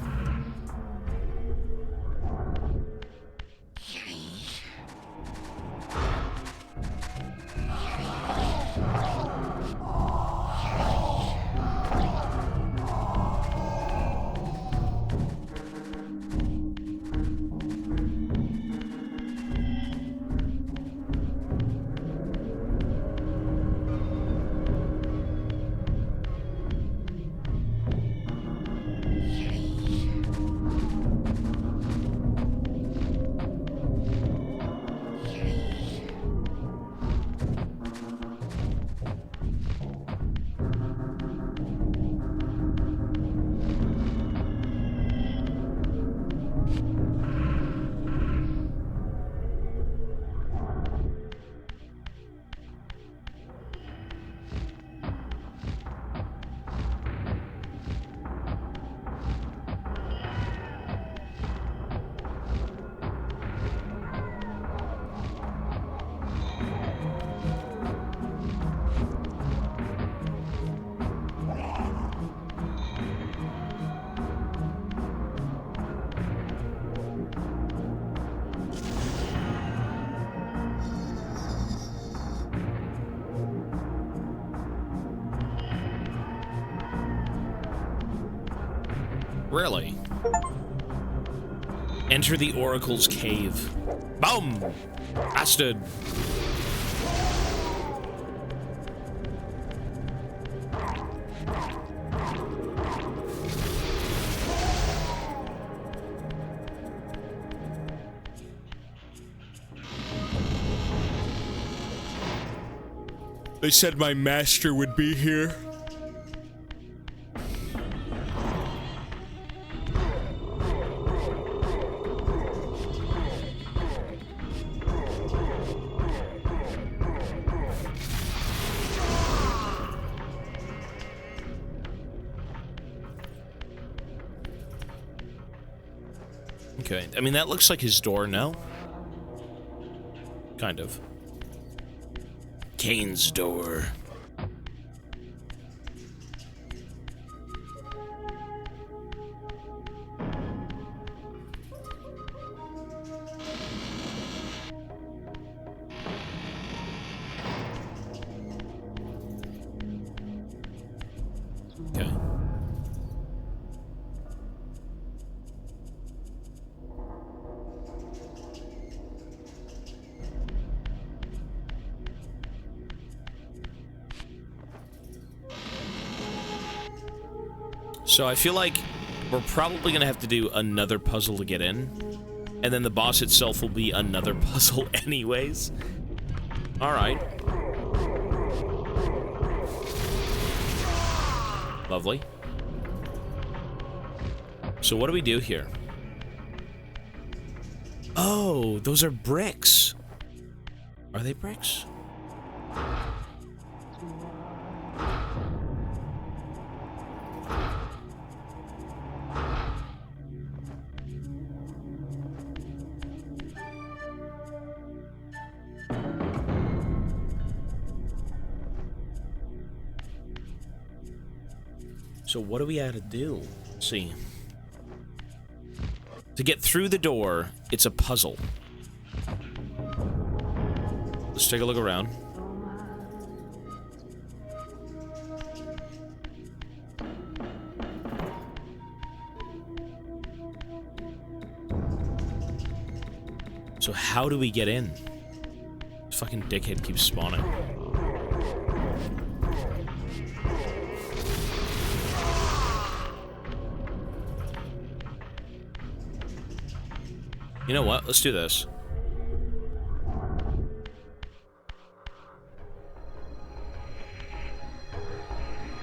Really? Enter the Oracle's cave. Boom! Bastard! They said my master would be here. Okay, I mean, that looks like his door, no? Kind of. Kain's door. Okay. So I feel like we're probably gonna have to do another puzzle to get in, and then the boss itself will be another puzzle anyways. Alright. Lovely. So what do we do here? Oh, those are bricks. Are they bricks? So what do we have to do? Let's see. To get through the door, it's a puzzle. Let's take a look around. So how do we get in? This fucking dickhead keeps spawning. You know what? Let's do this.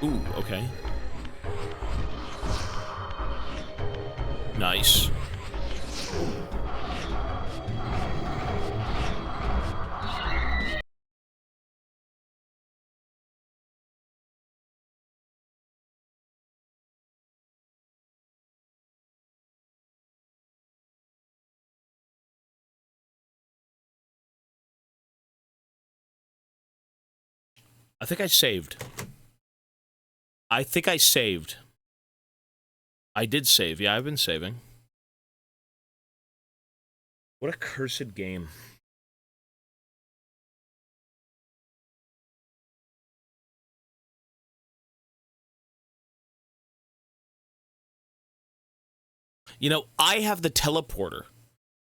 Ooh, okay. Nice. I think I saved. I think I saved. I did save. Yeah, I've been saving. What a cursed game. You know, I have the teleporter.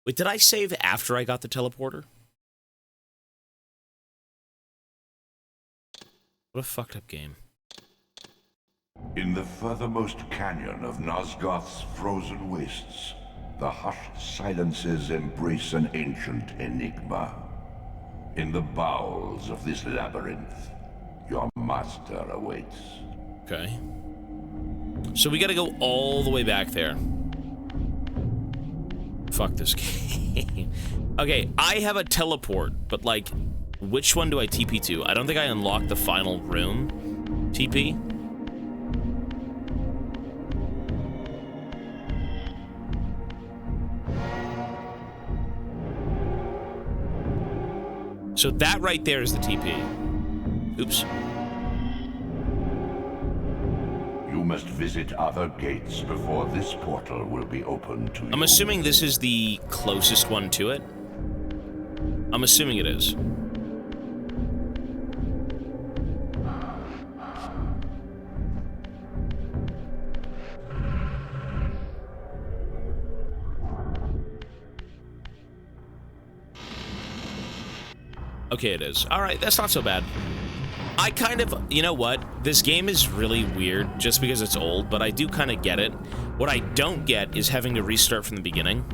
Wait, did I save after I got the teleporter? What a fucked up game. In the furthermost canyon of Nosgoth's frozen wastes, the hushed silences embrace an ancient enigma. In the bowels of this labyrinth, your master awaits. Okay. So we gotta go all the way back there. Fuck this game. Okay, I have a teleport, but like, which one do I TP to? I don't think I unlocked the final room. TP? So that right there is the TP. Oops. You must visit other gates before this portal will be open to you. I'm assuming this is the closest one to it. I'm assuming it is. Okay, it is. All right, that's not so bad. I kind of, you know what? This game is really weird just because it's old, but I do kind of get it. What I don't get is having to restart from the beginning.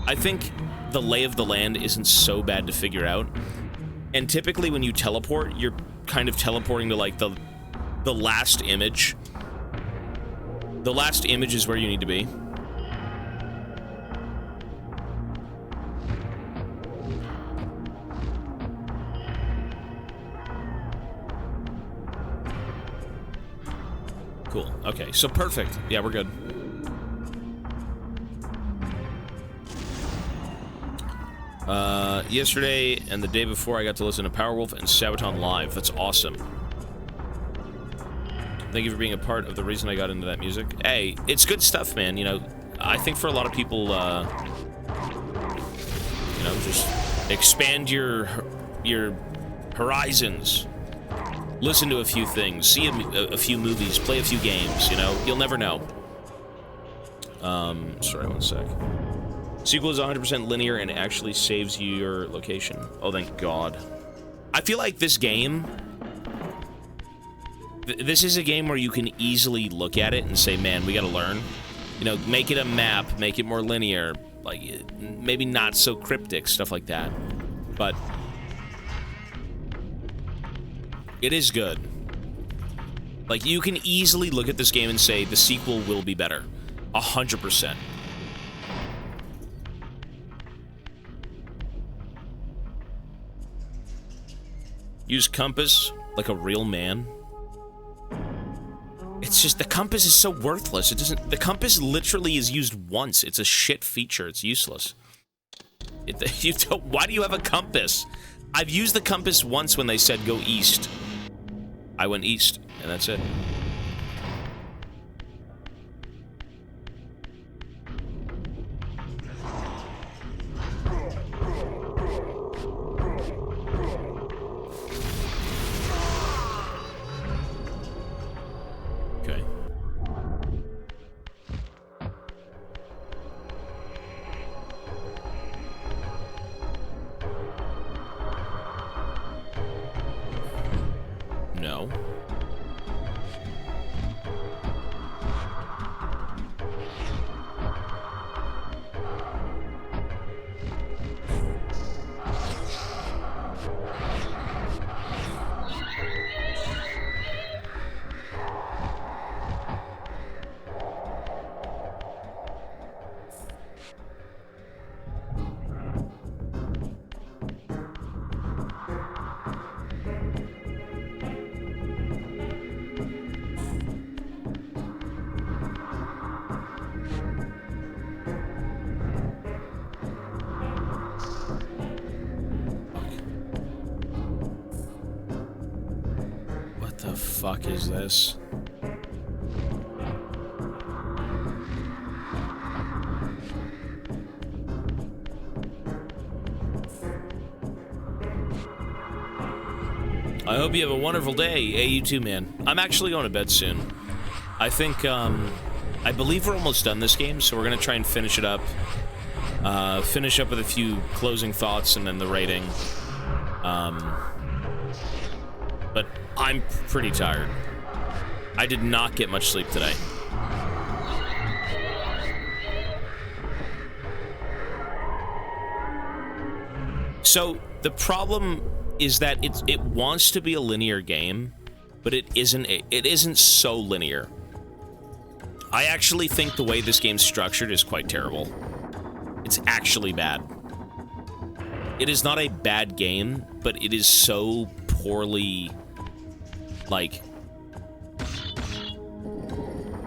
I think the lay of the land isn't so bad to figure out. And typically when you teleport, you're kind of teleporting to like the last image. The last image is where you need to be. Cool. Okay, so perfect. Yeah, we're good. Yesterday and the day before, I got to listen to Powerwolf and Sabaton live. That's awesome. Thank you for being a part of the reason I got into that music. Hey, it's good stuff, man. You know, I think for a lot of people, you know, just expand your horizons. Listen to a few things, see a few movies, play a few games, you know? You'll never know. Sorry, one sec. Sequel is 100% linear and actually saves you your location. Oh, thank God. I feel like this game... This is a game where you can easily look at it and say, man, we gotta learn. You know, make it a map, make it more linear. Like, maybe not so cryptic, stuff like that. But... it is good. Like, you can easily look at this game and say, the sequel will be better. 100%. Use compass like a real man. It's just, the compass is so worthless. It doesn't, the compass literally is used once. It's a shit feature. It's useless. You don't, why do you have a compass? I've used the compass once when they said go east. I went east, and that's it. Okay. No. The fuck is this? I hope you have a wonderful day. Hey, you too, man. I'm actually going to bed soon. I think, I believe we're almost done this game, so we're gonna try and finish it up. Finish up with a few closing thoughts and then the rating. But I'm pretty tired. I did not get much sleep today. So the problem is that it wants to be a linear game, but it isn't so linear. I actually think the way this game's structured is quite terrible. It's actually bad. It is not a bad game, but it is so poorly, like,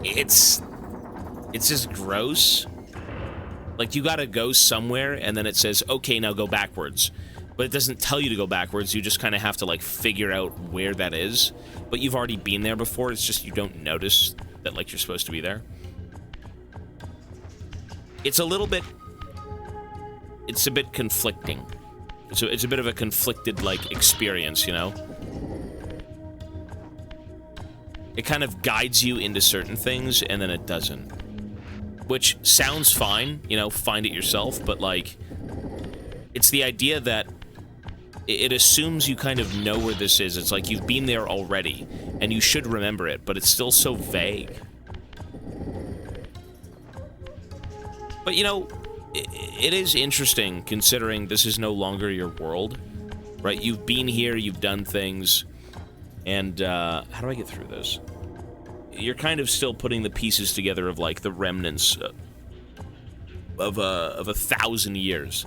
it's just gross. Like, you gotta go somewhere, and then it says, okay, now go backwards. But it doesn't tell you to go backwards, you just kind of have to, like, figure out where that is. But you've already been there before, it's just you don't notice that, like, you're supposed to be there. It's a little bit... It's a bit conflicting. It's a bit of a conflicted, like, experience, you know? It kind of guides you into certain things, and then it doesn't. Which sounds fine, you know, find it yourself, but, like, it's the idea that it assumes you kind of know where this is. It's like you've been there already, and you should remember it, but it's still so vague. But, you know, it is interesting, considering this is no longer your world, right? You've been here, you've done things, and, how do I get through this? You're kind of still putting the pieces together of, like, the remnants of 1,000 years.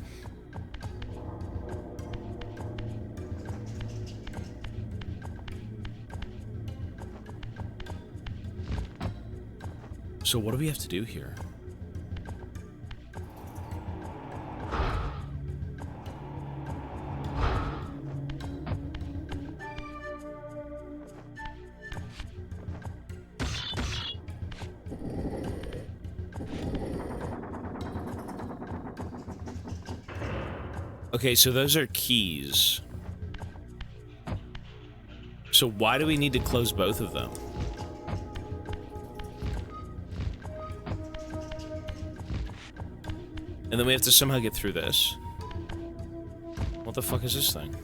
So what do we have to do here? Okay, so those are keys. So why do we need to close both of them? And then we have to somehow get through this. What the fuck is this thing?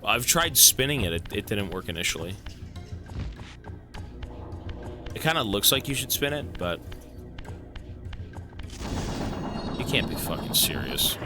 I've tried spinning it. It didn't work initially. It kind of looks like you should spin it, but you can't be fucking serious.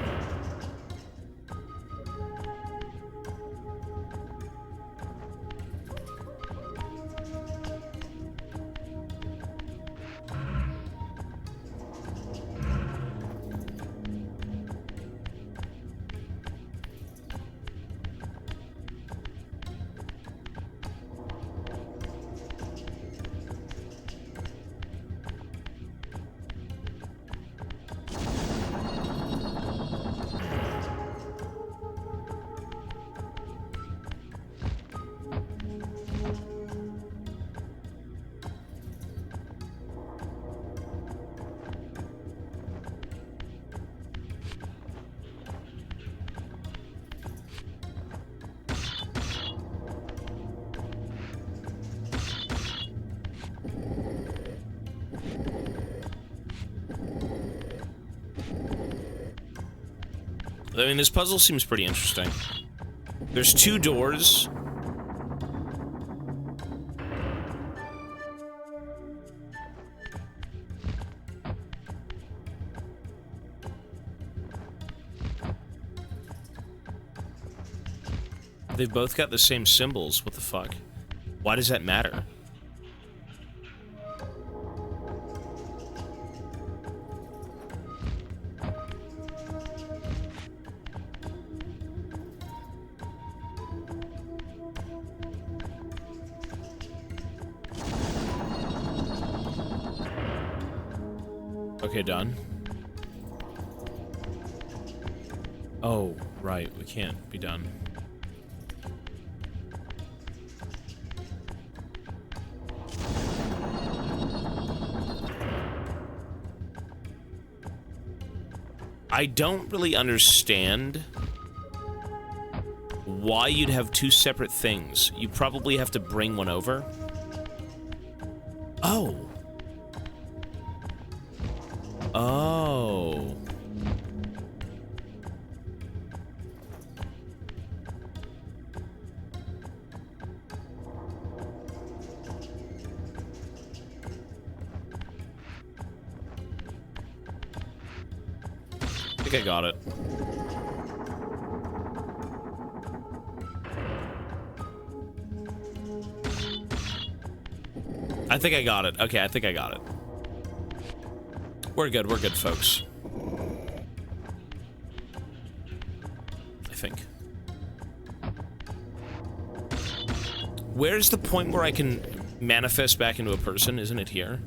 I mean, this puzzle seems pretty interesting. There's 2 doors. They've both got the same symbols. What the fuck? Why does that matter? Okay, done. Oh, right, we can't be done. I don't really understand why you'd have 2 separate things. You probably have to bring one over. Oh. Oh. I think I got it. I think I got it. Okay, I think I got it. We're good, folks. I think. Where's the point where I can manifest back into a person? Isn't it here?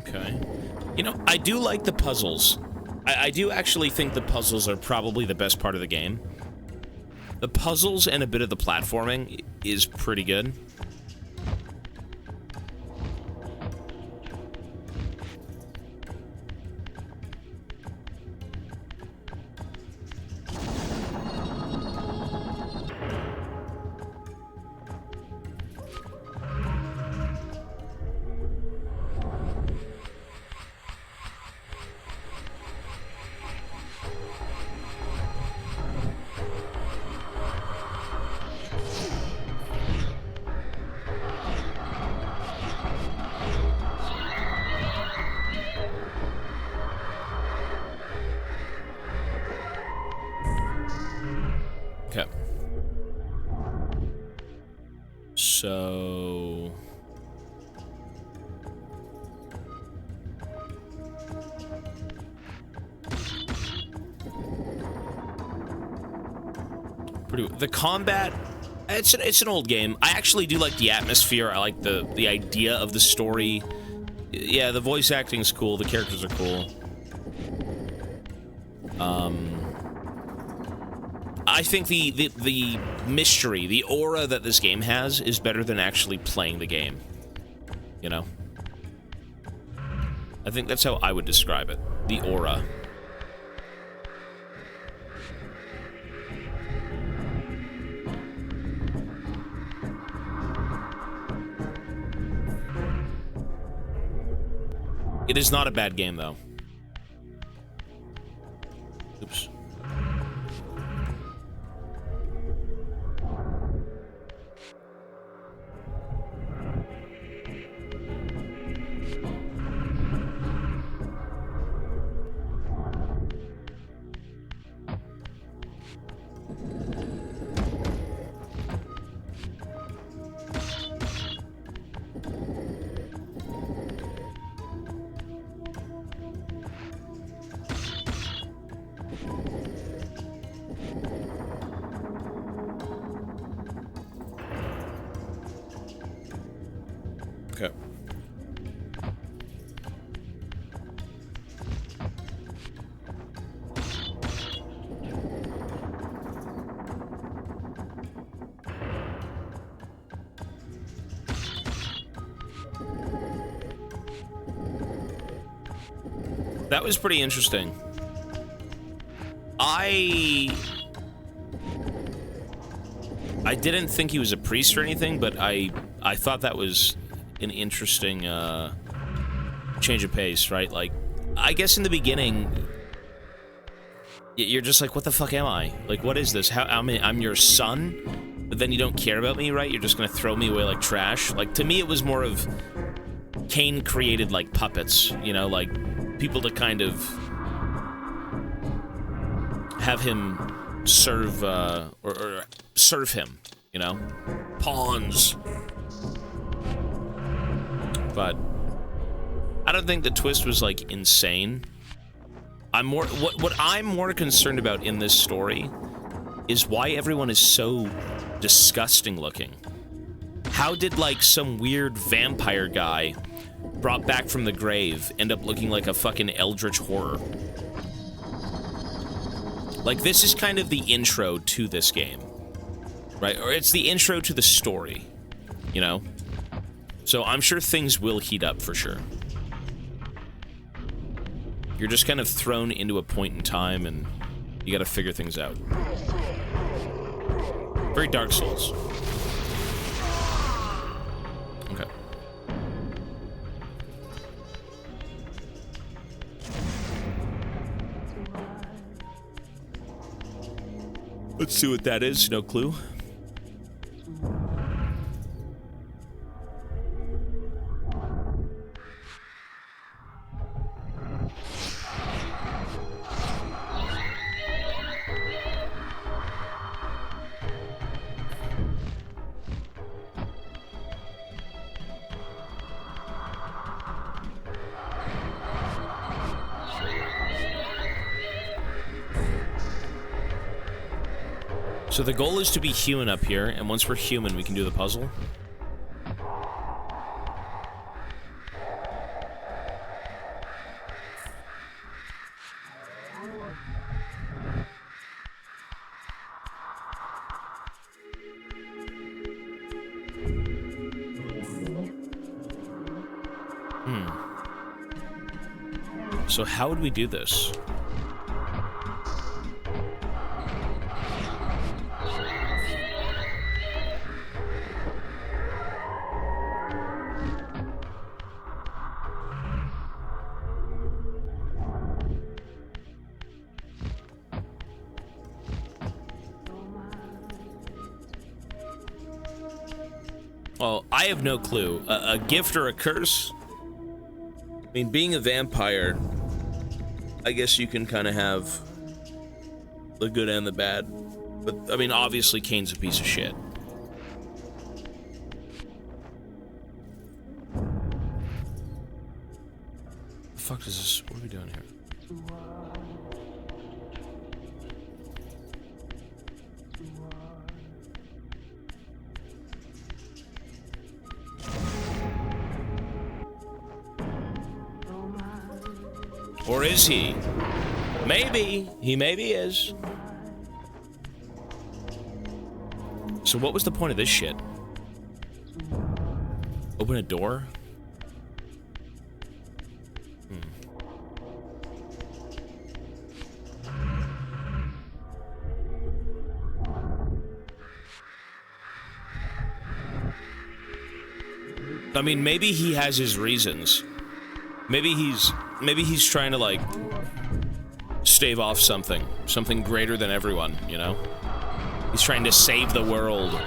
Okay. You know, I do like the puzzles. I do actually think the puzzles are probably the best part of the game. The puzzles and a bit of the platforming is pretty good. Okay. So... The combat, it's an old game. I actually do like the atmosphere. I like the idea of the story. Yeah, the voice acting's cool. The characters are cool. I think the mystery, the aura that this game has is better than actually playing the game. You know? I think that's how I would describe it. The aura. It is not a bad game, though. Oops. Okay. That was pretty interesting. I didn't think he was a priest or anything, but I thought that was an interesting change of pace, right? Like, I guess in the beginning, you're just like, what the fuck am I? Like, what is this? I'm your son, but then you don't care about me, right? You're just gonna throw me away like trash. Like, to me, it was more of Kain created, like, puppets, you know, like, people to kind of have him serve, or serve him, you know? Pawns. But I don't think the twist was, like, insane. What I'm more concerned about in this story is why everyone is so disgusting looking. How did, like, some weird vampire guy brought back from the grave end up looking like a fucking eldritch horror? Like, this is kind of the intro to this game, right? Or it's the intro to the story, you know? So I'm sure things will heat up for sure. You're just kind of thrown into a point in time and you gotta figure things out. Very Dark Souls. Okay. Let's see what that is. No clue. So the goal is to be human up here, and once we're human, we can do the puzzle. So how would we do this? Well, I have no clue. A gift or a curse? I mean, being a vampire, I guess you can kind of have the good and the bad. But, I mean, obviously, Kain's a piece of shit. The fuck is this? What are we doing here? Or is he? Maybe. He maybe is. So what was the point of this shit? Open a door? I mean, maybe he has his reasons. Maybe he's trying to, like, stave off something greater than everyone, you know? He's trying to save the world.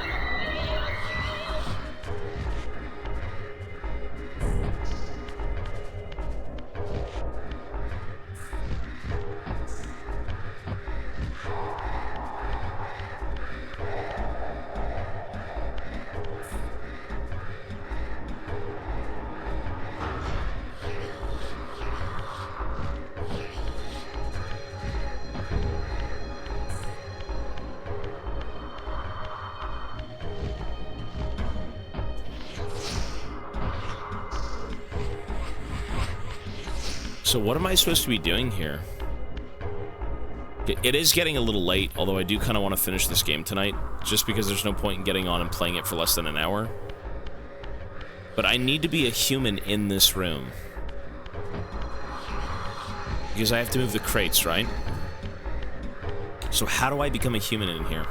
So what am I supposed to be doing here? It is getting a little late, although I do kind of want to finish this game tonight, just because there's no point in getting on and playing it for less than an hour. But I need to be a human in this room. Because I have to move the crates, right? So how do I become a human in here?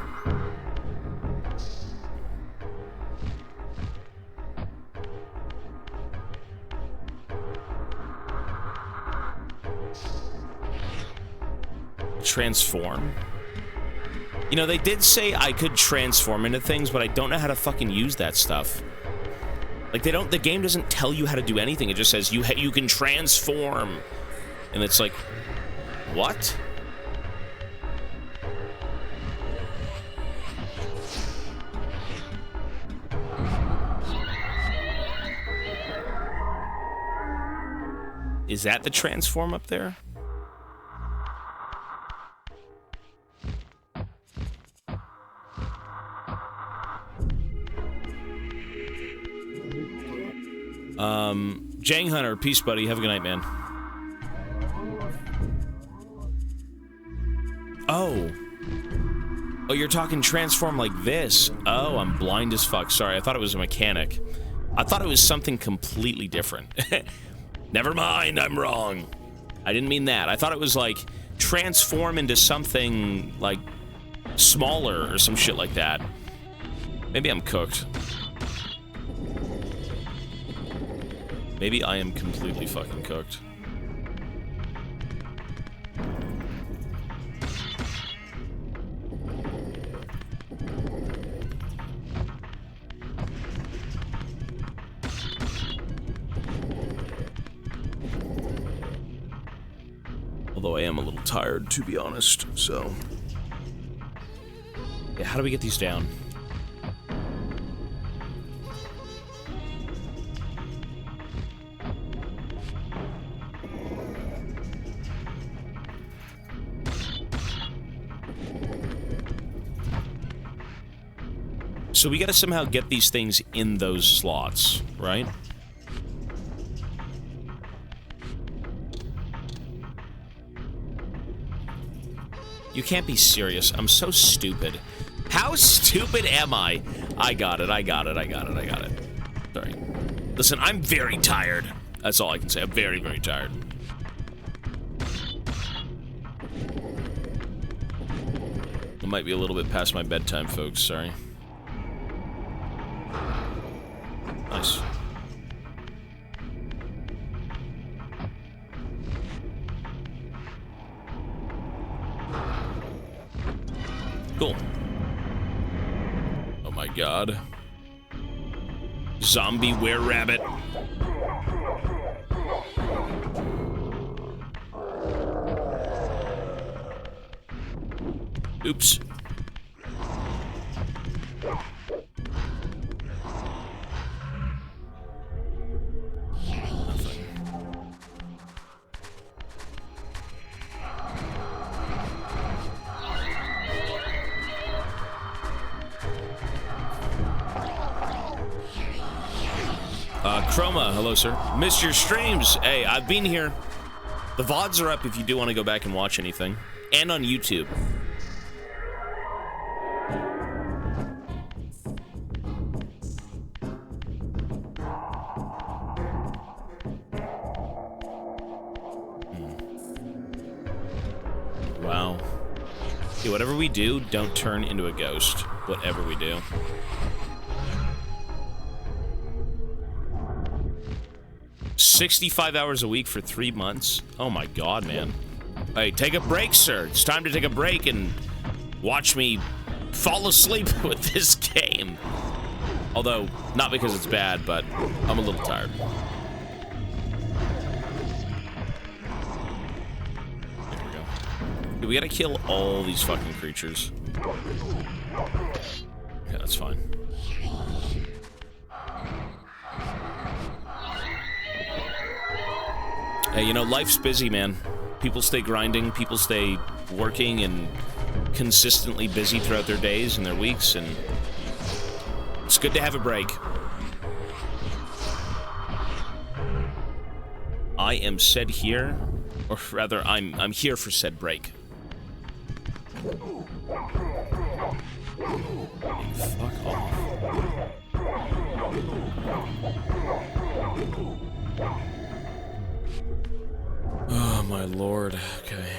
Transform. You know, they did say I could transform into things, but I don't know how to fucking use that stuff. Like, the game doesn't tell you how to do anything. It just says you can transform. And it's like, what? Is that the transform up there? Jang Hunter, peace, buddy. Have a good night, man. Oh. Oh, you're talking transform like this. Oh, I'm blind as fuck. Sorry, I thought it was a mechanic. I thought it was something completely different. Never mind, I'm wrong. I didn't mean that. I thought it was like transform into something like smaller or some shit like that. Maybe I'm cooked. Maybe I am completely fucking cooked. Although I am a little tired, to be honest, so... Yeah, how do we get these down? So we gotta somehow get these things in those slots, right? You can't be serious. I'm so stupid. How stupid am I? I got it. Sorry. Listen, I'm very tired. That's all I can say. I'm very, very tired. It might be a little bit past my bedtime, folks. Sorry. Nice. Cool. Oh my god. Zombie were-rabbit. Oops. Chroma, hello, sir. Missed your streams. Hey, I've been here. The VODs are up if you do want to go back and watch anything. And on YouTube. Wow. Okay, whatever we do, don't turn into a ghost. Whatever we do. $65 hours a week for 3 months? Oh my god, man. Hey, take a break, sir. It's time to take a break and watch me fall asleep with this game. Although, not because it's bad, but I'm a little tired. There we go. Dude, we gotta kill all these fucking creatures. Yeah, that's fine. Hey, you know, life's busy, man. People stay grinding, people stay working and consistently busy throughout their days and their weeks, and it's good to have a break. I am said here, or rather, I'm here for said break. Hey, fuck off. Oh, my lord. Okay.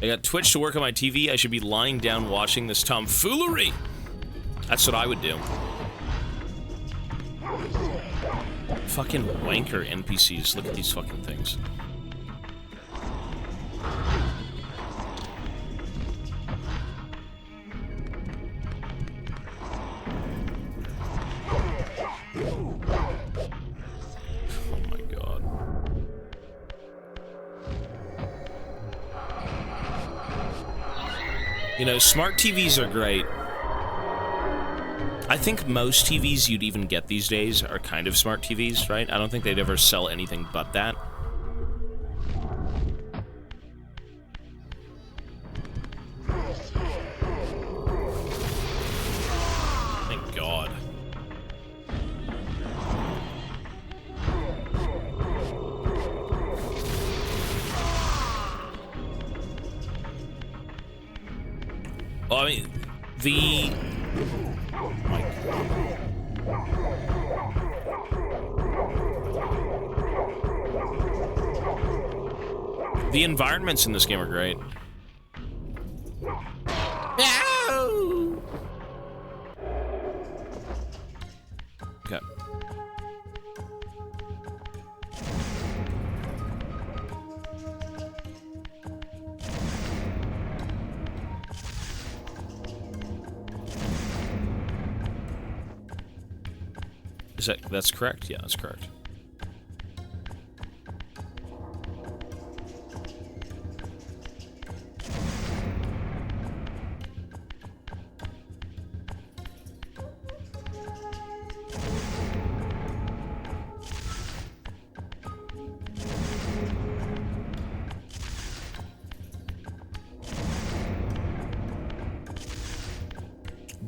I got Twitch to work on my TV. I should be lying down watching this tomfoolery. That's what I would do. Fucking wanker NPCs. Look at these fucking things. You know, smart TVs are great. I think most TVs you'd even get these days are kind of smart TVs, right? I don't think they'd ever sell anything but that. Thank God. Well, I mean, the... Oh my God. The environments in this game are great. Okay. That's correct? Yeah, that's correct.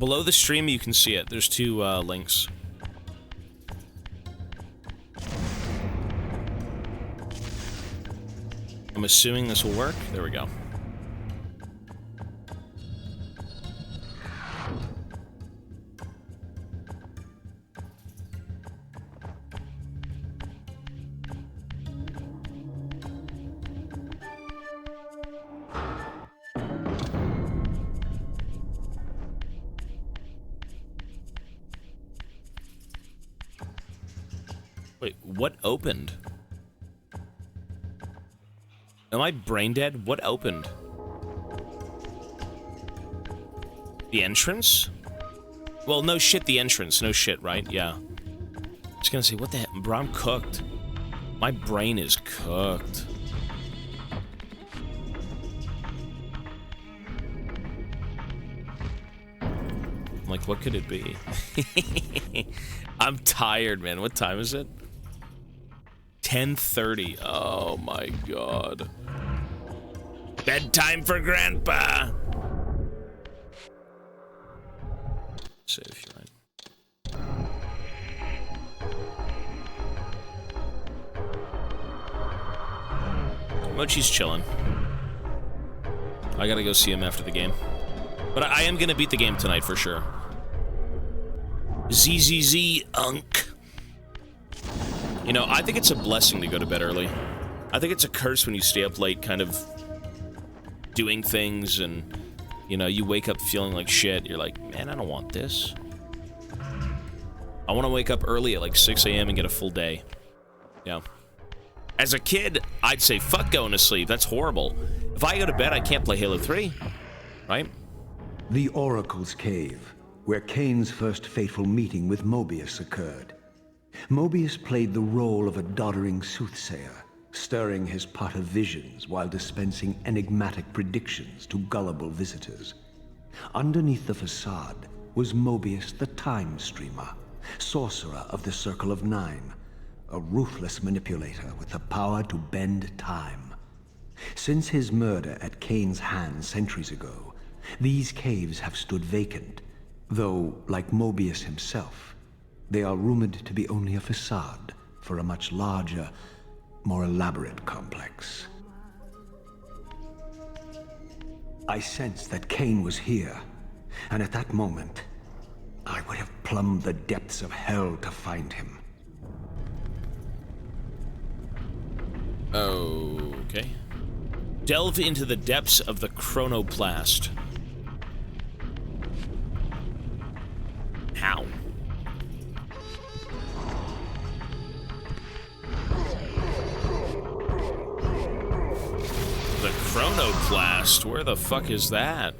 Below the stream, you can see it. There's two links. I'm assuming this will work. There we go. Wait, what opened? Am I brain dead? What opened? The entrance? Well, no shit, the entrance. No shit, right? Yeah. Just gonna say, what the heck? Bro, I'm cooked. My brain is cooked. I'm like, what could it be? I'm tired, man. What time is it? 10:30. Oh my god. Bedtime for Grandpa. Save, you're right. Mochi's chilling. I gotta go see him after the game. But I am gonna beat the game tonight for sure. ZZZ Unk. You know, I think it's a blessing to go to bed early. I think it's a curse when you stay up late kind of doing things and, you know, you wake up feeling like shit. You're like, man, I don't want this. I want to wake up early at like 6 a.m. and get a full day. Yeah. As a kid, I'd say, fuck going to sleep. That's horrible. If I go to bed, I can't play Halo 3. Right? The Oracle's Cave, where Kain's first fateful meeting with Mobius occurred. Mobius played the role of a doddering soothsayer, stirring his pot of visions while dispensing enigmatic predictions to gullible visitors. Underneath the facade was Mobius the Time Streamer, sorcerer of the Circle of Nine, a ruthless manipulator with the power to bend time. Since his murder at Kain's hands centuries ago, these caves have stood vacant, though, like Mobius himself, they are rumored to be only a facade for a much larger, more elaborate complex. I sensed that Kain was here, and at that moment, I would have plumbed the depths of hell to find him. Okay. Delve into the depths of the chronoplast. How? The chronoplast? Where the fuck is that?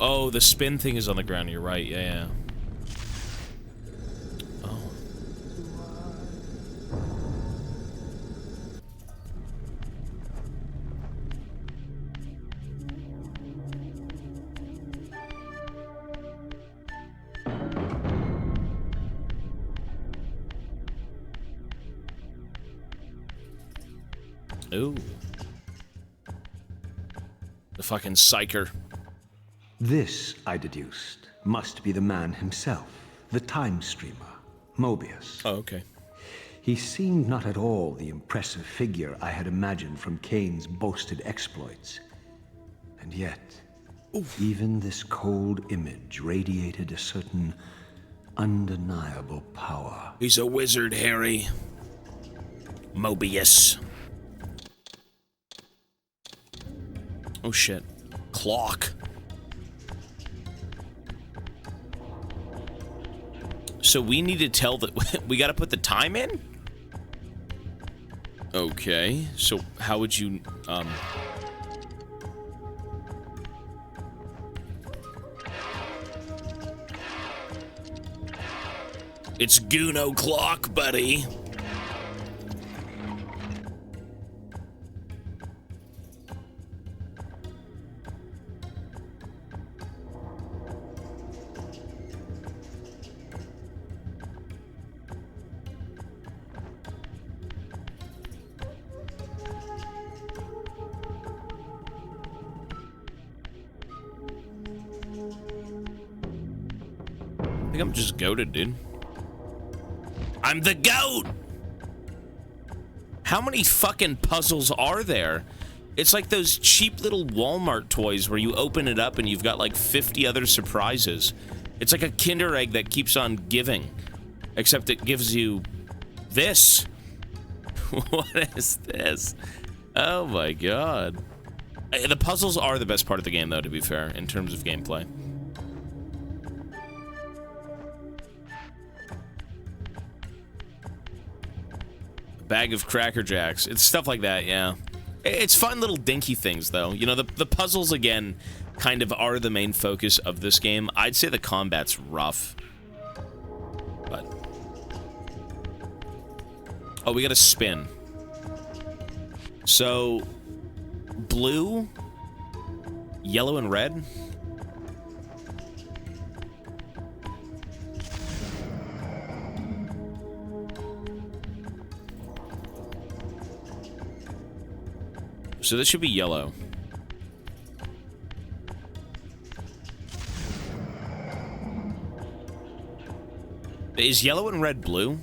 Oh, the spin thing is on the ground. You're right. Yeah. Oh. Ooh. The fucking psyker. This, I deduced, must be the man himself, the Time Streamer, Mobius. Oh, okay. He seemed not at all the impressive figure I had imagined from Kain's boasted exploits. And yet, even this cold image radiated a certain undeniable power. He's a wizard, Harry. Mobius. Oh shit. Clock. So we need to tell that we gotta put the time in? Okay, so how would you, It's Goono clock, buddy. I think I'm just goated, dude. I'm the goat! How many fucking puzzles are there? It's like those cheap little Walmart toys where you open it up and you've got like 50 other surprises. It's like a Kinder Egg that keeps on giving. Except it gives you this. What is this? Oh my god. The puzzles are the best part of the game, though, to be fair, in terms of gameplay. Bag of Cracker Jacks. It's stuff like that, yeah. It's fun little dinky things, though. You know, the puzzles, again, kind of are the main focus of this game. I'd say the combat's rough. But... oh, we gotta spin. So... blue, yellow, and red. So this should be yellow. Is yellow and red blue?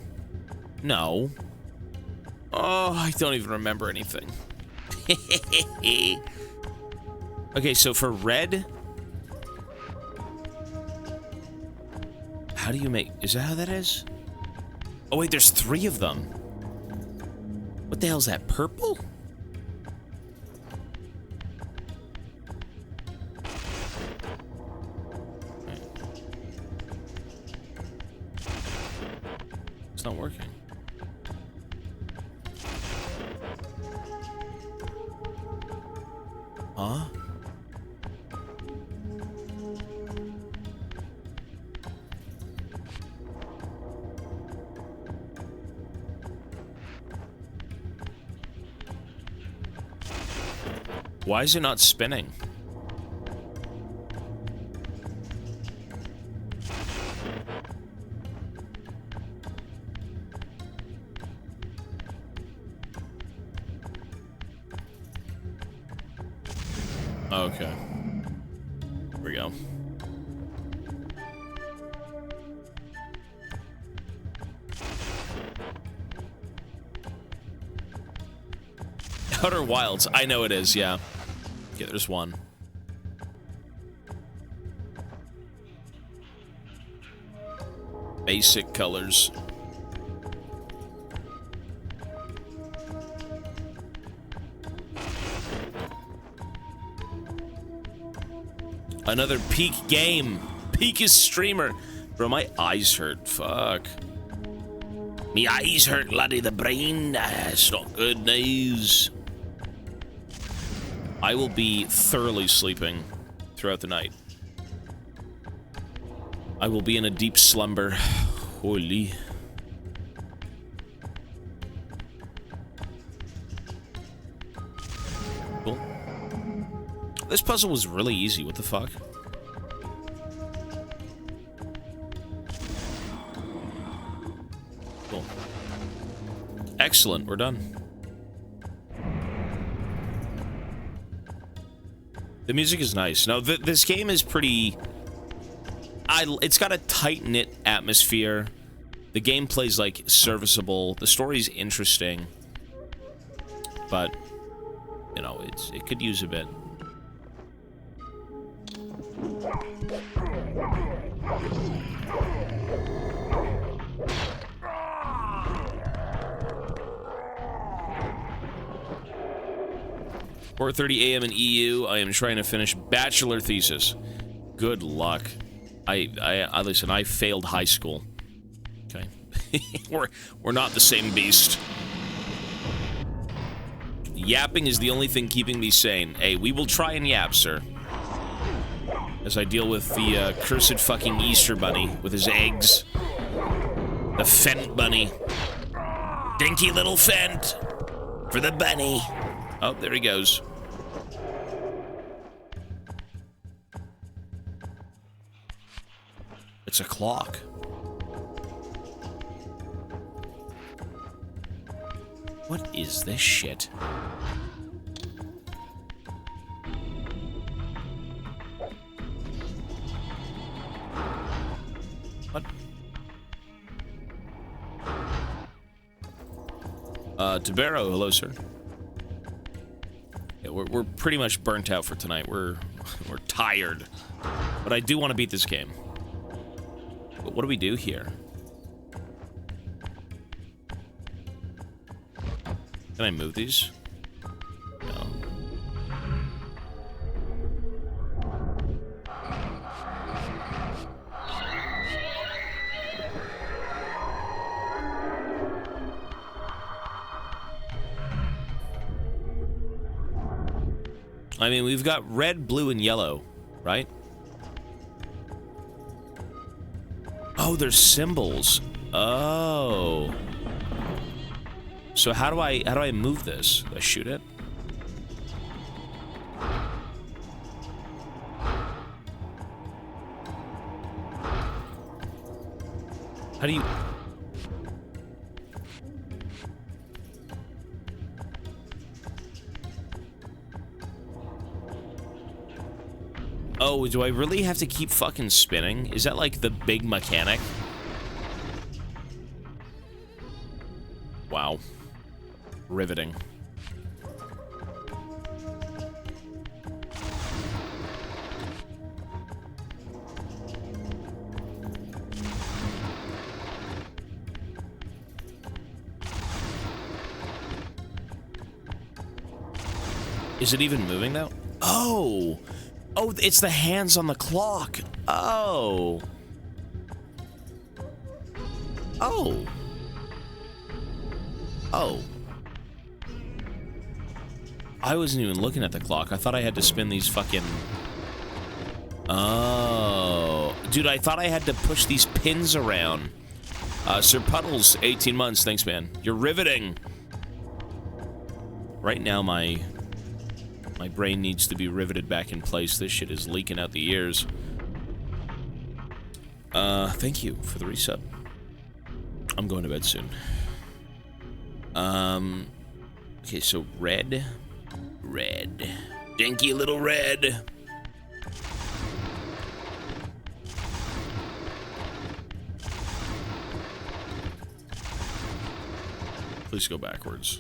No. Oh, I don't even remember anything. Okay, so for red... how do you make... is that how that is? Oh, wait, there's 3 of them. What the hell is that? Purple? It's not working. Huh? Why is it not spinning? Okay. Here we go. Outer Wilds. I know it is, yeah. Okay, there's one. Basic colors. Another peak game. Peakest streamer. Bro, my eyes hurt. Fuck. Me eyes hurt, laddie. The brain. It's not good news. I will be thoroughly sleeping throughout the night. I will be in a deep slumber. Holy. Cool. This puzzle was really easy. What the fuck? Cool. Excellent. We're done. The music is nice. No, this game is pretty... it's got a tight-knit atmosphere. The gameplay's, like, serviceable. The story's interesting. But, you know, it could use a bit. .30 a.m. in EU. I am trying to finish bachelor thesis. Good luck. Listen, I failed high school. Okay. we're not the same beast. Yapping is the only thing keeping me sane. Hey, we will try and yap, sir. As I deal with the cursed fucking Easter bunny with his eggs. The Fent bunny. Dinky little Fent. For the bunny. Oh, there he goes. It's a clock. What is this shit? What? Tobero, hello, sir. Yeah, we're pretty much burnt out for tonight. We're tired. But I do want to beat this game. But what do we do here? Can I move these? No. I mean, we've got red, blue, and yellow, right? Oh, there's symbols. Oh. So how do I move this? Do I shoot it? How do you... Oh, do I really have to keep fucking spinning? Is that like the big mechanic? Wow. Riveting. Is it even moving now? Oh! Oh, it's the hands on the clock. Oh. Oh. Oh. I wasn't even looking at the clock. I thought I had to spin these fucking... Oh. Dude, I thought I had to push these pins around. Sir Puddles, 18 months. Thanks, man. You're riveting. Right now, my brain needs to be riveted back in place. This shit is leaking out the ears. Thank you for the resub. I'm going to bed soon. Okay, so red. Red. Dinky little red. Please go backwards.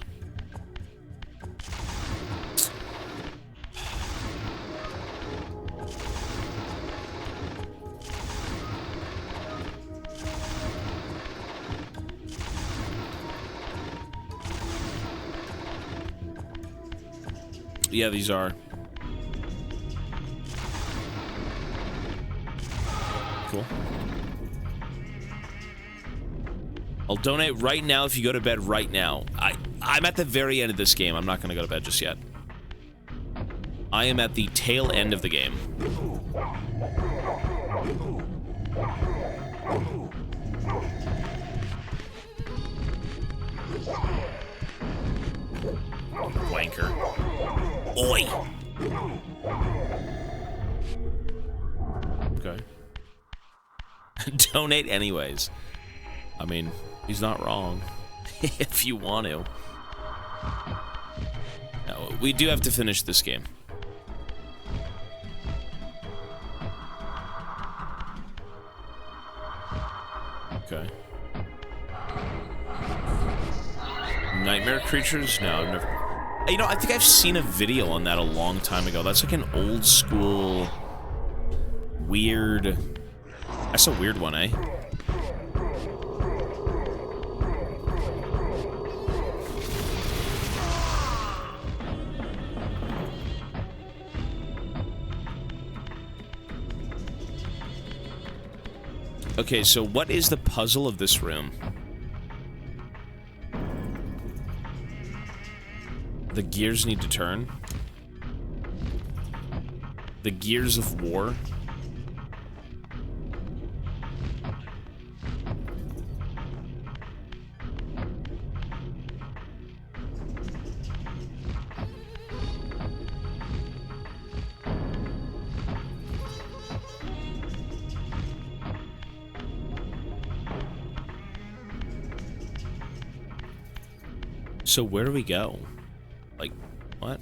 Yeah, these are. Cool. I'll donate right now if you go to bed right now. I'm at the very end of this game. I'm not going to go to bed just yet. I am at the tail end of the game. Wanker. Oi! Okay. Donate anyways. I mean, he's not wrong. If you want to. No, we do have to finish this game. Okay. Nightmare creatures? No, I've never... You know, I think I've seen a video on that a long time ago. That's like an old school... weird... That's a weird one, eh? Okay, so what is the puzzle of this room? The gears need to turn. The gears of war. So where do we go? Like, what?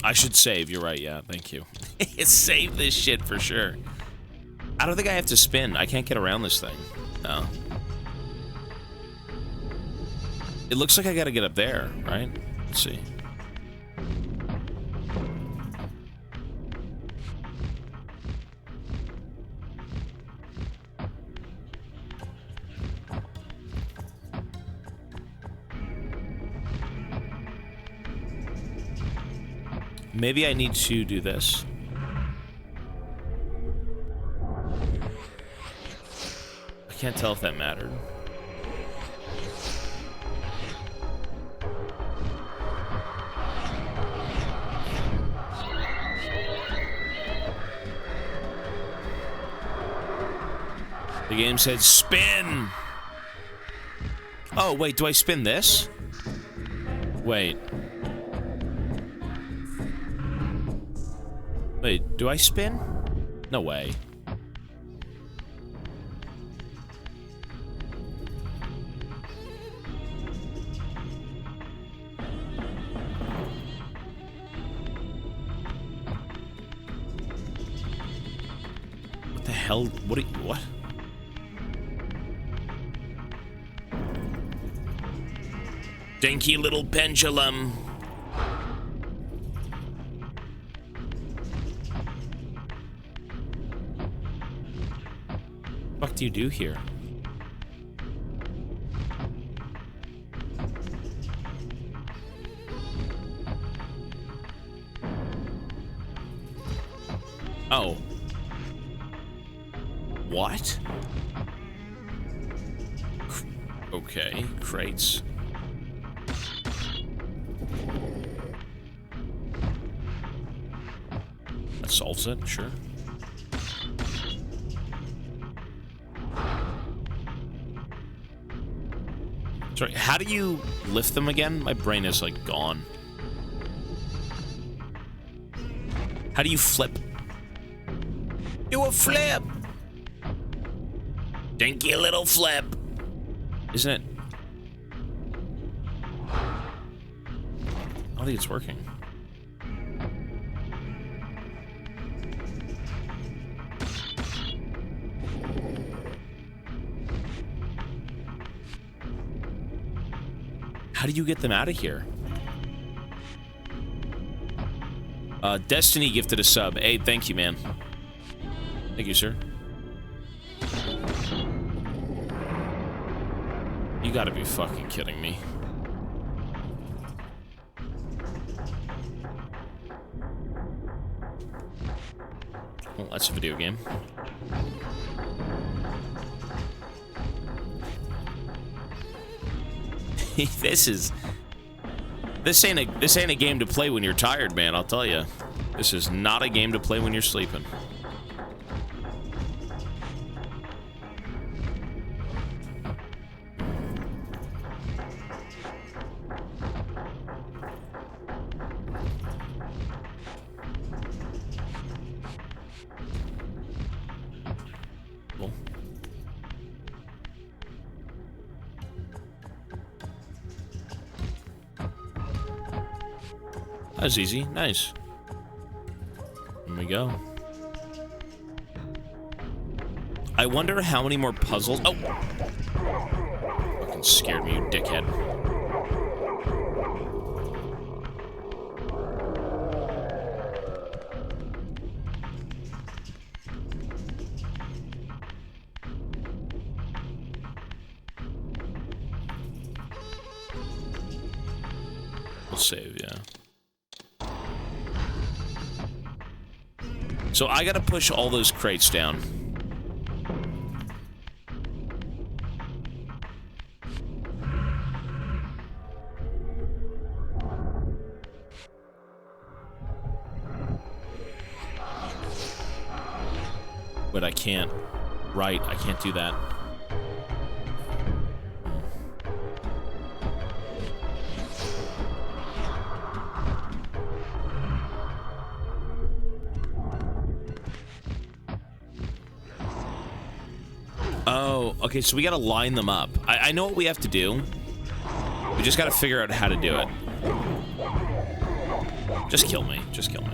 I should save. You're right. Yeah, thank you. Save this shit for sure. I don't think I have to spin. I can't get around this thing. No. It looks like I gotta get up there, right? Let's see. Maybe I need to do this. I can't tell if that mattered. The game said spin! Oh, wait, do I spin this? Wait. Wait, do I spin? No way. What the hell? What? Dinky little pendulum. What do you do here? Oh. What? Okay, crates. That solves it, sure. Sorry, how do you lift them again? My brain is, like, gone. How do you flip? Do a flip! Dinky little flip! Isn't it? I don't think it's working. How do you get them out of here? Destiny gifted a sub. Hey, thank you, man. Thank you, sir. You gotta be fucking kidding me. Well, that's a video game. This ain't a game to play when you're tired, man, I'll tell you. This is not a game to play when you're sleeping. Cool. That's easy. Nice. Here we go. I wonder how many more puzzles... Oh! Fucking scared me, you dickhead. We'll save, yeah. So I gotta push all those crates down. But I can't. Right, I can't do that. Oh, okay, so we gotta line them up. I know what we have to do. We just gotta figure out how to do it. Just kill me. Just kill me.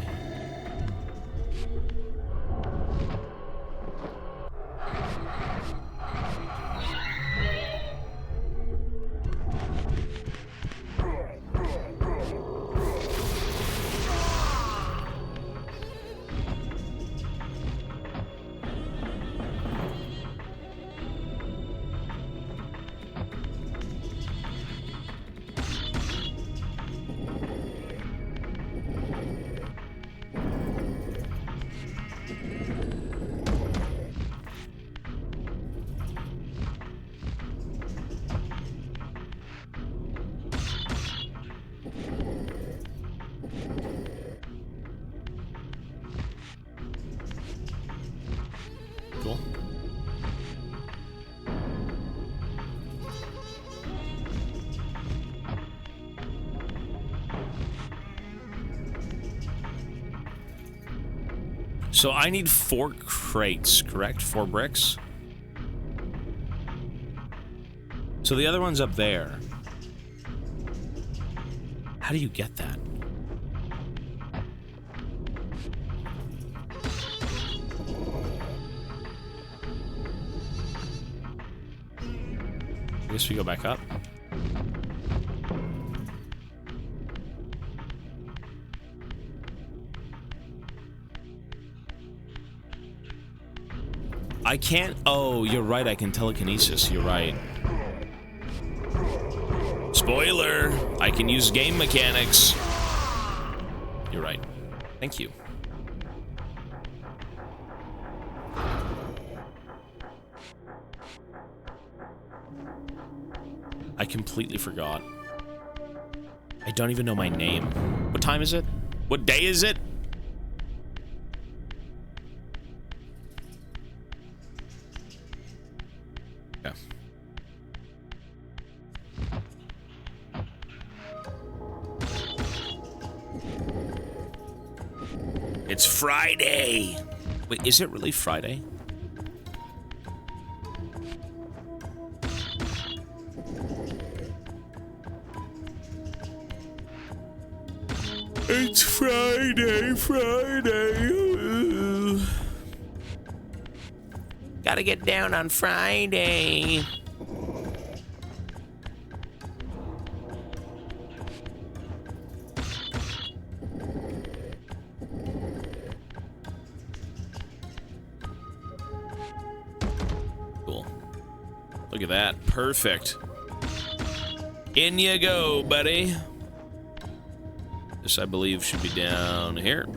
Cool. So I need 4 crates, correct? 4 bricks? So the other one's up there. How do you get that? I guess we go back up. I can't. Oh, you're right. I can telekinesis. You're right. Spoiler. I can use game mechanics. You're right. Thank you. I completely forgot. I don't even know my name. What time is it? What day is it? Yeah. It's Friday. Wait, is it really Friday? It's Friday, Friday. Gotta get down on Friday. Cool. Look at that. Perfect. In you go, buddy. This, I believe, should be down here.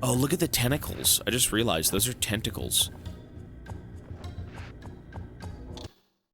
Oh, look at the tentacles. I just realized those are tentacles.